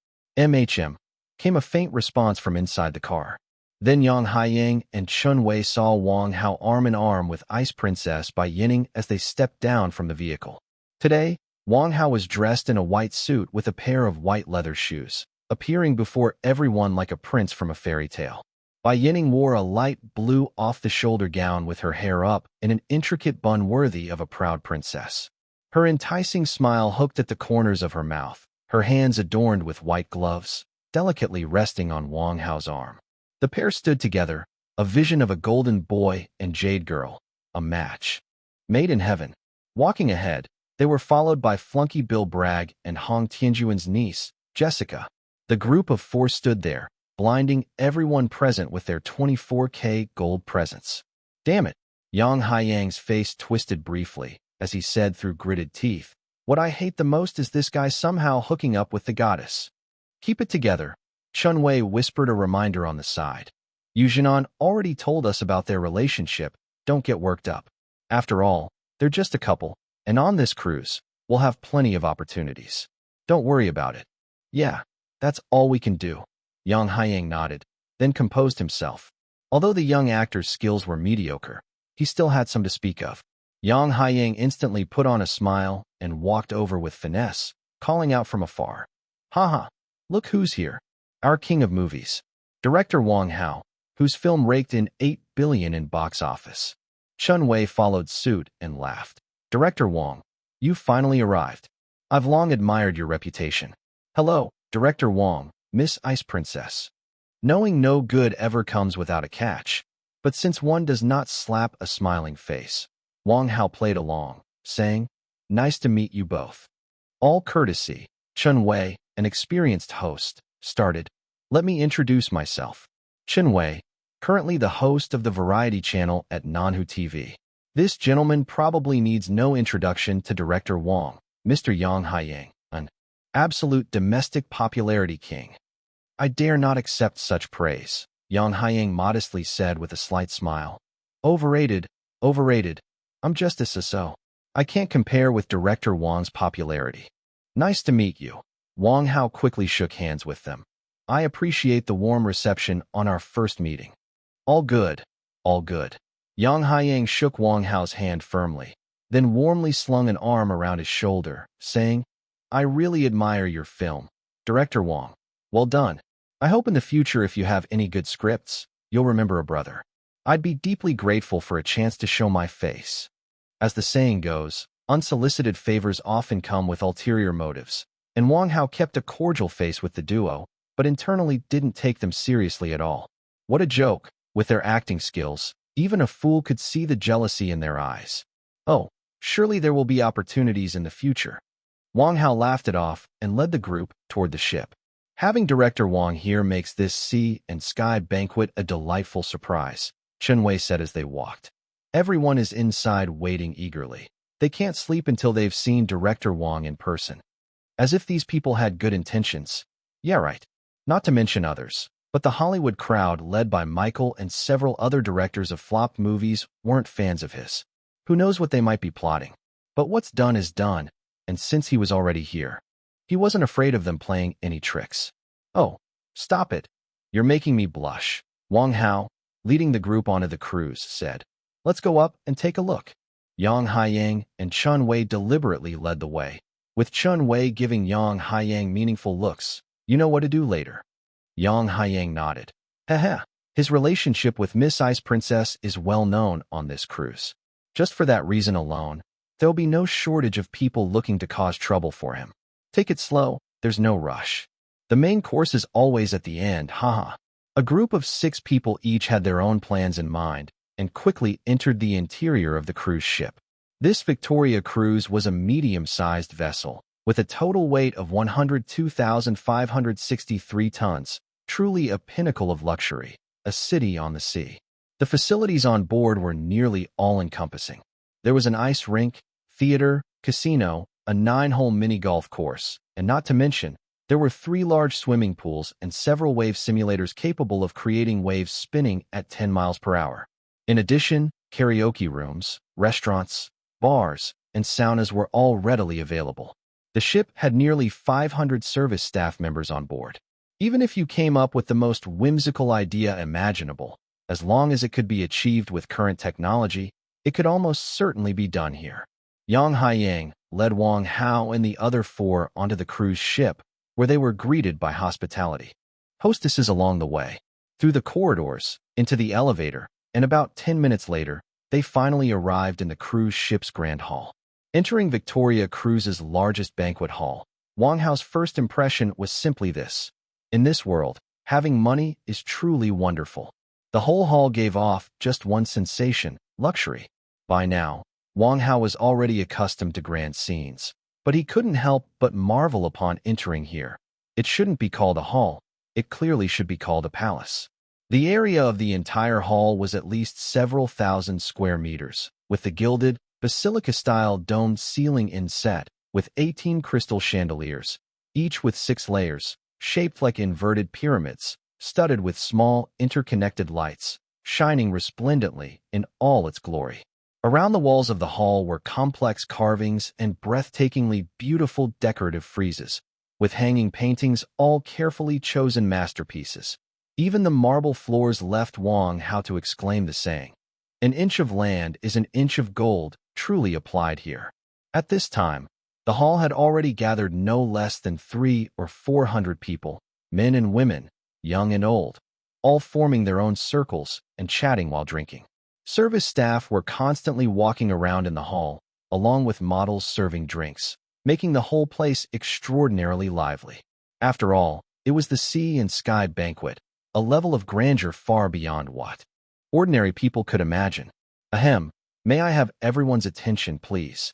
Came a faint response from inside the car. Then Yang Haiyang and Chun Wei saw Wang Hao arm in arm with Ice Princess Bai Yining as they stepped down from the vehicle. Today, Wang Hao was dressed in a white suit with a pair of white leather shoes, appearing before everyone like a prince from a fairy tale. Bai Yining wore a light blue off-the-shoulder gown with her hair up in an intricate bun worthy of a proud princess. Her enticing smile hooked at the corners of her mouth, her hands adorned with white gloves, delicately resting on Wang Hao's arm. The pair stood together, a vision of a golden boy and jade girl, a match made in heaven. Walking ahead, they were followed by flunky Bill Bragg and Hong Tianjuan's niece, Jessica. The group of four stood there, blinding everyone present with their 24K gold presents. Damn it! Yang Haiyang's face twisted briefly as he said through gritted teeth, "What I hate the most is this guy somehow hooking up with the goddess." "Keep it together," Chun Wei whispered a reminder on the side. "Yu Jinan already told us about their relationship. Don't get worked up. After all, they're just a couple, and on this cruise, we'll have plenty of opportunities. Don't worry about it." "Yeah, that's all we can do." Yang Haiyang nodded, then composed himself. Although the young actor's skills were mediocre, he still had some to speak of. Yang Haiyang instantly put on a smile and walked over with finesse, calling out from afar, "Haha, look who's here. Our king of movies, director Wang Hao, whose film raked in 8 billion in box office." Chun Wei followed suit and laughed. "Director Wang, you finally arrived. I've long admired your reputation." "Hello, Director Wang, Miss Ice Princess." Knowing no good ever comes without a catch, but since one does not slap a smiling face, Wang Hao played along, saying, "Nice to meet you both." All courtesy, Chun Wei, an experienced host, started. "Let me introduce myself. Chun Wei, currently the host of the variety channel at Nanhu TV. This gentleman probably needs no introduction to Director Wang, Mr. Yang Haiyang, an absolute domestic popularity king." "I dare not accept such praise," Yang Haiyang modestly said with a slight smile. Overrated. I'm just a so. I can't compare with Director Wang's popularity." "Nice to meet you." Wang Hao quickly shook hands with them. "I appreciate the warm reception on our first meeting." All good. Yang Haiyang shook Wang Hao's hand firmly, then warmly slung an arm around his shoulder, saying, "I really admire your film, Director Wang. Well done. I hope in the future if you have any good scripts, you'll remember a brother. I'd be deeply grateful for a chance to show my face." As the saying goes, unsolicited favors often come with ulterior motives, and Wang Hao kept a cordial face with the duo, but internally didn't take them seriously at all. What a joke! With their acting skills, even a fool could see the jealousy in their eyes. Oh, surely there will be opportunities in the future. Wang Hao laughed it off and led the group toward the ship. Having Director Wang here makes this sea and sky banquet a delightful surprise, Chun Wei said as they walked. Everyone is inside waiting eagerly. They can't sleep until they've seen Director Wang in person. As if these people had good intentions. Yeah, right. Not to mention others, but the Hollywood crowd led by Michael and several other directors of flopped movies weren't fans of his. Who knows what they might be plotting? But what's done is done, and since he was already here, he wasn't afraid of them playing any tricks. "Oh, stop it. You're making me blush," Wang Hao, leading the group onto the cruise, said. "Let's go up and take a look." Yang Haiyang and Chun Wei deliberately led the way, with Chun Wei giving Yang Haiyang meaningful looks. "You know what to do later." Yang Haiyang nodded. Haha, his relationship with Miss Ice Princess is well known on this cruise. Just for that reason alone, there'll be no shortage of people looking to cause trouble for him. Take it slow, there's no rush. The main course is always at the end, haha. A group of 6 people each had their own plans in mind, and quickly entered the interior of the cruise ship. This Victoria cruise was a medium-sized vessel, with a total weight of 102,563 tons, truly a pinnacle of luxury, a city on the sea. The facilities on board were nearly all-encompassing. There was an ice rink, theater, casino, a 9-hole mini-golf course, and not to mention, there were 3 large swimming pools and several wave simulators capable of creating waves spinning at 10 miles per hour. In addition, karaoke rooms, restaurants, bars, and saunas were all readily available. The ship had nearly 500 service staff members on board. Even if you came up with the most whimsical idea imaginable, as long as it could be achieved with current technology, it could almost certainly be done here. Yang Haiyang led Wang Hao and the other 4 onto the cruise ship, where they were greeted by hospitality. Hostesses along the way, through the corridors, into the elevator, and about 10 minutes later, they finally arrived in the cruise ship's grand hall. Entering Victoria Cruises' largest banquet hall, Wang Hao's first impression was simply this. In this world, having money is truly wonderful. The whole hall gave off just one sensation, luxury. By now, Wang Hao was already accustomed to grand scenes, but he couldn't help but marvel upon entering here. It shouldn't be called a hall, it clearly should be called a palace. The area of the entire hall was at least several thousand square meters, with the gilded, basilica-style domed ceiling inset, with 18 crystal chandeliers, each with 6 layers, shaped like inverted pyramids, studded with small, interconnected lights, shining resplendently in all its glory. Around the walls of the hall were complex carvings and breathtakingly beautiful decorative friezes, with hanging paintings all carefully chosen masterpieces. Even the marble floors left Wang Hao to exclaim the saying, "An inch of land is an inch of gold," truly applied here. At this time, the hall had already gathered no less than 300 or 400 people, men and women, young and old, all forming their own circles and chatting while drinking. Service staff were constantly walking around in the hall, along with models serving drinks, making the whole place extraordinarily lively. After all, it was the Sea and Sky banquet, a level of grandeur far beyond what ordinary people could imagine. Ahem, may I have everyone's attention, please?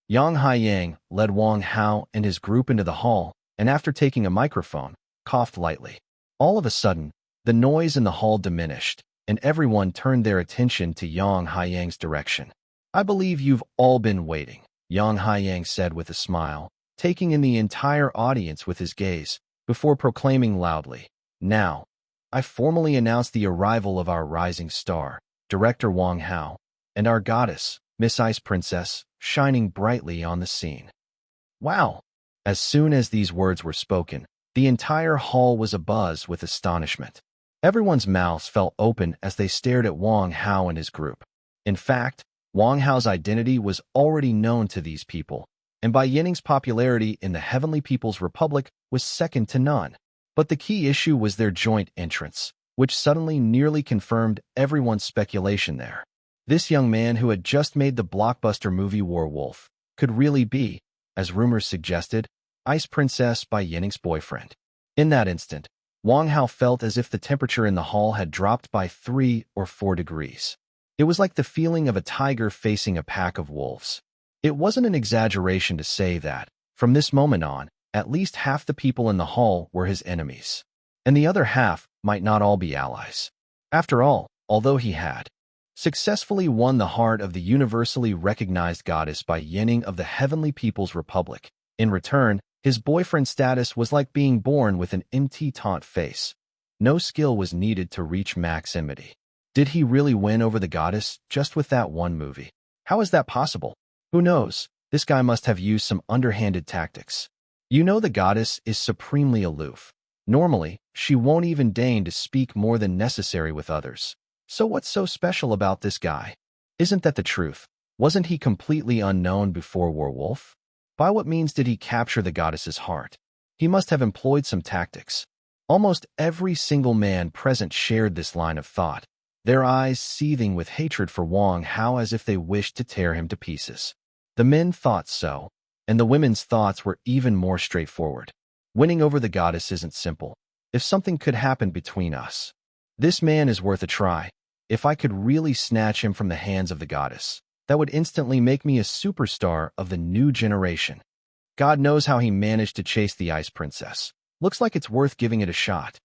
Yang Haiyang led Wang Hao and his group into the hall, and after taking a microphone, coughed lightly. All of a sudden, the noise in the hall diminished, and everyone turned their attention to Yang Haiyang's direction. "I believe you've all been waiting," Yang Haiyang said with a smile, taking in the entire audience with his gaze, before proclaiming loudly, "Now, I formally announce the arrival of our rising star, Director Wang Hao, and our goddess, Miss Ice Princess, shining brightly on the scene." Wow! As soon as these words were spoken, the entire hall was abuzz with astonishment. Everyone's mouths fell open as they stared at Wang Hao and his group. In fact, Wang Hao's identity was already known to these people, and Bai Yining's popularity in the Heavenly People's Republic was second to none. But the key issue was their joint entrance, which suddenly nearly confirmed everyone's speculation there. This young man who had just made the blockbuster movie Werewolf could really be, as rumors suggested, Ice Princess Bai Yining's boyfriend. In that instant, Wang Hao felt as if the temperature in the hall had dropped by 3 or 4 degrees. It was like the feeling of a tiger facing a pack of wolves. It wasn't an exaggeration to say that, from this moment on, at least half the people in the hall were his enemies, and the other half might not all be allies. After all, although he had successfully won the heart of the universally recognized goddess Bai Yining of the Heavenly People's Republic, in return, his boyfriend status was like being born with an empty taunt face. No skill was needed to reach max enmity. Did he really win over the goddess just with that one movie? How is that possible? Who knows? This guy must have used some underhanded tactics. You know the goddess is supremely aloof. Normally, she won't even deign to speak more than necessary with others. So what's so special about this guy? Isn't that the truth? Wasn't he completely unknown before Werewolf? By what means did he capture the goddess's heart? He must have employed some tactics. Almost every single man present shared this line of thought, their eyes seething with hatred for Wang Hao as if they wished to tear him to pieces. The men thought so, and the women's thoughts were even more straightforward. Winning over the goddess isn't simple. If something could happen between us, this man is worth a try. If I could really snatch him from the hands of the goddess, that would instantly make me a superstar of the new generation. God knows how he managed to chase the Ice Princess. Looks like it's worth giving it a shot.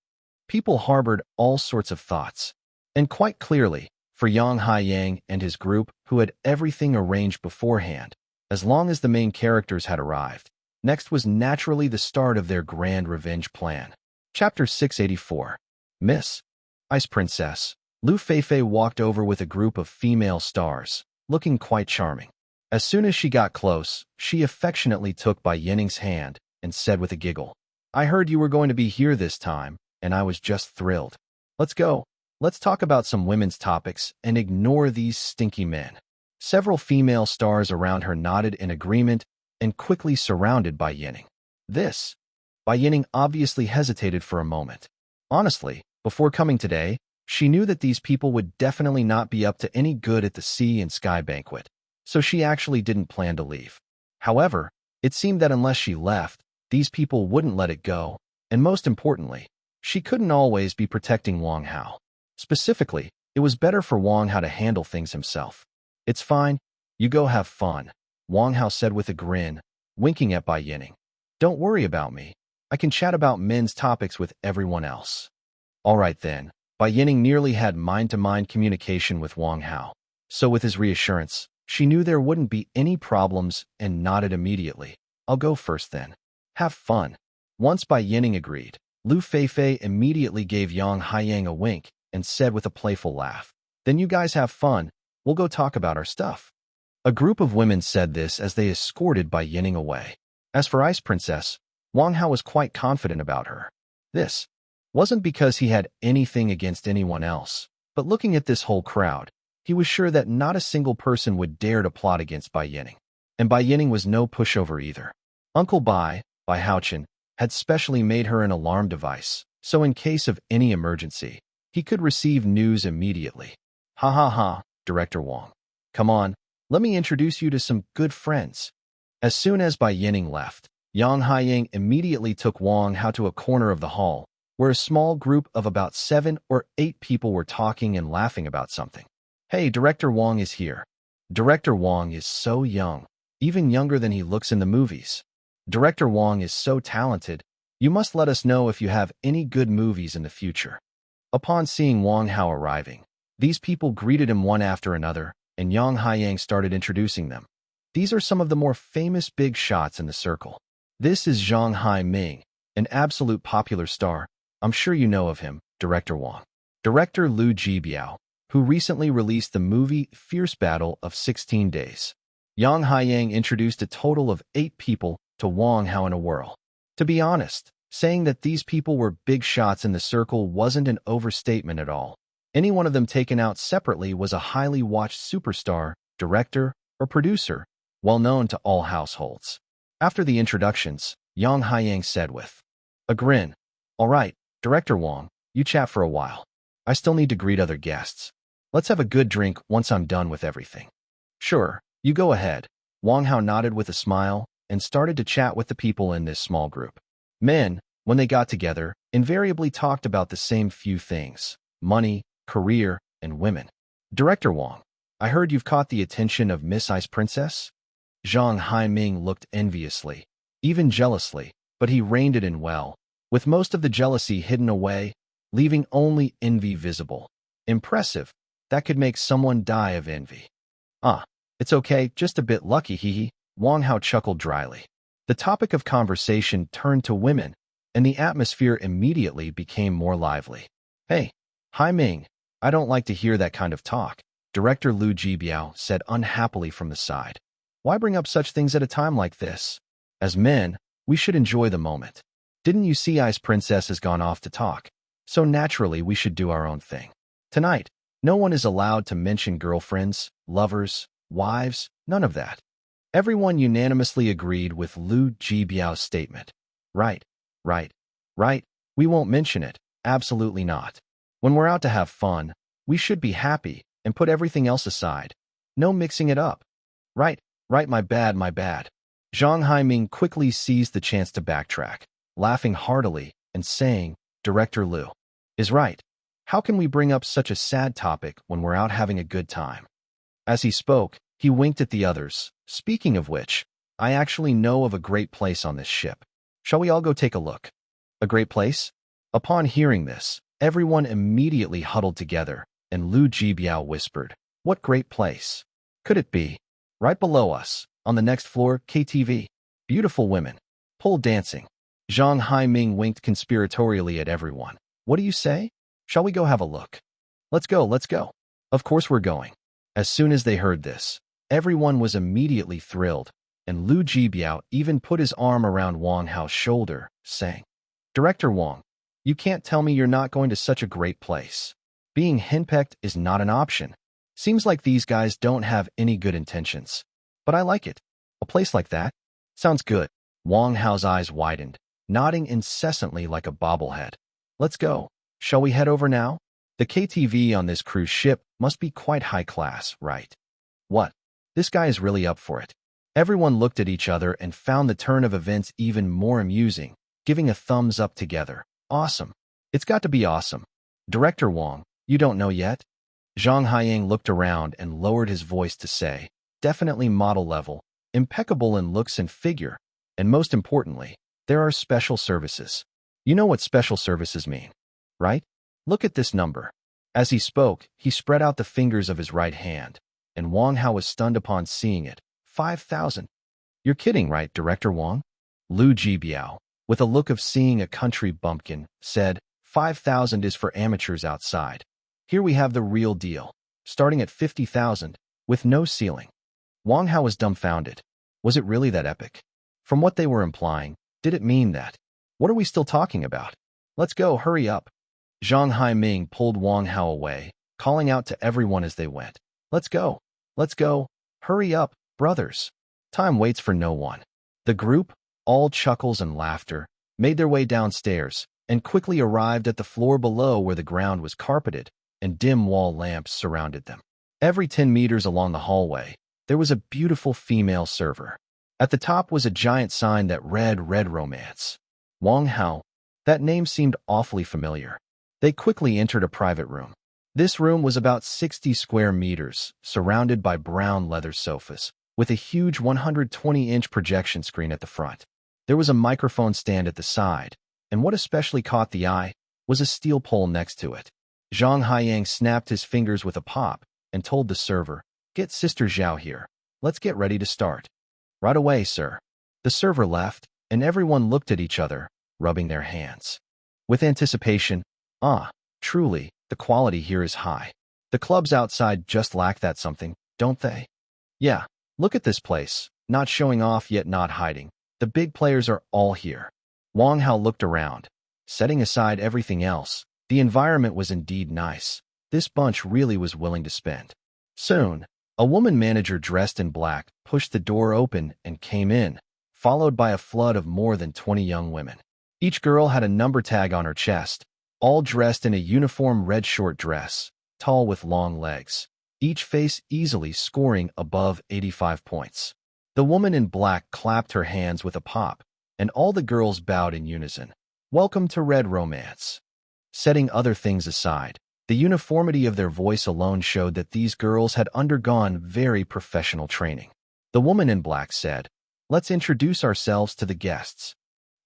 People harbored all sorts of thoughts. And quite clearly, for Yang Haiyang and his group, who had everything arranged beforehand, as long as the main characters had arrived, next was naturally the start of their grand revenge plan. Chapter 684. Miss Ice Princess. Lu Feifei walked over with a group of female stars, looking quite charming. As soon as she got close, she affectionately took Bai Yining's hand and said with a giggle, "I heard you were going to be here this time, and I was just thrilled. Let's go. Let's talk about some women's topics and ignore these stinky men." Several female stars around her nodded in agreement and quickly surrounded Bai Yining. Bai Yining obviously hesitated for a moment. Honestly, before coming today, she knew that these people would definitely not be up to any good at the Sea and Sky banquet, so she actually didn't plan to leave. However, it seemed that unless she left, these people wouldn't let it go, and most importantly, she couldn't always be protecting Wang Hao. Specifically, it was better for Wang Hao to handle things himself. "It's fine, you go have fun," Wang Hao said with a grin, winking at Bai Yining. "Don't worry about me. I can chat about men's topics with everyone else." All right then. Bai Yining nearly had mind-to-mind communication with Wang Hao, so with his reassurance, she knew there wouldn't be any problems and nodded immediately. "I'll go first then. Have fun." Once Bai Yining agreed, Lu Feifei immediately gave Yang Haiyang a wink and said with a playful laugh, "Then you guys have fun, we'll go talk about our stuff." A group of women said this as they escorted Bai Yining away. As for Ice Princess, Wang Hao was quite confident about her. This wasn't because he had anything against anyone else, but looking at this whole crowd, he was sure that not a single person would dare to plot against Bai Yining. And Bai Yining was no pushover either. Uncle Bai Haochen, had specially made her an alarm device, so in case of any emergency, he could receive news immediately. "Ha ha ha, Director Wang. Come on, let me introduce you to some good friends." As soon as Bai Yining left, Yang Haiyang immediately took Wang Hao to a corner of the hall, where a small group of about 7 or 8 people were talking and laughing about something. "Hey, Director Wang is here. Director Wang is so young, even younger than he looks in the movies. Director Wang is so talented. You must let us know if you have any good movies in the future." Upon seeing Wang Hao arriving, these people greeted him one after another, and Yang Haiyang started introducing them. "These are some of the more famous big shots in the circle. This is Zhang Haiming, an absolute popular star. I'm sure you know of him, Director Wang. Director Liu Jibiao, who recently released the movie Fierce Battle of 16 Days." Yang Haiyang introduced a total of 8 people to Wang Hao in a whirl. To be honest, saying that these people were big shots in the circle wasn't an overstatement at all. Any one of them taken out separately was a highly watched superstar, director, or producer, well known to all households. After the introductions, Yang Haiyang said with a grin, "All right, Director Wang, you chat for a while. I still need to greet other guests. Let's have a good drink once I'm done with everything." "Sure, you go ahead." Wang Hao nodded with a smile and started to chat with the people in this small group. Men, when they got together, invariably talked about the same few things: money, career, and women. "Director Wang, I heard you've caught the attention of Miss Ice Princess?" Zhang Haiming looked enviously, even jealously, but he reined it in well, with most of the jealousy hidden away, leaving only envy visible. Impressive. That could make someone die of envy. "Ah, it's okay, just a bit lucky, hee. Wang Hao chuckled dryly. The topic of conversation turned to women, and the atmosphere immediately became more lively. "Hey, Haiming, I don't like to hear that kind of talk," Director Liu Jibiao said unhappily from the side. "Why bring up such things at a time like this? As men, we should enjoy the moment. Didn't you see Ice Princess has gone off to talk? So naturally we should do our own thing. Tonight, no one is allowed to mention girlfriends, lovers, wives, none of that." Everyone unanimously agreed with Liu Jibiao's statement. Right, we won't mention it, absolutely not. When we're out to have fun, we should be happy and put everything else aside. No mixing it up. Right, my bad. Zhang Haiming quickly seized the chance to backtrack, laughing heartily and saying, "Director Liu is right. How can we bring up such a sad topic when we're out having a good time?" As he spoke, He winked at the others. Speaking of which, I actually know of a great place on this ship. Shall we all go take a look? A great place? Upon hearing this, everyone immediately huddled together, and Lu Jibiao whispered, "What great place? Could it be? Right below us, on the next floor, KTV. Beautiful women. Pole dancing." Zhang Haiming winked conspiratorially at everyone. "What do you say? Shall we go have a look?" Let's go, let's go." Of course we're going. As soon as they heard this, everyone was immediately thrilled, and Lu Jibiao even put his arm around Wang Hao's shoulder, saying, "Director Wang, you can't tell me you're not going to such a great place. Being henpecked is not an option. Seems like these guys don't have any good intentions. But I like it. A place like that? Sounds good." Wang Hao's eyes widened, nodding incessantly like a bobblehead. "Let's go. Shall we head over now? The KTV on this cruise ship must be quite high class, right?" "What? This guy is really up for it." Everyone looked at each other and found the turn of events even more amusing, giving a thumbs up together. "Awesome. It's got to be awesome. Director Wang, you don't know yet?" Zhang Haiying looked around and lowered his voice to say, "Definitely model level, impeccable in looks and figure, and most importantly, there are special services. You know what special services mean, right? Look at this number." As he spoke, he spread out the fingers of his right hand, and Wang Hao was stunned upon seeing it. 5,000. "You're kidding, right, Director Wang?" Lu Jibiao, with a look of seeing a country bumpkin, said, 5,000 is for amateurs outside. Here we have the real deal, starting at 50,000, with no ceiling." Wang Hao was dumbfounded. Was it really that epic? From what they were implying, did it mean that? What are we still talking about? Let's go, hurry up. Zhang Haiming pulled Wang Hao away, calling out to everyone as they went. Let's go, hurry up, brothers. Time waits for no one. The group, all chuckles and laughter, made their way downstairs and quickly arrived at the floor below where the ground was carpeted and dim wall lamps surrounded them. Every 10 meters along the hallway, there was a beautiful female server. At the top was a giant sign that read Red Romance. Wang Hao. That name seemed awfully familiar. They quickly entered a private room. This room was about 60 square meters, surrounded by brown leather sofas, with a huge 120-inch projection screen at the front. There was a microphone stand at the side, and what especially caught the eye was a steel pole next to it. Zhang Haiyang snapped his fingers with a pop and told the server, "Get Sister Zhao here. Let's get ready to start." "Right away, sir." The server left, and everyone looked at each other, rubbing their hands. With anticipation, truly, the quality here is high. The clubs outside just lack that something, don't they? Yeah, look at this place, not showing off yet not hiding. The big players are all here. Wang Hao looked around. Setting aside everything else, the environment was indeed nice. This bunch really was willing to spend. Soon, a woman manager dressed in black pushed the door open and came in, followed by a flood of more than 20 young women. Each girl had a number tag on her chest, all dressed in a uniform red short dress, tall with long legs, each face easily scoring above 85 points. The woman in black clapped her hands with a pop, and all the girls bowed in unison. "Welcome to Red Romance." Setting other things aside, the uniformity of their voice alone showed that these girls had undergone very professional training. The woman in black said, "Let's introduce ourselves to the guests."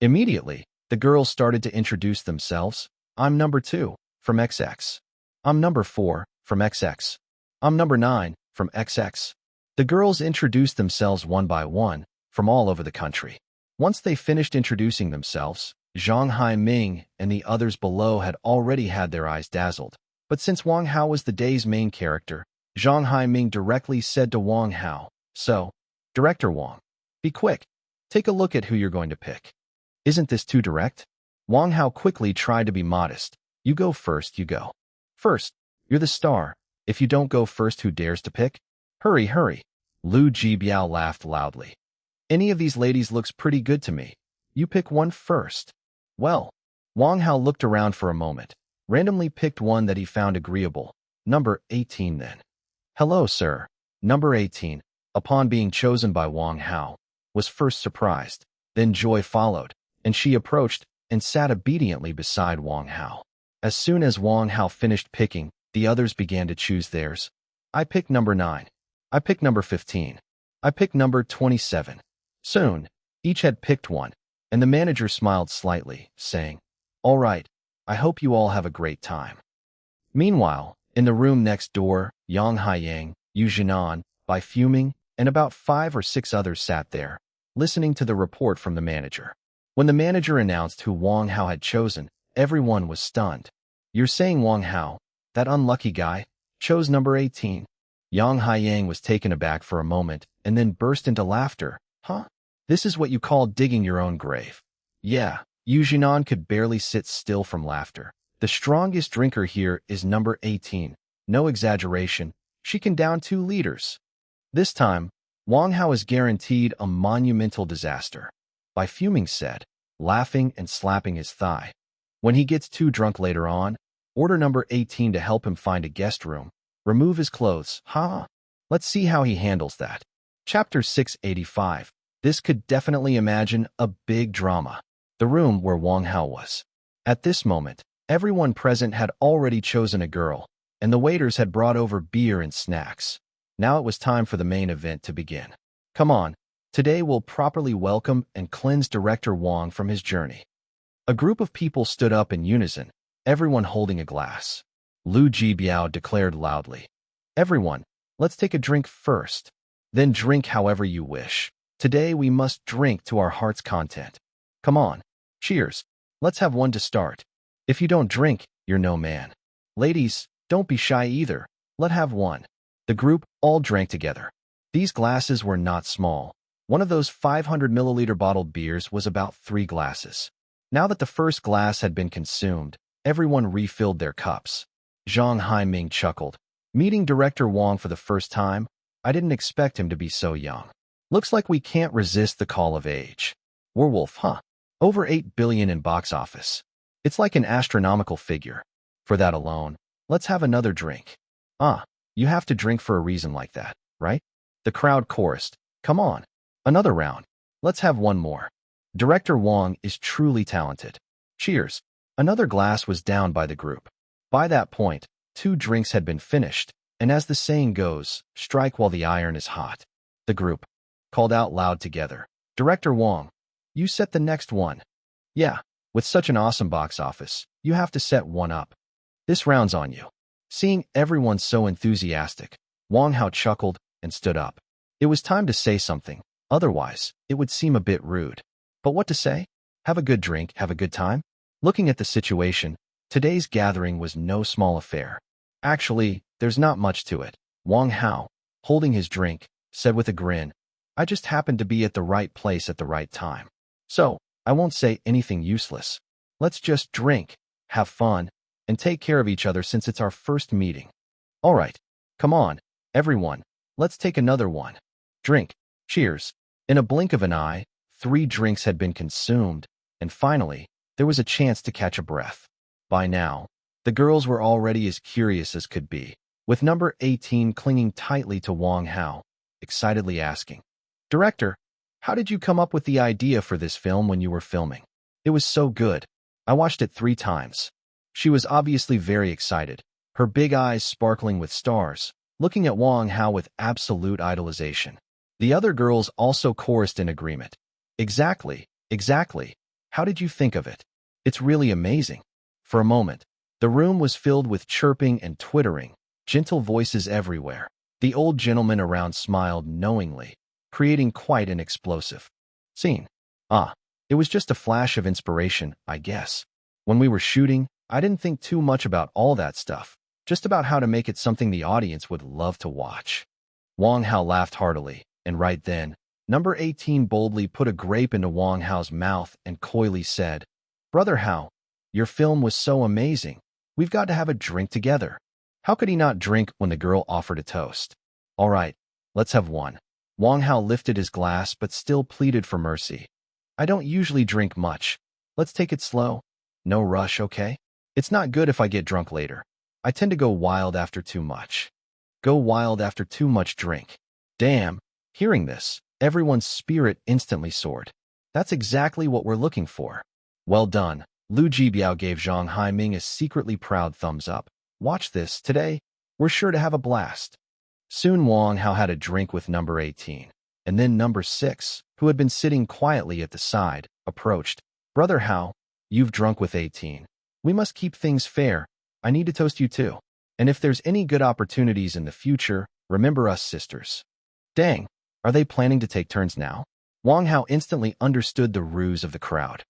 Immediately, the girls started to introduce themselves. "I'm number 2, from XX. I'm number 4, from XX. I'm number 9, from XX. The girls introduced themselves one by one, from all over the country. Once they finished introducing themselves, Zhang Haiming and the others below had already had their eyes dazzled. But since Wang Hao was the day's main character, Zhang Haiming directly said to Wang Hao, "So, Director Wang, be quick. Take a look at who you're going to pick." "Isn't this too direct?" Wang Hao quickly tried to be modest. "You go first, you go. First, you're the star. If you don't go first, who dares to pick? Hurry, hurry." Lu Jibiao laughed loudly. "Any of these ladies looks pretty good to me. You pick one first." Well, Wang Hao looked around for a moment, randomly picked one that he found agreeable. Number 18 then. "Hello, sir." Number 18, upon being chosen by Wang Hao, was first surprised. Then joy followed, and she approached and sat obediently beside Wang Hao. As soon as Wang Hao finished picking, the others began to choose theirs. "I picked number 9. I picked number 15. I picked number 27. Soon, each had picked one, and the manager smiled slightly, saying, "All right, I hope you all have a great time." Meanwhile, in the room next door, Yang Haiyang, Yu Jinan, Bai Fuming, and about 5 or 6 others sat there, listening to the report from the manager. When the manager announced who Wang Hao had chosen, everyone was stunned. "You're saying Wang Hao, that unlucky guy, chose number 18? Yang Haiyang was taken aback for a moment and then burst into laughter. "Huh? This is what you call digging your own grave." Yeah, Yu Jinan could barely sit still from laughter. The strongest drinker here is number 18. No exaggeration, she can down 2 liters. This time, Wang Hao is guaranteed a monumental disaster. Bai Fuming said, laughing and slapping his thigh. "When he gets too drunk later on, order number 18 to help him find a guest room. Remove his clothes. Let's see how he handles that." Chapter 685. This could definitely imagine a big drama. The room where Wang Hao was. At this moment, everyone present had already chosen a girl, and the waiters had brought over beer and snacks. Now it was time for the main event to begin. Come on, today we'll properly welcome and cleanse Director Wang from his journey. A group of people stood up in unison, everyone holding a glass. Lu Jibiao declared loudly, "Everyone, let's take a drink first. Then drink however you wish. Today we must drink to our heart's content. Come on, cheers. Let's have one to start. If you don't drink, you're no man. Ladies, don't be shy either. Let's have one." The group all drank together. These glasses were not small. One of those 500 milliliter bottled beers was about 3 glasses. Now that the first glass had been consumed, everyone refilled their cups. Zhang Haiming chuckled. "Meeting Director Wang for the first time, I didn't expect him to be so young. Looks like we can't resist the call of age. Werewolf, huh? Over 8 billion in box office. It's like an astronomical figure. For that alone, let's have another drink." You have to drink for a reason like that, right? The crowd chorused. "Come on. Another round. Let's have one more. Director Wang is truly talented. Cheers." Another glass was down by the group. By that point, 2 drinks had been finished, and as the saying goes, strike while the iron is hot. The group called out loud together, "Director Wang, you set the next one." "Yeah, with such an awesome box office, you have to set one up. This round's on you." Seeing everyone so enthusiastic, Wang Hao chuckled and stood up. It was time to say something, otherwise, it would seem a bit rude. But what to say? Have a good drink, have a good time? Looking at the situation, today's gathering was no small affair. Actually, there's not much to it. Wang Hao, holding his drink, said with a grin, "I just happened to be at the right place at the right time. So, I won't say anything useless. Let's just drink, have fun, and take care of each other since it's our first meeting. All right, come on, everyone, let's take another one. Drink, cheers." In a blink of an eye, 3 drinks had been consumed, and finally, there was a chance to catch a breath. By now, the girls were already as curious as could be, with number 18 clinging tightly to Wang Hao, excitedly asking, "Director, how did you come up with the idea for this film when you were filming? It was so good. I watched it 3 times. She was obviously very excited, her big eyes sparkling with stars, looking at Wang Hao with absolute idolization. The other girls also chorused in agreement. Exactly. How did you think of it? It's really amazing." For a moment, the room was filled with chirping and twittering, gentle voices everywhere. The old gentleman around smiled knowingly, creating quite an explosive scene. It was just a flash of inspiration, I guess. When we were shooting, I didn't think too much about all that stuff, just about how to make it something the audience would love to watch. Wang Hao laughed heartily, and right then, number 18 boldly put a grape into Wang Hao's mouth and coyly said, "Brother Hao, your film was so amazing. We've got to have a drink together." How could he not drink when the girl offered a toast? "All right, let's have one." Wang Hao lifted his glass but still pleaded for mercy. "I don't usually drink much. Let's take it slow. No rush, okay? It's not good if I get drunk later. I tend to go wild after too much. Drink." Damn, hearing this, everyone's spirit instantly soared. That's exactly what we're looking for. Well done. Lu Jibiao gave Zhang Haiming a secretly proud thumbs up. Watch this, today, we're sure to have a blast. Soon Wang Hao had a drink with number 18. And then number 6, who had been sitting quietly at the side, approached. Brother Hao, you've drunk with 18. We must keep things fair. I need to toast you too. And if there's any good opportunities in the future, remember us sisters. Dang, are they planning to take turns now? Wang Hao instantly understood the ruse of the crowd.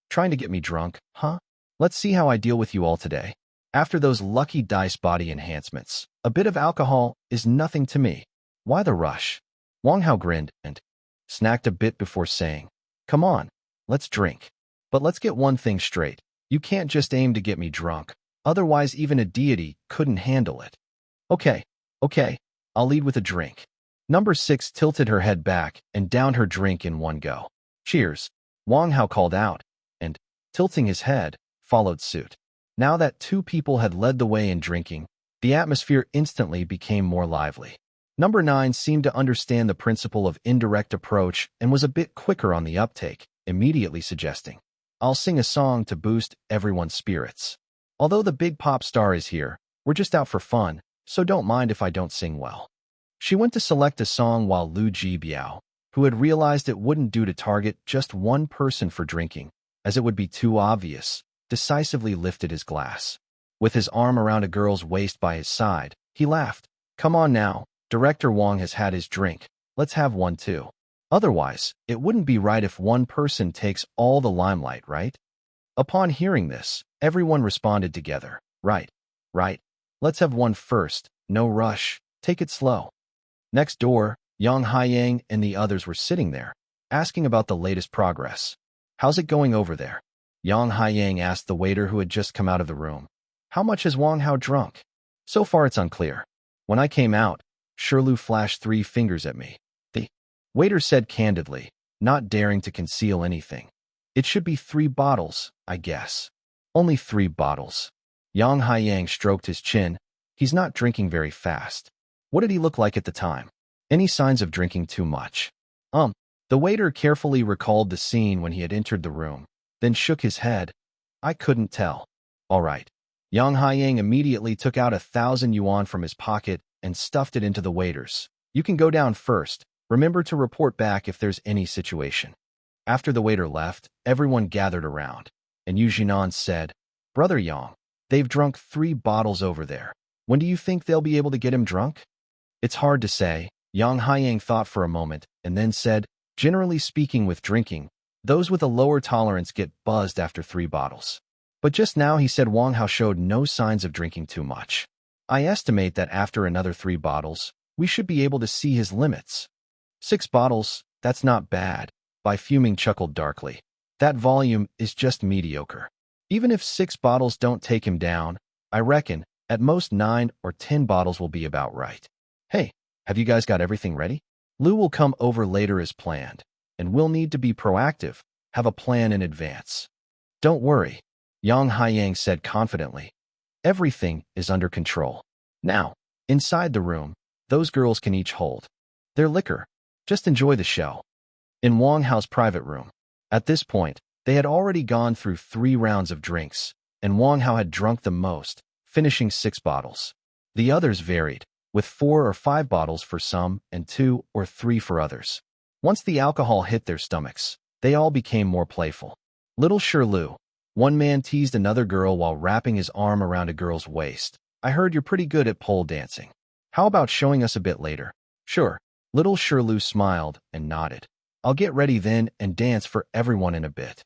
Trying to get me drunk, huh? Let's see how I deal with you all today. After those lucky dice body enhancements, a bit of alcohol is nothing to me. Why the rush? Wang Hao grinned and snacked a bit before saying, come on, let's drink. But let's get one thing straight. You can't just aim to get me drunk. Otherwise, even a deity couldn't handle it. Okay, I'll lead with a drink. Number 6 tilted her head back and downed her drink in one go. Cheers, Wang Hao called out, and, tilting his head, followed suit. Now that 2 people had led the way in drinking, the atmosphere instantly became more lively. Number 9 seemed to understand the principle of indirect approach and was a bit quicker on the uptake, immediately suggesting, I'll sing a song to boost everyone's spirits. Although the big pop star is here, we're just out for fun, so don't mind if I don't sing well. She went to select a song while Lu Jibiao, who had realized it wouldn't do to target just one person for drinking, as it would be too obvious, decisively lifted his glass. With his arm around a girl's waist by his side, he laughed. Come on now, Director Wang has had his drink, let's have one too. Otherwise, it wouldn't be right if one person takes all the limelight, right? Upon hearing this, everyone responded together. Right. Let's have one first, no rush, take it slow. Next door, Yang Haiyang and the others were sitting there, asking about the latest progress. How's it going over there? Yang Haiyang asked the waiter who had just come out of the room. How much has Wang Hao drunk? So far it's unclear. When I came out, Shirlu flashed 3 fingers at me. The waiter said candidly, not daring to conceal anything. It should be 3 bottles, I guess. Only 3 bottles. Yang Haiyang stroked his chin. He's not drinking very fast. What did he look like at the time? Any signs of drinking too much? The waiter carefully recalled the scene when he had entered the room, then shook his head. I couldn't tell. All right. Yang Haiyang immediately took out 1,000 yuan from his pocket and stuffed it into the waiter's. You can go down first. Remember to report back if there's any situation. After the waiter left, everyone gathered around, and Yu Jinan said, Brother Yang, they've drunk 3 bottles over there. When do you think they'll be able to get him drunk? It's hard to say. Yang Haiyang thought for a moment, and then said, generally speaking with drinking, those with a lower tolerance get buzzed after 3 bottles. But just now he said Wang Hao showed no signs of drinking too much. I estimate that after another 3 bottles, we should be able to see his limits. 6 bottles, that's not bad. Bai Fuming chuckled darkly. That volume is just mediocre. Even if 6 bottles don't take him down, I reckon, at most 9 or 10 bottles will be about right. Hey, have you guys got everything ready? Lu will come over later as planned, and we'll need to be proactive, have a plan in advance. Don't worry, Yang Haiyang said confidently. Everything is under control. Now, inside the room, those girls can each hold their liquor. Just enjoy the show. In Wang Hao's private room. At this point, they had already gone through 3 rounds of drinks, and Wang Hao had drunk the most, finishing 6 bottles. The others varied, with 4 or 5 bottles for some and 2 or 3 for others. Once the alcohol hit their stomachs, they all became more playful. Little Shirlu, one man teased another girl while wrapping his arm around a girl's waist. I heard you're pretty good at pole dancing. How about showing us a bit later? Sure. Little Shirlu smiled and nodded. I'll get ready then and dance for everyone in a bit.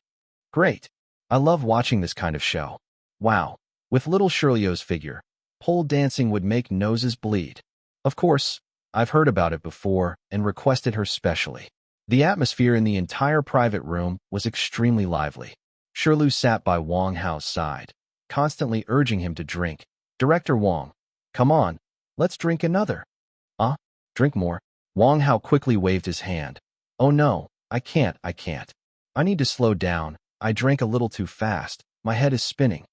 Great. I love watching this kind of show. Wow. With little Shirlio's figure, pole dancing would make noses bleed. Of course, I've heard about it before and requested her specially. The atmosphere in the entire private room was extremely lively. Shirlu sat by Wang Hao's side, constantly urging him to drink. Director Wang, come on, let's drink another. Drink more. Wang Hao quickly waved his hand. Oh no, I can't. I need to slow down. I drank a little too fast. My head is spinning.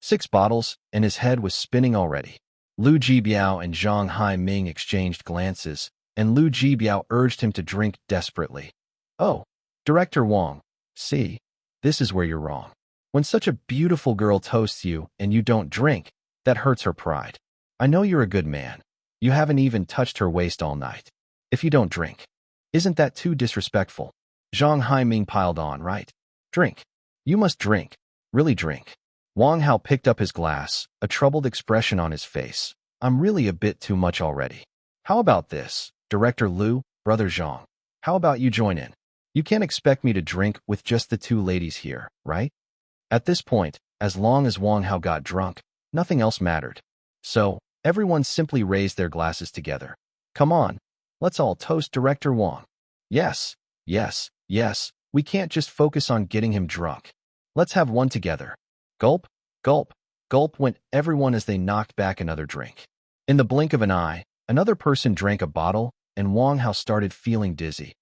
6 bottles, and his head was spinning already. Lu Jibiao and Zhang Haiming exchanged glances, and Lu Jibiao urged him to drink desperately. Oh, Director Wang, see, this is where you're wrong. When such a beautiful girl toasts you and you don't drink, that hurts her pride. I know you're a good man. You haven't even touched her waist all night. If you don't drink. Isn't that too disrespectful? Zhang Haiming piled on, right? Drink. You must drink. Really drink. Wang Hao picked up his glass, a troubled expression on his face. I'm really a bit too much already. How about this, Director Liu, Brother Zhang? How about you join in? You can't expect me to drink with just the two ladies here, right? At this point, as long as Wang Hao got drunk, nothing else mattered. So, everyone simply raised their glasses together. Come on, let's all toast Director Wang. Yes, yes, yes, we can't just focus on getting him drunk. Let's have one together. Gulp, gulp, gulp went everyone as they knocked back another drink. In the blink of an eye, another person drank a bottle, and Wang Hao started feeling dizzy.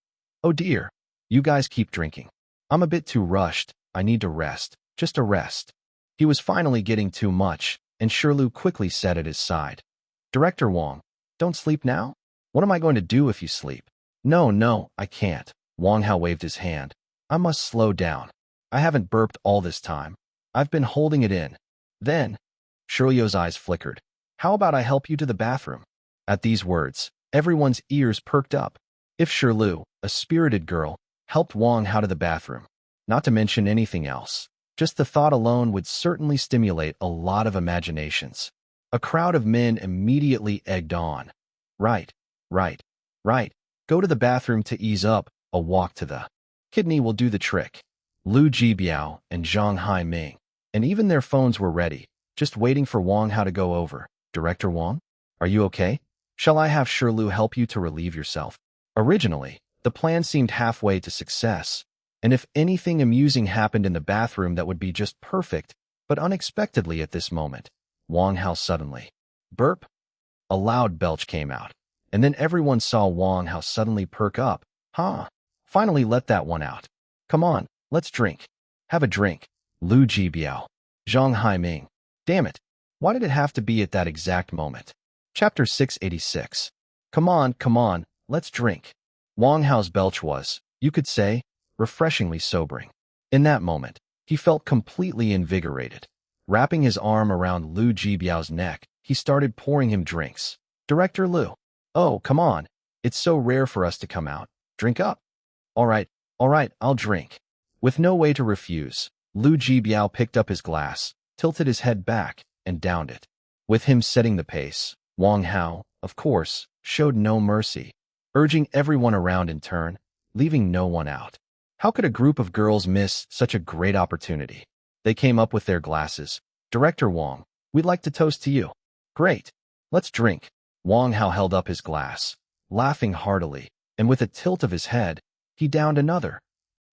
Oh dear, you guys keep drinking. I'm a bit too rushed, I need to rest, just a rest. He was finally getting too much, and Shirlu quickly said at his side. Director Wang, don't sleep now? What am I going to do if you sleep? No, I can't. Wang Hao waved his hand. I must slow down. I haven't burped all this time. I've been holding it in. Then, Shirlio's eyes flickered. How about I help you to the bathroom? At these words, everyone's ears perked up. If Shirlu, a spirited girl, helped Wang Hao to the bathroom, not to mention anything else, just the thought alone would certainly stimulate a lot of imaginations. A crowd of men immediately egged on. Right. Go to the bathroom to ease up, a walk to the kidney will do the trick. Lu Jibiao and Zhang Haiming, and even their phones were ready, just waiting for Wang Hao to go over. Director Wang, are you okay? Shall I have Shirlu help you to relieve yourself? Originally, the plan seemed halfway to success, and if anything amusing happened in the bathroom that would be just perfect, but unexpectedly at this moment, Wang Hao suddenly burp. A loud belch came out, and then everyone saw Wang Hao suddenly perk up. Finally let that one out. Come on, let's drink. Have a drink. Lu Jibiao. Zhang Haiming. Damn it. Why did it have to be at that exact moment? Chapter 686. Come on, let's drink. Wang Hao's belch was, you could say, refreshingly sobering. In that moment, he felt completely invigorated. Wrapping his arm around Lu Jibiao's neck, he started pouring him drinks. Director Liu. Oh, come on. It's so rare for us to come out. Drink up. All right, I'll drink. With no way to refuse, Lu Jibiao picked up his glass, tilted his head back, and downed it. With him setting the pace, Wang Hao, of course, showed no mercy, urging everyone around in turn, leaving no one out. How could a group of girls miss such a great opportunity? They came up with their glasses. Director Wang, we'd like to toast to you. Great. Let's drink. Wang Hao held up his glass, laughing heartily, and with a tilt of his head, he downed another.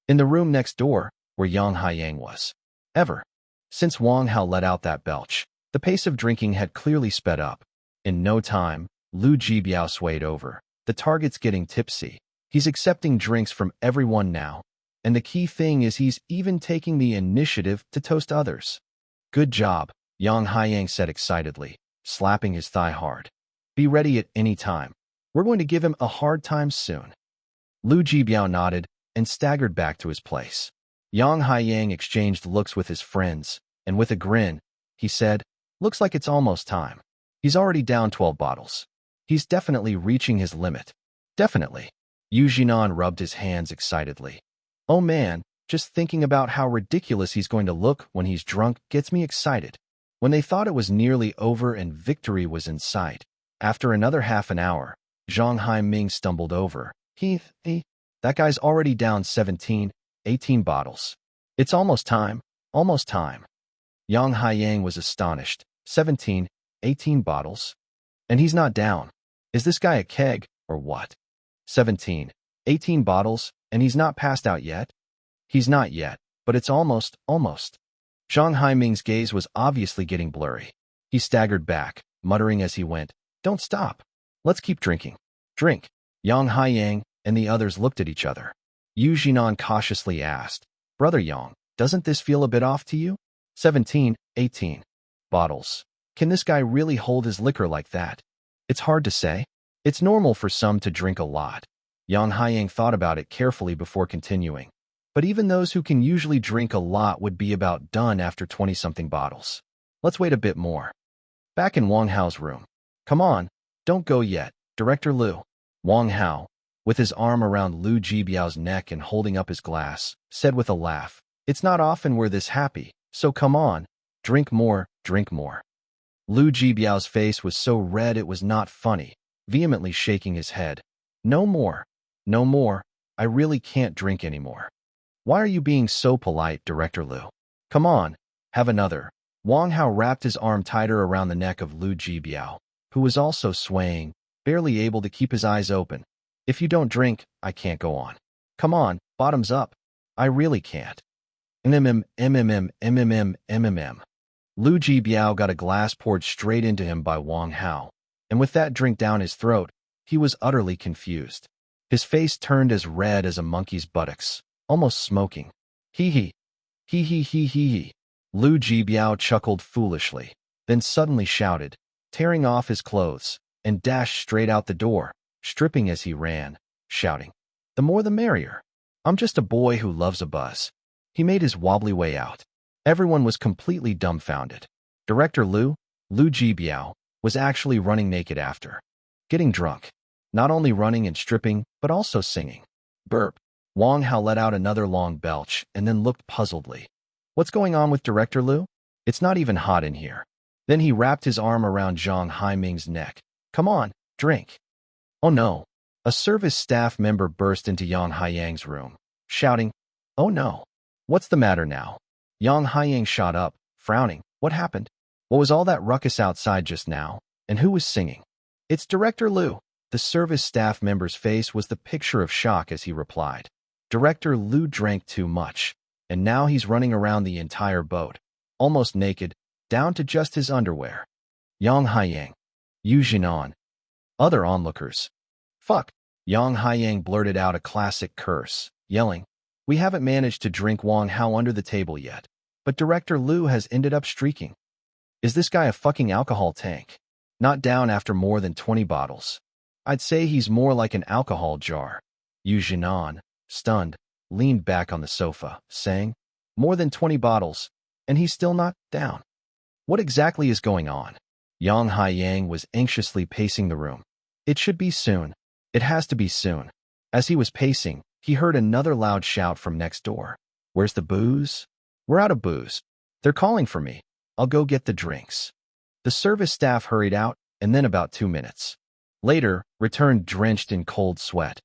In the room next door, where Yang Haiyang was. Since Wang Hao let out that belch, the pace of drinking had clearly sped up. In no time, Lu Jibiao swayed over. The target's getting tipsy. He's accepting drinks from everyone now. And the key thing is he's even taking the initiative to toast others. Good job, Yang Haiyang said excitedly, slapping his thigh hard. Be ready at any time. We're going to give him a hard time soon. Lu Jibiao nodded and staggered back to his place. Yang Haiyang exchanged looks with his friends, and with a grin, he said, looks like it's almost time. He's already down 12 bottles. He's definitely reaching his limit. Definitely. Yu Jinan rubbed his hands excitedly. Oh man, just thinking about how ridiculous he's going to look when he's drunk gets me excited. When they thought it was nearly over and victory was in sight, after another half an hour, Zhang Haiming stumbled over. That guy's already down 17, 18 bottles. It's almost time. Yang Haiyang was astonished. 17, 18 bottles? And he's not down. Is this guy a keg, or what? 17, 18 bottles, and he's not passed out yet? He's not yet, but it's almost. Zhang Haiming's gaze was obviously getting blurry. He staggered back, muttering as he went, Don't stop. Let's keep drinking. Drink. Yang Haiyang and the others looked at each other. Yu Jinan cautiously asked, Brother Yang, doesn't this feel a bit off to you? 17, 18 bottles. Can this guy really hold his liquor like that? It's hard to say. It's normal for some to drink a lot. Yang Haiyang thought about it carefully before continuing. But even those who can usually drink a lot would be about done after 20-something bottles. Let's wait a bit more. Back in Wang Hao's room. Come on, Don't go yet, Director Liu. Wang Hao, with his arm around Liu Jibiao's neck and holding up his glass, said with a laugh, "It's not often we're this happy, so come on, drink more, drink more." Liu Jibiao's face was so red it was not funny, vehemently shaking his head. "No more. No more. I really can't drink anymore." "Why are you being so polite, Director Liu? Come on, have another." Wang Hao wrapped his arm tighter around the neck of Liu Jibiao, who was also swaying, barely able to keep his eyes open. "If you don't drink, I can't go on. Come on, bottoms up. I really can't." MMM. Liu Jibiao got a glass poured straight into him by Wang Hao, and with that drink down his throat, he was utterly confused. His face turned as red as a monkey's buttocks, almost smoking. Hee hee. Hee hee hee hee hee. Liu Jibiao chuckled foolishly, then suddenly shouted, tearing off his clothes, and dashed straight out the door, stripping as he ran, shouting, "The more the merrier. I'm just a boy who loves a buzz." He made his wobbly way out. Everyone was completely dumbfounded. Director Liu Jibiao, was actually running naked after getting drunk. Not only running and stripping, but also singing. Burp. Wang Hao let out another long belch and then looked puzzledly. "What's going on with Director Liu? It's not even hot in here." Then he wrapped his arm around Zhang Haiming's neck. "Come on, drink." "Oh no." A service staff member burst into Yang Haiyang's room, shouting, "Oh no. What's the matter now?" Yang Haiyang shot up, frowning. "What happened? What was all that ruckus outside just now? And who was singing?" "It's Director Liu." The service staff member's face was the picture of shock as he replied. "Director Liu drank too much, and now he's running around the entire boat, almost naked, down to just his underwear." Yang Haiyang. Yu Jinan. Other onlookers. "Fuck." Yang Haiyang blurted out a classic curse, yelling, "We haven't managed to drink Wang Hao under the table yet, but Director Liu has ended up streaking. Is this guy a fucking alcohol tank? Not down after more than 20 bottles. I'd say he's more like an alcohol jar." Yu Jinan, stunned, leaned back on the sofa, saying, "More than 20 bottles, and he's still not down. What exactly is going on?" Yang Haiyang was anxiously pacing the room. "It should be soon. It has to be soon." As he was pacing, he heard another loud shout from next door. "Where's the booze?" "We're out of booze. They're calling for me. I'll go get the drinks." The service staff hurried out, and then about 2 minutes later, returned drenched in cold sweat.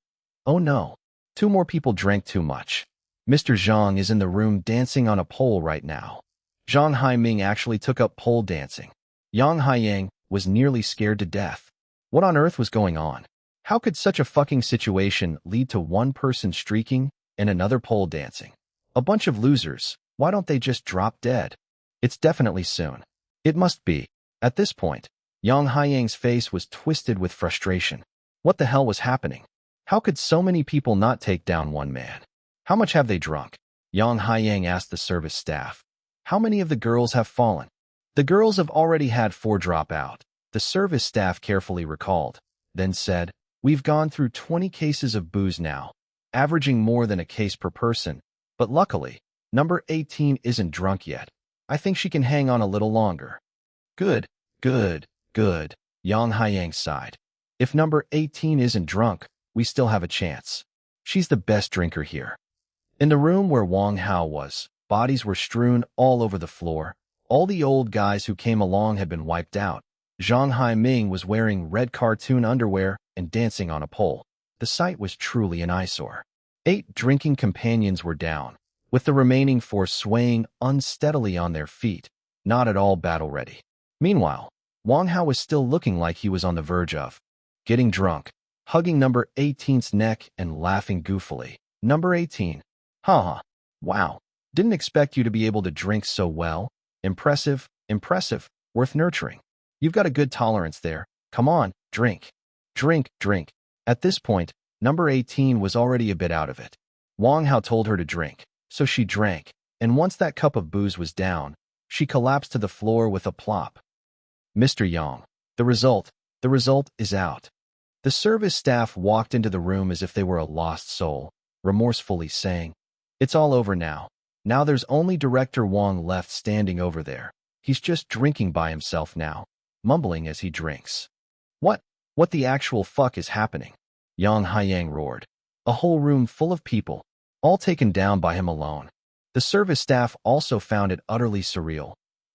"Oh no. 2 more people drank too much. Mr. Zhang is in the room dancing on a pole right now." Zhang Haiming actually took up pole dancing. Yang Haiyang was nearly scared to death. What on earth was going on? How could such a fucking situation lead to one person streaking and another pole dancing? A bunch of losers. Why don't they just drop dead? It's definitely soon. It must be. At this point, Yang Haiyang's face was twisted with frustration. What the hell was happening? How could so many people not take down one man? "How much have they drunk?" Yang Haiyang asked the service staff. "How many of the girls have fallen?" "The girls have already had 4 drop out," the service staff carefully recalled, then said, "We've gone through 20 cases of booze now, averaging more than a case per person, but luckily, number 18 isn't drunk yet. I think she can hang on a little longer." Good, good, good, Yang Haiyang sighed. "If number 18 isn't drunk, we still have a chance. She's the best drinker here." In the room where Wang Hao was, bodies were strewn all over the floor. All the old guys who came along had been wiped out. Zhang Haiming was wearing red cartoon underwear and dancing on a pole. The sight was truly an eyesore. 8 drinking companions were down, with the remaining 4 swaying unsteadily on their feet, not at all battle-ready. Meanwhile, Wang Hao was still looking like he was on the verge of getting drunk, hugging number 18's neck and laughing goofily. "Number 18. Haha. Wow. Didn't expect you to be able to drink so well. Impressive, impressive, worth nurturing. You've got a good tolerance there. Come on, drink. Drink, drink." At this point, number 18 was already a bit out of it. Wang Hao told her to drink, so she drank, and once that cup of booze was down, she collapsed to the floor with a plop. "Mr. Yang, the result is out." The service staff walked into the room as if they were a lost soul, remorsefully saying, "It's all over now. Now there's only Director Wang left standing over there. He's just drinking by himself now, mumbling as he drinks." "What? What the actual fuck is happening? Yang Haiyang roared. A whole room full of people, all taken down by him alone. The service staff also found it utterly surreal.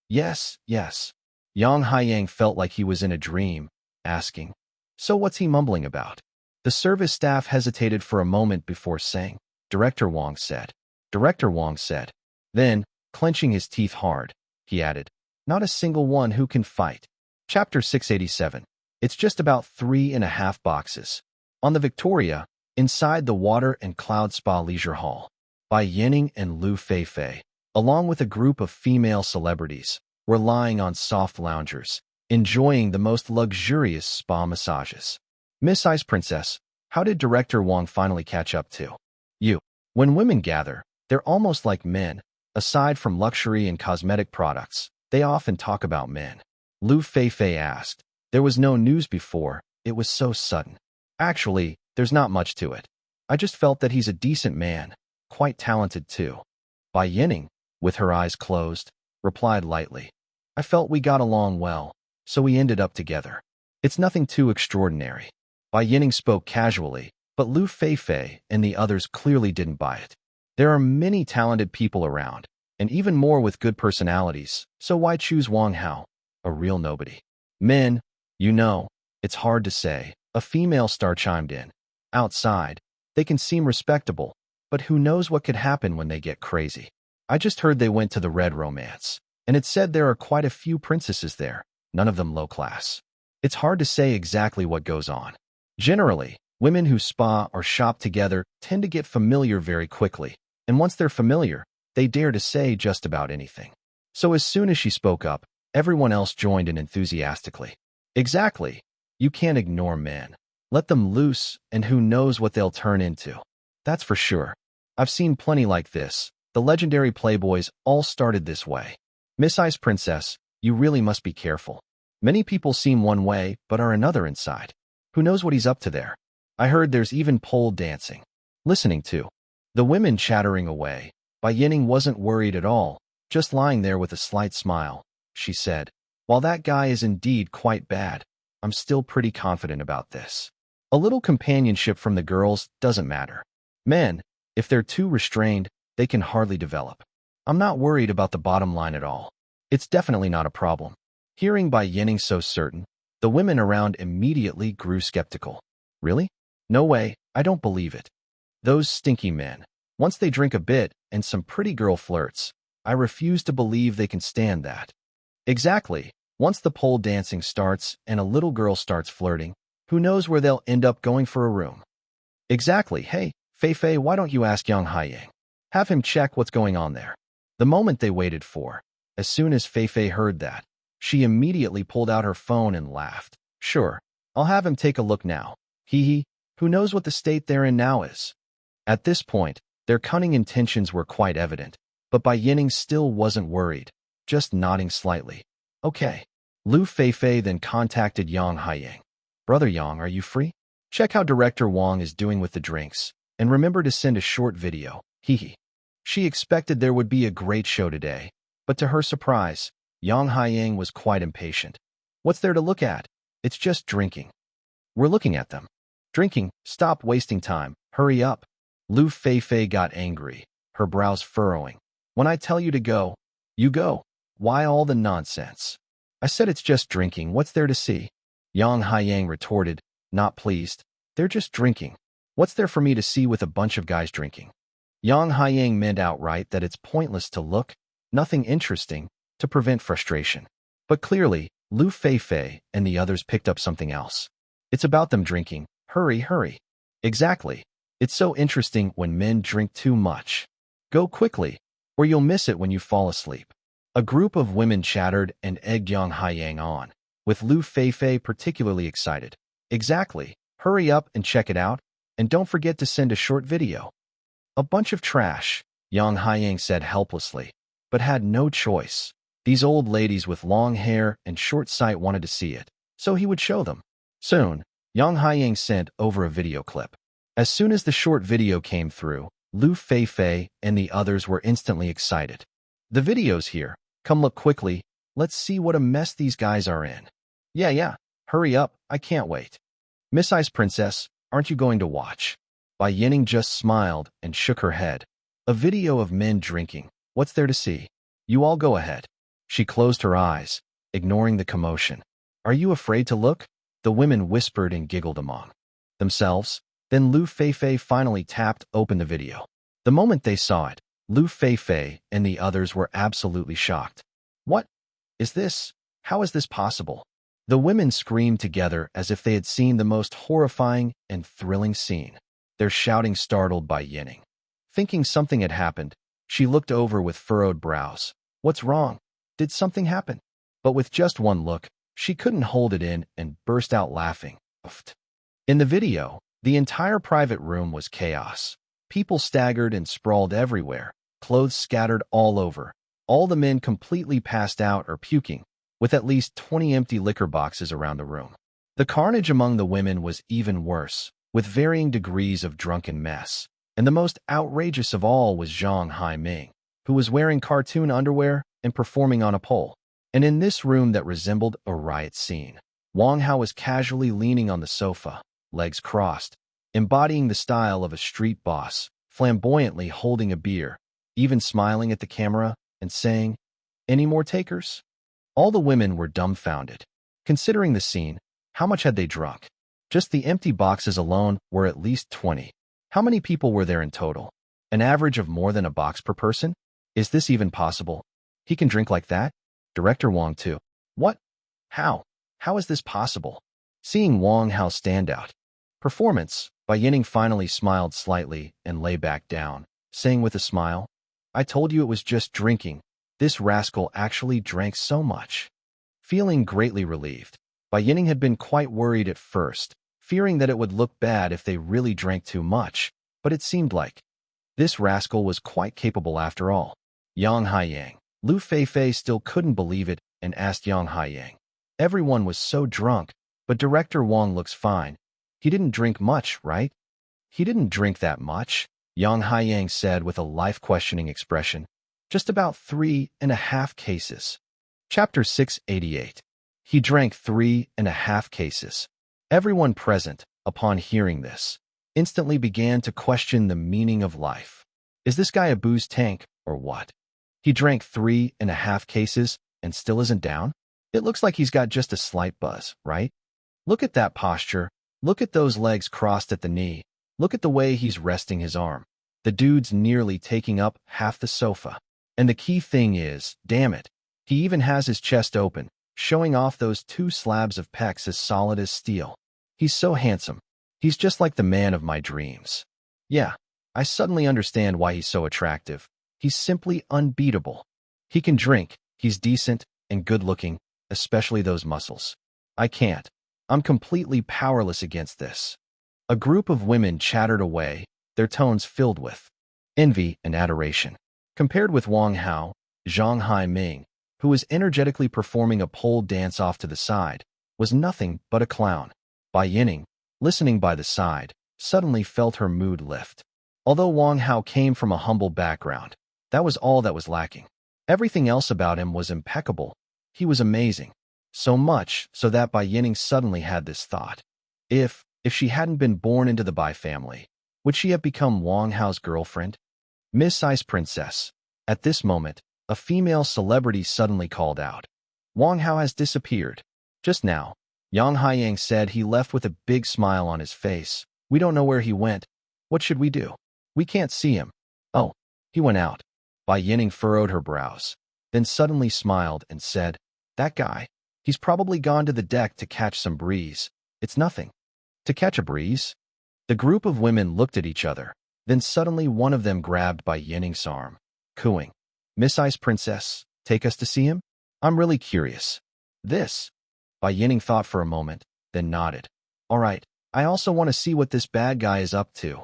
Yes, yes. Yang Haiyang felt like he was in a dream, asking, "So what's he mumbling about?" The service staff hesitated for a moment before saying, "Director Wang said." Director Wang said. Then, clenching his teeth hard, he added, "Not a single one who can fight." Chapter 687. It's just about 3.5 boxes. On the Victoria, inside the Water and Cloud Spa Leisure Hall, Bai Yining and Lu Feifei, along with a group of female celebrities, were lying on soft loungers, enjoying the most luxurious spa massages. Miss Ice Princess, how did Director Wang finally catch up to you? When women gather, they're almost like men. Aside from luxury and cosmetic products, they often talk about men. Lu Feifei asked. There was no news before, it was so sudden. Actually, there's not much to it. I just felt that he's a decent man, quite talented too. Bai Yining, with her eyes closed, replied lightly. I felt we got along well, so we ended up together. It's nothing too extraordinary. Bai Yining spoke casually, but Lu Feifei and the others clearly didn't buy it. There are many talented people around, and even more with good personalities, so why choose Wang Hao, a real nobody? Men, you know, it's hard to say, a female star chimed in. Outside, they can seem respectable, but who knows what could happen when they get crazy. I just heard they went to the Red Romance, and it said there are quite a few princesses there, none of them low class. It's hard to say exactly what goes on. Generally, women who spa or shop together tend to get familiar very quickly, and once they're familiar, they dare to say just about anything. So as soon as she spoke up, everyone else joined in enthusiastically. Exactly. You can't ignore men. Let them loose, and who knows what they'll turn into. That's for sure. I've seen plenty like this. The legendary playboys all started this way. Miss Ice Princess, you really must be careful. Many people seem one way, but are another inside. Who knows what he's up to there? I heard there's even pole dancing. Listening to the women chattering away, Bai Yining wasn't worried at all, just lying there with a slight smile. She said, while that guy is indeed quite bad, I'm still pretty confident about this. A little companionship from the girls doesn't matter. Men, if they're too restrained, they can hardly develop. I'm not worried about the bottom line at all. It's definitely not a problem. Hearing Bai Yining so certain, the women around immediately grew skeptical. Really? No way, I don't believe it. Those stinky men. Once they drink a bit and some pretty girl flirts, I refuse to believe they can stand that. Exactly. Once the pole dancing starts and a little girl starts flirting, who knows where they'll end up going for a room. Exactly. Hey, Feifei, why don't you ask Yang Haiyang? Have him check what's going on there. The moment they waited for. As soon as Feifei heard that, she immediately pulled out her phone and laughed. Sure, I'll have him take a look now. Hee hee, who knows what the state they're in now is. At this point, their cunning intentions were quite evident, but Bai Yining still wasn't worried, just nodding slightly. Okay. Lu Feifei then contacted Yang Haiyang. Brother Yang, are you free? Check how Director Wang is doing with the drinks, and remember to send a short video. Hee hee. She expected there would be a great show today, but to her surprise, Yang Haiyang was quite impatient. What's there to look at? It's just drinking. We're looking at them. Drinking, stop wasting time, hurry up. Lu Feifei got angry, her brows furrowing. When I tell you to go, you go. Why all the nonsense? I said it's just drinking, what's there to see? Yang Haiyang retorted, not pleased. They're just drinking. What's there for me to see with a bunch of guys drinking? Yang Haiyang meant outright that it's pointless to look, nothing interesting, to prevent frustration. But clearly, Lu Feifei and the others picked up something else. It's about them drinking. Hurry, hurry. Exactly. It's so interesting when men drink too much. Go quickly, or you'll miss it when you fall asleep. A group of women chattered and egged Yang Haiyang on, with Lu Feifei particularly excited. Exactly. Hurry up and check it out, and don't forget to send a short video. A bunch of trash, Yang Haiyang said helplessly, but had no choice. These old ladies with long hair and short sight wanted to see it, so he would show them. Soon, Yang Haiyang sent over a video clip. As soon as the short video came through, Lu Feifei and the others were instantly excited. The video's here. Come look quickly. Let's see what a mess these guys are in. Yeah, hurry up. I can't wait. Miss Ice Princess, aren't you going to watch? Bai Yining just smiled and shook her head. A video of men drinking. What's there to see? You all go ahead. She closed her eyes, ignoring the commotion. Are you afraid to look? The women whispered and giggled among themselves. Then Lu Feifei finally tapped open the video. The moment they saw it, Lu Feifei and the others were absolutely shocked. What is this? How is this possible? The women screamed together as if they had seen the most horrifying and thrilling scene. Their shouting startled Bai Yining. Thinking something had happened, she looked over with furrowed brows. What's wrong? Did something happen? But with just one look, she couldn't hold it in and burst out laughing. In the video, the entire private room was chaos. People staggered and sprawled everywhere, clothes scattered all over. All the men completely passed out or puking, with at least 20 empty liquor boxes around the room. The carnage among the women was even worse, with varying degrees of drunken mess. And the most outrageous of all was Zhang Haiming, who was wearing cartoon underwear and performing on a pole. And in this room that resembled a riot scene, Wang Hao was casually leaning on the sofa, legs crossed, embodying the style of a street boss, flamboyantly holding a beer, even smiling at the camera and saying, "Any more takers?" All the women were dumbfounded. Considering the scene, how much had they drunk? Just the empty boxes alone were at least 20. How many people were there in total? An average of more than a box per person? Is this even possible? He can drink like that? Director Wang too. What? How? How is this possible? Seeing Wang Hao stand out. Performance, Bai Yining finally smiled slightly and lay back down, saying with a smile, I told you it was just drinking. This rascal actually drank so much. Feeling greatly relieved, Bai Yining had been quite worried at first, fearing that it would look bad if they really drank too much, but it seemed like this rascal was quite capable after all. Yang Haiyang. Lu Feifei still couldn't believe it and asked Yang Haiyang. Everyone was so drunk, but Director Wang looks fine. He didn't drink much, right? He didn't drink that much, Yang Haiyang said with a life-questioning expression. Just about 3.5 cases. Chapter 688. He drank 3.5 cases. Everyone present, upon hearing this, instantly began to question the meaning of life. Is this guy a booze tank, or what? He drank 3.5 cases and still isn't down? It looks like he's got just a slight buzz, right? Look at that posture. Look at those legs crossed at the knee. Look at the way he's resting his arm. The dude's nearly taking up half the sofa. And the key thing is, damn it, he even has his chest open, showing off those 2 slabs of pecs as solid as steel. He's so handsome. He's just like the man of my dreams. Yeah, I suddenly understand why he's so attractive. He's simply unbeatable. He can drink, he's decent and good-looking, especially those muscles. I can't. I'm completely powerless against this. A group of women chattered away, their tones filled with envy and adoration. Compared with Wang Hao, Zhang Haiming, who was energetically performing a pole dance off to the side, was nothing but a clown. Bai Yining, listening by the side, suddenly felt her mood lift. Although Wang Hao came from a humble background, that was all that was lacking. Everything else about him was impeccable. He was amazing. So much so that Bai Yining suddenly had this thought. If she hadn't been born into the Bai family, would she have become Wang Hao's girlfriend? Miss Ice Princess. At this moment, a female celebrity suddenly called out. Wang Hao has disappeared. Just now, Yang Haiyang said he left with a big smile on his face. We don't know where he went. What should we do? We can't see him. Oh, he went out. Bai Yining furrowed her brows, then suddenly smiled and said, that guy. He's probably gone to the deck to catch some breeze. It's nothing. To catch a breeze? The group of women looked at each other. Then suddenly one of them grabbed Bai Yining's arm, cooing, Miss Ice Princess, take us to see him? I'm really curious. This? Bai Yining thought for a moment, then nodded. All right, I also want to see what this bad guy is up to.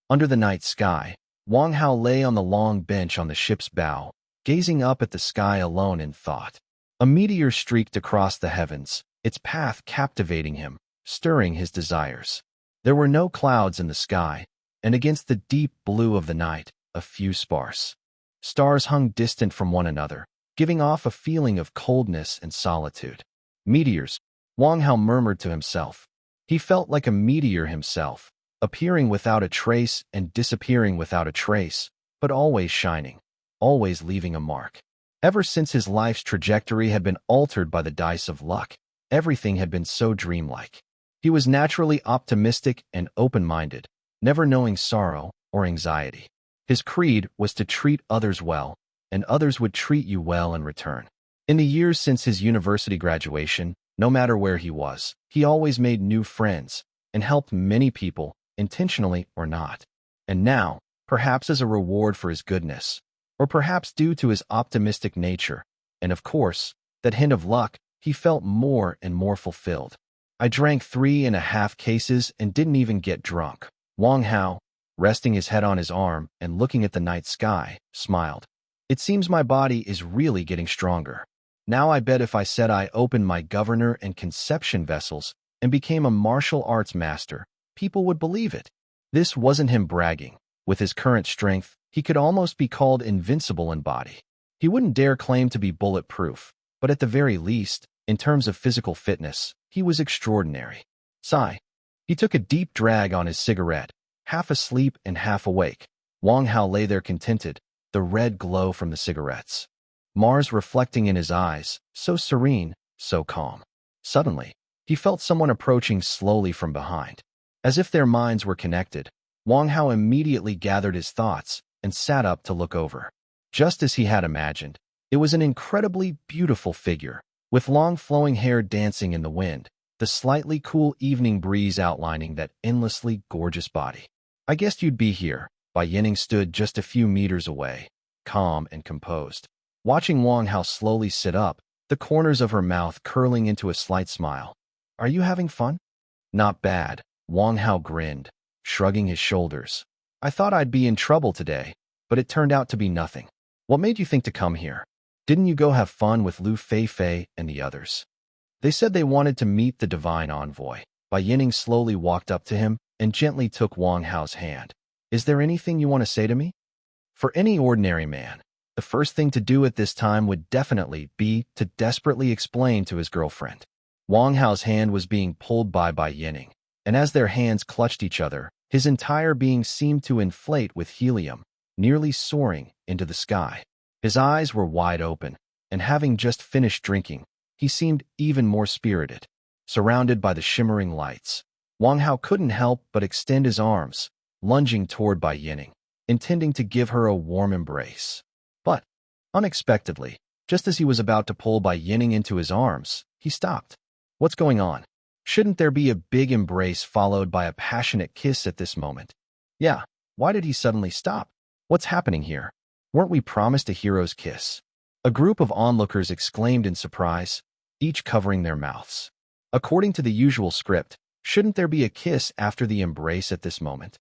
Under the night sky, Wang Hao lay on the long bench on the ship's bow, gazing up at the sky alone in thought. A meteor streaked across the heavens, its path captivating him, stirring his desires. There were no clouds in the sky, and against the deep blue of the night, a few sparse stars hung distant from one another, giving off a feeling of coldness and solitude. Meteors, Wang Hao murmured to himself. He felt like a meteor himself, appearing without a trace and disappearing without a trace, but always shining, always leaving a mark. Ever since his life's trajectory had been altered by the dice of luck, everything had been so dreamlike. He was naturally optimistic and open-minded, never knowing sorrow or anxiety. His creed was to treat others well, and others would treat you well in return. In the years since his university graduation, no matter where he was, he always made new friends and helped many people, intentionally or not. And now, perhaps as a reward for his goodness, or perhaps due to his optimistic nature, and of course, that hint of luck, he felt more and more fulfilled. I drank 3.5 cases and didn't even get drunk. Wang Hao, resting his head on his arm and looking at the night sky, smiled. It seems my body is really getting stronger. Now I bet if I said I opened my governor and conception vessels and became a martial arts master, people would believe it. This wasn't him bragging. With his current strength, he could almost be called invincible in body. He wouldn't dare claim to be bulletproof, but at the very least, in terms of physical fitness, he was extraordinary. Sigh. He took a deep drag on his cigarette, half asleep and half awake. Wang Hao lay there contented, the red glow from the cigarettes. Mars reflecting in his eyes, so serene, so calm. Suddenly, he felt someone approaching slowly from behind. As if their minds were connected, Wang Hao immediately gathered his thoughts and sat up to look over. Just as he had imagined, it was an incredibly beautiful figure, with long flowing hair dancing in the wind, the slightly cool evening breeze outlining that endlessly gorgeous body. I guessed you'd be here. Bai Yining stood just a few meters away, calm and composed, watching Wang Hao slowly sit up, the corners of her mouth curling into a slight smile. Are you having fun? Not bad, Wang Hao grinned, shrugging his shoulders. I thought I'd be in trouble today, but it turned out to be nothing. What made you think to come here? Didn't you go have fun with Lu Feifei and the others? They said they wanted to meet the divine envoy. Bai Yining slowly walked up to him and gently took Wang Hao's hand. Is there anything you want to say to me? For any ordinary man, the first thing to do at this time would definitely be to desperately explain to his girlfriend. Wang Hao's hand was being pulled by Bai Yining, and as their hands clutched each other, his entire being seemed to inflate with helium, nearly soaring into the sky. His eyes were wide open, and having just finished drinking, he seemed even more spirited. Surrounded by the shimmering lights, Wang Hao couldn't help but extend his arms, lunging toward Bai Yining, intending to give her a warm embrace. But, unexpectedly, just as he was about to pull Bai Yining into his arms, he stopped. What's going on? Shouldn't there be a big embrace followed by a passionate kiss at this moment? Yeah, why did he suddenly stop? What's happening here? Weren't we promised a hero's kiss? A group of onlookers exclaimed in surprise, each covering their mouths. According to the usual script, shouldn't there be a kiss after the embrace at this moment?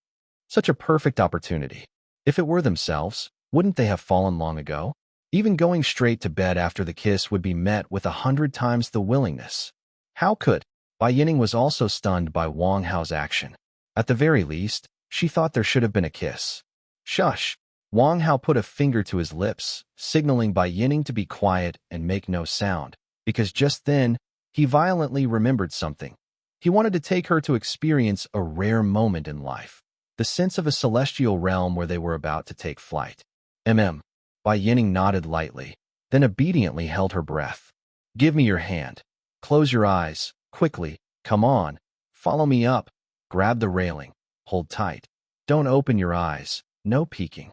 Such a perfect opportunity. If it were themselves, wouldn't they have fallen long ago? Even going straight to bed after the kiss would be met with 100 times the willingness. How could? Bai Yining was also stunned by Wang Hao's action. At the very least, she thought there should have been a kiss. Shush! Wang Hao put a finger to his lips, signaling Bai Yining to be quiet and make no sound, because just then, he violently remembered something. He wanted to take her to experience a rare moment in life, the sense of a celestial realm where they were about to take flight. Bai Yining nodded lightly, then obediently held her breath. Give me your hand. Close your eyes, quickly, come on, follow me up, grab the railing, hold tight. Don't open your eyes, no peeking.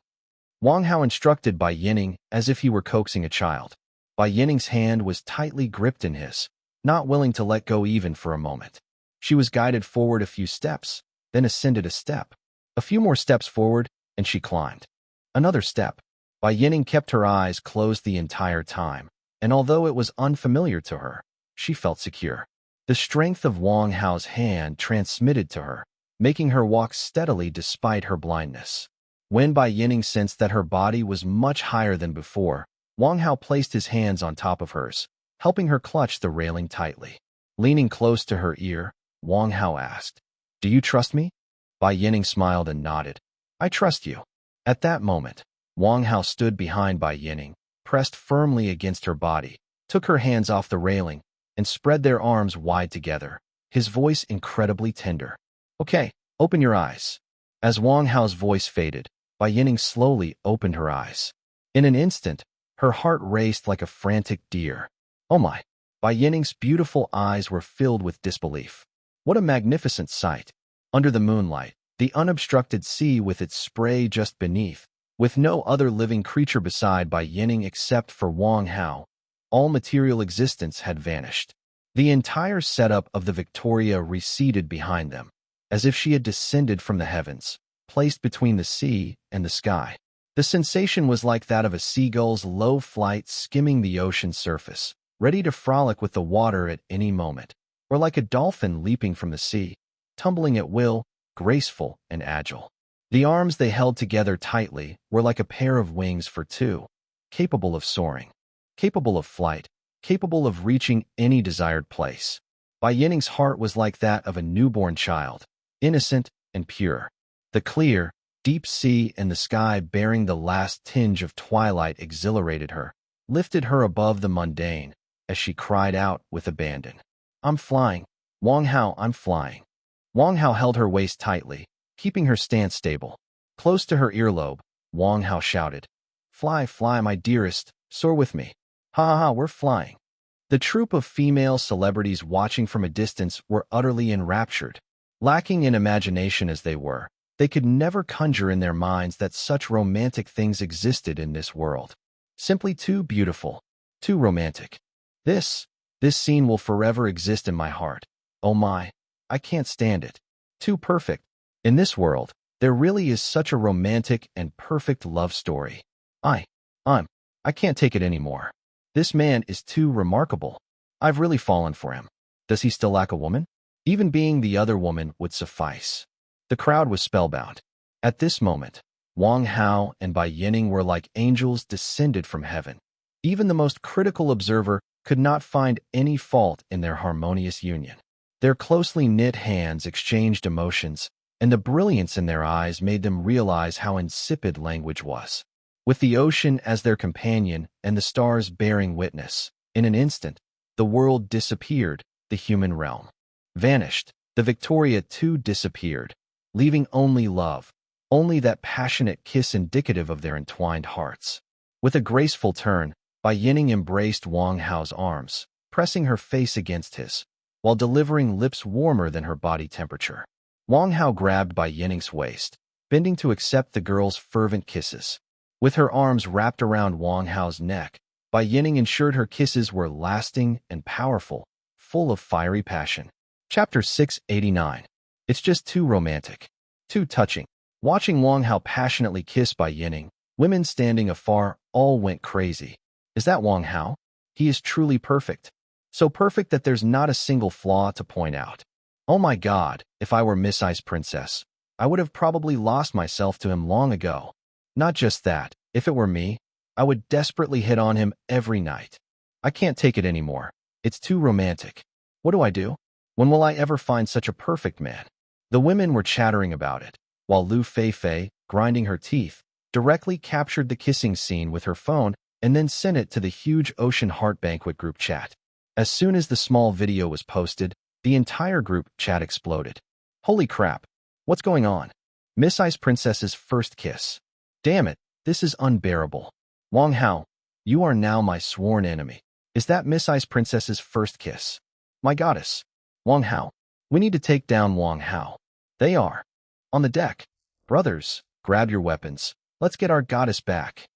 Wang Hao instructed Bai Yining as if he were coaxing a child. Bai Yining's hand was tightly gripped in his, not willing to let go even for a moment. She was guided forward a few steps, then ascended a step. A few more steps forward, and she climbed. Another step. Bai Yining kept her eyes closed the entire time, and although it was unfamiliar to her, she felt secure. The strength of Wang Hao's hand transmitted to her, making her walk steadily despite her blindness. When Bai Yining sensed that her body was much higher than before, Wang Hao placed his hands on top of hers, helping her clutch the railing tightly. Leaning close to her ear, Wang Hao asked, Do you trust me? Bai Yining smiled and nodded. I trust you. At that moment, Wang Hao stood behind Bai Yining, pressed firmly against her body, took her hands off the railing, and spread their arms wide together, his voice incredibly tender. Okay, open your eyes. As Wang Hao's voice faded, Bai Yining slowly opened her eyes. In an instant, her heart raced like a frantic deer. Oh my! Bai Yining's beautiful eyes were filled with disbelief. What a magnificent sight! Under the moonlight, the unobstructed sea with its spray just beneath, with no other living creature beside Bai Yining except for Wang Hao, all material existence had vanished. The entire setup of the Victoria receded behind them, as if she had descended from the heavens, placed between the sea and the sky. The sensation was like that of a seagull's low flight skimming the ocean surface, ready to frolic with the water at any moment, or like a dolphin leaping from the sea, tumbling at will, graceful and agile. The arms they held together tightly were like a pair of wings for two, capable of soaring, capable of flight, capable of reaching any desired place. Bai Yining's heart was like that of a newborn child, innocent and pure. The clear, deep sea and the sky bearing the last tinge of twilight exhilarated her, lifted her above the mundane, as she cried out with abandon. I'm flying. Wang Hao, I'm flying. Wang Hao held her waist tightly, keeping her stance stable. Close to her earlobe, Wang Hao shouted, Fly, fly, my dearest, soar with me. Ha ha ha, we're flying. The troop of female celebrities watching from a distance were utterly enraptured. Lacking in imagination as they were, they could never conjure in their minds that such romantic things existed in this world. Simply too beautiful, too romantic. This scene will forever exist in my heart. Oh my, I can't stand it. Too perfect. In this world, there really is such a romantic and perfect love story. I can't take it anymore. This man is too remarkable. I've really fallen for him. Does he still lack a woman? Even being the other woman would suffice. The crowd was spellbound. At this moment, Wang Hao and Bai Yining were like angels descended from heaven. Even the most critical observer could not find any fault in their harmonious union. Their closely knit hands exchanged emotions, and the brilliance in their eyes made them realize how insipid language was. With the ocean as their companion and the stars bearing witness, in an instant, the world disappeared, the human realm vanished. The Victoria too disappeared, leaving only love, only that passionate kiss indicative of their entwined hearts. With a graceful turn, Bai Yining embraced Wang Hao's arms, pressing her face against his, while delivering lips warmer than her body temperature. Wang Hao grabbed Bai Yining's waist, bending to accept the girl's fervent kisses. With her arms wrapped around Wang Hao's neck, Bai Yining ensured her kisses were lasting and powerful, full of fiery passion. Chapter 689. It's just too romantic. Too touching. Watching Wang Hao passionately kiss Bai Yining, women standing afar all went crazy. Is that Wang Hao? He is truly perfect. So perfect that there's not a single flaw to point out. Oh my God, if I were Miss Ice Princess, I would have probably lost myself to him long ago. Not just that, if it were me, I would desperately hit on him every night. I can't take it anymore. It's too romantic. What do? When will I ever find such a perfect man? The women were chattering about it, while Lu Feifei, grinding her teeth, directly captured the kissing scene with her phone and then sent it to the huge Ocean Heart Banquet group chat. As soon as the small video was posted, the entire group chat exploded. Holy crap! What's going on? Miss Ice Princess's first kiss. Damn it, this is unbearable. Wang Hao, you are now my sworn enemy. Is that Miss Ice Princess's first kiss? My goddess. Wang Hao. We need to take down Wang Hao. They are on the deck. Brothers, grab your weapons. Let's get our goddess back.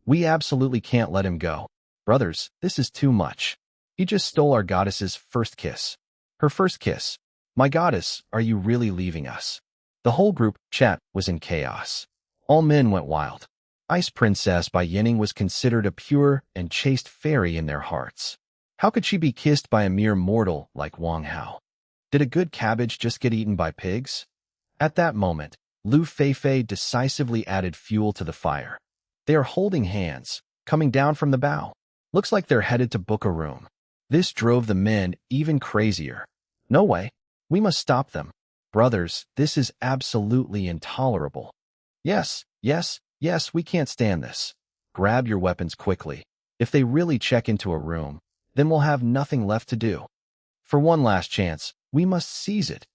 We absolutely can't let him go. Brothers, this is too much. He just stole our goddess's first kiss. Her first kiss. My goddess, are you really leaving us? The whole group chat was in chaos. All men went wild. Ice Princess Bai Yining was considered a pure and chaste fairy in their hearts. How could she be kissed by a mere mortal like Wang Hao? Did a good cabbage just get eaten by pigs? At that moment, Lu Feifei decisively added fuel to the fire. They are holding hands, coming down from the bow. Looks like they're headed to book a room. This drove the men even crazier. No way. We must stop them. Brothers, this is absolutely intolerable. Yes, we can't stand this. Grab your weapons quickly. If they really check into a room, then we'll have nothing left to do. For one last chance, We must seize it.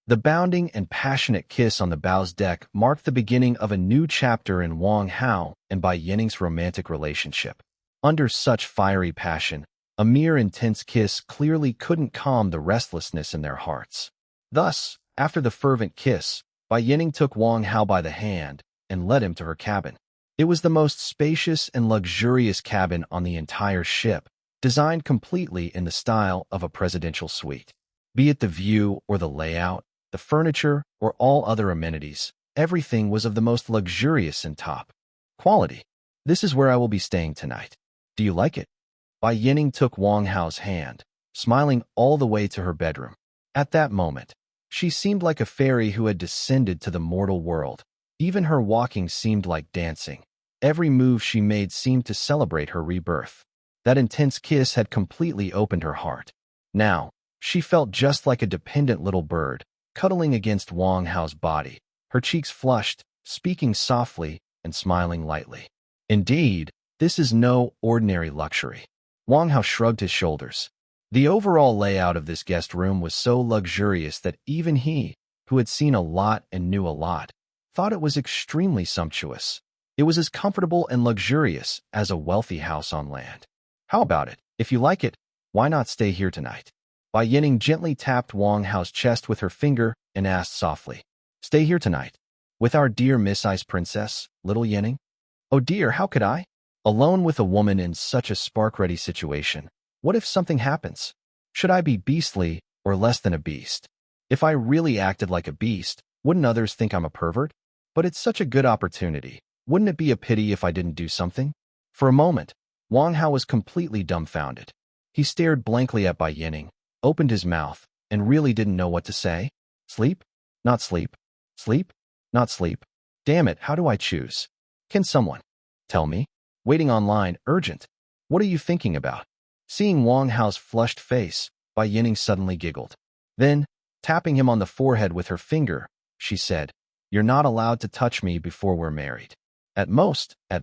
The bounding and passionate kiss on the bow's deck marked the beginning of a new chapter in Wang Hao and Bai Yining's romantic relationship. Under such fiery passion, a mere intense kiss clearly couldn't calm the restlessness in their hearts. Thus, after the fervent kiss, Bai Yining took Wang Hao by the hand and led him to her cabin. It was the most spacious and luxurious cabin on the entire ship, designed completely in the style of a presidential suite. Be it the view or the layout, the furniture or all other amenities, everything was of the most luxurious and top quality. This is where I will be staying tonight. Do you like it? Bai Yining took Wang Hao's hand, smiling all the way to her bedroom. At that moment, she seemed like a fairy who had descended to the mortal world. Even her walking seemed like dancing. Every move she made seemed to celebrate her rebirth. That intense kiss had completely opened her heart. Now, she felt just like a dependent little bird, cuddling against Wang Hao's body, her cheeks flushed, speaking softly and smiling lightly. Indeed, this is no ordinary luxury. Wang Hao shrugged his shoulders. The overall layout of this guest room was so luxurious that even he, who had seen a lot and knew a lot, thought it was extremely sumptuous. It was as comfortable and luxurious as a wealthy house on land. How about it? If you like it, why not stay here tonight? Bai Yining gently tapped Wang Hao's chest with her finger and asked softly, "Stay here tonight? With our dear Miss Ice Princess, little Yining?" "Oh dear, how could I? Alone with a woman in such a spark-ready situation. What if something happens? Should I be beastly or less than a beast? If I really acted like a beast, wouldn't others think I'm a pervert? But it's such a good opportunity. Wouldn't it be a pity if I didn't do something?" For a moment, Wang Hao was completely dumbfounded. He stared blankly at Bai Yining, opened his mouth, and really didn't know what to say. Sleep? Not sleep. Sleep? Not sleep. Damn it, how do I choose? Can someone tell me? Waiting online, urgent. What are you thinking about? Seeing Wang Hao's flushed face, Bai Yining suddenly giggled. Then, tapping him on the forehead with her finger, she said, "You're not allowed to touch me before we're married. At most, I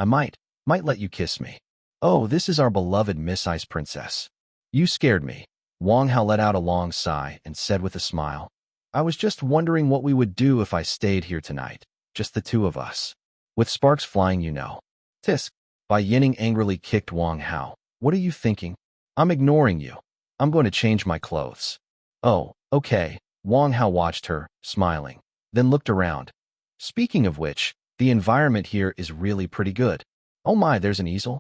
might let you kiss me. Oh, this is our beloved Miss Ice Princess." "You scared me." Wang Hao let out a long sigh and said with a smile, "I was just wondering what we would do if I stayed here tonight, just the two of us. With sparks flying, you know." "Tisk." Bai Yining angrily kicked Wang Hao. "What are you thinking? I'm ignoring you. I'm going to change my clothes." "Oh, okay." Wang Hao watched her, smiling, then looked around. "Speaking of which, the environment here is really pretty good. Oh my, there's an easel?"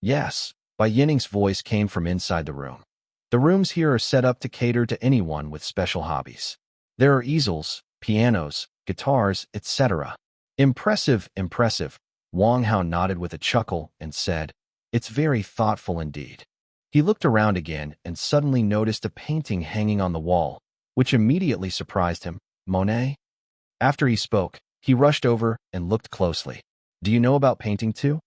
"Yes." Bai Yining's voice came from inside the room. "The rooms here are set up to cater to anyone with special hobbies. There are easels, pianos, guitars, etc." Impressive, impressive." Wang Hao nodded with a chuckle and said, "It's very thoughtful indeed." He looked around again and suddenly noticed a painting hanging on the wall, which immediately surprised him. "Monet?" After he spoke, he rushed over and looked closely. "Do you know about painting too?"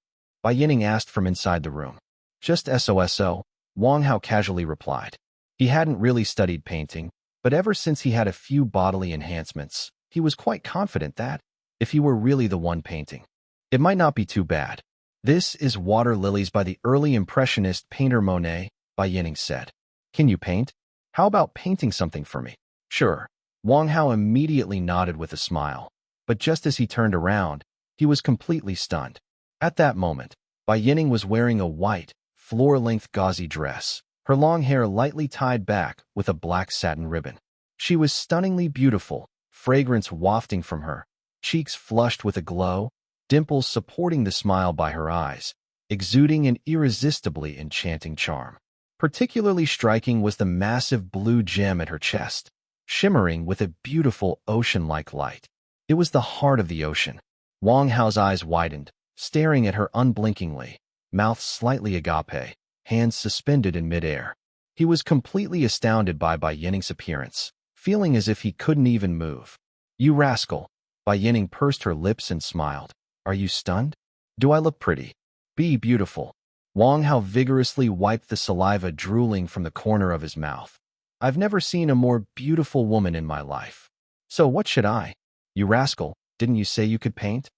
Bai Yining asked from inside the room. "Just so," Wang Hao casually replied. He hadn't really studied painting, but ever since he had a few bodily enhancements, he was quite confident that, if he were really the one painting, it might not be too bad. "This is Water Lilies by the early Impressionist painter Monet," Bai Yining said. "Can you paint? How about painting something for me?" "Sure." Wang Hao immediately nodded with a smile, but just as he turned around, he was completely stunned. At that moment, Bai Yining was wearing a white, floor-length gauzy dress, her long hair lightly tied back with a black satin ribbon. She was stunningly beautiful, fragrance wafting from her, cheeks flushed with a glow, dimples supporting the smile by her eyes, exuding an irresistibly enchanting charm. Particularly striking was the massive blue gem at her chest, shimmering with a beautiful ocean-like light. It was the heart of the ocean. Wang Hao's eyes widened, staring at her unblinkingly, mouth slightly agape, hands suspended in midair. He was completely astounded by Bai Yining's appearance, feeling as if he couldn't even move. "You rascal." Bai Yining pursed her lips and smiled. "Are you stunned? Do I look pretty? Be beautiful." Wang Hao vigorously wiped the saliva drooling from the corner of his mouth. "I've never seen a more beautiful woman in my life. So what should I?" "You rascal, didn't you say you could paint?"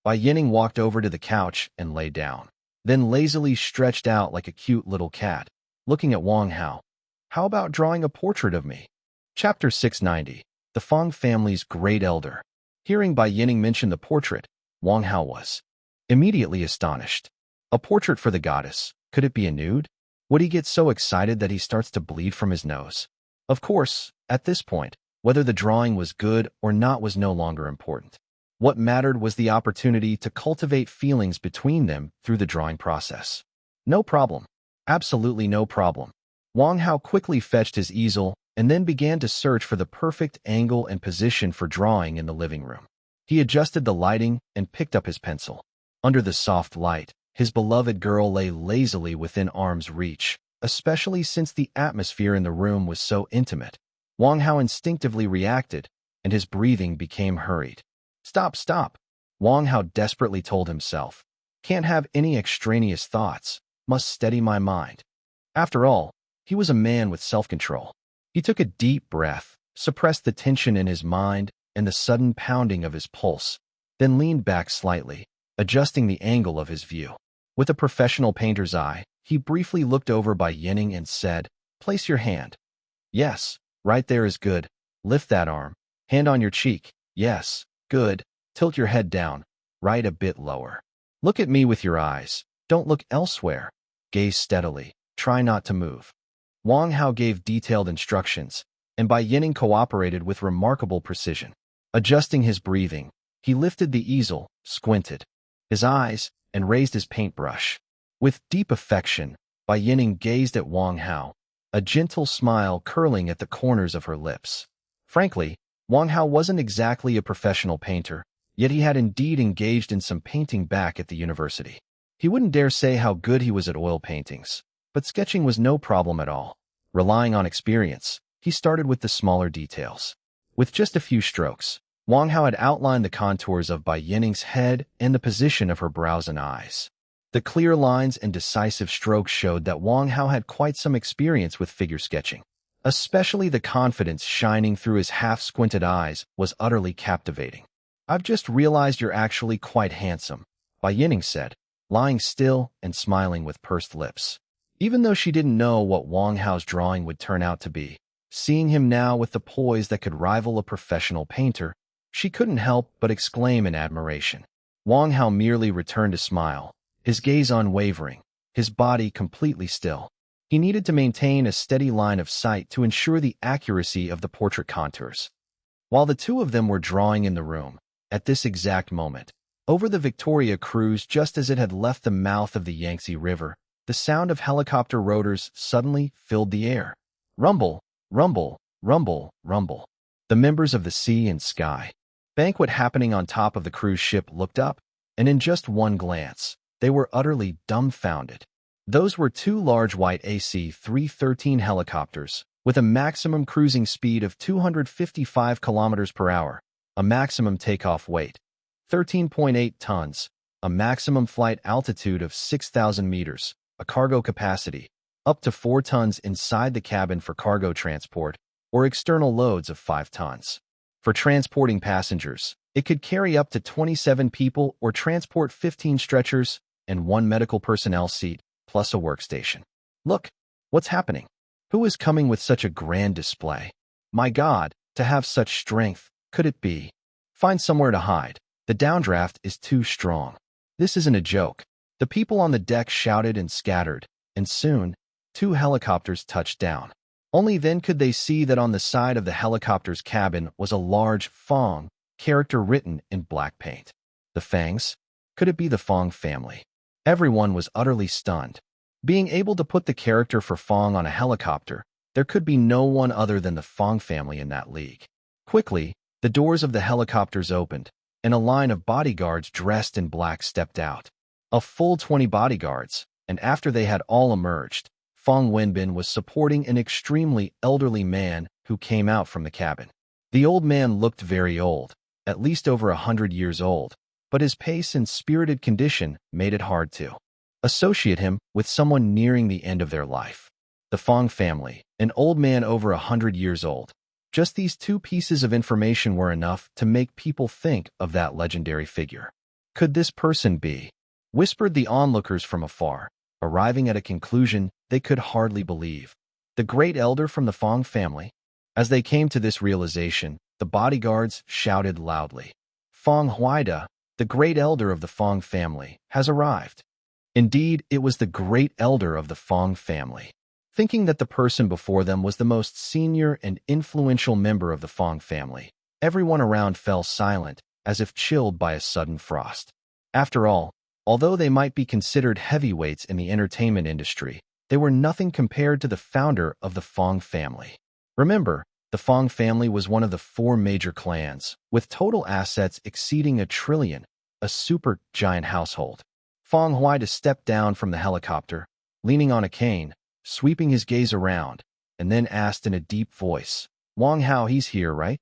Bai Yining walked over to the couch and lay down, then lazily stretched out like a cute little cat, looking at Wang Hao. How about drawing a portrait of me? Chapter 690. The Fong family's great elder. Hearing Bai Yining mention the portrait, Wang Hao was immediately astonished. A portrait for the goddess. Could it be a nude? Would he get so excited that he starts to bleed from his nose? Of course, at this point, whether the drawing was good or not was no longer important. What mattered was the opportunity to cultivate feelings between them through the drawing process. No problem. Absolutely no problem. Wang Hao quickly fetched his easel and then began to search for the perfect angle and position for drawing in the living room. He adjusted the lighting and picked up his pencil. Under the soft light, his beloved girl lay lazily within arm's reach, especially since the atmosphere in the room was so intimate. Wang Hao instinctively reacted, and his breathing became hurried. Stop, stop, Wang Hao desperately told himself. Can't have any extraneous thoughts, must steady my mind. After all, he was a man with self-control. He took a deep breath, suppressed the tension in his mind and the sudden pounding of his pulse, then leaned back slightly, adjusting the angle of his view. With a professional painter's eye, he briefly looked over Bai Yining and said, "Place your hand." "Yes, right there is good. Lift that arm. Hand on your cheek. Yes, good. Tilt your head down. Right a bit lower. Look at me with your eyes. Don't look elsewhere. Gaze steadily. Try not to move." Wang Hao gave detailed instructions, and Bai Yining cooperated with remarkable precision. Adjusting his breathing, he lifted the easel, squinted his eyes, and raised his paintbrush. With deep affection, Bai Yining gazed at Wang Hao, a gentle smile curling at the corners of her lips. Frankly, Wang Hao wasn't exactly a professional painter, yet he had indeed engaged in some painting back at the university. He wouldn't dare say how good he was at oil paintings, but sketching was no problem at all. Relying on experience, he started with the smaller details. With just a few strokes, Wang Hao had outlined the contours of Bai Yining's head and the position of her brows and eyes. The clear lines and decisive strokes showed that Wang Hao had quite some experience with figure sketching. Especially the confidence shining through his half-squinted eyes was utterly captivating. "I've just realized you're actually quite handsome," Bai Yining said, lying still and smiling with pursed lips. Even though she didn't know what Wang Hao's drawing would turn out to be, seeing him now with the poise that could rival a professional painter, she couldn't help but exclaim in admiration. Wang Hao merely returned a smile, his gaze unwavering, his body completely still. He needed to maintain a steady line of sight to ensure the accuracy of the portrait contours. While the two of them were drawing in the room, at this exact moment, over the Victoria cruise just as it had left the mouth of the Yangtze River, the sound of helicopter rotors suddenly filled the air. Rumble, rumble, rumble, rumble. The members of the Sea and Sky banquet happening on top of the cruise ship looked up, and in just one glance, they were utterly dumbfounded. Those were two large white AC-313 helicopters with a maximum cruising speed of 255 kilometers per hour, a maximum takeoff weight, 13.8 tons, a maximum flight altitude of 6,000 meters, a cargo capacity, up to 4 tons inside the cabin for cargo transport, or external loads of 5 tons. For transporting passengers, it could carry up to 27 people or transport 15 stretchers and 1 medical personnel seat, plus a workstation. Look, what's happening? Who is coming with such a grand display? My God, to have such strength, could it be? Find somewhere to hide. The downdraft is too strong. This isn't a joke. The people on the deck shouted and scattered, and soon, 2 helicopters touched down. Only then could they see that on the side of the helicopter's cabin was a large Fong character written in black paint. The Fangs? Could it be the Fong family? Everyone was utterly stunned. Being able to put the character for Fong on a helicopter, there could be no one other than the Fong family in that league. Quickly, the doors of the helicopters opened, and a line of bodyguards dressed in black stepped out. A full 20 bodyguards, and after they had all emerged, Fong Wenbin was supporting an extremely elderly man who came out from the cabin. The old man looked very old, at least over 100 years old, but his pace and spirited condition made it hard to associate him with someone nearing the end of their life. The Fong family, an old man over 100 years old. Just these 2 pieces of information were enough to make people think of that legendary figure. Could this person be? Whispered the onlookers from afar, arriving at a conclusion they could hardly believe. the great elder from the Fong family? As they came to this realization, the bodyguards shouted loudly, Fong Huida, the great elder of the Fong family, has arrived. Indeed, it was the great elder of the Fong family. Thinking that the person before them was the most senior and influential member of the Fong family, everyone around fell silent, as if chilled by a sudden frost. After all, although they might be considered heavyweights in the entertainment industry, they were nothing compared to the founder of the Fong family. Remember, the Fong family was one of the 4 major clans, with total assets exceeding $1 trillion, a super giant household. Fong Huida stepped down from the helicopter, leaning on a cane, sweeping his gaze around, and then asked in a deep voice, Wang Hao, he's here, right?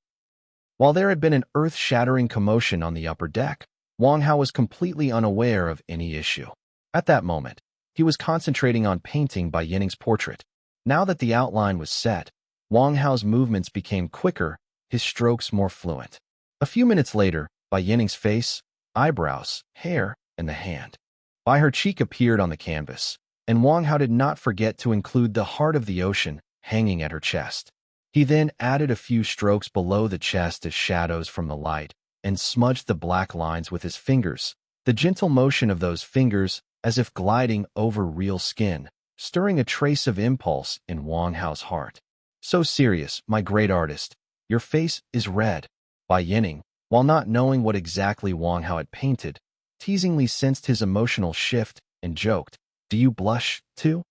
While there had been an earth-shattering commotion on the upper deck, Wang Hao was completely unaware of any issue. At that moment, he was concentrating on painting Bai Yining's portrait. Now that the outline was set, Wang Hao's movements became quicker, his strokes more fluent. A few minutes later, Bai Yining's face, eyebrows, hair, and the hand by her cheek appeared on the canvas, and Wang Hao did not forget to include the heart of the ocean hanging at her chest. He then added a few strokes below the chest as shadows from the light, and smudged the black lines with his fingers, the gentle motion of those fingers as if gliding over real skin, stirring a trace of impulse in Wang Hao's heart. So serious, my great artist, your face is red. Bai Yining, while not knowing what exactly Wang Hao had painted, teasingly sensed his emotional shift and joked, Do you blush, too?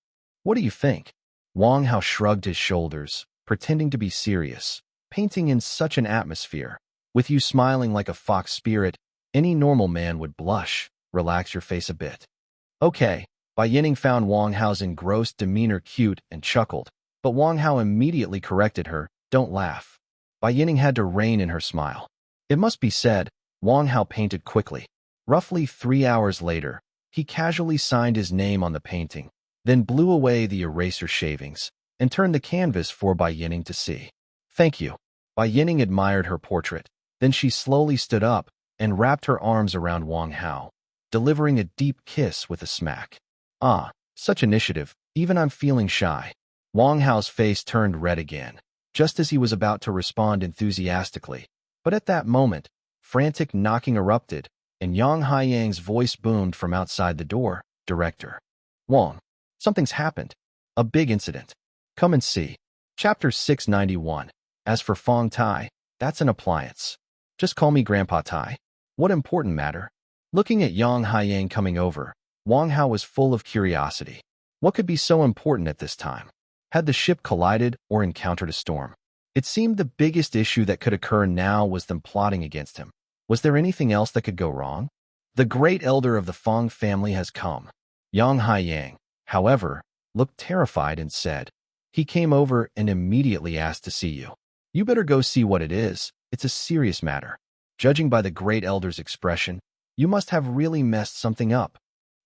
What do you think? Wang Hao shrugged his shoulders, pretending to be serious, painting in such an atmosphere. With you smiling like a fox spirit, any normal man would blush. Relax your face a bit. Okay. Bai Yining found Wang Hao's engrossed demeanor cute and chuckled, but Wang Hao immediately corrected her, Don't laugh. Bai Yining had to rein in her smile. It must be said, Wang Hao painted quickly. Roughly 3 hours later, he casually signed his name on the painting, then blew away the eraser shavings, and turned the canvas for Bai Yining to see. Thank you. Bai Yining admired her portrait. Then she slowly stood up and wrapped her arms around Wang Hao, delivering a deep kiss with a smack. Ah, such initiative, even I'm feeling shy. Wang Hao's face turned red again, just as he was about to respond enthusiastically. But at that moment, frantic knocking erupted, and Yang Haiyang's voice boomed from outside the door, Director. Wang, something's happened. A big incident. Come and see. Chapter 691. As for Fong Tai, that's an appliance. Just call me Grandpa Tai. What important matter? Looking at Yang Haiyang coming over, Wang Hao was full of curiosity. What could be so important at this time? Had the ship collided or encountered a storm? It seemed the biggest issue that could occur now was them plotting against him. Was there anything else that could go wrong? The great elder of the Fong family has come. Yang Haiyang, however, looked terrified and said, He came over and immediately asked to see you. You better go see what it is. It's a serious matter. Judging by the great elder's expression, you must have really messed something up.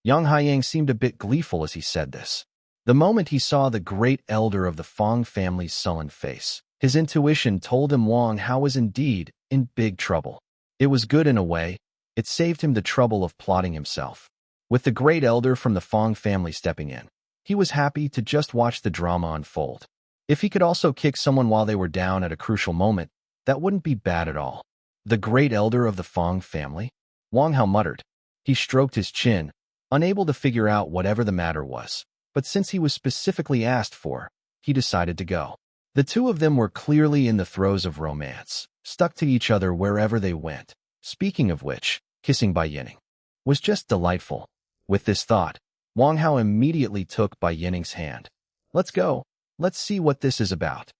Yang Haiyang seemed a bit gleeful as he said this. The moment he saw the great elder of the Fong family's sullen face, his intuition told him Wang Hao was indeed in big trouble. It was good in a way. It saved him the trouble of plotting himself. With the great elder from the Fong family stepping in, he was happy to just watch the drama unfold. If he could also kick someone while they were down at a crucial moment, that wouldn't be bad at all. The great elder of the Fong family? Wang Hao muttered. He stroked his chin, unable to figure out whatever the matter was. But since he was specifically asked for, he decided to go. The two of them were clearly in the throes of romance, stuck to each other wherever they went. Speaking of which, kissing Bai Yining was just delightful. With this thought, Wang Hao immediately took Bai Yining's hand. Let's go. Let's see what this is about.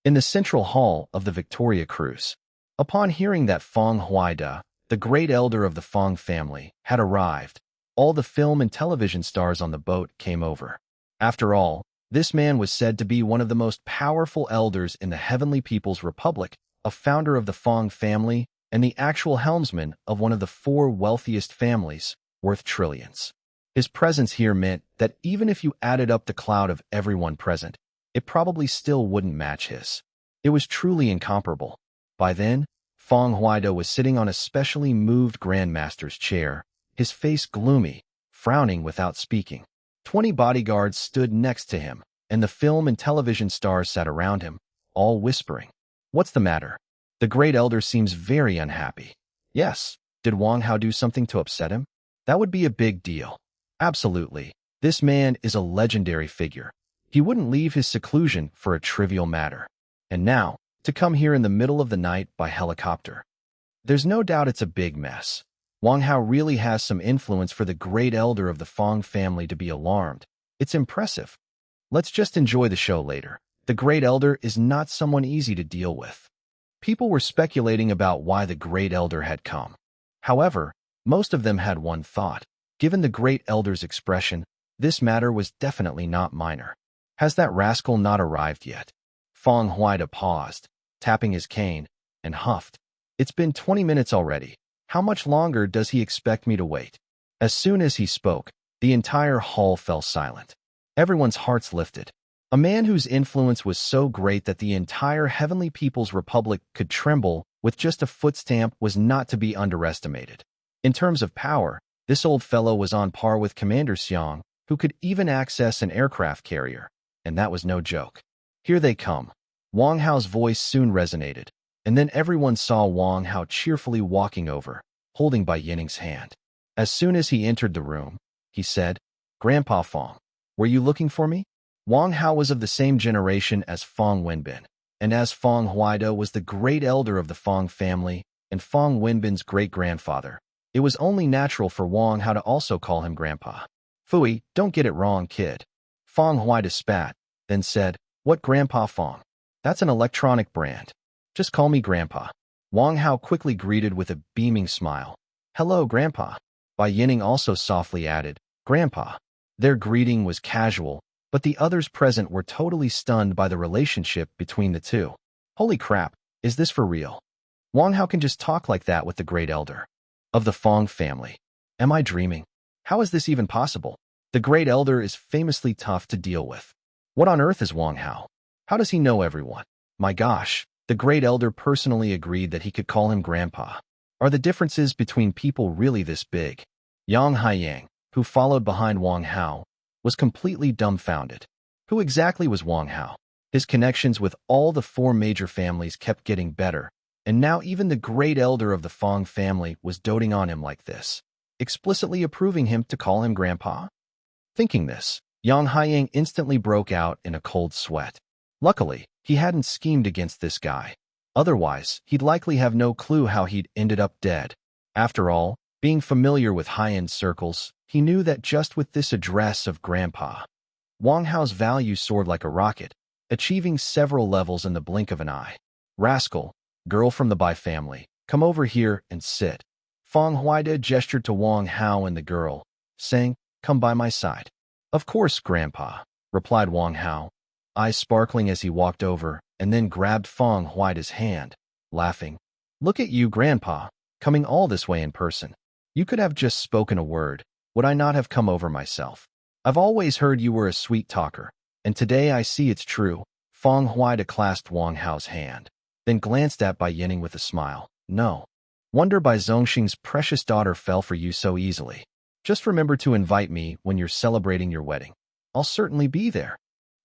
In the central hall of the Victoria cruise, upon hearing that Fong Huida, the great elder of the Fong family, had arrived, all the film and television stars on the boat came over. After all, this man was said to be one of the most powerful elders in the Heavenly People's Republic, a founder of the Fong family, and the actual helmsman of one of the 4 wealthiest families, worth trillions. His presence here meant that even if you added up the clout of everyone present, it probably still wouldn't match his. It was truly incomparable. By then, Fong Huida was sitting on a specially moved Grandmaster's chair, his face gloomy, frowning without speaking. 20 bodyguards stood next to him, and the film and television stars sat around him, all whispering. What's the matter? The great elder seems very unhappy. Yes, did Wang Hao do something to upset him? That would be a big deal. Absolutely. This man is a legendary figure. He wouldn't leave his seclusion for a trivial matter. And now, to come here in the middle of the night by helicopter. There's no doubt it's a big mess. Wang Hao really has some influence for the great elder of the Fong family to be alarmed. It's impressive. Let's just enjoy the show later. The great elder is not someone easy to deal with. People were speculating about why the great elder had come. However, most of them had one thought. Given the great elder's expression, this matter was definitely not minor. Has that rascal not arrived yet? Fong Huida paused, tapping his cane, and huffed. It's been 20 minutes already. How much longer does he expect me to wait? As soon as he spoke, the entire hall fell silent. Everyone's hearts lifted. A man whose influence was so great that the entire Heavenly People's Republic could tremble with just a footstamp was not to be underestimated. In terms of power, this old fellow was on par with Commander Xiang, who could even access an aircraft carrier. And that was no joke. Here they come. Wang Hao's voice soon resonated, and then everyone saw Wang Hao cheerfully walking over, holding Bai Yining's hand. As soon as he entered the room, he said, "Grandpa Fong, were you looking for me?" Wang Hao was of the same generation as Fong Wenbin, and as Fong Huida was the great elder of the Fong family and Fong Wenbin's great-grandfather, it was only natural for Wang Hao to also call him Grandpa. "Fooey, don't get it wrong, kid." Fong Huida spat, then said, "What Grandpa Fong? That's an electronic brand. Just call me Grandpa." Wang Hao quickly greeted with a beaming smile. "Hello, Grandpa." Bai Yining also softly added, "Grandpa." Their greeting was casual, but the others present were totally stunned by the relationship between the two. Holy crap, is this for real? Wang Hao can just talk like that with the great elder of the Fong family. Am I dreaming? How is this even possible? The great elder is famously tough to deal with. What on earth is Wang Hao? How does he know everyone? My gosh, the great elder personally agreed that he could call him Grandpa. Are the differences between people really this big? Yang Haiyang, who followed behind Wang Hao, was completely dumbfounded. Who exactly was Wang Hao? His connections with all the four major families kept getting better, and now even the great elder of the Fong family was doting on him like this, explicitly approving him to call him Grandpa. Thinking this, Yang Haiyang instantly broke out in a cold sweat. Luckily, he hadn't schemed against this guy. Otherwise, he'd likely have no clue how he'd ended up dead. After all, being familiar with high-end circles, he knew that just with this address of Grandpa, Wang Hao's value soared like a rocket, achieving several levels in the blink of an eye. "Rascal, girl from the Bai family, come over here and sit." Fong Huida gestured to Wang Hao and the girl, saying, "Come by my side." "Of course, Grandpa," replied Wang Hao, eyes sparkling as he walked over and then grabbed Fong Huida's hand, laughing. "Look at you, Grandpa, coming all this way in person. You could have just spoken a word. Would I not have come over myself? I've always heard you were a sweet talker, and today I see it's true." Fong Huida clasped Wang Hao's hand, then glanced at Bai Yining with a smile. "No wonder Bai Zongxing's precious daughter fell for you so easily. Just remember to invite me when you're celebrating your wedding. I'll certainly be there."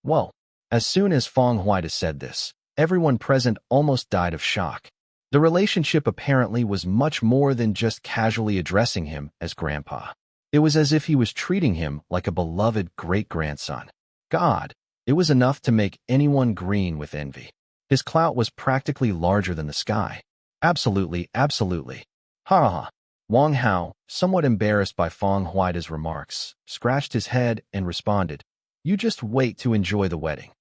Well, as soon as Fong Huida said this, everyone present almost died of shock. The relationship apparently was much more than just casually addressing him as Grandpa. It was as if he was treating him like a beloved great-grandson. God, it was enough to make anyone green with envy. His clout was practically larger than the sky. Absolutely, absolutely. Ha ha. Wang Hao, somewhat embarrassed by Fong Huida's remarks, scratched his head and responded, "You just wait to enjoy the wedding."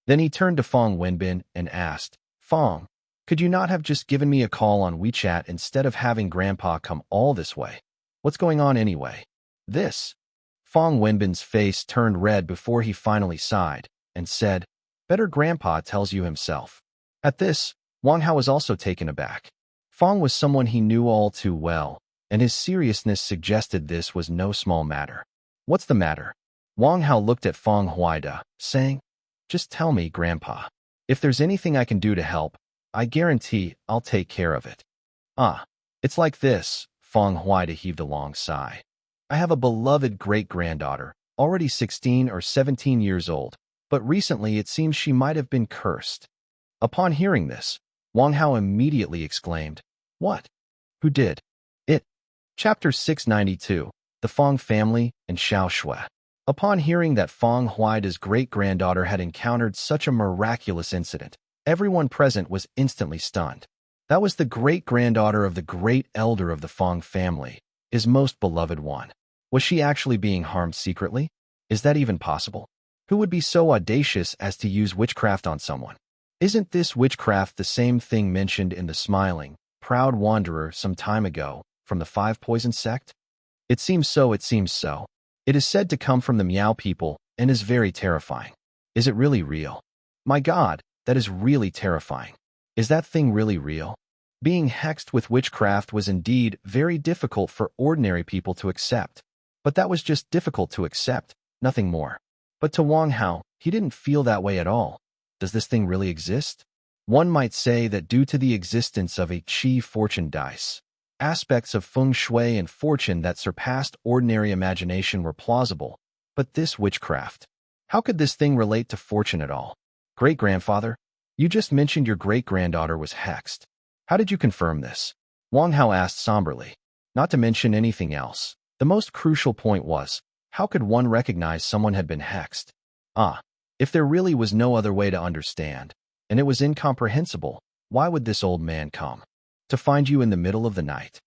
Then he turned to Fong Wenbin and asked, "Fong, could you not have just given me a call on WeChat instead of having Grandpa come all this way? What's going on anyway?" This. Fong Wenbin's face turned red before he finally sighed and said, "Better Grandpa tells you himself." At this, Wang Hao was also taken aback. Fong was someone he knew all too well, and his seriousness suggested this was no small matter. "What's the matter?" Wang Hao looked at Fong Huida, saying, "Just tell me, Grandpa. If there's anything I can do to help, I guarantee I'll take care of it." "Ah, it's like this," Fong Huida heaved a long sigh. "I have a beloved great-granddaughter, already 16 or 17 years old, but recently it seems she might have been cursed. Upon hearing this, Wang Hao immediately exclaimed, "What? Who did it?" Chapter 692, The Feng Family and Xiao Shui. Upon hearing that Feng Huaida's great-granddaughter had encountered such a miraculous incident, everyone present was instantly stunned. That was the great-granddaughter of the great elder of the Feng family, his most beloved one. Was she actually being harmed secretly? Is that even possible? Who would be so audacious as to use witchcraft on someone? Isn't this witchcraft the same thing mentioned in the smiling, proud wanderer some time ago from the Five Poison sect? It seems so, it seems so. It is said to come from the Miao people and is very terrifying. Is it really real? My God, that is really terrifying. Is that thing really real? Being hexed with witchcraft was indeed very difficult for ordinary people to accept. But that was just difficult to accept, nothing more. But to Wang Hao, he didn't feel that way at all. Does this thing really exist? One might say that due to the existence of a qi fortune dice, aspects of feng shui and fortune that surpassed ordinary imagination were plausible. But this witchcraft, how could this thing relate to fortune at all? Great-grandfather, you just mentioned your great-granddaughter was hexed. How did you confirm this? Wang Hao asked somberly. Not to mention anything else, the most crucial point was, how could one recognize someone had been hexed? If there really was no other way to understand, and it was incomprehensible, why would this old man come? To find you in the middle of the night.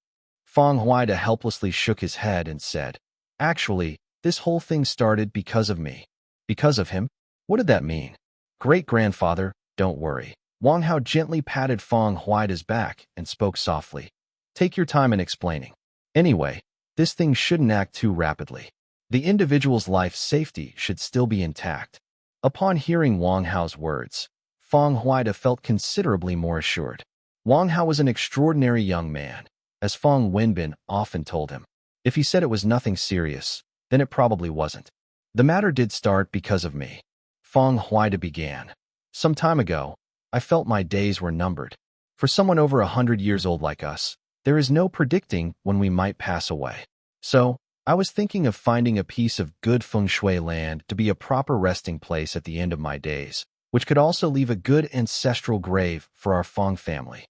Feng Huaida helplessly shook his head and said, "Actually, this whole thing started because of me." Because of him? What did that mean? Great-grandfather, don't worry. Wang Hao gently patted Feng Huaida's back and spoke softly. Take your time in explaining. Anyway, this thing shouldn't act too rapidly. The individual's life safety should still be intact. Upon hearing Wang Hao's words, Feng Huaida felt considerably more assured. Wang Hao was an extraordinary young man, as Feng Wenbin often told him. If he said it was nothing serious, then it probably wasn't. The matter did start because of me. Feng Huaida began. Some time ago, I felt my days were numbered. For someone over 100 years old like us, there is no predicting when we might pass away. So, I was thinking of finding a piece of good feng shui land to be a proper resting place at the end of my days, which could also leave a good ancestral grave for our Feng family.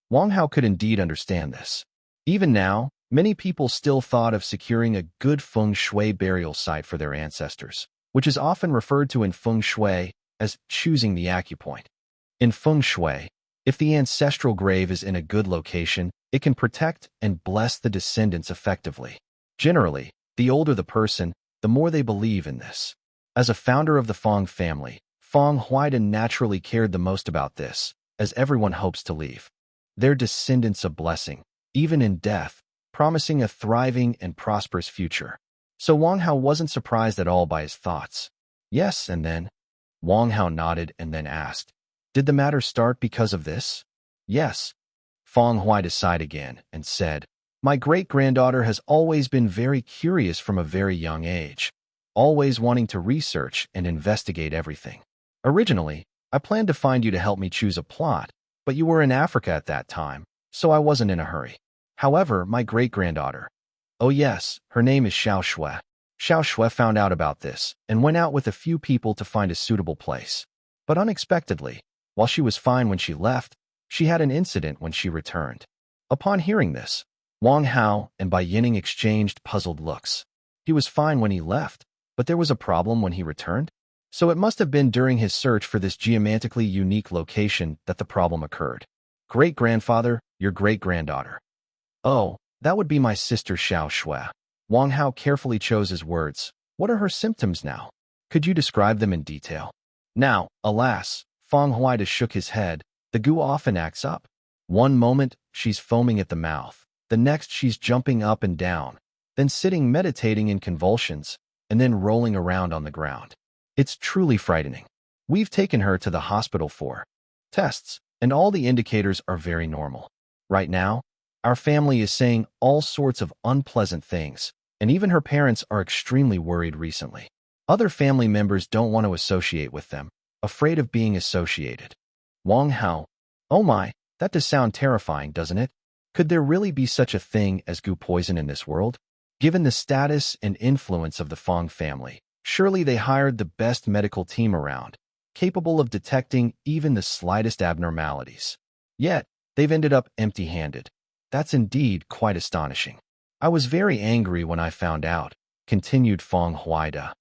Wang Hao could indeed understand this. Even now, many people still thought of securing a good feng shui burial site for their ancestors, which is often referred to in feng shui as choosing the acupoint. In feng shui, if the ancestral grave is in a good location, it can protect and bless the descendants effectively. Generally, the older the person, the more they believe in this. As a founder of the Feng family, Feng Huaida naturally cared the most about this, as everyone hopes to leave their descendants a blessing, even in death, promising a thriving and prosperous future. So Wang Hao wasn't surprised at all by his thoughts. Yes, and then? Wang Hao nodded and then asked, did the matter start because of this? Yes. Feng Huaida sighed again and said, my great-granddaughter has always been very curious from a very young age, always wanting to research and investigate everything. Originally, I planned to find you to help me choose a plot, but you were in Africa at that time, so I wasn't in a hurry. However, my great-granddaughter, oh yes, her name is Xiao Shui. Xiao Shui found out about this and went out with a few people to find a suitable place. But unexpectedly, while she was fine when she left, she had an incident when she returned. Upon hearing this, Wang Hao and Bai Yining exchanged puzzled looks. He was fine when he left, but there was a problem when he returned? So it must have been during his search for this geomantically unique location that the problem occurred. Great-grandfather, your great-granddaughter. Oh, that would be my sister Xiao Shui. Wang Hao carefully chose his words. What are her symptoms now? Could you describe them in detail? Now, alas, Feng Huaida shook his head. The goo often acts up. One moment, she's foaming at the mouth. The next, she's jumping up and down, then sitting meditating in convulsions, and then rolling around on the ground. It's truly frightening. We've taken her to the hospital for tests, and all the indicators are very normal. Right now, our family is saying all sorts of unpleasant things, and even her parents are extremely worried recently. Other family members don't want to associate with them, afraid of being associated. Wang Hao, oh my, that does sound terrifying, doesn't it? Could there really be such a thing as goo poison in this world? Given the status and influence of the Feng family, Surely they hired the best medical team around, capable of detecting even the slightest abnormalities. Yet, they've ended up empty-handed. That's indeed quite astonishing. I was very angry when I found out, continued Feng Huaida,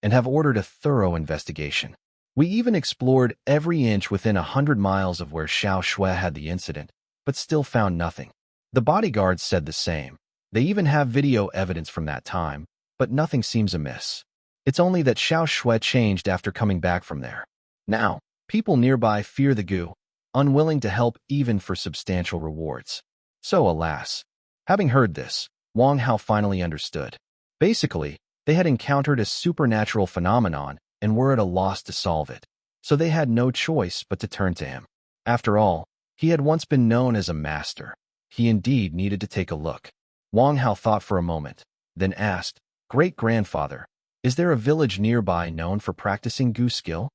and have ordered a thorough investigation. We even explored every inch within 100 miles of where Xiao Shui had the incident, but still found nothing. The bodyguards said the same. They even have video evidence from that time, but nothing seems amiss. It's only that Xiao Shui changed after coming back from there. Now, people nearby fear the Gu, unwilling to help even for substantial rewards. So alas, having heard this, Wang Hao finally understood. Basically, they had encountered a supernatural phenomenon and were at a loss to solve it. So they had no choice but to turn to him. After all, he had once been known as a master. He indeed needed to take a look. Wang Hao thought for a moment, then asked, "Great-grandfather, is there a village nearby known for practicing Gu skill?"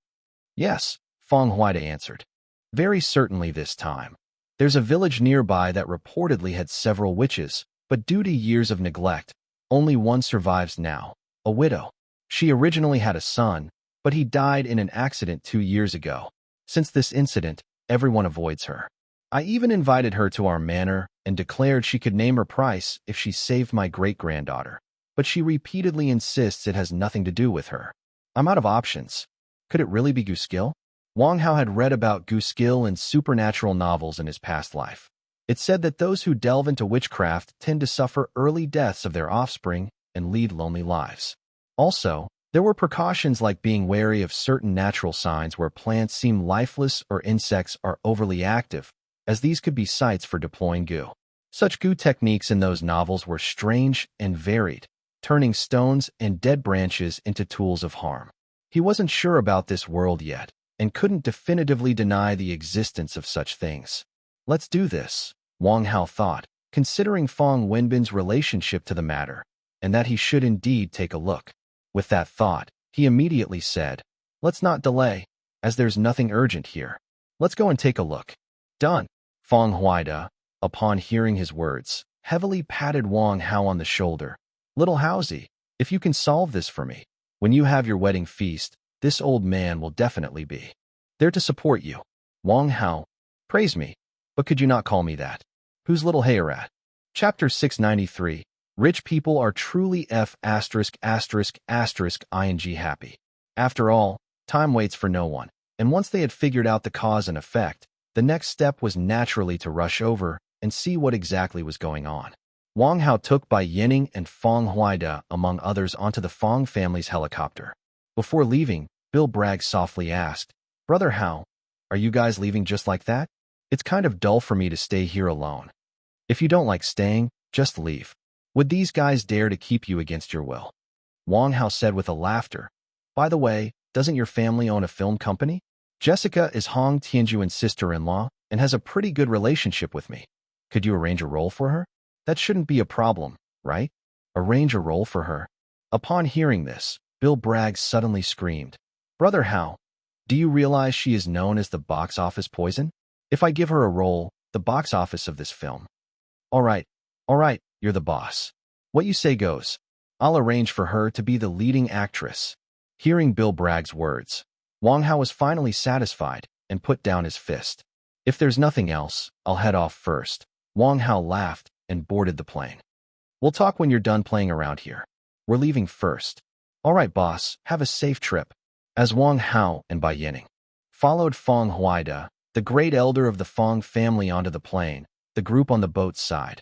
"Yes," Feng Huaida answered. "Very certainly this time. There's a village nearby that reportedly had several witches, but due to years of neglect, only one survives now, a widow. She originally had a son, but he died in an accident 2 years ago. Since this incident, everyone avoids her. I even invited her to our manor and declared she could name her price if she saved my great-granddaughter. But she repeatedly insists it has nothing to do with her. I'm out of options. Could it really be Gu skill?" Wang Hao had read about Gu skill in supernatural novels in his past life. It said that those who delve into witchcraft tend to suffer early deaths of their offspring and lead lonely lives. Also, there were precautions like being wary of certain natural signs where plants seem lifeless or insects are overly active, as these could be sites for deploying Gu. Such Gu techniques in those novels were strange and varied, turning stones and dead branches into tools of harm. He wasn't sure about this world yet, and couldn't definitively deny the existence of such things. "Let's do this," Wang Hao thought, considering Feng Wenbin's relationship to the matter, and that he should indeed take a look. With that thought, he immediately said, "Let's not delay, as there's nothing urgent here. Let's go and take a look." "Done." Feng Huaida, upon hearing his words, heavily patted Wang Hao on the shoulder. "Little Haozi, if you can solve this for me, when you have your wedding feast, this old man will definitely be there to support you." "Wang Hao, praise me, but could you not call me that? Who's little Hayarat?" Chapter 693. Rich people are truly ing happy. After all, time waits for no one, and once they had figured out the cause and effect, the next step was naturally to rush over and see what exactly was going on. Wang Hao took Bai Yining and Feng Huaida, among others, onto the Feng family's helicopter. Before leaving, Bill Bragg softly asked, "Brother Hao, are you guys leaving just like that? It's kind of dull for me to stay here alone. If you don't like staying, just leave. Would these guys dare to keep you against your will?" Wang Hao said with a laughter, "By the way, doesn't your family own a film company? Jessica is Hong Tianjuan's sister-in-law and has a pretty good relationship with me. Could you arrange a role for her? That shouldn't be a problem, right? Arrange a role for her?" Upon hearing this, Bill Bragg suddenly screamed, "Brother Hao, do you realize she is known as the box office poison? If I give her a role, the box office of this film..." All right, you're the boss. What you say goes. I'll arrange for her to be the leading actress." Hearing Bill Bragg's words, Wang Hao was finally satisfied and put down his fist. "If there's nothing else, I'll head off first." Wang Hao laughed and boarded the plane. "We'll talk when you're done playing around here. We're leaving first." "All right, boss, have a safe trip." As Wang Hao and Bai Yining followed Feng Huaida, the great elder of the Feng family, onto the plane, the group on the boat's side.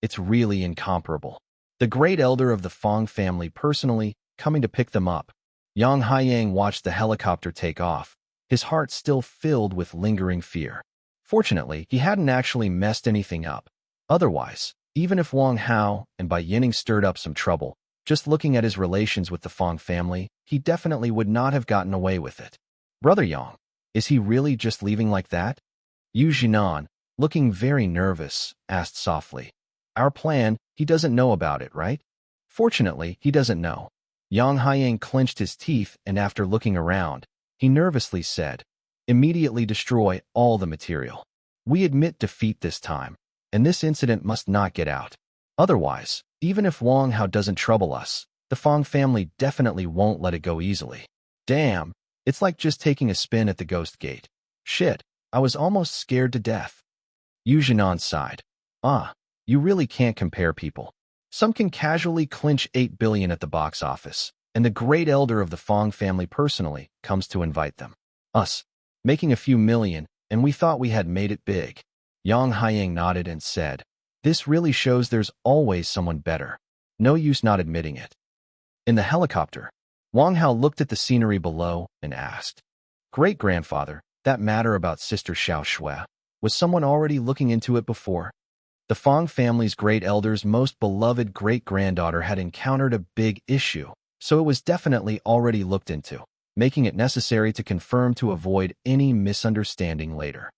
It's really incomparable. The great elder of the Feng family personally coming to pick them up. Yang Haiyang watched the helicopter take off, his heart still filled with lingering fear. Fortunately, he hadn't actually messed anything up. Otherwise, even if Wang Hao and Bai Yining stirred up some trouble, just looking at his relations with the Feng family, he definitely would not have gotten away with it. "Brother Yang, is he really just leaving like that?" Yu Jinan, looking very nervous, asked softly. "Our plan, he doesn't know about it, right?" "Fortunately, he doesn't know." Yang Haiyang clenched his teeth, and after looking around, he nervously said, "Immediately destroy all the material. We admit defeat this time, and this incident must not get out. Otherwise, even if Wang Hao doesn't trouble us, The Fong family definitely won't let it go easily. Damn, it's like just taking a spin at the ghost gate. Shit, I was almost scared to death. Yu Jinan sighed. You really can't compare people. Some can casually clinch 8 billion at the box office, and the great elder of the Fong family personally comes to invite them. Us, making a few million, and we thought we had made it big. Yang Haiyang nodded and said, "This really shows there's always someone better. No use not admitting it." In the helicopter, Wang Hao looked at the scenery below and asked, "Great-grandfather, that matter about Sister Xiao Shui, was someone already looking into it before?" The Fong family's great elder's most beloved great-granddaughter had encountered a big issue, so it was definitely already looked into, making it necessary to confirm to avoid any misunderstanding later.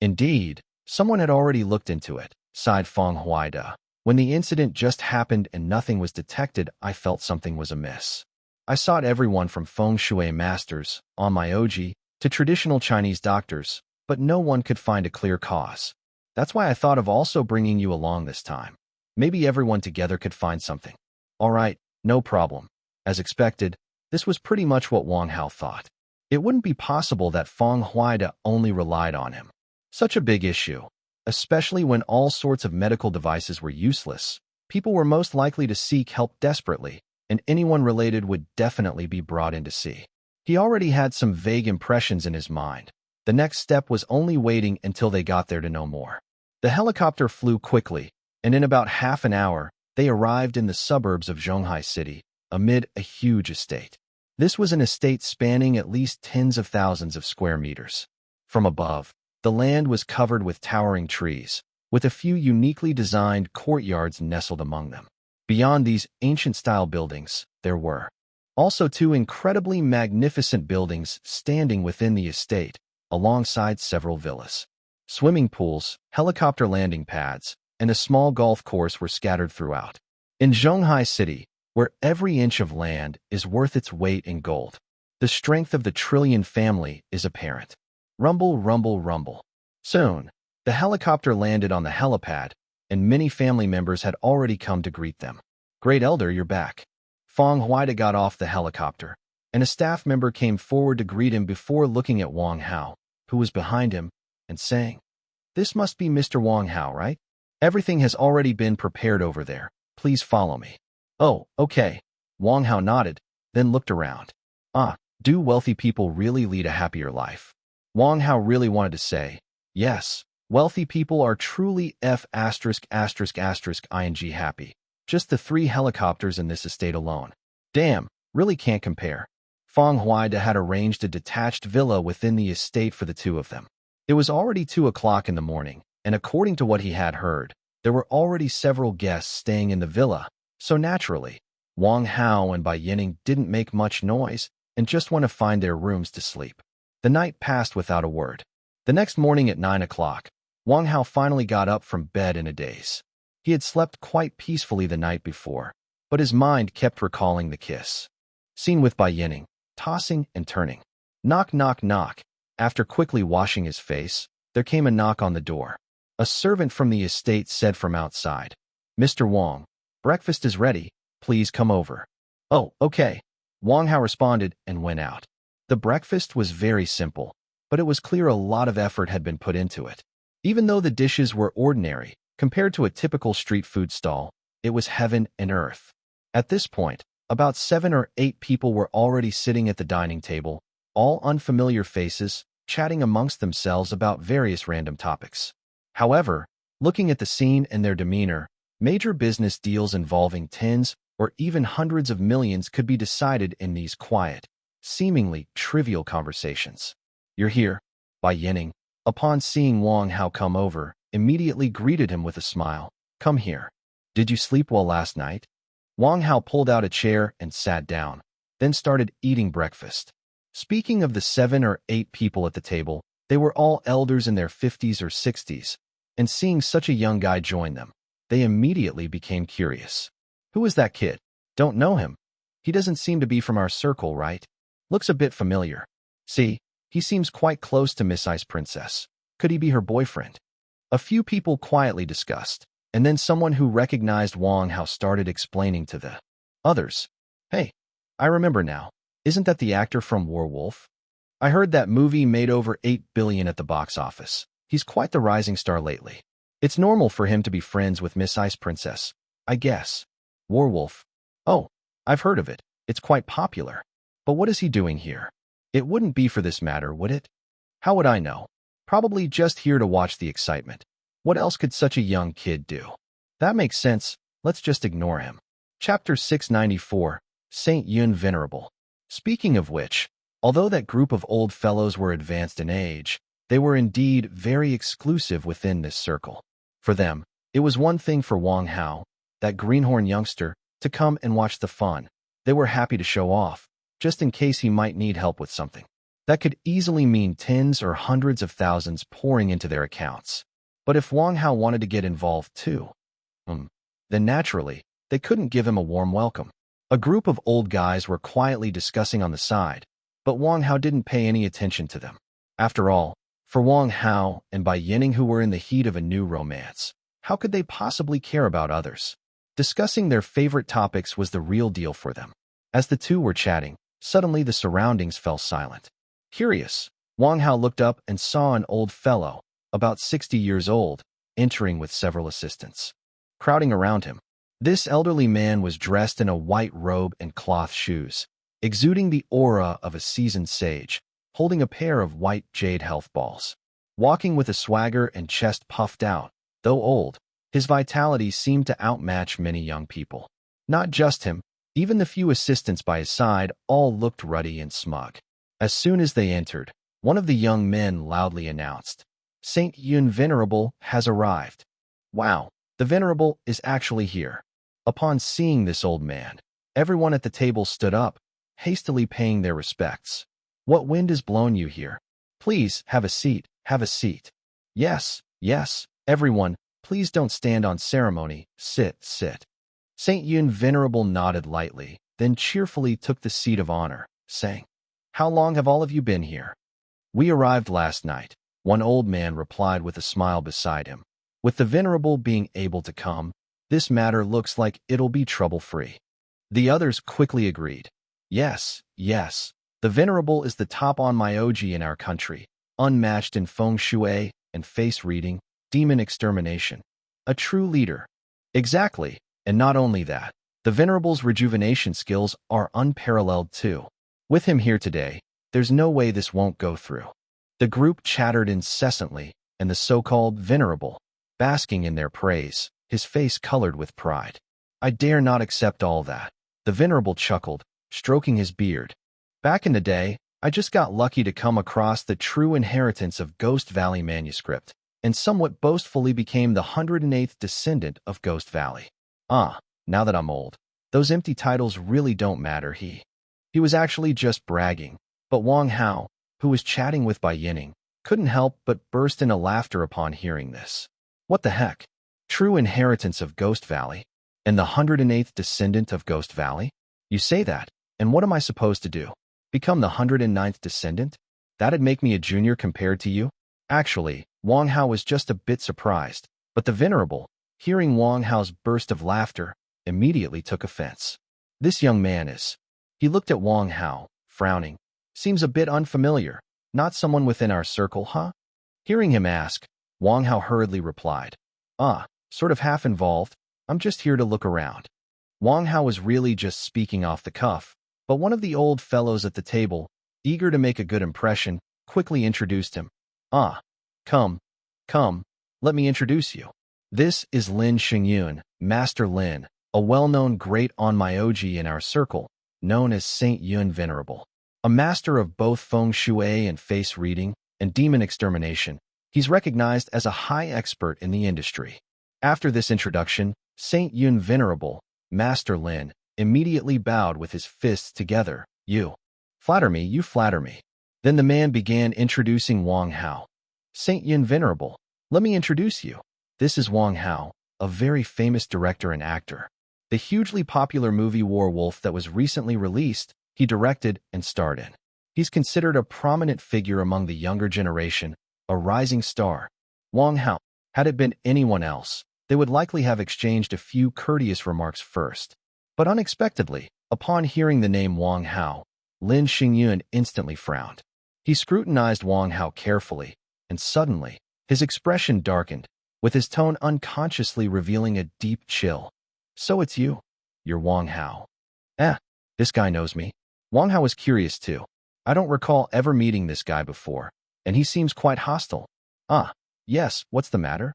Indeed, someone had already looked into it, sighed Fong Huaida. When the incident just happened and nothing was detected, I felt something was amiss. I sought everyone from feng shui masters, on my oji, to traditional Chinese doctors, but no one could find a clear cause. That's why I thought of also bringing you along this time. Maybe everyone together could find something. All right, no problem. As expected, this was pretty much what Wang Hao thought. It wouldn't be possible that Fong Huaida only relied on him. Such a big issue, especially when all sorts of medical devices were useless. People were most likely to seek help desperately, and anyone related would definitely be brought in to see. He already had some vague impressions in his mind. The next step was only waiting until they got there to know more. The helicopter flew quickly, and in about half an hour, they arrived in the suburbs of Zhonghai City, amid a huge estate. This was an estate spanning at least tens of thousands of square meters. From above, the land was covered with towering trees, with a few uniquely designed courtyards nestled among them. Beyond these ancient-style buildings, there were also two incredibly magnificent buildings standing within the estate, alongside several villas. Swimming pools, helicopter landing pads, and a small golf course were scattered throughout. In Zhonghai City, where every inch of land is worth its weight in gold, the strength of the Trillion family is apparent. Rumble, rumble, rumble. Soon, the helicopter landed on the helipad, and many family members had already come to greet them. "Great Elder, you're back." Fong Huaida got off the helicopter, and a staff member came forward to greet him before looking at Wang Hao, who was behind him, and saying, "This must be Mr. Wang Hao, right? Everything has already been prepared over there. Please follow me." "Oh, okay." Wang Hao nodded, then looked around. Do wealthy people really lead a happier life? Wang Hao really wanted to say, yes, wealthy people are truly ****ing happy. Just the 3 helicopters in this estate alone. Damn, really can't compare. Fong Huaida had arranged a detached villa within the estate for the two of them. It was already 2 o'clock in the morning, and according to what he had heard, there were already several guests staying in the villa, so naturally, Wang Hao and Bai Yining didn't make much noise and just want to find their rooms to sleep. The night passed without a word. The next morning at 9 o'clock, Wang Hao finally got up from bed in a daze. He had slept quite peacefully the night before, but his mind kept recalling the kiss. Seen with Bai Yining, tossing and turning. Knock, knock, knock. After quickly washing his face, there came a knock on the door. A servant from the estate said from outside, "Mr. Wang, breakfast is ready. Please come over." "Oh, okay." Wang Hao responded and went out. The breakfast was very simple, but it was clear a lot of effort had been put into it. Even though the dishes were ordinary, compared to a typical street food stall, it was heaven and earth. At this point, about 7 or 8 people were already sitting at the dining table, all unfamiliar faces, chatting amongst themselves about various random topics. However, looking at the scene and their demeanor, major business deals involving tens or even hundreds of millions could be decided in these quiet, seemingly trivial conversations. "You're here." Bai Yining, upon seeing Wang Hao come over, immediately greeted him with a smile. "Come here. Did you sleep well last night?" Wang Hao pulled out a chair and sat down, then started eating breakfast. Speaking of the 7 or 8 people at the table, they were all elders in their 50s or 60s, and seeing such a young guy join them, they immediately became curious. "Who is that kid? Don't know him. He doesn't seem to be from our circle, right? Looks a bit familiar. See, he seems quite close to Miss Ice Princess. Could he be her boyfriend?" A few people quietly discussed, and then someone who recognized Wang Hao started explaining to the Others. Hey, I remember now. Isn't that the actor from Werewolf? I heard that movie made over 8 billion at the box office. He's quite the rising star lately. It's normal for him to be friends with Miss Ice Princess, I guess. Werewolf. Oh, I've heard of it. It's quite popular. But what is he doing here? It wouldn't be for this matter, would it? How would I know? Probably just here to watch the excitement. What else could such a young kid do? That makes sense. Let's just ignore him. Chapter 694, Saint Yun Venerable. Speaking of which, although that group of old fellows were advanced in age, they were indeed very exclusive within this circle. For them, it was one thing for Wang Hao, that greenhorn youngster, to come and watch the fun. They were happy to show off, just in case he might need help with something. That could easily mean tens or hundreds of thousands pouring into their accounts. But if Wang Hao wanted to get involved too, then naturally, they couldn't give him a warm welcome. A group of old guys were quietly discussing on the side, but Wang Hao didn't pay any attention to them. After all, for Wang Hao and Bai Yining, who were in the heat of a new romance, how could they possibly care about others? Discussing their favorite topics was the real deal for them. As the two were chatting, suddenly the surroundings fell silent. Curious, Wang Hao looked up and saw an old fellow, about 60 years old, entering with several assistants. Crowding around him, this elderly man was dressed in a white robe and cloth shoes, exuding the aura of a seasoned sage, holding a pair of white jade health balls. Walking with a swagger and chest puffed out, though old, his vitality seemed to outmatch many young people. Not just him, even the few assistants by his side all looked ruddy and smug. As soon as they entered, one of the young men loudly announced, "Saint Yun Venerable has arrived." Wow, the Venerable is actually here. Upon seeing this old man, everyone at the table stood up, hastily paying their respects. "What wind has blown you here? Please, have a seat, have a seat." "Yes, yes, everyone, please don't stand on ceremony, sit, sit." Saint Yun Venerable nodded lightly, then cheerfully took the seat of honor, saying, "How long have all of you been here?" "We arrived last night," one old man replied with a smile beside him. "With the Venerable being able to come, this matter looks like it'll be trouble-free." The others quickly agreed. "Yes, yes, the Venerable is the top on Myoji in our country, unmatched in feng shui and face reading, demon extermination. A true leader." "Exactly, and not only that, the Venerable's rejuvenation skills are unparalleled too. With him here today, there's no way this won't go through." The group chattered incessantly, and the so-called Venerable, basking in their praise, his face colored with pride. "I dare not accept all that." The Venerable chuckled, stroking his beard. "Back in the day, I just got lucky to come across the true inheritance of Ghost Valley manuscript, and somewhat boastfully became the 108th descendant of Ghost Valley. Now that I'm old, those empty titles really don't matter." He was actually just bragging, but Wang Hao, who was chatting with Bai Yining, couldn't help but burst into laughter upon hearing this. What the heck? True inheritance of Ghost Valley? And the 108th descendant of Ghost Valley? You say that, and what am I supposed to do? Become the 109th descendant? That'd make me a junior compared to you? Actually, Wang Hao was just a bit surprised, but the Venerable, hearing Wang Hao's burst of laughter, immediately took offense. "This young man is..." He looked at Wang Hao, frowning. "Seems a bit unfamiliar. Not someone within our circle, huh?" Hearing him ask, Wang Hao hurriedly replied, Sort of half involved. I'm just here to look around." Wang Hao was really just speaking off the cuff, but one of the old fellows at the table, eager to make a good impression, quickly introduced him. Come, let me introduce you. This is Lin Xingyun, Master Lin, a well-known great onmyoji in our circle, known as Saint Yun Venerable. A master of both feng shui and face reading, and demon extermination, he's recognized as a high expert in the industry. After this introduction, Saint Yun Venerable, Master Lin, immediately bowed with his fists together. You flatter me. Then the man began introducing Wang Hao. "Saint Yun Venerable, let me introduce you. This is Wang Hao, a very famous director and actor. The hugely popular movie Werewolf that was recently released, he directed and starred in. He's considered a prominent figure among the younger generation, a rising star." Wang Hao. Had it been anyone else, they would likely have exchanged a few courteous remarks first. But unexpectedly, upon hearing the name Wang Hao, Lin Xingyun instantly frowned. He scrutinized Wang Hao carefully, and suddenly, his expression darkened, with his tone unconsciously revealing a deep chill. So it's you. You're Wang Hao. Eh, this guy knows me. Wang Hao was curious too. I don't recall ever meeting this guy before, and he seems quite hostile. Ah, yes, what's the matter?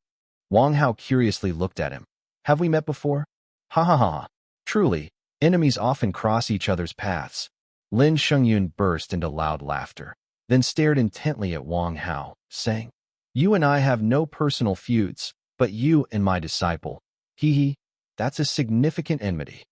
Wang Hao curiously looked at him. Have we met before? Ha ha ha. Truly, enemies often cross each other's paths. Lin Xingyun burst into loud laughter, then stared intently at Wang Hao, saying, You and I have no personal feuds, but you and my disciple. Hee hee, that's a significant enmity.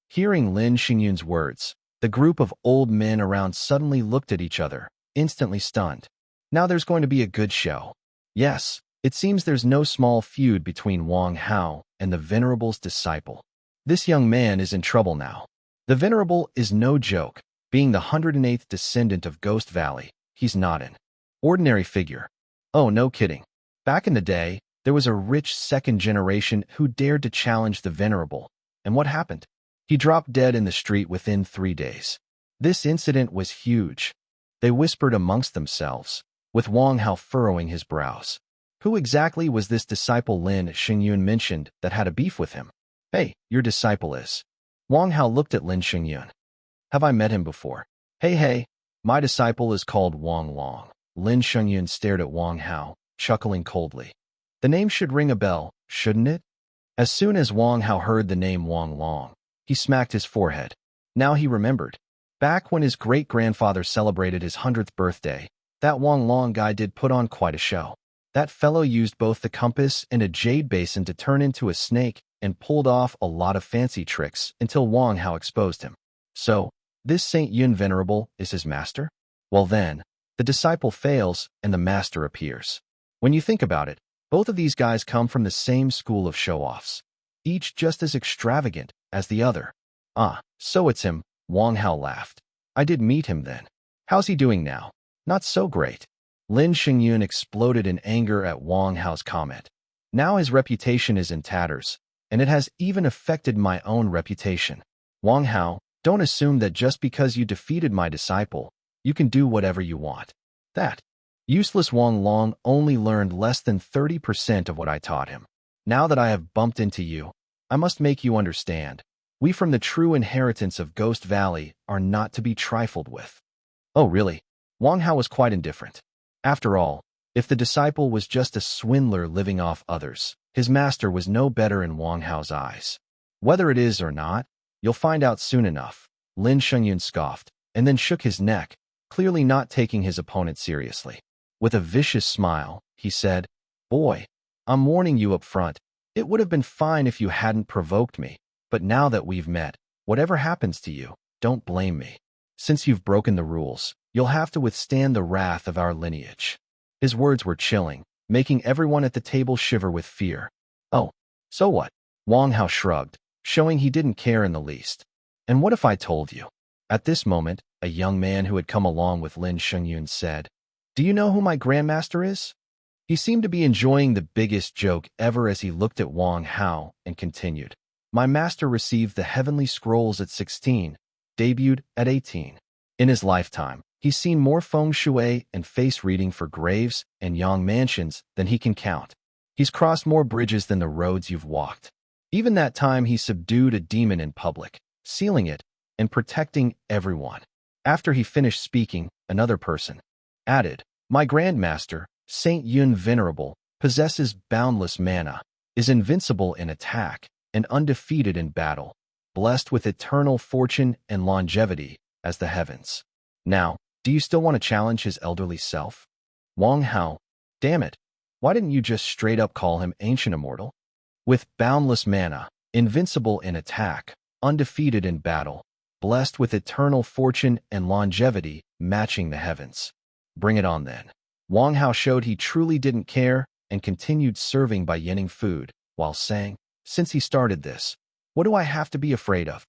Hearing Lin Xingyun's words, the group of old men around suddenly looked at each other, instantly stunned. Now there's going to be a good show. Yes, it seems there's no small feud between Wang Hao and the Venerable's disciple. This young man is in trouble now. The Venerable is no joke. Being the 108th descendant of Ghost Valley, he's not an ordinary figure. Oh, no kidding. Back in the day, there was a rich second generation who dared to challenge the Venerable. And what happened? He dropped dead in the street within 3 days. This incident was huge. They whispered amongst themselves, with Wang Hao furrowing his brows. Who exactly was this disciple Lin Xingyun mentioned that had a beef with him? Hey, your disciple is. Wang Hao looked at Lin Xingyun. Have I met him before? Hey, my disciple is called Wang Long. Lin Xingyun stared at Wang Hao, chuckling coldly. The name should ring a bell, shouldn't it? As soon as Wang Hao heard the name Wang Long, he smacked his forehead. Now he remembered. Back when his great-grandfather celebrated his 100th birthday, that Wang Long guy did put on quite a show. That fellow used both the compass and a jade basin to turn into a snake and pulled off a lot of fancy tricks until Wang Hao exposed him. So, this Saint Yun Venerable is his master? Well then, the disciple fails and the master appears. When you think about it, both of these guys come from the same school of show-offs, each just as extravagant as the other. Ah, so it's him, Wang Hao laughed. I did meet him then. How's he doing now? Not so great. Lin Xingyun exploded in anger at Wang Hao's comment. Now his reputation is in tatters, and it has even affected my own reputation. Wang Hao, don't assume that just because you defeated my disciple, you can do whatever you want. That useless Wang Long only learned less than 30% of what I taught him. Now that I have bumped into you, I must make you understand. We from the true inheritance of Ghost Valley are not to be trifled with. Oh, really? Wang Hao was quite indifferent. After all, if the disciple was just a swindler living off others, his master was no better in Wang Hao's eyes. Whether it is or not, you'll find out soon enough. Lin Xingyun scoffed, and then shook his neck, clearly not taking his opponent seriously. With a vicious smile, he said, Boy, I'm warning you up front. It would have been fine if you hadn't provoked me, but now that we've met, whatever happens to you, don't blame me. Since you've broken the rules, you'll have to withstand the wrath of our lineage. His words were chilling, making everyone at the table shiver with fear. Oh, so what? Wang Hao shrugged, showing he didn't care in the least. And what if I told you? At this moment, a young man who had come along with Lin Xingyun said, Do you know who my grandmaster is? He seemed to be enjoying the biggest joke ever as he looked at Wang Hao and continued. My master received the heavenly scrolls at 16, debuted at 18. In his lifetime, he's seen more feng shui and face reading for graves and yang mansions than he can count. He's crossed more bridges than the roads you've walked. Even that time he subdued a demon in public, sealing it and protecting everyone. After he finished speaking, another person added, My grandmaster, Saint Yun Venerable, possesses boundless mana, is invincible in attack, and undefeated in battle, blessed with eternal fortune and longevity as the heavens. Now, do you still want to challenge his elderly self? Wang Hao, damn it, why didn't you just straight up call him Ancient Immortal? With boundless mana, invincible in attack, undefeated in battle, blessed with eternal fortune and longevity matching the heavens. Bring it on then. Wang Hao showed he truly didn't care and continued serving by yenning food, while saying, Since he started this, what do I have to be afraid of?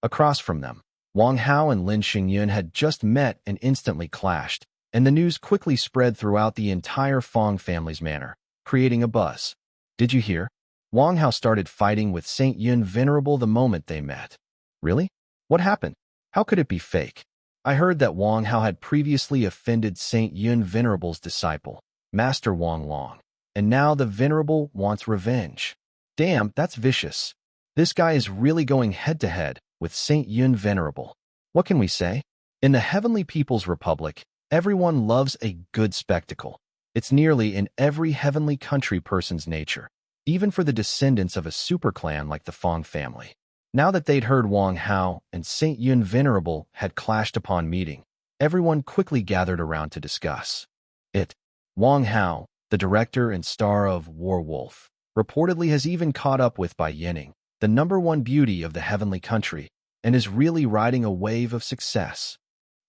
Across from them, Wang Hao and Lin Xingyun had just met and instantly clashed, and the news quickly spread throughout the entire Fong family's manor, creating a buzz. Did you hear? Wang Hao started fighting with Saint Yun Venerable the moment they met. Really? What happened? How could it be fake? I heard that Wang Hao had previously offended Saint Yun Venerable's disciple, Master Wang Long, and now the Venerable wants revenge. Damn, that's vicious. This guy is really going head-to-head with Saint Yun Venerable. What can we say? In the Heavenly People's Republic, everyone loves a good spectacle. It's nearly in every heavenly country person's nature, even for the descendants of a superclan like the Fong family. Now that they'd heard Wang Hao and Saint Yun Venerable had clashed upon meeting, everyone quickly gathered around to discuss it. Wang Hao, the director and star of War Wolf, reportedly has even caught up with Bai Yining, the #1 beauty of the heavenly country, and is really riding a wave of success.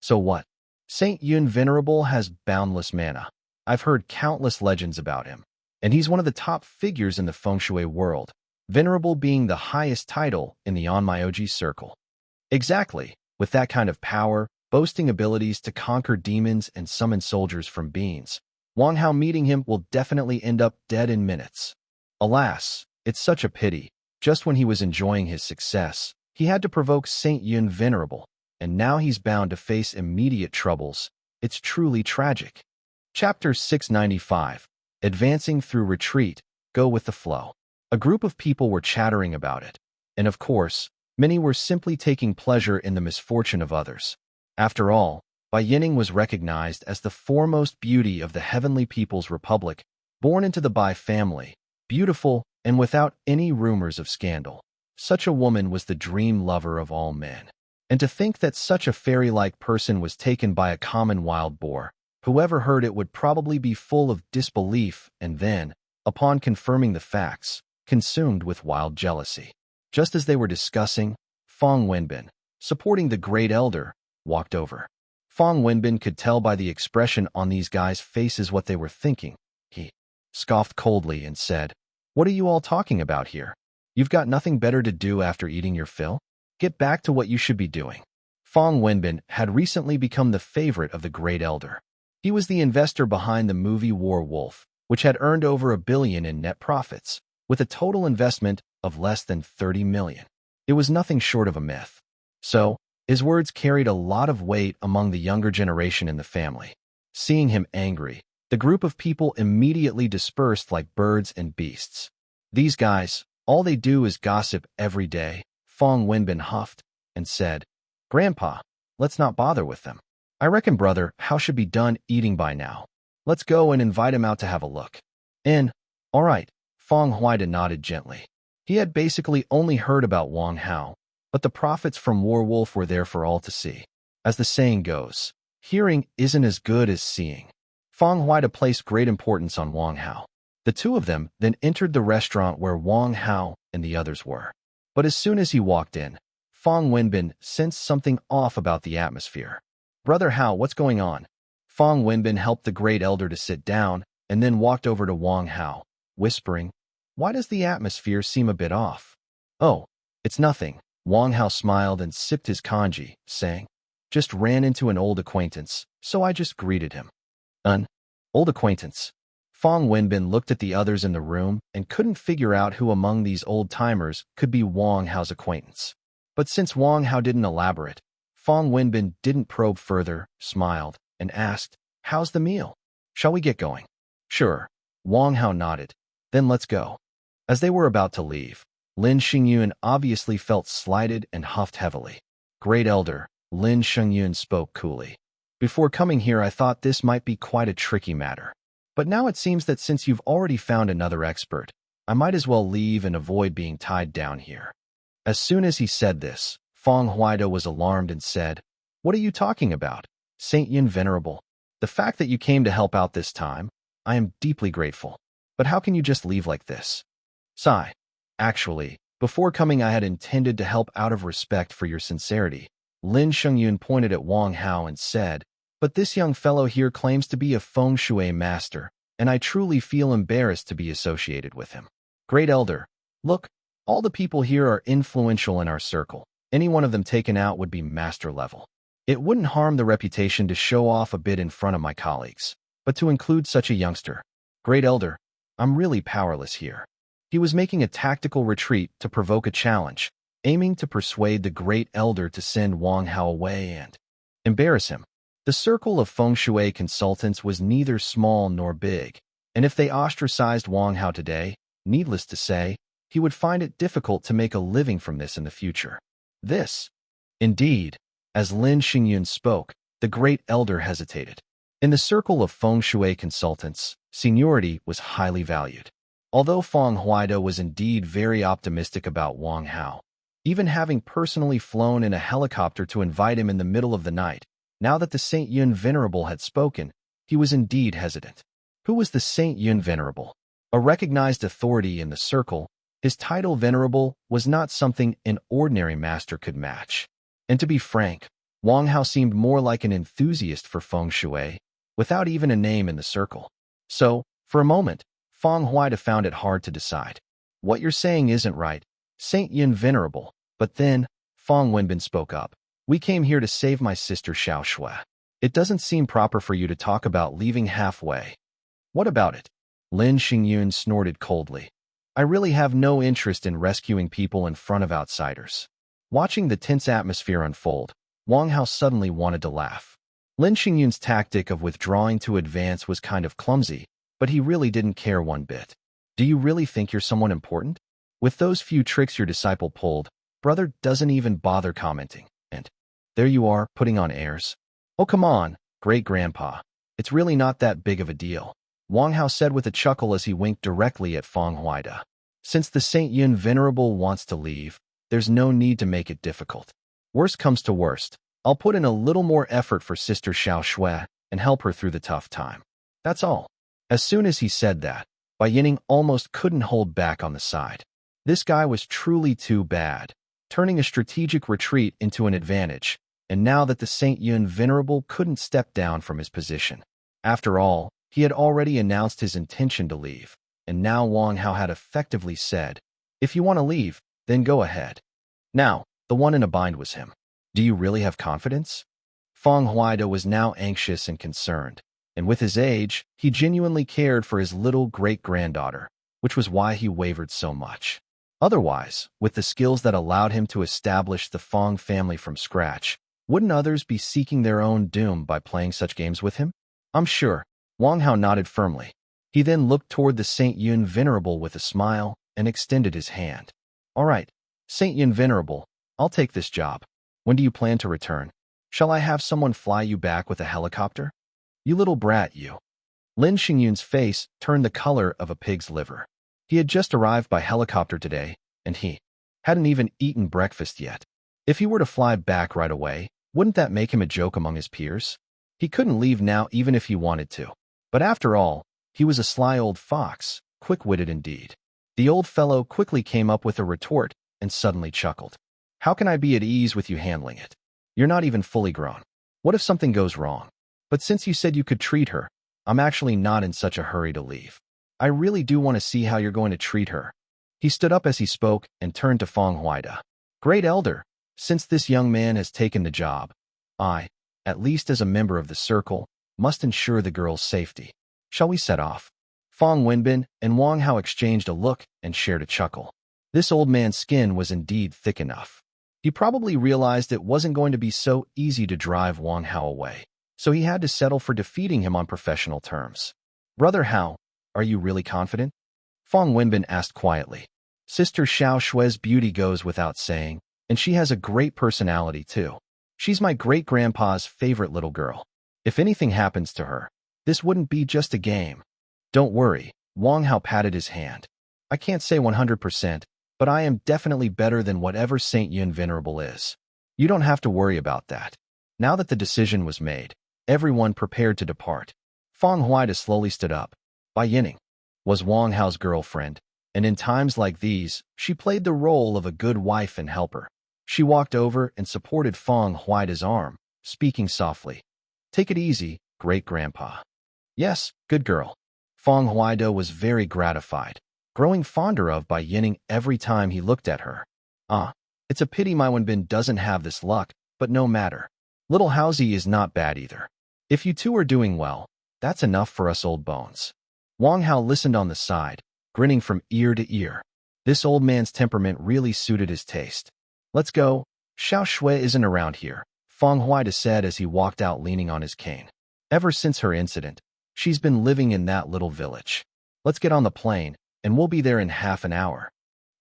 So what? Saint Yun Venerable has boundless mana. I've heard countless legends about him, and he's one of the top figures in the feng shui world, Venerable being the highest title in the Onmyoji circle. Exactly, with that kind of power, boasting abilities to conquer demons and summon soldiers from beings, Wang Hao meeting him will definitely end up dead in minutes. Alas, it's such a pity. Just when he was enjoying his success, he had to provoke Saint Yun Venerable, and now he's bound to face immediate troubles. It's truly tragic. Chapter 695. Advancing through retreat, go with the flow. A group of people were chattering about it, and of course, many were simply taking pleasure in the misfortune of others. After all, Bai Yining was recognized as the foremost beauty of the Heavenly People's Republic, born into the Bai family, beautiful and without any rumors of scandal. Such a woman was the dream lover of all men. And to think that such a fairy-like person was taken by a common wild boar, whoever heard it would probably be full of disbelief and then, upon confirming the facts, consumed with wild jealousy. Just as they were discussing, Fong Wenbin, supporting the Great Elder, walked over. Fong Wenbin could tell by the expression on these guys' faces what they were thinking. He scoffed coldly and said, "What are you all talking about here? You've got nothing better to do after eating your fill? Get back to what you should be doing." Fong Wenbin had recently become the favorite of the Great Elder. He was the investor behind the movie War Wolf, which had earned over $1 billion in net profits, with a total investment of less than $30 million. It was nothing short of a myth. So, his words carried a lot of weight among the younger generation in the family. Seeing him angry, the group of people immediately dispersed like birds and beasts. These guys, all they do is gossip every day, Fong Wenbin huffed and said, "Grandpa, let's not bother with them. I reckon Brother Hao should be done eating by now. Let's go and invite him out to have a look." All right, Fong Huida nodded gently. He had basically only heard about Wang Hao, but the profits from War Wolf were there for all to see. As the saying goes, hearing isn't as good as seeing. Fong Huida placed great importance on Wang Hao. The two of them then entered the restaurant where Wang Hao and the others were. But as soon as he walked in, Fong Wenbin sensed something off about the atmosphere. "Brother Hao, what's going on?" Fong Wenbin helped the Great Elder to sit down and then walked over to Wang Hao, whispering, "Why does the atmosphere seem a bit off?" "Oh, it's nothing." Wang Hao smiled and sipped his congee, saying, "Just ran into an old acquaintance, so I just greeted him." "An old acquaintance?" Fong Wenbin looked at the others in the room and couldn't figure out who among these old-timers could be Wang Hao's acquaintance. But since Wang Hao didn't elaborate, Fong Wenbin didn't probe further, smiled, and asked, "How's the meal? Shall we get going?" "Sure." Wang Hao nodded. "Then let's go." As they were about to leave, Lin Xingyun obviously felt slighted and huffed heavily. "Great Elder," Lin Xingyun spoke coolly. "Before coming here I thought this might be quite a tricky matter. But now it seems that since you've already found another expert, I might as well leave and avoid being tied down here." As soon as he said this, Fong Huida was alarmed and said, "What are you talking about, Saint Yin Venerable? The fact that you came to help out this time, I am deeply grateful. But how can you just leave like this?" "Sigh. Actually, before coming I had intended to help out of respect for your sincerity." Lin Xingyun pointed at Wang Hao and said, "But this young fellow here claims to be a feng shui master, and I truly feel embarrassed to be associated with him." "Great Elder, look, all the people here are influential in our circle. Any one of them taken out would be master level. It wouldn't harm the reputation to show off a bit in front of my colleagues, but to include such a youngster. Great Elder, I'm really powerless here." He was making a tactical retreat to provoke a challenge, aiming to persuade the great elder to send Wang Hao away and embarrass him. The circle of feng shui consultants was neither small nor big, and if they ostracized Wang Hao today, needless to say, he would find it difficult to make a living from this in the future. Indeed, as Lin Xingyun spoke, the great elder hesitated. In the circle of feng shui consultants, seniority was highly valued. Although Feng Huaida was indeed very optimistic about Wang Hao, even having personally flown in a helicopter to invite him in the middle of the night, now that the Saint Yun Venerable had spoken, he was indeed hesitant. Who was the Saint Yun Venerable? A recognized authority in the circle, his title Venerable was not something an ordinary master could match. And to be frank, Wang Hao seemed more like an enthusiast for feng shui, without even a name in the circle. So, for a moment, Feng Huaida found it hard to decide. What you're saying isn't right, Saint Yun Venerable. But then, Feng Wenbin spoke up. We came here to save my sister Xiao Shui. It doesn't seem proper for you to talk about leaving halfway. What about it? Lin Xingyun snorted coldly. I really have no interest in rescuing people in front of outsiders. Watching the tense atmosphere unfold, Wang Hao suddenly wanted to laugh. Lin Xingyun's tactic of withdrawing to advance was kind of clumsy, but he really didn't care one bit. Do you really think you're someone important? With those few tricks your disciple pulled, brother doesn't even bother commenting. And there you are, putting on airs. Oh, come on, great-grandpa. It's really not that big of a deal, Wang Hao said with a chuckle as he winked directly at Feng Huaida. Since the Saint Yun Venerable wants to leave, there's no need to make it difficult. Worst comes to worst, I'll put in a little more effort for Sister Xiao Shui and help her through the tough time. That's all. As soon as he said that, Bai Yining almost couldn't hold back on the side. This guy was truly too bad, turning a strategic retreat into an advantage, and now that the Saint Yun Venerable couldn't step down from his position. After all, he had already announced his intention to leave, and now Wang Hao had effectively said, if you want to leave, then go ahead. Now, the one in a bind was him. Do you really have confidence? Feng Huaida was now anxious and concerned, and with his age, he genuinely cared for his little great-granddaughter, which was why he wavered so much. Otherwise, with the skills that allowed him to establish the Feng family from scratch, wouldn't others be seeking their own doom by playing such games with him? I'm sure. Wang Hao nodded firmly. He then looked toward the Saint Yun Venerable with a smile and extended his hand. All right, Saint Yun Venerable, I'll take this job. When do you plan to return? Shall I have someone fly you back with a helicopter? You little brat, you. Lin Xingyun's face turned the color of a pig's liver. He had just arrived by helicopter today, and he hadn't even eaten breakfast yet. If he were to fly back right away, wouldn't that make him a joke among his peers? He couldn't leave now even if he wanted to. But after all, he was a sly old fox, quick-witted indeed. The old fellow quickly came up with a retort and suddenly chuckled. How can I be at ease with you handling it? You're not even fully grown. What if something goes wrong? But since you said you could treat her, I'm actually not in such a hurry to leave. I really do want to see how you're going to treat her. He stood up as he spoke and turned to Feng Huaida. Great elder, since this young man has taken the job, I, at least as a member of the circle, must ensure the girl's safety. Shall we set off? Feng Wenbin and Wang Hao exchanged a look and shared a chuckle. This old man's skin was indeed thick enough. He probably realized it wasn't going to be so easy to drive Wang Hao away, so he had to settle for defeating him on professional terms. Brother Hao, are you really confident? Feng Wenbin asked quietly. Sister Xiao Shui's beauty goes without saying, and she has a great personality too. She's my great-grandpa's favorite little girl. If anything happens to her, this wouldn't be just a game. Don't worry, Wang Hao patted his hand. I can't say 100%, but I am definitely better than whatever Saint Yun Venerable is. You don't have to worry about that. Now that the decision was made, everyone prepared to depart. Feng Huaida slowly stood up. Bai Yining was Wang Hao's girlfriend, and in times like these, she played the role of a good wife and helper. She walked over and supported Feng Huaida's arm, speaking softly. Take it easy, great-grandpa. Yes, good girl. Feng Huaida was very gratified, growing fonder of Bai Yining every time he looked at her. It's a pity my Wenbin doesn't have this luck, but no matter. Little Haozi is not bad either. If you two are doing well, that's enough for us old bones. Wang Hao listened on the side, grinning from ear to ear. This old man's temperament really suited his taste. Let's go. Xiao Shui isn't around here, Feng Huaida said as he walked out leaning on his cane. Ever since her incident, she's been living in that little village. Let's get on the plane, and we'll be there in half an hour.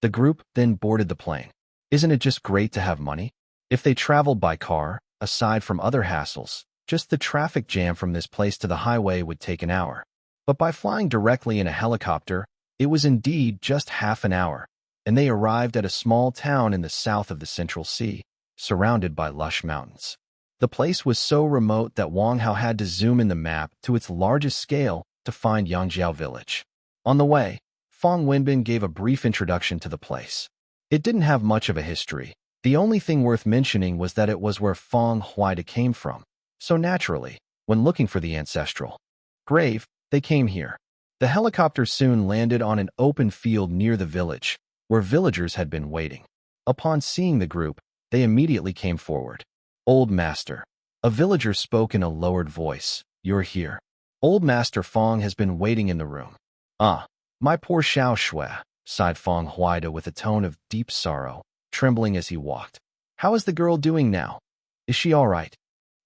The group then boarded the plane. Isn't it just great to have money? If they traveled by car, aside from other hassles, just the traffic jam from this place to the highway would take an hour. But by flying directly in a helicopter, it was indeed just half an hour, and they arrived at a small town in the south of the Central Sea, surrounded by lush mountains. The place was so remote that Wang Hao had to zoom in the map to its largest scale to find Yangjiao village. On the way, Feng Wenbin gave a brief introduction to the place. It didn't have much of a history. The only thing worth mentioning was that it was where Feng Huaida came from. So naturally, when looking for the ancestral grave, they came here. The helicopter soon landed on an open field near the village, where villagers had been waiting. Upon seeing the group, they immediately came forward. Old Master. A villager spoke in a lowered voice. You're here. Old Master Feng has been waiting in the room. Ah, my poor Xiao Shui, sighed Feng Huaida with a tone of deep sorrow, trembling as he walked. How is the girl doing now? Is she all right?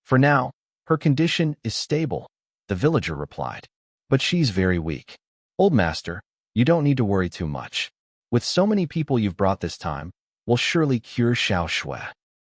For now, her condition is stable, the villager replied. But she's very weak. Old Master, you don't need to worry too much. With so many people you've brought this time, we'll surely cure Xiao Shui.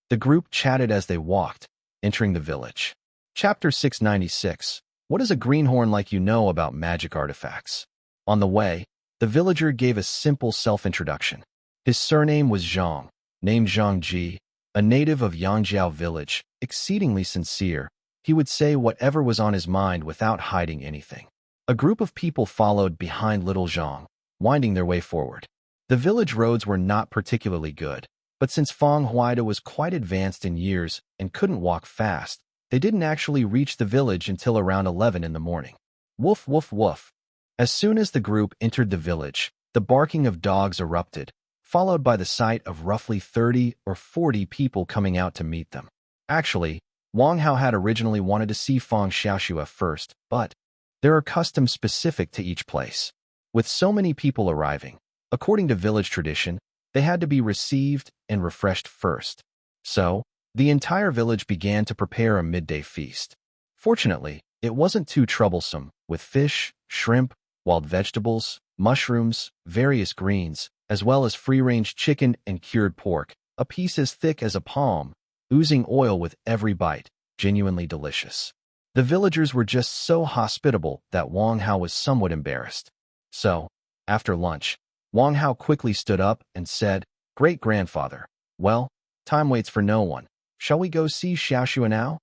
The group chatted as they walked, entering the village. Chapter 696. What does a greenhorn like you know about magic artifacts? On the way, the villager gave a simple self-introduction. His surname was Zhang, named Zhang Ji, a native of Yangjiao village, exceedingly sincere. He would say whatever was on his mind without hiding anything. A group of people followed behind little Zhang, winding their way forward. The village roads were not particularly good, but since Feng Huaida was quite advanced in years and couldn't walk fast, they didn't actually reach the village until around 11 in the morning. Woof, woof, woof. As soon as the group entered the village, the barking of dogs erupted, followed by the sight of roughly 30 or 40 people coming out to meet them. Actually, Wang Hao had originally wanted to see Feng Xiaoxue first, but there are customs specific to each place. With so many people arriving, according to village tradition, they had to be received and refreshed first. So, the entire village began to prepare a midday feast. Fortunately, it wasn't too troublesome, with fish, shrimp, wild vegetables, mushrooms, various greens, as well as free-range chicken and cured pork, a piece as thick as a palm, oozing oil with every bite, genuinely delicious. The villagers were just so hospitable that Wang Hao was somewhat embarrassed. So, after lunch, Wang Hao quickly stood up and said, Great-grandfather, well, time waits for no one. Shall we go see Xiaoxue now?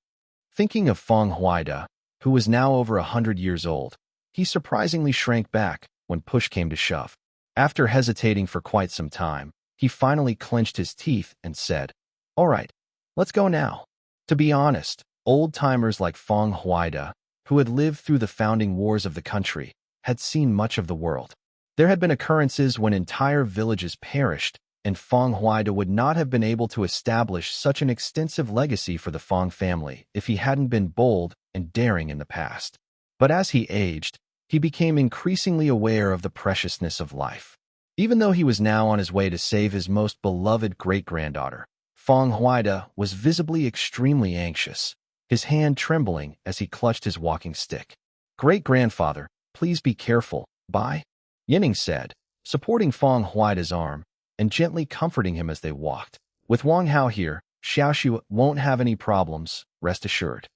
Thinking of Feng Huaida, who was now over 100 years old, he surprisingly shrank back when push came to shove. After hesitating for quite some time, he finally clenched his teeth and said, All right, let's go now. To be honest, old-timers like Feng Huaida, who had lived through the founding wars of the country, had seen much of the world. There had been occurrences when entire villages perished, and Feng Huaida would not have been able to establish such an extensive legacy for the Feng family if he hadn't been bold and daring in the past. But as he aged, he became increasingly aware of the preciousness of life. Even though he was now on his way to save his most beloved great-granddaughter, Feng Huaida was visibly extremely anxious, his hand trembling as he clutched his walking stick. Great-grandfather, please be careful, bye, Yining said, supporting Feng Huaida's arm and gently comforting him as they walked. With Wang Hao here, Xiaoxue won't have any problems, rest assured.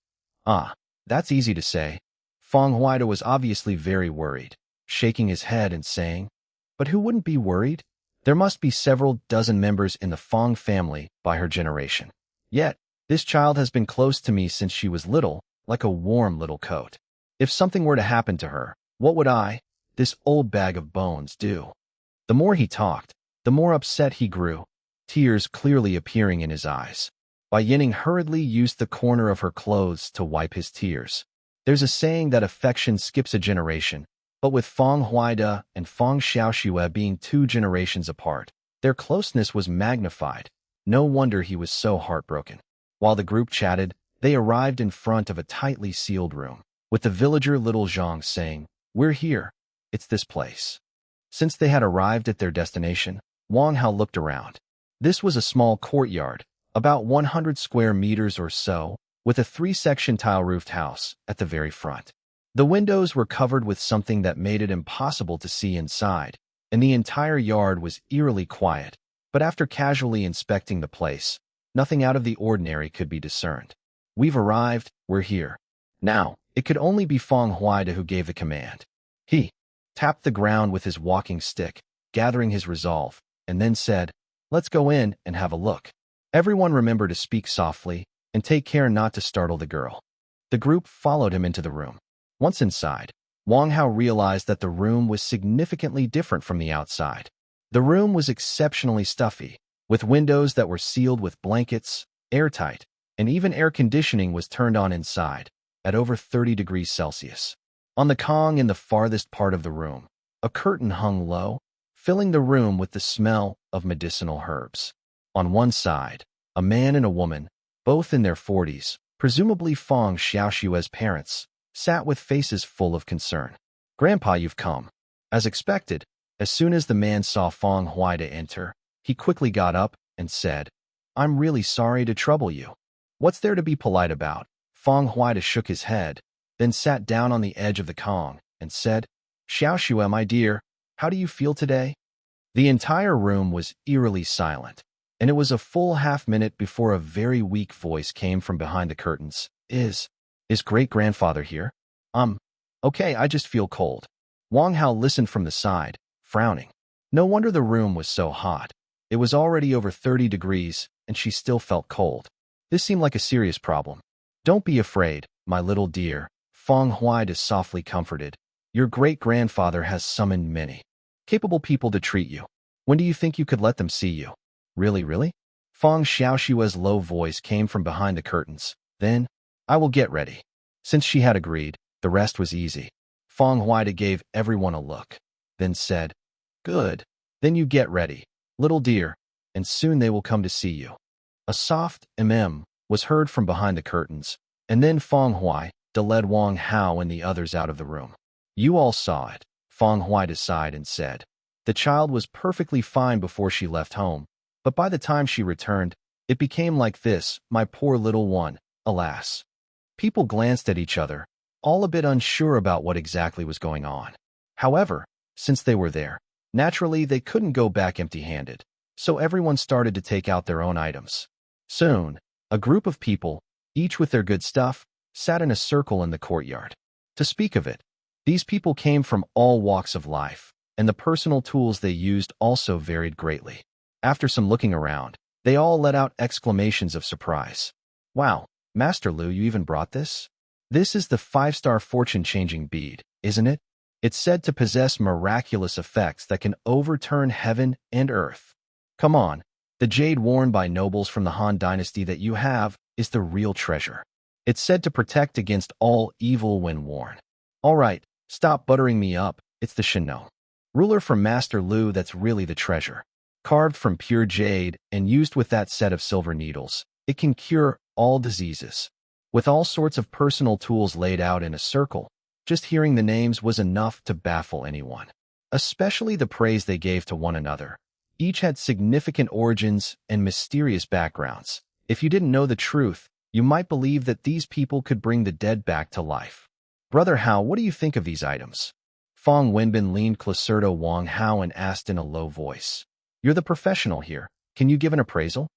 Ah, that's easy to say. Feng Huaida was obviously very worried, shaking his head and saying, But who wouldn't be worried? There must be several dozen members in the Feng family by her generation. Yet, this child has been close to me since she was little, like a warm little coat. If something were to happen to her, what would I, this old bag of bones, do? The more he talked, the more upset he grew, tears clearly appearing in his eyes. Bai Yining hurriedly used the corner of her clothes to wipe his tears. There's a saying that affection skips a generation, but with Feng Huaida and Feng Xiaoxue being 2 generations apart, their closeness was magnified. No wonder he was so heartbroken. While the group chatted, they arrived in front of a tightly sealed room, with the villager little Zhang saying, We're here. It's this place. Since they had arrived at their destination, Wang Hao looked around. This was a small courtyard, about 100 square meters or so, with a 3-section tile-roofed house at the very front. The windows were covered with something that made it impossible to see inside, and the entire yard was eerily quiet, but after casually inspecting the place, nothing out of the ordinary could be discerned. "We've arrived, we're here." Now, it could only be Feng Huida who gave the command. He tapped the ground with his walking stick, gathering his resolve, and then said, "Let's go in and have a look." Everyone remember to speak softly and take care not to startle the girl. The group followed him into the room. Once inside, Wang Hao realized that the room was significantly different from the outside. The room was exceptionally stuffy, with windows that were sealed with blankets, airtight, and even air conditioning was turned on inside, at over 30 degrees Celsius. On the Kong in the farthest part of the room, a curtain hung low, filling the room with the smell of medicinal herbs. On one side, a man and a woman, both in their 40s, presumably Feng Xiaoshui's parents, sat with faces full of concern. "Grandpa, you've come." As expected, as soon as the man saw Feng Huida enter, he quickly got up and said, "I'm really sorry to trouble you." "What's there to be polite about?" Feng Huida shook his head, then sat down on the edge of the Kong and said, "Xiaoshua, my dear, how do you feel today?" The entire room was eerily silent, and it was a full half-minute before a very weak voice came from behind the curtains. Is great-grandfather here?" Okay, I just feel cold." Wang Hao listened from the side, frowning. No wonder the room was so hot. It was already over 30 degrees, and she still felt cold. This seemed like a serious problem. "Don't be afraid, my little dear," Feng Huida softly comforted. "Your great-grandfather has summoned many capable people to treat you. When do you think you could let them see you?" Really? Feng Xiaoshua's low voice came from behind the curtains. "Then, I will get ready." Since she had agreed, the rest was easy. Feng Huida gave everyone a look, then said, "Good. Then you get ready, little dear, and soon they will come to see you." A soft was heard from behind the curtains, and then Feng Huida led Wang Hao and the others out of the room. "You all saw it," Feng Huida sighed and said. "The child was perfectly fine before she left home, but by the time she returned, it became like this, my poor little one, alas." People glanced at each other, all a bit unsure about what exactly was going on. However, since they were there, naturally they couldn't go back empty-handed, so everyone started to take out their own items. Soon, a group of people, each with their good stuff, sat in a circle in the courtyard. To speak of it, these people came from all walks of life, and the personal tools they used also varied greatly. After some looking around, they all let out exclamations of surprise. "Wow, Master Lu, you even brought this? This is the 5-star fortune-changing bead, isn't it? It's said to possess miraculous effects that can overturn heaven and earth. Come on, the jade worn by nobles from the Han Dynasty that you have is the real treasure. It's said to protect against all evil when worn." "All right, stop buttering me up, it's the Shino ruler from Master Lu that's really the treasure. Carved from pure jade and used with that set of silver needles, it can cure all diseases." With all sorts of personal tools laid out in a circle, just hearing the names was enough to baffle anyone. Especially the praise they gave to one another. Each had significant origins and mysterious backgrounds. If you didn't know the truth, you might believe that these people could bring the dead back to life. "Brother Hao, what do you think of these items?" Feng Wenbin leaned closer to Wang Hao and asked in a low voice. "You're the professional here. Can you give an appraisal?"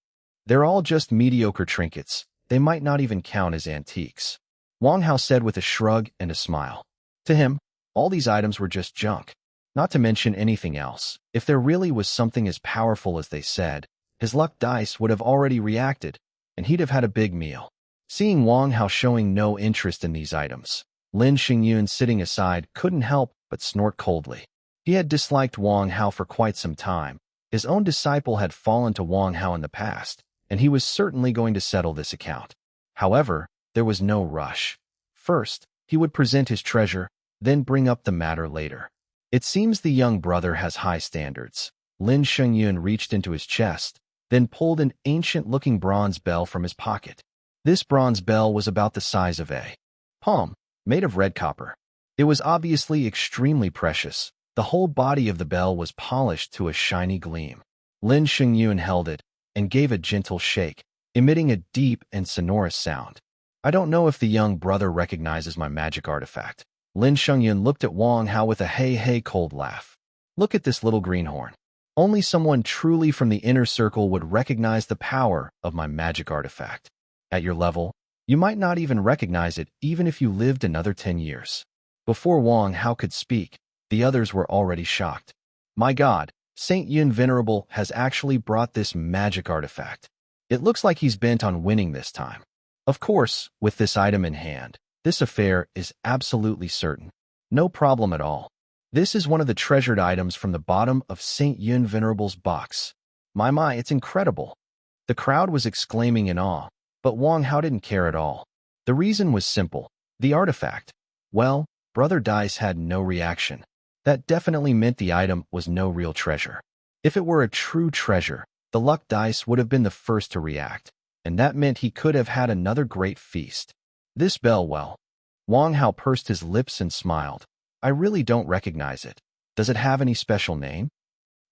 "They're all just mediocre trinkets. They might not even count as antiques," Wang Hao said with a shrug and a smile. To him, all these items were just junk. Not to mention anything else. If there really was something as powerful as they said, his luck dice would have already reacted, and he'd have had a big meal. Seeing Wang Hao showing no interest in these items, Lin Xingyun sitting aside couldn't help but snort coldly. He had disliked Wang Hao for quite some time. His own disciple had fallen to Wang Hao in the past, and he was certainly going to settle this account. However, there was no rush. First, he would present his treasure, then bring up the matter later. It seems the young brother has high standards. Lin Xingyun reached into his chest, then pulled an ancient-looking bronze bell from his pocket. This bronze bell was about the size of a palm, made of red copper. It was obviously extremely precious. The whole body of the bell was polished to a shiny gleam. Lin Xingyun held it, and gave a gentle shake, emitting a deep and sonorous sound. I don't know if the young brother recognizes my magic artifact. Lin Shengyun looked at Wang Hao with a hey cold laugh. Look at this little greenhorn. Only someone truly from the inner circle would recognize the power of my magic artifact. At your level, you might not even recognize it even if you lived another 10 years. Before Wang Hao could speak, the others were already shocked. My God, Saint Yun Venerable has actually brought this magic artifact. It looks like he's bent on winning this time. Of course, with this item in hand, this affair is absolutely certain. No problem at all. This is one of the treasured items from the bottom of Saint Yun Venerable's box. My, it's incredible. The crowd was exclaiming in awe, but Wang Hao didn't care at all. The reason was simple. The artifact. Well, Brother Dice had no reaction. That definitely meant the item was no real treasure. If it were a true treasure, the luck dice would have been the first to react, and that meant he could have had another great feast. This bell, well. Wang Hao pursed his lips and smiled. I really don't recognize it. Does it have any special name?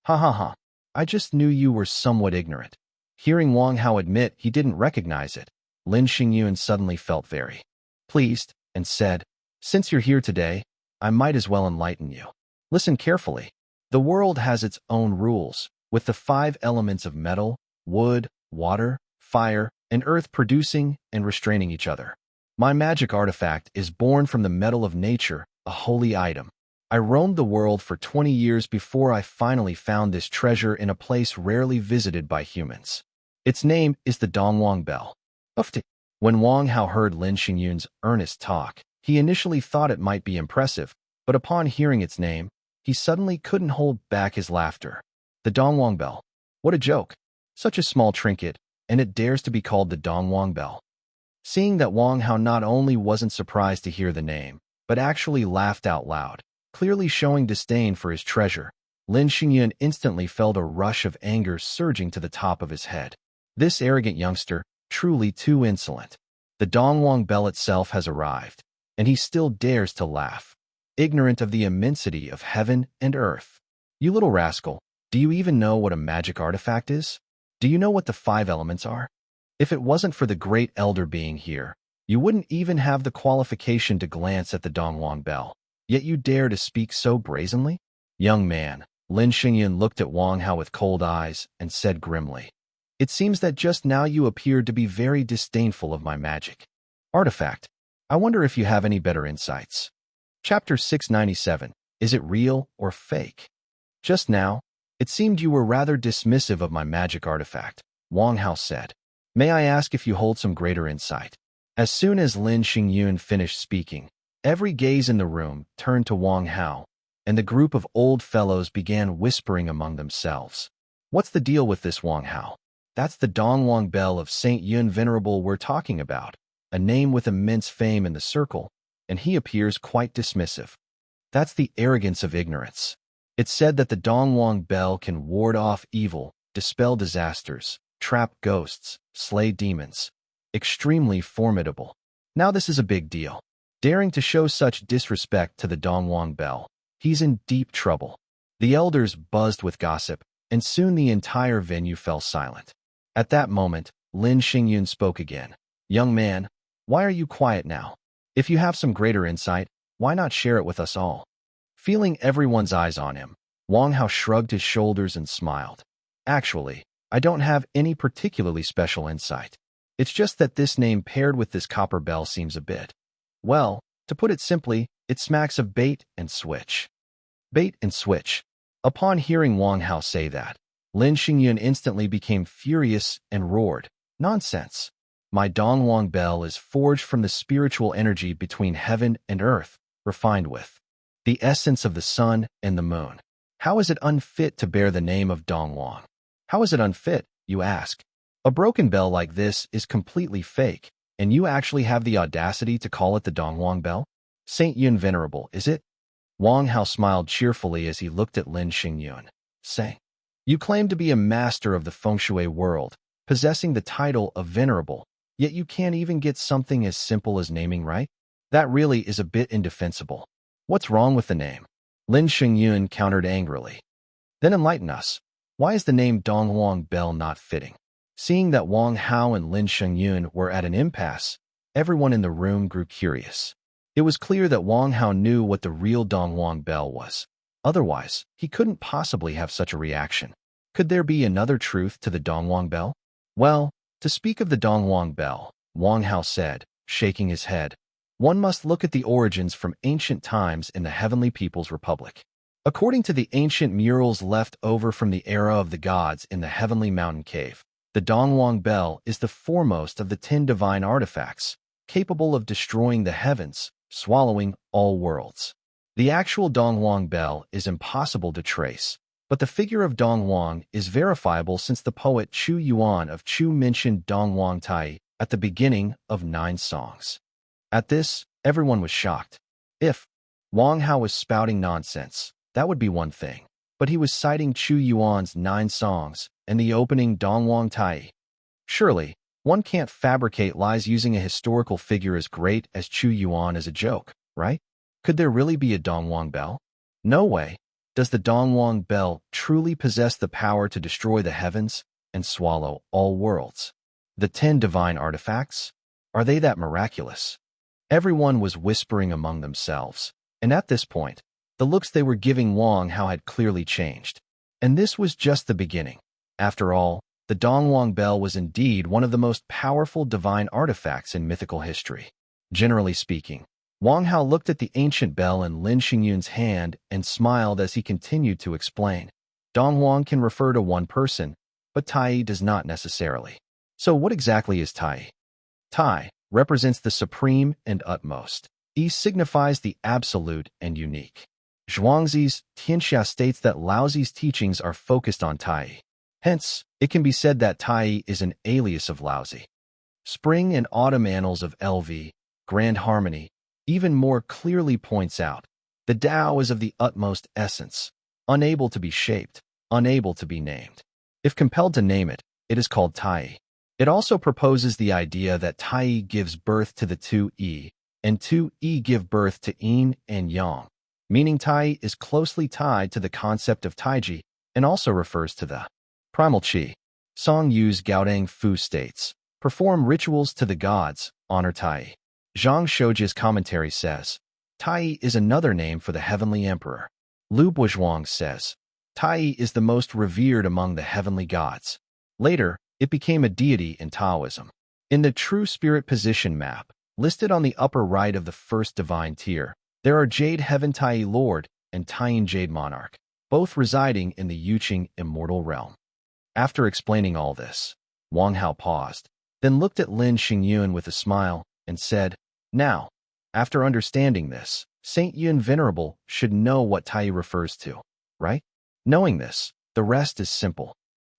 Ha. I just knew you were somewhat ignorant. Hearing Wang Hao admit he didn't recognize it, Lin Xingyun suddenly felt very pleased and said, Since you're here today, I might as well enlighten you. Listen carefully. The world has its own rules, with the 5 elements of metal, wood, water, fire, and earth producing and restraining each other. My magic artifact is born from the metal of nature, a holy item. I roamed the world for 20 years before I finally found this treasure in a place rarely visited by humans. Its name is the Dongwang Bell. When Wang Hao heard Lin Xingyun's earnest talk, he initially thought it might be impressive, but upon hearing its name, he suddenly couldn't hold back his laughter. The Dongwang Bell. What a joke. Such a small trinket, and it dares to be called the Dongwang Bell. Seeing that Wang Hao not only wasn't surprised to hear the name, but actually laughed out loud, clearly showing disdain for his treasure, Lin Xingyun instantly felt a rush of anger surging to the top of his head. This arrogant youngster, truly too insolent. The Dongwang Bell itself has arrived, and he still dares to laugh, ignorant of the immensity of heaven and earth. You little rascal, do you even know what a magic artifact is? Do you know what the 5 elements are? If it wasn't for the great elder being here, you wouldn't even have the qualification to glance at the Dongwang Bell. Yet you dare to speak so brazenly? Young man, Lin Xingyun looked at Wang Hao with cold eyes and said grimly, It seems that just now you appeared to be very disdainful of my magic artifact. I wonder if you have any better insights. Chapter 697. Is it real or fake? Just now, it seemed you were rather dismissive of my magic artifact, Wang Hao said. May I ask if you hold some greater insight? As soon as Lin Xingyun finished speaking, every gaze in the room turned to Wang Hao, and the group of old fellows began whispering among themselves. What's the deal with this Wang Hao? That's the Dongwang Bell of Saint Yun Venerable we're talking about, a name with immense fame in the circle, and he appears quite dismissive. That's the arrogance of ignorance. It's said that the Dongwang Bell can ward off evil, dispel disasters, trap ghosts, slay demons. Extremely formidable. Now this is a big deal. Daring to show such disrespect to the Dongwang Bell, he's in deep trouble. The elders buzzed with gossip, and soon the entire venue fell silent. At that moment, Lin Xingyun spoke again. Young man, why are you quiet now? If you have some greater insight, why not share it with us all? Feeling everyone's eyes on him, Wang Hao shrugged his shoulders and smiled. Actually, I don't have any particularly special insight. It's just that this name paired with this copper bell seems a bit. Well, to put it simply, it smacks of bait and switch. Bait and switch. Upon hearing Wang Hao say that, Lin Xingyun instantly became furious and roared. Nonsense. My Dongwang Bell is forged from the spiritual energy between heaven and earth, refined with the essence of the sun and the moon. How is it unfit to bear the name of Dongwang? How is it unfit, you ask? A broken bell like this is completely fake, and you actually have the audacity to call it the Dongwang Bell? Saint Yun Venerable, is it? Wang Hao smiled cheerfully as he looked at Lin Xingyun, saying, You claim to be a master of the feng shui world, possessing the title of Venerable, yet you can't even get something as simple as naming right? That really is a bit indefensible. What's wrong with the name? Lin Xingyun countered angrily. Then enlighten us. Why is the name Dongwang Bell not fitting? Seeing that Wang Hao and Lin Shengyun were at an impasse, everyone in the room grew curious. It was clear that Wang Hao knew what the real Dongwang bell was. Otherwise, he couldn't possibly have such a reaction. Could there be another truth to the Dongwang bell? Well, to speak of the Dongwang bell, Wang Hao said, shaking his head, one must look at the origins from ancient times in the Heavenly People's Republic. According to the ancient murals left over from the era of the gods in the Heavenly Mountain Cave, the Dongwang bell is the foremost of the 10 divine artifacts, capable of destroying the heavens, swallowing all worlds. The actual Dongwang bell is impossible to trace, but the figure of Dongwang is verifiable since the poet Chu Yuan of Chu mentioned Dongwang Tai at the beginning of 9 songs. At this, everyone was shocked. If Wang Hao was spouting nonsense, that would be one thing, but he was citing Chu Yuan's 9 songs and the opening Dongwang Tai. Surely, one can't fabricate lies using a historical figure as great as Chu Yuan as a joke, right? Could there really be a Dongwang bell? No way. Does the Dongwang bell truly possess the power to destroy the heavens and swallow all worlds? The 10 divine artifacts? Are they that miraculous? Everyone was whispering among themselves, and at this point, the looks they were giving Wang Hao had clearly changed. And this was just the beginning. After all, the Dongwang bell was indeed one of the most powerful divine artifacts in mythical history. Generally speaking, Wang Hao looked at the ancient bell in Lin Xingyun's hand and smiled as he continued to explain. Dongwang can refer to one person, but Tai does not necessarily. So what exactly is Tai? Tai represents the supreme and utmost. E signifies the absolute and unique. Zhuangzi's Tianxia states that Laozi's teachings are focused on Tai. Hence, it can be said that Tai is an alias of Laozi. Spring and Autumn Annals of LV, Grand Harmony, even more clearly points out, the Tao is of the utmost essence, unable to be shaped, unable to be named. If compelled to name it, it is called Tai. It also proposes the idea that Tai gives birth to the 2 and 2 give birth to Yin and Yang, meaning Tai is closely tied to the concept of Taiji and also refers to the primal Qi. Song Yu's Gaodang Fu states, perform rituals to the gods, honor Tai. Zhang Shouji's commentary says, Tai is another name for the heavenly emperor. Lu Boizhuang says, Tai is the most revered among the heavenly gods. Later, it became a deity in Taoism. In the true spirit position map, listed on the upper right of the first divine tier, there are Jade Heaven Tai Lord and Taiyin Jade Monarch, both residing in the Yuqing immortal realm. After explaining all this, Wang Hao paused, then looked at Lin Xingyun with a smile and said, now, after understanding this, Saint Yun Venerable should know what Tai refers to, right? Knowing this, the rest is simple.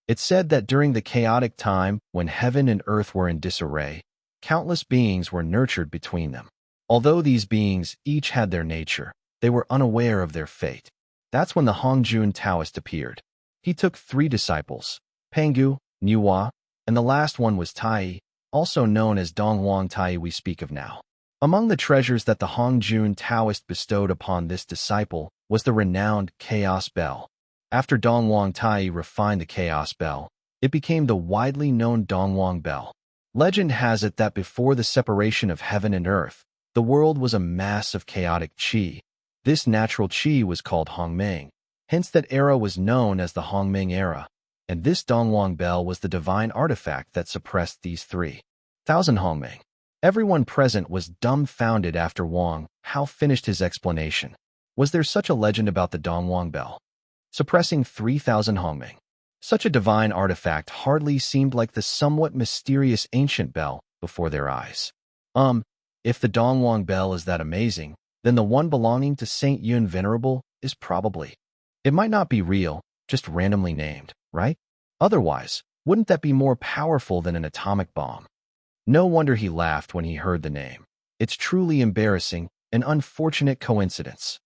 It's said that during the chaotic time when heaven and earth were in disarray, countless beings were nurtured between them. Although these beings each had their nature, they were unaware of their fate. That's when the Hongjun Taoist appeared. He took 3 disciples, Pangu, Niuhua, and the last one was Tai, also known as Dongwang Tai we speak of now. Among the treasures that the Hongjun Taoist bestowed upon this disciple was the renowned Chaos Bell. After Dongwang Tai refined the Chaos Bell, it became the widely known Dongwang Bell. Legend has it that before the separation of heaven and earth, the world was a mass of chaotic qi. This natural qi was called Hongmeng, hence that era was known as the Hongmeng era, and this Dongwang Bell was the divine artifact that suppressed these 3,000 Hongmeng. Everyone present was dumbfounded after Wang Hao finished his explanation. Was there such a legend about the Dongwang Bell? Suppressing 3,000 Hongmeng. Such a divine artifact hardly seemed like the somewhat mysterious ancient bell before their eyes. If the Dongwang Bell is that amazing, then the one belonging to Saint Yun Venerable is probably. It might not be real, just randomly named, right? Otherwise, wouldn't that be more powerful than an atomic bomb? No wonder he laughed when he heard the name. It's truly embarrassing, an unfortunate coincidence.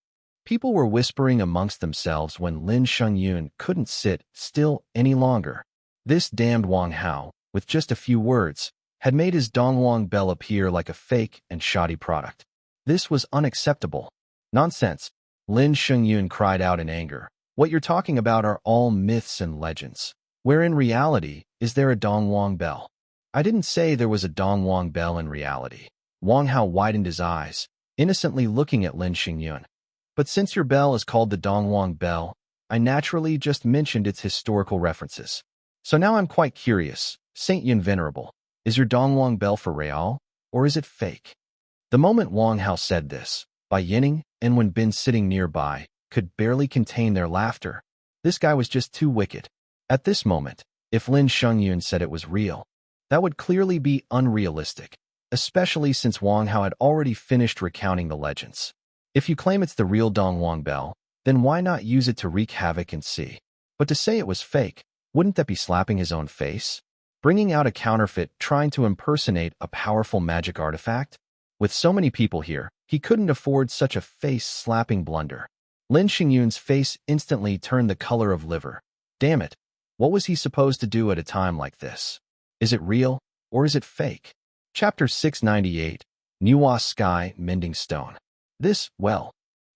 People were whispering amongst themselves when Lin Shengyun couldn't sit still any longer. This damned Wang Hao, with just a few words, had made his Dongwang Bell appear like a fake and shoddy product. This was unacceptable. Nonsense, Lin Shengyun cried out in anger. What you're talking about are all myths and legends, where in reality, is there a Dongwang bell? I didn't say there was a Dongwang bell in reality. Wang Hao widened his eyes, innocently looking at Lin Xingyun. But since your bell is called the Dongwang bell, I naturally just mentioned its historical references. So now I'm quite curious, Saint Yun Venerable, is your Dongwang bell for real, or is it fake? The moment Wang Hao said this, Bai Yining and Wen Bin sitting nearby could barely contain their laughter. This guy was just too wicked. At this moment, if Lin Xingyun said it was real, that would clearly be unrealistic, especially since Wang Hao had already finished recounting the legends. If you claim it's the real Dongwang bell, then why not use it to wreak havoc and see? But to say it was fake, wouldn't that be slapping his own face? Bringing out a counterfeit trying to impersonate a powerful magic artifact? With so many people here, he couldn't afford such a face-slapping blunder. Lin Xingyun's face instantly turned the color of liver. Damn it, what was he supposed to do at a time like this? Is it real, or is it fake? Chapter 698, Nuwa Sky Mending Stone. Well,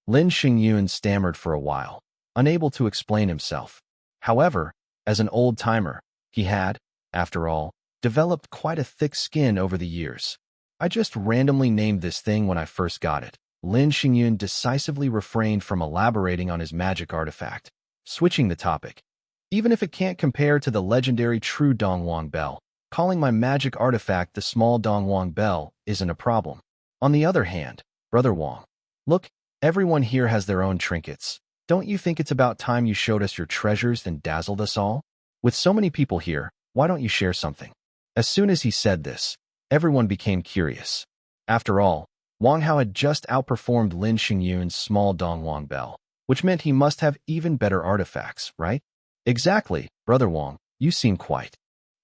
Lin Xingyun stammered for a while, unable to explain himself. However, as an old-timer, he had, after all, developed quite a thick skin over the years. I just randomly named this thing when I first got it. Lin Xingyun decisively refrained from elaborating on his magic artifact, switching the topic. Even if it can't compare to the legendary true Dongwang bell, calling my magic artifact the small Dongwang bell isn't a problem. On the other hand, Brother Wang, look, everyone here has their own trinkets. Don't you think it's about time you showed us your treasures and dazzled us all? With so many people here, why don't you share something? As soon as he said this, everyone became curious. After all, Wang Hao had just outperformed Lin Xingyun's small Dongwang bell, which meant he must have even better artifacts, right? Exactly, Brother Wang, you seem quite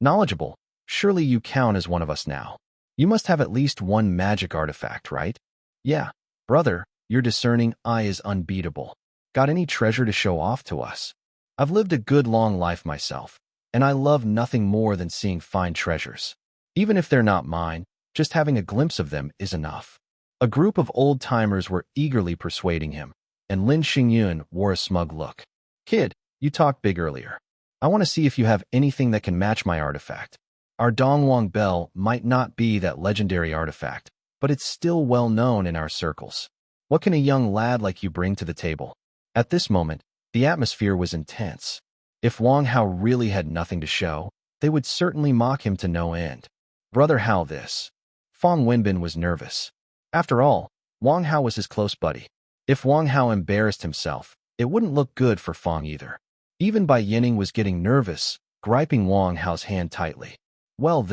knowledgeable. Surely you count as one of us now. You must have at least one magic artifact, right? Yeah, brother, your discerning eye is unbeatable. Got any treasure to show off to us? I've lived a good long life myself, and I love nothing more than seeing fine treasures. Even if they're not mine, just having a glimpse of them is enough. A group of old-timers were eagerly persuading him, and Lin Xingyun wore a smug look. Kid, you talked big earlier. I want to see if you have anything that can match my artifact. Our Dongwang bell might not be that legendary artifact, but it's still well known in our circles. What can a young lad like you bring to the table? At this moment, the atmosphere was intense. If Wang Hao really had nothing to show, they would certainly mock him to no end. Brother Hao this. Fang Wenbin was nervous. After all, Wang Hao was his close buddy. If Wang Hao embarrassed himself, it wouldn't look good for Fang either. Even Bai Yining was getting nervous, griping Wang Hao's hand tightly. Well,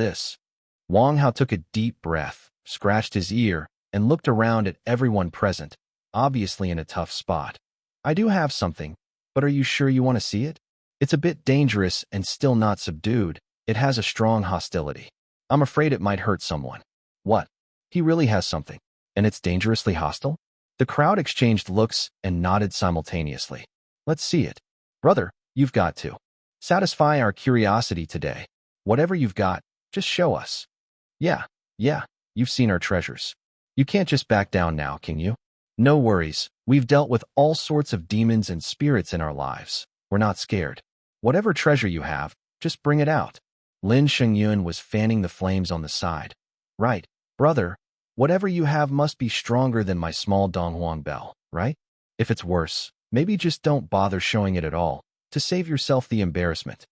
Wang Hao took a deep breath, scratched his ear, and looked around at everyone present, obviously in a tough spot. I do have something, but are you sure you want to see it? It's a bit dangerous and still not subdued. It has a strong hostility. I'm afraid it might hurt someone. What? He really has something, and it's dangerously hostile? The crowd exchanged looks and nodded simultaneously. Let's see it. Brother, you've got to satisfy our curiosity today. Whatever you've got, just show us. Yeah, you've seen our treasures. You can't just back down now, can you? No worries, we've dealt with all sorts of demons and spirits in our lives. We're not scared. Whatever treasure you have, just bring it out. Lin Xingyun was fanning the flames on the side. Right, brother, whatever you have must be stronger than my small Dongwang bell, right? If it's worse, maybe just don't bother showing it at all, to save yourself the embarrassment.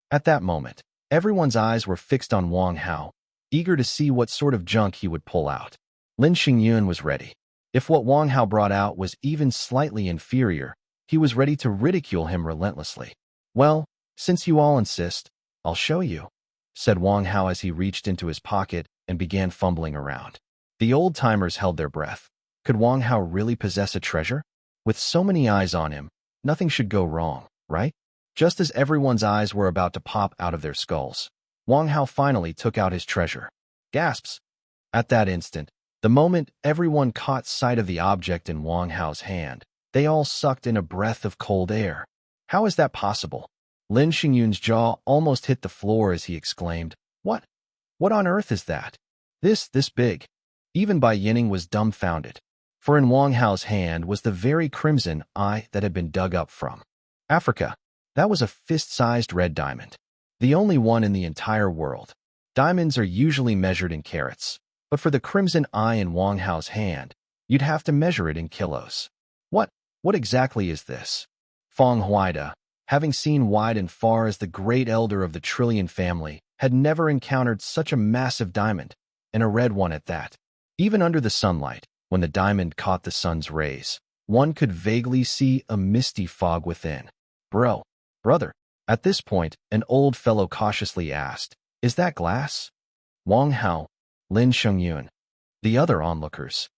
At that moment, everyone's eyes were fixed on Wang Hao, eager to see what sort of junk he would pull out. Lin Xingyun was ready. If what Wang Hao brought out was even slightly inferior, he was ready to ridicule him relentlessly. Well, since you all insist, I'll show you, said Wang Hao as he reached into his pocket and began fumbling around. The old-timers held their breath. Could Wang Hao really possess a treasure? With so many eyes on him, nothing should go wrong, right? Just as everyone's eyes were about to pop out of their skulls, Wang Hao finally took out his treasure. Gasps! At that instant, the moment everyone caught sight of the object in Wang Hao's hand, they all sucked in a breath of cold air. How is that possible? Lin Xingyun's jaw almost hit the floor as he exclaimed, What? What on earth is that? This big. Even Bai Yining was dumbfounded, for in Wang Hao's hand was the very crimson eye that had been dug up from Africa. That was a fist-sized red diamond. The only one in the entire world. Diamonds are usually measured in carats, but for the crimson eye in Wang Hao's hand, you'd have to measure it in kilos. What? What exactly is this? Feng Huida, having seen wide and far as the great elder of the Trillion family, had never encountered such a massive diamond, and a red one at that. Even under the sunlight, when the diamond caught the sun's rays, one could vaguely see a misty fog within. Brother. At this point, an old fellow cautiously asked, "Is that glass?" Wang Hao, Lin Shengyun, the other onlookers.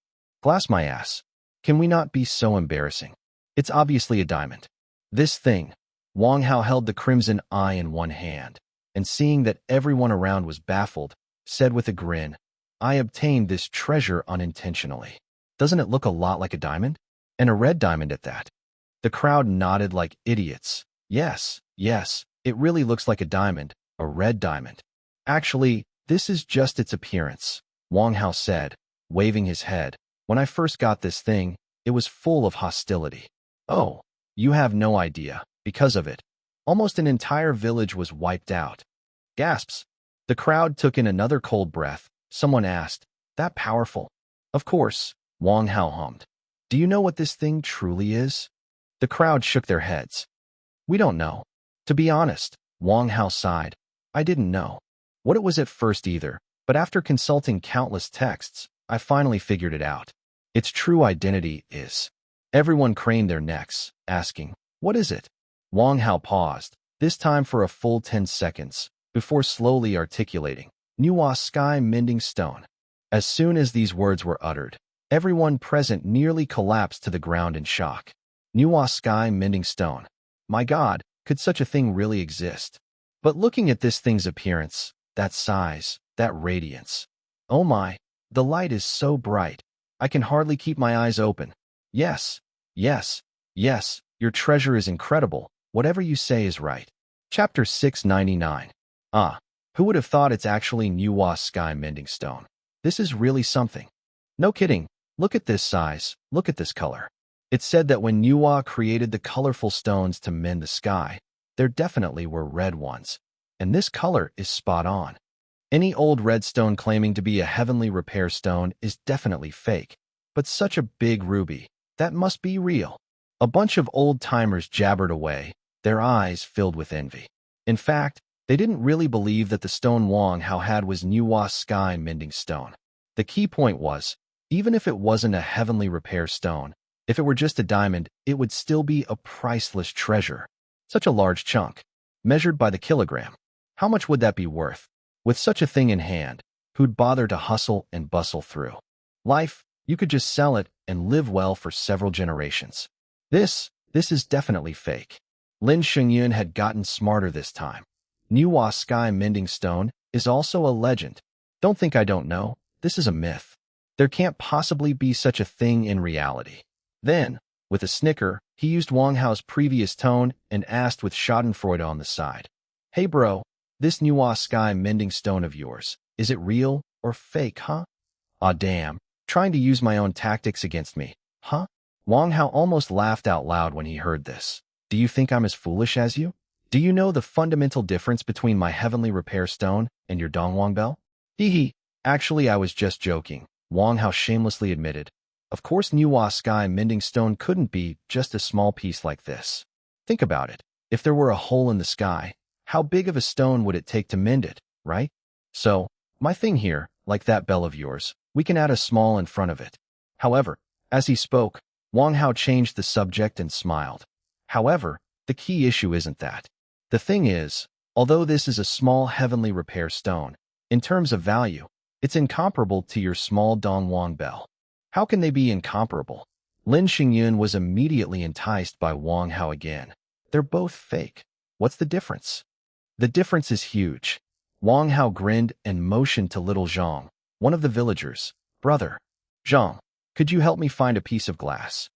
"Glass, my ass. Can we not be so embarrassing? It's obviously a diamond." This thing. Wang Hao held the crimson eye in one hand, and seeing that everyone around was baffled, said with a grin, "I obtained this treasure unintentionally. Doesn't it look a lot like a diamond? And a red diamond at that." The crowd nodded like idiots. Yes, it really looks like a diamond, a red diamond. "Actually, this is just its appearance," Wang Hao said, waving his head. "When I first got this thing, it was full of hostility. Oh, you have no idea. Because of it, almost an entire village was wiped out." Gasps. The crowd took in another cold breath. Someone asked, "That powerful?" "Of course," Wang Hao hummed. "Do you know what this thing truly is?" The crowd shook their heads. "We don't know. To be honest," Wang Hao sighed. "I didn't know what it was at first either, but after consulting countless texts, I finally figured it out. Its true identity is..." Everyone craned their necks, asking, "What is it?" Wang Hao paused, this time for a full 10 seconds, before slowly articulating, "Nuwa Sky Mending Stone." As soon as these words were uttered, everyone present nearly collapsed to the ground in shock. Nuwa Sky Mending Stone. My God, could such a thing really exist? But looking at this thing's appearance, that size, that radiance. Oh my, the light is so bright. I can hardly keep my eyes open. Yes, your treasure is incredible. Whatever you say is right. Chapter 699. Ah, who would have thought it's actually Nuwa Sky Mending Stone? This is really something. No kidding, look at this size, look at this color. It's said that when Nuwa created the colorful stones to mend the sky, there definitely were red ones. And this color is spot on. Any old red stone claiming to be a heavenly repair stone is definitely fake. But such a big ruby, that must be real. A bunch of old-timers jabbered away, their eyes filled with envy. In fact, they didn't really believe that the stone Wang Hao had was Nuwa Sky Mending Stone. The key point was, even if it wasn't a heavenly repair stone, if it were just a diamond, it would still be a priceless treasure. Such a large chunk. Measured by the kilogram. How much would that be worth? With such a thing in hand, who'd bother to hustle and bustle through life? You could just sell it and live well for several generations. This is definitely fake. Lin Shengyun had gotten smarter this time. Nuwa Sky Mending Stone is also a legend. Don't think I don't know. This is a myth. There can't possibly be such a thing in reality. Then, with a snicker, he used Wang Hao's previous tone and asked with schadenfreude on the side, "Hey bro, this Nuwa Sky Mending Stone of yours, is it real or fake, huh?" "Aw damn, trying to use my own tactics against me, huh?" Wang Hao almost laughed out loud when he heard this. "Do you think I'm as foolish as you? Do you know the fundamental difference between my heavenly repair stone and your Dongwang bell?" "Hee. Actually, I was just joking," Wang Hao shamelessly admitted. "Of course Nuwa Sky Mending Stone couldn't be just a small piece like this. Think about it. If there were a hole in the sky, how big of a stone would it take to mend it, right? So, my thing here, like that bell of yours, we can add a small in front of it." However, as he spoke, Wang Hao changed the subject and smiled. "However, the key issue isn't that. The thing is, although this is a small heavenly repair stone, in terms of value, it's incomparable to your small Dongwang bell." "How can they be incomparable?" Lin Shengyun was immediately enticed by Wang Hao again. "They're both fake. What's the difference?" "The difference is huge." Wang Hao grinned and motioned to little Zhang, one of the villagers. "Brother, Zhang, could you help me find a piece of glass?"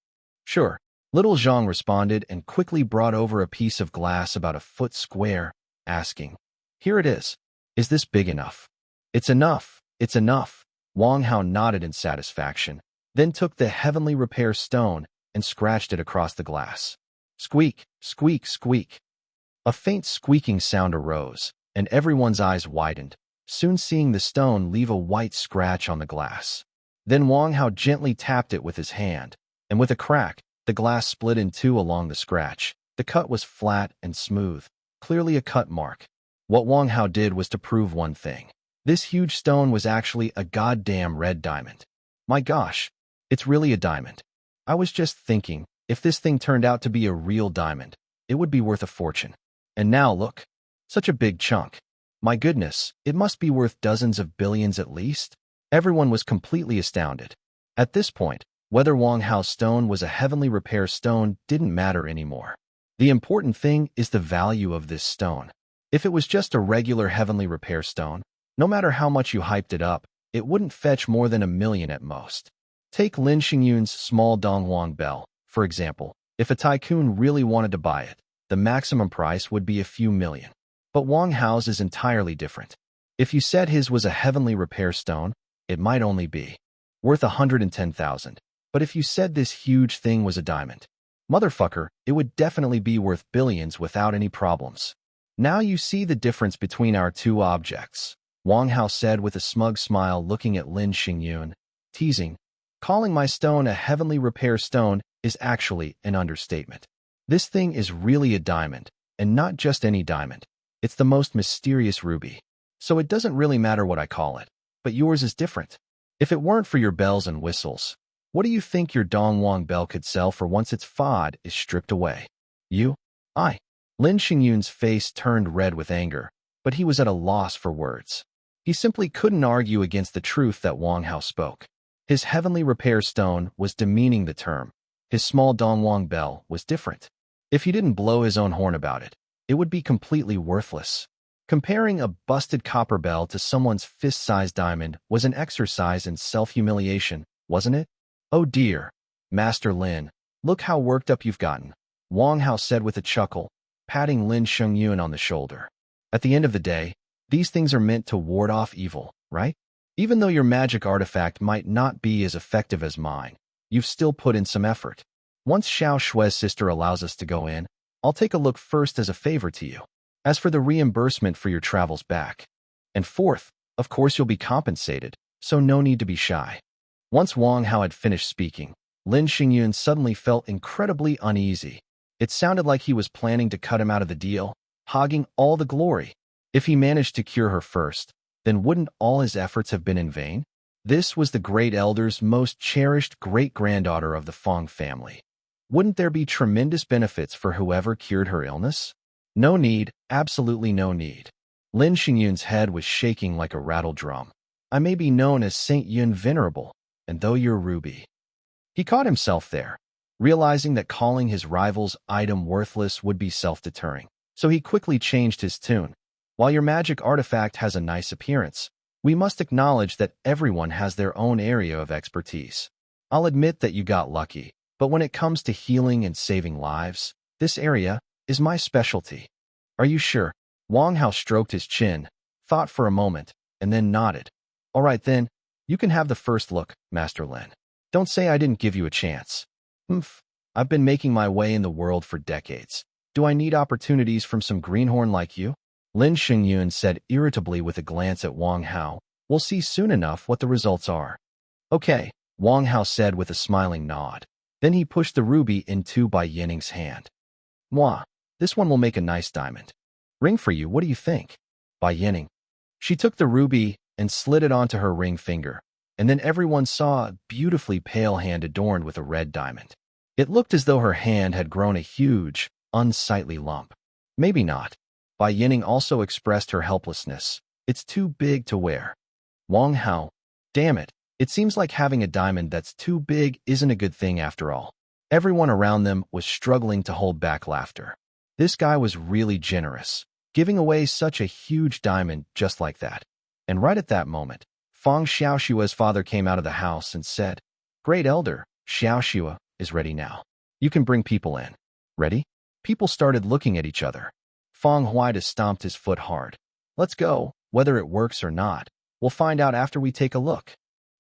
"Sure." Little Zhang responded and quickly brought over a piece of glass about a foot square, asking, "Here it is. Is this big enough?" It's enough. Wang Hao nodded in satisfaction, then took the heavenly repair stone and scratched it across the glass. Squeak, squeak, squeak. A faint squeaking sound arose, and everyone's eyes widened, soon seeing the stone leave a white scratch on the glass. Then Wang Hao gently tapped it with his hand, and with a crack, the glass split in two along the scratch. The cut was flat and smooth, clearly a cut mark. What Wang Hao did was to prove one thing. This huge stone was actually a goddamn red diamond. My gosh, it's really a diamond. I was just thinking, if this thing turned out to be a real diamond, it would be worth a fortune. And now look, such a big chunk. My goodness, it must be worth dozens of billions at least. Everyone was completely astounded. At this point, whether Wang Hao's stone was a heavenly repair stone didn't matter anymore. The important thing is the value of this stone. If it was just a regular heavenly repair stone, no matter how much you hyped it up, it wouldn't fetch more than $1 million at most. Take Lin Xingyun's small Donghuang bell, for example. If a tycoon really wanted to buy it, the maximum price would be a few million. But Wang Hao's is entirely different. If you said his was a heavenly repair stone, it might only be worth 110,000. But if you said this huge thing was a diamond, motherfucker, it would definitely be worth billions without any problems. Now you see the difference between our two objects, Wang Hao said with a smug smile, looking at Lin Xingyun, teasing. Calling my stone a heavenly repair stone is actually an understatement. This thing is really a diamond, and not just any diamond. It's the most mysterious ruby. So it doesn't really matter what I call it, but yours is different. If it weren't for your bells and whistles, what do you think your Donghuang bell could sell for once its FOD is stripped away? I. Lin Xingyun's face turned red with anger, but he was at a loss for words. He simply couldn't argue against the truth that Wang Hao spoke. His heavenly repair stone was demeaning the term. His small Donghuang bell was different. If he didn't blow his own horn about it, it would be completely worthless. Comparing a busted copper bell to someone's fist-sized diamond was an exercise in self-humiliation, wasn't it? Oh dear, Master Lin, look how worked up you've gotten, Wang Hao said with a chuckle, patting Lin Xingyun on the shoulder. At the end of the day, these things are meant to ward off evil, right? Even though your magic artifact might not be as effective as mine, you've still put in some effort. Once Xiao Shui's sister allows us to go in, I'll take a look first as a favor to you. As for the reimbursement for your travels back and forth, of course you'll be compensated, so no need to be shy. Once Wang Hao had finished speaking, Lin Xingyun suddenly felt incredibly uneasy. It sounded like he was planning to cut him out of the deal, hogging all the glory. If he managed to cure her first, then wouldn't all his efforts have been in vain? This was the great elder's most cherished great-granddaughter of the Fong family. Wouldn't there be tremendous benefits for whoever cured her illness? No need, absolutely no need. Lin Xingyun's head was shaking like a rattle drum. I may be known as Saint Yun Venerable, and though you're Ruby. He caught himself there, realizing that calling his rival's item worthless would be self-deterring. So he quickly changed his tune. While your magic artifact has a nice appearance, we must acknowledge that everyone has their own area of expertise. I'll admit that you got lucky, but when it comes to healing and saving lives, this area is my specialty. Are you sure? Wang Hao stroked his chin, thought for a moment, and then nodded. All right then, you can have the first look, Master Lin. Don't say I didn't give you a chance. I've been making my way in the world for decades. Do I need opportunities from some greenhorn like you? Lin Xingyun said irritably with a glance at Wang Hao. We'll see soon enough what the results are. Okay, Wang Hao said with a smiling nod. Then he pushed the ruby into Bai Yining's hand. Mwah, this one will make a nice diamond. Ring for you, what do you think? Bai Yining. She took the ruby and slid it onto her ring finger, and then everyone saw a beautifully pale hand adorned with a red diamond. It looked as though her hand had grown a huge, unsightly lump. Maybe not. Bai Yining also expressed her helplessness. It's too big to wear. Wang Hao. Damn it. It seems like having a diamond that's too big isn't a good thing after all. Everyone around them was struggling to hold back laughter. This guy was really generous, giving away such a huge diamond just like that. And right at that moment, Fong Xiaoshua's father came out of the house and said, Great Elder, Xiaoshua is ready now. You can bring people in. Ready? People started looking at each other. Fong Huida stomped his foot hard. Let's go, whether it works or not. We'll find out after we take a look.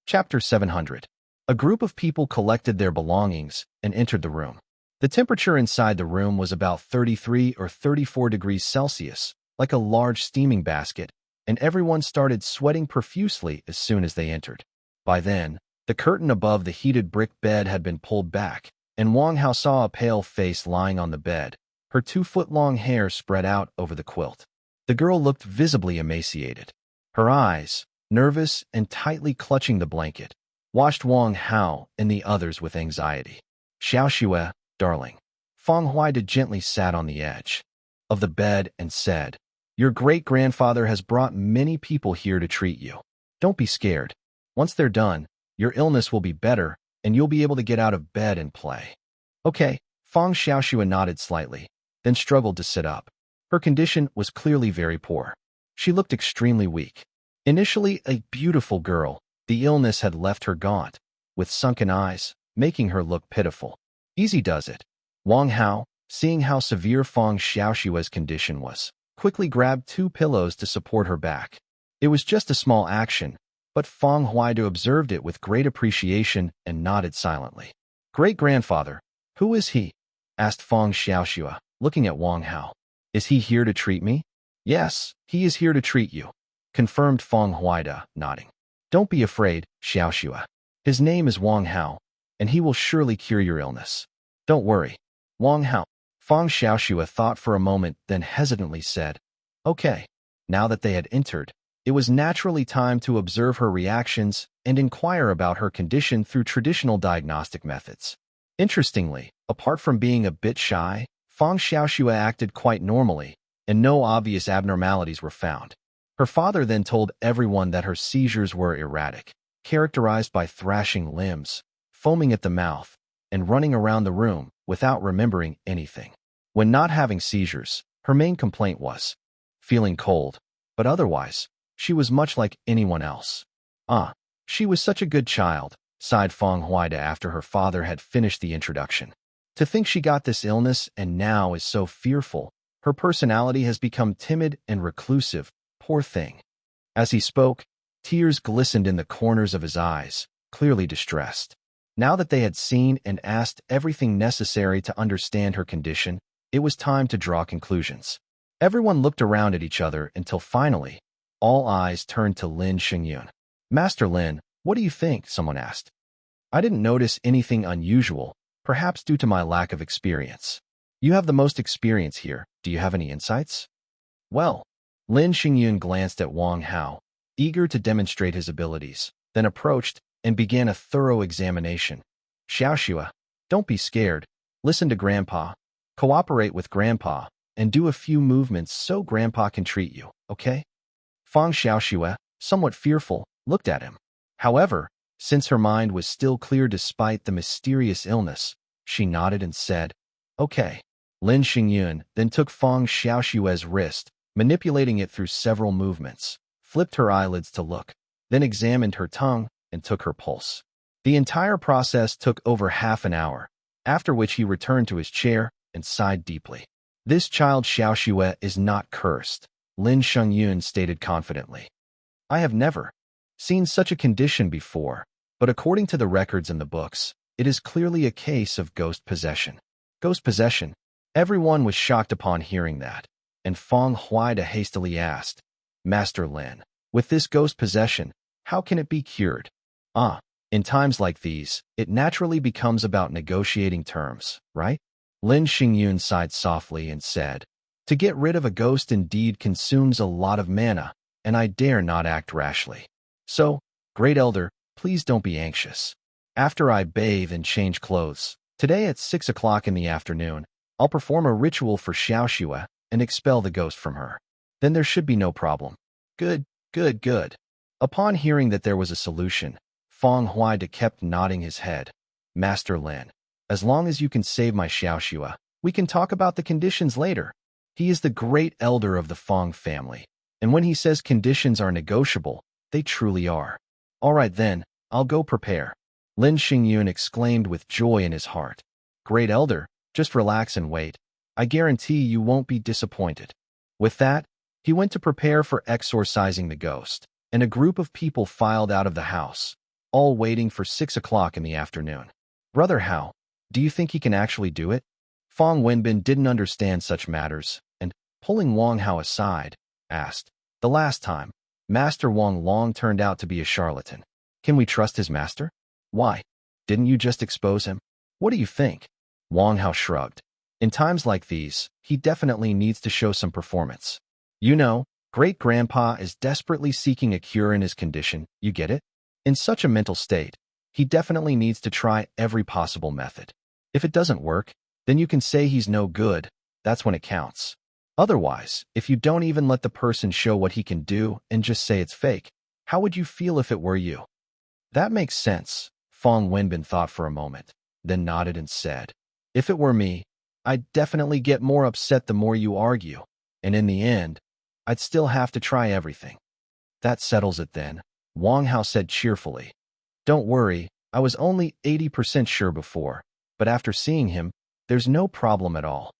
Chapter 700. A group of people collected their belongings and entered the room. The temperature inside the room was about 33 or 34 degrees Celsius, like a large steaming basket, and everyone started sweating profusely as soon as they entered. By then, the curtain above the heated brick bed had been pulled back, and Wang Hao saw a pale face lying on the bed, her 2-foot-long hair spread out over the quilt. The girl looked visibly emaciated. Her eyes, nervous and tightly clutching the blanket, watched Wang Hao and the others with anxiety. Xiaoxue, darling. Feng Huaida gently sat on the edge of the bed and said, "Your great-grandfather has brought many people here to treat you. Don't be scared. Once they're done, your illness will be better, and you'll be able to get out of bed and play." "Okay." Feng Xiaoxue nodded slightly, then struggled to sit up. Her condition was clearly very poor. She looked extremely weak. Initially a beautiful girl, the illness had left her gaunt, with sunken eyes, making her look pitiful. Easy does it. Wang Hao, seeing how severe Feng Xiaoxue's condition was, quickly grabbed 2 pillows to support her back. It was just a small action, but Feng Huaida observed it with great appreciation and nodded silently. "Great-grandfather, who is he?" asked Feng Xiaoxue, looking at Wang Hao. "Is he here to treat me?" "Yes, he is here to treat you," confirmed Feng Huaida, nodding. "Don't be afraid, Xiaoxue. His name is Wang Hao, and he will surely cure your illness. Don't worry." Wang Hao. Feng Xiaoxue thought for a moment, then hesitantly said, "Okay." Now that they had entered, it was naturally time to observe her reactions and inquire about her condition through traditional diagnostic methods. Interestingly, apart from being a bit shy, Feng Xiaoxue acted quite normally, and no obvious abnormalities were found. Her father then told everyone that her seizures were erratic, characterized by thrashing limbs, foaming at the mouth, and running around the room without remembering anything. When not having seizures, her main complaint was feeling cold, but otherwise, she was much like anyone else. She was such a good child, sighed Feng Huaida after her father had finished the introduction. To think she got this illness and now is so fearful. Her personality has become timid and reclusive, poor thing. As he spoke, tears glistened in the corners of his eyes, clearly distressed. Now that they had seen and asked everything necessary to understand her condition, it was time to draw conclusions. Everyone looked around at each other until finally, all eyes turned to Lin Xingyun. "Master Lin, what do you think?" someone asked. "I didn't notice anything unusual, perhaps due to my lack of experience. You have the most experience here. Do you have any insights?" "Well," Lin Xingyun glanced at Wang Hao, eager to demonstrate his abilities, then approached and began a thorough examination. "Xiaoxue, don't be scared. Listen to Grandpa. Cooperate with Grandpa, and do a few movements so Grandpa can treat you, okay?" Feng Xiaoxue, somewhat fearful, looked at him. However, since her mind was still clear despite the mysterious illness, she nodded and said, "Okay." Lin Xingyun then took Feng Xiaoxue's wrist, manipulating it through several movements, flipped her eyelids to look, then examined her tongue and took her pulse. The entire process took over half an hour, after which he returned to his chair and sighed deeply. "This child Xiaoxue is not cursed," Lin Xingyun stated confidently. "I have never seen such a condition before, but according to the records in the books, it is clearly a case of ghost possession." Ghost possession? Everyone was shocked upon hearing that, and Feng Huaida hastily asked, "Master Lin, with this ghost possession, how can it be cured?" In times like these, it naturally becomes about negotiating terms, right?" Lin Xingyun sighed softly and said, "To get rid of a ghost indeed consumes a lot of mana, and I dare not act rashly. So, Great Elder, please don't be anxious. After I bathe and change clothes, today at 6 o'clock in the afternoon, I'll perform a ritual for Xiaoxue and expel the ghost from her. Then there should be no problem." "Good, good, good." Upon hearing that there was a solution, Feng Huaida kept nodding his head. "Master Lin, as long as you can save my Xiaoxue, we can talk about the conditions later. He is the great elder of the Feng family, and when he says conditions are negotiable, they truly are." "All right then, I'll go prepare," Lin Xingyun exclaimed with joy in his heart. "Great Elder, just relax and wait. I guarantee you won't be disappointed." With that, he went to prepare for exorcising the ghost, and a group of people filed out of the house, all waiting for 6 o'clock in the afternoon. "Brother Hao, do you think he can actually do it?" Feng Wenbin didn't understand such matters, and, pulling Wang Hao aside, asked, "The last time, Master Wang Long turned out to be a charlatan. Can we trust his master? Why? Didn't you just expose him? What do you think?" Wang Hao shrugged. In times like these, he definitely needs to show some performance. You know, great-grandpa is desperately seeking a cure in his condition, you get it? In such a mental state, he definitely needs to try every possible method. If it doesn't work, then you can say he's no good. That's when it counts. Otherwise, if you don't even let the person show what he can do and just say it's fake, how would you feel if it were you? That makes sense, Fong Wenbin thought for a moment, then nodded and said, "If it were me, I'd definitely get more upset the more you argue, and in the end, I'd still have to try everything." "That settles it then," Wang Hao said cheerfully. "Don't worry, I was only 80% sure before, but after seeing him, there's no problem at all."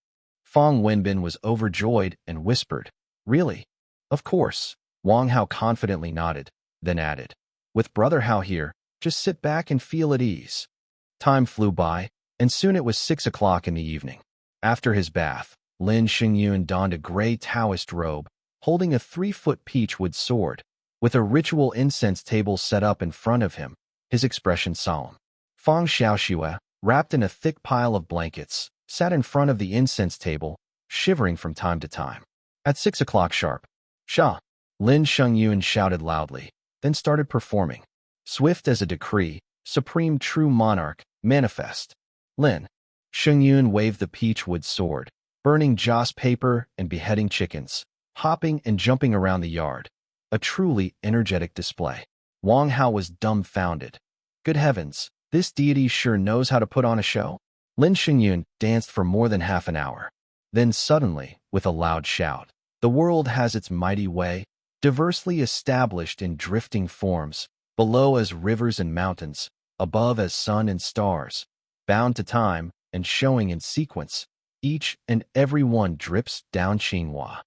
Fong Wenbin was overjoyed and whispered, "Really?" "Of course," Wang Hao confidently nodded, then added, "With Brother Hao here, just sit back and feel at ease." Time flew by, and soon it was 6 o'clock in the evening. After his bath, Lin Xingyun donned a gray Taoist robe, holding a 3-foot peachwood sword, with a ritual incense table set up in front of him, his expression solemn. Fang Xiaoxue, wrapped in a thick pile of blankets, sat in front of the incense table, shivering from time to time. At 6 o'clock sharp, "Sha!" Lin Xingyun shouted loudly, then started performing. Swift as a decree, supreme true monarch, manifest. Lin Xingyun waved the peachwood sword, burning joss paper and beheading chickens, hopping and jumping around the yard. A truly energetic display. Wang Hao was dumbfounded. Good heavens, this deity sure knows how to put on a show. Lin Xingyun danced for more than half an hour. Then suddenly, with a loud shout, "The world has its mighty way, diversely established in drifting forms, below as rivers and mountains, above as sun and stars, bound to time and showing in sequence, each and every one drips down Qinghua."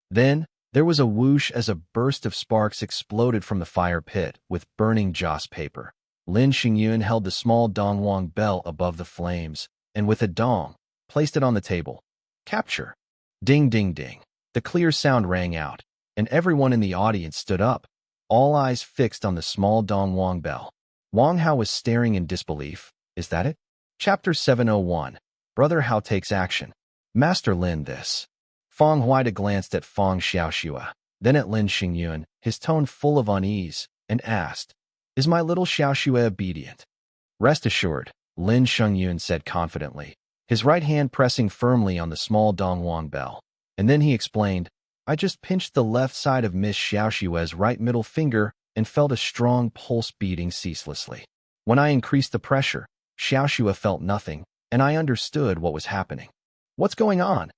Then, there was a whoosh as a burst of sparks exploded from the fire pit with burning joss paper. Lin Xingyun held the small dongwang bell above the flames, and with a dong, placed it on the table. "Capture!" Ding, ding, ding. The clear sound rang out, and everyone in the audience stood up, all eyes fixed on the small dongwang bell. Wang Hao was staring in disbelief. Is that it? Chapter 701. Brother Hao takes action. Master Lin this. Fong Huida glanced at Fong Xiaoxue, then at Lin Xingyun, his tone full of unease, and asked, "Is my little Xiaoxue obedient?" "Rest assured," Lin Xingyun said confidently, his right hand pressing firmly on the small dongwang bell. And then he explained, "I just pinched the left side of Miss Xiaoxue's right middle finger and felt a strong pulse beating ceaselessly. When I increased the pressure, Xiaoxue felt nothing, and I understood what was happening." "What's going on?"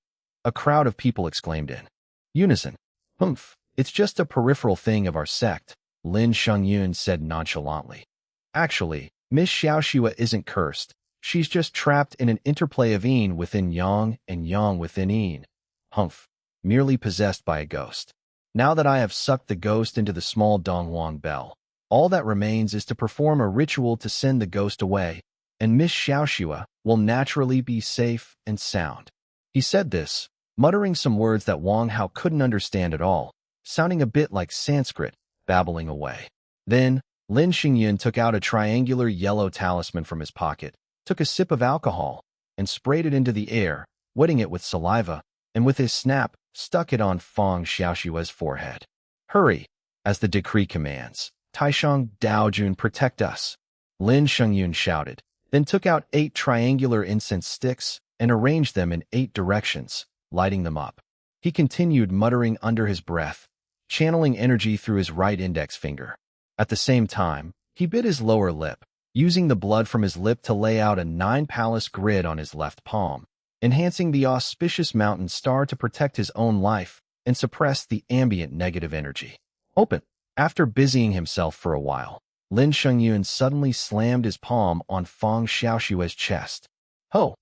a crowd of people exclaimed in unison. "Humph, it's just a peripheral thing of our sect," Lin Xingyun said nonchalantly. "Actually, Miss Xiaoxue isn't cursed. She's just trapped in an interplay of yin within yang and yang within yin. Humph, merely possessed by a ghost. Now that I have sucked the ghost into the small dongwang bell, all that remains is to perform a ritual to send the ghost away, and Miss Xiaoxue will naturally be safe and sound." He said this, muttering some words that Wang Hao couldn't understand at all, sounding a bit like Sanskrit, babbling away. Then, Lin Xingyun took out a triangular yellow talisman from his pocket, took a sip of alcohol, and sprayed it into the air, wetting it with saliva, and with his snap, stuck it on Fong Xiaoxue's forehead. "Hurry, as the decree commands. Taishang Daojun, protect us," Lin Xingyun shouted, then took out 8 triangular incense sticks and arranged them in 8 directions, lighting them up. He continued muttering under his breath, channeling energy through his right index finger. At the same time, he bit his lower lip, using the blood from his lip to lay out a 9-palace grid on his left palm, enhancing the auspicious mountain star to protect his own life and suppress the ambient negative energy. Open. After busying himself for a while, Lin Xingyun suddenly slammed his palm on Fong Xiaoxue's chest. "Ho!"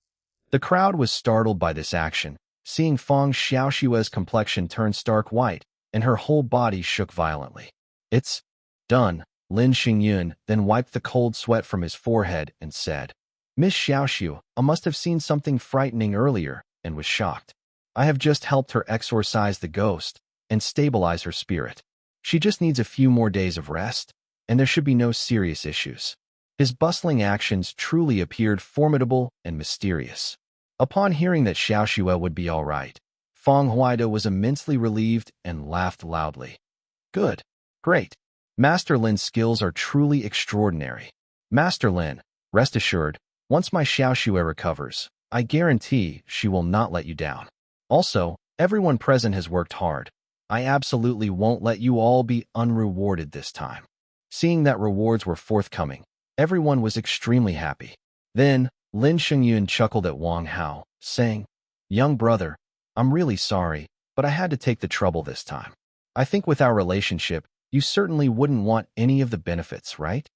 The crowd was startled by this action, seeing Fong Xiaoxue's complexion turn stark white, and her whole body shook violently. "It's done," Lin Xingyun then wiped the cold sweat from his forehead and said, "Miss Xiaoxue, I must have seen something frightening earlier," and was shocked. I have just helped her exorcise the ghost and stabilize her spirit. She just needs a few more days of rest, and there should be no serious issues. His bustling actions truly appeared formidable and mysterious. Upon hearing that Xiaoxue would be all right, Feng Huaida was immensely relieved and laughed loudly. Good. Great. Master Lin's skills are truly extraordinary. Master Lin, rest assured, once my Xiaoxue recovers, I guarantee she will not let you down. Also, everyone present has worked hard. I absolutely won't let you all be unrewarded this time. Seeing that rewards were forthcoming, everyone was extremely happy. Then, Lin Shengyun chuckled at Wang Hao, saying, Young brother, I'm really sorry, but I had to take the trouble this time. I think with our relationship, you certainly wouldn't want any of the benefits, right?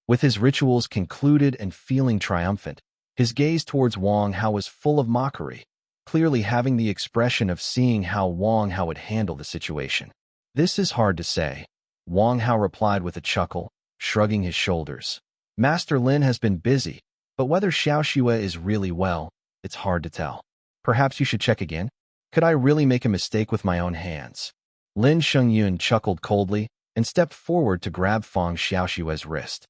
With his rituals concluded and feeling triumphant, his gaze towards Wang Hao was full of mockery, clearly having the expression of seeing how Wang Hao would handle the situation. This is hard to say, Wang Hao replied with a chuckle, shrugging his shoulders. Master Lin has been busy, but whether Xiaoxue is really well, it's hard to tell. Perhaps you should check again? Could I really make a mistake with my own hands? Lin Shengyun chuckled coldly and stepped forward to grab Feng Xiaoxue's wrist.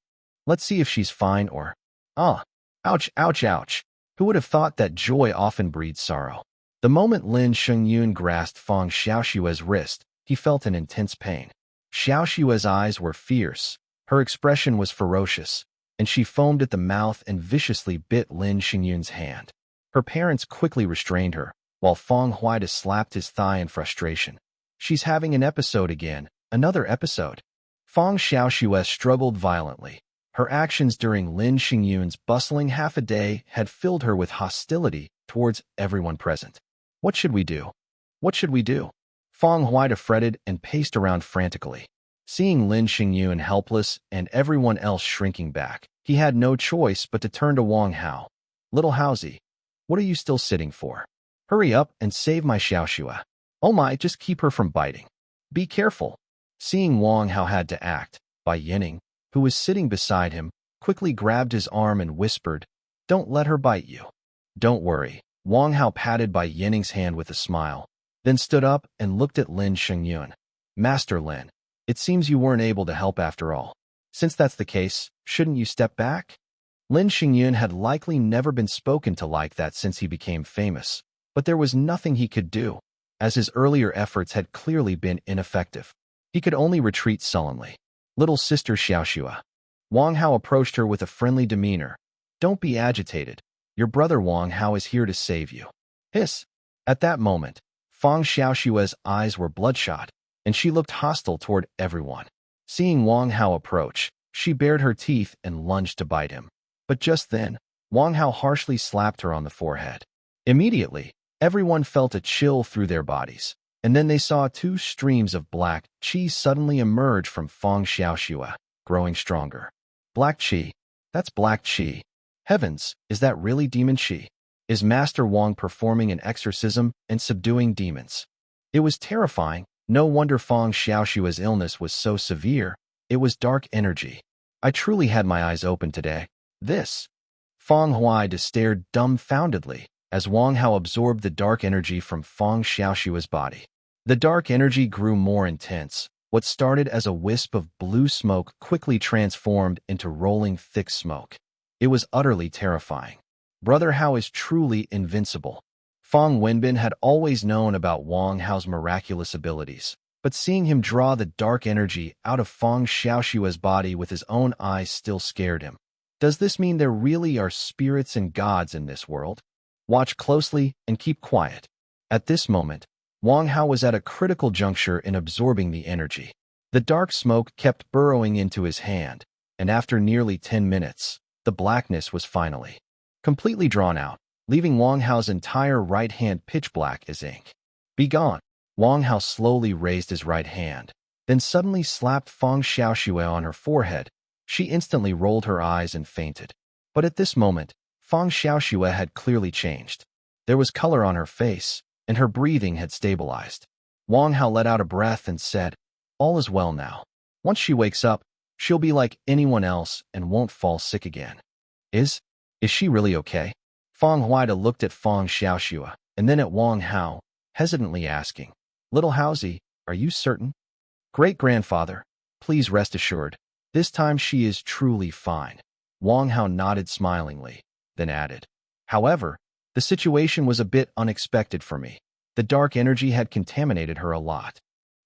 Let's see if she's fine or... Ouch, ouch, ouch. Who would have thought that joy often breeds sorrow? The moment Lin Shengyun grasped Feng Xiaoxue's wrist, he felt an intense pain. Xiaoxue's eyes were fierce, her expression was ferocious, and she foamed at the mouth and viciously bit Lin Shengyun's hand. Her parents quickly restrained her, while Feng Huaida slapped his thigh in frustration. She's having an episode again, another episode. Feng Xiaoxue struggled violently. Her actions during Lin Shengyun's bustling half a day had filled her with hostility towards everyone present. What should we do? What should we do? Feng Huaida fretted and paced around frantically. Seeing Lin Shengyun helpless and everyone else shrinking back, he had no choice but to turn to Wang Hao. Little Haozi, what are you still sitting for? Hurry up and save my Xiaoxue. Oh my, just keep her from biting. Be careful. Seeing Wang Hao had to act, Bai Yining, who was sitting beside him, quickly grabbed his arm and whispered, Don't let her bite you. Don't worry. Wang Hao patted Bai Yining's hand with a smile, then stood up and looked at Lin Shengyun. Master Lin, it seems you weren't able to help after all. Since that's the case, shouldn't you step back? Lin Shengyun had likely never been spoken to like that since he became famous, but there was nothing he could do, as his earlier efforts had clearly been ineffective. He could only retreat sullenly. Little sister Xiaoxue. Wang Hao approached her with a friendly demeanor. Don't be agitated. Your brother Wang Hao is here to save you. Hiss. At that moment, Feng Xiaoxue's eyes were bloodshot, and she looked hostile toward everyone. Seeing Wang Hao approach, she bared her teeth and lunged to bite him. But just then, Wang Hao harshly slapped her on the forehead. Immediately, everyone felt a chill through their bodies, and then they saw two streams of black qi suddenly emerge from Feng Xiaoxue, growing stronger. Black qi. That's black qi. Heavens, is that really demon qi? Is Master Wang performing an exorcism and subduing demons? It was terrifying. No wonder Feng Xiaoxue's illness was so severe. It was dark energy. I truly had my eyes open today. This. Feng Huaida stared dumbfoundedly as Wang Hao absorbed the dark energy from Feng Xiaoxue's body. The dark energy grew more intense. What started as a wisp of blue smoke quickly transformed into rolling thick smoke. It was utterly terrifying. Brother Hao is truly invincible. Feng Wenbin had always known about Wang Hao's miraculous abilities, but seeing him draw the dark energy out of Feng Xiaoxue's body with his own eyes still scared him. Does this mean there really are spirits and gods in this world? Watch closely and keep quiet. At this moment, Wang Hao was at a critical juncture in absorbing the energy. The dark smoke kept burrowing into his hand, and after nearly 10 minutes, the blackness was finally completely drawn out, leaving Wang Hao's entire right hand pitch black as ink. Be gone. Wang Hao slowly raised his right hand, then suddenly slapped Feng Xiaoxue on her forehead. She instantly rolled her eyes and fainted. But at this moment, Feng Xiaoxue had clearly changed. There was color on her face, and her breathing had stabilized. Wang Hao let out a breath and said, All is well now. Once she wakes up, she'll be like anyone else and won't fall sick again. Is she really okay? Feng Huaida looked at Feng Xiaoxue, and then at Wang Hao, hesitantly asking, "Little Housie, are you certain?" "Great-grandfather, please rest assured, this time she is truly fine." Wang Hao nodded smilingly, then added, "However, the situation was a bit unexpected for me. The dark energy had contaminated her a lot."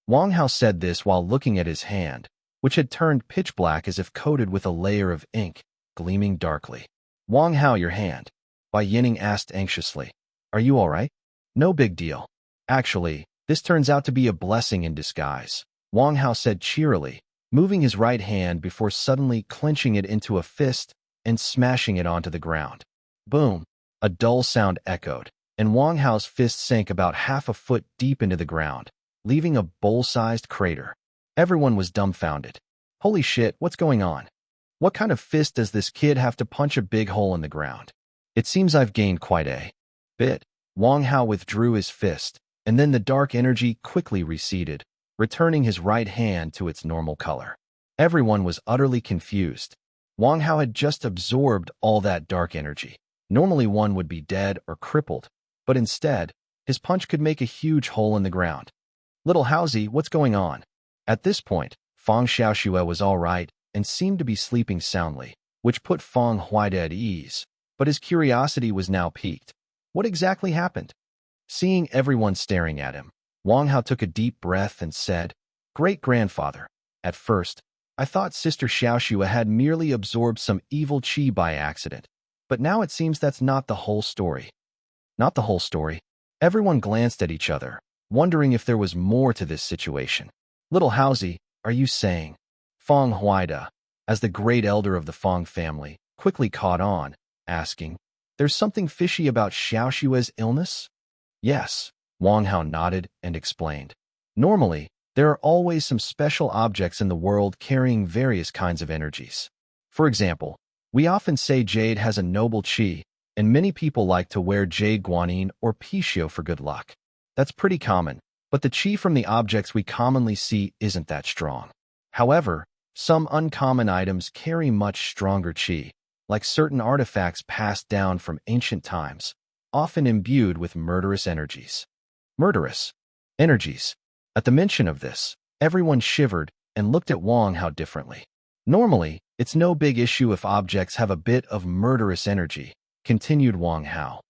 Wang Hao said this while looking at his hand, which had turned pitch black as if coated with a layer of ink, gleaming darkly. "Wang Hao, your hand," Bai Yining asked anxiously. "Are you all right?" "No big deal. Actually, this turns out to be a blessing in disguise," Wang Hao said cheerily, moving his right hand before suddenly clenching it into a fist and smashing it onto the ground. Boom! A dull sound echoed, and Wang Hao's fist sank about half a foot deep into the ground, leaving a bowl-sized crater. Everyone was dumbfounded. "Holy shit, what's going on? What kind of fist does this kid have to punch a big hole in the ground? It seems I've gained quite a bit." Wang Hao withdrew his fist, and then the dark energy quickly receded, returning his right hand to its normal color. Everyone was utterly confused. Wang Hao had just absorbed all that dark energy. Normally one would be dead or crippled, but instead, his punch could make a huge hole in the ground. "Little Housie, what's going on?" At this point, Fang Xiaoxue was all right and seemed to be sleeping soundly, which put Fang Huide at ease, but his curiosity was now piqued. What exactly happened? Seeing everyone staring at him, Wang Hao took a deep breath and said, "Great-grandfather, at first, I thought Sister Xiaoxue had merely absorbed some evil qi by accident, but now it seems that's not the whole story." Not the whole story. Everyone glanced at each other, wondering if there was more to this situation. "Little Housie, are you saying?" Fang Huida, as the great elder of the Fang family, quickly caught on, asking, "There's something fishy about Xiaoxue's illness?" "Yes," Wang Hao nodded and explained. "Normally, there are always some special objects in the world carrying various kinds of energies. For example, we often say jade has a noble qi, and many people like to wear jade guanyin or pixiu for good luck. That's pretty common, but the qi from the objects we commonly see isn't that strong. However, some uncommon items carry much stronger qi, like certain artifacts passed down from ancient times, often imbued with murderous energies." Murderous energies. At the mention of this, everyone shivered and looked at Wang Hao differently. "Normally, it's no big issue if objects have a bit of murderous energy," continued Wang Hao.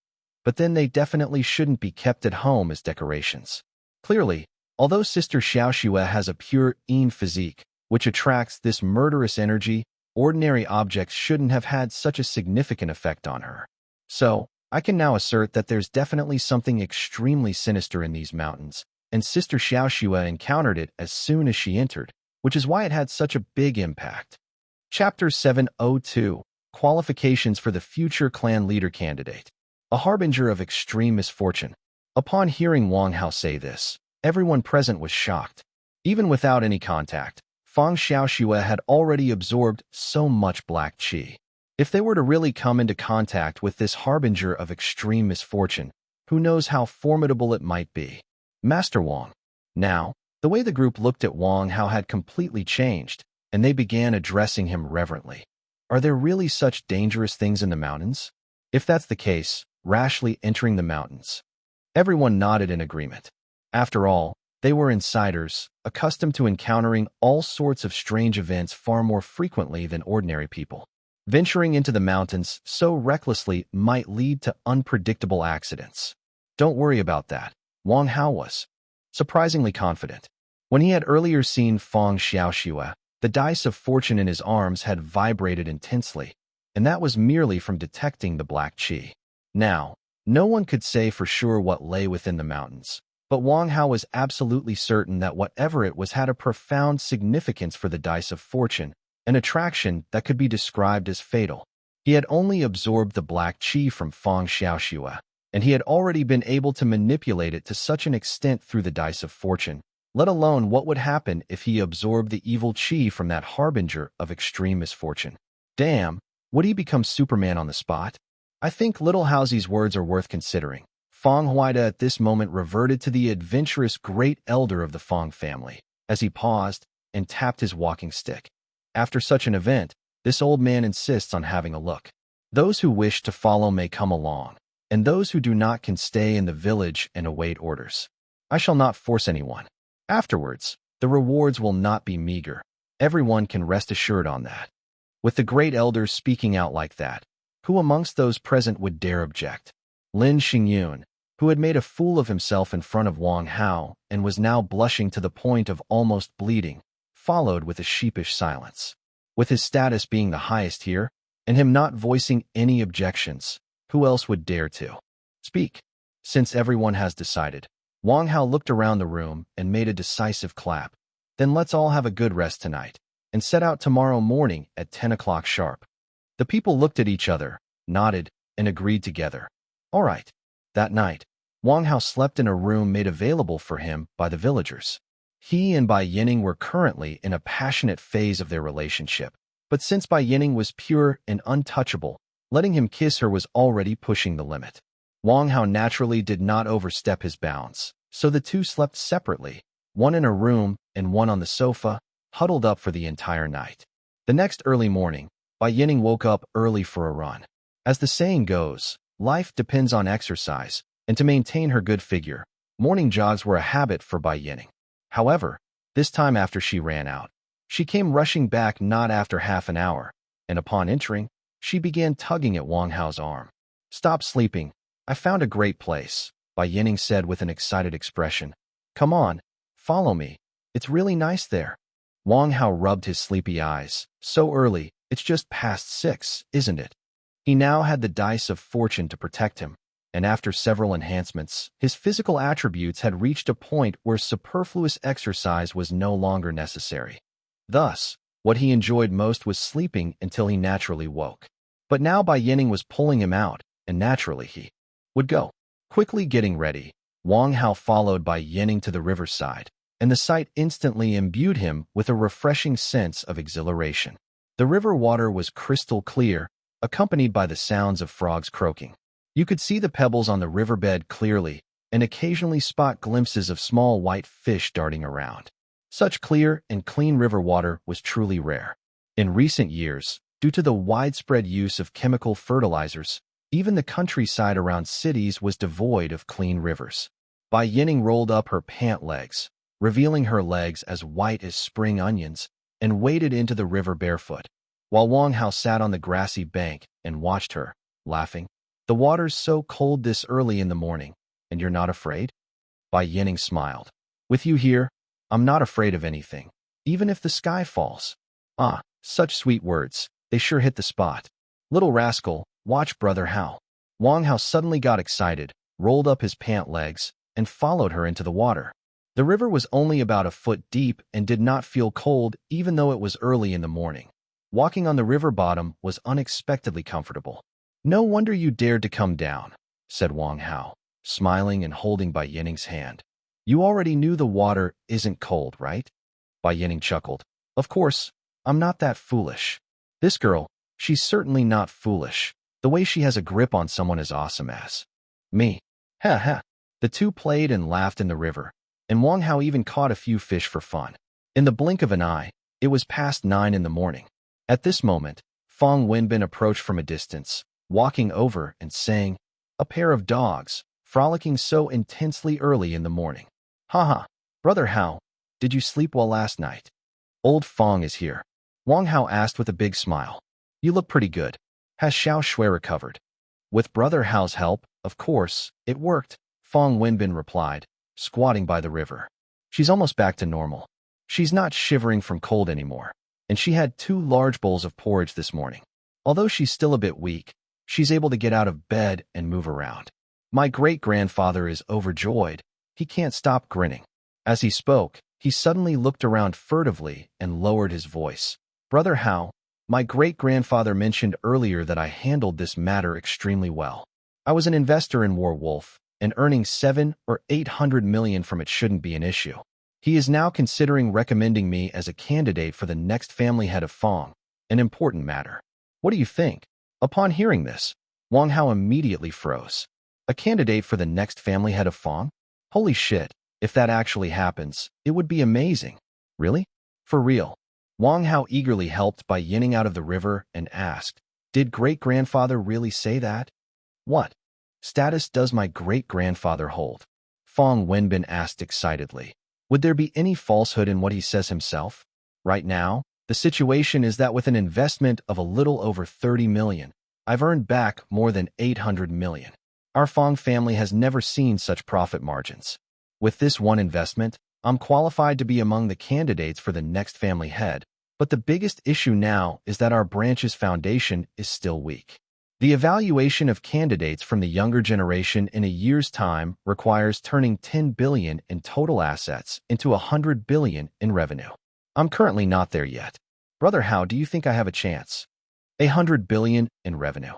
"But then they definitely shouldn't be kept at home as decorations. Clearly, although Sister Xiaoxue has a pure yin physique, which attracts this murderous energy, ordinary objects shouldn't have had such a significant effect on her. So, I can now assert that there's definitely something extremely sinister in these mountains, and Sister Xiaoxue encountered it as soon as she entered, which is why it had such a big impact." Chapter 702, Qualifications for the Future Clan Leader Candidate. A harbinger of extreme misfortune. Upon hearing Wang Hao say this, everyone present was shocked. Even without any contact, Fang Xiaoxue had already absorbed so much black qi. If they were to really come into contact with this harbinger of extreme misfortune, who knows how formidable it might be. Master Wang. Now, the way the group looked at Wang Hao had completely changed, and they began addressing him reverently. Are there really such dangerous things in the mountains? If that's the case, rashly entering the mountains. Everyone nodded in agreement. After all, they were insiders, accustomed to encountering all sorts of strange events far more frequently than ordinary people. Venturing into the mountains so recklessly might lead to unpredictable accidents. Don't worry about that, Wang Hao was surprisingly confident. When he had earlier seen Fang Xiaoxue, the dice of fortune in his arms had vibrated intensely, and that was merely from detecting the black qi. Now, no one could say for sure what lay within the mountains, but Wang Hao was absolutely certain that whatever it was had a profound significance for the dice of fortune, an attraction that could be described as fatal. He had only absorbed the black qi from Fang Xiaoxue, and he had already been able to manipulate it to such an extent through the dice of fortune, let alone what would happen if he absorbed the evil qi from that harbinger of extreme misfortune. Damn, would he become Superman on the spot? I think little Housie's words are worth considering. Fang Huida at this moment reverted to the adventurous great elder of the Fang family, as he paused and tapped his walking stick. After such an event, this old man insists on having a look. Those who wish to follow may come along, and those who do not can stay in the village and await orders. I shall not force anyone. Afterwards, the rewards will not be meager. Everyone can rest assured on that. With the great elders speaking out like that, who amongst those present would dare object? Lin Xingyun, who had made a fool of himself in front of Wang Hao and was now blushing to the point of almost bleeding, followed with a sheepish silence. With his status being the highest here, and him not voicing any objections, who else would dare to speak? Since everyone has decided, Wang Hao looked around the room and made a decisive clap. Then let's all have a good rest tonight, and set out tomorrow morning at 10 o'clock sharp. The people looked at each other, nodded, and agreed together. All right. That night, Wang Hao slept in a room made available for him by the villagers. He and Bai Yining were currently in a passionate phase of their relationship, but since Bai Yining was pure and untouchable, letting him kiss her was already pushing the limit. Wang Hao naturally did not overstep his bounds, so the two slept separately, one in a room and one on the sofa, huddled up for the entire night. The next early morning, Bai Yining woke up early for a run. As the saying goes, life depends on exercise, and to maintain her good figure, morning jogs were a habit for Bai Yining. However, this time after she ran out, she came rushing back not after half an hour, and upon entering, she began tugging at Wang Hao's arm. Stop sleeping. I found a great place, Bai Yining said with an excited expression. Come on, follow me. It's really nice there. Wang Hao rubbed his sleepy eyes. So early, it's just past 6, isn't it? He now had the dice of fortune to protect him, and after several enhancements, his physical attributes had reached a point where superfluous exercise was no longer necessary. Thus, what he enjoyed most was sleeping until he naturally woke. But now Bai Yining was pulling him out, and naturally he would go. Quickly getting ready, Wang Hao followed Bai Yining to the riverside, and the sight instantly imbued him with a refreshing sense of exhilaration. The river water was crystal clear, accompanied by the sounds of frogs croaking. You could see the pebbles on the riverbed clearly and occasionally spot glimpses of small white fish darting around. Such clear and clean river water was truly rare. In recent years, due to the widespread use of chemical fertilizers, even the countryside around cities was devoid of clean rivers. Bai Yining rolled up her pant legs, revealing her legs as white as spring onions, and waded into the river barefoot, while Wang Hao sat on the grassy bank and watched her, laughing. The water's so cold this early in the morning, and you're not afraid? Bai Yining smiled. With you here, I'm not afraid of anything, even if the sky falls. Ah, such sweet words. They sure hit the spot. Little rascal, watch Brother Hao. Wang Hao suddenly got excited, rolled up his pant legs, and followed her into the water. The river was only about a foot deep and did not feel cold even though it was early in the morning. Walking on the river bottom was unexpectedly comfortable. No wonder you dared to come down, said Wang Hao, smiling and holding Bai Yining's hand. You already knew the water isn't cold, right? Bai Yining chuckled. Of course, I'm not that foolish. This girl, she's certainly not foolish. The way she has a grip on someone is awesome as. Me. Ha ha. The two played and laughed in the river, and Wang Hao even caught a few fish for fun. In the blink of an eye, it was past 9 in the morning. At this moment, Fang Wenbin approached from a distance, walking over and saying, a pair of dogs, frolicking so intensely early in the morning. Ha! Brother Hao, did you sleep well last night? Old Fang is here. Wang Hao asked with a big smile. You look pretty good. Has Xiao Shui recovered? With Brother Hao's help, of course, it worked, Fang Wenbin replied, squatting by the river. She's almost back to normal. She's not shivering from cold anymore, and she had 2 large bowls of porridge this morning. Although she's still a bit weak, she's able to get out of bed and move around. My great-grandfather is overjoyed. He can't stop grinning. As he spoke, he suddenly looked around furtively and lowered his voice. Brother Hao, my great-grandfather mentioned earlier that I handled this matter extremely well. I was an investor in War Wolf, and earning 700 or 800 million from it shouldn't be an issue. He is now considering recommending me as a candidate for the next family head of Fang, an important matter. What do you think? Upon hearing this, Wang Hao immediately froze. A candidate for the next family head of Fang? Holy shit, if that actually happens, it would be amazing. Really? For real. Wang Hao eagerly helped Bai Yining out of the river and asked, did great-grandfather really say that? What status does my great-grandfather hold? Fong Wenbin asked excitedly. Would there be any falsehood in what he says himself? Right now, the situation is that with an investment of a little over 30 million, I've earned back more than 800 million. Our Fong family has never seen such profit margins. With this one investment, I'm qualified to be among the candidates for the next family head, but the biggest issue now is that our branch's foundation is still weak. The evaluation of candidates from the younger generation in a year's time requires turning 10 billion in total assets into 100 billion in revenue. I'm currently not there yet. Brother Hao, do you think I have a chance? 100 billion in revenue.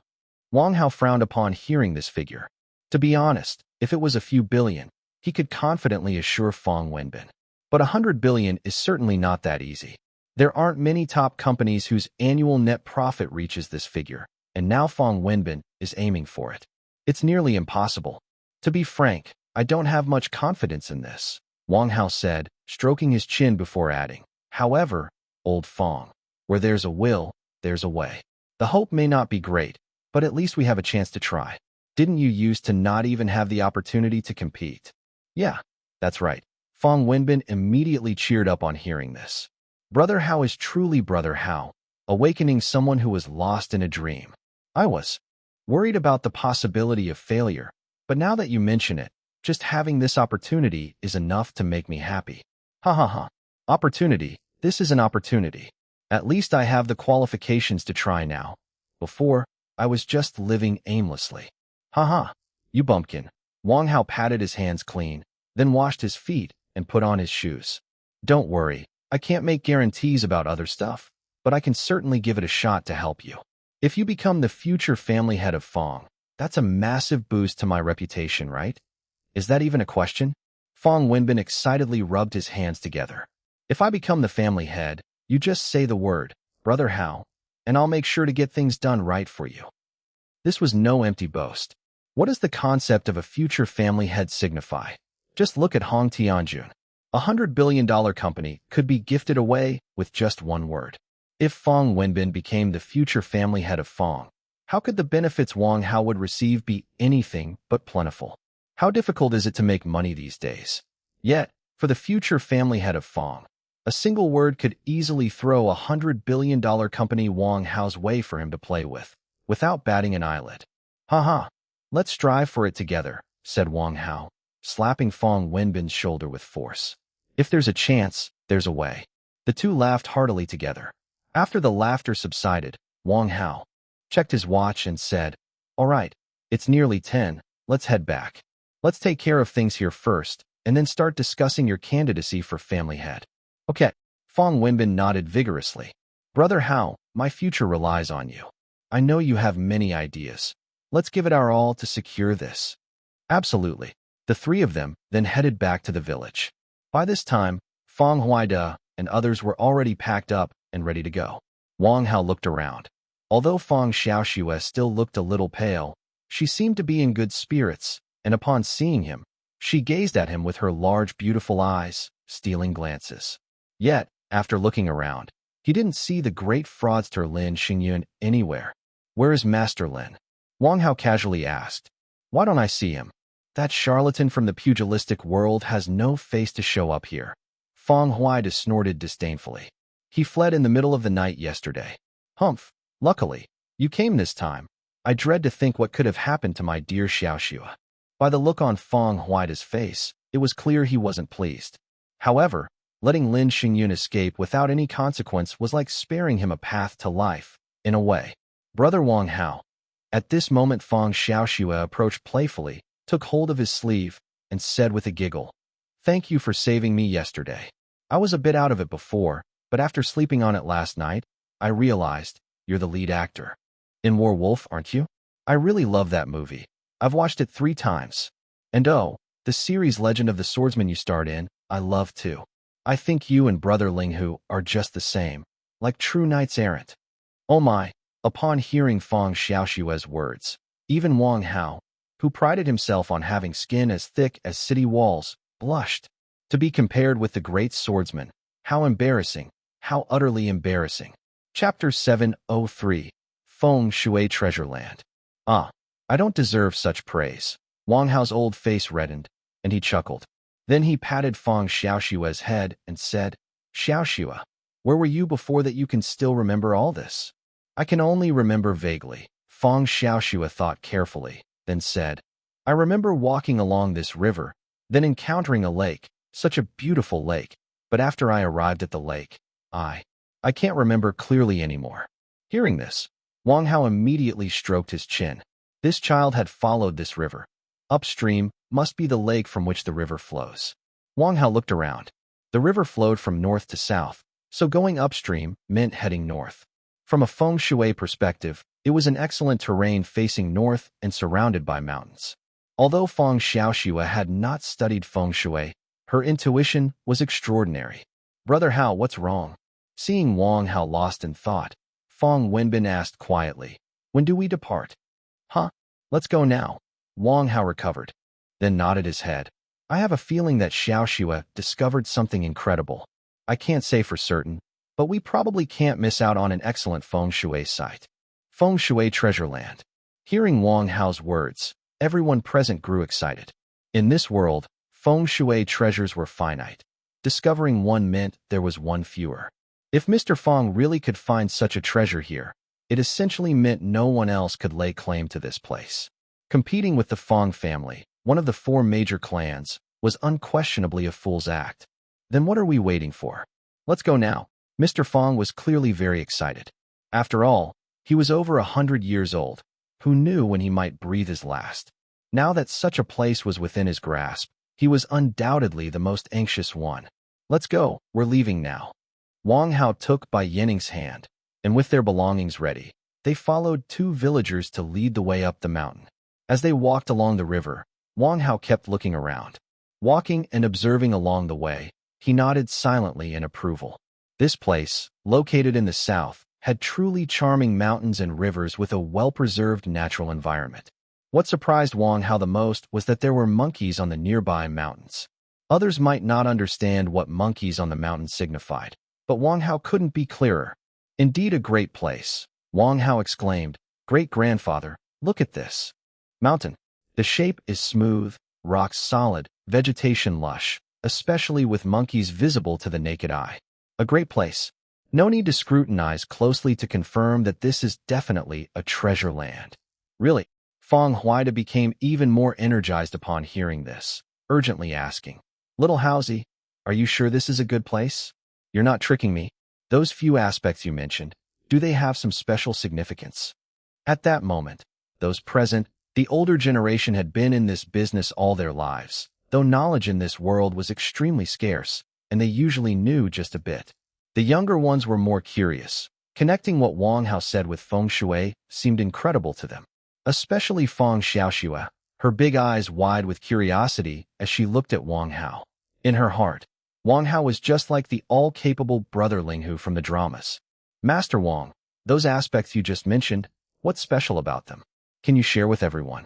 Wang Hao frowned upon hearing this figure. To be honest, if it was a few billion, he could confidently assure Fong Wenbin. But 100 billion is certainly not that easy. There aren't many top companies whose annual net profit reaches this figure, and now Fong Wenbin is aiming for it. It's nearly impossible. To be frank, I don't have much confidence in this, Wang Hao said, stroking his chin before adding. However, old Fong, where there's a will, there's a way. The hope may not be great, but at least we have a chance to try. Didn't you used to not even have the opportunity to compete? Yeah, that's right. Fong Wenbin immediately cheered up on hearing this. Brother Hao is truly Brother Hao, awakening someone who was lost in a dream. I was worried about the possibility of failure, but now that you mention it, just having this opportunity is enough to make me happy. Ha ha ha. Opportunity, this is an opportunity. At least I have the qualifications to try now. Before, I was just living aimlessly. Ha ha. You bumpkin. Wang Hao patted his hands clean, then washed his feet and put on his shoes. Don't worry, I can't make guarantees about other stuff, but I can certainly give it a shot to help you. If you become the future family head of Fong, that's a massive boost to my reputation, right? Is that even a question? Fong Wenbin excitedly rubbed his hands together. If I become the family head, you just say the word, Brother Hao, and I'll make sure to get things done right for you. This was no empty boast. What does the concept of a future family head signify? Just look at Hong Tianjun. $100 billion company could be gifted away with just one word. If Fong Wenbin became the future family head of Fong, how could the benefits Wang Hao would receive be anything but plentiful? How difficult is it to make money these days? Yet, for the future family head of Fong, a single word could easily throw a $100 billion company Wang Hao's way for him to play with, without batting an eyelid. Ha ha. Let's strive for it together, said Wang Hao, slapping Fong Wenbin's shoulder with force. If there's a chance, there's a way. The two laughed heartily together. After the laughter subsided, Wang Hao checked his watch and said, All right, it's nearly 10, let's head back. Let's take care of things here first, and then start discussing your candidacy for family head. Okay, Fong Wenbin nodded vigorously. Brother Hao, my future relies on you. I know you have many ideas. Let's give it our all to secure this. Absolutely. The three of them then headed back to the village. By this time, Fong Huaida and others were already packed up and ready to go. Wang Hao looked around. Although Fong Xiaoxue still looked a little pale, she seemed to be in good spirits, and upon seeing him, she gazed at him with her large, beautiful eyes, stealing glances. Yet, after looking around, he didn't see the great fraudster Lin Xingyun anywhere. Where is Master Lin? Wang Hao casually asked. Why don't I see him? That charlatan from the pugilistic world has no face to show up here. Fong Huaida snorted disdainfully. He fled in the middle of the night yesterday. Humph, luckily, you came this time. I dread to think what could have happened to my dear Xiaoxue. By the look on Fong Huaida's face, it was clear he wasn't pleased. However, letting Lin Xingyun escape without any consequence was like sparing him a path to life, in a way. Brother Wang Hao. At this moment Fong Xiaoxue approached playfully, took hold of his sleeve, and said with a giggle, Thank you for saving me yesterday. I was a bit out of it before, but after sleeping on it last night, I realized you're the lead actor. In Werewolf, aren't you? I really love that movie. I've watched it 3 times. And oh, the series Legend of the Swordsman you starred in, I love too. I think you and Brother Linghu are just the same, like true knights errant. Oh my. Upon hearing Fong Xiaoxue's words, even Wang Hao, who prided himself on having skin as thick as city walls, blushed. To be compared with the great swordsman, how embarrassing, how utterly embarrassing. Chapter 703, Feng Shui Treasureland. Ah, I don't deserve such praise. Wang Hao's old face reddened. and he chuckled. Then he patted Feng Xiaoshua's head and said, Xiaoxua, where were you before that you can still remember all this? I can only remember vaguely. Feng Xiaoxua thought carefully, then said, I remember walking along this river, then encountering a lake, such a beautiful lake, but after I arrived at the lake, I can't remember clearly anymore. Hearing this, Wang Hao immediately stroked his chin. This child had followed this river. Upstream must be the lake from which the river flows. Wang Hao looked around. The river flowed from north to south, so going upstream meant heading north. From a feng shui perspective, it was an excellent terrain facing north and surrounded by mountains. Although Feng Xiaoxua had not studied feng shui, her intuition was extraordinary. Brother Hao, what's wrong? Seeing Wang Hao lost in thought, Feng Wenbin asked quietly, when do we depart? Huh? Let's go now. Wang Hao recovered, then nodded his head. I have a feeling that Xiaoxua discovered something incredible. I can't say for certain, but we probably can't miss out on an excellent feng shui site. Feng shui treasure land. Hearing Wang Hao's words, everyone present grew excited. In this world, feng shui treasures were finite. Discovering one meant there was one fewer. If Mr. Feng really could find such a treasure here, it essentially meant no one else could lay claim to this place. Competing with the Feng family, one of the 4 major clans, was unquestionably a fool's act. Then what are we waiting for? Let's go now. Mr. Feng was clearly very excited. After all, he was over 100 years old. Who knew when he might breathe his last? Now that such a place was within his grasp, he was undoubtedly the most anxious one. Let's go, we're leaving now. Wang Hao took Bai Yining's hand, and with their belongings ready, they followed 2 villagers to lead the way up the mountain. As they walked along the river, Wang Hao kept looking around. Walking and observing along the way, he nodded silently in approval. This place, located in the south, had truly charming mountains and rivers with a well-preserved natural environment. What surprised Wang Hao the most was that there were monkeys on the nearby mountains. Others might not understand what monkeys on the mountain signified, but Wang Hao couldn't be clearer. Indeed a great place. Wang Hao exclaimed, Great-grandfather, look at this mountain. The shape is smooth, rocks solid, vegetation lush, especially with monkeys visible to the naked eye. A great place. No need to scrutinize closely to confirm that this is definitely a treasure land. Really? Feng Huaida became even more energized upon hearing this, urgently asking, Little Haozi, are you sure this is a good place? You're not tricking me. Those few aspects you mentioned, do they have some special significance? At that moment, those present, the older generation had been in this business all their lives, though knowledge in this world was extremely scarce, and they usually knew just a bit. The younger ones were more curious. Connecting what Wang Hao said with feng shui seemed incredible to them. Especially Feng Xiaoxua, her big eyes wide with curiosity as she looked at Wang Hao. In her heart, Wang Hao was just like the all-capable brother Linghu from the dramas. Master Wang, those aspects you just mentioned, what's special about them? Can you share with everyone?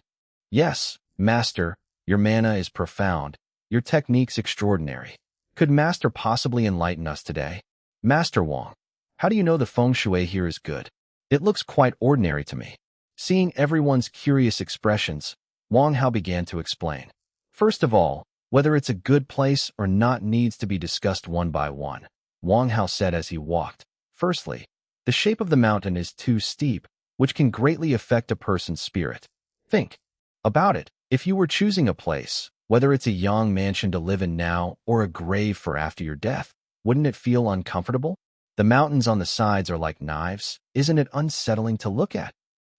Yes, Master, your mana is profound, your technique's extraordinary. Could Master possibly enlighten us today? Master Wang, how do you know the feng shui here is good? It looks quite ordinary to me. Seeing everyone's curious expressions, Wang Hao began to explain. First of all, whether it's a good place or not needs to be discussed one by one, Wang Hao said as he walked. Firstly, the shape of the mountain is too steep, which can greatly affect a person's spirit. Think about it. If you were choosing a place, whether it's a young mansion to live in now or a grave for after your death, wouldn't it feel uncomfortable? The mountains on the sides are like knives. Isn't it unsettling to look at?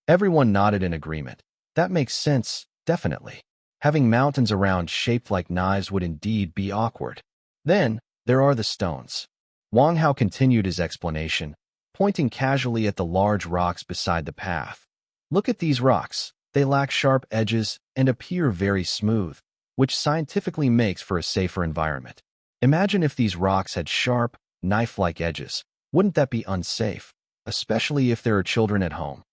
Everyone nodded in agreement. That makes sense, definitely. Having mountains around shaped like knives would indeed be awkward. Then, there are the stones. Wang Hao continued his explanation, pointing casually at the large rocks beside the path. Look at these rocks. They lack sharp edges and appear very smooth, which scientifically makes for a safer environment. Imagine if these rocks had sharp, knife-like edges. Wouldn't that be unsafe, especially if there are children at home?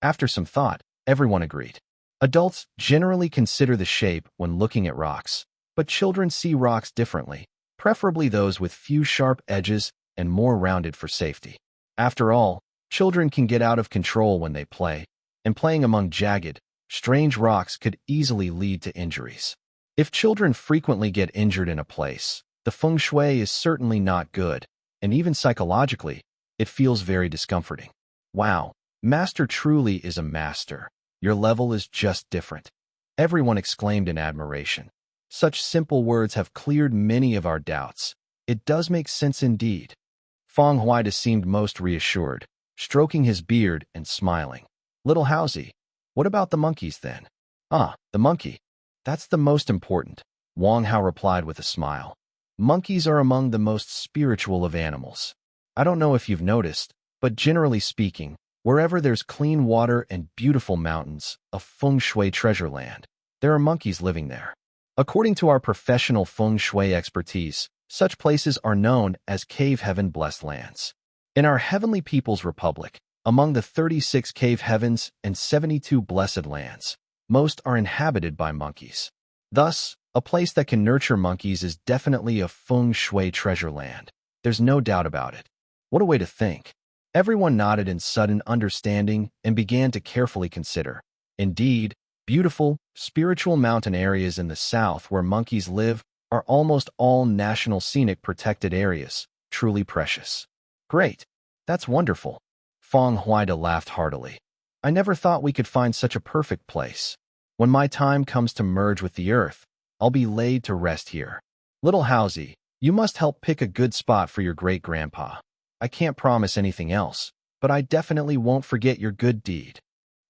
After some thought, everyone agreed. Adults generally consider the shape when looking at rocks, but children see rocks differently, preferably those with few sharp edges and more rounded for safety. After all, children can get out of control when they play, and playing among jagged, strange rocks could easily lead to injuries. If children frequently get injured in a place, the feng shui is certainly not good, and even psychologically, it feels very discomforting. Wow, Master truly is a master. Your level is just different. Everyone exclaimed in admiration. Such simple words have cleared many of our doubts. It does make sense indeed. Feng Huida seemed most reassured, stroking his beard and smiling. Little Housie, what about the monkeys then? Ah, the monkey. That's the most important, Wang Hao replied with a smile. Monkeys are among the most spiritual of animals. I don't know if you've noticed, but generally speaking, wherever there's clean water and beautiful mountains, a feng shui treasure land, there are monkeys living there. According to our professional feng shui expertise, such places are known as cave heaven blessed lands. In our Heavenly People's Republic, among the 36 cave heavens and 72 blessed lands, most are inhabited by monkeys. Thus, a place that can nurture monkeys is definitely a feng shui treasure land. There's no doubt about it. What a way to think. Everyone nodded in sudden understanding and began to carefully consider. Indeed, beautiful, spiritual mountain areas in the south where monkeys live are almost all national scenic protected areas, truly precious. Great. That's wonderful. Feng Huida laughed heartily. I never thought we could find such a perfect place. When my time comes to merge with the earth, I'll be laid to rest here. Little Housie, you must help pick a good spot for your great-grandpa. I can't promise anything else, but I definitely won't forget your good deed.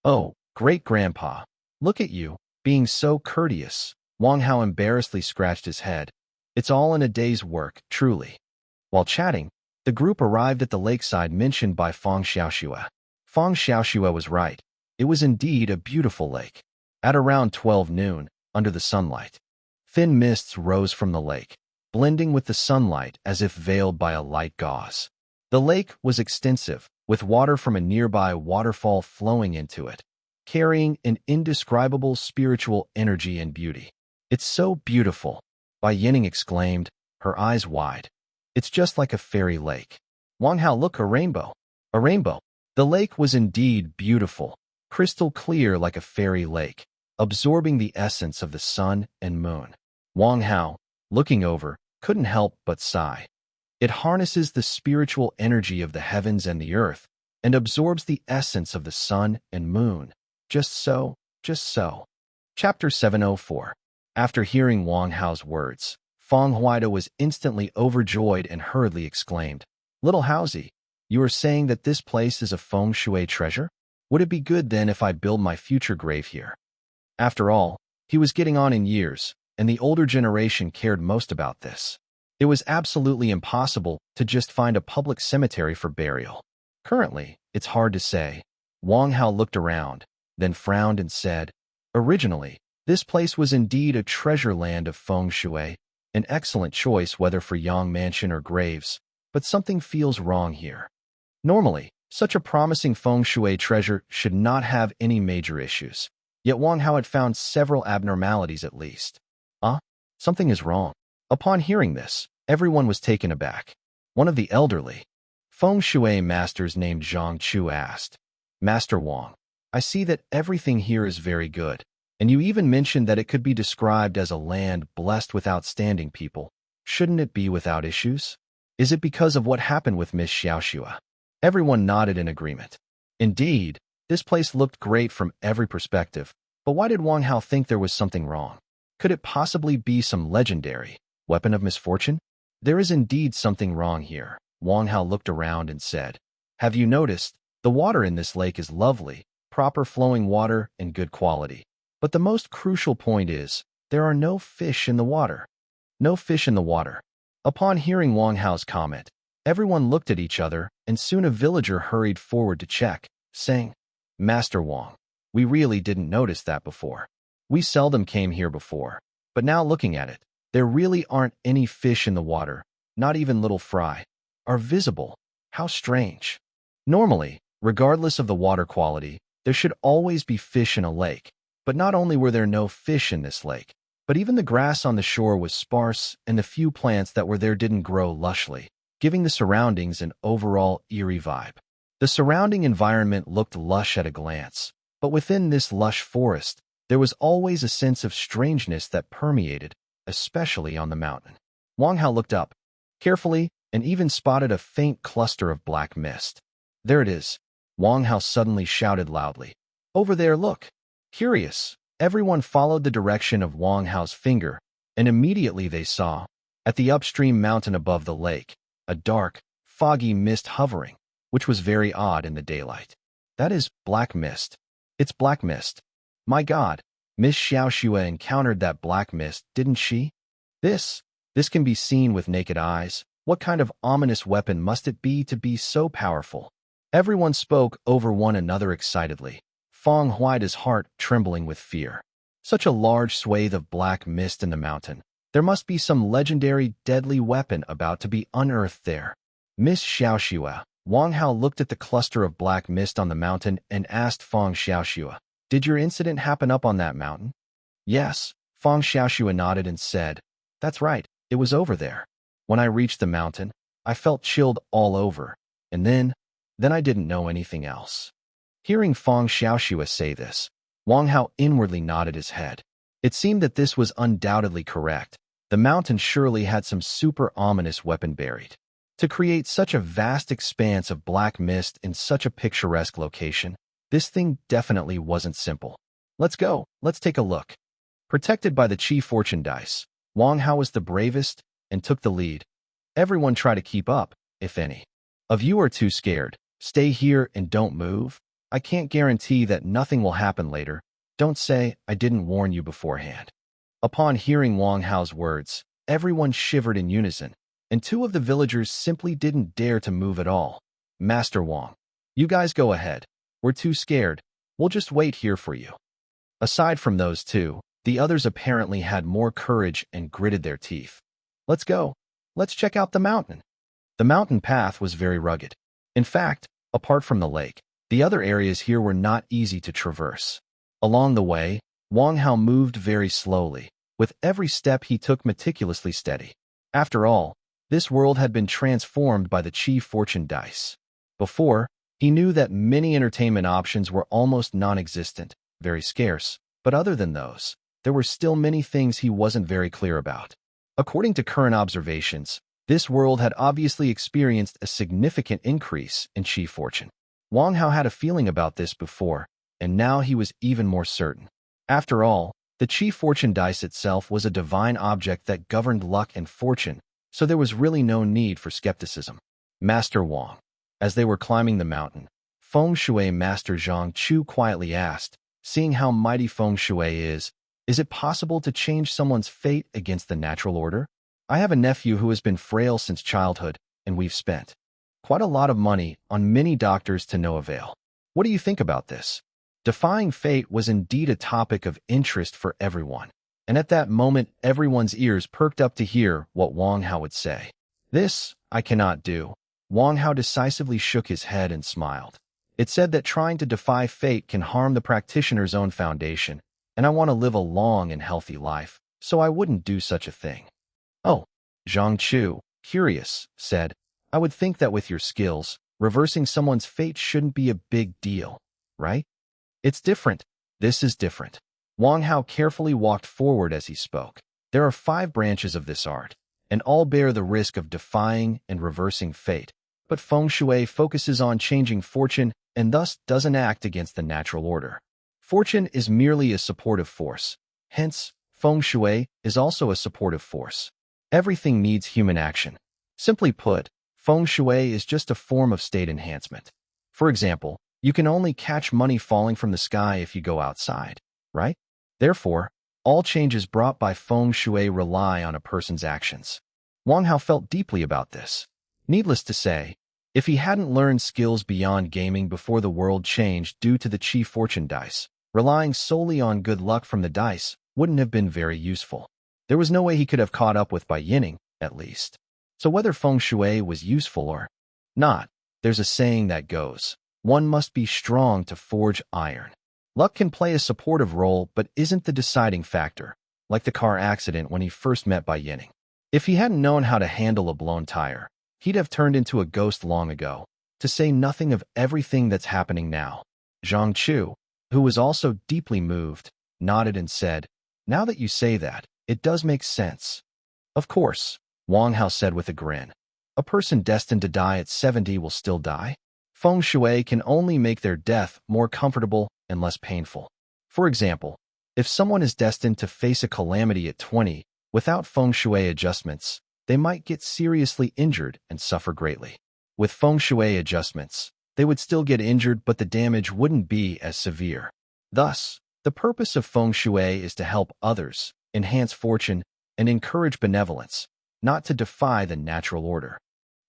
Oh, great-grandpa, look at you, being so courteous. Wang Hao embarrassedly scratched his head. It's all in a day's work, truly. While chatting, the group arrived at the lakeside mentioned by Feng Xiaoxue. Feng Xiaoxue was right. It was indeed a beautiful lake. At around 12 noon, under the sunlight, thin mists rose from the lake, blending with the sunlight as if veiled by a light gauze. The lake was extensive, with water from a nearby waterfall flowing into it, carrying an indescribable spiritual energy and beauty. It's so beautiful, Bai Yining exclaimed, her eyes wide. It's just like a fairy lake. Wang Hao, look, a rainbow. A rainbow. The lake was indeed beautiful, crystal clear like a fairy lake, absorbing the essence of the sun and moon. Wang Hao, looking over, couldn't help but sigh. It harnesses the spiritual energy of the heavens and the earth, and absorbs the essence of the sun and moon. Just so, just so. Chapter 704. After hearing Wang Hao's words, Feng Huida was instantly overjoyed and hurriedly exclaimed, Little Housie, you are saying that this place is a feng shui treasure? Would it be good then if I build my future grave here? After all, he was getting on in years, and the older generation cared most about this. It was absolutely impossible to just find a public cemetery for burial. Currently, it's hard to say. Wang Hao looked around, then frowned and said, Originally, this place was indeed a treasure land of feng shui, an excellent choice whether for Yang mansion or graves, but something feels wrong here. Normally, such a promising feng shui treasure should not have any major issues, yet Wang Hao had found several abnormalities at least. Something is wrong. Upon hearing this, everyone was taken aback. One of the elderly feng shui masters named Zhang Chu asked, Master Wang, I see that everything here is very good, and you even mentioned that it could be described as a land blessed with outstanding people. Shouldn't it be without issues? Is it because of what happened with Miss Xiaoxue? Everyone nodded in agreement. Indeed, this place looked great from every perspective, but why did Wang Hao think there was something wrong? Could it possibly be some legendary weapon of misfortune? There is indeed something wrong here. Wang Hao looked around and said, Have you noticed? The water in this lake is lovely, proper flowing water and good quality. But the most crucial point is, there are no fish in the water. No fish in the water. Upon hearing Wang Hao's comment, everyone looked at each other, and soon a villager hurried forward to check, saying, Master Wang, we really didn't notice that before. We seldom came here before, but now looking at it, there really aren't any fish in the water, not even little fry, are visible. How strange. Normally, regardless of the water quality, there should always be fish in a lake, but not only were there no fish in this lake, but even the grass on the shore was sparse and the few plants that were there didn't grow lushly, giving the surroundings an overall eerie vibe. The surrounding environment looked lush at a glance, but within this lush forest, There was always a sense of strangeness that permeated, especially on the mountain. Wang Hao looked up carefully and even spotted a faint cluster of black mist. There it is, Wang Hao suddenly shouted loudly. Over there, look. Curious, everyone followed the direction of Wang Hao's finger, and immediately they saw, at the upstream mountain above the lake, a dark, foggy mist hovering, which was very odd in the daylight. That is black mist. It's black mist. My God, Miss Xiaoxue encountered that black mist, didn't she? This can be seen with naked eyes. What kind of ominous weapon must it be to be so powerful? Everyone spoke over one another excitedly, Feng Huaide's heart trembling with fear. Such a large swathe of black mist in the mountain. There must be some legendary deadly weapon about to be unearthed there. Miss Xiaoxue, Wang Hao looked at the cluster of black mist on the mountain and asked Feng Xiaoxue, "Did your incident happen up on that mountain?" "Yes," Feng Xiaoxue nodded and said, "That's right, it was over there. When I reached the mountain, I felt chilled all over, and then I didn't know anything else." Hearing Feng Xiaoxue say this, Wang Hao inwardly nodded his head. It seemed that this was undoubtedly correct. The mountain surely had some super ominous weapon buried. To create such a vast expanse of black mist in such a picturesque location, this thing definitely wasn't simple. "Let's go, let's take a look." Protected by the Chi Fortune dice, Wang Hao was the bravest and took the lead. Everyone tried to keep up, if any. "Of you are too scared. Stay here and don't move. I can't guarantee that nothing will happen later. Don't say I didn't warn you beforehand." Upon hearing Wang Hao's words, everyone shivered in unison, and two of the villagers simply didn't dare to move at all. "Master Wang, you guys go ahead. We're too scared. We'll just wait here for you." Aside from those two, the others apparently had more courage and gritted their teeth. "Let's go. Let's check out the mountain." The mountain path was very rugged. In fact, apart from the lake, the other areas here were not easy to traverse. Along the way, Wang Hao moved very slowly. With every step he took meticulously steady. After all, this world had been transformed by the Chi Fortune dice. Before, he knew that many entertainment options were almost non-existent, very scarce, but other than those, there were still many things he wasn't very clear about. According to current observations, this world had obviously experienced a significant increase in Chi Fortune. Wang Hao had a feeling about this before, and now he was even more certain. After all, the Chi Fortune dice itself was a divine object that governed luck and fortune, so there was really no need for skepticism. "Master Wang." As they were climbing the mountain, Feng Shui Master Zhang Chu quietly asked, "Seeing how mighty Feng Shui is it possible to change someone's fate against the natural order? I have a nephew who has been frail since childhood, and we've spent quite a lot of money on many doctors to no avail. What do you think about this?" Defying fate was indeed a topic of interest for everyone, and at that moment everyone's ears perked up to hear what Wang Hao would say. "This, I cannot do." Wang Hao decisively shook his head and smiled. "It said that trying to defy fate can harm the practitioner's own foundation, and I want to live a long and healthy life, so I wouldn't do such a thing." "Oh," Zhang Chu, curious, said, "I would think that with your skills, reversing someone's fate shouldn't be a big deal, right?" "It's different. This is different." Wang Hao carefully walked forward as he spoke. "There are 5 branches of this art, and all bear the risk of defying and reversing fate. But Feng Shui focuses on changing fortune and thus doesn't act against the natural order. Fortune is merely a supportive force. Hence, Feng Shui is also a supportive force. Everything needs human action. Simply put, Feng Shui is just a form of state enhancement. For example, you can only catch money falling from the sky if you go outside, right? Therefore, all changes brought by Feng Shui rely on a person's actions." Wang Hao felt deeply about this. Needless to say, if he hadn't learned skills beyond gaming before the world changed due to the Chi Fortune dice, relying solely on good luck from the dice wouldn't have been very useful. There was no way he could have caught up with by yinning, at least. So whether Feng Shui was useful or not, there's a saying that goes, "One must be strong to forge iron." Luck can play a supportive role but isn't the deciding factor, like the car accident when he first met Bai Yining. If he hadn't known how to handle a blown tire, he'd have turned into a ghost long ago, to say nothing of everything that's happening now. Zhang Chu, who was also deeply moved, nodded and said, "Now that you say that, it does make sense." "Of course," Wang Hao said with a grin. "A person destined to die at 70 will still die. Feng Shui can only make their death more comfortable and less painful. For example, if someone is destined to face a calamity at 20 without Feng Shui adjustments, they might get seriously injured and suffer greatly. With Feng Shui adjustments, they would still get injured, but the damage wouldn't be as severe. Thus, the purpose of Feng Shui is to help others, enhance fortune, and encourage benevolence, not to defy the natural order."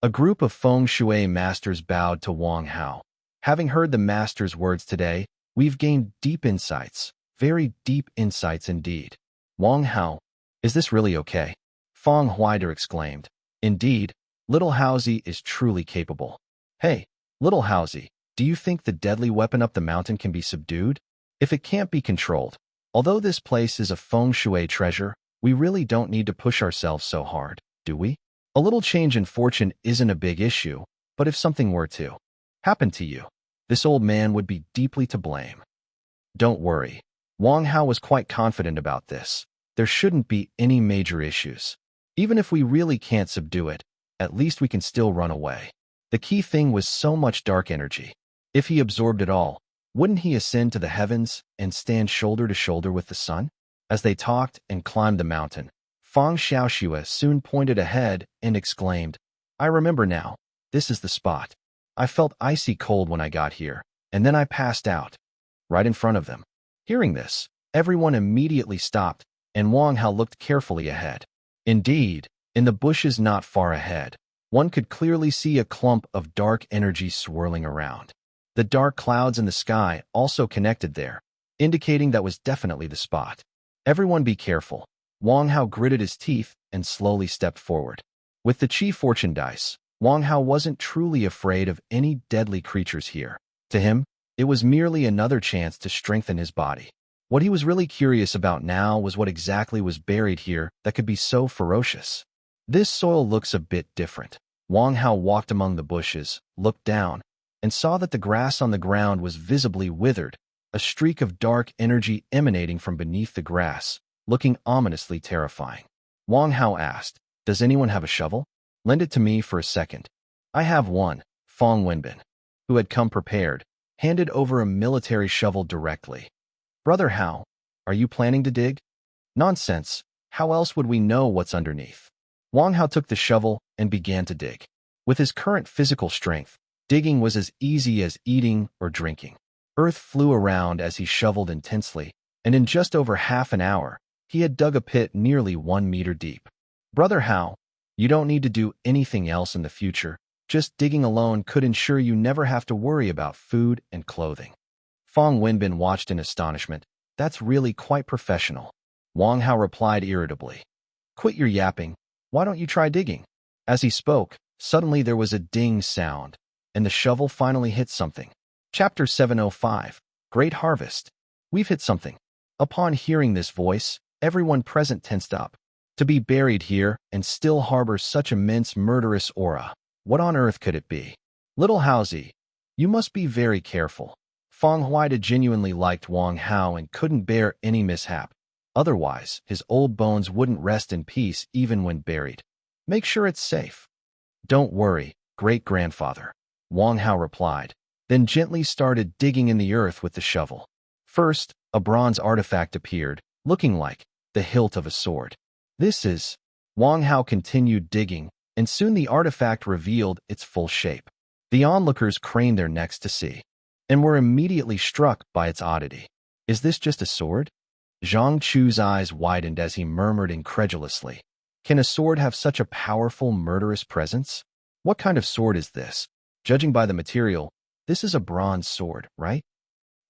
A group of Feng Shui masters bowed to Wang Hao. "Having heard the master's words today, we've gained deep insights, very deep insights indeed." "Wang Hao, is this really okay?" Feng Huider exclaimed. "Indeed, little Haozi is truly capable." "Hey, little Haozi, do you think the deadly weapon up the mountain can be subdued? If it can't be controlled, although this place is a Feng Shui treasure, we really don't need to push ourselves so hard, do we? A little change in fortune isn't a big issue, but if something were to happen to you, this old man would be deeply to blame." "Don't worry." Wang Hao was quite confident about this. "There shouldn't be any major issues. Even if we really can't subdue it, at least we can still run away." The key thing was so much dark energy. If he absorbed it all, wouldn't he ascend to the heavens and stand shoulder to shoulder with the sun? As they talked and climbed the mountain, Feng Xiaoxue soon pointed ahead and exclaimed, "I remember now. This is the spot. I felt icy cold when I got here, and then I passed out." Right in front of them. Hearing this, everyone immediately stopped, and Wang Hao looked carefully ahead. Indeed, in the bushes not far ahead, one could clearly see a clump of dark energy swirling around. The dark clouds in the sky also connected there, indicating that was definitely the spot. "Everyone be careful." Wang Hao gritted his teeth and slowly stepped forward. With the Chi fortune dice, Wang Hao wasn't truly afraid of any deadly creatures here. To him, it was merely another chance to strengthen his body. What he was really curious about now was what exactly was buried here that could be so ferocious. "This soil looks a bit different." Wang Hao walked among the bushes, looked down, and saw that the grass on the ground was visibly withered, a streak of dark energy emanating from beneath the grass, looking ominously terrifying. Wang Hao asked, "Does anyone have a shovel? Lend it to me for a second." "I have one." Feng Wenbin, who had come prepared, handed over a military shovel directly. "Brother Hao, are you planning to dig?" "Nonsense. How else would we know what's underneath?" Wang Hao took the shovel and began to dig. With his current physical strength, digging was as easy as eating or drinking. Earth flew around as he shoveled intensely, and in just over half an hour, he had dug a pit nearly 1 meter deep. "Brother Hao, you don't need to do anything else in the future. Just digging alone could ensure you never have to worry about food and clothing." Feng Wenbin watched in astonishment. "That's really quite professional." Wang Hao replied irritably, "Quit your yapping. Why don't you try digging?" As he spoke, suddenly there was a ding sound, and the shovel finally hit something. Chapter 705, Great Harvest. "We've hit something." Upon hearing this voice, everyone present tensed up. To be buried here and still harbor such immense murderous aura, what on earth could it be? "Little Haozi, you must be very careful." Feng Huida genuinely liked Wang Hao and couldn't bear any mishap. Otherwise, his old bones wouldn't rest in peace even when buried. "Make sure it's safe." "Don't worry, great-grandfather," Wang Hao replied, then gently started digging in the earth with the shovel. First, a bronze artifact appeared, looking like the hilt of a sword. "This is..." Wang Hao continued digging, and soon the artifact revealed its full shape. The onlookers craned their necks to see, and were immediately struck by its oddity. "Is this just a sword?" Zhang Chu's eyes widened as he murmured incredulously, "Can a sword have such a powerful, murderous presence? What kind of sword is this? Judging by the material, this is a bronze sword, right?"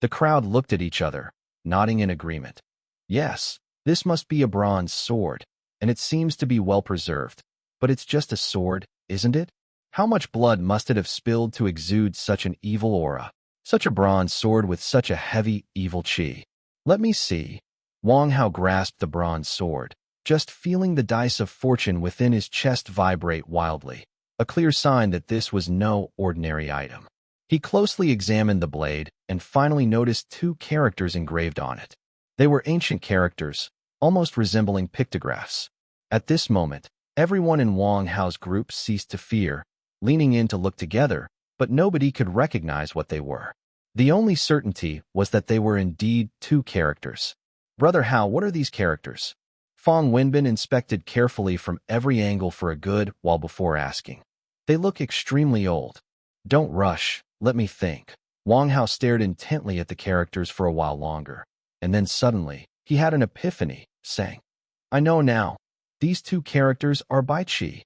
The crowd looked at each other, nodding in agreement. "Yes, this must be a bronze sword, and it seems to be well preserved. But it's just a sword, isn't it? How much blood must it have spilled to exude such an evil aura? Such a bronze sword with such a heavy, evil chi. Let me see." Wang Hao grasped the bronze sword, just feeling the dice of fortune within his chest vibrate wildly, a clear sign that this was no ordinary item. He closely examined the blade and finally noticed 2 characters engraved on it. They were ancient characters, almost resembling pictographs. At this moment, everyone in Wang Hao's group ceased to fear, leaning in to look together, but nobody could recognize what they were. The only certainty was that they were indeed two characters. Brother Hao, what are these characters? Fang Wenbin inspected carefully from every angle for a good while before asking. They look extremely old. Don't rush, let me think. Wang Hao stared intently at the characters for a while longer, and then suddenly, he had an epiphany, saying, I know now. These two characters are Bai Qi.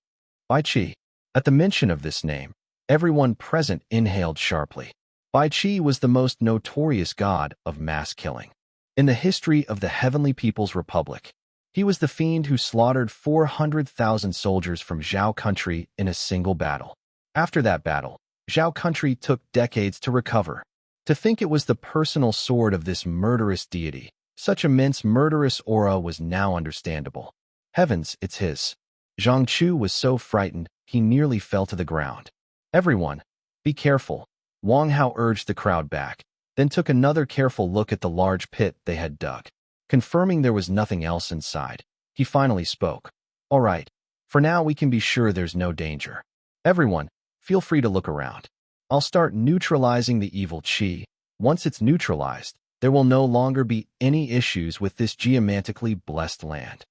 Bai Qi. At the mention of this name, everyone present inhaled sharply. Bai Qi was the most notorious god of mass killing. In the history of the Heavenly People's Republic, he was the fiend who slaughtered 400,000 soldiers from Zhao country in a single battle. After that battle, Zhao country took decades to recover. To think it was the personal sword of this murderous deity, such immense murderous aura was now understandable. Heavens, it's his. Zhang Chu was so frightened, he nearly fell to the ground. Everyone, be careful. Wang Hao urged the crowd back, then took another careful look at the large pit they had dug. Confirming there was nothing else inside, he finally spoke. All right, for now we can be sure there's no danger. Everyone, feel free to look around. I'll start neutralizing the evil qi. Once it's neutralized, there will no longer be any issues with this geomantically blessed land.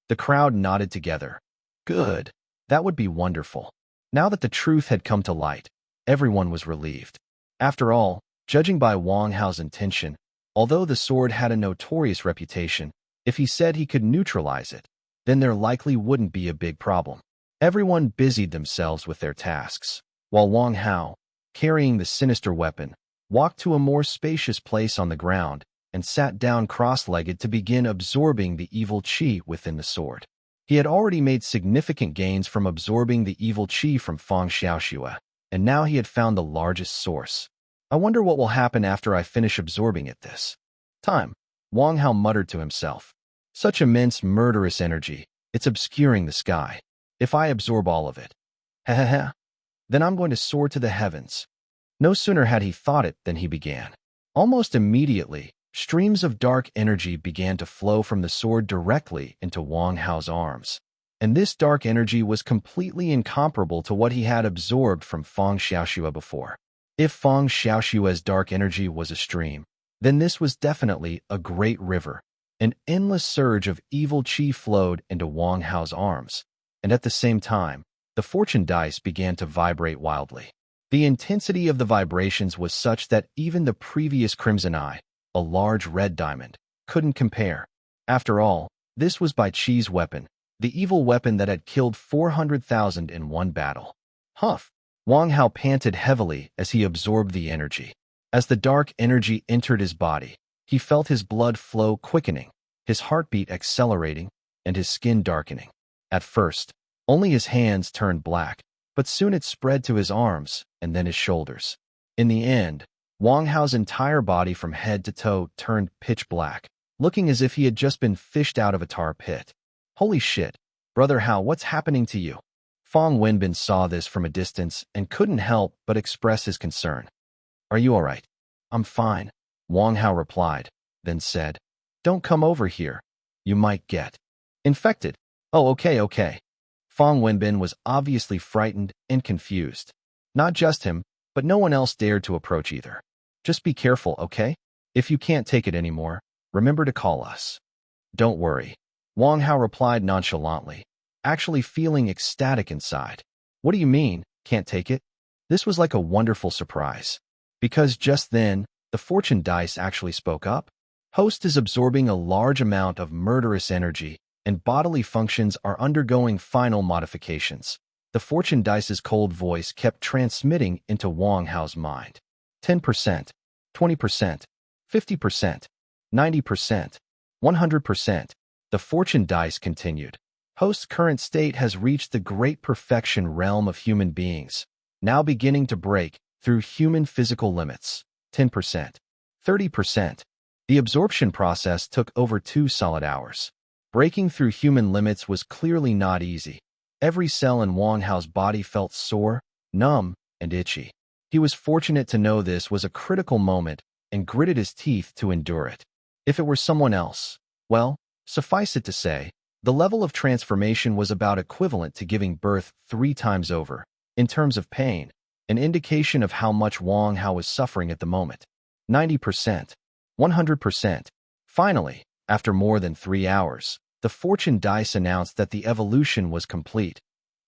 The crowd nodded together. Good. That would be wonderful. Now that the truth had come to light, everyone was relieved. After all, judging by Wang Hao's intention, although the sword had a notorious reputation, if he said he could neutralize it, then there likely wouldn't be a big problem. Everyone busied themselves with their tasks, while Wang Hao, carrying the sinister weapon, walked to a more spacious place on the ground and sat down cross-legged to begin absorbing the evil qi within the sword. He had already made significant gains from absorbing the evil qi from Fang Xiaoxue, and now he had found the largest source. I wonder what will happen after I finish absorbing it this time. Wang Hao muttered to himself. Such immense murderous energy, it's obscuring the sky. If I absorb all of it, then I'm going to soar to the heavens. No sooner had he thought it than he began. Almost immediately, streams of dark energy began to flow from the sword directly into Wang Hao's arms. And this dark energy was completely incomparable to what he had absorbed from Fang Xiaoxue before. If Fang Xiaoxue's dark energy was a stream, then this was definitely a great river. An endless surge of evil qi flowed into Wang Hao's arms, and at the same time, the fortune dice began to vibrate wildly. The intensity of the vibrations was such that even the previous crimson eye, a large red diamond, couldn't compare. After all, this was Bai Qi's weapon, the evil weapon that had killed 400,000 in one battle. Huff! Wang Hao panted heavily as he absorbed the energy. As the dark energy entered his body, he felt his blood flow quickening, his heartbeat accelerating, and his skin darkening. At first, only his hands turned black, but soon it spread to his arms and then his shoulders. In the end, Wang Hao's entire body from head to toe turned pitch black, looking as if he had just been fished out of a tar pit. Holy shit, Brother Hao, what's happening to you? Fang Wenbin saw this from a distance and couldn't help but express his concern. Are you all right? I'm fine, Wang Hao replied, then said, Don't come over here. You might get infected. Oh, okay. Fang Wenbin was obviously frightened and confused. Not just him, but no one else dared to approach either. Just be careful, okay? If you can't take it anymore, remember to call us. Don't worry, Wang Hao replied nonchalantly, actually feeling ecstatic inside. What do you mean, can't take it? This was like a wonderful surprise. Because just then, the fortune dice actually spoke up. Host is absorbing a large amount of murderous energy, and bodily functions are undergoing final modifications. The fortune dice's cold voice kept transmitting into Wang Hao's mind. 10%, 20%, 50%, 90%, 100%. The fortune dice continued. Host's current state has reached the great perfection realm of human beings, now beginning to break through human physical limits. 10%, 30%. The absorption process took over 2 solid hours. Breaking through human limits was clearly not easy. Every cell in Wang Hao's body felt sore, numb, and itchy. He was fortunate to know this was a critical moment and gritted his teeth to endure it. If it were someone else, well, suffice it to say, the level of transformation was about equivalent to giving birth 3 times over. In terms of pain, an indication of how much Wang Hao was suffering at the moment. 90%. 100%. Finally, after more than 3 hours, the fortune dice announced that the evolution was complete.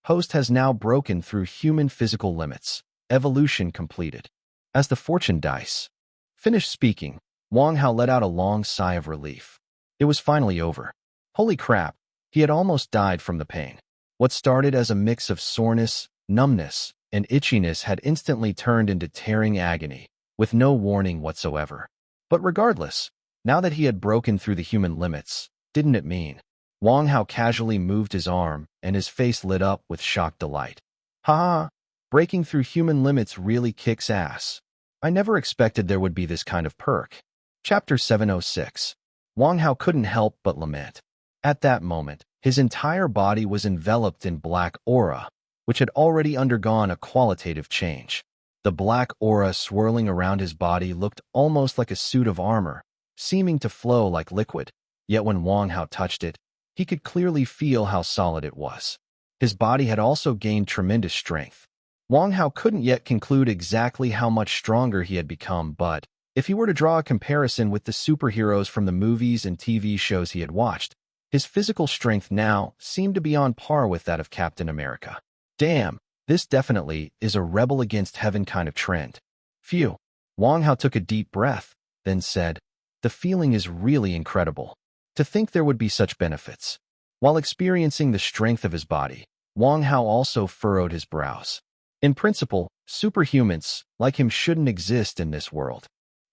Host has now broken through human physical limits. Evolution completed. As the fortune dice finished speaking, Wang Hao let out a long sigh of relief. It was finally over. Holy crap, he had almost died from the pain. What started as a mix of soreness, numbness, and itchiness had instantly turned into tearing agony, with no warning whatsoever. But regardless, now that he had broken through the human limits, didn't it mean? Wang Hao casually moved his arm, and his face lit up with shocked delight. Ha! Breaking through human limits really kicks ass. I never expected there would be this kind of perk. Chapter 706. Wang Hao couldn't help but lament. At that moment, his entire body was enveloped in black aura, which had already undergone a qualitative change. The black aura swirling around his body looked almost like a suit of armor, seeming to flow like liquid. Yet when Wang Hao touched it, he could clearly feel how solid it was. His body had also gained tremendous strength. Wang Hao couldn't yet conclude exactly how much stronger he had become, but if he were to draw a comparison with the superheroes from the movies and TV shows he had watched, his physical strength now seemed to be on par with that of Captain America. Damn, this definitely is a rebel against heaven kind of trend. Phew. Wang Hao took a deep breath, then said, "The feeling is really incredible. To think there would be such benefits." While experiencing the strength of his body, Wang Hao also furrowed his brows. In principle, superhumans like him shouldn't exist in this world.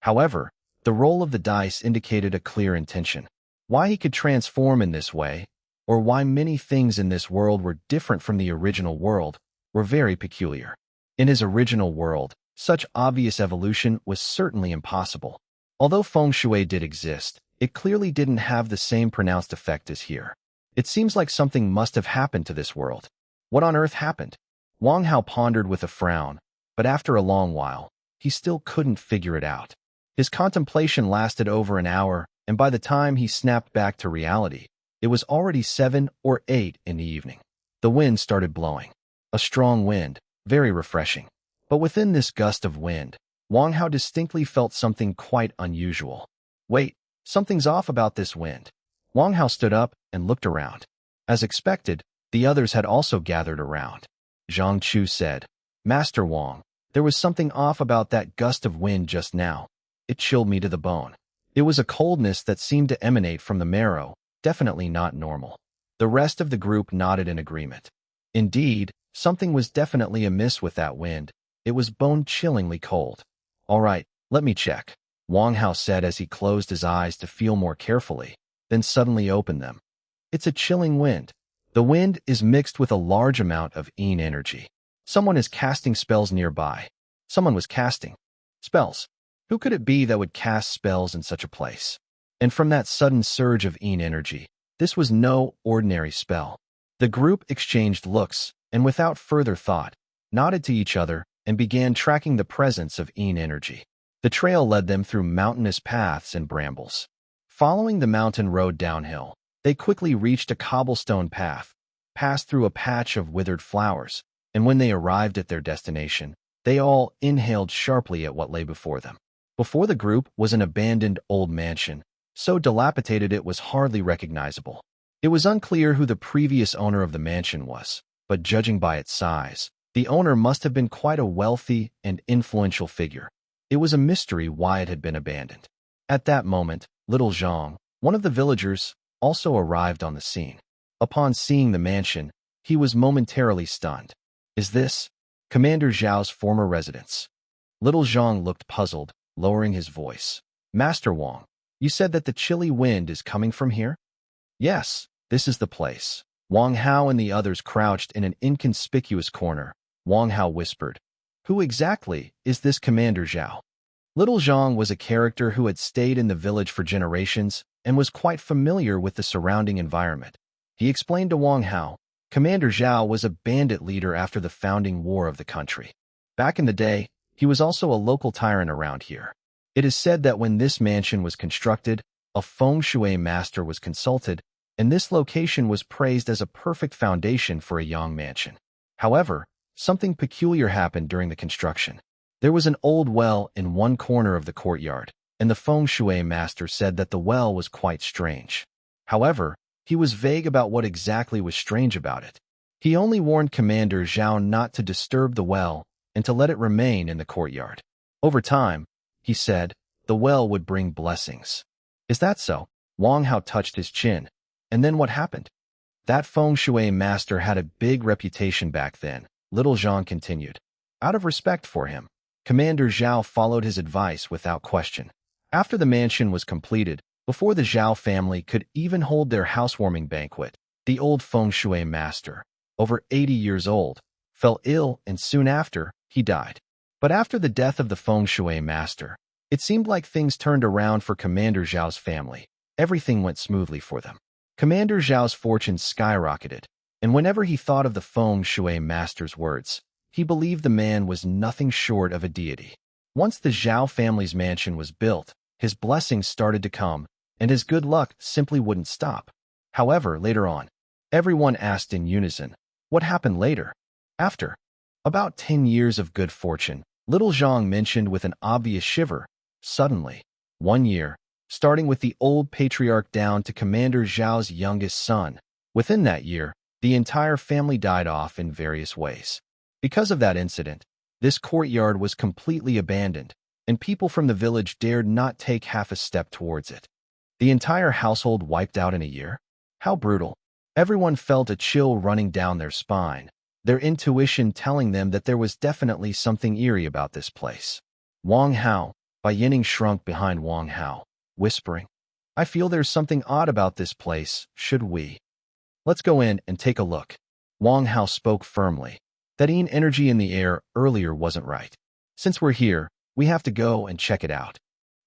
However, the roll of the dice indicated a clear intention. Why he could transform in this way, or why many things in this world were different from the original world, were very peculiar. In his original world, such obvious evolution was certainly impossible. Although feng shui did exist, it clearly didn't have the same pronounced effect as here. It seems like something must have happened to this world. What on earth happened? Wang Hao pondered with a frown, but after a long while, he still couldn't figure it out. His contemplation lasted over an hour, and by the time he snapped back to reality, it was already 7 or 8 in the evening. The wind started blowing. A strong wind, very refreshing. But within this gust of wind, Wang Hao distinctly felt something quite unusual. Wait, something's off about this wind. Wang Hao stood up and looked around. As expected, the others had also gathered around. Zhang Chu said, "Master Wang, there was something off about that gust of wind just now. It chilled me to the bone. It was a coldness that seemed to emanate from the marrow, definitely not normal." The rest of the group nodded in agreement. Indeed, something was definitely amiss with that wind. It was bone-chillingly cold. "All right, let me check," Wang Hao said as he closed his eyes to feel more carefully, then suddenly opened them. It's a chilling wind. The wind is mixed with a large amount of yin energy. Someone is casting spells nearby. Someone was casting spells. Who could it be that would cast spells in such a place? And from that sudden surge of yin energy, this was no ordinary spell. The group exchanged looks, and without further thought, nodded to each other and began tracking the presence of yin energy. The trail led them through mountainous paths and brambles. Following the mountain road downhill, they quickly reached a cobblestone path, passed through a patch of withered flowers, and when they arrived at their destination, they all inhaled sharply at what lay before them. Before the group was an abandoned old mansion, so dilapidated it was hardly recognizable. It was unclear who the previous owner of the mansion was, but judging by its size, the owner must have been quite a wealthy and influential figure. It was a mystery why it had been abandoned. At that moment, little Zhang, one of the villagers, also arrived on the scene. Upon seeing the mansion, he was momentarily stunned. "Is this Commander Zhao's former residence?" Little Zhang looked puzzled, lowering his voice. "Master Wang, you said that the chilly wind is coming from here?" "Yes, this is the place." Wang Hao and the others crouched in an inconspicuous corner. Wang Hao whispered, "Who exactly is this Commander Zhao?" Little Zhang was a character who had stayed in the village for generations and was quite familiar with the surrounding environment. He explained to Wang Hao, Commander Zhao was a bandit leader after the founding war of the country. Back in the day, he was also a local tyrant around here. It is said that when this mansion was constructed, a feng shui master was consulted, and this location was praised as a perfect foundation for a Yang mansion. However, something peculiar happened during the construction. There was an old well in one corner of the courtyard, and the feng shui master said that the well was quite strange. However, he was vague about what exactly was strange about it. He only warned Commander Zhao not to disturb the well and to let it remain in the courtyard. Over time, he said, the well would bring blessings. Is that so? Wang Hao touched his chin. And then what happened? That feng shui master had a big reputation back then, Little Zhang continued. Out of respect for him, Commander Zhao followed his advice without question. After the mansion was completed, before the Zhao family could even hold their housewarming banquet, the old feng shui master, over 80 years old, fell ill and soon after, he died. But after the death of the feng shui master, it seemed like things turned around for Commander Zhao's family. Everything went smoothly for them. Commander Zhao's fortune skyrocketed, and whenever he thought of the feng shui master's words, he believed the man was nothing short of a deity. Once the Zhao family's mansion was built, his blessings started to come, and his good luck simply wouldn't stop. However, later on, everyone asked in unison, what happened later? After about 10 years of good fortune, Little Zhang mentioned with an obvious shiver, suddenly, 1 year, starting with the old patriarch down to Commander Zhao's youngest son. Within that year, the entire family died off in various ways. Because of that incident, this courtyard was completely abandoned, and people from the village dared not take half a step towards it. The entire household wiped out in a year? How brutal. Everyone felt a chill running down their spine, their intuition telling them that there was definitely something eerie about this place. Wang Hao, Bai Yining shrunk behind Wang Hao, whispering, I feel there's something odd about this place, should we? Let's go in and take a look. Wang Hao spoke firmly. That yin energy in the air earlier wasn't right. Since we're here, we have to go and check it out.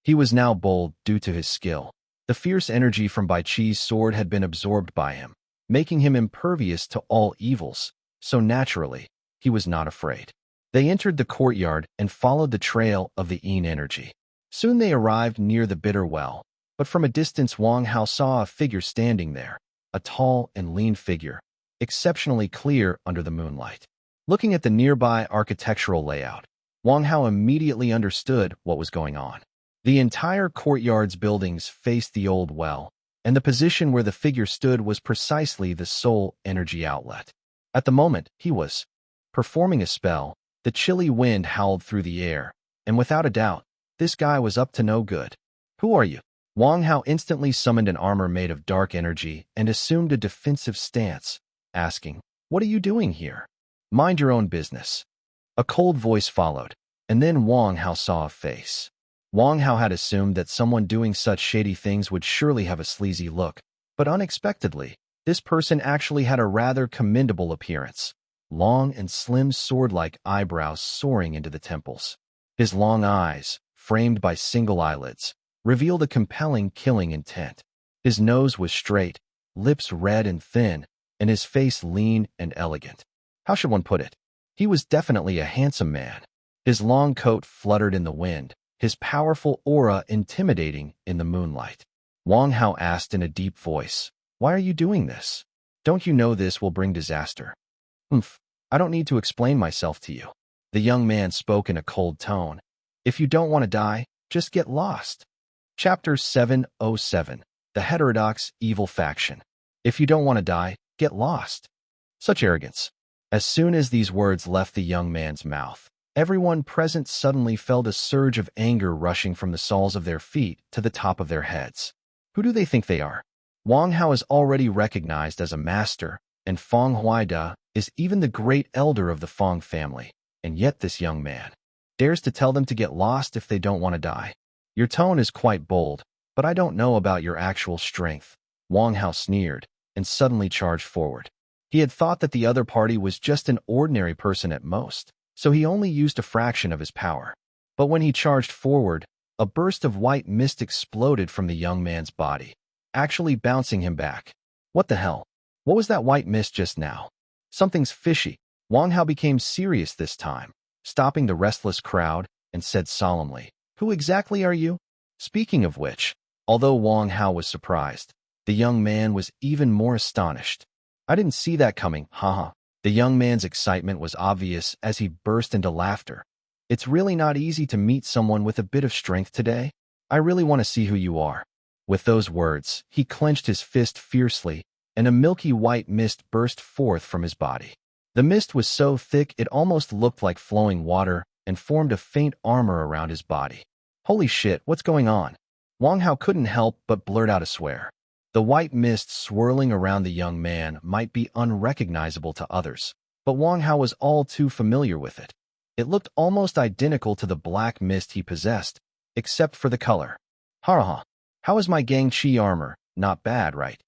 He was now bold due to his skill. The fierce energy from Bai Chi's sword had been absorbed by him, making him impervious to all evils, so naturally, he was not afraid. They entered the courtyard and followed the trail of the yin energy. Soon they arrived near the bitter well, but from a distance Wang Hao saw a figure standing there, a tall and lean figure, exceptionally clear under the moonlight. Looking at the nearby architectural layout, Wang Hao immediately understood what was going on. The entire courtyard's buildings faced the old well, and the position where the figure stood was precisely the soul energy outlet. At the moment he was performing a spell, the chilly wind howled through the air, and without a doubt, this guy was up to no good. Who are you? Wang Hao instantly summoned an armor made of dark energy and assumed a defensive stance, asking, What are you doing here? Mind your own business. A cold voice followed, and then Wang Hao saw a face. Wang Hao had assumed that someone doing such shady things would surely have a sleazy look, but unexpectedly, this person actually had a rather commendable appearance. Long and slim sword-like eyebrows soaring into the temples. His long eyes, framed by single eyelids, revealed a compelling killing intent. His nose was straight, lips red and thin, and his face lean and elegant. How should one put it? He was definitely a handsome man. His long coat fluttered in the wind, his powerful aura intimidating in the moonlight. Wang Hao asked in a deep voice, Why are you doing this? Don't you know this will bring disaster? I don't need to explain myself to you. The young man spoke in a cold tone. If you don't want to die, just get lost. Chapter 707, The Heterodox Evil Faction. If you don't want to die, get lost. Such arrogance. As soon as these words left the young man's mouth, everyone present suddenly felt a surge of anger rushing from the soles of their feet to the top of their heads. Who do they think they are? Wang Hao is already recognized as a master, and Feng Huaida is even the great elder of the Feng family, and yet this young man dares to tell them to get lost if they don't want to die. Your tone is quite bold, but I don't know about your actual strength. Wang Hao sneered, and suddenly charged forward. He had thought that the other party was just an ordinary person at most, so he only used a fraction of his power. But when he charged forward, a burst of white mist exploded from the young man's body, actually bouncing him back. What the hell? What was that white mist just now? Something's fishy. Wang Hao became serious this time, stopping the restless crowd, and said solemnly, Who exactly are you? Speaking of which, Although Wang Hao was surprised, the young man was even more astonished. I didn't see that coming, haha. The young man's excitement was obvious as he burst into laughter. It's really not easy to meet someone with a bit of strength today. I really want to see who you are. With those words, he clenched his fist fiercely, and a milky white mist burst forth from his body. The mist was so thick it almost looked like flowing water and formed a faint armor around his body. Holy shit, what's going on? Wang Hao couldn't help but blurt out a swear. The white mist swirling around the young man might be unrecognizable to others, but Wang Hao was all too familiar with it. It looked almost identical to the black mist he possessed, except for the color. Ha! How is my Gang Chi armor? Not bad, right?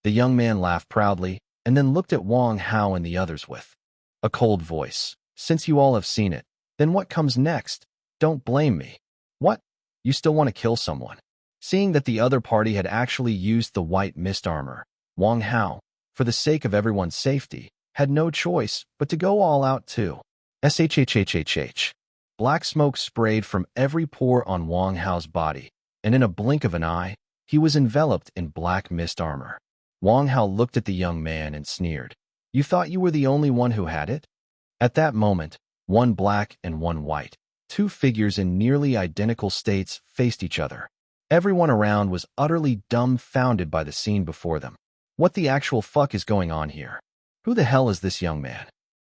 The young man laughed proudly, and then looked at Wang Hao and the others with a cold voice. Since you all have seen it, then what comes next? Don't blame me. What? You still want to kill someone? Seeing that the other party had actually used the white mist armor, Wang Hao, for the sake of everyone's safety, had no choice but to go all out too. Shhhhhh. Black smoke sprayed from every pore on Wang Hao's body, and in a blink of an eye, he was enveloped in black mist armor. Wang Hao looked at the young man and sneered. You thought you were the only one who had it? At that moment, one black and one white, two figures in nearly identical states faced each other. Everyone around was utterly dumbfounded by the scene before them. What the actual fuck is going on here? Who the hell is this young man?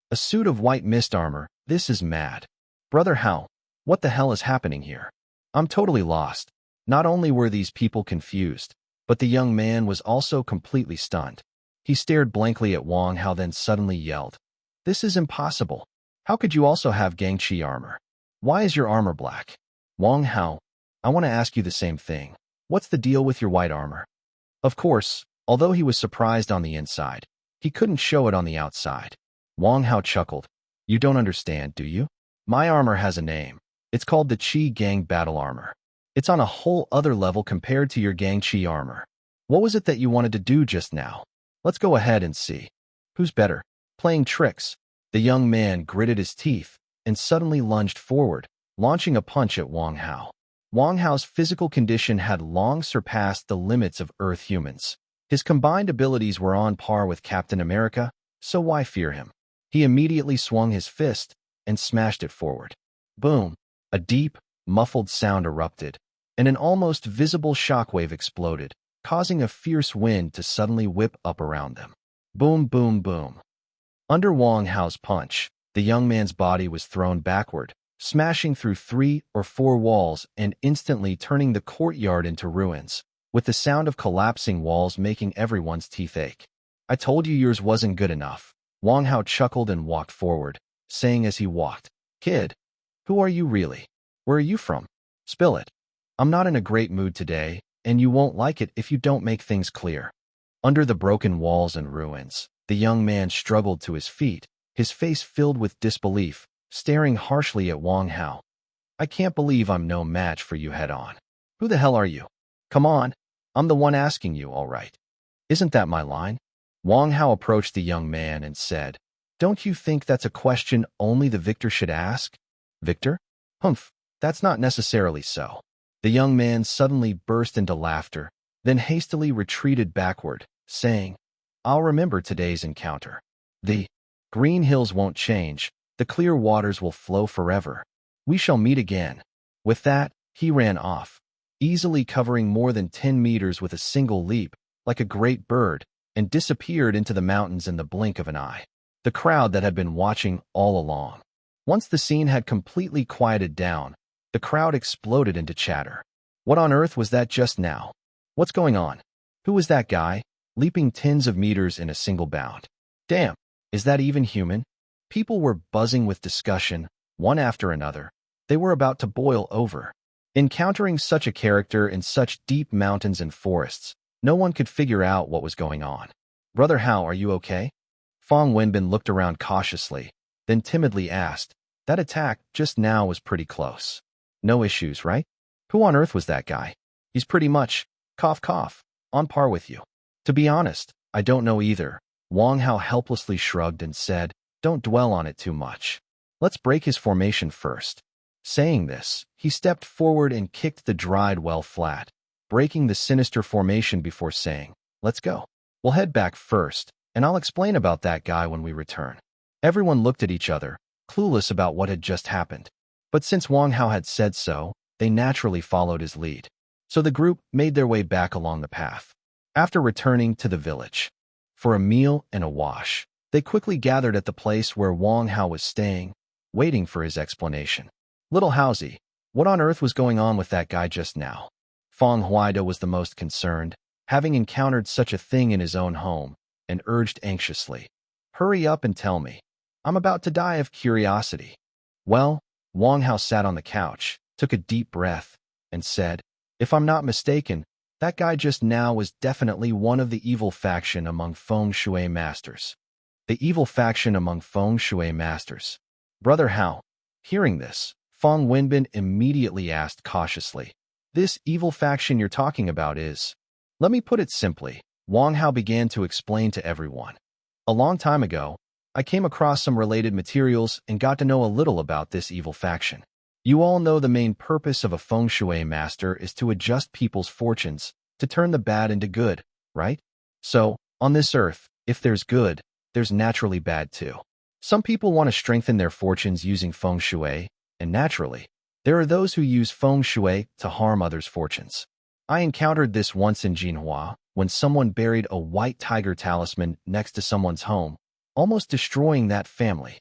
A suit of white mist armor, this is mad. Brother Hao, what the hell is happening here? I'm totally lost. Not only were these people confused, but the young man was also completely stunned. He stared blankly at Wang Hao, then suddenly yelled, This is impossible. How could you also have Gang Chi armor? Why is your armor black? Wang Hao, I want to ask you the same thing. What's the deal with your white armor? Of course, although he was surprised on the inside, he couldn't show it on the outside. Wang Hao chuckled. You don't understand, do you? My armor has a name. It's called the Qi Gang Battle Armor. It's on a whole other level compared to your Gang Chi armor. What was it that you wanted to do just now? Let's go ahead and see. Who's better? Playing tricks. The young man gritted his teeth and suddenly lunged forward, launching a punch at Wang Hao. Wang Hao's physical condition had long surpassed the limits of Earth humans. His combined abilities were on par with Captain America, so why fear him? He immediately swung his fist and smashed it forward. Boom! A deep, muffled sound erupted, and an almost visible shockwave exploded, causing a fierce wind to suddenly whip up around them. Boom, boom, boom. Under Wang Hao's punch, the young man's body was thrown backward, smashing through 3 or 4 walls and instantly turning the courtyard into ruins, with the sound of collapsing walls making everyone's teeth ache. I told you yours wasn't good enough. Wang Hao chuckled and walked forward, saying as he walked, Kid, who are you really? Where are you from? Spill it. I'm not in a great mood today, and you won't like it if you don't make things clear. Under the broken walls and ruins, the young man struggled to his feet, his face filled with disbelief, staring harshly at Wang Hao. I can't believe I'm no match for you head-on. Who the hell are you? Come on, I'm the one asking you, all right. Isn't that my line? Wang Hao approached the young man and said, Don't you think that's a question only the victor should ask? Victor? Humph, that's not necessarily so. The young man suddenly burst into laughter, then hastily retreated backward, saying, I'll remember today's encounter. The green hills won't change, the clear waters will flow forever. We shall meet again. With that, he ran off, easily covering more than 10 meters with a single leap, like a great bird, and disappeared into the mountains in the blink of an eye. The crowd that had been watching all along. Once the scene had completely quieted down, the crowd exploded into chatter. What on earth was that just now? What's going on? Who was that guy, leaping tens of meters in a single bound? Damn, is that even human? People were buzzing with discussion, one after another. They were about to boil over. Encountering such a character in such deep mountains and forests, no one could figure out what was going on. Brother Hao, are you okay? Fong Wenbin looked around cautiously, then timidly asked, That attack just now was pretty close. No issues, right? Who on earth was that guy? He's pretty much, cough cough, on par with you. To be honest, I don't know either. Wang Hao helplessly shrugged and said, Don't dwell on it too much. Let's break his formation first. Saying this, he stepped forward and kicked the dried well flat. breaking the sinister formation before saying, "Let's go. We'll head back first, and I'll explain about that guy when we return." Everyone looked at each other, clueless about what had just happened. But since Wang Hao had said so, they naturally followed his lead. So the group made their way back along the path. After returning to the village for a meal and a wash, they quickly gathered at the place where Wang Hao was staying, waiting for his explanation. "Little Haozi, what on earth was going on with that guy just now?" Feng Huida was the most concerned, having encountered such a thing in his own home, and urged anxiously, "Hurry up and tell me. I'm about to die of curiosity." Well, Wang Hao sat on the couch, took a deep breath, and said, "If I'm not mistaken, that guy just now was definitely one of the evil faction among feng shui masters." The evil faction among feng shui masters. Brother Hao. Hearing this, Feng Wenbin immediately asked cautiously, "This evil faction you're talking about is?" "Let me put it simply," Wang Hao began to explain to everyone. "A long time ago, I came across some related materials and got to know a little about this evil faction. You all know the main purpose of a feng shui master is to adjust people's fortunes, to turn the bad into good, right? So, on this earth, if there's good, there's naturally bad too. Some people want to strengthen their fortunes using feng shui, and naturally, there are those who use feng shui to harm others' fortunes. I encountered this once in Jinhua, when someone buried a white tiger talisman next to someone's home, almost destroying that family.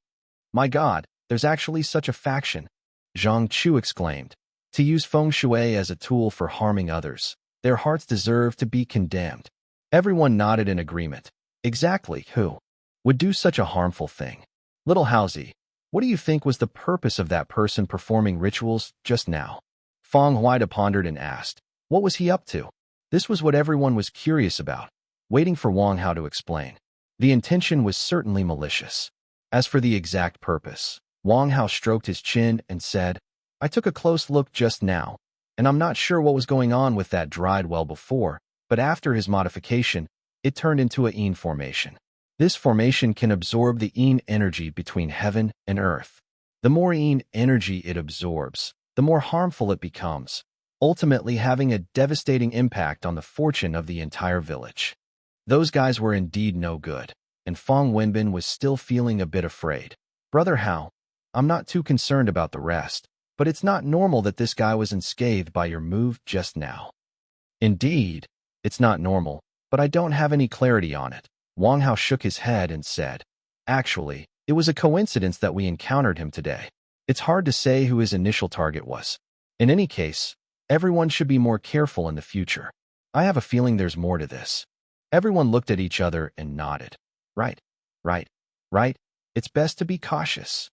My God, there's actually such a faction," Zhang Chu exclaimed. "To use feng shui as a tool for harming others, their hearts deserve to be condemned." Everyone nodded in agreement. Exactly who would do such a harmful thing? Little Haozi, what do you think was the purpose of that person performing rituals just now? Feng Huida pondered and asked, what was he up to? This was what everyone was curious about, waiting for Wang Hao to explain. The intention was certainly malicious. As for the exact purpose, Wang Hao stroked his chin and said, "I took a close look just now, and I'm not sure what was going on with that dried well before, but after his modification, it turned into a yin formation. This formation can absorb the yin energy between heaven and earth. The more yin energy it absorbs, the more harmful it becomes, ultimately having a devastating impact on the fortune of the entire village." Those guys were indeed no good, and Feng Wenbin was still feeling a bit afraid. "Brother Hao, I'm not too concerned about the rest, but it's not normal that this guy was unscathed by your move just now." "Indeed, it's not normal, but I don't have any clarity on it." Wang Hao shook his head and said, "Actually, it was a coincidence that we encountered him today. It's hard to say who his initial target was. In any case, everyone should be more careful in the future. I have a feeling there's more to this." Everyone looked at each other and nodded. Right, right, right. It's best to be cautious.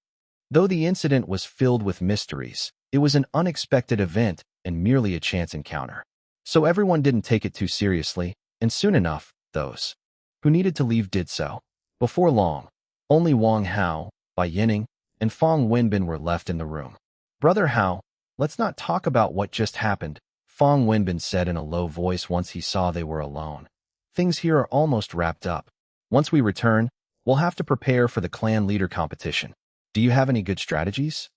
Though the incident was filled with mysteries, it was an unexpected event and merely a chance encounter. So everyone didn't take it too seriously, and soon enough, those who needed to leave did so. Before long, only Wang Hao, Bai Yining, and Feng Wenbin were left in the room. "Brother Hao, let's not talk about what just happened," Feng Wenbin said in a low voice once he saw they were alone. "Things here are almost wrapped up. Once we return, we'll have to prepare for the clan leader competition. Do you have any good strategies?"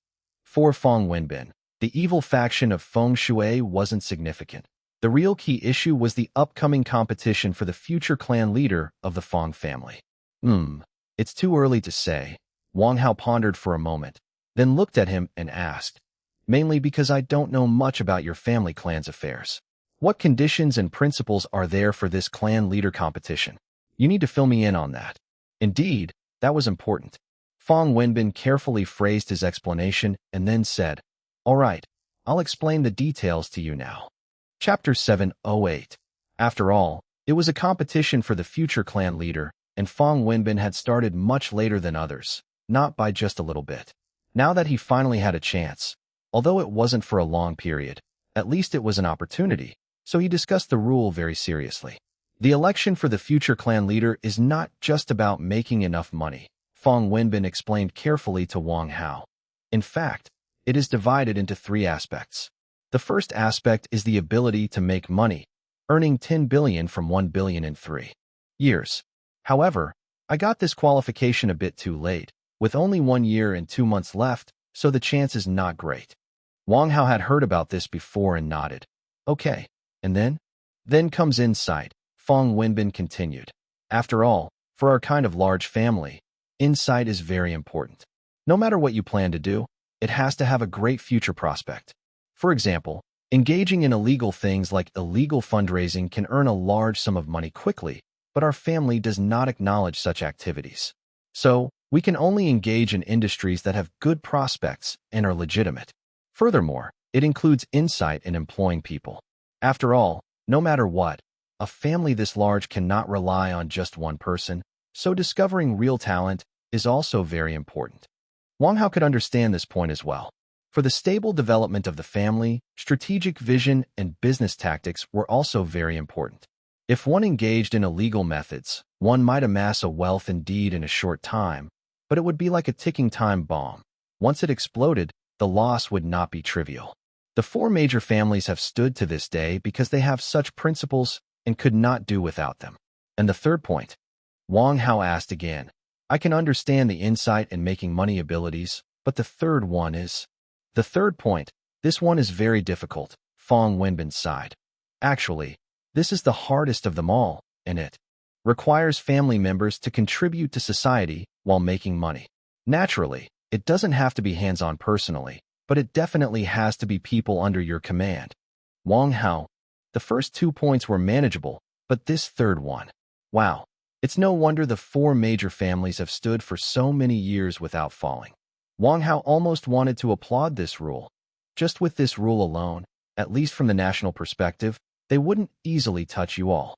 For Feng Wenbin, the evil faction of feng shui wasn't significant. The real key issue was the upcoming competition for the future clan leader of the Feng family. It's too early to say." Wang Hao pondered for a moment, then looked at him and asked, "Mainly because I don't know much about your family clan's affairs. What conditions and principles are there for this clan leader competition? You need to fill me in on that." Indeed, that was important. Feng Wenbin carefully phrased his explanation and then said, "All right, I'll explain the details to you now." Chapter 708. After all, it was a competition for the future clan leader, and Feng Wenbin had started much later than others, not by just a little bit. Now that he finally had a chance, although it wasn't for a long period, at least it was an opportunity, so he discussed the rule very seriously. The election for the future clan leader is not just about making enough money, Feng Wenbin explained carefully to Wang Hao. In fact, it is divided into three aspects. The first aspect is the ability to make money, earning 10 billion from 1 billion in 3 years. However, I got this qualification a bit too late, with only 1 year and 2 months left, so the chance is not great. Wang Hao had heard about this before and nodded. Okay, And then comes insight, Fong Wenbin continued. After all, for our kind of large family, insight is very important. No matter what you plan to do, it has to have a great future prospect. For example, engaging in illegal things like illegal fundraising can earn a large sum of money quickly, but our family does not acknowledge such activities. So, we can only engage in industries that have good prospects and are legitimate. Furthermore, it includes insight in employing people. After all, no matter what, a family this large cannot rely on just one person, so discovering real talent is also very important. Wang Hao could understand this point as well. For the stable development of the family, strategic vision and business tactics were also very important. If one engaged in illegal methods, one might amass a wealth indeed in a short time, but it would be like a ticking time bomb. Once it exploded, the loss would not be trivial. The four major families have stood to this day because they have such principles and could not do without them. And the third point? Wang Hao asked again. I can understand the insight and making money abilities, but the third one is... The third point, this one is very difficult, Fong Wenbin sighed. Actually, this is the hardest of them all, and it requires family members to contribute to society while making money. Naturally, it doesn't have to be hands-on personally, but it definitely has to be people under your command. Wang Hao, the first 2 points were manageable, but this third one, wow. It's no wonder the four major families have stood for so many years without falling. Wang Hao almost wanted to applaud this rule. Just with this rule alone, at least from the national perspective, they wouldn't easily touch you all.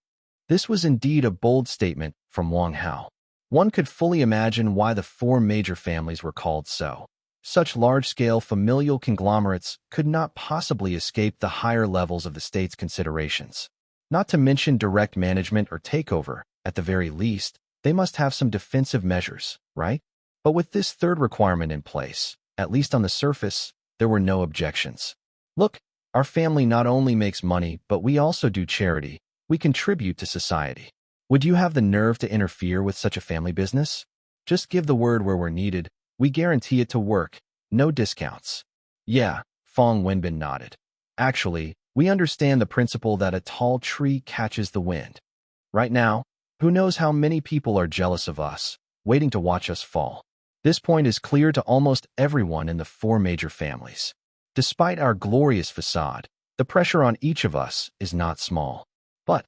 This was indeed a bold statement from Wang Hao. One could fully imagine why the four major families were called so. Such large-scale familial conglomerates could not possibly escape the higher levels of the state's considerations. Not to mention direct management or takeover, at the very least, they must have some defensive measures, right? But with this third requirement in place, at least on the surface, there were no objections. Look, our family not only makes money, but we also do charity. We contribute to society. Would you have the nerve to interfere with such a family business? Just give the word where we're needed. We guarantee it to work. No discounts. Yeah, Fong Wenbin nodded. Actually, we understand the principle that a tall tree catches the wind. Right now, who knows how many people are jealous of us, waiting to watch us fall. This point is clear to almost everyone in the four major families. Despite our glorious facade, the pressure on each of us is not small. But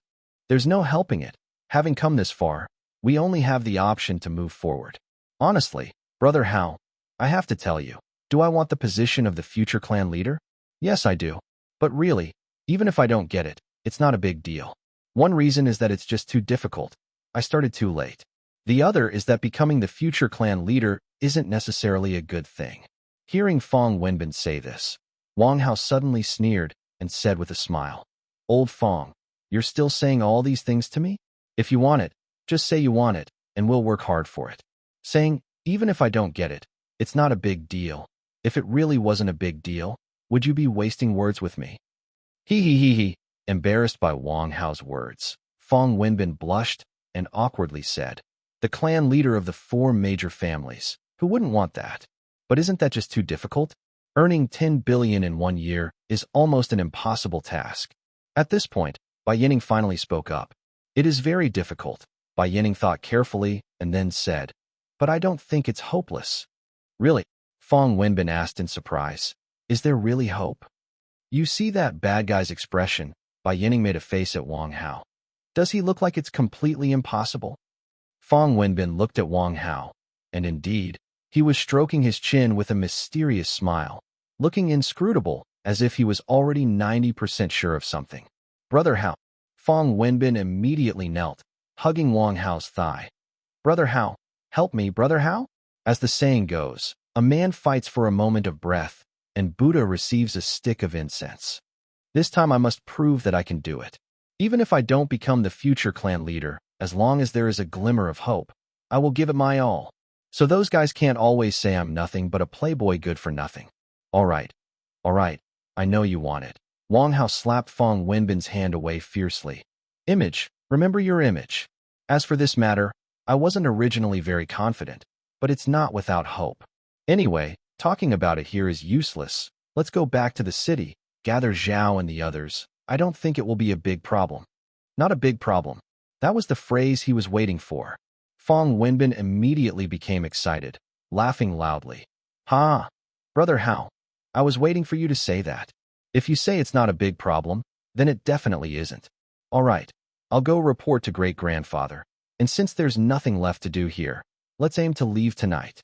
there's no helping it. Having come this far, we only have the option to move forward. Honestly, Brother Hao, I have to tell you, do I want the position of the future clan leader? Yes, I do. But really, even if I don't get it, it's not a big deal. One reason is that it's just too difficult. I started too late. The other is that becoming the future clan leader isn't necessarily a good thing. Hearing Fong Wenbin say this, Wang Hao suddenly sneered and said with a smile, Old Fong, you're still saying all these things to me? If you want it, just say you want it, and we'll work hard for it. Saying, even if I don't get it, it's not a big deal. If it really wasn't a big deal, would you be wasting words with me? He. Embarrassed by Wang Hao's words, Fong Wenbin blushed and awkwardly said, The clan leader of the four major families, who wouldn't want that? But isn't that just too difficult? Earning 10 billion in 1 year is almost an impossible task. At this point, Bai Yining finally spoke up. It is very difficult. Bai Yining thought carefully and then said, But I don't think it's hopeless. Really? Fong Wenbin asked in surprise. Is there really hope? You see that bad guy's expression? Bai Yining made a face at Wang Hao. Does he look like it's completely impossible? Fong Wenbin looked at Wang Hao, and indeed, he was stroking his chin with a mysterious smile, looking inscrutable, as if he was already 90% sure of something. Brother Hao. Fong Wenbin immediately knelt, hugging Wang Hao's thigh. Brother Hao, help me, Brother Hao? As the saying goes, a man fights for a moment of breath, and Buddha receives a stick of incense. This time I must prove that I can do it. Even if I don't become the future clan leader, as long as there is a glimmer of hope, I will give it my all. So those guys can't always say I'm nothing but a playboy good for nothing. All right, I know you want it. Wang Hao slapped Fong Wenbin's hand away fiercely. Image, remember your image. As for this matter, I wasn't originally very confident, but it's not without hope. Anyway, talking about it here is useless. Let's go back to the city, gather Zhao and the others. I don't think it will be a big problem. Not a big problem. That was the phrase he was waiting for. Fong Wenbin immediately became excited, laughing loudly. Ha! Brother Hao, I was waiting for you to say that. If you say it's not a big problem, then it definitely isn't. All right, I'll go report to great-grandfather. And since there's nothing left to do here, let's aim to leave tonight.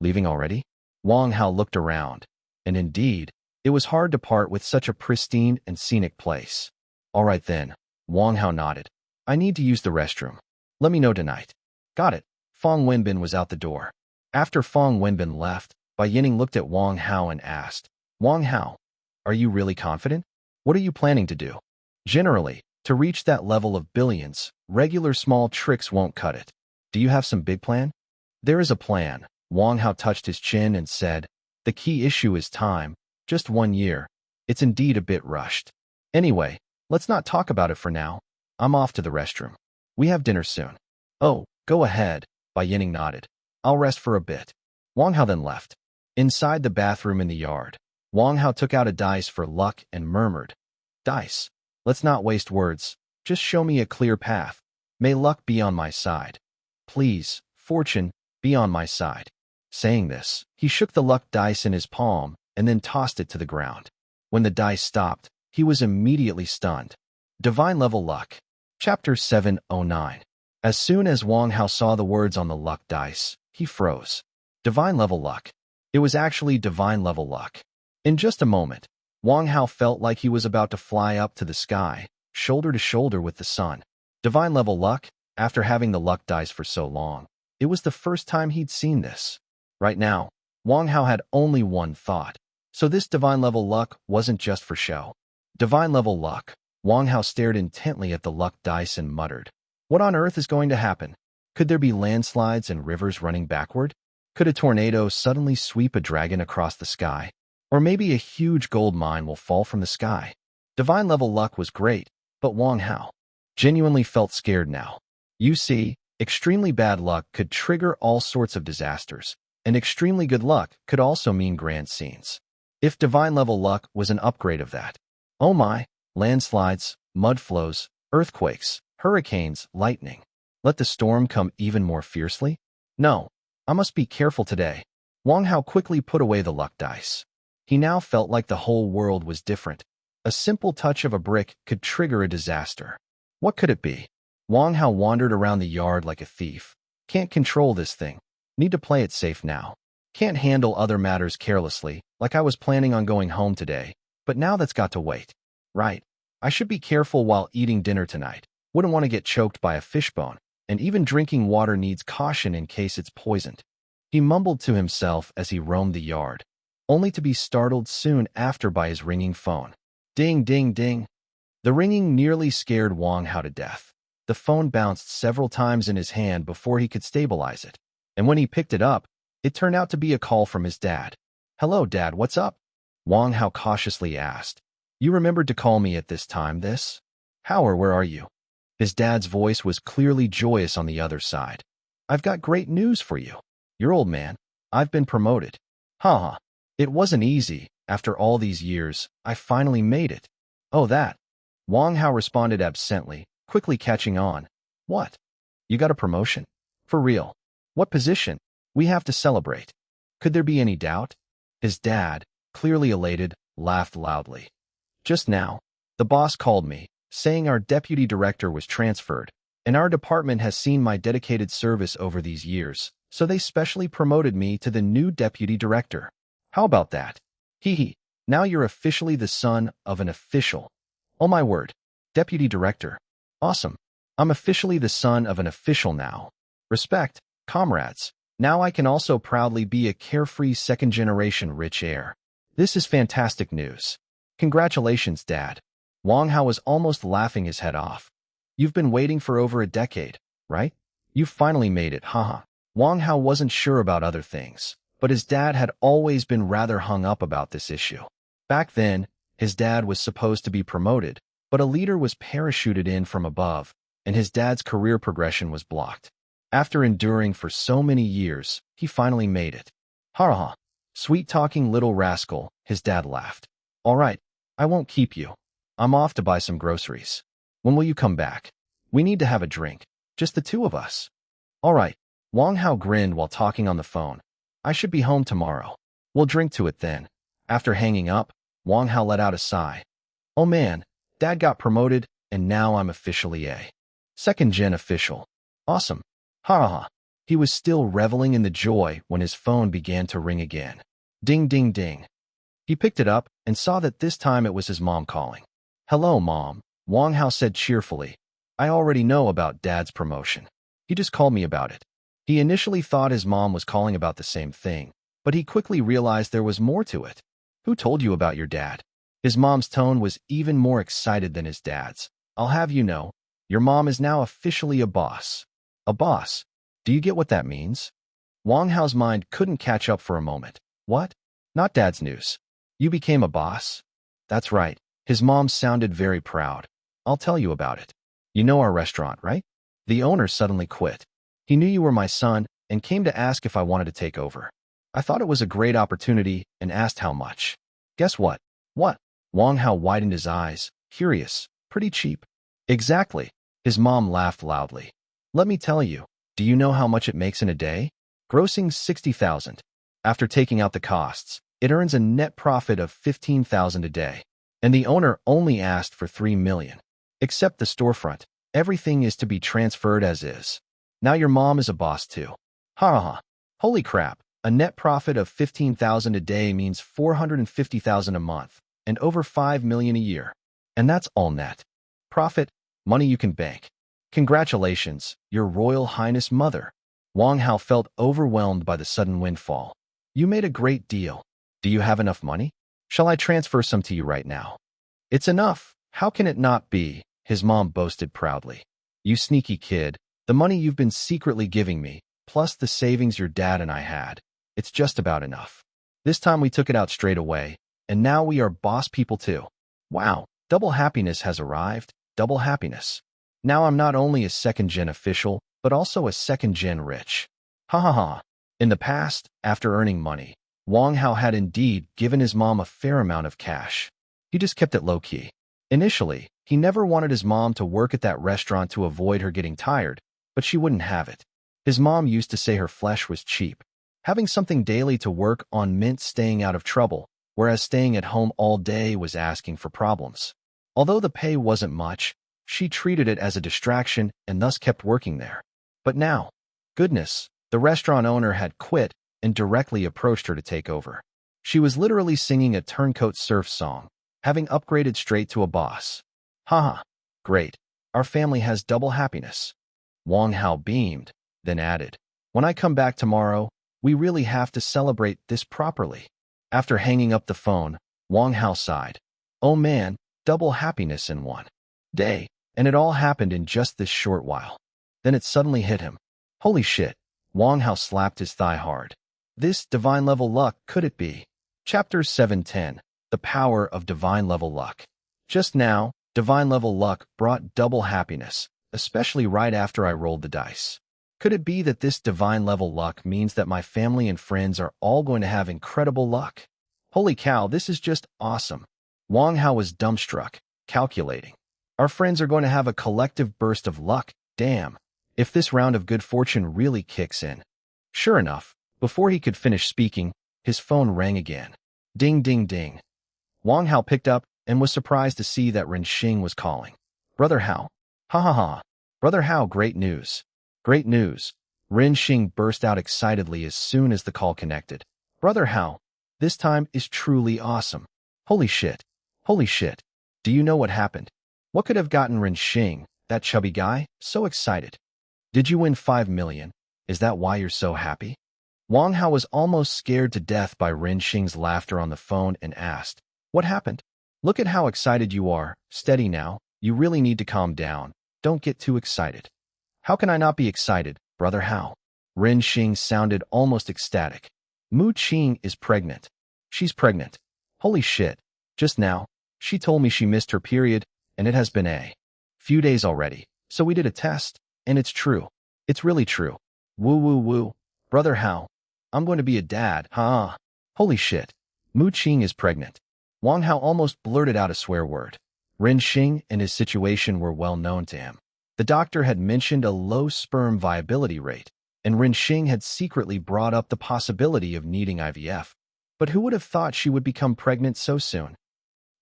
Leaving already? Wang Hao looked around, and indeed, it was hard to part with such a pristine and scenic place. All right then, Wang Hao nodded. I need to use the restroom. Let me know tonight. Got it. Fong Wenbin was out the door. After Fong Wenbin left, Bai Yining looked at Wang Hao and asked, Wang Hao, are you really confident? What are you planning to do? Generally, to reach that level of billions, regular small tricks won't cut it. Do you have some big plan? There is a plan. Wang Hao touched his chin and said, the key issue is time, just 1 year. It's indeed a bit rushed. Anyway, let's not talk about it for now. I'm off to the restroom. We have dinner soon. Oh, go ahead, Bai Yining nodded. I'll rest for a bit. Wang Hao then left. Inside the bathroom in the yard, Wang Hao took out a dice for luck and murmured, Dice, let's not waste words. Just show me a clear path. May luck be on my side. Please, fortune, be on my side. Saying this, he shook the luck dice in his palm and then tossed it to the ground. When the dice stopped, he was immediately stunned. Divine level luck. Chapter 709. As soon as Wang Hao saw the words on the luck dice, he froze. Divine level luck. It was actually divine level luck. In just a moment, Wang Hao felt like he was about to fly up to the sky, shoulder to shoulder with the sun. Divine level luck, after having the luck dice for so long, it was the first time he'd seen this. Right now, Wang Hao had only one thought. So this divine level luck wasn't just for show. Divine level luck. Wang Hao stared intently at the luck dice and muttered, what on earth is going to happen? Could there be landslides and rivers running backward? Could a tornado suddenly sweep a dragon across the sky? Or maybe a huge gold mine will fall from the sky? Divine level luck was great, but Wang Hao genuinely felt scared now. You see, extremely bad luck could trigger all sorts of disasters, and extremely good luck could also mean grand scenes. If divine level luck was an upgrade of that. Oh my, landslides, mud flows, earthquakes, hurricanes, lightning. Let the storm come even more fiercely? No, I must be careful today. Wang Hao quickly put away the luck dice. He now felt like the whole world was different. A simple touch of a brick could trigger a disaster. What could it be? Wang Hao wandered around the yard like a thief. Can't control this thing. Need to play it safe now. Can't handle other matters carelessly, like I was planning on going home today, but now that's got to wait. Right. I should be careful while eating dinner tonight. Wouldn't want to get choked by a fishbone, and even drinking water needs caution in case it's poisoned. He mumbled to himself as he roamed the yard, only to be startled soon after by his ringing phone. Ding, ding, ding. The ringing nearly scared Wang Hao to death. The phone bounced several times in his hand before he could stabilize it, and when he picked it up, it turned out to be a call from his dad. Hello, Dad, what's up? Wang Hao cautiously asked. You remembered to call me at this time, this? Howard, where are you? His dad's voice was clearly joyous on the other side. I've got great news for you. Your old man, I've been promoted. Ha. It wasn't easy. After all these years, I finally made it. Oh, that. Wang Hao responded absently, quickly catching on. What? You got a promotion? For real? What position? We have to celebrate. Could there be any doubt? His dad, clearly elated, laughed loudly. Just now, the boss called me, saying our deputy director was transferred, and our department has seen my dedicated service over these years, so they specially promoted me to the new deputy director. How about that? Hee. Now you're officially the son of an official. Oh my word. Deputy director. Awesome. I'm officially the son of an official now. Respect, comrades. Now I can also proudly be a carefree second-generation rich heir. This is fantastic news. Congratulations, Dad. Wang Hao was almost laughing his head off. You've been waiting for over a decade, right? You finally made it, haha. Wang Hao wasn't sure about other things, but his dad had always been rather hung up about this issue. Back then, his dad was supposed to be promoted, but a leader was parachuted in from above, and his dad's career progression was blocked. After enduring for so many years, he finally made it. Ha. Sweet-talking little rascal, his dad laughed. All right, I won't keep you. I'm off to buy some groceries. When will you come back? We need to have a drink. Just the two of us. All right. Wang Hao grinned while talking on the phone. I should be home tomorrow. We'll drink to it then. After hanging up, Wang Hao let out a sigh. Oh man, Dad got promoted, and now I'm officially a second-gen official. Awesome. Ha ha ha. He was still reveling in the joy when his phone began to ring again. Ding ding ding. He picked it up and saw that this time it was his mom calling. Hello, Mom, Wang Hao said cheerfully. I already know about Dad's promotion. He just called me about it. He initially thought his mom was calling about the same thing, but he quickly realized there was more to it. Who told you about your dad? His mom's tone was even more excited than his dad's. I'll have you know, your mom is now officially a boss. A boss? Do you get what that means? Wang Hao's mind couldn't catch up for a moment. What? Not Dad's news. You became a boss? That's right. His mom sounded very proud. I'll tell you about it. You know our restaurant, right? The owner suddenly quit. He knew you were my son and came to ask if I wanted to take over. I thought it was a great opportunity and asked how much. Guess what? What? Wang Hao widened his eyes, curious. Pretty cheap. Exactly. His mom laughed loudly. Let me tell you, do you know how much it makes in a day? Grossing 60,000. After taking out the costs, it earns a net profit of 15,000 a day. And the owner only asked for 3 million. Except the storefront. Everything is to be transferred as is. Now your mom is a boss too. Ha ha ha. Holy crap. A net profit of 15,000 a day means 450,000 a month and over 5 million a year. And that's all net profit, money you can bank. Congratulations, Your Royal Highness Mother. Wang Hao felt overwhelmed by the sudden windfall. You made a great deal. Do you have enough money? Shall I transfer some to you right now? It's enough. How can it not be? His mom boasted proudly. You sneaky kid, the money you've been secretly giving me, plus the savings your dad and I had. It's just about enough. This time we took it out straight away, and now we are boss people too. Wow, double happiness has arrived, double happiness. Now I'm not only a second-gen official, but also a second-gen rich. Ha ha ha. In the past, after earning money, Wang Hao had indeed given his mom a fair amount of cash. He just kept it low-key. Initially, he never wanted his mom to work at that restaurant to avoid her getting tired, but she wouldn't have it. His mom used to say her flesh was cheap. Having something daily to work on meant staying out of trouble, whereas staying at home all day was asking for problems. Although the pay wasn't much, she treated it as a distraction and thus kept working there. But now, goodness, the restaurant owner had quit and directly approached her to take over. She was literally singing a turncoat surf song, having upgraded straight to a boss. Haha, great. Our family has double happiness. Wang Hao beamed, then added, when I come back tomorrow, we really have to celebrate this properly. After hanging up the phone, Wang Hao sighed. Oh man, double happiness in one day, and it all happened in just this short while. Then it suddenly hit him. Holy shit, Wang Hao slapped his thigh hard. This divine level luck, could it be? Chapter 710, The Power of Divine Level Luck. Just now, divine level luck brought double happiness, especially right after I rolled the dice. Could it be that this divine level luck means that my family and friends are all going to have incredible luck? Holy cow, this is just awesome. Wang Hao was dumbstruck, calculating. Our friends are going to have a collective burst of luck, damn. If this round of good fortune really kicks in. Sure enough, before he could finish speaking, his phone rang again. Ding ding ding. Wang Hao picked up and was surprised to see that Ren Xing was calling. Brother Hao. Ha ha ha. Brother Hao, great news. Great news. Ren Xing burst out excitedly as soon as the call connected. Brother Hao, this time is truly awesome. Holy shit. Holy shit. Do you know what happened? What could have gotten Ren Xing, that chubby guy, so excited? Did you win 5 million? Is that why you're so happy? Wang Hao was almost scared to death by Ren Xing's laughter on the phone and asked, what happened? Look at how excited you are. Steady now. You really need to calm down. Don't get too excited. How can I not be excited, Brother Hao? Ren Xing sounded almost ecstatic. Mu Qing is pregnant. She's pregnant. Holy shit. Just now, she told me she missed her period, and it has been a few days already. So we did a test, and it's true. It's really true. Woo woo woo. Brother Hao, I'm going to be a dad. Ha! Holy shit. Mu Qing is pregnant. Wang Hao almost blurted out a swear word. Ren Xing and his situation were well known to him. The doctor had mentioned a low sperm viability rate, and Ren Xing had secretly brought up the possibility of needing IVF. But who would have thought she would become pregnant so soon?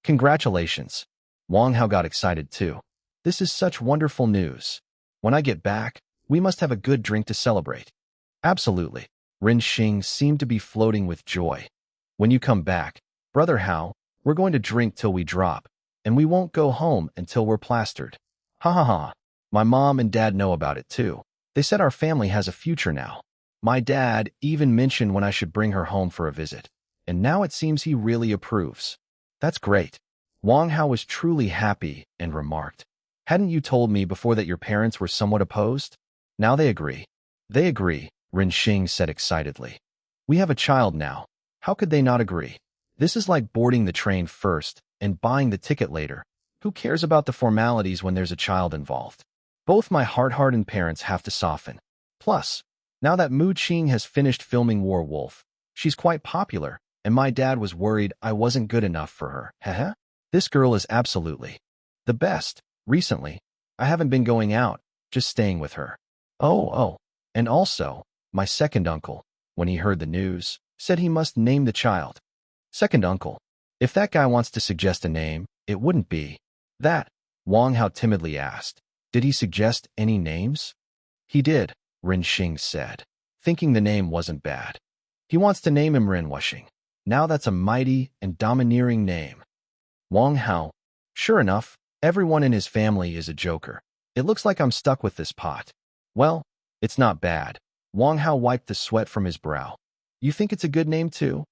Congratulations. Wang Hao got excited too. This is such wonderful news. When I get back, we must have a good drink to celebrate. Absolutely. Ren Xing seemed to be floating with joy. When you come back, Brother Hao, we're going to drink till we drop, and we won't go home until we're plastered. Ha ha ha. My mom and dad know about it too. They said our family has a future now. My dad even mentioned when I should bring her home for a visit. And now it seems he really approves. That's great. Wang Hao was truly happy and remarked, hadn't you told me before that your parents were somewhat opposed? Now they agree. They agree, Ren Xing said excitedly. We have a child now. How could they not agree? This is like boarding the train first and buying the ticket later. Who cares about the formalities when there's a child involved? Both my heart-hardened parents have to soften. Plus, now that Mu Qing has finished filming War Wolf, she's quite popular, and my dad was worried I wasn't good enough for her. Heh. This girl is absolutely the best. Recently, I haven't been going out, just staying with her. Oh. And also, my second uncle, when he heard the news, said he must name the child. Second uncle. If that guy wants to suggest a name, it wouldn't be that. Wang Hao timidly asked. Did he suggest any names? He did, Ren Xing said, thinking the name wasn't bad. He wants to name him Ren Wuxing. Now that's a mighty and domineering name. Wang Hao. Sure enough, everyone in his family is a joker. It looks like I'm stuck with this pot. Well, it's not bad. Wang Hao wiped the sweat from his brow. You think it's a good name too?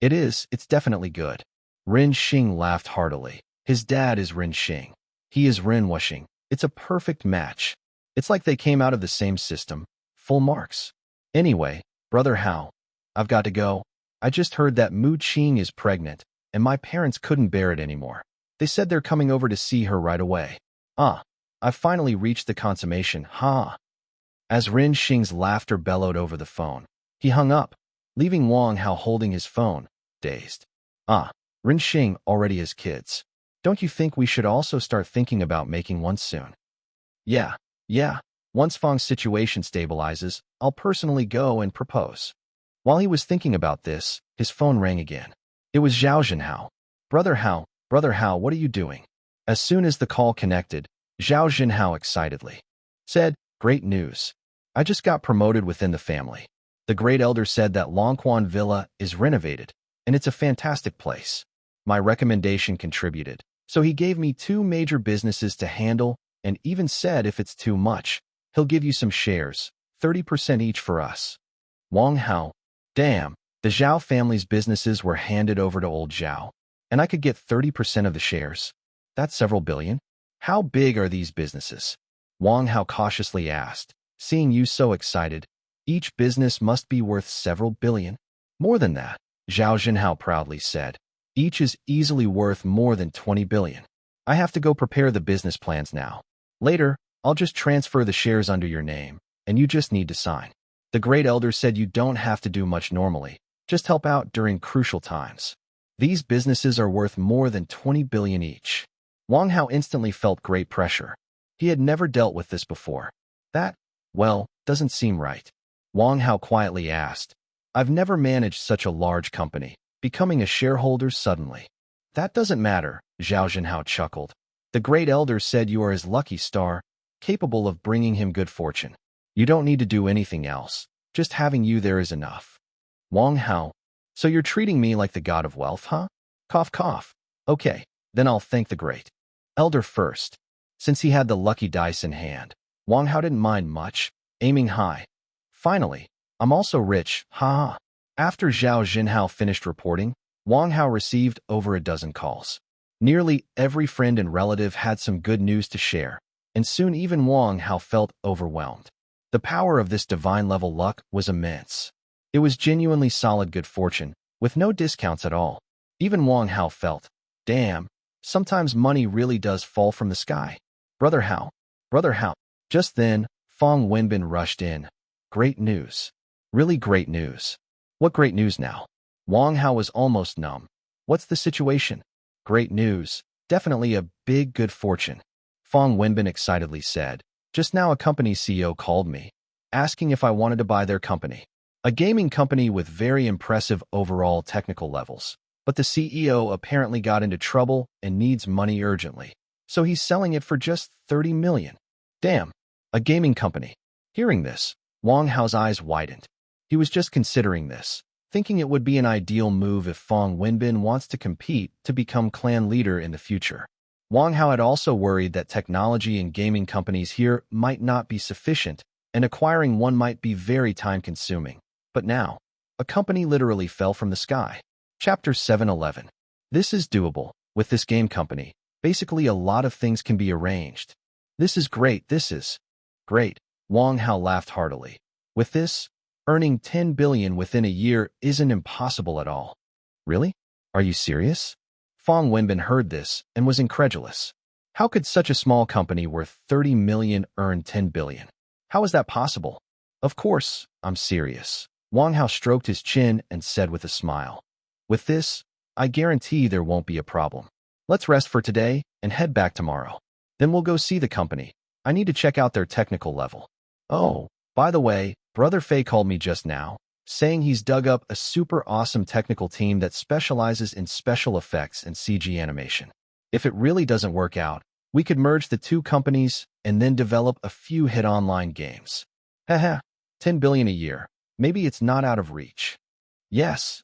It is, it's definitely good. Ren Xing laughed heartily. His dad is Ren Xing. He is Ren Wuxing. It's a perfect match. It's like they came out of the same system. Full marks. Anyway, Brother Hao, I've got to go. I just heard that Mu Qing is pregnant, and my parents couldn't bear it anymore. They said they're coming over to see her right away. I've finally reached the consummation, ha. As Ren Xing's laughter bellowed over the phone, he hung up, leaving Wang Hao holding his phone, dazed. Ren Xing already has kids. Don't you think we should also start thinking about making one soon? Yeah. Once Fang's situation stabilizes, I'll personally go and propose. While he was thinking about this, his phone rang again. It was Zhao Jinhao. Brother Hao, what are you doing? As soon as the call connected, Zhao Jinhao excitedly said, Great news. I just got promoted within the family. The great elder said that Longquan Villa is renovated, and it's a fantastic place. My recommendation contributed, so he gave me 2 major businesses to handle and even said if it's too much, he'll give you some shares, 30% each for us. Wang Hao. Damn, the Zhao family's businesses were handed over to old Zhao, and I could get 30% of the shares. That's several billion. How big are these businesses? Wang Hao cautiously asked, seeing you so excited. Each business must be worth several billion. More than that, Zhao Jinhao proudly said. Each is easily worth more than 20 billion. I have to go prepare the business plans now. Later, I'll just transfer the shares under your name, and you just need to sign. The great elder said you don't have to do much normally, just help out during crucial times. These businesses are worth more than 20 billion each. Wang Hao instantly felt great pressure. He had never dealt with this before. That, well, doesn't seem right. Wang Hao quietly asked. I've never managed such a large company, becoming a shareholder suddenly. That doesn't matter, Zhao Jinhao chuckled. The great elder said you are his lucky star, capable of bringing him good fortune. You don't need to do anything else. Just having you there is enough. Wang Hao. So you're treating me like the god of wealth, huh? Cough, cough. Okay, then I'll thank the great elder first. Since he had the lucky dice in hand, Wang Hao didn't mind much, aiming high. Finally, I'm also rich, ha. After Zhao Jinhao finished reporting, Wang Hao received over a dozen calls. Nearly every friend and relative had some good news to share, and soon even Wang Hao felt overwhelmed. The power of this divine-level luck was immense. It was genuinely solid good fortune, with no discounts at all. Even Wang Hao felt, damn, sometimes money really does fall from the sky. Brother Hao. Just then, Fang Wenbin rushed in. Great news. Really great news. What great news now? Wang Hao was almost numb. What's the situation? Great news. Definitely a big good fortune. Fong Wenbin excitedly said. Just now a company CEO called me, asking if I wanted to buy their company. A gaming company with very impressive overall technical levels. But the CEO apparently got into trouble and needs money urgently. So he's selling it for just 30 million. Damn, a gaming company. Hearing this, Wang Hao's eyes widened. He was just considering this, thinking it would be an ideal move if Fong Wenbin wants to compete to become clan leader in the future. Wang Hao had also worried that technology and gaming companies here might not be sufficient, and acquiring one might be very time-consuming. But now, a company literally fell from the sky. Chapter 711. This is doable. With this game company, basically a lot of things can be arranged. This is great. This is great. Wang Hao laughed heartily. With this, earning 10 billion within a year isn't impossible at all. Really? Are you serious? Fong Wenbin heard this and was incredulous. How could such a small company worth 30 million earn 10 billion? How is that possible? Of course, I'm serious. Wang Hao stroked his chin and said with a smile. With this, I guarantee there won't be a problem. Let's rest for today and head back tomorrow. Then we'll go see the company. I need to check out their technical level. Oh, by the way, Brother Fei called me just now, saying he's dug up a super awesome technical team that specializes in special effects and CG animation. If it really doesn't work out, we could merge the two companies and then develop a few hit online games. Haha, 10 billion a year. Maybe it's not out of reach. Yes,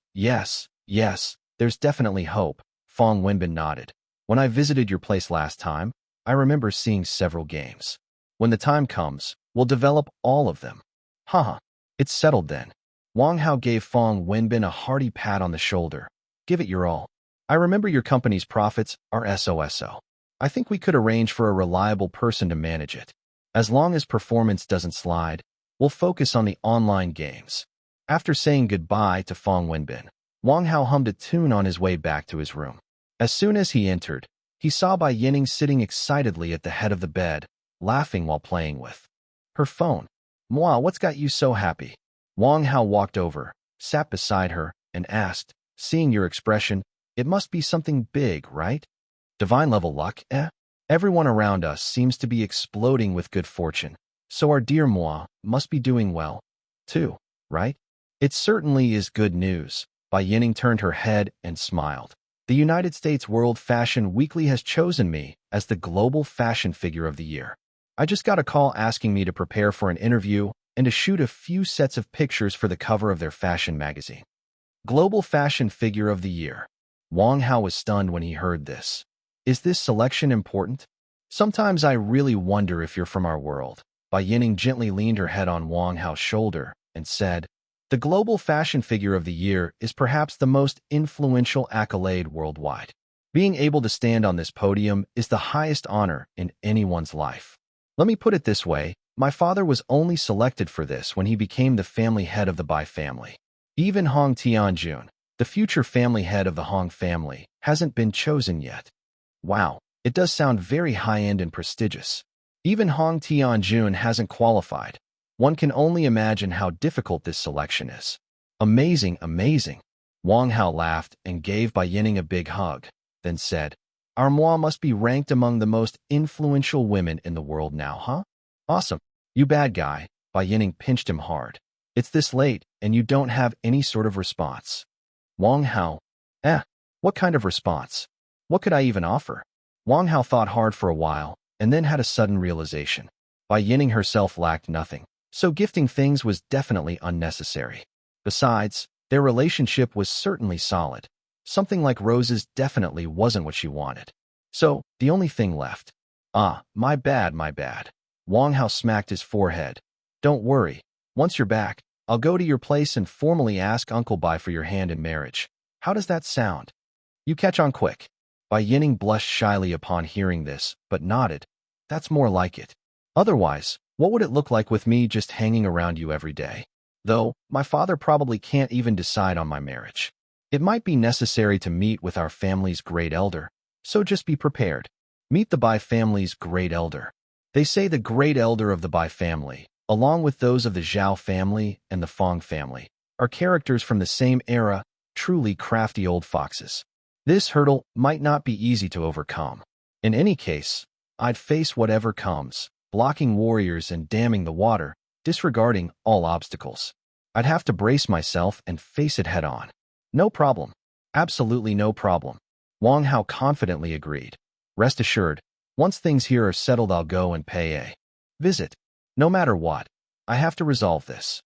there's definitely hope, Fong Wenbin nodded. When I visited your place last time, I remember seeing several games. When the time comes, we'll develop all of them. Haha, it's settled then. Wang Hao gave Fong Wenbin a hearty pat on the shoulder. Give it your all. I remember your company's profits are SOSO. I think we could arrange for a reliable person to manage it. As long as performance doesn't slide, we'll focus on the online games. After saying goodbye to Fong Wenbin, Wang Hao hummed a tune on his way back to his room. As soon as he entered, he saw Bai Yining sitting excitedly at the head of the bed, laughing while playing with her phone. Moi, what's got you so happy? Wang Hao walked over, sat beside her, and asked, seeing your expression, it must be something big, right? Divine level luck, eh? Everyone around us seems to be exploding with good fortune, so our dear Moi must be doing well, too, right? It certainly is good news. Bai Yining turned her head and smiled. The United States World Fashion Weekly has chosen me as the Global Fashion Figure of the Year. I just got a call asking me to prepare for an interview and to shoot a few sets of pictures for the cover of their fashion magazine. Global Fashion Figure of the Year. Wang Hao was stunned when he heard this. Is this selection important? Sometimes I really wonder if you're from our world. Bai Yining gently leaned her head on Wang Hao's shoulder and said, the Global Fashion Figure of the Year is perhaps the most influential accolade worldwide. Being able to stand on this podium is the highest honor in anyone's life. Let me put it this way, my father was only selected for this when he became the family head of the Bai family. Even Hong Tianjun, the future family head of the Hong family, hasn't been chosen yet. Wow, it does sound very high-end and prestigious. Even Hong Tianjun hasn't qualified. One can only imagine how difficult this selection is. Amazing, amazing. Wang Hao laughed and gave Bai Yining a big hug, then said, our Moi must be ranked among the most influential women in the world now, huh? Awesome. You bad guy. Bai Yining pinched him hard. It's this late, and you don't have any sort of response. Wang Hao. What kind of response? What could I even offer? Wang Hao thought hard for a while, and then had a sudden realization. Bai Yining herself lacked nothing, so gifting things was definitely unnecessary. Besides, their relationship was certainly solid. Something like roses definitely wasn't what she wanted. So, the only thing left. My bad. Wang Hao smacked his forehead. Don't worry. Once you're back, I'll go to your place and formally ask Uncle Bai for your hand in marriage. How does that sound? You catch on quick. Bai Yining blushed shyly upon hearing this, but nodded. That's more like it. Otherwise, what would it look like with me just hanging around you every day? Though, my father probably can't even decide on my marriage. It might be necessary to meet with our family's great elder, so just be prepared. Meet the Bai family's great elder. They say the great elder of the Bai family, along with those of the Zhao family and the Fong family, are characters from the same era, truly crafty old foxes. This hurdle might not be easy to overcome. In any case, I'd face whatever comes, blocking warriors and damming the water, disregarding all obstacles. I'd have to brace myself and face it head-on. No problem. Absolutely no problem. Wang Hao confidently agreed. Rest assured, once things here are settled, I'll go and pay a visit. No matter what, I have to resolve this.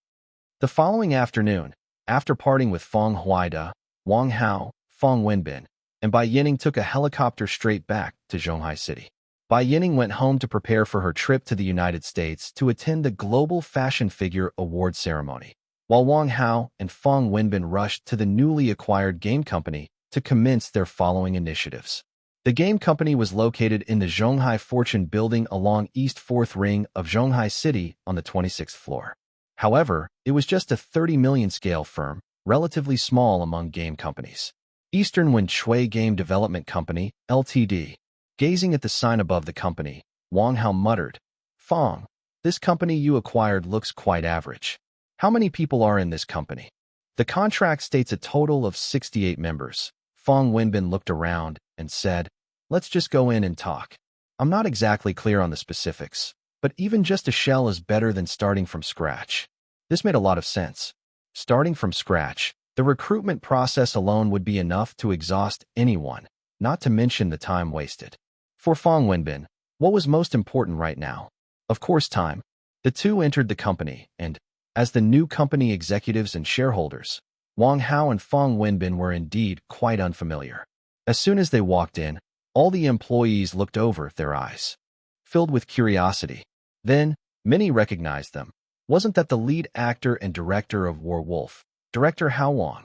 The following afternoon, after parting with Feng Huaida, Wang Hao, Feng Wenbin, and Bai Yining took a helicopter straight back to Zhonghai City. Bai Yining went home to prepare for her trip to the United States to attend the Global Fashion Figure Award ceremony, while Wang Hao and Feng Wenbin rushed to the newly acquired game company to commence their following initiatives. The game company was located in the Zhonghai Fortune building along East 4th Ring of Zhonghai City on the 26th floor. However, it was just a 30 million scale firm, relatively small among game companies. Eastern Wen Shui Game Development Company, Ltd. Gazing at the sign above the company, Wang Hao muttered, "Feng, this company you acquired looks quite average. How many people are in this company?" The contract states a total of 68 members. Feng Wenbin looked around and said, "Let's just go in and talk. I'm not exactly clear on the specifics, but even just a shell is better than starting from scratch." This made a lot of sense. Starting from scratch, the recruitment process alone would be enough to exhaust anyone, not to mention the time wasted. For Feng Wenbin, what was most important right now? Of course, time. The two entered the company, and, as the new company executives and shareholders, Wang Hao and Feng Wenbin were indeed quite unfamiliar. As soon as they walked in, all the employees looked over, their eyes filled with curiosity. Then, many recognized them. Wasn't that the lead actor and director of Werewolf, Director Hao Wang?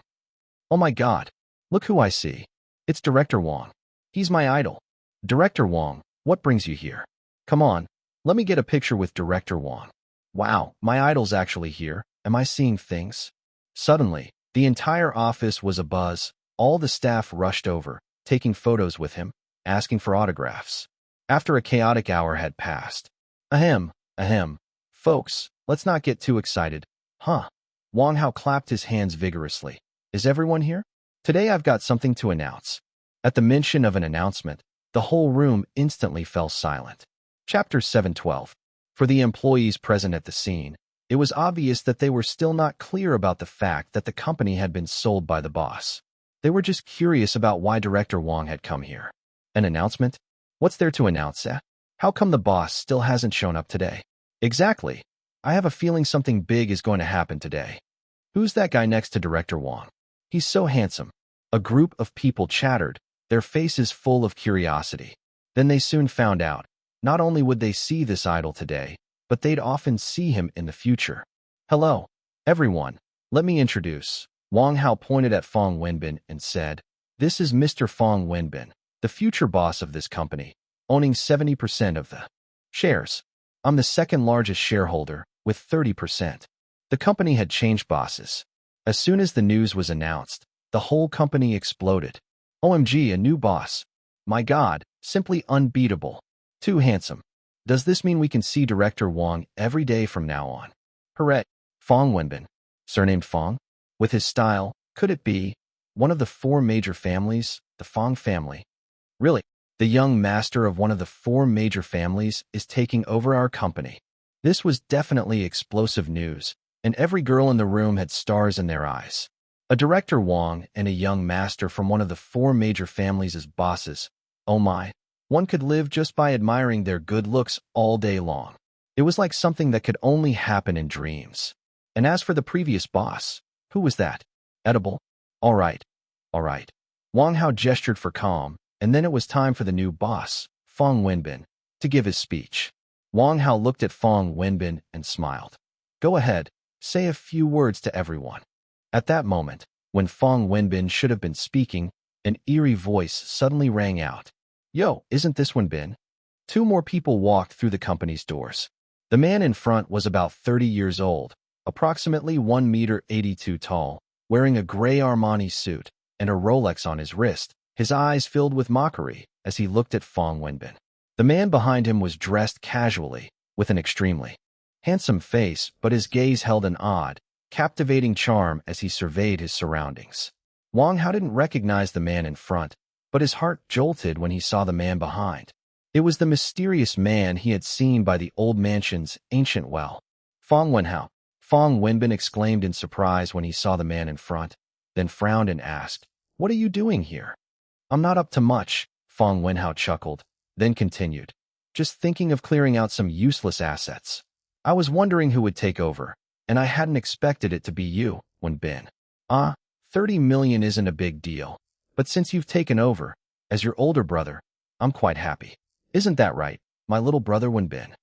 Oh my God, look who I see. It's Director Wang. He's my idol. Director Wang, what brings you here? Come on, let me get a picture with Director Wang. Wow, my idol's actually here. Am I seeing things? Suddenly, the entire office was abuzz. All the staff rushed over, taking photos with him, asking for autographs. After a chaotic hour had passed. Ahem, folks, let's not get too excited. Huh? Wang Hao clapped his hands vigorously. Is everyone here? Today I've got something to announce. At the mention of an announcement, the whole room instantly fell silent. Chapter 712. For the employees present at the scene, it was obvious that they were still not clear about the fact that the company had been sold by the boss. They were just curious about why Director Wang had come here. An announcement? What's there to announce, eh? How come the boss still hasn't shown up today? Exactly. I have a feeling something big is going to happen today. Who's that guy next to Director Wang? He's so handsome. A group of people chattered, their faces full of curiosity. Then they soon found out. Not only would they see this idol today, but they'd often see him in the future. Hello, everyone. Let me introduce. Wang Hao pointed at Feng Wenbin and said, "This is Mr. Feng Wenbin, the future boss of this company, owning 70% of the shares. I'm the second largest shareholder, with 30%. The company had changed bosses. As soon as the news was announced, the whole company exploded. OMG, a new boss. My God, simply unbeatable. Too handsome. Does this mean we can see Director Wang every day from now on? Hooray. Feng Wenbin, surnamed Feng? With his style, could it be one of the four major families, the Feng family? Really, the young master of one of the four major families is taking over our company. This was definitely explosive news, and every girl in the room had stars in their eyes. A Director Wang and a young master from one of the four major families as bosses. Oh my, one could live just by admiring their good looks all day long. It was like something that could only happen in dreams. And as for the previous boss, who was that? Edible? All right. Wang Hao gestured for calm, and then it was time for the new boss, Feng Wenbin, to give his speech. Wang Hao looked at Feng Wenbin and smiled. Go ahead, say a few words to everyone. At that moment, when Feng Wenbin should have been speaking, an eerie voice suddenly rang out. Yo, isn't this Wenbin? Two more people walked through the company's doors. The man in front was about 30 years old, approximately 1 meter 82 tall, wearing a gray Armani suit and a Rolex on his wrist, his eyes filled with mockery as he looked at Feng Wenbin. The man behind him was dressed casually, with an extremely handsome face, but his gaze held an odd, captivating charm as he surveyed his surroundings. Wang Hao didn't recognize the man in front, but his heart jolted when he saw the man behind. It was the mysterious man he had seen by the old mansion's ancient well. Fong Wenhao. Fong Wenbin exclaimed in surprise when he saw the man in front, then frowned and asked, "What are you doing here?" "I'm not up to much," Fong Wenhao chuckled, then continued, "Just thinking of clearing out some useless assets. I was wondering who would take over, and I hadn't expected it to be you, Wenbin. 30 million isn't a big deal, but since you've taken over, as your older brother, I'm quite happy. Isn't that right, my little brother Wenbin?"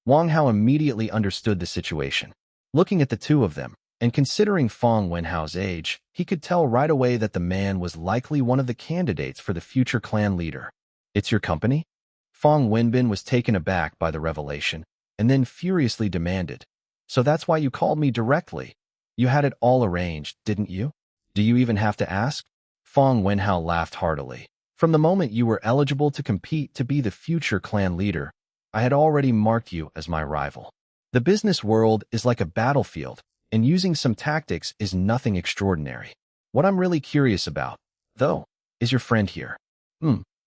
Wang Hao immediately understood the situation. Looking at the two of them, and considering Fong Wenhao's age, he could tell right away that the man was likely one of the candidates for the future clan leader. "It's your company?" Fong Wenbin was taken aback by the revelation, and then furiously demanded, "So that's why you called me directly? You had it all arranged, didn't you? Do you even have to ask?" Fong Wenhao laughed heartily. "From the moment you were eligible to compete to be the future clan leader, I had already marked you as my rival. The business world is like a battlefield, and using some tactics is nothing extraordinary. What I'm really curious about, though, is your friend here.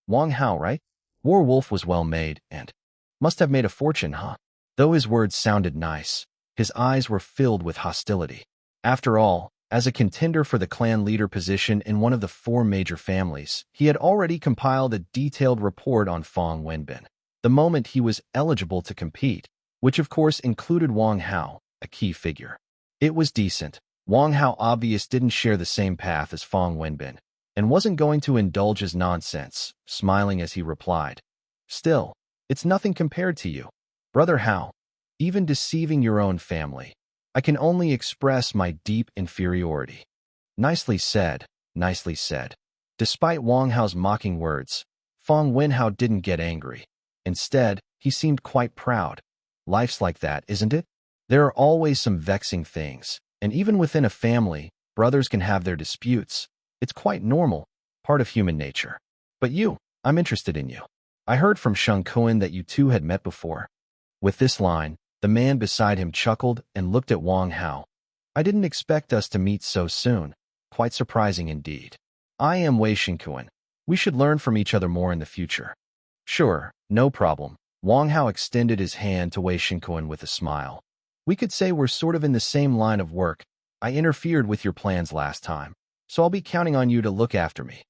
Wang Hao, right? Werewolf was well made and must have made a fortune, huh?" Though his words sounded nice, his eyes were filled with hostility. After all, as a contender for the clan leader position in one of the 4 major families, he had already compiled a detailed report on Fong Wenbin. The moment he was eligible to compete, which of course included Wang Hao, a key figure. It was decent. Wang Hao obviously didn't share the same path as Fong Wenbin, and wasn't going to indulge his nonsense, smiling as he replied, "Still, it's nothing compared to you, Brother Hao. Even deceiving your own family, I can only express my deep inferiority." Nicely said, nicely said. Despite Wang Hao's mocking words, Fong Wenhao didn't get angry. Instead, he seemed quite proud. Life's like that, isn't it? There are always some vexing things, and even within a family, brothers can have their disputes. It's quite normal, part of human nature. But you, I'm interested in you. I heard from Sheng Kuan that you two had met before. With this line, the man beside him chuckled and looked at Wang Hao. "I didn't expect us to meet so soon. Quite surprising indeed. I am Wei Xingkuan. We should learn from each other more in the future." "Sure, no problem." Wang Hao extended his hand to Wei Xingkuan with a smile. "We could say we're sort of in the same line of work. I interfered with your plans last time, so I'll be counting on you to look after me."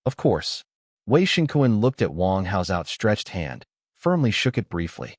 "Of course." Wei Xingkuan looked at Wang Hao's outstretched hand, firmly shook it briefly.